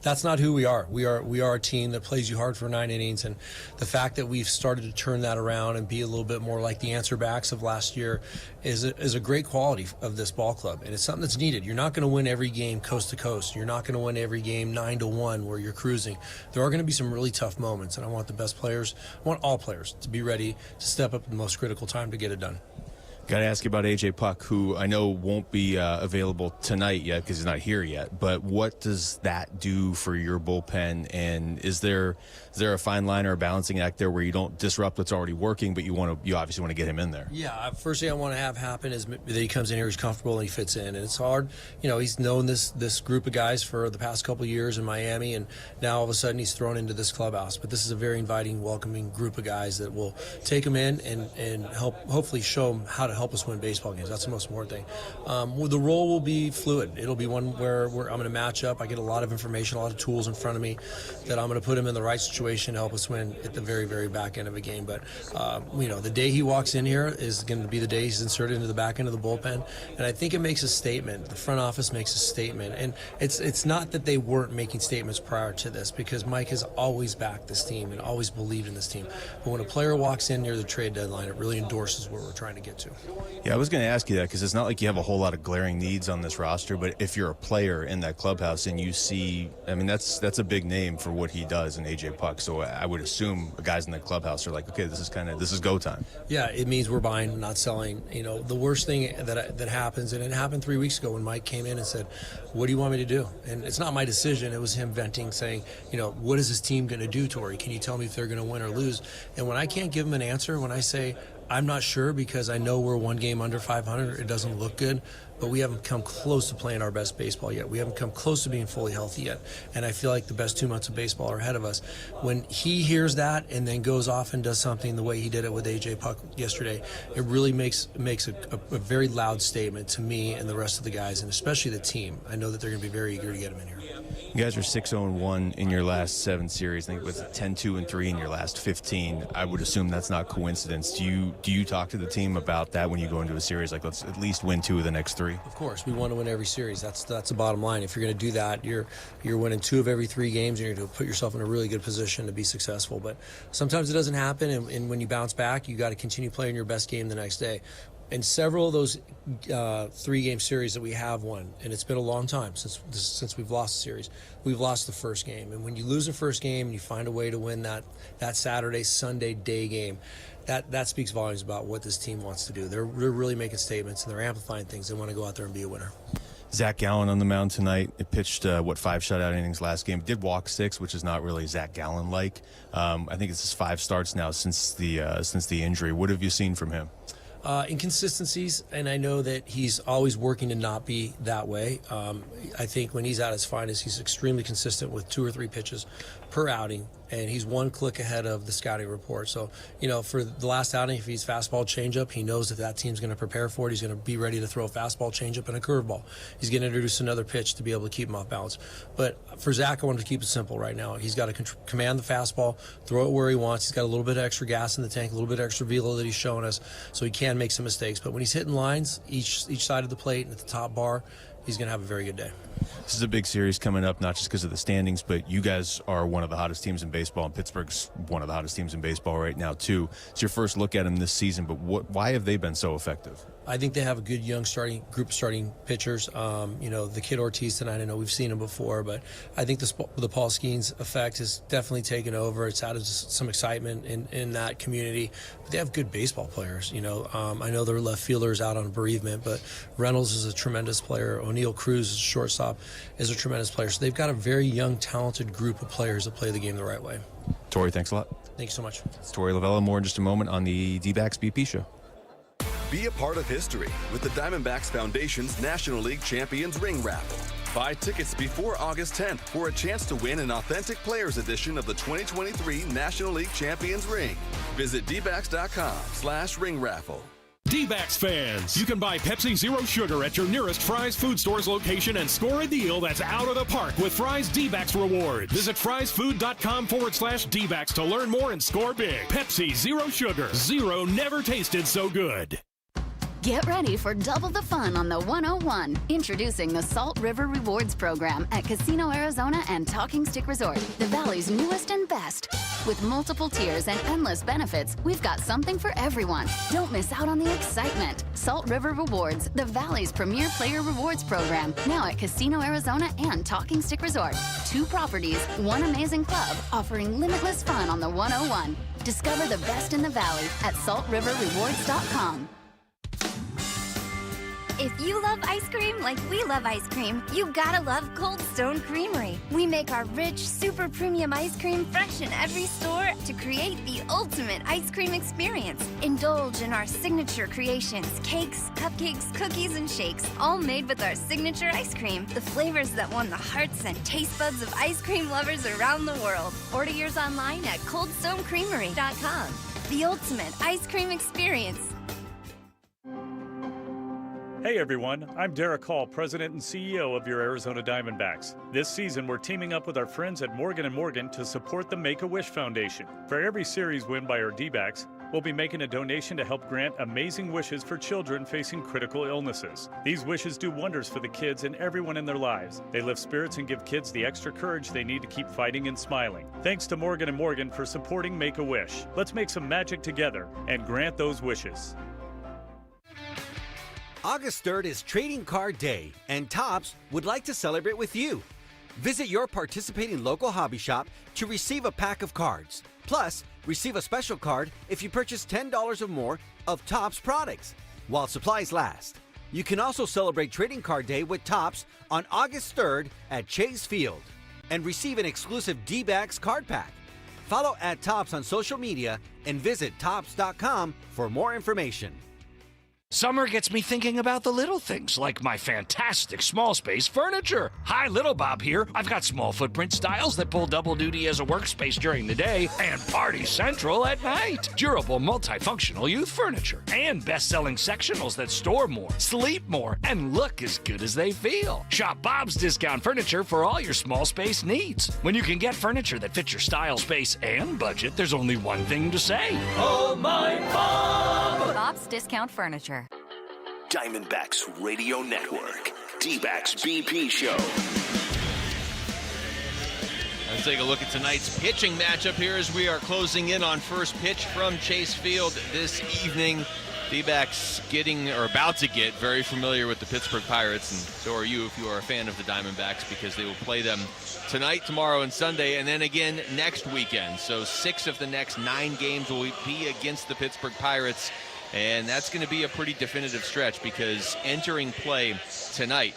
that's not who we are. We are a team that plays you hard for 9 innings, and the fact that we've started to turn that around and be a little bit more like the answer backs of last year is a great quality of this ball club, and it's something that's needed. You're not going to win every game coast to coast. You're not going to win every game 9-1 where you're cruising. There are going to be some really tough moments, and I want the best players, I want all players to be ready to step up at the most critical time to get it done. Got to ask you about A.J. Puck, who I know won't be available tonight yet because he's not here yet. But what does that do for your bullpen? And is there a fine line or a balancing act there where you don't disrupt what's already working, but you obviously want to get him in there? Yeah, first thing I want to have happen is that he comes in here, he's comfortable, and he fits in. And it's hard. He's known this group of guys for the past couple of years in Miami, and now all of a sudden he's thrown into this clubhouse. But this is a very inviting, welcoming group of guys that will take him in and hopefully show him how to help us win baseball games. That's the most important thing. The role will be fluid. It'll be one where I'm going to match up. I get a lot of information, a lot of tools in front of me that I'm going to put him in the right situation to help us win at the very, very back end of a game. But, the day he walks in here is going to be the day he's inserted into the back end of the bullpen. And I think it makes a statement. The front office makes a statement. And it's not that they weren't making statements prior to this, because Mike has always backed this team and always believed in this team. But when a player walks in near the trade deadline, it really endorses what we're trying to get to. Yeah, I was going to ask you that because it's not like you have a whole lot of glaring needs on this roster, but if you're a player in that clubhouse and you see, I mean, that's a big name for what he does in A.J. Puck, so I would assume guys in the clubhouse are like, okay, this is go time. Yeah, it means we're buying, not selling. You know, the worst thing that happens, and it happened 3 weeks ago when Mike came in and said, what do you want me to do? And it's not my decision. It was him venting, saying, you know, what is this team going to do, Tory? Can you tell me if they're going to win or lose? And when I can't give him an answer, when I say, I'm not sure because I know we're one game under 500. It doesn't look good, but we haven't come close to playing our best baseball yet. We haven't come close to being fully healthy yet, and I feel like the best 2 months of baseball are ahead of us. When he hears that and then goes off and does something the way he did it with A.J. Puck yesterday, it really makes a very loud statement to me and the rest of the guys, and especially the team. I know that they're going to be very eager to get him in here. You guys are 6-0-1 in your last 7 series. I think it was 10-2-3 in your last 15. I would assume that's not coincidence. Do you talk to the team about that when you go into a series? Like, let's at least win 2 of the next 3. Of course, we want to win every series. That's the bottom line. If you're going to do that, you're winning 2 of every 3 games, and you're going to put yourself in a really good position to be successful. But sometimes it doesn't happen, and when you bounce back, you got to continue playing your best game the next day. In several of those 3-game series that we have won, and it's been a long time since we've lost a series, we've lost the first game. And when you lose the first game and you find a way to win that Saturday, Sunday day game, that speaks volumes about what this team wants to do. They're really making statements, and they're amplifying things. They want to go out there and be a winner. Zach Gallen on the mound tonight. It pitched, 5 shutout innings last game. Did walk 6, which is not really Zach Gallen-like. I think it's his 5 starts now since the injury. What have you seen from him? Inconsistencies, and I know that he's always working to not be that way. I think when he's at his finest, he's extremely consistent with 2 or 3 pitches per outing, and he's 1 click ahead of the scouting report. So, you know, for the last outing, if he's fastball changeup, he knows that team's going to prepare for it. He's going to be ready to throw a fastball changeup and a curveball. He's going to introduce another pitch to be able to keep him off balance. But for Zach, I wanted to keep it simple right now. He's got to command the fastball, throw it where he wants. He's got a little bit of extra gas in the tank, a little bit of extra velo that he's showing us, so he can make some mistakes. But when he's hitting lines, each side of the plate and at the top bar, he's going to have a very good day. This is a big series coming up, not just because of the standings, but you guys are one of the hottest teams in baseball, and Pittsburgh's one of the hottest teams in baseball right now, too. It's your first look at them this season, but why have they been so effective? I think they have a good young group of starting pitchers. You know, the kid Ortiz tonight, I know we've seen him before, but I think the Paul Skeens effect has definitely taken over. It's added some excitement in that community. But they have good baseball players. You know, I know their left fielders out on bereavement, but Reynolds is a tremendous player. O'Neal Cruz, shortstop, is a tremendous player. So they've got a very young, talented group of players that play the game the right way. Tory, thanks a lot. Thank you so much. It's Tory Lovullo. More in just a moment on the Dbacks BP Show. Be a part of history with the Diamondbacks Foundation's National League Champions Ring Raffle. Buy tickets before August 10th for a chance to win an authentic players edition of the 2023 National League Champions Ring. Visit dbacks.com/ring raffle. Dbacks fans, you can buy Pepsi Zero Sugar at your nearest Fry's Food Stores location and score a deal that's out of the park with Fry's Dbacks Rewards. Visit frysfood.com/Dbacks to learn more and score big. Pepsi Zero Sugar. Zero never tasted so good. Get ready for double the fun on the 101. Introducing the Salt River Rewards Program at Casino Arizona and Talking Stick Resort, the Valley's newest and best. With multiple tiers and endless benefits, we've got something for everyone. Don't miss out on the excitement. Salt River Rewards, the Valley's premier player rewards program, now at Casino Arizona and Talking Stick Resort. 2 properties, 1 amazing club, offering limitless fun on the 101. Discover the best in the Valley at saltriverrewards.com. If you love ice cream like we love ice cream, you gotta love Cold Stone Creamery. We make our rich, super premium ice cream fresh in every store to create the ultimate ice cream experience. Indulge in our signature creations, cakes, cupcakes, cookies, and shakes, all made with our signature ice cream. The flavors that won the hearts and taste buds of ice cream lovers around the world. Order yours online at coldstonecreamery.com. The ultimate ice cream experience. Hey everyone, I'm Derek Hall, President and CEO of your Arizona Diamondbacks. This season, we're teaming up with our friends at Morgan & Morgan to support the Make-A-Wish Foundation. For every series win by our D-backs, we'll be making a donation to help grant amazing wishes for children facing critical illnesses. These wishes do wonders for the kids and everyone in their lives. They lift spirits and give kids the extra courage they need to keep fighting and smiling. Thanks to Morgan & Morgan for supporting Make-A-Wish. Let's make some magic together and grant those wishes. August 3rd is Trading Card Day, and Topps would like to celebrate with you. Visit your participating local hobby shop to receive a pack of cards. Plus, receive a special card if you purchase $10 or more of Topps products, while supplies last. You can also celebrate Trading Card Day with Topps on August 3rd at Chase Field and receive an exclusive Dbacks card pack. Follow @Topps on social media and visit Topps.com for more information. Summer gets me thinking about the little things, like my fantastic small space furniture. Hi, Little Bob here. I've got small footprint styles that pull double duty as a workspace during the day and party central at night. Durable, multifunctional youth furniture and best-selling sectionals that store more, sleep more, and look as good as they feel. Shop Bob's Discount Furniture for all your small space needs. When you can get furniture that fits your style, space, and budget, there's only one thing to say. Oh, my Bob! Bob's Discount Furniture. Diamondbacks Radio Network. Dbacks BP Show. Let's take a look at tonight's pitching matchup here as we are closing in on first pitch from Chase Field this evening. D-backs about to get very familiar with the Pittsburgh Pirates, and so are you if you are a fan of the Diamondbacks, because they will play them tonight, tomorrow, and Sunday, and then again next weekend. So 6 of the next 9 games will be against the Pittsburgh Pirates, and that's going to be a pretty definitive stretch, because entering play tonight,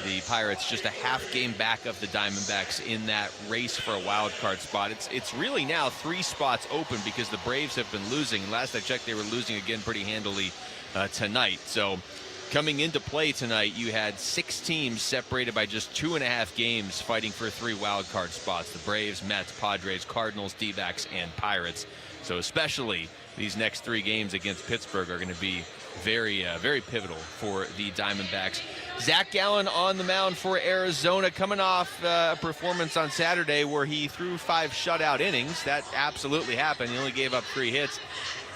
the Pirates just a half game back of the Diamondbacks in that race for a wild card spot. It's really now 3 spots open because the Braves have been losing. Last I checked, they were losing again pretty handily tonight. So coming into play tonight, you had 6 teams separated by just 2.5 games fighting for 3 wild card spots. The Braves, Mets, Padres, Cardinals, D-backs, and Pirates. So especially these next 3 games against Pittsburgh are going to be very, very pivotal for the Diamondbacks. Zach Gallen on the mound for Arizona, coming off a performance on Saturday where he threw 5 shutout innings. That absolutely happened. He only gave up 3 hits.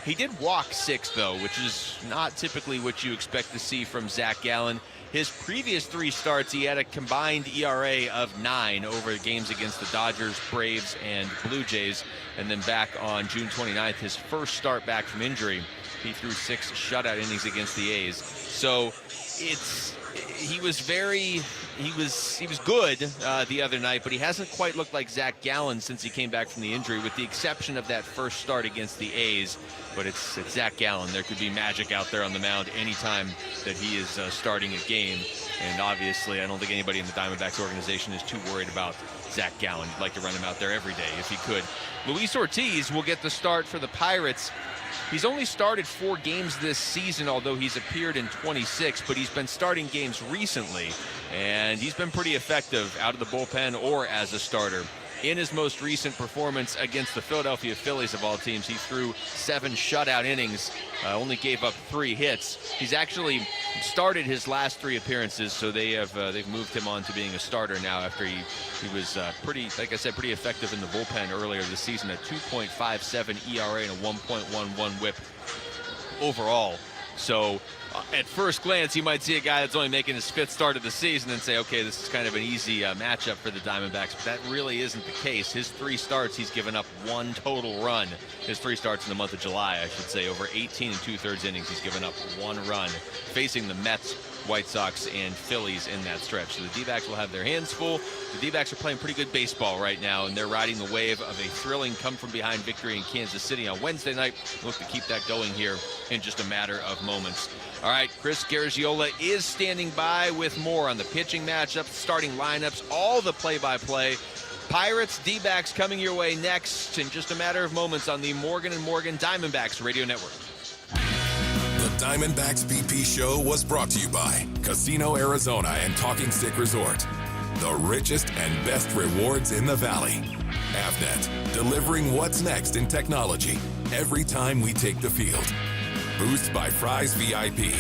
He did walk 6, though, which is not typically what you expect to see from Zach Gallen. His previous 3 starts, he had a combined ERA of 9 over games against the Dodgers, Braves, and Blue Jays. And then back on June 29th, his first start back from injury, he threw 6 shutout innings against the A's. So he was good the other night, but he hasn't quite looked like Zach Gallen since he came back from the injury, with the exception of that first start against the A's. But it's Zach Gallen. There could be magic out there on the mound anytime that he is starting a game. And obviously, I don't think anybody in the Diamondbacks organization is too worried about Zach Gallen. You'd like to run him out there every day if he could. Luis Ortiz will get the start for the Pirates. He's only started 4 games this season, although he's appeared in 26, but he's been starting games recently, and he's been pretty effective out of the bullpen or as a starter. In his most recent performance against the Philadelphia Phillies, of all teams, he threw 7 shutout innings, only gave up 3 hits. He's actually started his last 3 appearances, so they've moved him on to being a starter now after he was pretty effective in the bullpen earlier this season, a 2.57 ERA and a 1.11 whip overall. So at first glance, you might see a guy that's only making his 5th start of the season and say, okay, this is kind of an easy matchup for the Diamondbacks, but that really isn't the case. His 3 starts, he's given up 1 total run. His 3 starts in the month of July, I should say, over 18 2/3 innings, he's given up 1 run, facing the Mets, White Sox, and Phillies in that stretch. So the D-backs will have their hands full. The D-backs are playing pretty good baseball right now, and they're riding the wave of a thrilling come-from-behind victory in Kansas City on Wednesday night. Look to keep that going here in just a matter of moments. All right, Chris Garagiola is standing by with more on the pitching matchups, starting lineups, all the play-by-play. Pirates, D-backs coming your way next in just a matter of moments on the Morgan & Morgan Diamondbacks Radio Network. The Diamondbacks BP Show was brought to you by Casino Arizona and Talking Stick Resort. The richest and best rewards in the Valley. Avnet, delivering what's next in technology every time we take the field. Boost by Fry's VIP.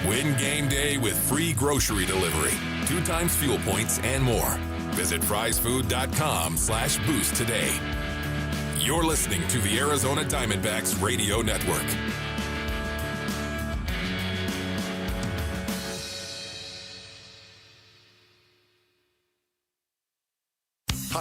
Win game day with free grocery delivery, 2 times fuel points, and more. Visit friesfood.com/boost today. You're listening to the Arizona Diamondbacks Radio Network.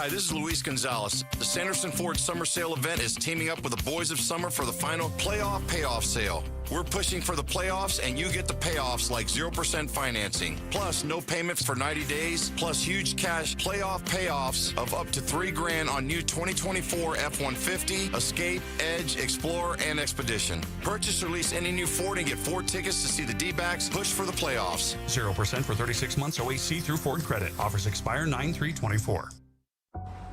Hi, this is Luis Gonzalez. The Sanderson Ford Summer Sale event is teaming up with the Boys of Summer for the final playoff payoff sale. We're pushing for the playoffs, and you get the payoffs like 0% financing, plus no payments for 90 days, plus huge cash playoff payoffs of up to $3,000 on new 2024 F-150, Escape, Edge, Explorer, and Expedition. Purchase or lease any new Ford and get Ford tickets to see the D-backs push for the playoffs. 0% for 36 months OAC through Ford Credit. Offers expire 9/3/24.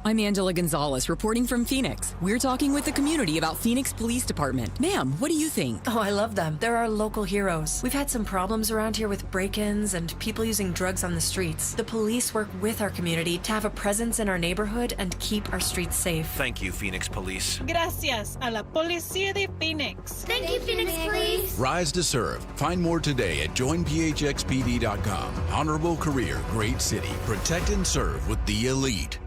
I'm Angela Gonzalez, reporting from Phoenix. We're talking with the community about Phoenix Police Department. Ma'am, what do you think? Oh, I love them. They're our local heroes. We've had some problems around here with break-ins and people using drugs on the streets. The police work with our community to have a presence in our neighborhood and keep our streets safe. Thank you, Phoenix Police. Gracias a la Policía de Phoenix. Thank you, Phoenix Police. Rise to serve. Find more today at joinphxpd.com. Honorable career, great city. Protect and serve with the elite.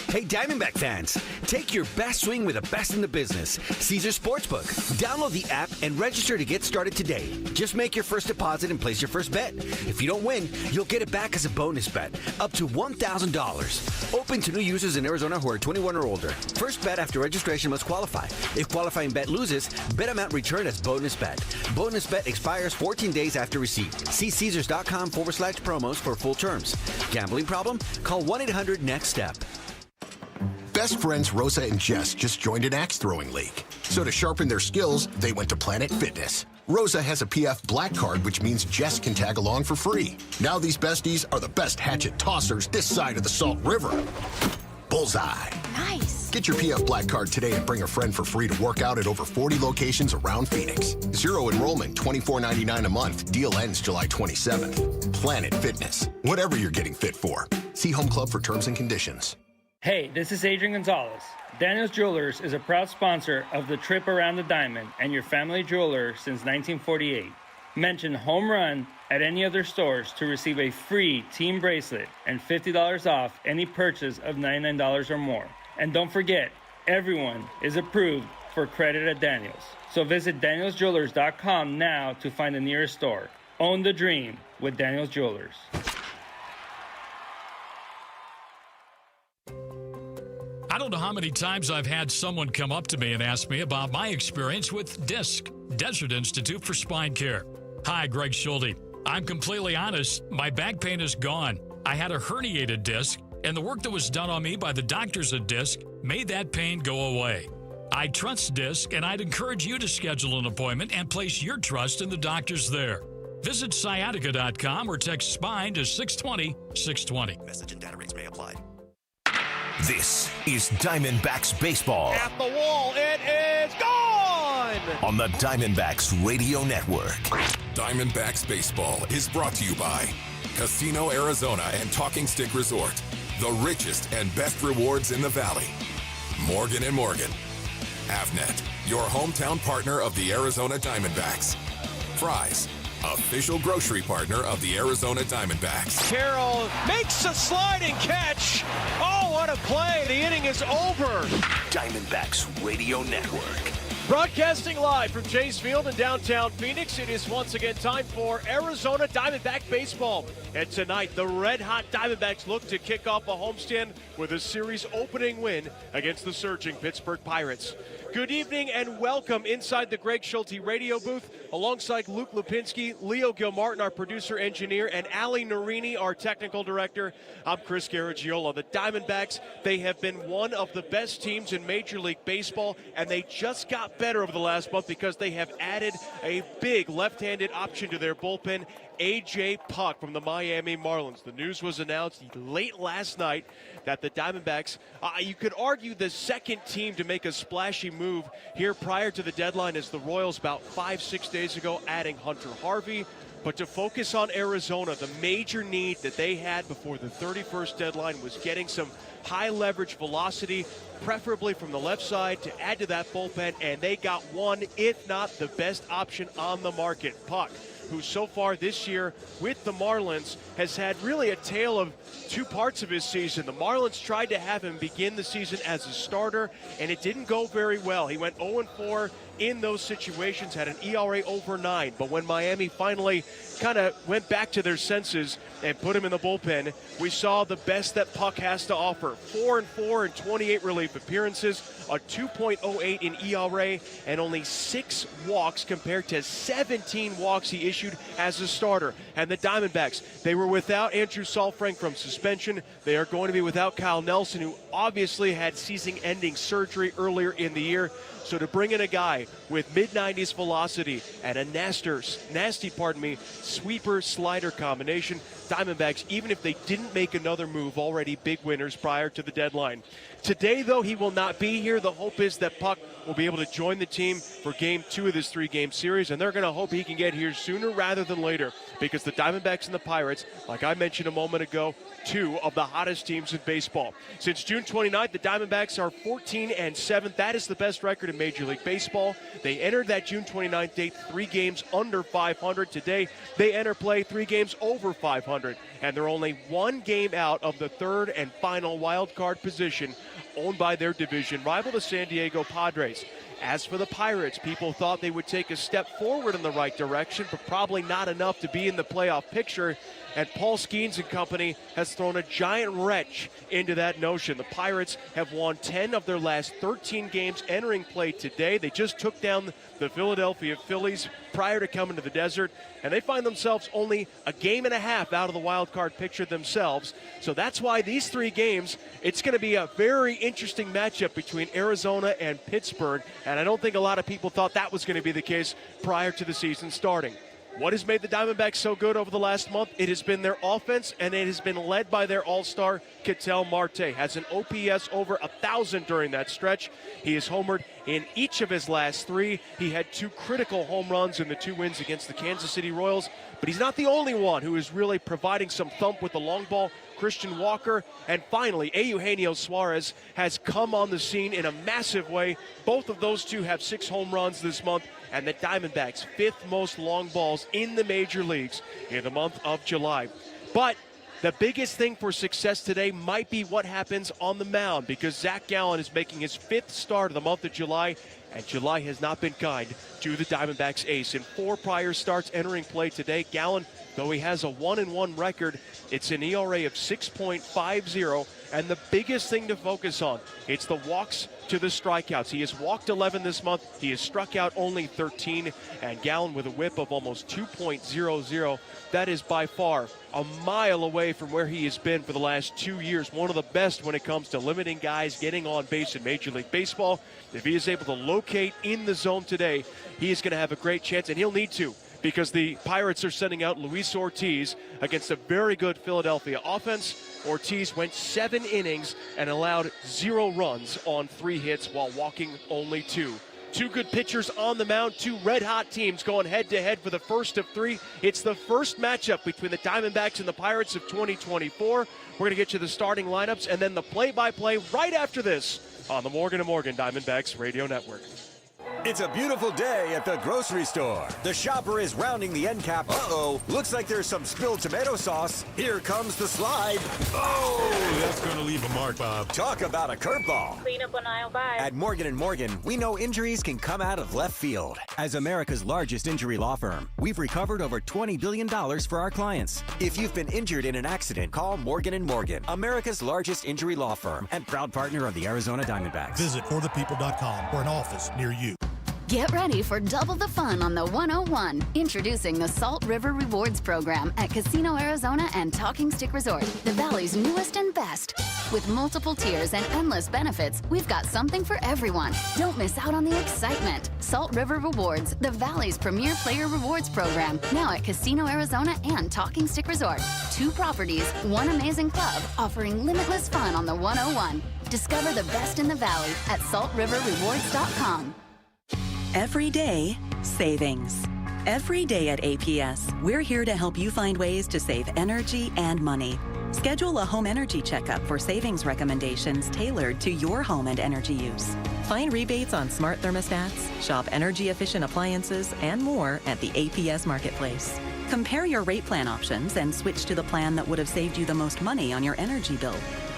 Hey, Diamondback fans, take your best swing with the best in the business. Caesar Sportsbook. Download the app and register to get started today. Just make your first deposit and place your first bet. If you don't win, you'll get it back as a bonus bet, up to $1,000. Open to new users in Arizona who are 21 or older. First bet after registration must qualify. If qualifying bet loses, bet amount returned as bonus bet. Bonus bet expires 14 days after receipt. See Caesars.com/promos for full terms. Gambling problem? Call 1-800-NEXT-STEP. Best friends Rosa and Jess just joined an axe throwing league. So to sharpen their skills, they went to Planet Fitness. Rosa has a PF Black card, which means Jess can tag along for free. Now these besties are the best hatchet tossers this side of the Salt River. Bullseye. Nice. Get your PF Black card today and bring a friend for free to work out at over 40 locations around Phoenix. Zero enrollment, $24.99 a month. Deal ends July 27th. Planet Fitness. Whatever you're getting fit for. See Home Club for terms and conditions. Hey, this is Adrian Gonzalez. Daniels Jewelers is a proud sponsor of the Trip Around the Diamond and your family jeweler since 1948. Mention Home Run at any of their stores to receive a free team bracelet and $50 off any purchase of $99 or more. And don't forget, everyone is approved for credit at Daniels. So visit danielsjewelers.com now to find the nearest store. Own the dream with Daniels Jewelers. I don't know how many times I've had someone come up to me and ask me about my experience with DISC, Desert Institute for Spine Care. Hi, Greg Schulte. I'm completely honest. My back pain is gone. I had a herniated disc, and the work that was done on me by the doctors at DISC made that pain go away. I trust DISC, and I'd encourage you to schedule an appointment and place your trust in the doctors there. Visit sciatica.com or text SPINE to 620-620. Message and data rates may apply. This is Diamondbacks Baseball. At the wall, it is gone! On the Diamondbacks Radio Network. Diamondbacks Baseball is brought to you by Casino Arizona and Talking Stick Resort. The richest and best rewards in the Valley. Morgan & Morgan. Avnet, your hometown partner of the Arizona Diamondbacks. Fry's, official grocery partner of the Arizona Diamondbacks. Carroll makes a sliding catch. Oh, what a play. The inning is over. Diamondbacks Radio Network. Broadcasting live from Chase Field in downtown Phoenix, it is once again time for Arizona Diamondback Baseball. And tonight, the red-hot Diamondbacks look to kick off a homestand with a series opening win against the surging Pittsburgh Pirates. Good evening and welcome inside the Greg Schulte radio booth alongside Luke Lipinski, Leo Gilmartin, our producer-engineer, and Ali Narini, our technical director. I'm Chris Garagiola. The Diamondbacks, they have been one of the best teams in Major League Baseball, and they just got better over the last month because they have added a big left-handed option to their bullpen, A.J. Puck from the Miami Marlins. The news was announced late last night that the Diamondbacks, you could argue the second team to make a splashy move here prior to the deadline as the Royals about 5-6 days ago adding Hunter Harvey. But to focus on Arizona, the major need that they had before the 31st deadline was getting some high leverage velocity, preferably from the left side, to add to that bullpen, and they got one, if not the best option on the market, Puck, who so far this year with the Marlins has had really a tale of two parts of his season. The Marlins tried to have him begin the season as a starter, and it didn't go very well. He went 0-4 in those situations, had an ERA over 9. But when Miami finally kind of went back to their senses and put him in the bullpen, we saw the best that Puck has to offer. 4-4 in 28 relief appearances, a 2.08 in ERA, and only 6 walks compared to 17 walks he issued as a starter. And the Diamondbacks, they were without Andrew Saalfrank from suspension. They are going to be without Kyle Nelson, who obviously had season-ending surgery earlier in the year. So to bring in a guy with mid-90s velocity and a nasty sweeper slider combination, Diamondbacks, even if they didn't make another move, already big winners prior to the deadline. Today, though, he will not be here. The hope is that Puck will be able to join the team for Game 2 of this 3-game series, and they're going to hope he can get here sooner rather than later, because the Diamondbacks and the Pirates, like I mentioned a moment ago, 2 of the hottest teams in baseball. Since June 29th, the Diamondbacks are 14-7. That is the best record in Major League Baseball. They entered that June 29th date 3 games under 500. Today, they enter play 3 games over 500, and they're only 1 game out of the 3rd and final wild card position owned by their division rival, the San Diego Padres. As for the Pirates, people thought they would take a step forward in the right direction, but probably not enough to be in the playoff picture. And Paul Skeens and company has thrown a giant wrench into that notion. The Pirates have won 10 of their last 13 games entering play today. They just took down the Philadelphia Phillies prior to coming to the desert, and they find themselves only a game and a half out of the wild card picture themselves. So that's why these 3 games, it's going to be a very interesting matchup between Arizona and Pittsburgh, and I don't think a lot of people thought that was going to be the case prior to the season starting. What has made the Diamondbacks so good over the last month? It has been their offense, and it has been led by their all-star, Ketel Marte. Has an OPS over 1,000 during that stretch. He has homered in each of his last 3. He had 2 critical home runs in the 2 wins against the Kansas City Royals. But he's not the only one who is really providing some thump with the long ball. Christian Walker, and finally, Eugenio Suarez has come on the scene in a massive way. Both of those 2 have 6 home runs this month, and the Diamondbacks' 5th most long balls in the major leagues in the month of July. But the biggest thing for success today might be what happens on the mound, because Zach Gallen is making his 5th start of the month of July, and July has not been kind to the Diamondbacks ace. In 4 prior starts entering play today, Gallen, though he has a 1-1 record, it's an ERA of 6.50, and the biggest thing to focus on, it's the walks to the strikeouts. He has walked 11 this month. He has struck out only 13, and Gallen with a whip of almost 2.00. That is by far a mile away from where he has been for the last 2 years. One of the best when it comes to limiting guys getting on base in Major League Baseball. If he is able to locate in the zone today, he is going to have a great chance, and he'll need to, because the Pirates are sending out Luis Ortiz against a very good Philadelphia offense. Ortiz went 7 innings and allowed 0 runs on 3 hits while walking only 2. 2 good pitchers on the mound, 2 red-hot teams going head-to-head for the first of 3. It's the first matchup between the Diamondbacks and the Pirates of 2024. We're going to get you the starting lineups and then the play-by-play right after this on the Morgan & Morgan Diamondbacks Radio Network. It's a beautiful day at the grocery store. The shopper is rounding the end cap. Uh-oh, looks like there's some spilled tomato sauce. Here comes the slide. Oh, that's going to leave a mark, Bob. Talk about a curveball. Clean up on aisle 5. At Morgan & Morgan, we know injuries can come out of left field. As America's largest injury law firm, we've recovered over $20 billion for our clients. If you've been injured in an accident, call Morgan & Morgan, America's largest injury law firm and proud partner of the Arizona Diamondbacks. Visit forthepeople.com for an office near you. Get ready for double the fun on the 101. Introducing the Salt River Rewards Program at Casino Arizona and Talking Stick Resort, the Valley's newest and best. With multiple tiers and endless benefits, we've got something for everyone. Don't miss out on the excitement. Salt River Rewards, the Valley's premier player rewards program, now at Casino Arizona and Talking Stick Resort. 2 properties, 1 amazing club, offering limitless fun on the 101. Discover the best in the Valley at saltriverrewards.com. Every day, savings. Every day at APS, we're here to help you find ways to save energy and money. Schedule a home energy checkup for savings recommendations tailored to your home and energy use. Find rebates on smart thermostats, shop energy-efficient appliances, and more at the APS Marketplace. Compare your rate plan options and switch to the plan that would have saved you the most money on your energy bill.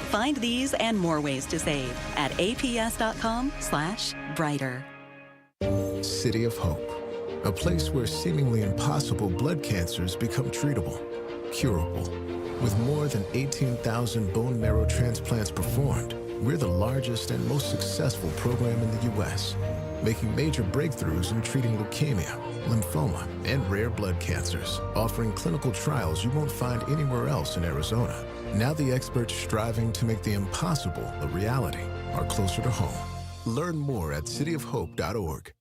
Find these and more ways to save at aps.com/brighter. City of Hope, a place where seemingly impossible blood cancers become treatable, curable. With more than 18,000 bone marrow transplants performed, we're the largest and most successful program in the U.S., making major breakthroughs in treating leukemia, lymphoma, and rare blood cancers, offering clinical trials you won't find anywhere else in Arizona. Now the experts striving to make the impossible a reality are closer to home. Learn more at cityofhope.org.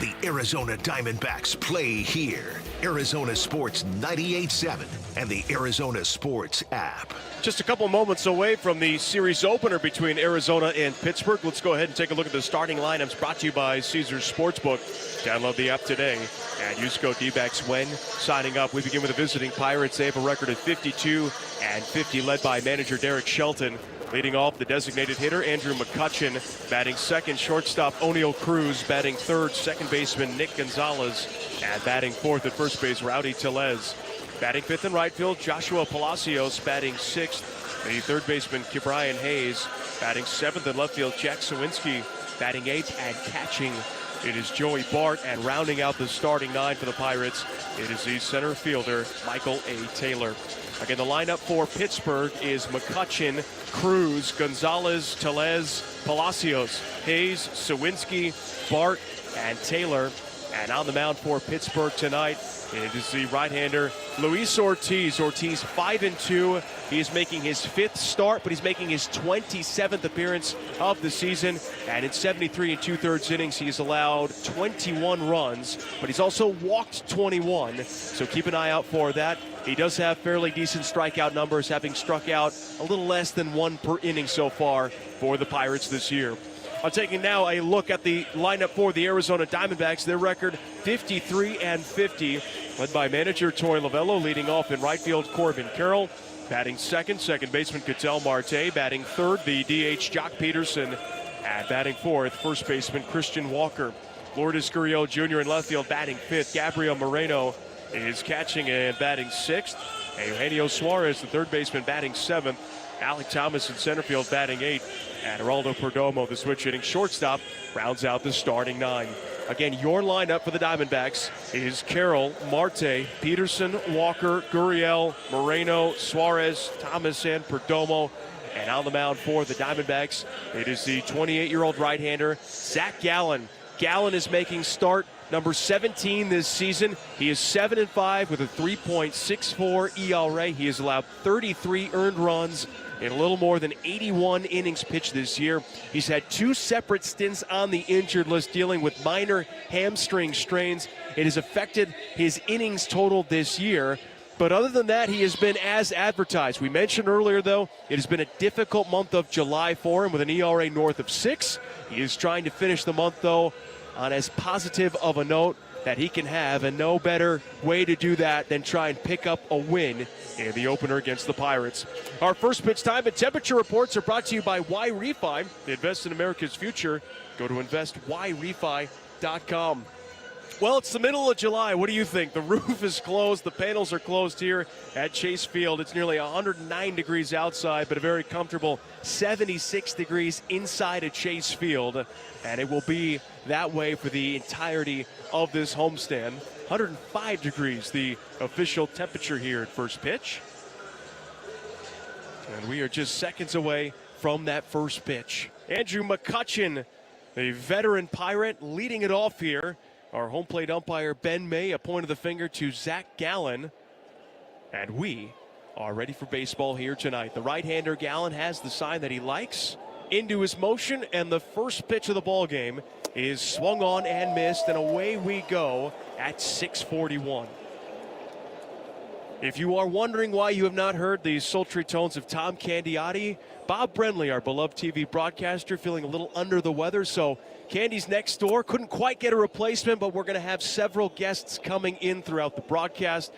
The Arizona Diamondbacks play here. Arizona Sports 98.7 and the Arizona Sports app. Just a couple moments away from the series opener between Arizona and Pittsburgh. Let's go ahead and take a look at the starting lineups brought to you by Caesars Sportsbook. Download the app today and use code Dbacks when signing up. We begin with the visiting Pirates. They have a record of 52-50, led by manager Derek Shelton. Leading off, the designated hitter, Andrew McCutchen, batting second. Shortstop, O'Neill Cruz, batting third. Second baseman, Nick Gonzalez. And batting fourth at first base, Rowdy Tellez. Batting fifth in right field, Joshua Palacios. Batting sixth, the third baseman, Ke'Bryan Hayes. Batting seventh in left field, Jack Sawinski. Batting eighth and catching, it is Joey Bart. And rounding out the starting nine for the Pirates, it is the center fielder, Michael A. Taylor. Again, the lineup for Pittsburgh is McCutchen, Cruz, Gonzalez, Tellez, Palacios, Hayes, Sawinski, Bart, and Taylor. And on the mound for Pittsburgh tonight, it is the right-hander Luis Ortiz. Ortiz 5-2. He is making his fifth start, but he's making his 27th appearance of the season. And in 73 2/3 innings, he has allowed 21 runs, but he's also walked 21. So keep an eye out for that. He does have fairly decent strikeout numbers, having struck out a little less than one per inning so far for the Pirates this year. I'm taking now a look at the lineup for the Arizona Diamondbacks. Their record 53-50, led by manager Tory Lovullo. Leading off in right field, Corbin Carroll. Batting second baseman Ketel Marte. Batting third, the DH Jock Peterson. And batting fourth, first baseman Christian Walker. Lourdes Gurriel Jr. in left field, batting fifth. Gabriel Moreno is catching and batting sixth. Eugenio Suarez, the third baseman, batting seventh. Alec Thomas in center field, batting eighth. And Geraldo Perdomo, the switch hitting shortstop, rounds out the starting nine. Again, your lineup for the Diamondbacks is Carroll, Marte, Peterson, Walker, Gurriel, Moreno, Suarez, Thomas, and Perdomo. And on the mound for the Diamondbacks, it is the 28-year-old right-hander, Zach Gallen. Gallen is making start number 17 this season. He is 7-5 with a 3.64 ERA. He has allowed 33 earned runs in a little more than 81 innings pitched this year. He's had two separate stints on the injured list dealing with minor hamstring strains. It has affected his innings total this year. But other than that, he has been as advertised. We mentioned earlier, though, it has been a difficult month of July for him with an ERA north of 6. He is trying to finish the month, though, on as positive of a note that he can have, and no better way to do that than try and pick up a win in the opener against the Pirates. Our first pitch time and temperature reports are brought to you by Y-Refi. Invest in America's future. Go to investyrefi.com. Well, it's the middle of July. What do you think? The roof is closed. The panels are closed here at Chase Field. It's nearly 109 degrees outside, but a very comfortable 76 degrees inside of Chase Field. And it will be that way for the entirety of this homestand. 105 degrees, the official temperature here at first pitch. And we are just seconds away from that first pitch. Andrew McCutchen, the veteran Pirate, leading it off here. Our home plate umpire, Ben May, a point of the finger to Zach Gallen. And we are ready for baseball here tonight. The right-hander Gallen has the sign that he likes into his motion, and the first pitch of the ball game is swung on and missed, and away we go at 6:41. If you are wondering why you have not heard the sultry tones of Tom Candiotti, Bob Brenly, our beloved TV broadcaster, feeling a little under the weather, so Candy's next door. Couldn't quite get a replacement, but we're going to have several guests coming in throughout the broadcast,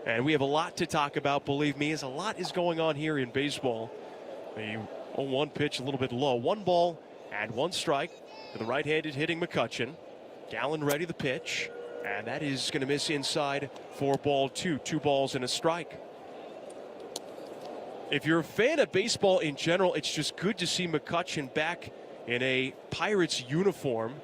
and we have a lot to talk about, believe me, as a lot is going on here in baseball. The 0-1 pitch a little bit low. 1 ball and 1 strike to the right-handed hitting McCutchen. Gallen ready the pitch, and that is going to miss inside for ball 2. 2 balls and a strike. If you're a fan of baseball in general, it's just good to see McCutchen back in a Pirates uniform.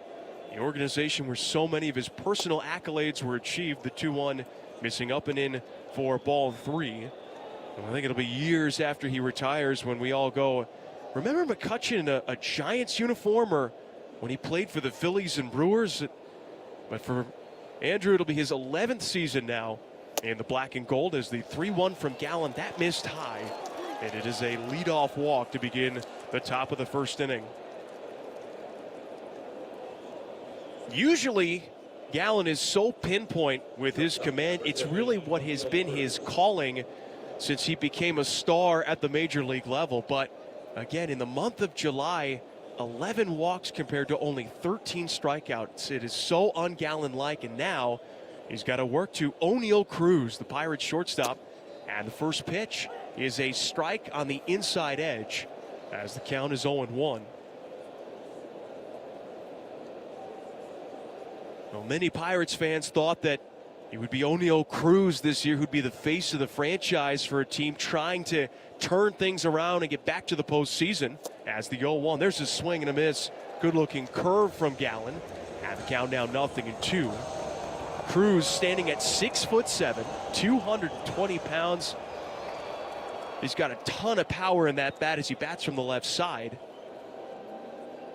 The organization where so many of his personal accolades were achieved. The 2-1 missing up and in for ball 3. And I think it'll be years after he retires when we all go, remember McCutchen in a Giants uniform, or when he played for the Phillies and Brewers? But for Andrew, it'll be his 11th season now in the black and gold as the 3-1 from Gallen, that missed high. And it is a leadoff walk to begin the top of the first inning. Usually, Gallen is so pinpoint with his command. It's really what has been his calling since he became a star at the major league level. But again, in the month of July, 11 walks compared to only 13 strikeouts. It is so un-Gallen-like, and now he's got to work to O'Neal Cruz, the Pirates shortstop. And the first pitch is a strike on the inside edge as the count is 0-1. Well, many Pirates fans thought that it would be O'Neal Cruz this year who'd be the face of the franchise for a team trying to turn things around and get back to the postseason. As the 0-1, there's a swing and a miss. Good-looking curve from Gallen. And the count now 0-2. Cruz standing at 6'7", 220 pounds. He's got a ton of power in that bat as he bats from the left side.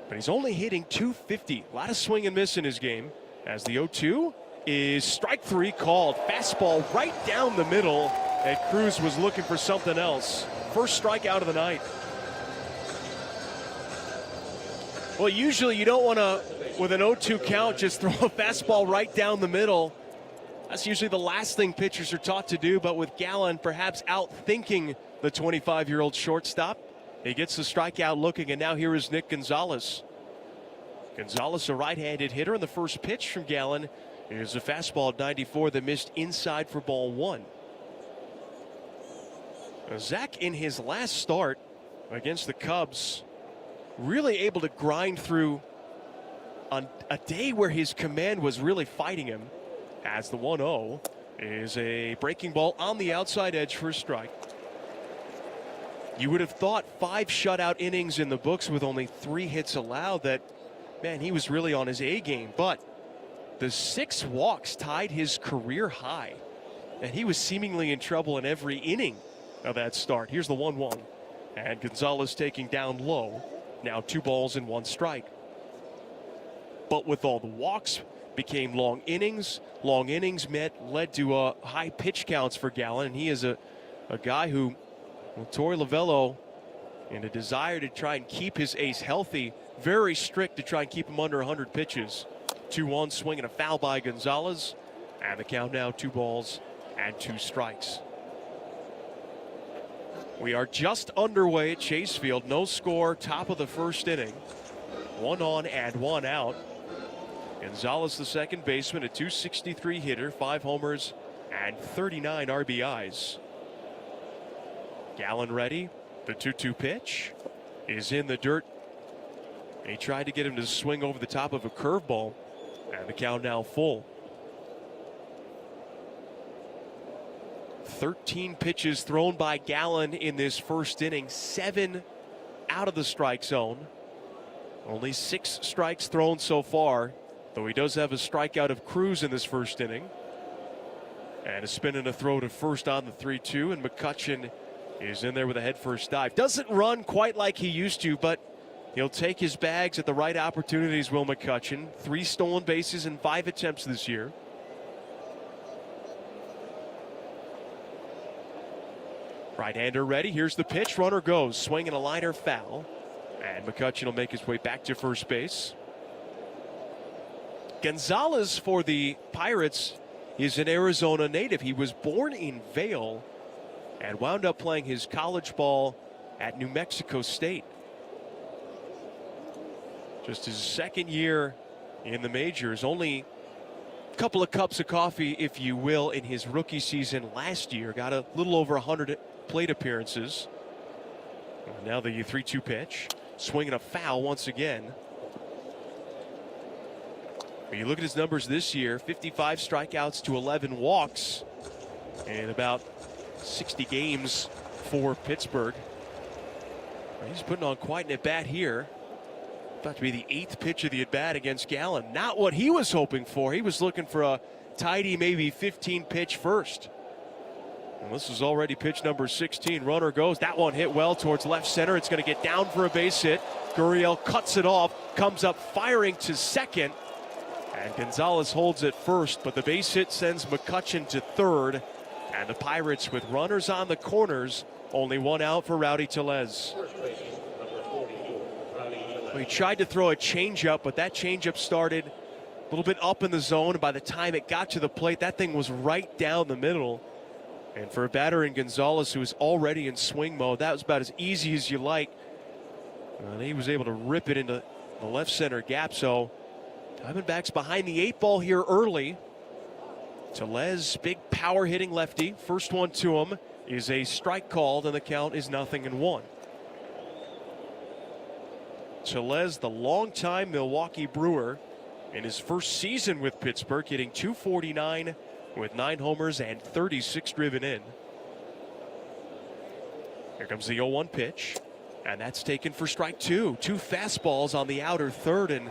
But he's only hitting .250. A lot of swing and miss in his game. As the 0-2 is strike 3 called. Fastball right down the middle. And Cruz was looking for something else. First strikeout of the night. Well, usually you don't want to, with an 0-2 count, just throw a fastball right down the middle. That's usually the last thing pitchers are taught to do, but with Gallen perhaps outthinking the 25-year-old shortstop, he gets the strikeout looking, and now here is Nick Gonzalez. Gonzalez, a right-handed hitter, and the first pitch from Gallen is a fastball at 94 that missed inside for ball 1. Now, Zach, in his last start against the Cubs, really able to grind through on a day where his command was really fighting him, as the 1-0 is a breaking ball on the outside edge for a strike. You would have thought 5 shutout innings in the books with only 3 hits allowed that, man, he was really on his A game. But the 6 walks tied his career high, and he was seemingly in trouble in every inning of that start. Here's the 1-1, and Gonzalez taking down low. Now 2 balls and 1 strike. But with all the walks, became long innings. Long innings led to high pitch counts for Gallen, and he is a guy who, well, Tory Lovullo, in a desire to try and keep his ace healthy, very strict to try and keep him under 100 pitches. 2-1 swing and a foul by Gonzalez, and the count now 2 balls and 2 strikes. We are just underway at Chase Field. No score, top of the first inning. 1 on and 1 out. Gonzalez, the second baseman, a .263 hitter, 5 homers and 39 RBIs. Gallen ready. The 2-2 pitch is in the dirt. He tried to get him to swing over the top of a curveball, and the count now full. 13 pitches thrown by Gallen in this first inning, 7 out of the strike zone. Only 6 strikes thrown so far, though he does have a strikeout of Cruz in this first inning. And a spin and a throw to first on the 3-2, and McCutchen is in there with a head-first dive. Doesn't run quite like he used to, but he'll take his bags at the right opportunities, Will McCutchen. 3 stolen bases in 5 attempts this year. Right-hander ready. Here's the pitch. Runner goes. Swing and a liner foul. And McCutchen will make his way back to first base. Gonzalez for the Pirates is an Arizona native. He was born in Vail and wound up playing his college ball at New Mexico State. Just his second year in the majors. Only a couple of cups of coffee, if you will, in his rookie season last year. Got a little over 100 plate appearances. And now the 3-2 pitch. Swinging a foul once again. When you look at his numbers this year, 55 strikeouts to 11 walks in about 60 games for Pittsburgh. He's putting on quite an at-bat here. about to be the 8th pitch of the at-bat against Gallen. Not what he was hoping for. He was looking for a tidy, maybe 15-pitch first. And this is already pitch number 16. Runner goes. That one hit well towards left center. It's going to get down for a base hit. Gurriel cuts it off, comes up firing to second. And Gonzalez holds it first, but the base hit sends McCutchen to third. And the Pirates with runners on the corners, only one out for Rowdy Tellez. He tried to throw a changeup, but that changeup started a little bit up in the zone. And by the time it got to the plate, that thing was right down the middle. And for a batter in Gonzalez, who was already in swing mode, that was about as easy as you like. And he was able to rip it into the left center gap. So Diamondbacks behind the 8 ball here early. Tellez, big power hitting lefty. First one to him is a strike called, and the count is 0-1. Tellez, the longtime Milwaukee Brewer, in his first season with Pittsburgh, hitting .249 with 9 homers and 36 driven in. Here comes the 0-1 pitch, and that's taken for strike 2. 2 fastballs on the outer third, and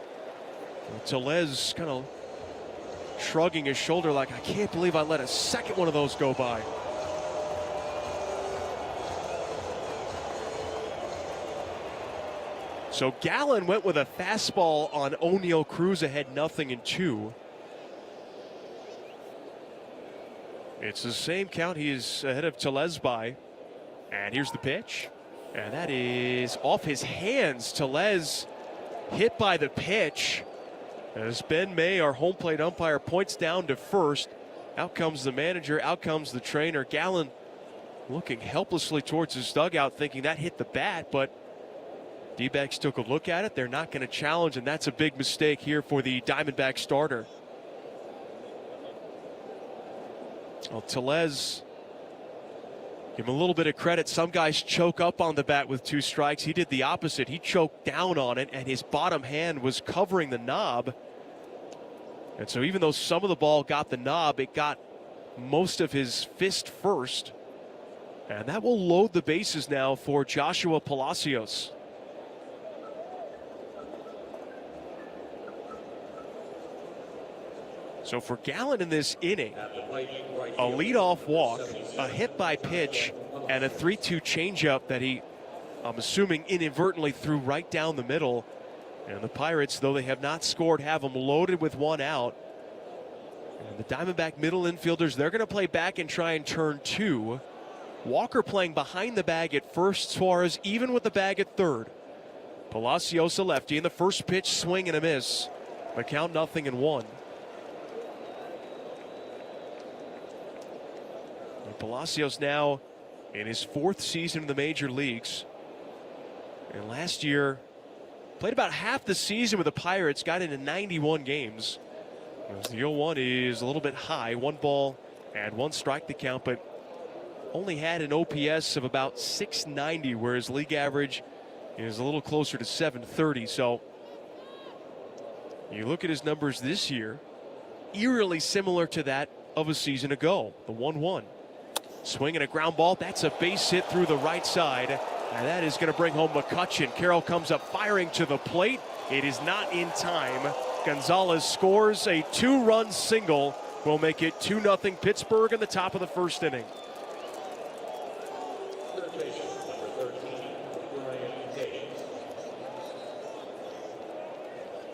Tellez kind of shrugging his shoulder like, I can't believe I let a second one of those go by. So Gallen went with a fastball on O'Neill Cruz ahead 0-2. It's the same count he is ahead of Tellez by. And here's the pitch. And that is off his hands. Tellez hit by the pitch. As Ben May, our home plate umpire, points down to first. Out comes the manager, out comes the trainer. Gallen looking helplessly towards his dugout, thinking that hit the bat, but D-backs took a look at it. They're not going to challenge, and that's a big mistake here for the Diamondback starter. Well, Tellez, give him a little bit of credit. Some guys choke up on the bat with 2 strikes. He did the opposite. He choked down on it, and his bottom hand was covering the knob. And so even though some of the ball got the knob, it got most of his fist first. And that will load the bases now for Joshua Palacios. So for Gallen in this inning, a leadoff walk, a hit by pitch, and a 3-2 changeup that he, I'm assuming, inadvertently threw right down the middle. And the Pirates, though they have not scored, have them loaded with 1 out. And the Diamondback middle infielders, they're going to play back and try and turn 2. Walker playing behind the bag at first, Suarez even with the bag at third. Palacios a lefty, and the first pitch swing and a miss. The count 0-1. Palacios now in his 4th season in the major leagues. And last year, played about half the season with the Pirates, got into 91 games. The 0-1 is a little bit high. 1 ball and 1 strike the count, but only had an OPS of about .690, whereas league average is a little closer to .730. So you look at his numbers this year, eerily similar to that of a season ago. The 1-1. Swing and a ground ball. That's a base hit through the right side. And that is going to bring home McCutchen. Carroll comes up firing to the plate. It is not in time. Gonzalez scores a 2-run single. Will make it 2-0 Pittsburgh in the top of the 1st inning.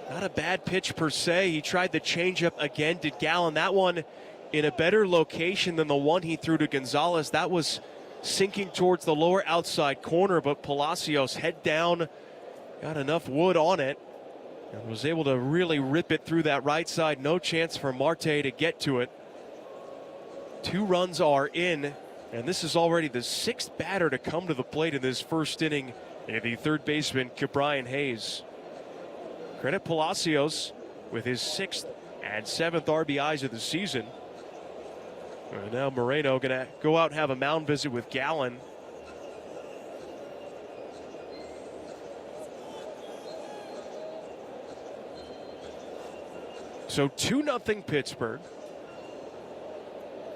Not a bad pitch per se. He tried the changeup again. Did Gallen. That one in a better location than the one he threw to Gonzalez. That was sinking towards the lower outside corner, but Palacios head down, got enough wood on it, and was able to really rip it through that right side. No chance for Marte to get to it. 2 runs are in, and this is already the 6th batter to come to the plate in this 1st inning, and the 3rd baseman, Ke'Bryan Hayes. Credit Palacios with his 6th and 7th RBIs of the season. And now Moreno going to go out and have a mound visit with Gallen. So 2-0 Pittsburgh.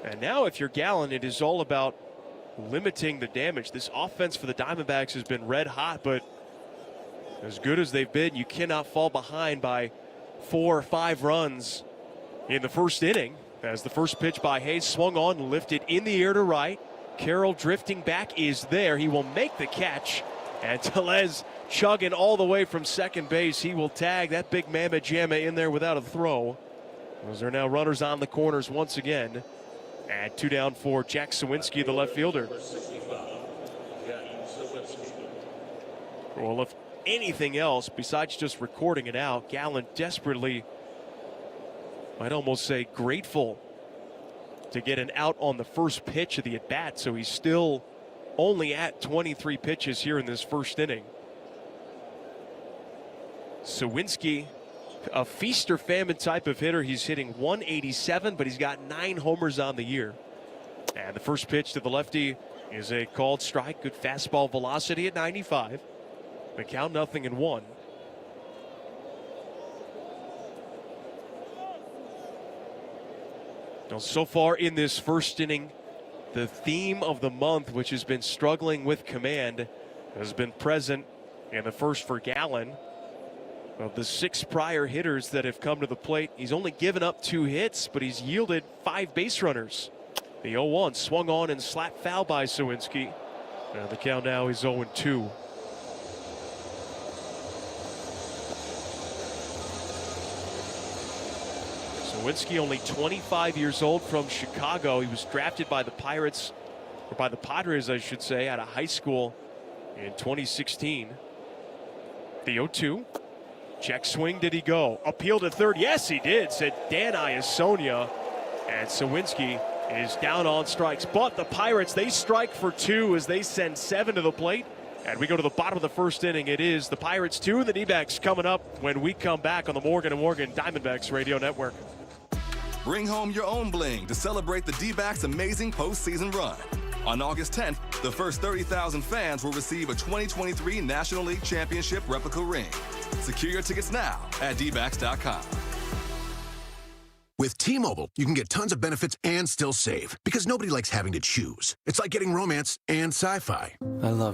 And now if you're Gallen, it is all about limiting the damage. This offense for the Diamondbacks has been red hot, but As good as they've been, you cannot fall behind by 4 or 5 runs in the first inning. As the first pitch by Hayes swung on, lifted in the air to right. Carroll drifting back is there. He will make the catch. And Tellez chugging all the way from second base. He will tag that big mamma jamma in there without a throw. Those are now runners on the corners once again. And 2 down for Jack Sawinski, the left fielder. Well, if anything else besides just recording it out, Gallen desperately, I'd almost say grateful to get an out on the first pitch of the at-bat. So he's still only at 23 pitches here in this first inning. Sawinski, a feast or famine type of hitter. He's hitting 187, but he's got 9 homers on the year. And the first pitch to the lefty is a called strike. Good fastball velocity at 95. The count 0-1. Now, so far in this first inning, the theme of the month, which has been struggling with command, has been present in the first for Gallen. Of the 6 prior hitters that have come to the plate, he's only given up 2 hits, but he's yielded 5 base runners. The 0-1 swung on and slapped foul by Sawinski. Now the count now is 0-2. Sawinski, only 25 years old, from Chicago. He was drafted by the Pirates, or by the Padres, I should say, out of high school in 2016. The 0-2. Check swing, did he go? Appeal to third, yes he did, said Dan Iasonia. And Sawinski is down on strikes. But the Pirates, they strike for 2 as they send 7 to the plate. And we go to the bottom of the first inning. It is the Pirates 2 and the D-backs coming up when we come back on the Morgan & Morgan Diamondbacks Radio Network. Bring home your own bling to celebrate the D-backs' amazing postseason run. On August 10th, the first 30,000 fans will receive a 2023 National League Championship replica ring. Secure your tickets now at dbacks.com. With T-Mobile, you can get tons of benefits and still save, because nobody likes having to choose. It's like getting romance and sci-fi. I love you.